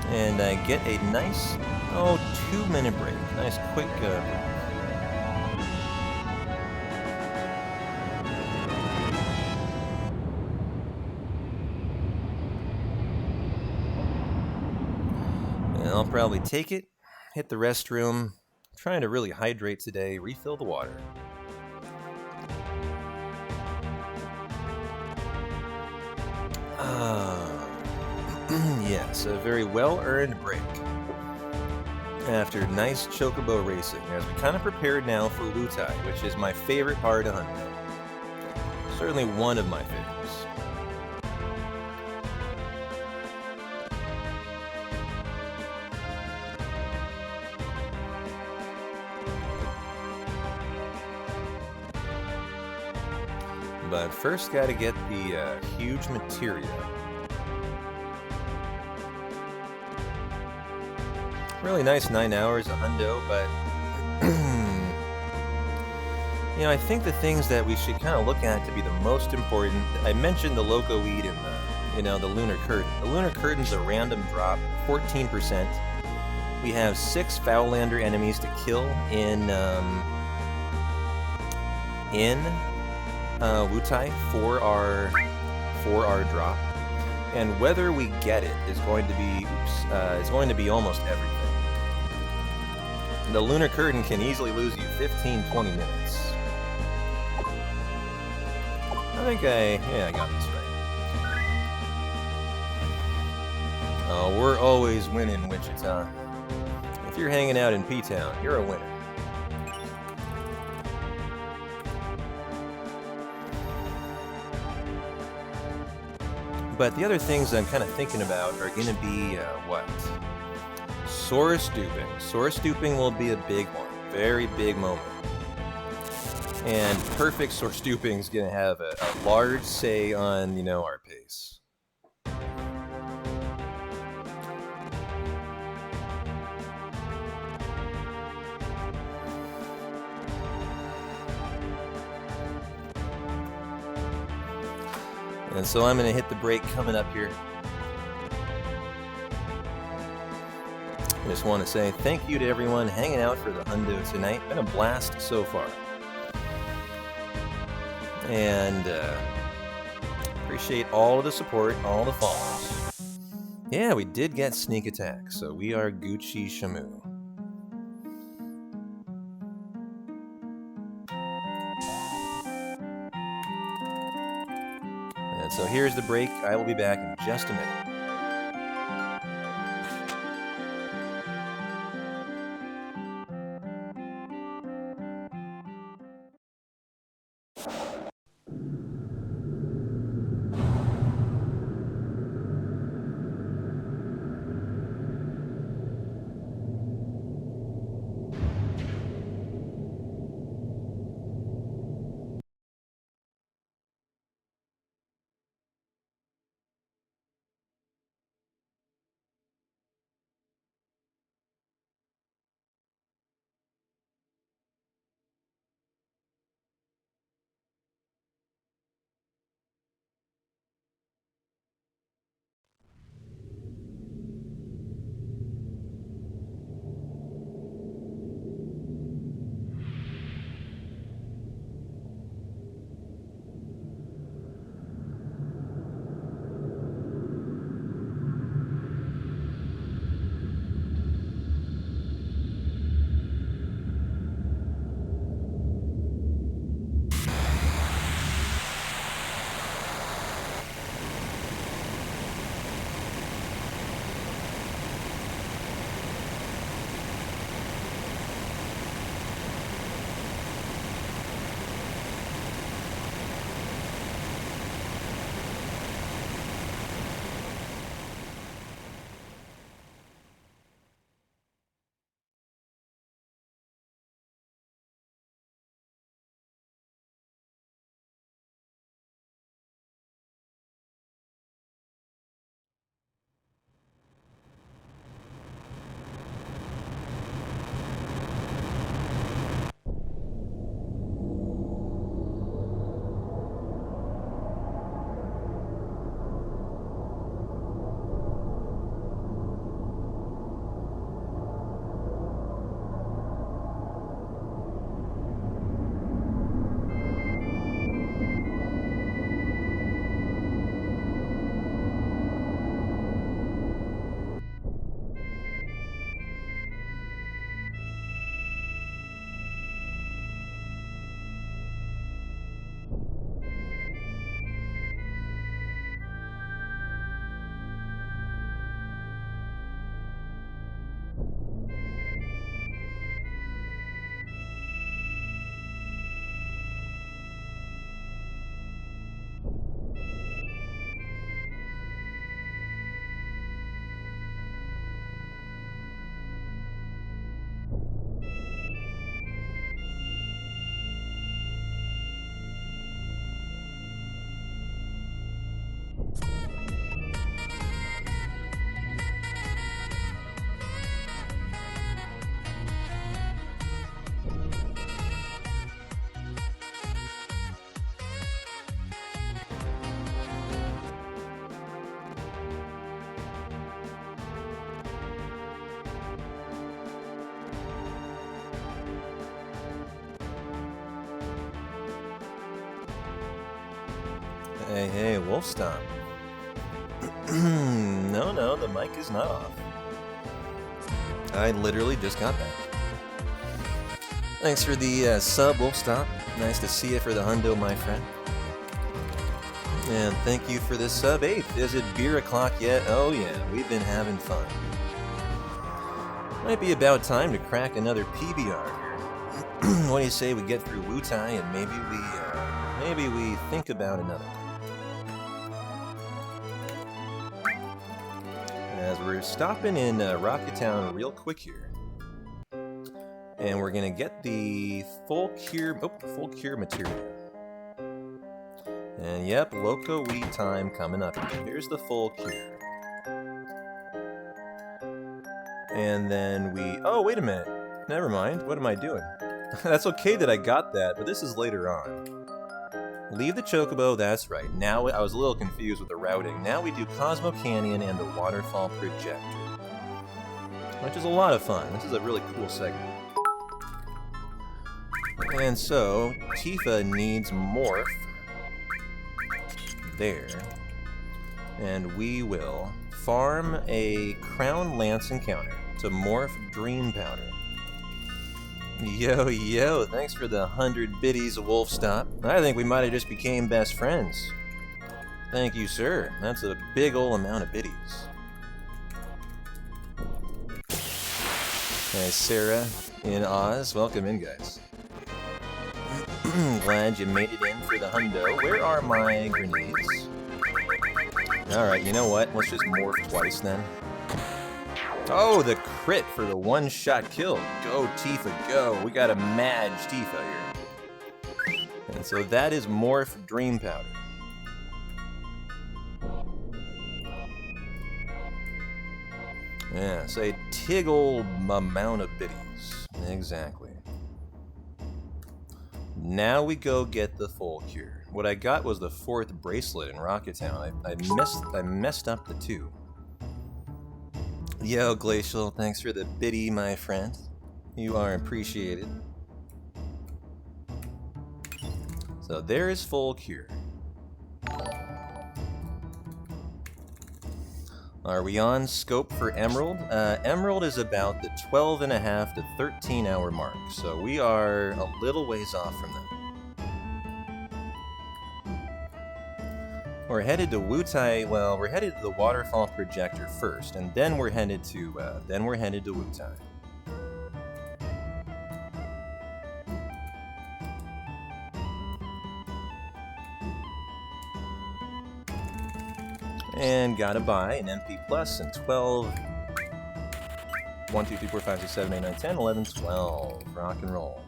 and get a nice 2-minute break. Nice quick break. And I'll probably take it, hit the restroom, trying to really hydrate today, refill the water. Yes, a very well-earned break after nice chocobo racing, as we kind of prepared now for Wutai, which is my favorite part of hunting. Certainly one of my favorites. But first, gotta get the huge materia. Really nice 9 hours of hundo, but you know, I think the things that we should kind of look at to be the most important. I mentioned the loco weed and the lunar curtain. The lunar curtain's a random drop, 14%. We have 6 Foulander enemies to kill in Wutai for our drop, and whether we get it is going to be it's going to be almost everything. The lunar curtain can easily lose you 15-20 minutes. I think I got this right. Oh, we're always winning, Wichita. If you're hanging out in P-Town, you're a winner. But the other things I'm kind of thinking about are going to be, what? Source duping. Source duping will be a big one. Very big moment. And perfect source duping is going to have a large say on, our pace. And so I'm going to hit the break coming up here. I just want to say thank you to everyone hanging out for the hundo tonight. Been a blast so far. And appreciate all of the support, all the follows. Yeah, we did get sneak attack, so we are Gucci Shamu. And so here's the break. I will be back in just a minute. Hey, Wolf, stop. No, the mic is not off. I literally just got back. Thanks for the sub, Wolf, stop. Nice to see you for the hundo, my friend. And thank you for this sub 8. Is it beer o'clock yet? Oh yeah, we've been having fun. Might be about time to crack another PBR here. What do you say we get through Wu-Tai and maybe we think about another one. As we're stopping in Rocket Town real quick here. And we're gonna get the full cure material. And yep, Loco Weed time coming up here. Here's the full cure. And then oh, wait a minute. Never mind. What am I doing? That's okay that I got that, but this is later on. Leave the Chocobo, that's right. Now, I was a little confused with the routing. Now we do Cosmo Canyon and the Waterfall Projector. Which is a lot of fun. This is a really cool segment. And so, Tifa needs Morph. There. And we will farm a Crown Lance encounter to morph Dream Powder. Yo, thanks for the 100 biddies, Wolf Stop. I think we might have just became best friends. Thank you, sir. That's a big ol' amount of biddies. Hey, Sarah in Oz. Welcome in, guys. Glad you made it in for the hundo. Where are my grenades? Alright, you know what? Let's just morph twice then. Oh, the crit for the one-shot kill. Go, Tifa, go. We got a Madge Tifa here. And so that is Morph Dream Powder. Yeah, so a tiggle amount of biddies. Exactly. Now we go get the full cure. What I got was the 4th bracelet in Rocket Town. I messed up the 2. Yo, Glacial, thanks for the biddy, my friend. You are appreciated. So there is full cure. Are we on scope for Emerald? Emerald is about the 12.5 to 13 hour mark, so we are a little ways off from that. We're headed to Wu-Tai. Well, we're headed to the Waterfall Projector first, and then we're headed to Wu-Tai. And gotta buy an MP Plus and 12. 1, 2, 3, 4, 5, 6, 7, 8, 9, 10, 11, 12. Rock and roll.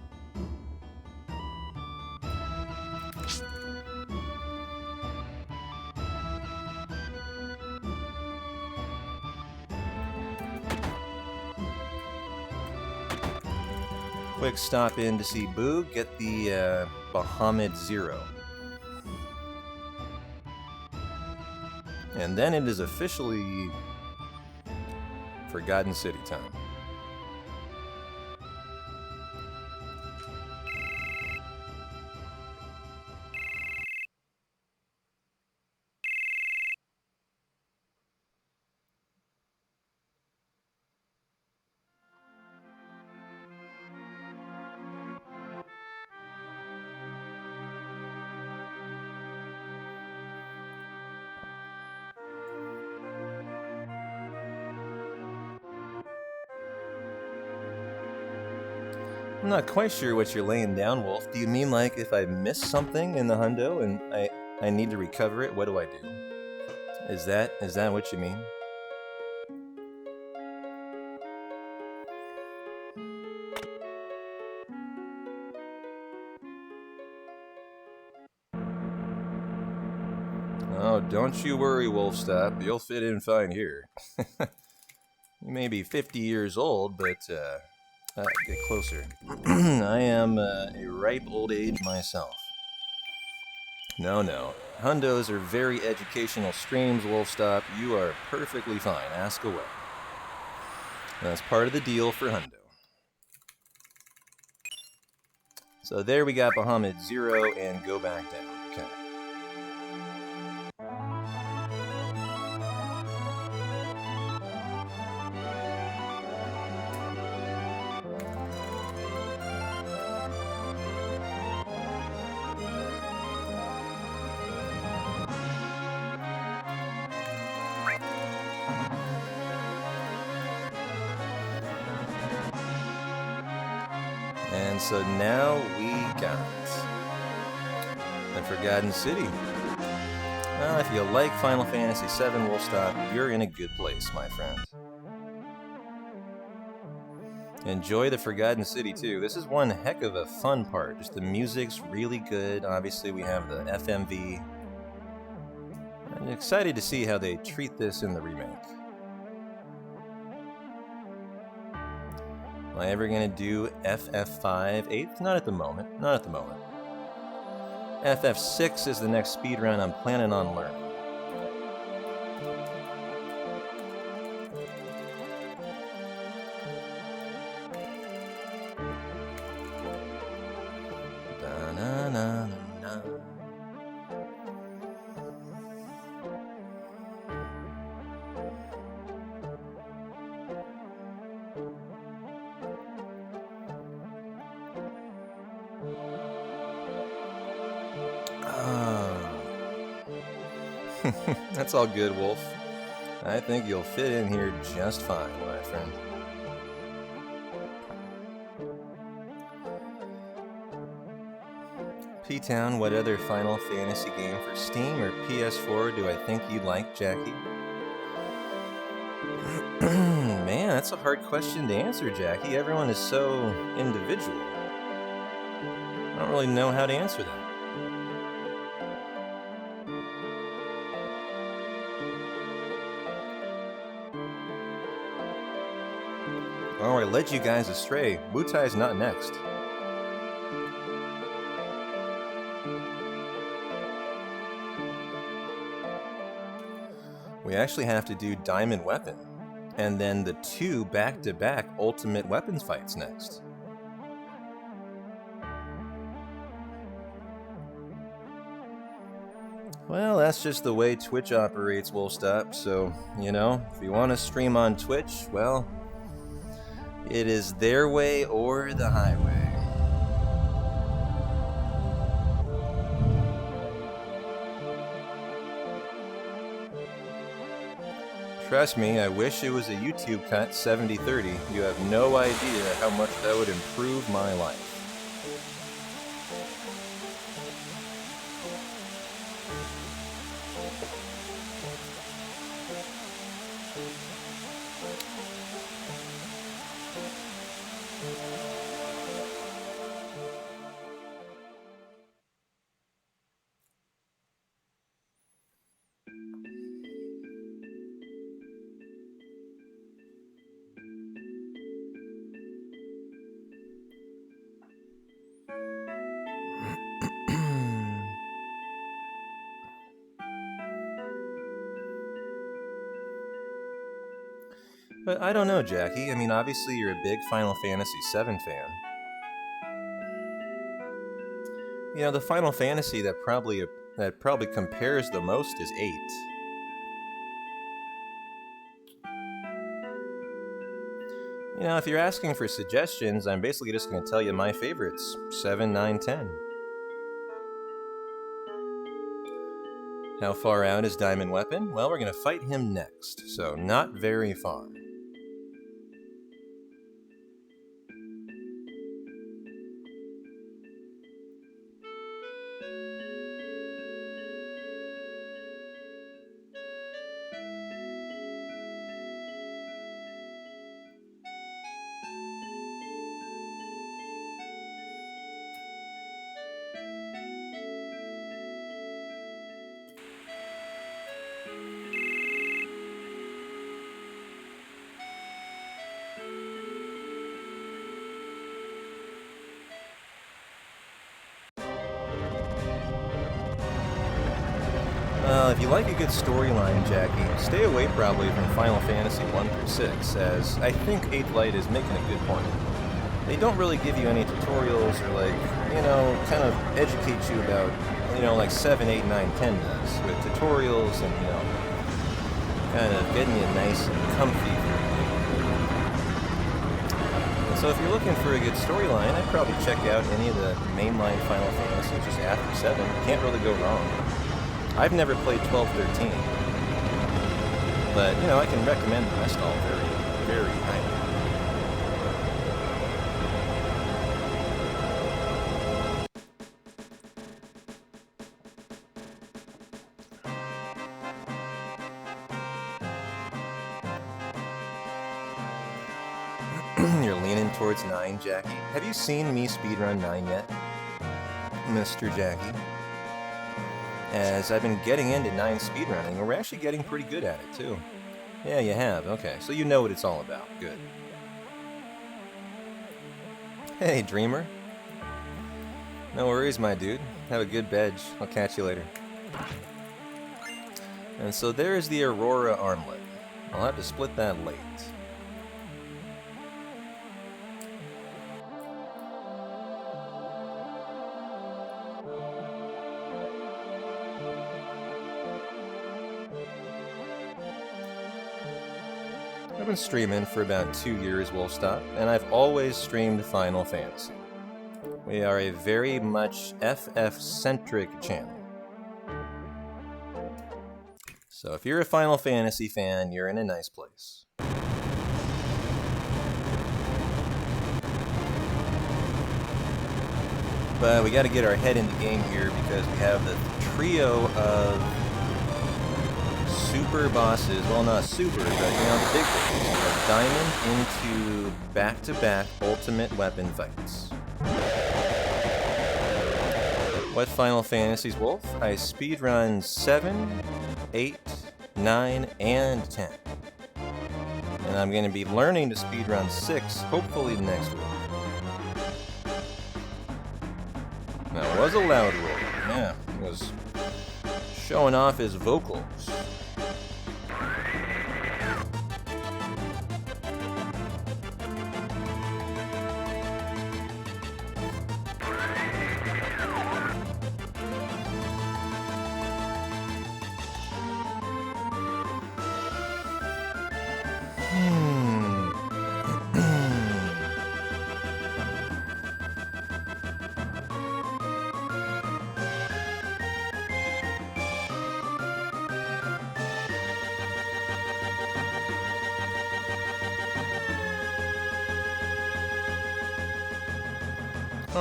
Quick stop in to see Boog, get the Bahamut Zero. And then it is officially Forgotten City time. I'm not quite sure what you're laying down, Wolf. Do you mean like if I miss something in the hundo and I need to recover it, what do I do? Is that what you mean? Oh, don't you worry, Wolfstop. You'll fit in fine here. You may be 50 years old, but get closer. I am a ripe old age myself. No. Hundos are very educational streams, Wolfstop. You are perfectly fine. Ask away. That's part of the deal for Hundo. So there we got Bahamut Zero and go back down. Okay. And so now we got the Forgotten City. Well, if you like Final Fantasy VII, Wolfstop, you're in a good place, my friend. Enjoy the Forgotten City too. This is one heck of a fun part. Just the music's really good. Obviously, we have the FMV. I'm excited to see how they treat this in the remake. Am I ever gonna do FF5 8th? Not at the moment. Not at the moment. FF6 is the next speedrun I'm planning on learning. That's all good, Wolf. I think you'll fit in here just fine, my friend. P-Town, what other Final Fantasy game for Steam or PS4 do I think you'd like, Jackie? Man, that's a hard question to answer, Jackie. Everyone is so individual. I don't really know how to answer that. Oh, I led you guys astray. Wutai's not next. We actually have to do Diamond Weapon, and then the 2 back-to-back Ultimate Weapons fights next. Well, that's just the way Twitch operates, Wolfstop, so, you know, if you want to stream on Twitch, well, it is their way or the highway. Trust me, I wish it was a YouTube cut 70-30. You have no idea how much that would improve my life. But I don't know, Jackie. I mean, obviously you're a big Final Fantasy VII fan. You know, the Final Fantasy that probably compares the most is 8. You know, if you're asking for suggestions, I'm basically just going to tell you my favorites. 7, 9, 10. How far out is Diamond Weapon? Well, we're going to fight him next, so not very far. If you like a good storyline, Jackie, stay away probably from Final Fantasy 1 through 6, as I think 8th Light is making a good point. They don't really give you any tutorials or, like, you know, kind of educate you about, you know, like 7, 8, 9, 10 does, with tutorials and, you know, kind of getting you nice and comfy. And so if you're looking for a good storyline, I'd probably check out any of the mainline Final Fantasy just after 7. Can't really go wrong. I've never played 12, 13, but, you know, I can recommend the rest all very, very highly. leaning towards 9, Jackie? Have you seen me speedrun 9 yet, Mr. Jackie? As I've been getting into 9 speedrunning, and we're actually getting pretty good at it, too. Yeah, you have. Okay, so you know what it's all about. Good. Hey, Dreamer. No worries, my dude. Have a good veg. I'll catch you later. And so there's the Aurora armlet. I'll have to split that late. I've been streaming for about 2 years, Wolfstop, and I've always streamed Final Fantasy. We are a very much FF-centric channel. So if you're a Final Fantasy fan, you're in a nice place. But we got to get our head in the game here because we have the trio of super bosses. Well, not super, but the big ones. We have Diamond into back-to-back ultimate weapon fights. What Final Fantasies, Wolf? I speedrun 7, 8, 9, and 10. And I'm going to be learning to speedrun 6, hopefully next week. That was a loud roll. Yeah, he was showing off his vocals.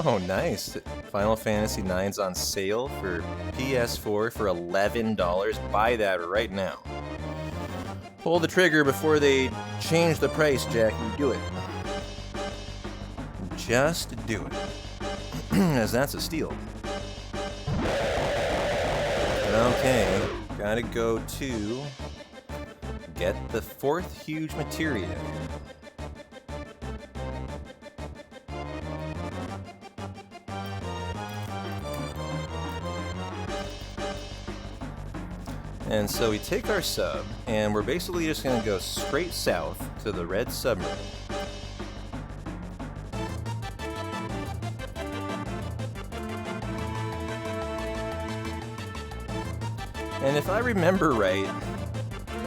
Oh, nice. Final Fantasy IX's on sale for PS4 for $11. Buy that right now. Pull the trigger before they change the price, Jackie. Do it. Just do it. As that's a steal. Okay, gotta go to get the 4th huge materia. And so we take our sub, and we're basically just going to go straight south to the red submarine. And if I remember right,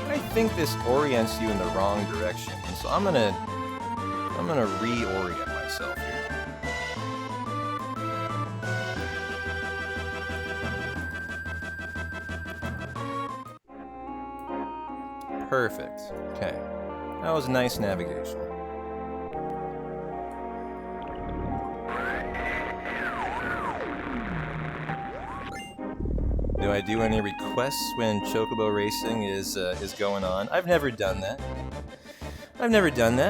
I think this orients you in the wrong direction. So I'm gonna reorient myself here. Perfect. Okay. That was nice navigation. Do I do any requests when Chocobo Racing is going on? I've never done that.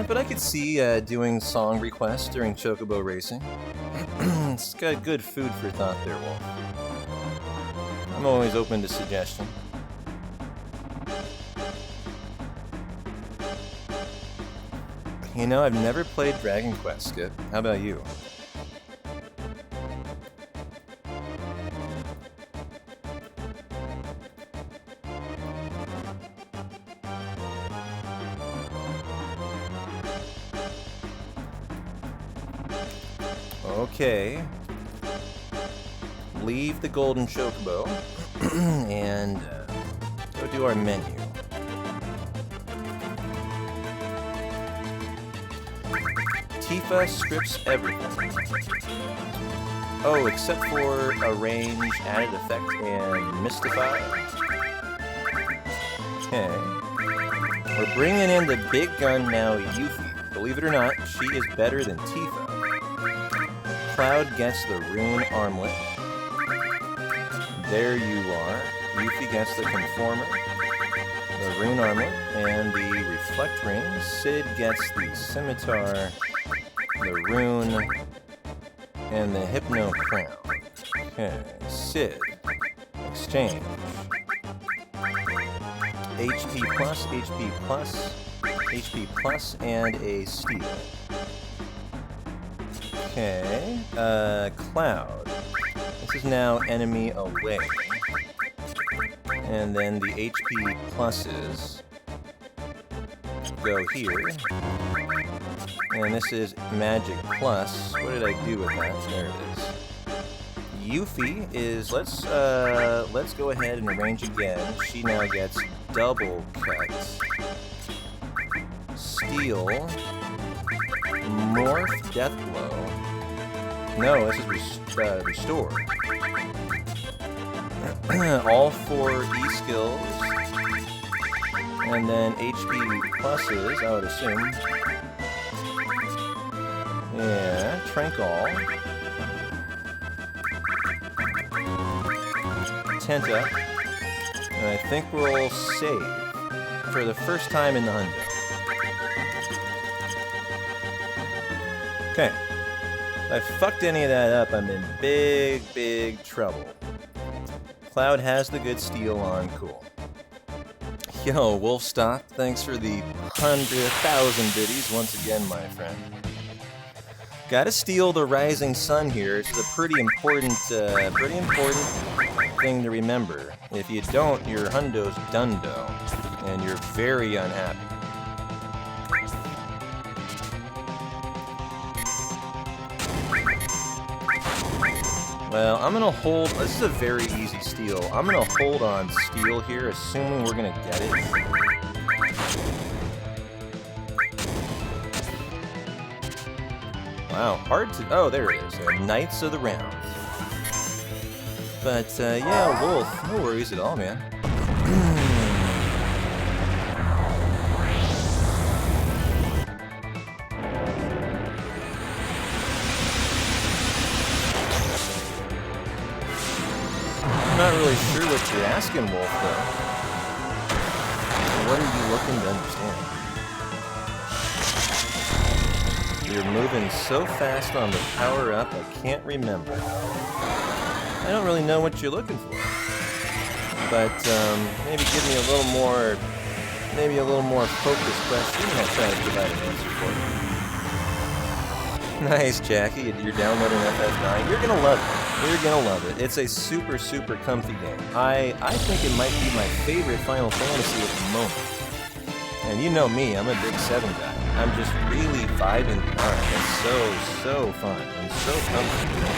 But I could see doing song requests during Chocobo Racing. It's got good food for thought there, Wolf. I'm always open to suggestion. You know, I've never played Dragon Quest, Skip. How about you? Okay. Leave the Golden Chocobo and go do our menu. Tifa strips everything. Oh, except for Arrange, Added Effect, and Mystify. Okay. We're bringing in the big gun now, Yuffie. Believe it or not, she is better than Tifa. Cloud gets the Rune Armlet. There you are. Yuffie gets the Conformer, the Rune Armlet, and the Reflect Ring. Sid gets the Scimitar the rune, and the Hypno Crown. Okay, Sid. Exchange. HP plus, HP plus, HP plus, and a steal. Okay, Cloud. This is now enemy away. And then the HP pluses go here. And this is Magic Plus. What did I do with that? There it is. Yuffie is, let's go ahead and arrange again. She now gets double cuts. Steal. Morph, Death Blow. No, this is Restore. All 4 E-skills. And then HP pluses, I would assume. Yeah, Trank All. Tent up. And I think we'll save for the first time in the hundo. Okay. If I fucked any of that up, I'm in big trouble. Cloud has the good steal on, cool. Yo, Wolfstock, thanks for the 100,000 biddies once again, my friend. Gotta steal the Rising Sun here. It's a pretty important thing to remember. If you don't, your hundo's dundo, and you're very unhappy. Well, I'm gonna hold. This is a very easy steal. I'm gonna hold on steal here, assuming we're gonna get it. Wow, hard to. Oh, there it is. Knights of the Round. But yeah, Wolf, no worries at all, man. I'm not really sure what you're asking, Wolf, though. What are you looking to understand? You're moving so fast on the power-up, I can't remember. I don't really know what you're looking for. But, maybe give me a little more focused question, and I'll try to provide an answer for you. Nice, Jackie. You're downloading FF7. You're gonna love it. You're gonna love it. It's a super comfy game. I think it might be my favorite Final Fantasy at the moment. And you know me, I'm a big 7 guy. I'm just really vibing on it. It's so fun and so comfortable.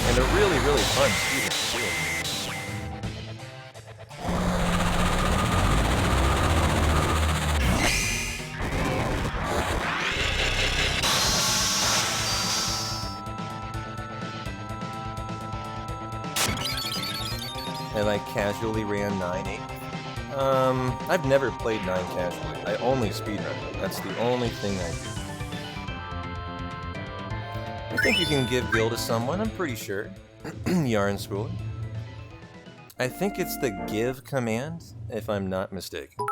And a really fun student too. And I casually ran 9-8. I've never played 9 casually. I only speedrun it. That's the only thing I do. I think you can give Gil to someone, I'm pretty sure. Yarn School. I think it's the give command, if I'm not mistaken.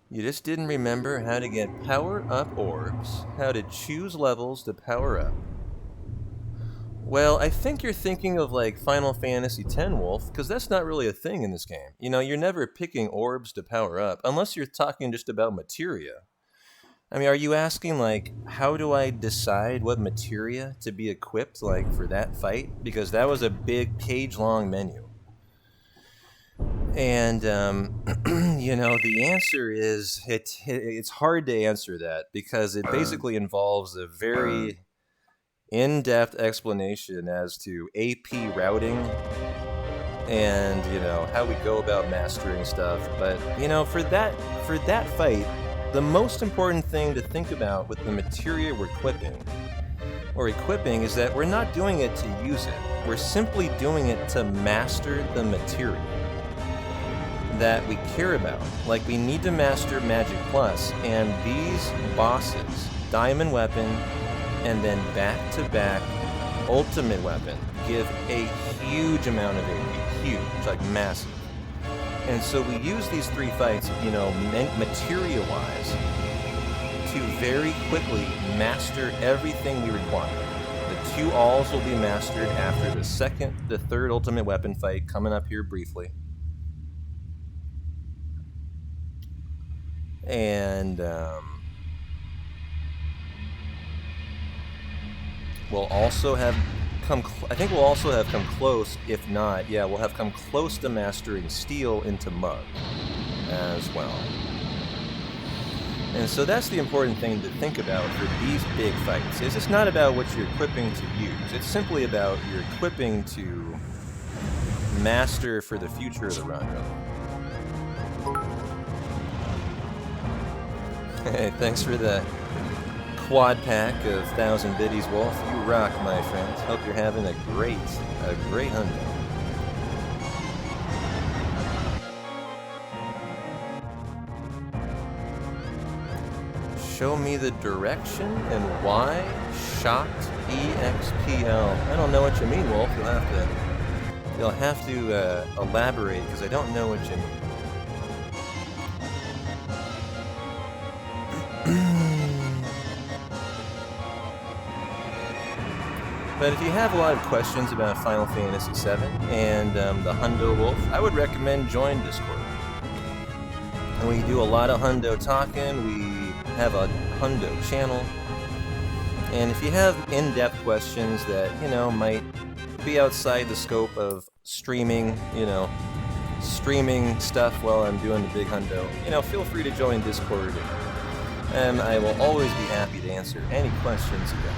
You just didn't remember how to get power-up orbs, how to choose levels to power up. Well, I think you're thinking of like Final Fantasy X, Wolf, because that's not really a thing in this game. You know, you're never picking orbs to power up, unless you're talking just about materia. I mean, are you asking like, how do I decide what materia to be equipped like for that fight? Because that was a big page-long menu. And, you know, the answer is, it's hard to answer that, because it basically involves a very in-depth explanation as to AP routing and, you know, how we go about mastering stuff. But, you know, for that fight, the most important thing to think about with the materia we're equipping is that we're not doing it to use it. We're simply doing it to master the materia that we care about. Like, we need to master Magic Plus, and these bosses, Diamond Weapon, and then back-to-back Ultimate Weapon, give a huge amount of AP. Huge, like massive. And so we use these 3 fights, you know, materia-wise, to very quickly master everything we require. The 2 alls will be mastered after the third ultimate weapon fight coming up here briefly. And we'll also have I think we'll also have come close, if not, yeah, we'll have come close to mastering Steel into Mug as well. And so that's the important thing to think about for these big fights, is it's not about what you're equipping to use, it's simply about your equipping to master for the future of the run. Hey, thanks for the quad pack of 1,000 biddies, Wolf. You rock, my friends. Hope you're having a great hunt. Show me the direction and why shocked EXPL. I don't know what you mean, Wolf. You'll have to elaborate, because I don't know what you mean. But if you have a lot of questions about Final Fantasy VII and the Hundo Wolf, I would recommend join Discord. And we do a lot of Hundo talking, we have a Hundo channel, and if you have in-depth questions that, you know, might be outside the scope of streaming, you know, streaming stuff while I'm doing the big Hundo, you know, feel free to join Discord, and I will always be happy to answer any questions you got.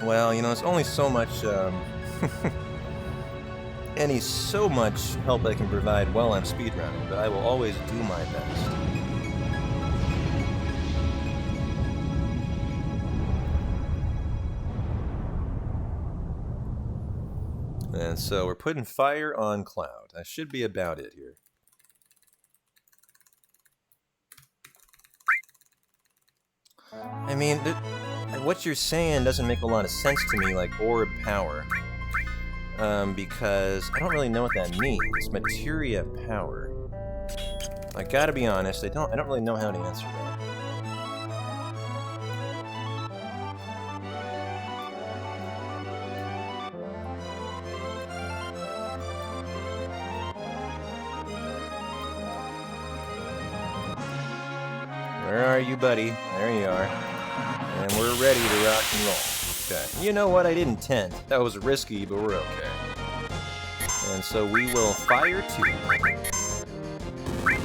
Well, you know, it's only so much, so much help I can provide while I'm speedrunning, but I will always do my best. And so we're putting fire on Cloud. That should be about it here. I mean, what you're saying doesn't make a lot of sense to me, like orb power. Because I don't really know what that means. Materia power. I gotta be honest, I don't really know how to answer that. Where are you, buddy? There you are. And we're ready to rock and roll. Okay. You know what? I didn't tent. That was risky, but we're okay. And so we will fire 2.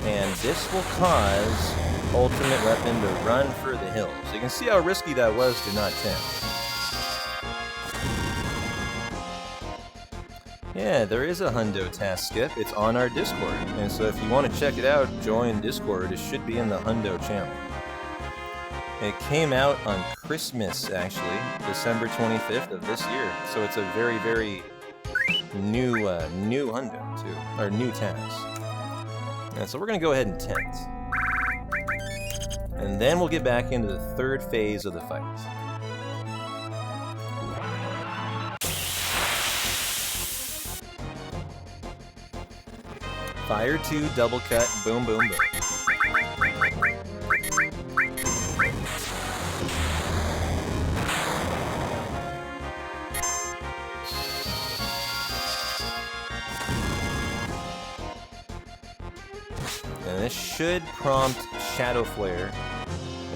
And this will cause Ultimate Weapon to run for the hills. You can see how risky that was to not tent. Yeah, there is a Hundo task skip. It's on our Discord. And so if you want to check it out, join Discord. It should be in the Hundo channel. It came out on Christmas, actually, December 25th of this year. So it's a very, very new Hundo, too. Or new task. And so we're going to go ahead and tent. And then we'll get back into the third phase of the fight. Fire 2, double cut, boom, boom, boom. And this should prompt Shadow Flare,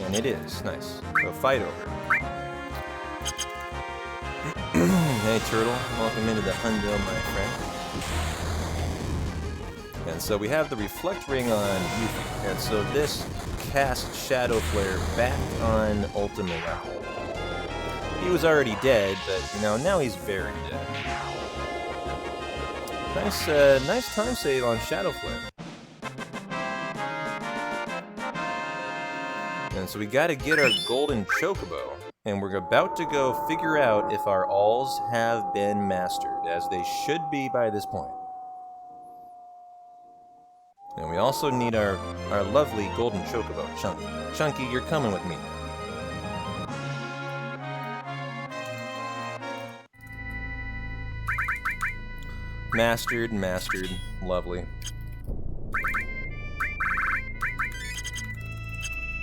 and it is. Nice. So fight over. Hey Turtle, welcome into the Hundo, my friend. And so we have the Reflect Ring on Yuffie, and so this casts Shadow Flare back on Ultimate Weapon. He was already dead, but you know, now he's very dead. Nice time save on Shadow Flare. And so we gotta get our golden chocobo, and we're about to go figure out if our alls have been mastered, as they should be by this point. And we we also need our lovely golden chocobo, Chunky. Chunky, you're coming with me. Mastered, lovely.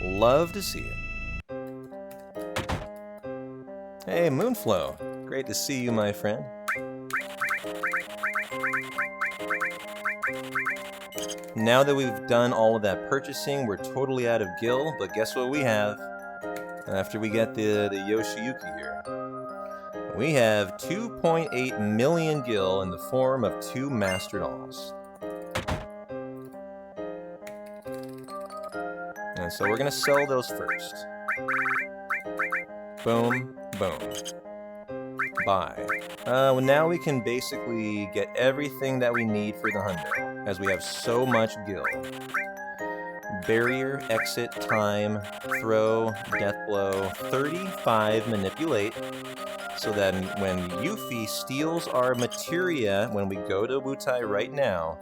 Love to see it. Hey, Moonflow. Great to see you, my friend. Now that we've done all of that purchasing, we're totally out of gil, but guess what we have after we get the Yoshiyuki here? We have 2.8 million gil in the form of 2 Master Dolls. And so we're going to sell those first. Boom, boom. Buy. Well, now we can basically get everything that we need for the hundo, as we have so much gil. Barrier, exit, time, throw, death blow, 35 manipulate, so that when Yuffie steals our materia when we go to Wutai right now,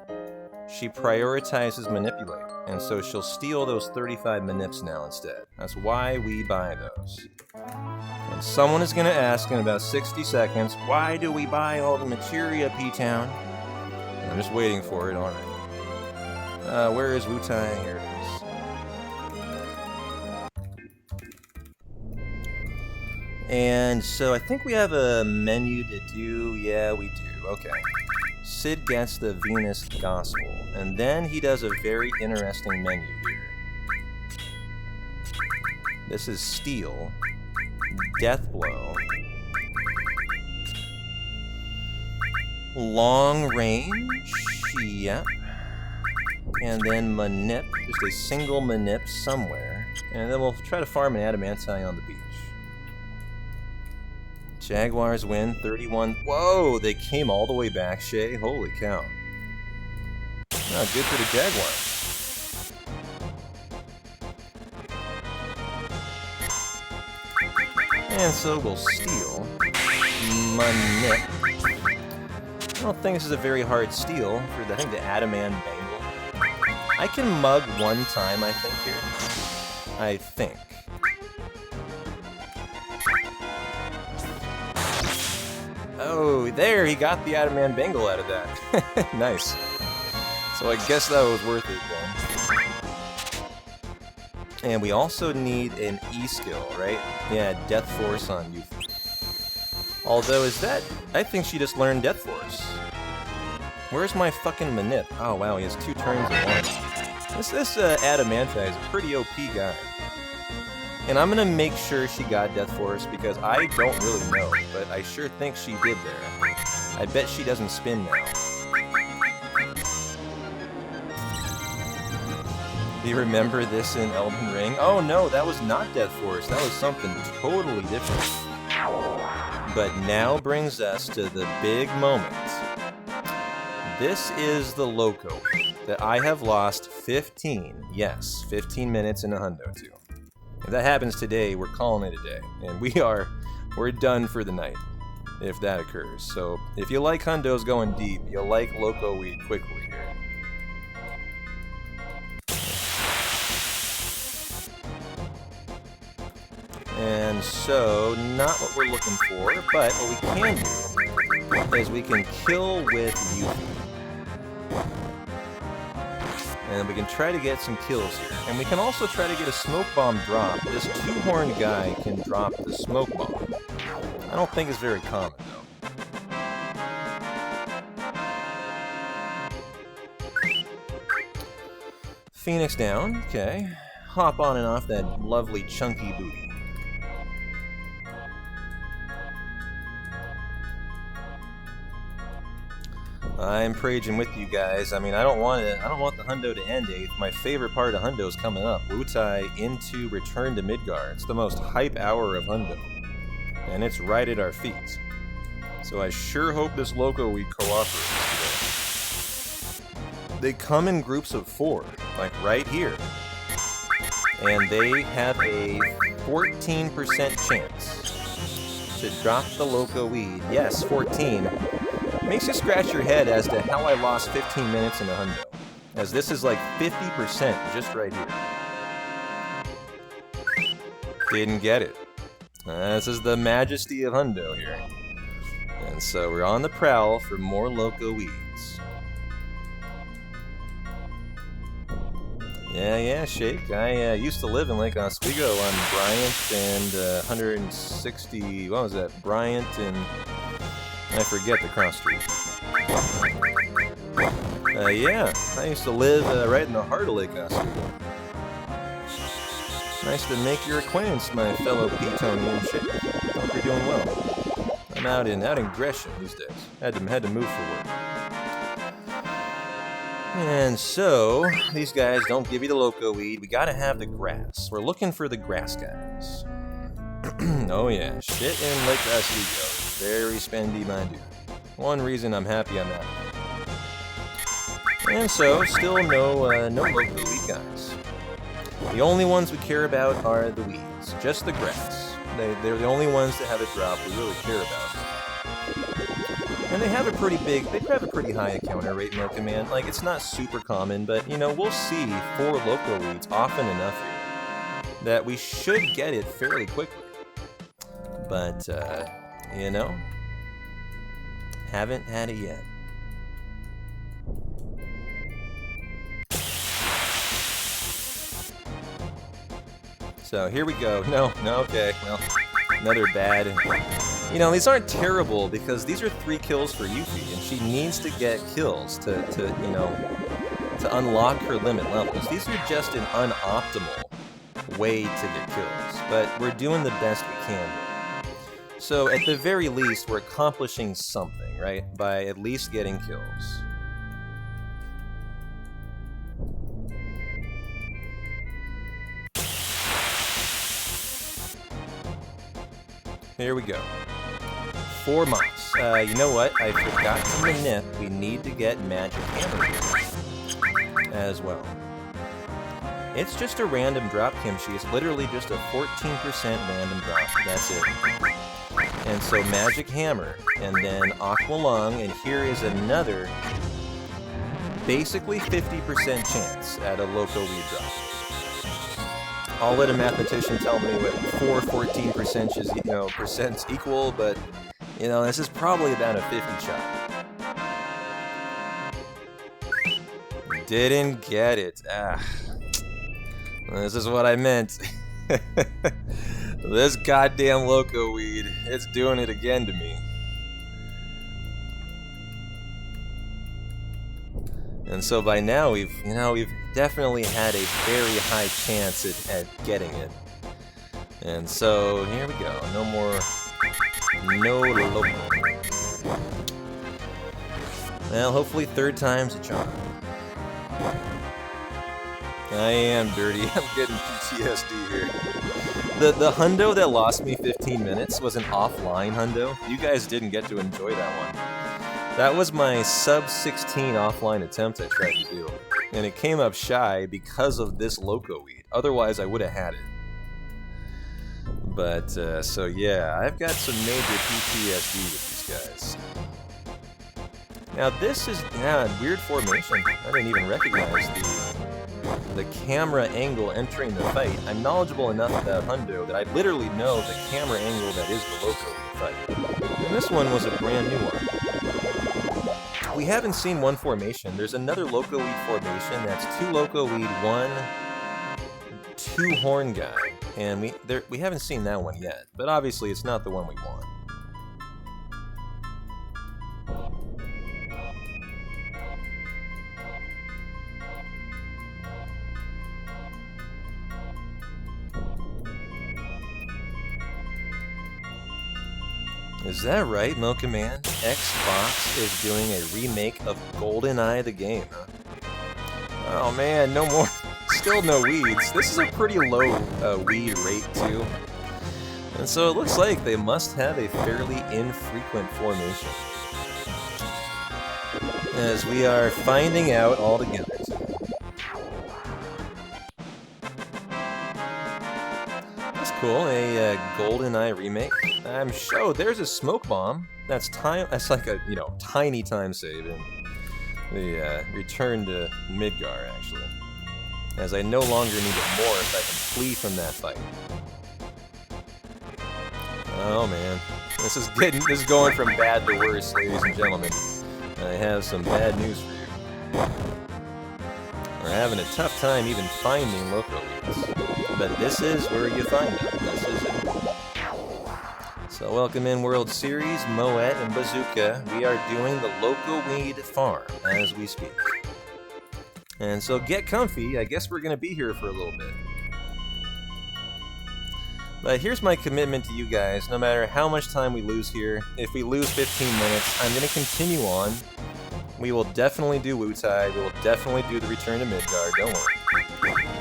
she prioritizes manipulate, and so she'll steal those 35 manips now instead. That's why we buy those. And someone is going to ask in about 60 seconds, why do we buy all the materia, P-Town? I'm just waiting for it, alright. Where is Wutai? Here it is. And so I think we have a menu to do. Yeah, we do. Okay. Sid gets the Venus Gospel, and then he does a very interesting menu here. This is Steel, Death Blow, Long Range, yep, and then Manip, just a single Manip somewhere, and then we'll try to farm an Adamanti on the beach. Jaguars win 31. Whoa, they came all the way back, Shay. Holy cow. Oh, good for the Jaguars. And so we'll steal Manip. I don't think this is a very hard steal for the, I think, the Adaman Bangle. I can mug one time, I think, here. I think. Oh, there, he got the Adaman Bangle out of that. Nice. So I guess that was worth it then. And we also need an E skill, right? Yeah, Death Force on Yuffie. Although, is that... I think she just learned Death Force. Where's my fucking Manip? Oh wow, he has 2 turns at once. This Adamanti is a pretty OP guy. And I'm gonna make sure she got Death Force because I don't really know, but I sure think she did there. I bet she doesn't spin now. Do you remember this in Elden Ring? Oh no, that was not Death Force. That was something totally different. But now brings us to the big moment. This is the Loco that I have lost 15 minutes in a hundo to. If that happens today, we're calling it a day. And we're done for the night, if that occurs. So, if you like hundos going deep, you'll like Loco Weed quickly here. And so, not what we're looking for, but what we can do is we can kill with Yuffie. And we can try to get some kills here. And we can also try to get a smoke bomb drop. This 2-horned guy can drop the smoke bomb. I don't think it's very common, though. Phoenix down, okay. Hop on and off that lovely chunky booty. I'm praging with you guys. I mean, I don't want the hundo to end 8th. My favorite part of hundo is coming up. Wutai into Return to Midgar. It's the most hype hour of hundo. And it's right at our feet. So I sure hope this Loco Weed cooperates today. They come in groups of 4, like right here. And they have a 14% chance to drop the Loco Weed. Yes, 14. Makes you scratch your head as to how I lost 15 minutes in a hundo. as this is like 50% just right here. Didn't get it. This is the majesty of Hundo here. And so we're on the prowl for more loco weeds. Yeah, Shake. I used to live in Lake Oswego on Bryant and 160, what was that? Bryant and, I forget the cross street. Yeah, I used to live right in the heart of Lake Oswego. Nice to make your acquaintance, my fellow Petonian Shake. Hope you're doing well. I'm out in Gresham these days. Had to move for work. And so, these guys don't give you the loco weed. We gotta have the grass. We're looking for the grass guys. Oh yeah, shit in Lake Oswego. Very spendy, my dude. One reason I'm happy I'm out. And so, still no loco weed guys. The only ones we care about are the weeds, just the grass. They're the only ones that have a drop we really care about. And they have a pretty high encounter rate in our command. Like, it's not super common, but, you know, we'll see 4 loco weeds often enough here that we should get it fairly quickly. But, you know, haven't had it yet. So here we go. No, okay. Well, another bad. You know, these aren't terrible because these are 3 kills for Yuffie, and she needs to get kills to unlock her limit levels. These are just an unoptimal way to get kills, but we're doing the best we can. So at the very least, we're accomplishing something, right? By at least getting kills. Here we go. 4 mops. You know what? I forgot to Manip. We need to get Magic Hammer as well. It's just a random drop, Kimchi. It's literally just a 14% random drop. That's it. And so Magic Hammer, and then Aqua Lung, and here is another basically 50% chance at a loco weed drop. I'll let a mathematician tell me what 14% is, percents equal, but, you know, this is probably about a 50 shot. Didn't get it. This is what I meant. This goddamn loco weed, it's doing it again to me. And so by now we've definitely had a very high chance at getting it. And so here we go. No loco. Well, hopefully 3rd time's a charm. I am dirty. I'm getting PTSD here. The hundo that lost me 15 minutes was an offline hundo. You guys didn't get to enjoy that one. That was my sub-16 offline attempt I tried to do. And it came up shy because of this loco weed. Otherwise, I would have had it. But, so yeah, I've got some major PTSD with these guys. Now this is, weird formation. I didn't even recognize the camera angle entering the fight. I'm knowledgeable enough about hundo that I literally know the camera angle that is the loco weed fight. And this one was a brand new one. We haven't seen one formation. There's another loco weed formation that's 2 loco weed, 1 2 horn guy, and we haven't seen that one yet. But obviously, it's not the one we want. Is that right, Mochaman? Xbox is doing a remake of GoldenEye the game, huh? Oh man, no more. Still no weeds. This is a pretty low weed rate, too. And so it looks like they must have a fairly infrequent formation. As we are finding out all together. That's cool, a GoldenEye remake. I'm sure there's a smoke bomb. That's like a, tiny time saving. the return to Midgar, actually. As I no longer need it more if I can flee from that fight. Oh man, this is going from bad to worse, ladies and gentlemen. I have some bad news for you. We're having a tough time even finding local leads, but this is where you find them. This is it. So welcome in World Series, Moet and Bazooka. We are doing the local weed farm as we speak. And so get comfy. I guess we're gonna be here for a little bit. But here's my commitment to you guys, no matter how much time we lose here, if we lose 15 minutes, I'm going to continue on. We will definitely do Wutai, we will definitely do the return to Midgar, don't worry.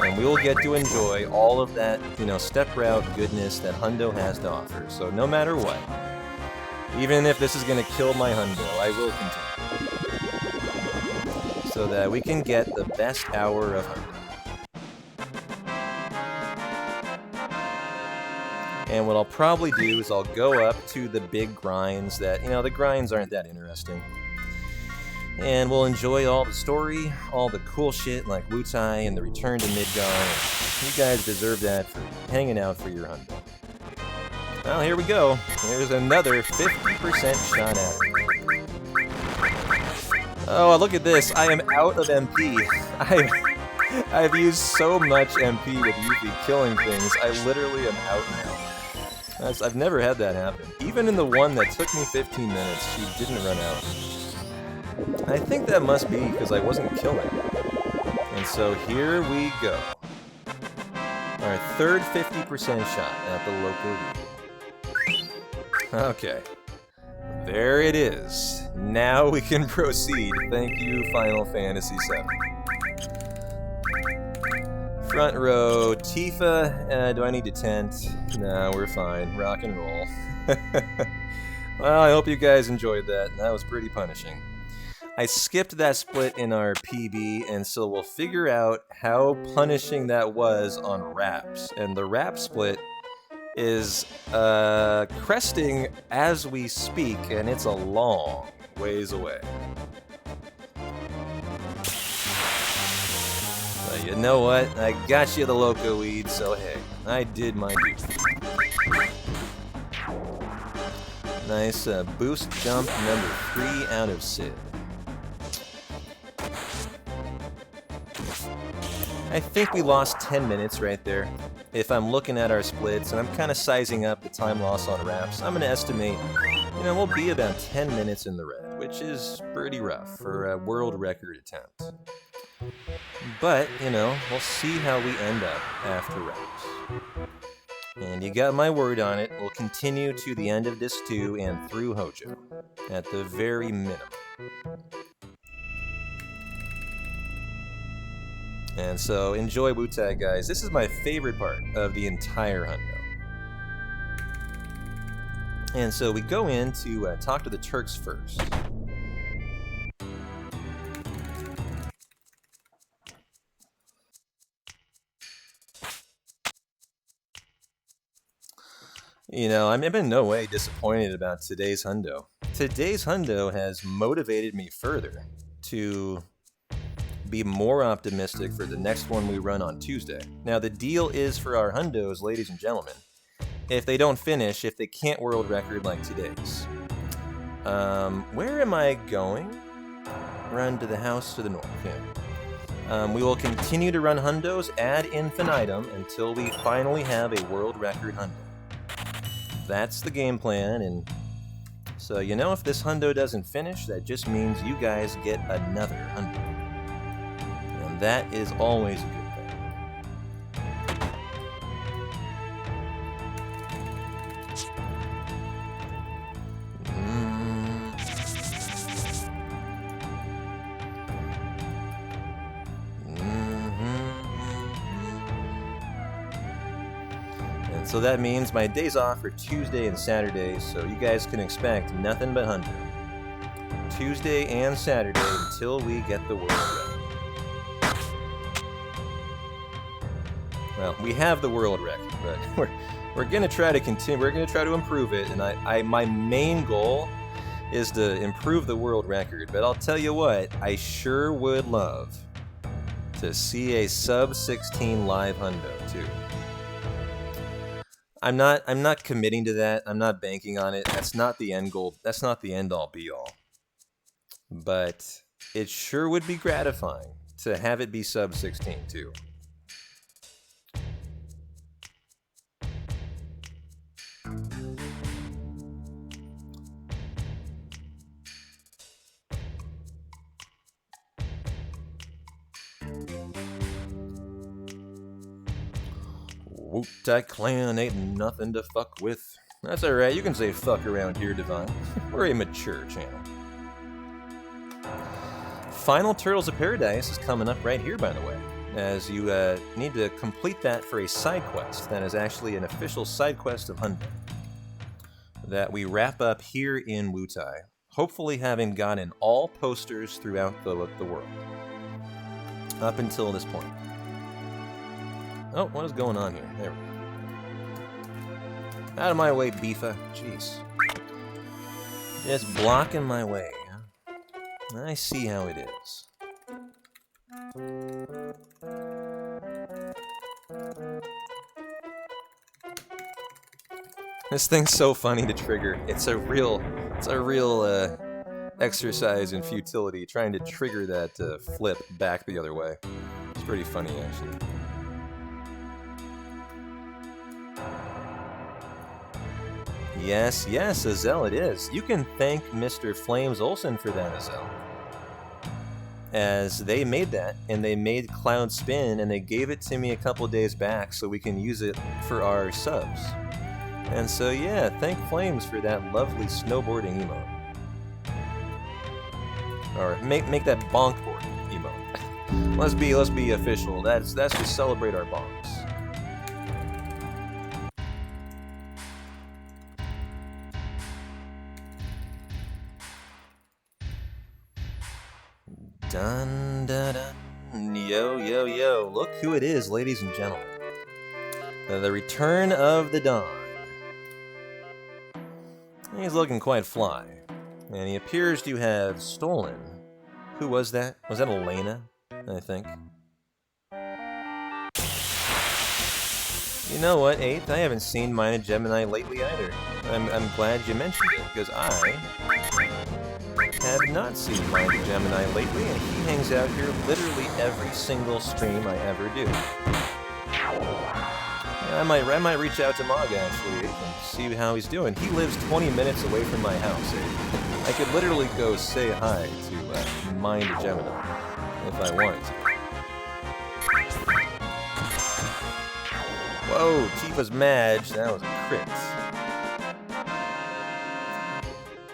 And we will get to enjoy all of that, step route goodness that Hundo has to offer. So no matter what, even if this is going to kill my Hundo, I will continue. So that we can get the best hour of Hundo. And what I'll probably do is I'll go up to the big grinds that, the grinds aren't that interesting. And we'll enjoy all the story, all the cool shit like Wutai and the return to Midgar. You guys deserve that for hanging out for your Hundo. Well, here we go. There's another 50% shot at it. Oh, look at this. I am out of MP. I've used so much MP with Yuffie killing things, I literally am out now. I've never had that happen. Even in the one that took me 15 minutes, she didn't run out. I think that must be because I wasn't killing. And so here we go. Our third 50% shot at the local lead. Okay. There it is. Now we can proceed. Thank you, Final Fantasy VII. Front row, Tifa, do I need to tent? No, we're fine. Rock and roll. Well, I hope you guys enjoyed that. That was pretty punishing. I skipped that split in our PB, and so we'll figure out how punishing that was on Raps. And the Rap split is cresting as we speak, and it's a long ways away. But you know what? I got you the Loco Weed, so hey, I did my duty. Nice boost jump number 3 out of 6. I think we lost 10 minutes right there. If I'm looking at our splits, and I'm kind of sizing up the time loss on Raps, I'm going to estimate, we'll be about 10 minutes in the red, which is pretty rough for a world record attempt. But, we'll see how we end up after Raps. And you got my word on it, we'll continue to the end of Disc 2 and through Hojo, at the very minimum. And so, enjoy Wutai, guys. This is my favorite part of the entire Hundo. And so, we go in to talk to the Turks first. I'm in no way disappointed about today's Hundo. Today's Hundo has motivated me further to be more optimistic for the next one we run on Tuesday. Now, the deal is for our Hundos, ladies and gentlemen, if they don't finish, if they can't world record like today's. Where am I going? Run to the house to the north, yeah. We will continue to run Hundos ad infinitum until we finally have a world record Hundo. That's the game plan, and so if this Hundo doesn't finish, that just means you guys get another Hundo. And that is always a good thing. So that means my days off are Tuesday and Saturday, so you guys can expect nothing but Hundo. Tuesday and Saturday until we get the world record. Well, we have the world record, but we're gonna try to continue. We're gonna try to improve it, and my main goal is to improve the world record, but I'll tell you what, I sure would love to see a sub 16 live hundo too. I'm not committing to that. I'm not banking on it. That's not the end goal. That's not the end all be all. But it sure would be gratifying to have it be sub 16 too. Wu-Tai Clan ain't nothing to fuck with. That's alright, you can say fuck around here, Divine. We're a mature channel. Final Turtles of Paradise is coming up right here, by the way, as you need to complete that for a side quest. That is actually an official side quest of Hundo that we wrap up here in Wu-Tai, hopefully having gotten all posters throughout the world up until this point. Oh, what is going on here? There we go. Out of my way, Beefa. Jeez. Just blocking my way. I see how it is. This thing's so funny to trigger. It's a real exercise in futility, trying to trigger that flip back the other way. It's pretty funny, actually. Yes, yes, Azel it is. You can thank Mr. Flames Olsen for that, Azel. As they made that, and they made Cloud Spin, and they gave it to me a couple days back so we can use it for our subs. And so yeah, thank Flames for that lovely snowboarding emote. Or make that bonkboard emote. let's be official. That's to celebrate our bonks. Dun dun dun. Yo yo yo. Look who it is, ladies and gentlemen. The return of the Dawn. He's looking quite fly. And he appears to have stolen. Who was that? Was that Elena? I think. You know what, 8th? I haven't seen Mina Gemini lately either. I'm glad you mentioned it, because I have not seen Mina Gemini lately, and he hangs out here literally every single stream I ever do. I might reach out to Mog, actually, and see how he's doing. He lives 20 minutes away from my house. I could literally go say hi to Mind Gemini if I wanted to. Whoa, Tifa's Madge, that was a crit.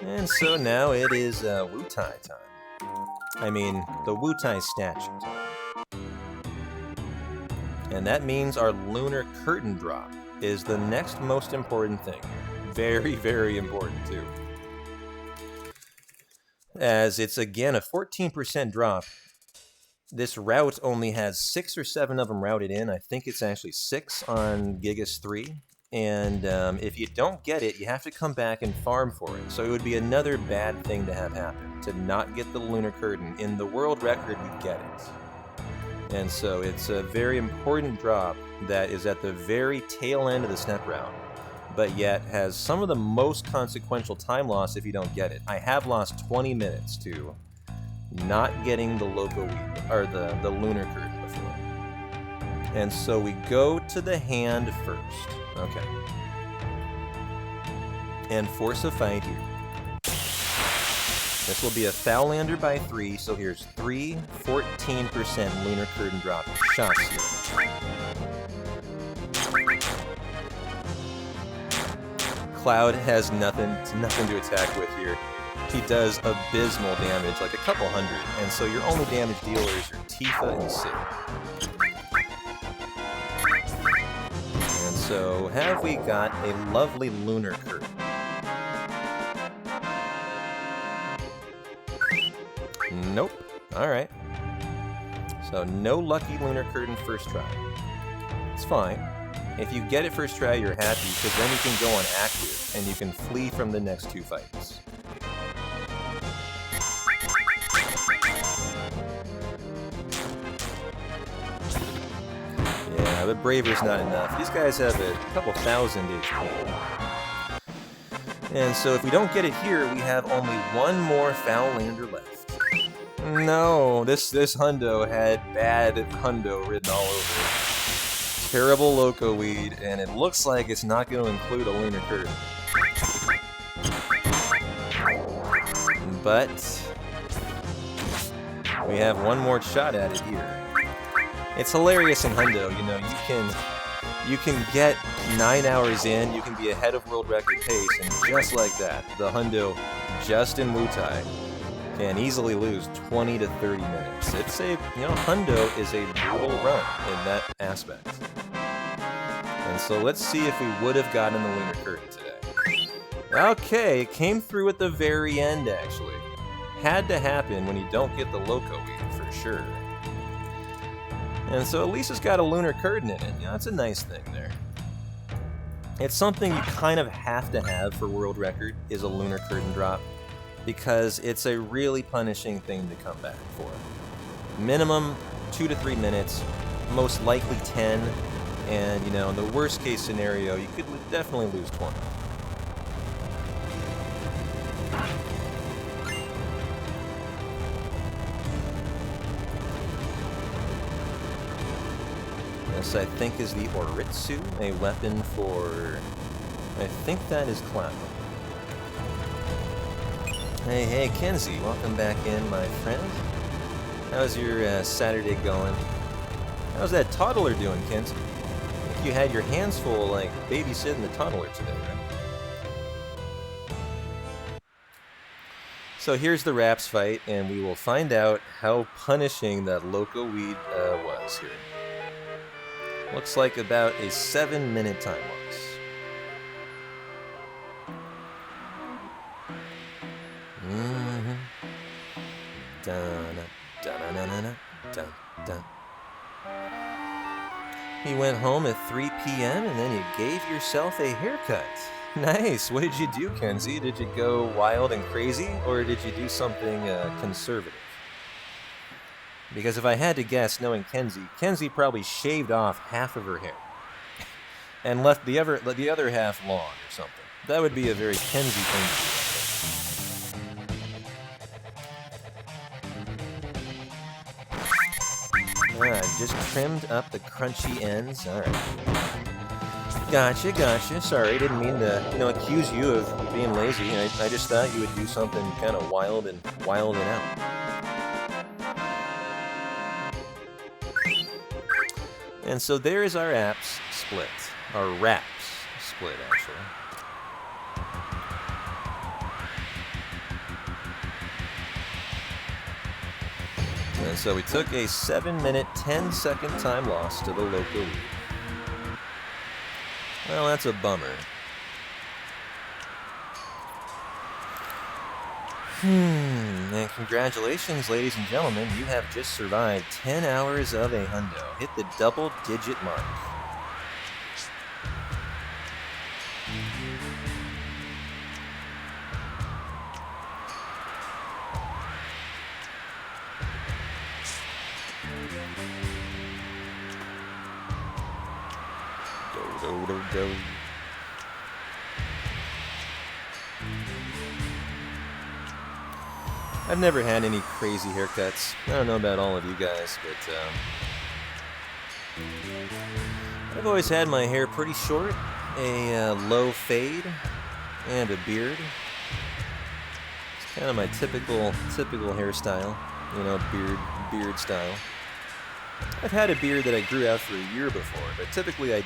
And so now it is Wu-Tai time. I mean, the Wu-Tai statue time. And that means our lunar curtain drop is the next most important thing. Very, very important, too. As it's, again, a 14% drop. This route only has 6 or 7 of them routed in. I think it's actually 6 on Gigas 3. And if you don't get it, you have to come back and farm for it. So it would be another bad thing to have happen, to not get the lunar curtain. In the world record, you get it. And so it's a very important drop that is at the very tail end of the step route, but yet has some of the most consequential time loss if you don't get it. I have lost 20 minutes to not getting the Loco Weed, or the lunar curtain before. And so we go to the hand first. Okay. And force a fight here. This will be a Foulander by 3, so here's 3 14% lunar curtain drop shots here. Cloud has nothing to attack with here. He does abysmal damage, like a couple hundred, and so your only damage dealers are Tifa and Sid. And so have we got a lovely lunar curtain? Nope. Alright. So no lucky lunar curtain first try. It's fine. If you get it first try, you're happy, because then you can go on active, and you can flee from the next 2 fights. but braver's not enough. These guys have a couple thousand HP. And so if we don't get it here, we have only one more foul lander left. No, this hundo had bad hundo written all over it. Terrible loco weed, and it looks like it's not going to include a lunar curtain. But we have one more shot at it here. It's hilarious in hundo, you know, you can get 9 hours in, you can be ahead of world record pace, and just like that, the hundo, just in Wutai, can easily lose 20 to 30 minutes. It's a, you know, hundo is a brutal run in that aspect. And so let's see if we would have gotten the lunar curtain today. Okay, it came through at the very end, actually. Had to happen when you don't get the loco weed, for sure. And so at least it's got a lunar curtain in it. You know, that's a nice thing there. It's something you kind of have to have for world record, is a lunar curtain drop, because it's a really punishing thing to come back for. Minimum 2 to 3 minutes, most likely 10, and you know, in the worst case scenario, you could definitely lose 20. This, I think, is the Oritsu, a weapon for... I think that is Cloud. Hey, Kenzie, welcome back in, my friend. How's your Saturday going? How's that toddler doing, Kenzie? I think you had your hands full, like, babysitting the toddler today, right? So here's the Raps fight, and we will find out how punishing that loco weed was here. Looks like about a 7-minute time loss. You went home at 3 p.m. and then you gave yourself a haircut. Nice. What did you do, Kenzie? Did you go wild and crazy, or did you do something conservative? Because if I had to guess, knowing Kenzie probably shaved off half of her hair and left the other half long or something. That would be a very Kenzie thing to do. Alright, just trimmed up the crunchy ends. Alright. Gotcha. Sorry, didn't mean to, you know, accuse you of being lazy. I just thought you would do something kind of wild and out. And so there is our apps split. Our raps split, actually. And so we took a 7-minute, 10-second time loss to the local lead. Well, that's a bummer. And congratulations, ladies and gentlemen, you have just survived 10 hours of a hundo. Hit the double-digit mark. Do. I've never had any crazy haircuts. I don't know about all of you guys, but I've always had my hair pretty short, a low fade, and a beard. It's kind of my typical hairstyle, you know, beard style. I've had a beard that I grew out for a year before, but typically I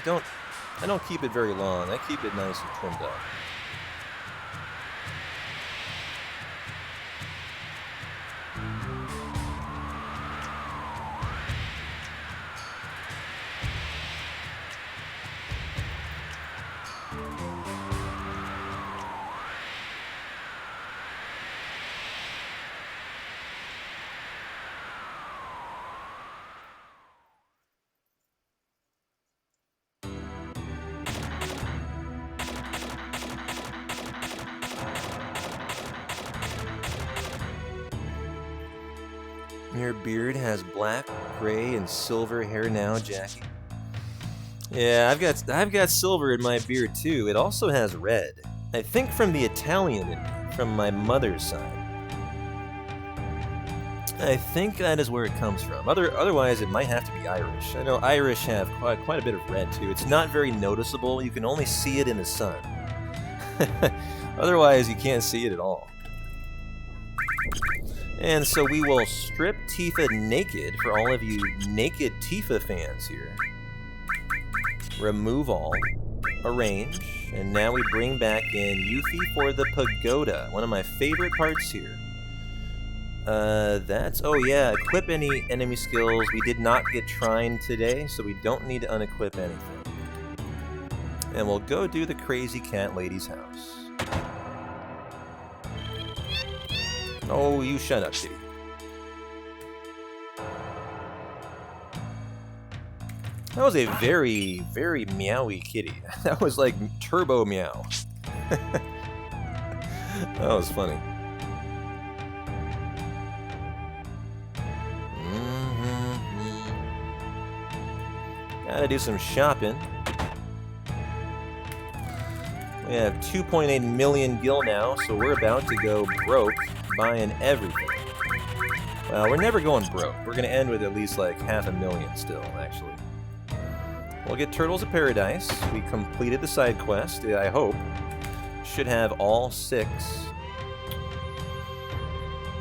don't keep it very long. I keep it nice and trimmed up. Your beard has black, gray, and silver hair now, Jackie. Yeah, I've got silver in my beard too. It also has red. I think from the Italian in me, from my mother's side. I think that is where it comes from. Otherwise, it might have to be Irish. I know Irish have quite a bit of red too. It's not very noticeable. You can only see it in the sun. Otherwise, you can't see it at all. And so we will strip Tifa naked for all of you naked Tifa fans here. Remove all. Arrange. And now we bring back in Yuffie for the pagoda. One of my favorite parts here. Oh yeah, equip any enemy skills. We did not get Trine today, so we don't need to unequip anything. And we'll go do the crazy cat lady's house. Oh, you shut up, kitty. That was a very, very meowy kitty. That was like turbo meow. That was funny. Gotta do some shopping. We have 2.8 million gil now, so we're about to go broke buying everything. Well, we're never going broke. We're gonna end with at least like 500,000 still, actually. We'll get Turtles of Paradise. We completed the side quest, I hope. Should have all 6.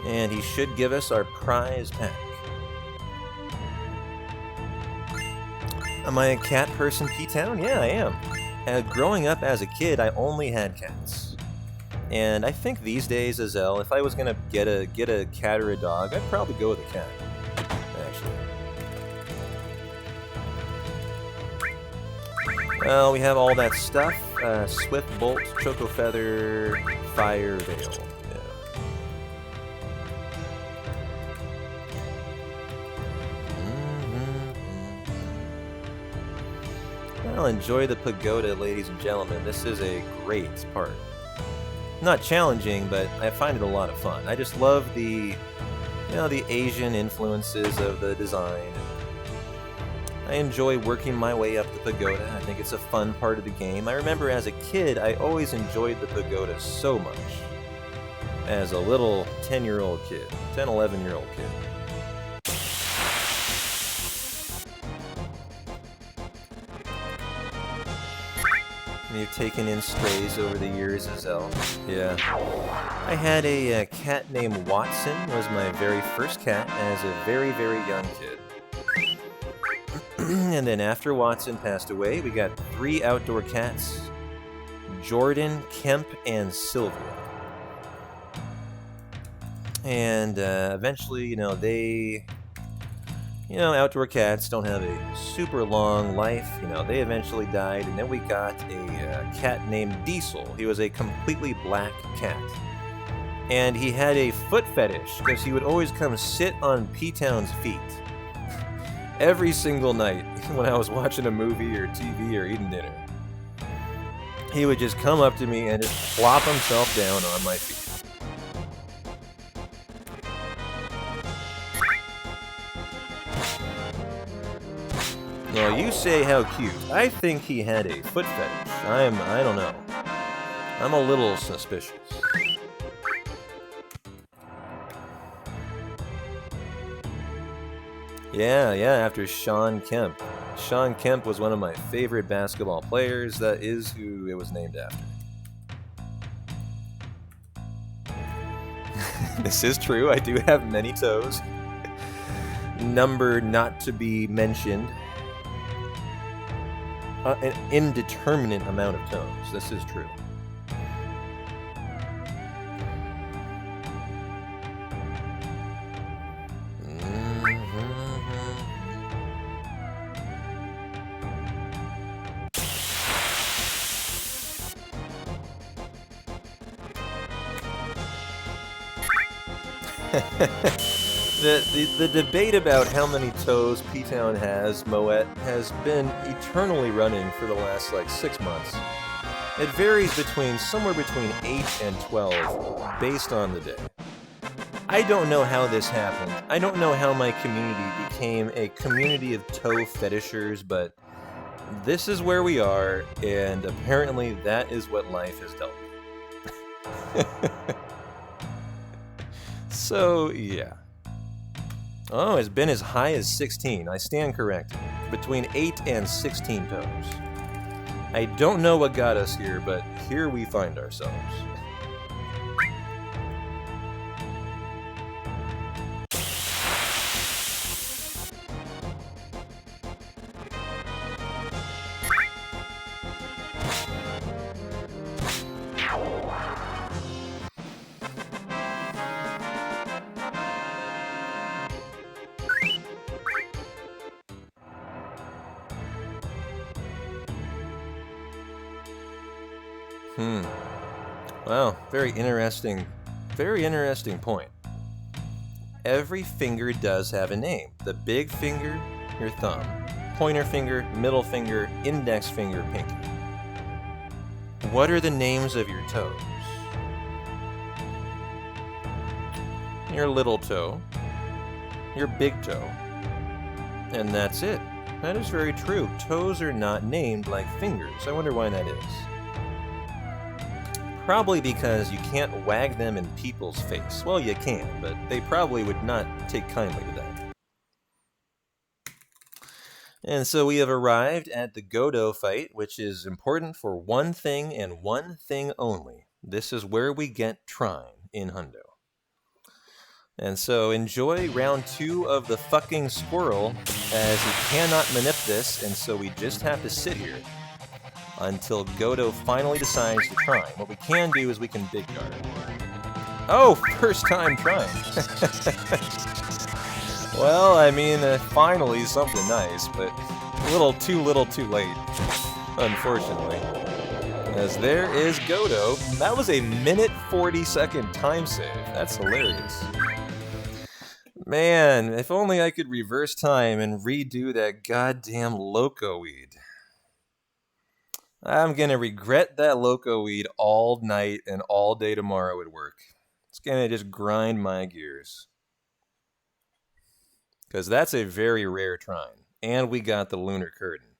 And he should give us our prize pack. Am I a cat person, P-Town? Yeah, I am. Growing up as a kid, I only had cats. And I think these days, Azel, if I was gonna get a cat or a dog, I'd probably go with a cat, actually. Well, we have all that stuff. Swift Bolt, Choco Feather, Fire Veil. Well, enjoy the pagoda, ladies and gentlemen. This is a great part. Not challenging, but I find it a lot of fun. I just love the, the Asian influences of the design. I enjoy working my way up the pagoda. I think it's a fun part of the game. I remember as a kid, I always enjoyed the pagoda so much. As a little 10-year-old kid, 10, 11-year-old kid. You've taken in strays over the years, Azel. Yeah. I had a cat named Watson, was my very first cat as a very, very young kid. And then after Watson passed away, we got 3 outdoor cats. Jordan, Kemp, and Sylvia. And eventually, outdoor cats don't have a super long life. They eventually died, and then we got a cat named Diesel. He was a completely black cat. And he had a foot fetish, because he would always come sit on P-Town's feet. Every single night, when I was watching a movie or TV or eating dinner, he would just come up to me and just plop himself down on my feet. Well, you say how cute. I think he had a foot fetish. I don't know. I'm a little suspicious. Yeah, after Sean Kemp. Sean Kemp was one of my favorite basketball players. That is who it was named after. This is true. I do have many toes. Number not to be mentioned. An indeterminate amount of toes. This is true. The debate about how many toes P-Town has, Moet, has been eternally running for the last, 6 months. It varies somewhere between 8 and 12, based on the day. I don't know how this happened. I don't know how my community became a community of toe fetishers, but this is where we are, and apparently that is what life has dealt me. So, yeah. Oh, it's been as high as 16. I stand corrected. Between 8 and 16 toes. I don't know what got us here, but here we find ourselves. Wow, very interesting point. Every finger does have a name. The big finger, your thumb. Pointer finger, middle finger, index finger, pinky. What are the names of your toes? Your little toe, your big toe, and that's it. That is very true. Toes are not named like fingers. I wonder why that is. Probably because you can't wag them in people's face. Well, you can, but they probably would not take kindly to that. And so we have arrived at the Godo fight, which is important for one thing and one thing only. This is where we get Trine in Hundo. And so enjoy round 2 of the fucking squirrel, as he cannot manip this, and so we just have to sit here until Godo finally decides to try. What we can do is we can big guard. Oh, first time trying. Well, I mean, finally something nice, but a little too late, unfortunately. As there is Godo. That was a minute 40-second time save. That's hilarious. Man, if only I could reverse time and redo that goddamn loco weed. I'm gonna regret that loco weed all night and all day tomorrow at work. It's gonna just grind my gears. Because that's a very rare trine. And we got the lunar curtain.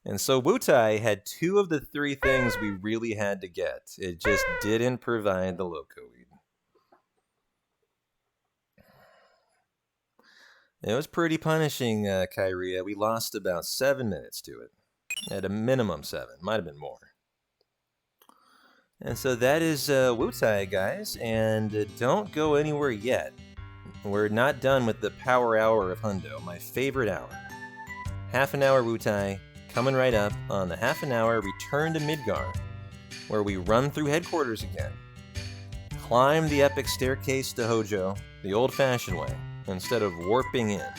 And so Wutai had 2 of the 3 things we really had to get. It just didn't provide the loco weed. It was pretty punishing, Kyria. We lost about 7 minutes to it. At a minimum 7. Might have been more. And so that is Wutai, guys. And don't go anywhere yet. We're not done with the power hour of Hundo, my favorite hour. Half an hour Wutai, coming right up on the half an hour return to Midgar, where we run through headquarters again. Climb the epic staircase to Hojo, the old-fashioned way, instead of warping in.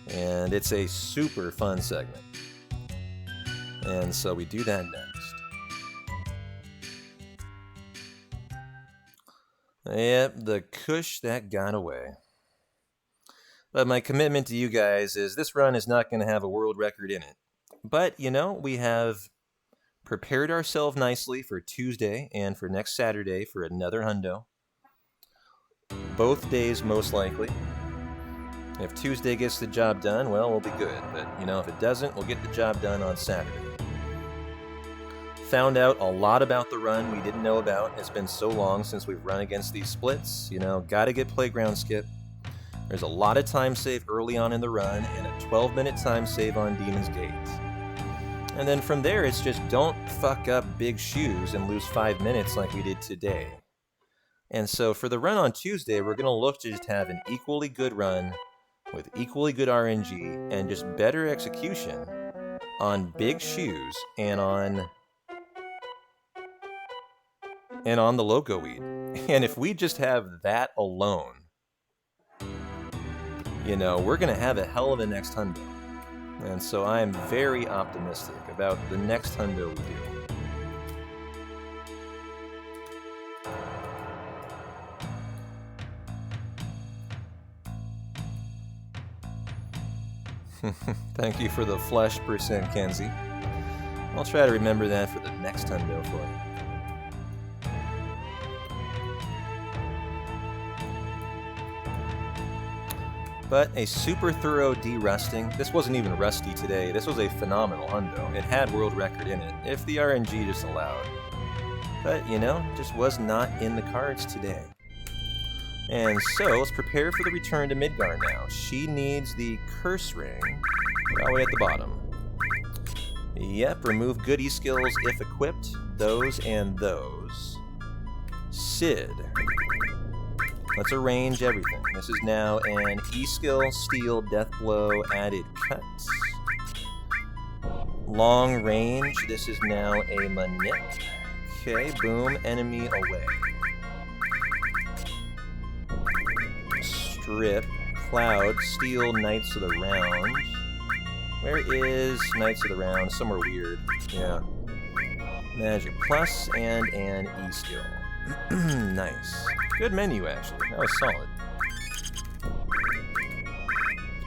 And it's a super fun segment. And so we do that next. Yep, the kush that got away. But my commitment to you guys is this run is not going to have a world record in it. But, you know, we have prepared ourselves nicely for Tuesday and for next Saturday for another hundo. Both days most likely. If Tuesday gets the job done, well, we'll be good. But, you know, if it doesn't, we'll get the job done on Saturday. Found out a lot about the run we didn't know about. It's been so long since we've run against these splits. You know, gotta get playground skip. There's a lot of time save early on in the run and a 12-minute time save on Demon's Gate. And then from there, it's just don't fuck up big shoes and lose 5 minutes like we did today. And so for the run on Tuesday, we're gonna look to just have an equally good run with equally good RNG and just better execution on big shoes and on the loco weed. And if we just have that alone, you know, we're going to have a hell of a next hundo. And so I am very optimistic about the next hundo we do. Thank you for the flesh percent, Kenzie. I'll try to remember that for the next hundo for you. But a super thorough de-rusting. This wasn't even rusty today. This was a phenomenal hundo. It had world record in it, if the RNG just allowed. But, you know, just was not in the cards today. And so, let's prepare for the return to Midgar now. She needs the Curse Ring, all the way at the bottom. Yep, remove good E-skills if equipped. Those and those. Sid. Let's arrange everything. This is now an E-skill, Steal, Death Blow, added cut. Long range, this is now a Manip. Okay, boom, enemy away. Strip, Cloud, Steal, Knights of the Round. Where is Knights of the Round? Somewhere weird. Yeah. Magic Plus and an E-skill. Nice. Good menu, actually. That was solid.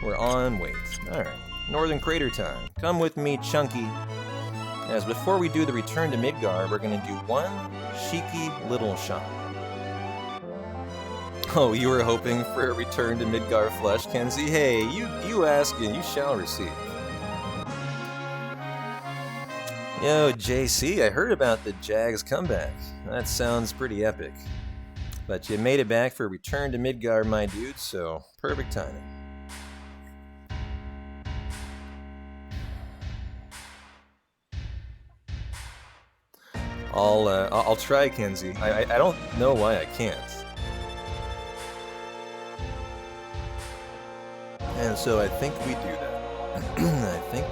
We're on wait. Alright. Northern Crater time. Come with me, Chunky. As before we do the return to Midgar, we're going to do one cheeky little shop. Oh, you were hoping for a return to Midgar flush, Kenzie? Hey, you ask and you shall receive. Yo, JC, I heard about the Jags comeback. That sounds pretty epic. But you made it back for a return to Midgar, my dude, so perfect timing. I'll try, Kenzie. I don't know why I can't. And so I think we do that. I think.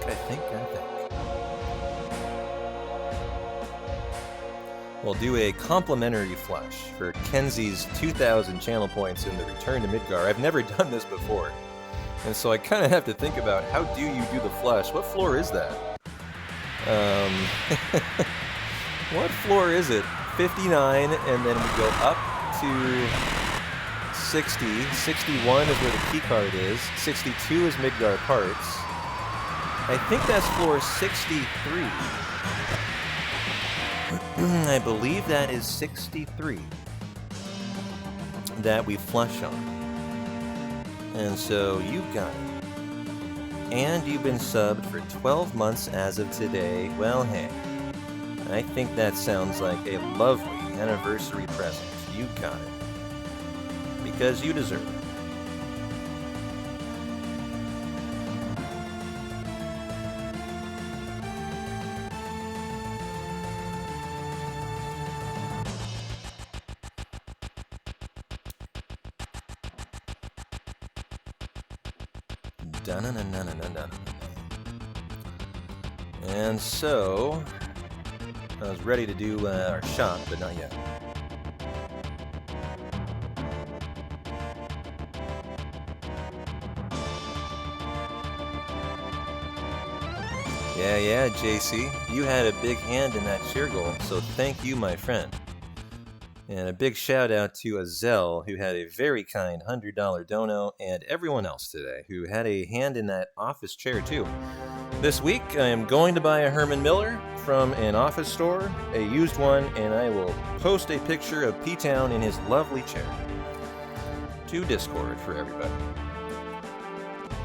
We'll do a complimentary flush for Kenzie's 2,000 channel points in the return to Midgar. I've never done this before. And so I kind of have to think about how do you do the flush? What floor is that? What floor is it? 59, and then we go up to 60. 61 is where the key card is. 62 is Midgar parts. I think that's floor 63. I believe that is 63 that we flush on. And so you got it. And you've been subbed for 12 months as of today. Well, hey, I think that sounds like a lovely anniversary present. You got it. Because you deserve it. And so, I was ready to do our shop, but not yet. Yeah, JC, you had a big hand in that cheer goal, so thank you, my friend. And a big shout out to Azel, who had a very kind $100 dono, and everyone else today who had a hand in that office chair too. This week, I am going to buy a Herman Miller from an office store, a used one, and I will post a picture of P-Town in his lovely chair to Discord for everybody.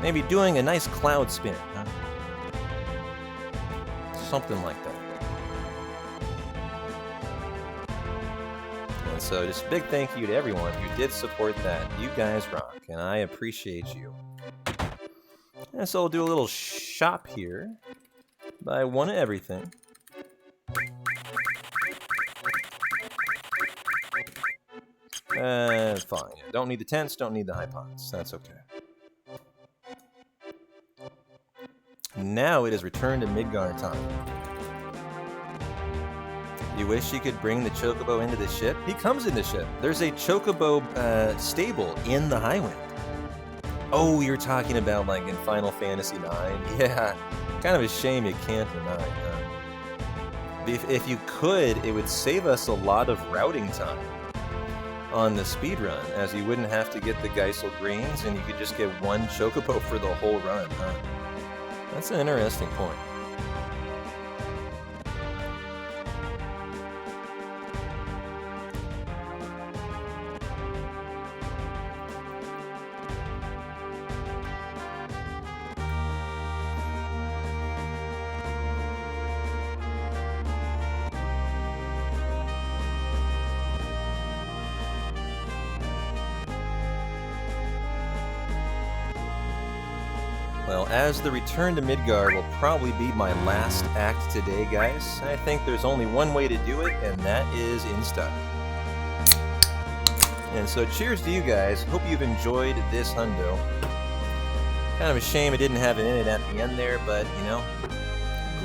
Maybe doing a nice cloud spin, huh? Something like that. And so just a big thank you to everyone who did support that. You guys rock, and I appreciate you. And so we'll do a little shop here. Buy one of everything. Fine. Don't need the tents, don't need the high pots. That's okay. Now it is return to Midgar time. You wish you could bring the Chocobo into the ship? He comes in the ship. There's a Chocobo stable in the Highwind. Oh, you're talking about like in Final Fantasy IX? Yeah, kind of a shame you can't deny it. If you could, it would save us a lot of routing time on the speedrun, as you wouldn't have to get the Geisel Greens, and you could just get one Chocobo for the whole run, huh? That's an interesting point. Well, as the return to Midgard will probably be my last act today, guys, I think there's only one way to do it, and that is in style. And so cheers to you guys. Hope you've enjoyed this hundo. Kind of a shame it didn't have an in it at the end there, but, you know,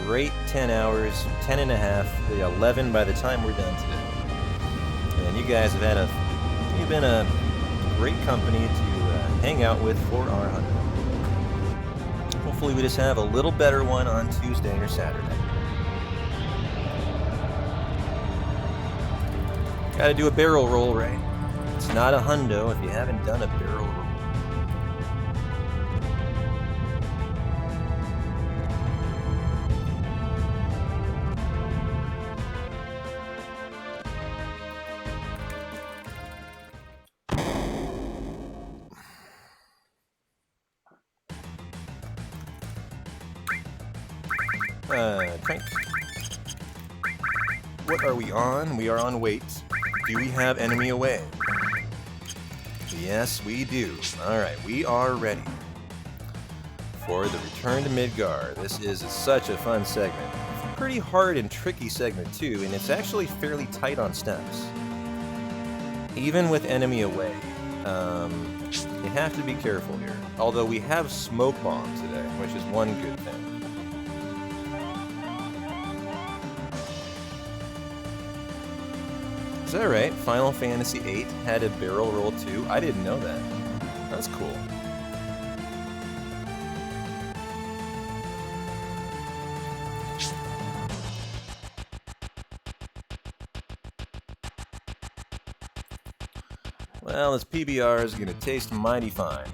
great 10 hours, 10 and a half, 11 by the time we're done today. And you guys have had you've been a great company to hang out with for our hundo. Hopefully we just have a little better one on Tuesday or Saturday. Gotta do a barrel roll, right? It's not a hundo if you haven't done a barrel roll. Trank. What are we on? We are on wait. Do we have enemy away? Yes, we do. Alright, we are ready for the return to Midgard. This is such a fun segment. Pretty hard and tricky segment too, and it's actually fairly tight on steps. Even with enemy away, you have to be careful here. Although we have smoke bomb today, which is one good thing. Is that right? Final Fantasy VIII had a barrel roll too? I didn't know that. That's cool. Well, this PBR is gonna taste mighty fine.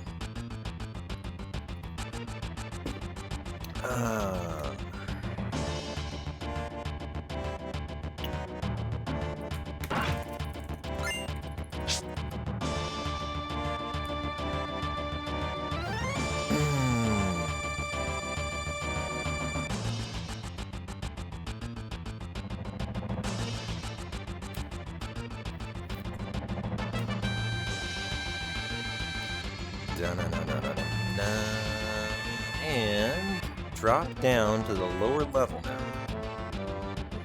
And drop down to the lower level now.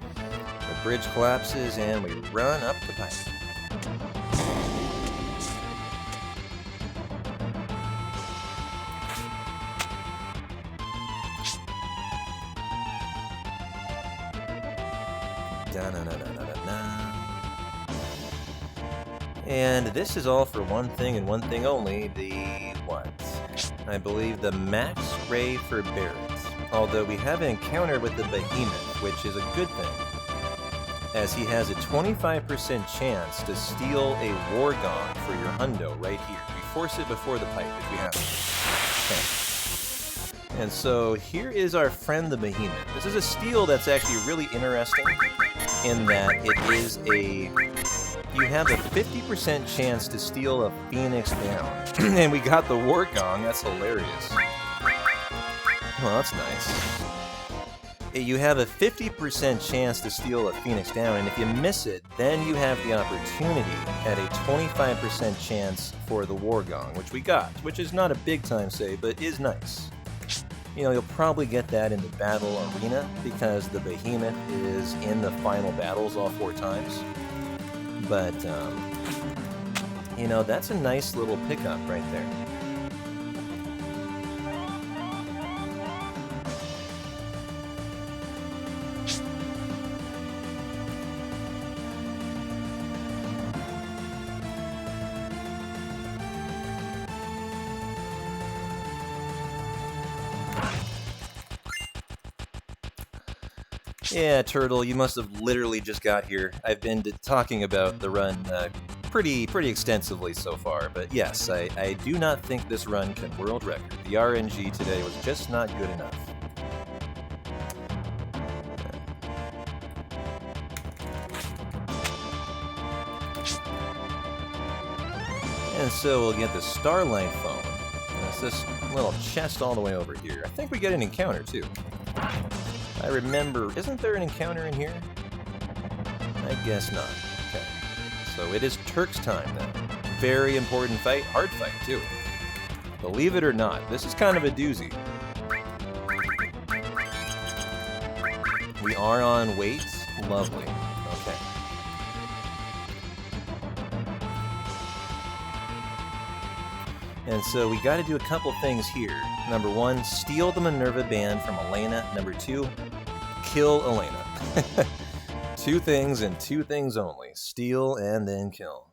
The bridge collapses and we run up the pipe. And this is all for one thing and one thing only, I believe the max ray for Barrett. Although we have an encounter with the Behemoth, which is a good thing, as he has a 25% chance to steal a War Gong for your hundo right here. We force it before the pipe if we have to. Okay. And so here is our friend the Behemoth. This is a steal that's actually really interesting in that it is you have a 50% chance to steal a Phoenix down. And we got the War Gong, that's hilarious. Well, that's nice. You have a 50% chance to steal a Phoenix down, and if you miss it, then you have the opportunity at a 25% chance for the War Gong, which we got, which is not a big time save, but is nice. You know, you'll probably get that in the battle arena, because the Behemoth is in the final battles all 4 times. But, you know, that's a nice little pickup right there. Yeah, Turtle, you must have literally just got here. I've been talking about the run pretty extensively so far, but yes, I do not think this run can world record. The RNG today was just not good enough. And so we'll get the Starlight phone. That's this little chest all the way over here. I think we get an encounter too. I remember, isn't there an encounter in here? I guess not. Okay. So it is Turk's time then. Very important fight, hard fight too. Believe it or not, this is kind of a doozy. We are on wait. Lovely. Okay. And so we got to do a couple things here. Number one, steal the Minerva band from Elena. Number two, kill Elena. Two things and two things only. Steal and then kill.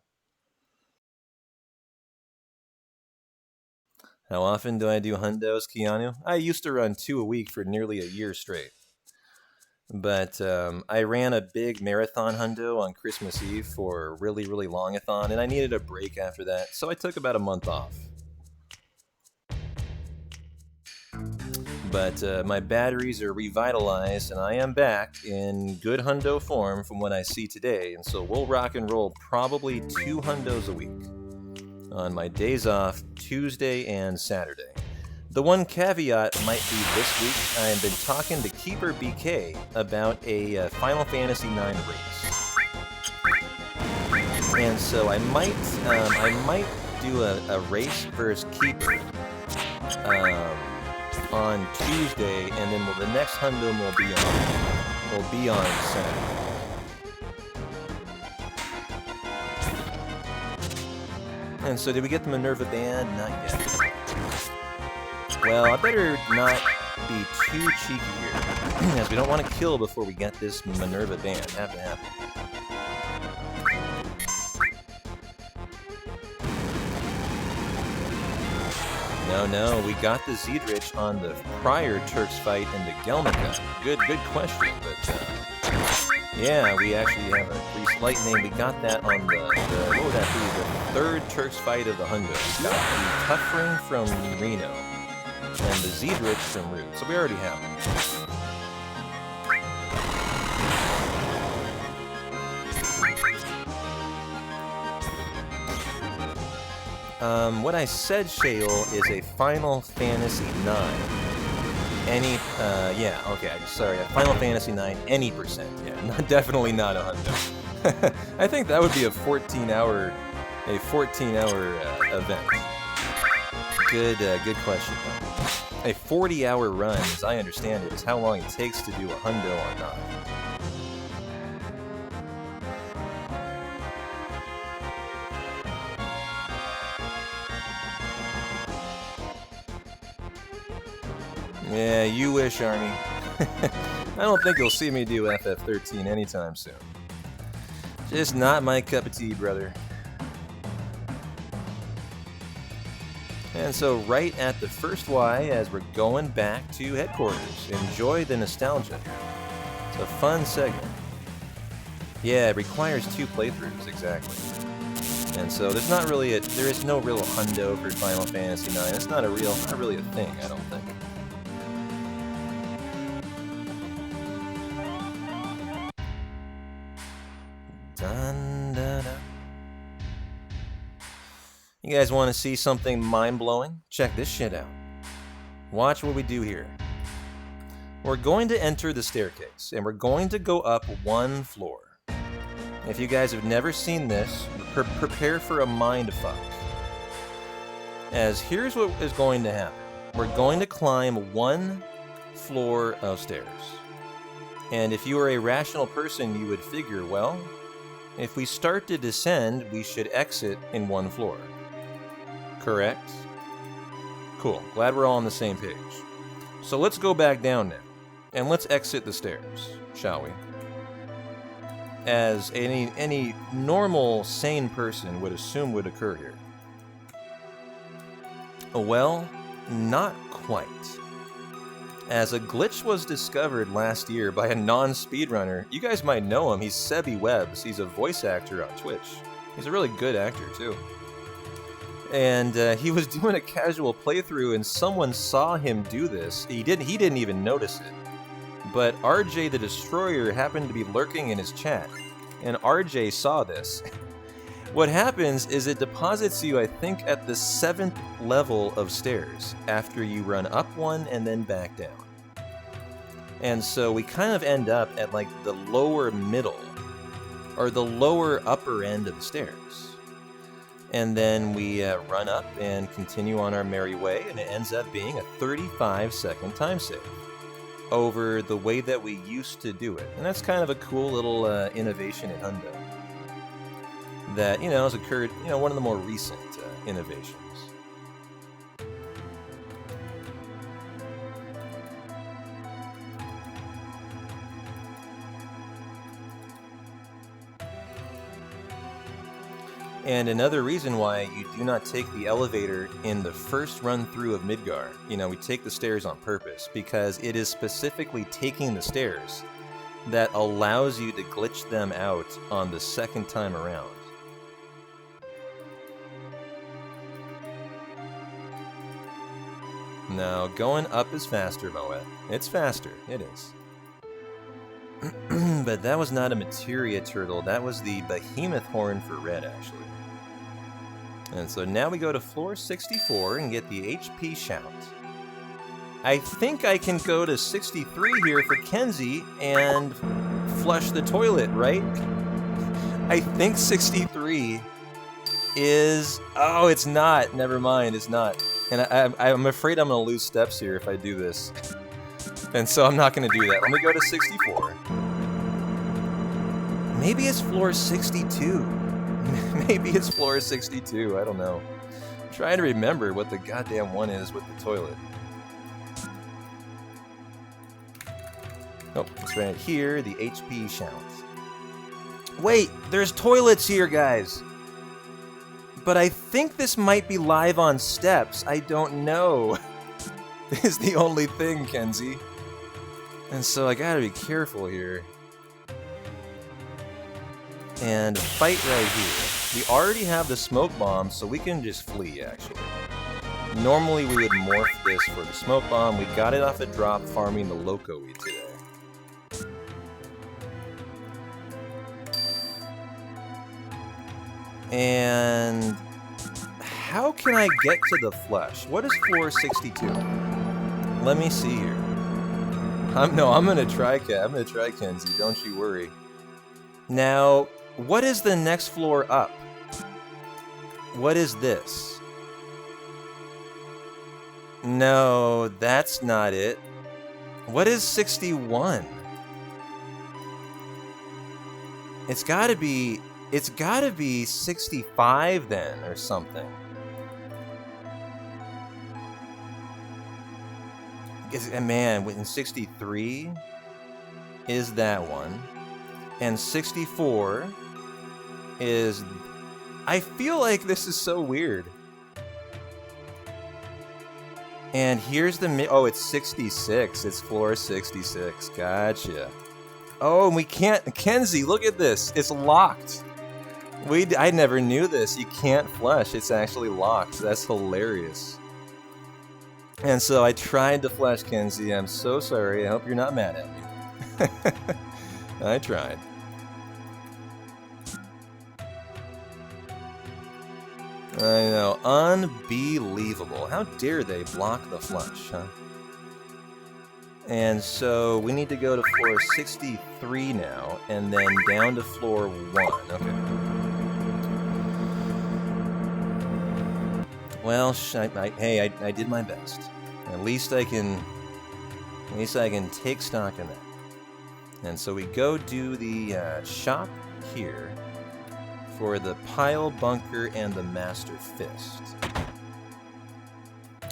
How often do I do hundos, Keanu? I used to run 2 a week for nearly a year straight. But I ran a big marathon hundo on Christmas Eve for a really, really long-a-thon, and I needed a break after that, so I took about a month off. But my batteries are revitalized, and I am back in good hundo form from what I see today, and so we'll rock and roll probably 2 hundos a week on my days off, Tuesday and Saturday. The one caveat might be this week, I have been talking to Keeper BK about a Final Fantasy IX race. And so I might do a race versus Keeper on Tuesday, and then the next hundo will be on Saturday. And so did we get the Minerva band? Not yet. Well, I better not be too cheeky here, as we don't want to kill before we get this Minerva band. Have to happen. No, we got the Zedrich on the prior Turks fight in the Gelnica. Good question, but yeah, we actually have a pretty slight name. We got that on the what would that be? The third Turks fight of the hundo. We got the Tuffring from Reno and the Zedrich from Root, so we already have them. What I said, Shale, is a Final Fantasy IX. Yeah, okay, sorry, a Final Fantasy IX any percent, yeah, definitely not a hundo. I think that would be a 14-hour event. Good question. A 40-hour run, as I understand it, is how long it takes to do a hundo or not. Yeah, you wish, Army. I don't think you'll see me do FF13 anytime soon. Just not my cup of tea, brother. And so right at the first Y, as we're going back to headquarters, enjoy the nostalgia. It's a fun segment. Yeah, it requires 2 playthroughs, exactly. And so there is no real hundo for Final Fantasy IX. It's not really a thing, I don't think. Dun, dun, dun. You guys want to see something mind-blowing? Check this shit out. Watch what we do here. We're going to enter the staircase, and we're going to go up 1 floor. If you guys have never seen this, prepare for a mindfuck. As here's what is going to happen. We're going to climb 1 floor of stairs. And if you are a rational person, you would figure, well, if we start to descend, we should exit in 1 floor. Correct? Cool. Glad we're all on the same page. So let's go back down now, and let's exit the stairs, shall we? As any normal, sane person would assume would occur here. Well, not quite. As a glitch was discovered last year by a non-speedrunner, you guys might know him, he's Sebi Webbs, he's a voice actor on Twitch. He's a really good actor too. And he was doing a casual playthrough and someone saw him do this. He didn't even notice it. But RJ the Destroyer happened to be lurking in his chat, and RJ saw this. What happens is it deposits you, I think, at the 7th level of stairs after you run up 1 and then back down. And so we kind of end up at like the lower middle, or the lower upper end of the stairs. And then we run up and continue on our merry way, and it ends up being a 35-second time save. over the way that we used to do it. And that's kind of a cool little innovation in Hundo that, you know, has occurred, you know, one of the more recent innovations. And another reason why you do not take the elevator in the first run through of Midgar, you know, we take the stairs on purpose, because it is specifically taking the stairs that allows you to glitch them out on the second time around. Now, going up is faster, Moet. It's faster, it is. But that was not a materia turtle, that was the behemoth horn for red, actually. And so now we go to floor 64 and get the HP shout. I think I can go to 63 here for Kenzie and flush the toilet, right? I think 63 is... Oh, it's not. Never mind, it's not. And I'm afraid I'm going to lose steps here if I do this. And so I'm not going to do that. Let me go to 64. Maybe it's floor 62. Maybe it's floor 62, I don't know. I'm trying to remember what the goddamn one is with the toilet. Oh, it's right here, the HP shout. Wait, there's toilets here, guys! But I think this might be live on steps, I don't know. This is the only thing, Kenzie. And so I gotta be careful here. And fight right here. We already have the smoke bomb, so we can just flee, actually. Normally we would morph this for the smoke bomb. We got it off a drop farming the Loco Weed today. And how can I get to the flesh? What is floor 62? Let me see here. I'm gonna try, Kenzie, don't you worry. Now, what is the next floor up? What is this? No, that's not it. What is 61? It's gotta be 65 then, or something. Man, in 63 is that one. And 64 is... I feel like this is so weird. And here's the... Oh, it's 66. It's floor 66. Gotcha. Oh, and we can't... Kenzie, look at this. It's locked. I never knew this. You can't flush. It's actually locked. That's hilarious. And so I tried to flush, Kenzie. I'm so sorry. I hope you're not mad at me. I tried. I know, unbelievable. How dare they block the flush, huh? And so we need to go to floor 63 now, and then down to floor 1. Okay. Well, hey, I did my best. At least I can take stock in that. And so we go do the shop here for the pile bunker and the master fist.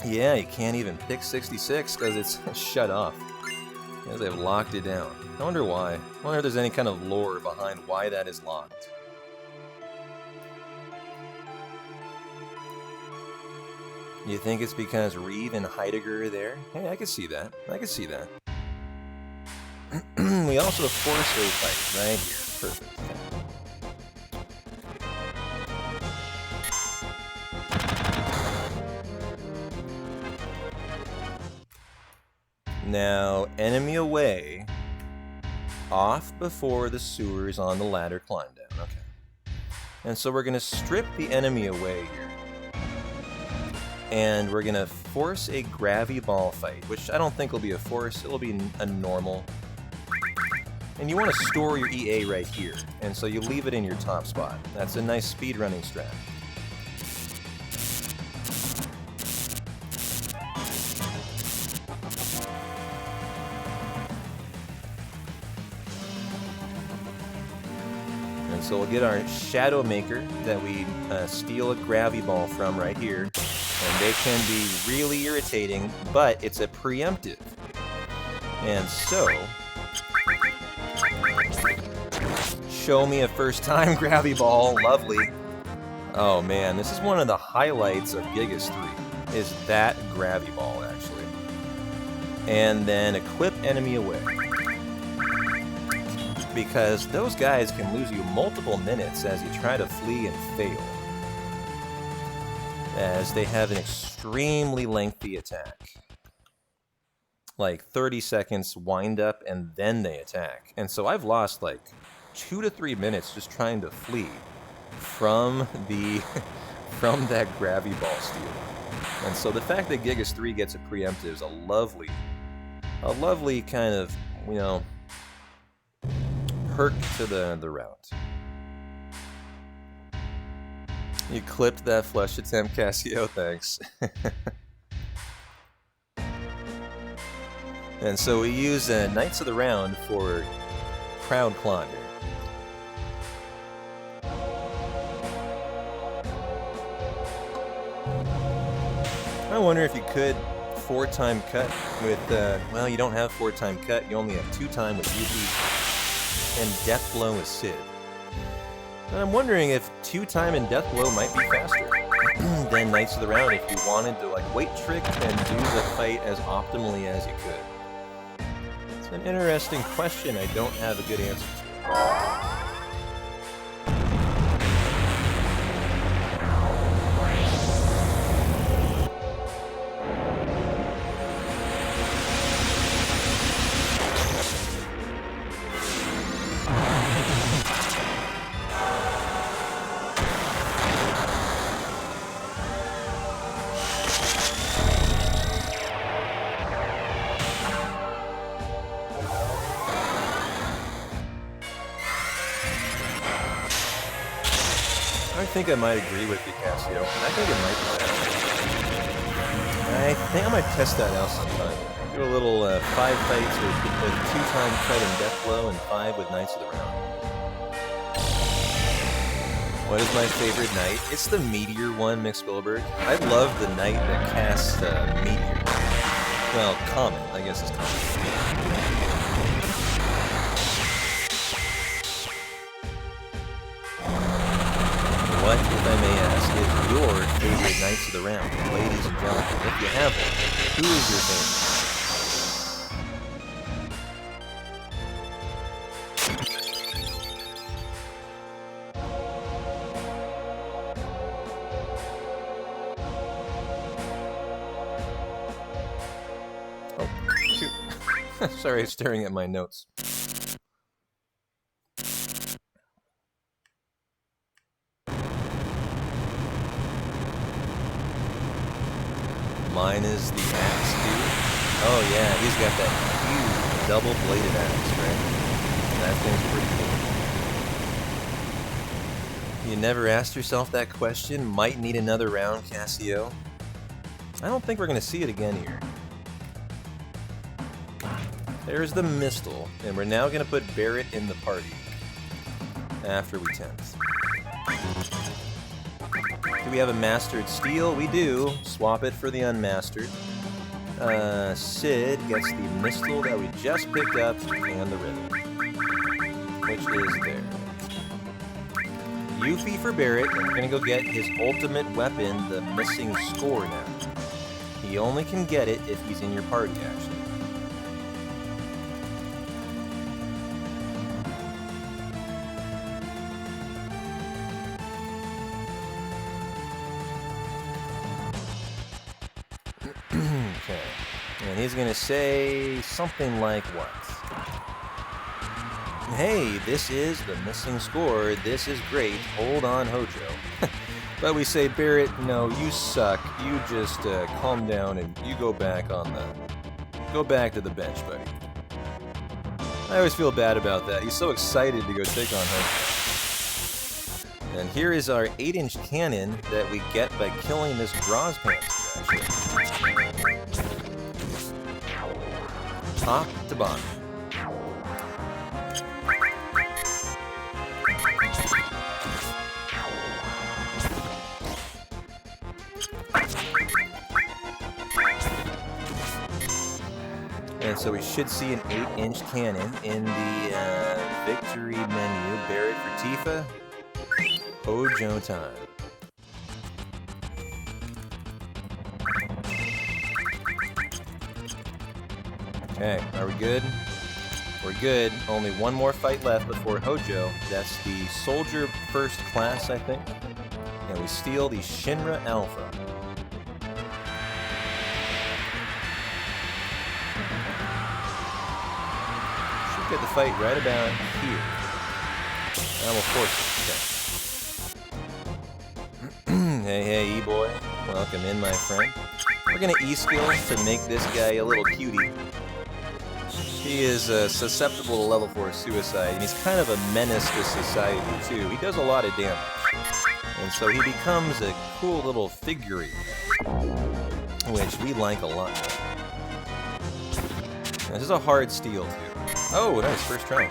Yeah, you can't even pick 66 because it's shut off. Because they've locked it down. I wonder why. I wonder if there's any kind of lore behind why that is locked. You think it's because Reeve and Heidegger are there? Hey, I can see that. I can see that. We also force a fight right here. Perfect. Now, enemy away, off before the sewers on the ladder climb down. Okay. And so we're going to strip the enemy away here. And we're going to force a gravity ball fight, which I don't think will be a force, it'll be a normal. And you want to store your EA right here, and so you leave it in your top spot. That's a nice speedrunning strat. So we'll get our Shadow Maker that we steal a Gravy Ball from right here. And they can be really irritating, but it's a preemptive. And so... show me a first-time Gravy Ball. Lovely. Oh man, this is one of the highlights of Gigas 3, is that Gravy Ball, actually. And then equip enemy away. Because those guys can lose you multiple minutes as you try to flee and fail. As they have an extremely lengthy attack. Like 30 seconds wind up and then they attack. And so I've lost like 2 to 3 minutes just trying to flee from the from that Gravy Ball steal. And so the fact that Gigas 3 gets a preemptive is a lovely kind of, you know, perk to the route. You clipped that flush attempt, Cassio, thanks. And so we use Knights of the Round for Crowd Clonder. I wonder if you could 4-time cut with, well, you don't have 4-time cut, you only have 2-time with Yuffie and Death Blow with Sid. And I'm wondering if 2-time and Death Blow might be faster than Knights of the Round if you wanted to, like, weight trick and do the fight as optimally as you could. It's an interesting question I don't have a good answer to. I think I might agree with you, Cassio. I think it might be that. I think I might test that out sometime. Do a little 5 fights with 2-time cut and Death Blow and 5 with Knights of the Round. What is my favorite knight? It's the Meteor one, Mick Spielberg. I love the knight that casts Meteor. Well, Comet, I guess it's Comet. What, if I may ask, is your favorite Knights of the Round, ladies and gentlemen? If you have one, who is your favorite? Oh, shoot. Sorry, staring at my notes. Mine is the axe, dude. Oh yeah, he's got that huge double-bladed axe, right? That thing's pretty cool. You never asked yourself that question? Might need another round, Cassio? I don't think we're going to see it again here. There's the Mistle, and we're now going to put Barret in the party after we 10th. Do we have a Mastered Steel? We do. Swap it for the Unmastered. Sid gets the Mistle that we just picked up and the Rhythm, which is there. Yuffie for Barret, and we're going to go get his ultimate weapon, the Missing Score now. He only can get it if he's in your party, actually. Okay, and he's gonna say something like what? Hey, this is the Missing Score, this is great, hold on Hojo. But we say, Barret, no, you suck, you just calm down and you go back to the bench, buddy. I always feel bad about that, he's so excited to go take on Hojo. And here is our 8-inch cannon that we get by killing this Graz Panther, actually. Top to bottom. And so we should see an 8-inch cannon in the victory menu. Barrett for Tifa. Hojo time. Okay, are we good? We're good. Only one more fight left before Hojo. That's the Soldier First Class, I think. And we steal the Shinra Alpha. Should get the fight right about here. I will force it. Okay. Hey, E-boy. Welcome in, my friend. We're gonna E-skill to make this guy a little cutie. He is susceptible to level 4 suicide, and he's kind of a menace to society, too. He does a lot of damage. And so he becomes a cool little figurine, which we like a lot. This is a hard steal, too. Oh, nice, first try.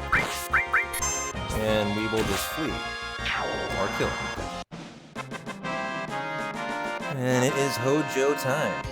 And we will just flee. Or kill him. And it is Hojo time.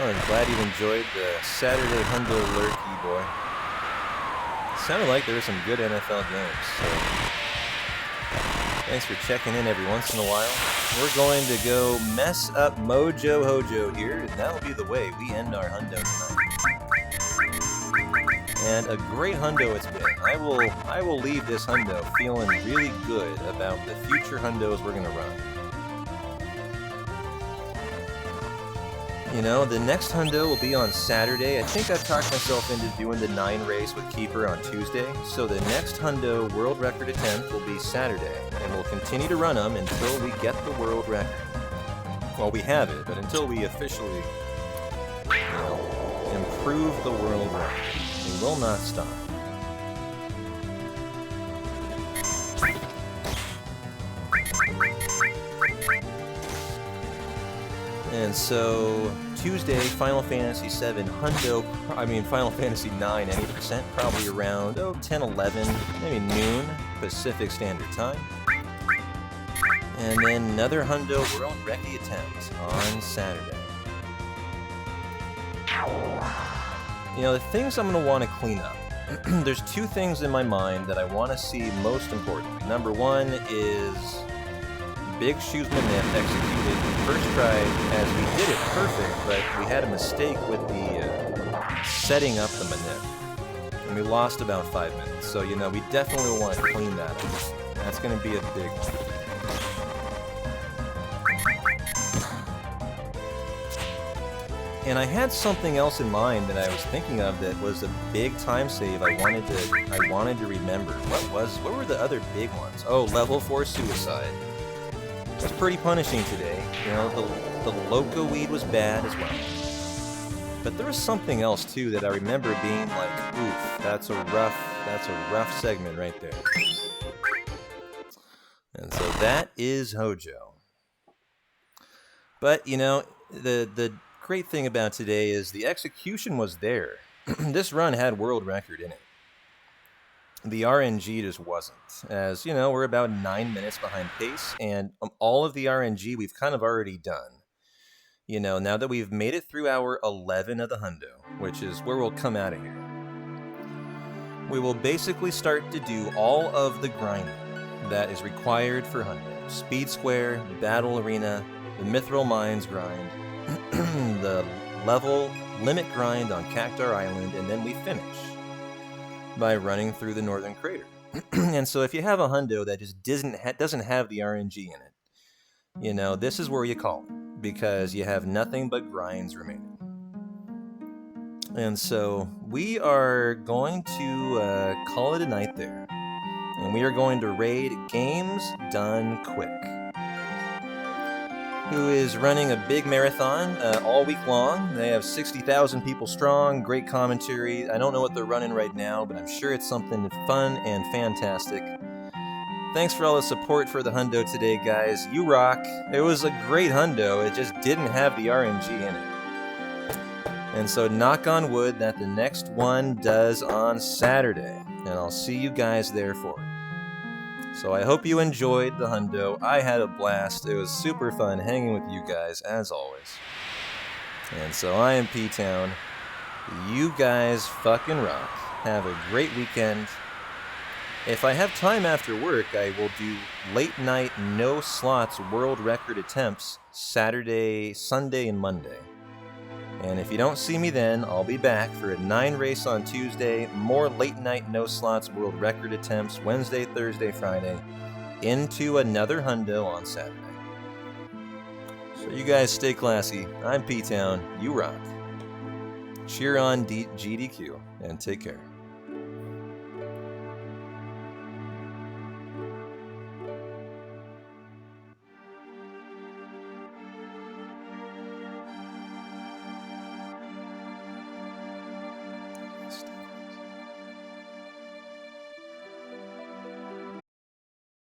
I'm glad you enjoyed the Saturday Hundo alert, E-boy. Sounded like there were some good NFL games, so thanks for checking in every once in a while. We're going to go mess up Mojo Hojo here, and that'll be the way we end our Hundo tonight. And a great Hundo it's been. I will leave this Hundo feeling really good about the future Hundos we're going to run. You know, the next Hundo will be on Saturday. I think I've talked myself into doing the 9 race with Keeper on Tuesday. So the next Hundo world record attempt will be Saturday. And we'll continue to run them until we get the world record. Well, we have it, but until we officially, you know, improve the world record. We will not stop. And so, Tuesday, Final Fantasy 7 Hundo, Final Fantasy 9 any percent, probably around, 10, 11, maybe noon, Pacific Standard Time. And then another Hundo World Recce attempt on Saturday. You know, the things I'm going to want to clean up. There's 2 things in my mind that I want to see most importantly. Number 1 is Big Shoes Manip executed first try as we did it perfect, but we had a mistake with the setting up the Manip. And we lost about 5 minutes. So, you know, we definitely want to clean that up. That's going to be a big one. And I had something else in mind that I was thinking of that was a big time save I wanted to remember. What were the other big ones? Oh, level 4 suicide. It was pretty punishing today. You know, the Loco Weed was bad as well. But there was something else too that I remember being like, oof, that's a rough segment right there. And so that is Hojo. But you know, the great thing about today is the execution was there. This run had world record in it. The RNG just wasn't. As, you know, we're about 9 minutes behind pace, and all of the RNG we've kind of already done. You know, now that we've made it through hour 11 of the Hundo, which is where we'll come out of here, we will basically start to do all of the grinding that is required for Hundo. Speed Square, Battle Arena, the Mithril Mines grind, the level limit grind on Cactar Island, and then we finish by running through the Northern Crater. And so if you have a Hundo that just doesn't have the RNG in it, you know, this is where you call it, because you have nothing but grinds remaining. And so we are going to call it a night there. And we are going to raid Games Done Quick. who is running a big marathon all week long. They have 60,000 people strong, great commentary. I don't know what they're running right now, but I'm sure it's something fun and fantastic. Thanks for all the support for the hundo today, guys. You rock. It was a great hundo. It just didn't have the RNG in it. And so knock on wood that the next one does on Saturday. And I'll see you guys there for it. So I hope you enjoyed the hundo. I had a blast. It was super fun hanging with you guys, as always. And so I am P-Town. You guys fucking rock. Have a great weekend. If I have time after work, I will do late night no slots world record attempts Saturday, Sunday, and Monday. And if you don't see me then, I'll be back for a 9 race on Tuesday, more late night no slots world record attempts Wednesday, Thursday, Friday, into another hundo on Saturday. So you guys stay classy. I'm P-Town. You rock. Cheer on GDQ and take care.